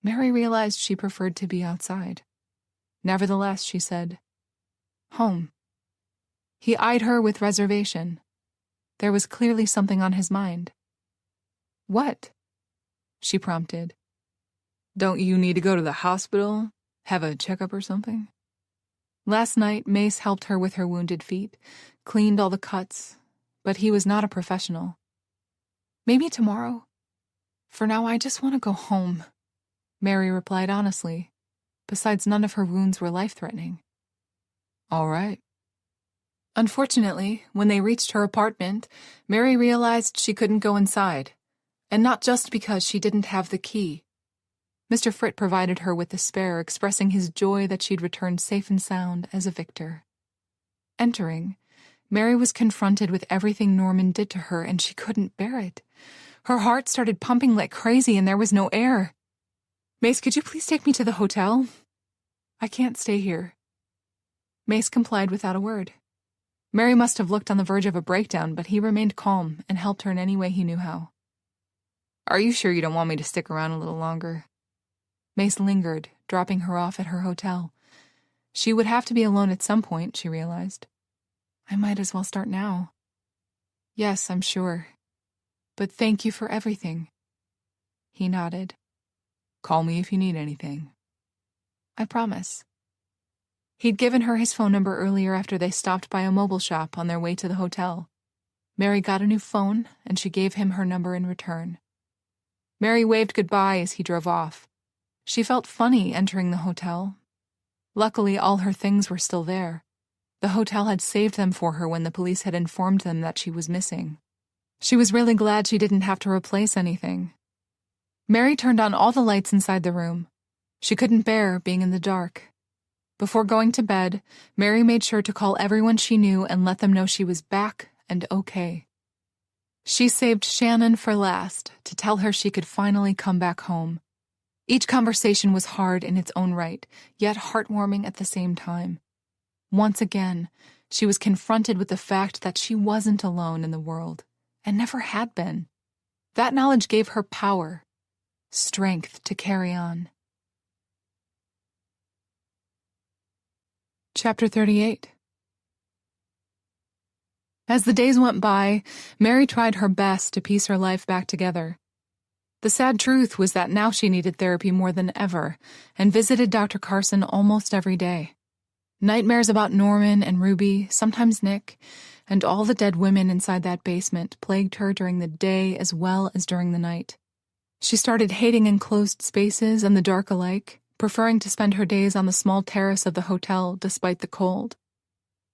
Mary realized she preferred to be outside. Nevertheless, she said, Home. He eyed her with reservation. There was clearly something on his mind. What? She prompted. Don't you need to go to the hospital? Have a checkup or something? Last night, Mace helped her with her wounded feet, cleaned all the cuts, but he was not a professional. Maybe tomorrow. For now, I just want to go home, Mary replied honestly. Besides, none of her wounds were life-threatening. All right. Unfortunately, when they reached her apartment, Mary realized she couldn't go inside, and not just because she didn't have the key. Mr. Fritt provided her with the spare, expressing his joy that she'd returned safe and sound as a victor. Entering, Mary was confronted with everything Norman did to her, and she couldn't bear it. Her heart started pumping like crazy, and there was no air. "Mace, could you please take me to the hotel? I can't stay here." Mace complied without a word. Mary must have looked on the verge of a breakdown, but he remained calm and helped her in any way he knew how. "Are you sure you don't want me to stick around a little longer?" Mace lingered, dropping her off at her hotel. She would have to be alone at some point, she realized. "I might as well start now." "Yes, I'm sure. But thank you for everything." He nodded. "Call me if you need anything." "I promise." He'd given her his phone number earlier after they stopped by a mobile shop on their way to the hotel. Mary got a new phone, and she gave him her number in return. Mary waved goodbye as he drove off. She felt funny entering the hotel. Luckily, all her things were still there. The hotel had saved them for her when the police had informed them that she was missing. She was really glad she didn't have to replace anything. Mary turned on all the lights inside the room. She couldn't bear being in the dark. Before going to bed, Mary made sure to call everyone she knew and let them know she was back and okay. She saved Shannon for last to tell her she could finally come back home. Each conversation was hard in its own right, yet heartwarming at the same time. Once again, she was confronted with the fact that she wasn't alone in the world, and never had been. That knowledge gave her power, strength to carry on. Chapter 38. As the days went by, Mary tried her best to piece her life back together. The sad truth was that now she needed therapy more than ever, and visited Dr. Carson almost every day. Nightmares about Norman and Ruby, sometimes Nick, and all the dead women inside that basement plagued her during the day as well as during the night. She started hating enclosed spaces and the dark alike, preferring to spend her days on the small terrace of the hotel despite the cold.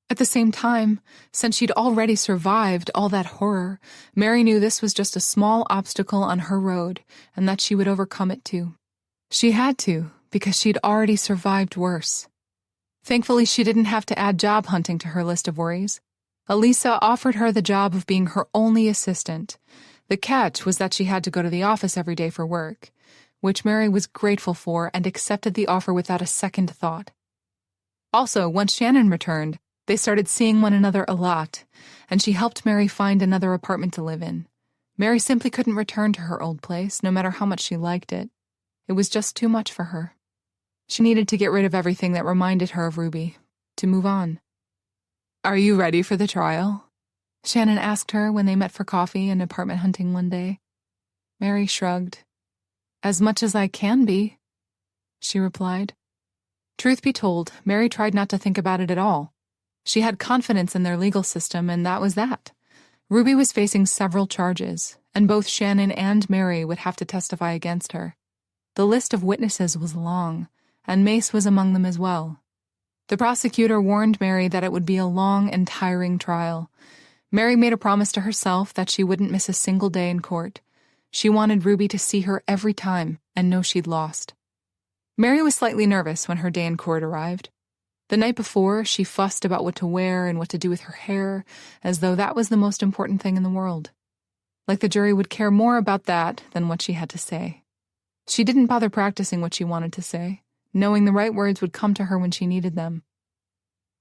At the same time, since she'd already survived all that horror, Mary knew this was just a small obstacle on her road and that she would overcome it too. She had to, because she'd already survived worse. Thankfully, she didn't have to add job hunting to her list of worries. Elisa offered her the job of being her only assistant. The catch was that she had to go to the office every day for work, which Mary was grateful for and accepted the offer without a second thought. Also, once Shannon returned, they started seeing one another a lot, and she helped Mary find another apartment to live in. Mary simply couldn't return to her old place, no matter how much she liked it. It was just too much for her. She needed to get rid of everything that reminded her of Ruby, to move on. "Are you ready for the trial?" Shannon asked her when they met for coffee and apartment hunting one day. Mary shrugged. "As much as I can be," she replied. Truth be told, Mary tried not to think about it at all. She had confidence in their legal system, and that was that. Ruby was facing several charges, and both Shannon and Mary would have to testify against her. The list of witnesses was long, and Mace was among them as well. The prosecutor warned Mary that it would be a long and tiring trial. Mary made a promise to herself that she wouldn't miss a single day in court. She wanted Ruby to see her every time and know she'd lost. Mary was slightly nervous when her day in court arrived. The night before, she fussed about what to wear and what to do with her hair, as though that was the most important thing in the world. Like the jury would care more about that than what she had to say. She didn't bother practicing what she wanted to say, knowing the right words would come to her when she needed them.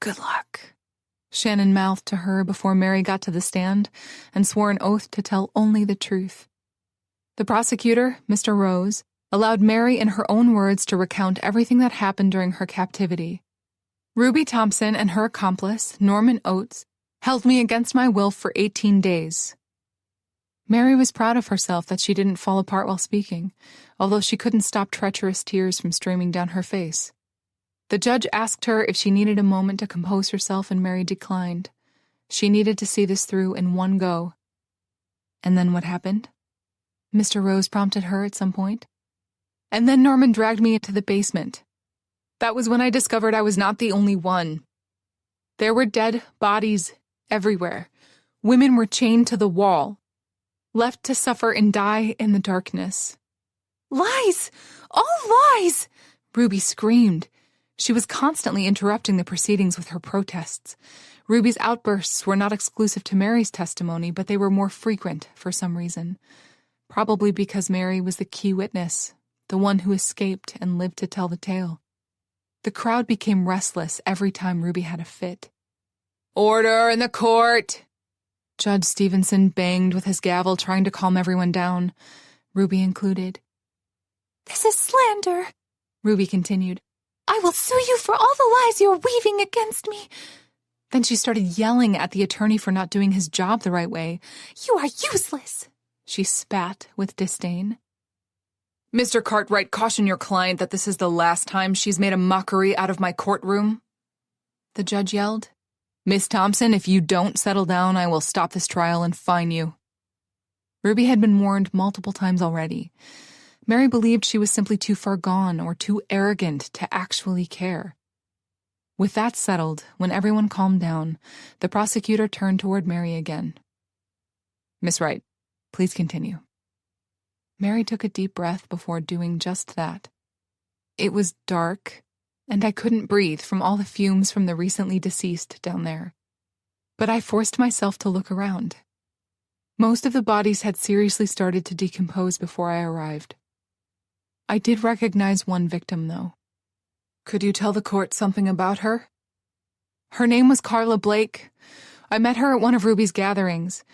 "Good luck," Shannon mouthed to her before Mary got to the stand and swore an oath to tell only the truth. The prosecutor, Mr. Rose, allowed Mary in her own words to recount everything that happened during her captivity. "Ruby Thompson and her accomplice, Norman Oates, held me against my will for 18 days. Mary was proud of herself that she didn't fall apart while speaking, although she couldn't stop treacherous tears from streaming down her face. The judge asked her if she needed a moment to compose herself, and Mary declined. She needed to see this through in one go. "And then what happened?" Mr. Rose prompted her at some point. "And then Norman dragged me into the basement. That was when I discovered I was not the only one. There were dead bodies everywhere. Women were chained to the wall, left to suffer and die in the darkness. "Lies! All lies!" Ruby screamed. She was constantly interrupting the proceedings with her protests. Ruby's outbursts were not exclusive to Mary's testimony, but they were more frequent for some reason. Probably because Mary was the key witness, the one who escaped and lived to tell the tale. The crowd became restless every time Ruby had a fit. "Order in the court!" Judge Stevenson banged with his gavel, trying to calm everyone down, Ruby included. "This is slander," Ruby continued. "I will sue you for all the lies you're weaving against me." Then she started yelling at the attorney for not doing his job the right way. "You are useless," she spat with disdain. "Mr. Cartwright, caution your client that this is the last time she's made a mockery out of my courtroom," the judge yelled. "Miss Thompson, if you don't settle down, I will stop this trial and fine you." Ruby had been warned multiple times already. Mary believed she was simply too far gone or too arrogant to actually care. With that settled, when everyone calmed down, the prosecutor turned toward Mary again. "Miss Wright, please continue." Mary took a deep breath before doing just that. It was dark, and I couldn't breathe from all the fumes from the recently deceased down there. But I forced myself to look around. Most of the bodies had seriously started to decompose before I arrived. I did recognize one victim, though. "Could you tell the court something about her?" "Her name was Carla Blake. I met her at one of Ruby's gatherings.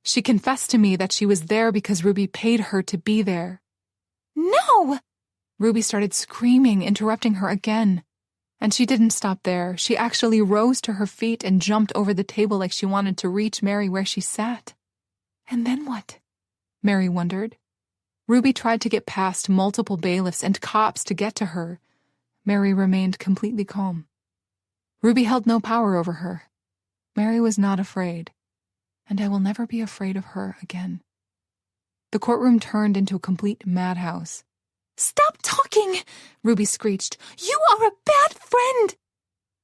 She confessed to me that she was there because Ruby paid her to be there." "No!" Ruby started screaming, interrupting her again. And she didn't stop there. She actually rose to her feet and jumped over the table like she wanted to reach Mary where she sat. "And then what?" Mary wondered. Ruby tried to get past multiple bailiffs and cops to get to her. Mary remained completely calm. Ruby held no power over her. Mary was not afraid, and I will never be afraid of her again. The courtroom turned into a complete madhouse. "Stop talking!" Ruby screeched. "You are a bad friend!"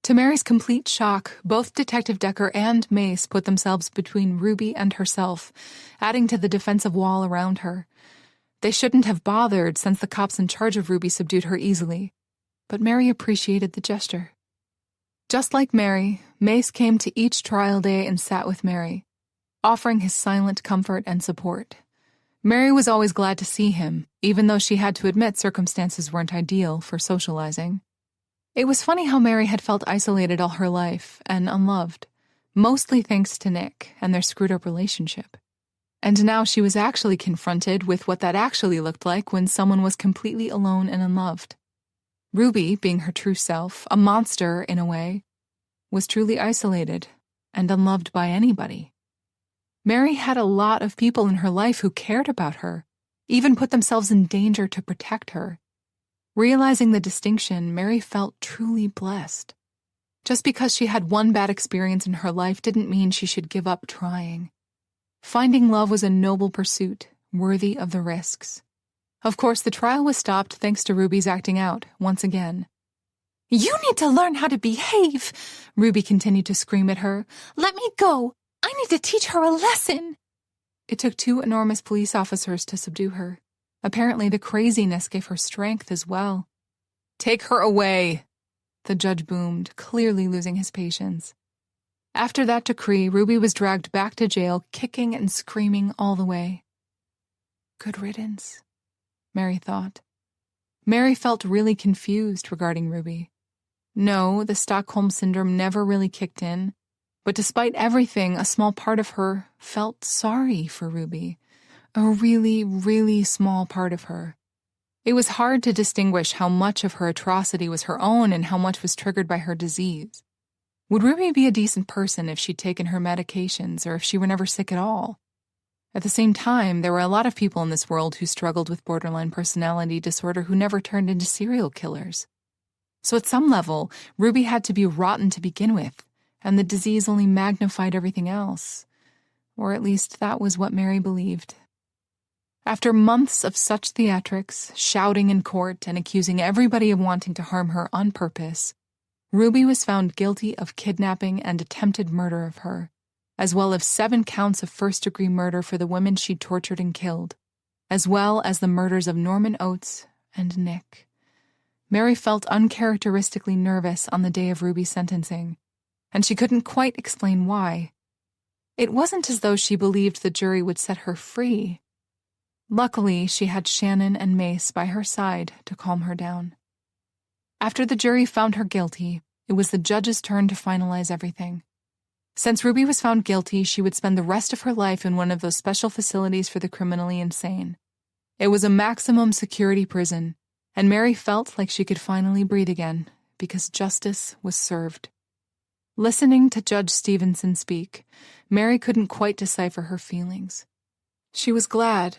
To Mary's complete shock, both Detective Decker and Mace put themselves between Ruby and herself, adding to the defensive wall around her. They shouldn't have bothered since the cops in charge of Ruby subdued her easily, but Mary appreciated the gesture. Just like Mary, Mace came to each trial day and sat with Mary, offering his silent comfort and support. Mary was always glad to see him, even though she had to admit circumstances weren't ideal for socializing. It was funny how Mary had felt isolated all her life and unloved, mostly thanks to Nick and their screwed-up relationship. And now she was actually confronted with what that actually looked like when someone was completely alone and unloved. Ruby, being her true self, a monster in a way, was truly isolated and unloved by anybody. Mary had a lot of people in her life who cared about her, even put themselves in danger to protect her. Realizing the distinction, Mary felt truly blessed. Just because she had one bad experience in her life didn't mean she should give up trying. Finding love was a noble pursuit, worthy of the risks. Of course, the trial was stopped thanks to Ruby's acting out, once again. "You need to learn how to behave," Ruby continued to scream at her. "Let me go. I need to teach her a lesson." It took 2 enormous police officers to subdue her. Apparently, the craziness gave her strength as well. "Take her away," the judge boomed, clearly losing his patience. After that decree, Ruby was dragged back to jail, kicking and screaming all the way. Good riddance, Mary thought. Mary felt really confused regarding Ruby. No, the Stockholm Syndrome never really kicked in, but despite everything, a small part of her felt sorry for Ruby. A really, really small part of her. It was hard to distinguish how much of her atrocity was her own and how much was triggered by her disease. Would Ruby be a decent person if she'd taken her medications or if she were never sick at all? At the same time, there were a lot of people in this world who struggled with borderline personality disorder who never turned into serial killers. So at some level, Ruby had to be rotten to begin with, and the disease only magnified everything else. Or at least that was what Mary believed. After months of such theatrics, shouting in court and accusing everybody of wanting to harm her on purpose, Ruby was found guilty of kidnapping and attempted murder of her, as well as 7 counts of first-degree murder for the women she tortured and killed, as well as the murders of Norman Oates and Nick. Mary felt uncharacteristically nervous on the day of Ruby's sentencing, and she couldn't quite explain why. It wasn't as though she believed the jury would set her free. Luckily, she had Shannon and Mace by her side to calm her down. After the jury found her guilty, it was the judge's turn to finalize everything. Since Ruby was found guilty, she would spend the rest of her life in one of those special facilities for the criminally insane. It was a maximum security prison, and Mary felt like she could finally breathe again because justice was served. Listening to Judge Stevenson speak, Mary couldn't quite decipher her feelings. She was glad,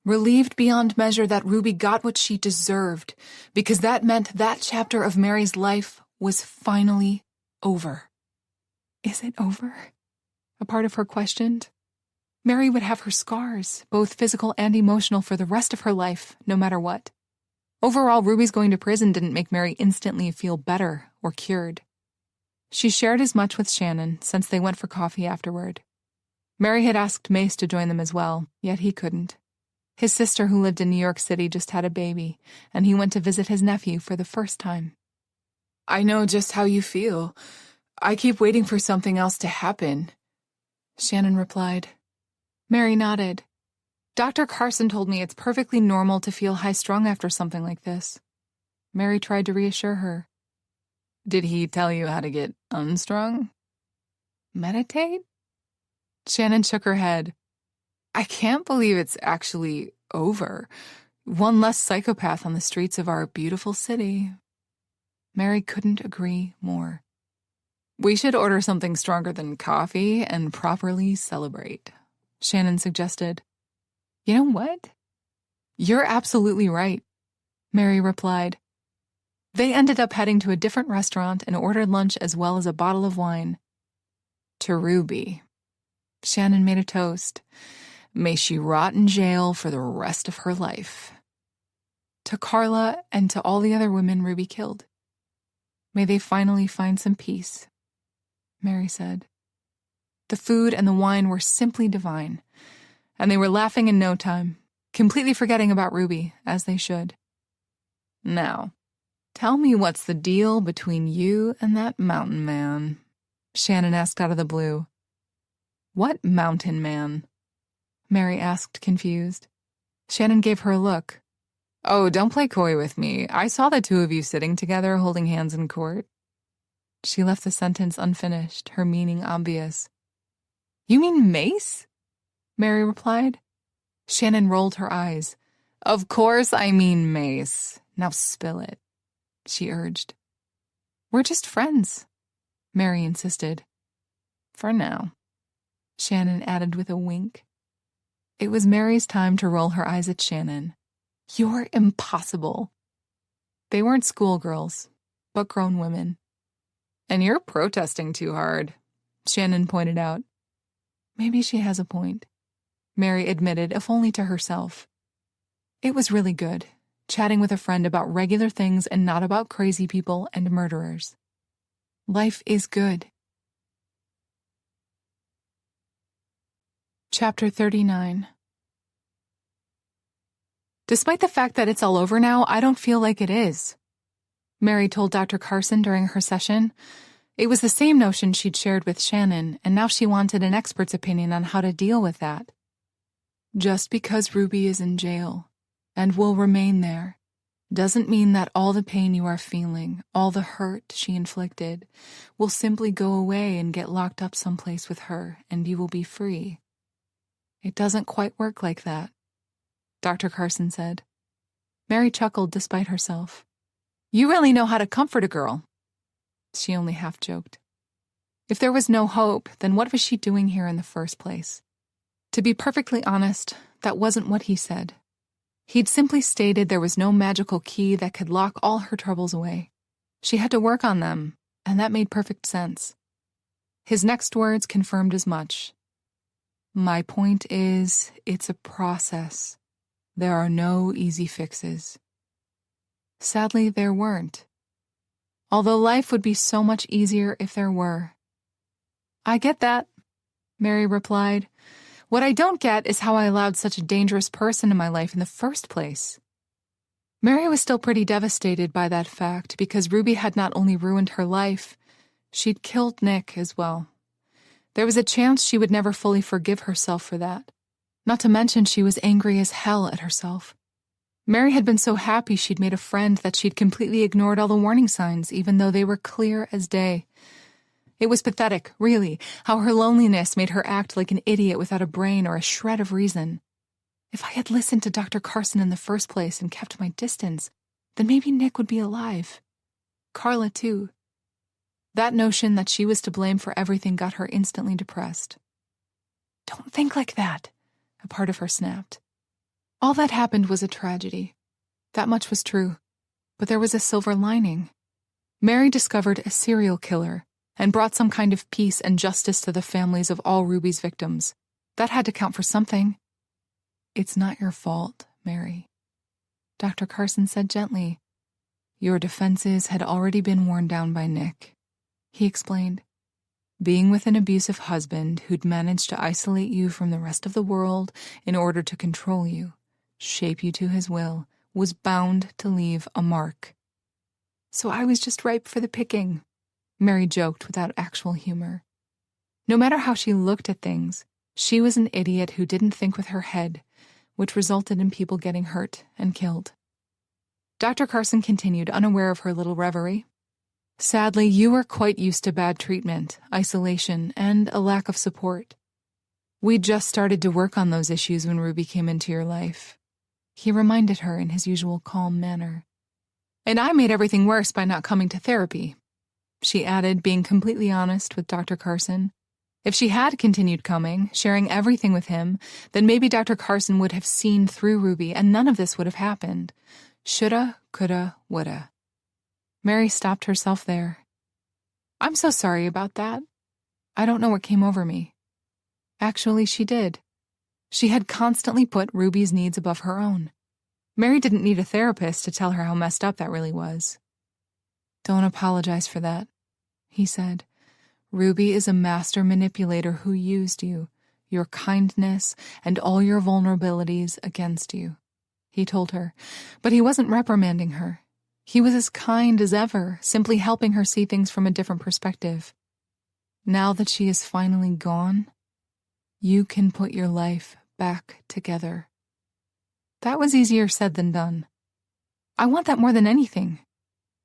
relieved beyond measure that Ruby got what she deserved, because that meant that chapter of Mary's life was finally over. Is it over? A part of her questioned. Mary would have her scars, both physical and emotional, for the rest of her life, no matter what. Overall, Ruby's going to prison didn't make Mary instantly feel better or cured. She shared as much with Shannon since they went for coffee afterward. Mary had asked Mace to join them as well, yet he couldn't. His sister, who lived in New York City, just had a baby, and he went to visit his nephew for the first time. "I know just how you feel. I keep waiting for something else to happen," Shannon replied. Mary nodded. "Dr. Carson told me it's perfectly normal to feel high-strung after something like this." Mary tried to reassure her. "Did he tell you how to get unstrung?" "Meditate?" Shannon shook her head. "I can't believe it's actually over. One less psychopath on the streets of our beautiful city." Mary couldn't agree more. "We should order something stronger than coffee and properly celebrate," Shannon suggested. "You know what? You're absolutely right," Mary replied. They ended up heading to a different restaurant and ordered lunch as well as a bottle of wine. "To Ruby." Shannon made a toast. "May she rot in jail for the rest of her life." "To Carla and to all the other women Ruby killed. May they finally find some peace," Mary said. The food and the wine were simply divine, and they were laughing in no time, completely forgetting about Ruby, as they should. "Now, tell me what's the deal between you and that mountain man?" Shannon asked out of the blue. "What mountain man?" Mary asked, confused. Shannon gave her a look. "Oh, don't play coy with me. I saw the two of you sitting together holding hands in court." She left the sentence unfinished, her meaning obvious. "You mean Mace?" Mary replied. Shannon rolled her eyes. "Of course I mean Mace. Now spill it," she urged. "We're just friends," Mary insisted. "For now," Shannon added with a wink. It was Mary's time to roll her eyes at Shannon. "You're impossible." They weren't schoolgirls, but grown women. "And you're protesting too hard," Shannon pointed out. Maybe she has a point, Mary admitted, if only to herself. It was really good, chatting with a friend about regular things and not about crazy people and murderers. Life is good. Chapter 39. "Despite the fact that it's all over now, I don't feel like it is," Mary told Dr. Carson during her session. It was the same notion she'd shared with Shannon, and now she wanted an expert's opinion on how to deal with that. "Just because Ruby is in jail, and will remain there, doesn't mean that all the pain you are feeling, all the hurt she inflicted, will simply go away and get locked up someplace with her, and you will be free. It doesn't quite work like that," Dr. Carson said. Mary chuckled despite herself. "You really know how to comfort a girl." She only half joked. If there was no hope, then what was she doing here in the first place? To be perfectly honest, that wasn't what he said. He'd simply stated there was no magical key that could lock all her troubles away. She had to work on them, and that made perfect sense. His next words confirmed as much. "My point is, it's a process. There are no easy fixes." Sadly, there weren't. although life would be so much easier if there were. I get that, Mary replied. What I don't get is how I allowed such a dangerous person in my life in the first place. Mary was still pretty devastated by that fact because Ruby had not only ruined her life, she'd killed Nick as well. There was a chance she would never fully forgive herself for that. Not to mention she was angry as hell at herself. Mary had been so happy she'd made a friend that she'd completely ignored all the warning signs, even though they were clear as day. It was pathetic, really, how her loneliness made her act like an idiot without a brain or a shred of reason. If I had listened to Dr. Carson in the first place and kept my distance, then maybe Nick would be alive. Carla, too. That notion that she was to blame for everything got her instantly depressed. Don't think like that, a part of her snapped. All that happened was a tragedy. That much was true. But there was a silver lining. Mary discovered a serial killer and brought some kind of peace and justice to the families of all Ruby's victims. That had to count for something. It's not your fault, Mary. Dr. Carson said gently. Your defenses had already been worn down by Nick. He explained. Being with an abusive husband who'd managed to isolate you from the rest of the world in order to control you, shape you to his will, was bound to leave a mark. So I was just ripe for the picking, Mary joked without actual humor. No matter how she looked at things, she was an idiot who didn't think with her head, which resulted in people getting hurt and killed. Dr. Carson continued, unaware of her little reverie. Sadly, you were quite used to bad treatment, isolation, and a lack of support. We just started to work on those issues when Ruby came into your life. He reminded her in his usual calm manner. And I made everything worse by not coming to therapy, she added, being completely honest with Dr. Carson. If she had continued coming, sharing everything with him, then maybe Dr. Carson would have seen through Ruby and none of this would have happened. Shoulda, coulda, woulda. Mary stopped herself there. I'm so sorry about that. I don't know what came over me. Actually, she did. She had constantly put Ruby's needs above her own. Mary didn't need a therapist to tell her how messed up that really was. Don't apologize for that, he said. Ruby is a master manipulator who used you, your kindness, and all your vulnerabilities against you, he told her. But he wasn't reprimanding her. He was as kind as ever, simply helping her see things from a different perspective. Now that she is finally gone, you can put your life back together. That was easier said than done. I want that more than anything,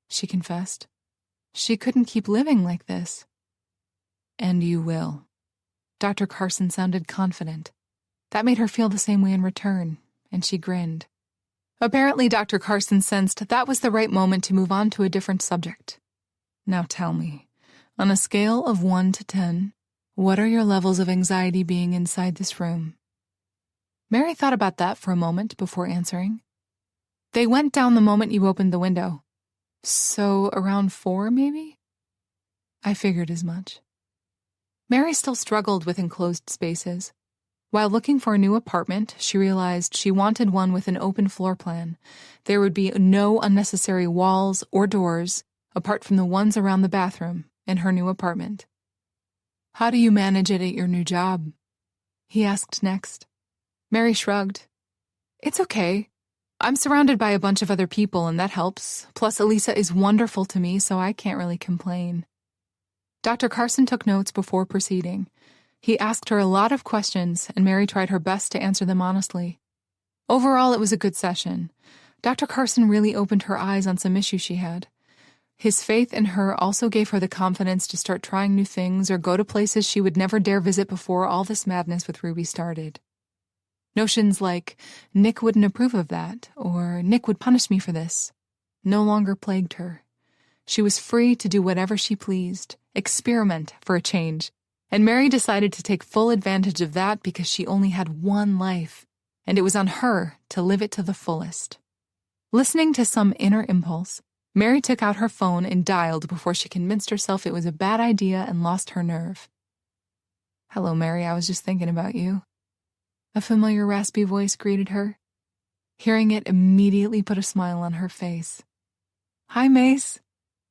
she confessed. She couldn't keep living like this. And you will. Dr. Carson sounded confident. That made her feel the same way in return, and she grinned. Apparently, Dr. Carson sensed that was the right moment to move on to a different subject. Now tell me, on a scale of 1 to 10, what are your levels of anxiety being inside this room? Mary thought about that for a moment before answering. They went down the moment you opened the window. So around 4, maybe? I figured as much. Mary still struggled with enclosed spaces. While looking for a new apartment, she realized she wanted one with an open floor plan. There would be no unnecessary walls or doors, apart from the ones around the bathroom, in her new apartment. How do you manage it at your new job? He asked next. Mary shrugged. It's okay. I'm surrounded by a bunch of other people, and that helps. Plus, Elisa is wonderful to me, so I can't really complain. Dr. Carson took notes before proceeding. He asked her a lot of questions, and Mary tried her best to answer them honestly. Overall, it was a good session. Dr. Carson really opened her eyes on some issues she had. His faith in her also gave her the confidence to start trying new things or go to places she would never dare visit before all this madness with Ruby started. Notions like, Nick wouldn't approve of that, or Nick would punish me for this, no longer plagued her. She was free to do whatever she pleased, experiment for a change, and Mary decided to take full advantage of that because she only had one life, and it was on her to live it to the fullest. Listening to some inner impulse, Mary took out her phone and dialed before she convinced herself it was a bad idea and lost her nerve. Hello, Mary, I was just thinking about you. A familiar raspy voice greeted her. Hearing it immediately put a smile on her face. Hi, Mace.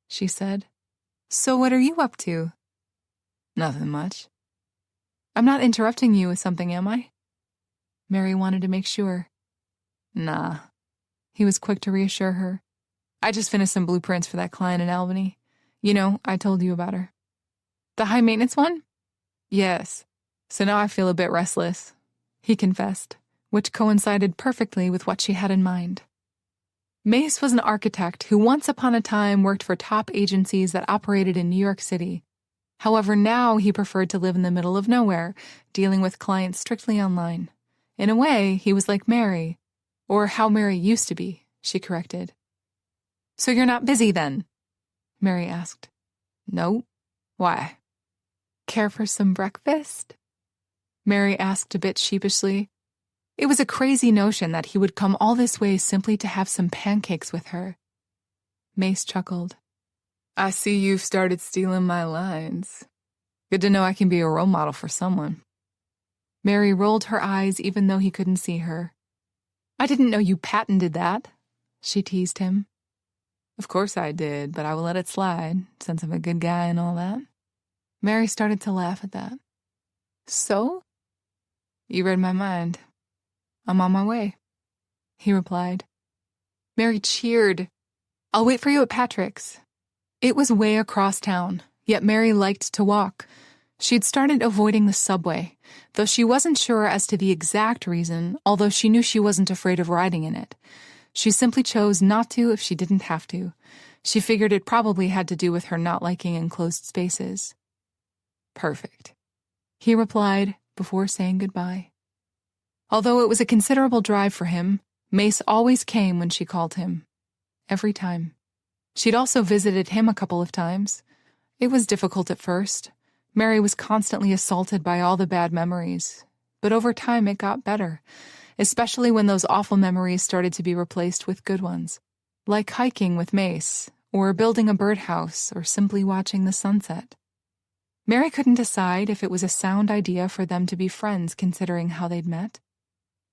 she said. So what are you up to? Nothing much. I'm not interrupting you with something, am I? Mary wanted to make sure. Nah. He was quick to reassure her. I just finished some blueprints for that client in Albany. You know, I told you about her. The high-maintenance one? Yes. So now I feel a bit restless, he confessed, which coincided perfectly with what she had in mind. Mace was an architect who once upon a time worked for top agencies that operated in New York City. However, now he preferred to live in the middle of nowhere, dealing with clients strictly online. In a way, he was like Mary, or how Mary used to be, she corrected. So you're not busy then? Mary asked. No. Why? Care for some breakfast? Mary asked a bit sheepishly. It was a crazy notion that he would come all this way simply to have some pancakes with her. Mace chuckled. I see you've started stealing my lines. Good to know I can be a role model for someone. Mary rolled her eyes even though he couldn't see her. I didn't know you patented that, she teased him. Of course I did, but I will let it slide, since I'm a good guy and all that. Mary started to laugh at that. So? You read my mind. I'm on my way, he replied. Mary cheered. I'll wait for you at Patrick's. It was way across town, yet Mary liked to walk. She'd started avoiding the subway, though she wasn't sure as to the exact reason, although she knew she wasn't afraid of riding in it. She simply chose not to if she didn't have to. She figured it probably had to do with her not liking enclosed spaces. Perfect, he replied before saying goodbye. Although it was a considerable drive for him, Mace always came when she called him. Every time. She'd also visited him a couple of times. It was difficult at first. Mary was constantly assaulted by all the bad memories. But over time it got better, especially when those awful memories started to be replaced with good ones, like hiking with Mace, or building a birdhouse, or simply watching the sunset. Mary couldn't decide if it was a sound idea for them to be friends considering how they'd met.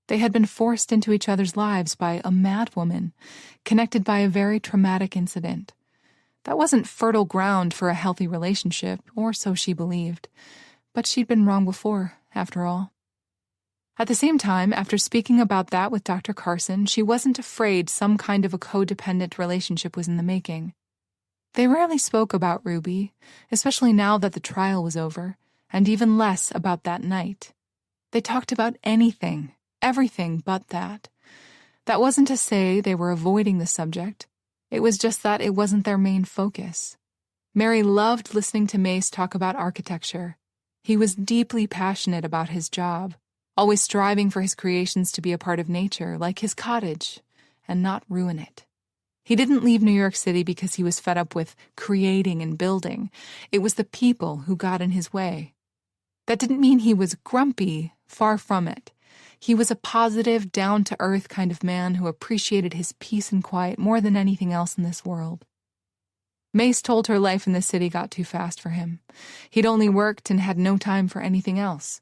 They had been forced into each other's lives by a mad woman, connected by a very traumatic incident. That wasn't fertile ground for a healthy relationship, or so she believed. But she'd been wrong before, after all. At the same time, after speaking about that with Dr. Carson, she wasn't afraid some kind of a codependent relationship was in the making. They rarely spoke about Ruby, especially now that the trial was over, and even less about that night. They talked about anything, everything but that. That wasn't to say they were avoiding the subject. It was just that it wasn't their main focus. Mary loved listening to Mace talk about architecture. He was deeply passionate about his job, always striving for his creations to be a part of nature, like his cottage, and not ruin it. He didn't leave New York City because he was fed up with creating and building. It was the people who got in his way. That didn't mean he was grumpy, far from it. He was a positive, down-to-earth kind of man who appreciated his peace and quiet more than anything else in this world. Mace told her life in the city got too fast for him. He'd only worked and had no time for anything else.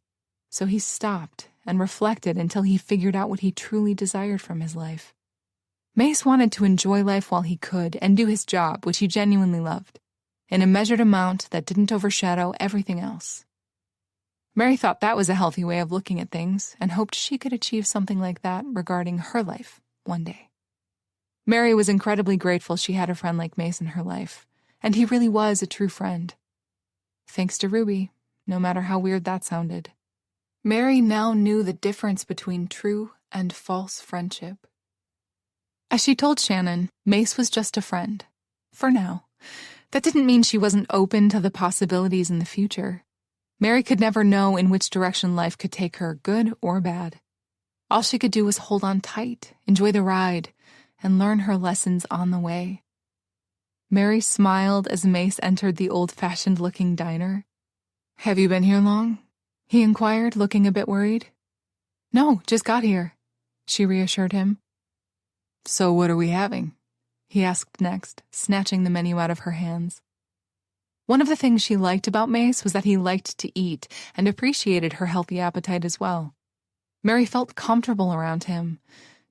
So he stopped and reflected until he figured out what he truly desired from his life. Mace wanted to enjoy life while he could and do his job, which he genuinely loved, in a measured amount that didn't overshadow everything else. Mary thought that was a healthy way of looking at things and hoped she could achieve something like that regarding her life one day. Mary was incredibly grateful she had a friend like Mace in her life, and he really was a true friend. Thanks to Ruby, no matter how weird that sounded. Mary now knew the difference between true and false friendship. As she told Shannon, Mace was just a friend. For now. That didn't mean she wasn't open to the possibilities in the future. Mary could never know in which direction life could take her, good or bad. All she could do was hold on tight, enjoy the ride, and learn her lessons on the way. Mary smiled as Mace entered the old-fashioned-looking diner. "Have you been here long?" he inquired, looking a bit worried. "No, just got here," she reassured him. "So what are we having?" he asked next, snatching the menu out of her hands. One of the things she liked about Mace was that he liked to eat and appreciated her healthy appetite as well. Mary felt comfortable around him.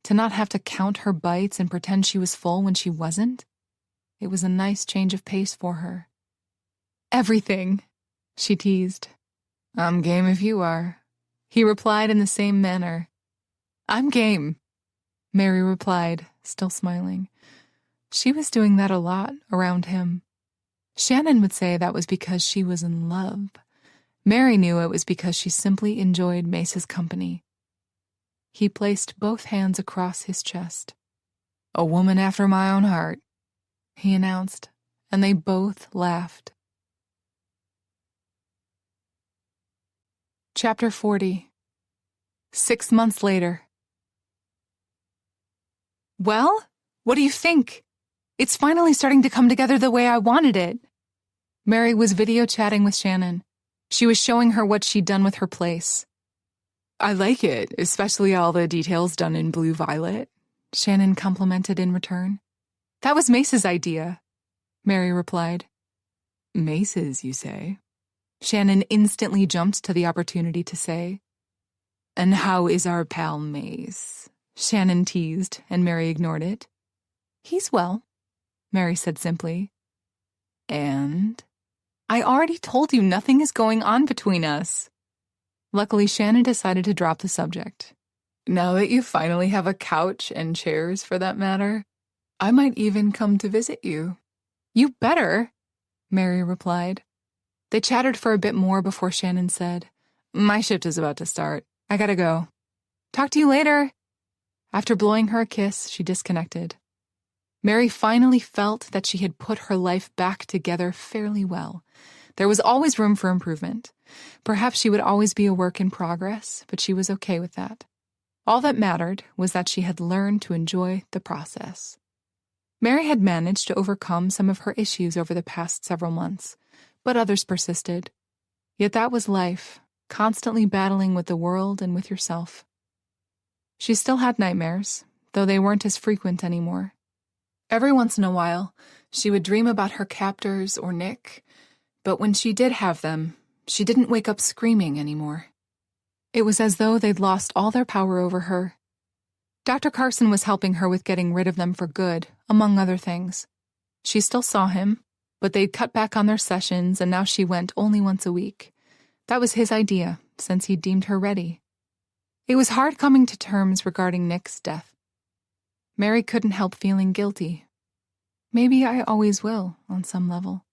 To not have to count her bites and pretend she was full when she wasn't, It was a nice change of pace for her. "Everything," she teased. "I'm game if you are," he replied in the same manner. "I'm game," Mary replied, still smiling. She was doing that a lot around him. Shannon would say that was because she was in love. Mary knew it was because she simply enjoyed Mace's company. He placed both hands across his chest. "A woman after my own heart," he announced, and they both laughed. Chapter 40. 6 months later. "Well, what do you think? It's finally starting to come together the way I wanted it." Mary was video chatting with Shannon. She was showing her what she'd done with her place. "I like it, especially all the details done in blue violet," Shannon complimented in return. "That was Mace's idea," Mary replied. "Mace's, you say?" Shannon instantly jumped to the opportunity to say. "And how is our pal Mace?" Shannon teased, and Mary ignored it. "He's well," Mary said simply. "And?" "I already told you nothing is going on between us." Luckily, Shannon decided to drop the subject. "Now that you finally have a couch and chairs for that matter, I might even come to visit you." "You better," Mary replied. They chattered for a bit more before Shannon said, "My shift is about to start. I gotta go." "Talk to you later." After blowing her a kiss, she disconnected. Mary finally felt that she had put her life back together fairly well. There was always room for improvement. Perhaps she would always be a work in progress, but she was okay with that. All that mattered was that she had learned to enjoy the process. Mary had managed to overcome some of her issues over the past several months, but others persisted. Yet that was life, constantly battling with the world and with yourself. She still had nightmares, though they weren't as frequent anymore. Every once in a while, she would dream about her captors or Nick, but when she did have them, she didn't wake up screaming anymore. It was as though they'd lost all their power over her. Dr. Carson was helping her with getting rid of them for good, among other things. She still saw him, but they'd cut back on their sessions, and now she went only once a week. That was his idea, since he deemed her ready. It was hard coming to terms regarding Nick's death. Mary couldn't help feeling guilty. Maybe I always will, on some level.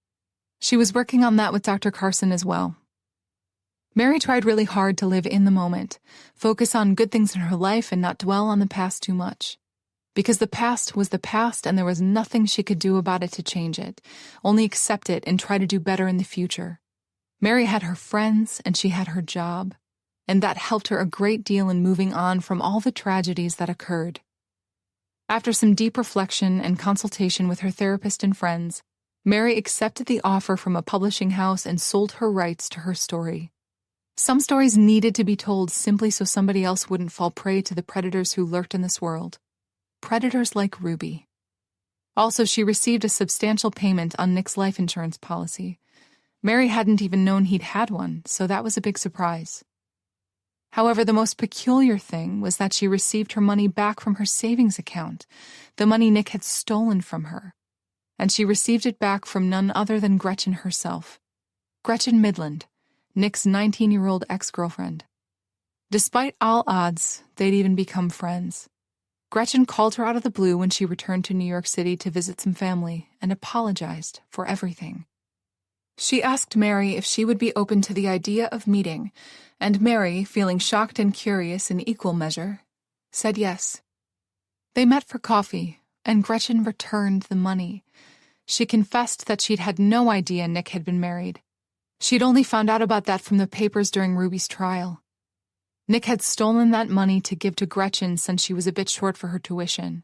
She was working on that with Dr. Carson as well. Mary tried really hard to live in the moment, focus on good things in her life and not dwell on the past too much. Because the past was the past and there was nothing she could do about it to change it, only accept it and try to do better in the future. Mary had her friends and she had her job, and that helped her a great deal in moving on from all the tragedies that occurred. After some deep reflection and consultation with her therapist and friends, Mary accepted the offer from a publishing house and sold her rights to her story. Some stories needed to be told simply so somebody else wouldn't fall prey to the predators who lurked in this world. Predators like Ruby. Also, she received a substantial payment on Nick's life insurance policy. Mary hadn't even known he'd had one, so that was a big surprise. However, the most peculiar thing was that she received her money back from her savings account, the money Nick had stolen from her. And she received it back from none other than Gretchen herself. Gretchen Midland, Nick's 19-year-old ex-girlfriend. Despite all odds, they'd even become friends. Gretchen called her out of the blue when she returned to New York City to visit some family and apologized for everything. She asked Mary if she would be open to the idea of meeting, and Mary, feeling shocked and curious in equal measure, said yes. They met for coffee, and Gretchen returned the money. She confessed that she'd had no idea Nick had been married. She'd only found out about that from the papers during Ruby's trial. Nick had stolen that money to give to Gretchen since she was a bit short for her tuition.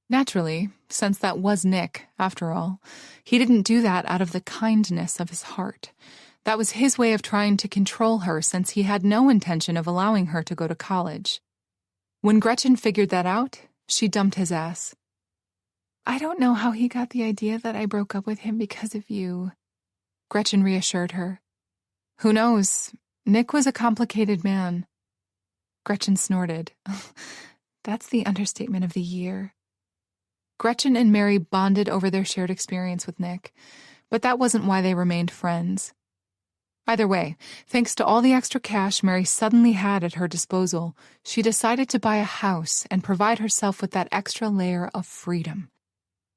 Naturally, since that was Nick, after all, he didn't do that out of the kindness of his heart. That was his way of trying to control her since he had no intention of allowing her to go to college. When Gretchen figured that out, she dumped his ass. "I don't know how he got the idea that I broke up with him because of you," Gretchen reassured her. "Who knows? Nick was a complicated man." Gretchen snorted. "That's the understatement of the year." Gretchen and Mary bonded over their shared experience with Nick, but that wasn't why they remained friends. Either way, thanks to all the extra cash Mary suddenly had at her disposal, she decided to buy a house and provide herself with that extra layer of freedom.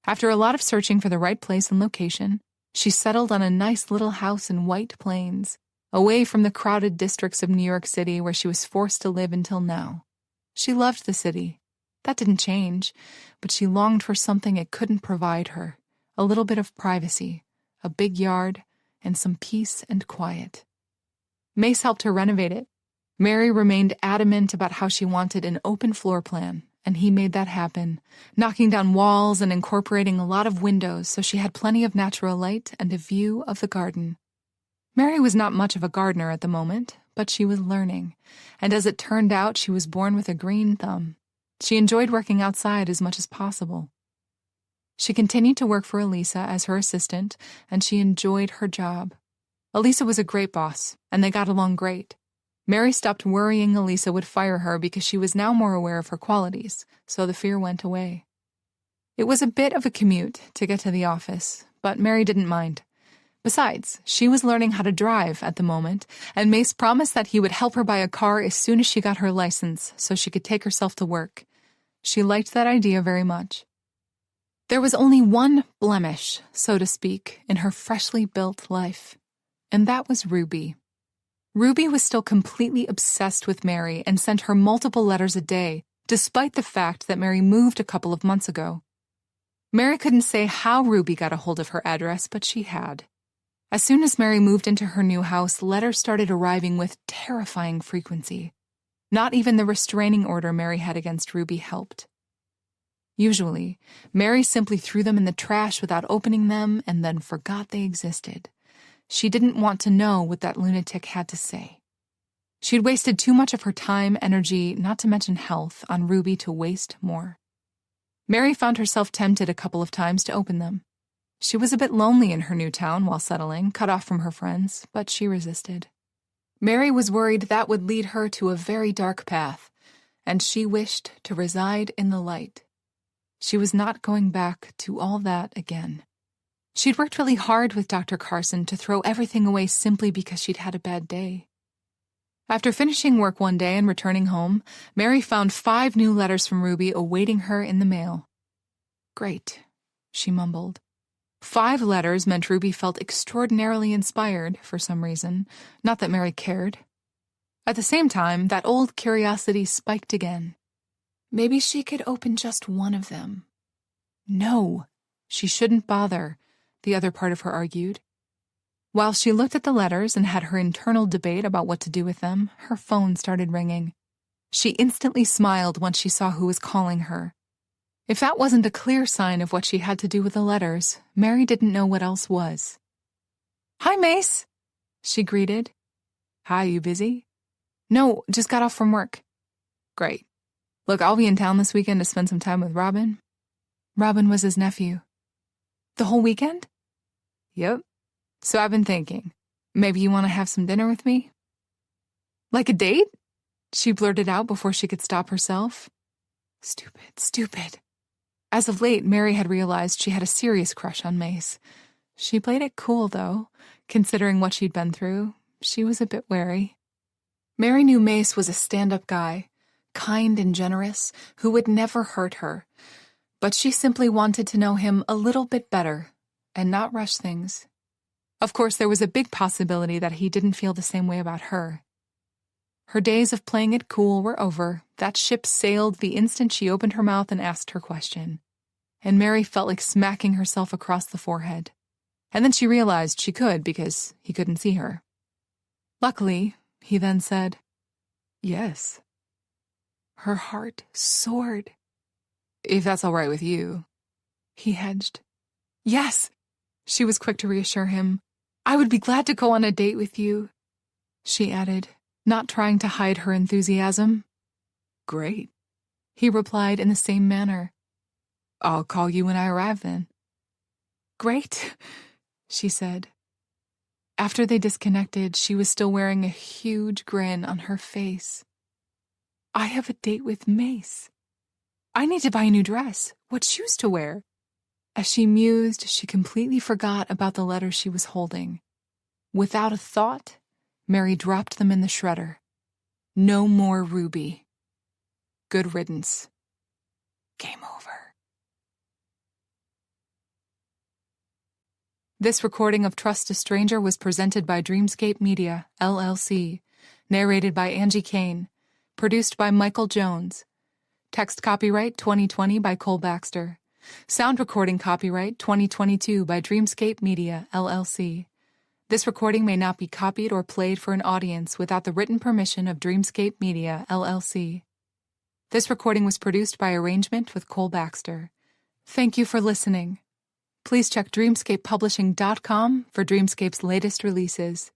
After a lot of searching for the right place and location, she settled on a nice little house in White Plains, away from the crowded districts of New York City where she was forced to live until now. She loved the city. That didn't change, but she longed for something it couldn't provide her, a little bit of privacy, a big yard, and some peace and quiet. Mace helped her renovate it. Mary remained adamant about how she wanted an open floor plan, and he made that happen, knocking down walls and incorporating a lot of windows so she had plenty of natural light and a view of the garden. Mary was not much of a gardener at the moment, but she was learning, and as it turned out, she was born with a green thumb. She enjoyed working outside as much as possible. She continued to work for Elisa as her assistant, and she enjoyed her job. Elisa was a great boss, and they got along great. Mary stopped worrying Elisa would fire her because she was now more aware of her qualities, so the fear went away. It was a bit of a commute to get to the office, but Mary didn't mind. Besides, she was learning how to drive at the moment, and Mace promised that he would help her buy a car as soon as she got her license so she could take herself to work. She liked that idea very much. There was only one blemish, so to speak, in her freshly built life, and that was Ruby. Ruby was still completely obsessed with Mary and sent her multiple letters a day, despite the fact that Mary moved a couple of months ago. Mary couldn't say how Ruby got a hold of her address, but she had. As soon as Mary moved into her new house, letters started arriving with terrifying frequency. Not even the restraining order Mary had against Ruby helped. Usually, Mary simply threw them in the trash without opening them and then forgot they existed. She didn't want to know what that lunatic had to say. She'd wasted too much of her time, energy, not to mention health, on Ruby to waste more. Mary found herself tempted a couple of times to open them. She was a bit lonely in her new town while settling, cut off from her friends, but she resisted. Mary was worried that would lead her to a very dark path, and she wished to reside in the light. She was not going back to all that again. She'd worked really hard with Dr. Carson to throw everything away simply because she'd had a bad day. After finishing work one day and returning home, Mary found 5 new letters from Ruby awaiting her in the mail. "Great," she mumbled. 5 letters meant Ruby felt extraordinarily inspired for some reason, not that Mary cared. At the same time, that old curiosity spiked again. Maybe she could open just one of them. No, she shouldn't bother, the other part of her argued. While she looked at the letters and had her internal debate about what to do with them, her phone started ringing. She instantly smiled once she saw who was calling her. If that wasn't a clear sign of what she had to do with the letters, Mary didn't know what else was. "Hi, Mace," she greeted. "Hi, you busy?" "No, just got off from work." "Great. Look, I'll be in town this weekend to spend some time with Robin." Robin was his nephew. "The whole weekend?" "Yep. So I've been thinking, maybe you want to have some dinner with me?" "Like a date?" she blurted out before she could stop herself. Stupid. As of late, Mary had realized she had a serious crush on Mace. She played it cool, though. Considering what she'd been through, she was a bit wary. Mary knew Mace was a stand-up guy, kind and generous, who would never hurt her. But she simply wanted to know him a little bit better, and not rush things. Of course, there was a big possibility that he didn't feel the same way about her. Her days of playing it cool were over. That ship sailed the instant she opened her mouth and asked her question. And Mary felt like smacking herself across the forehead. And then she realized she could because he couldn't see her. Luckily, he then said, "Yes." Her heart soared. "If that's all right with you." He hedged. "Yes," she was quick to reassure him. "I would be glad to go on a date with you," she added, not trying to hide her enthusiasm. "Great," he replied in the same manner. "I'll call you when I arrive then." "Great," she said. After they disconnected, she was still wearing a huge grin on her face. "I have a date with Mace. I need to buy a new dress. What shoes to wear? As she mused, she completely forgot about the letters she was holding. Without a thought, Mary dropped them in the shredder. No more Ruby. Good riddance. Game over. This recording of Trust a Stranger was presented by Dreamscape Media, LLC, narrated by Angie Kane, produced by Michael Jones. Text copyright 2020 by Cole Baxter. Sound recording copyright 2022 by Dreamscape Media, LLC. This recording may not be copied or played for an audience without the written permission of Dreamscape Media, LLC. This recording was produced by arrangement with Cole Baxter. Thank you for listening. Please check dreamscapepublishing.com for Dreamscape's latest releases.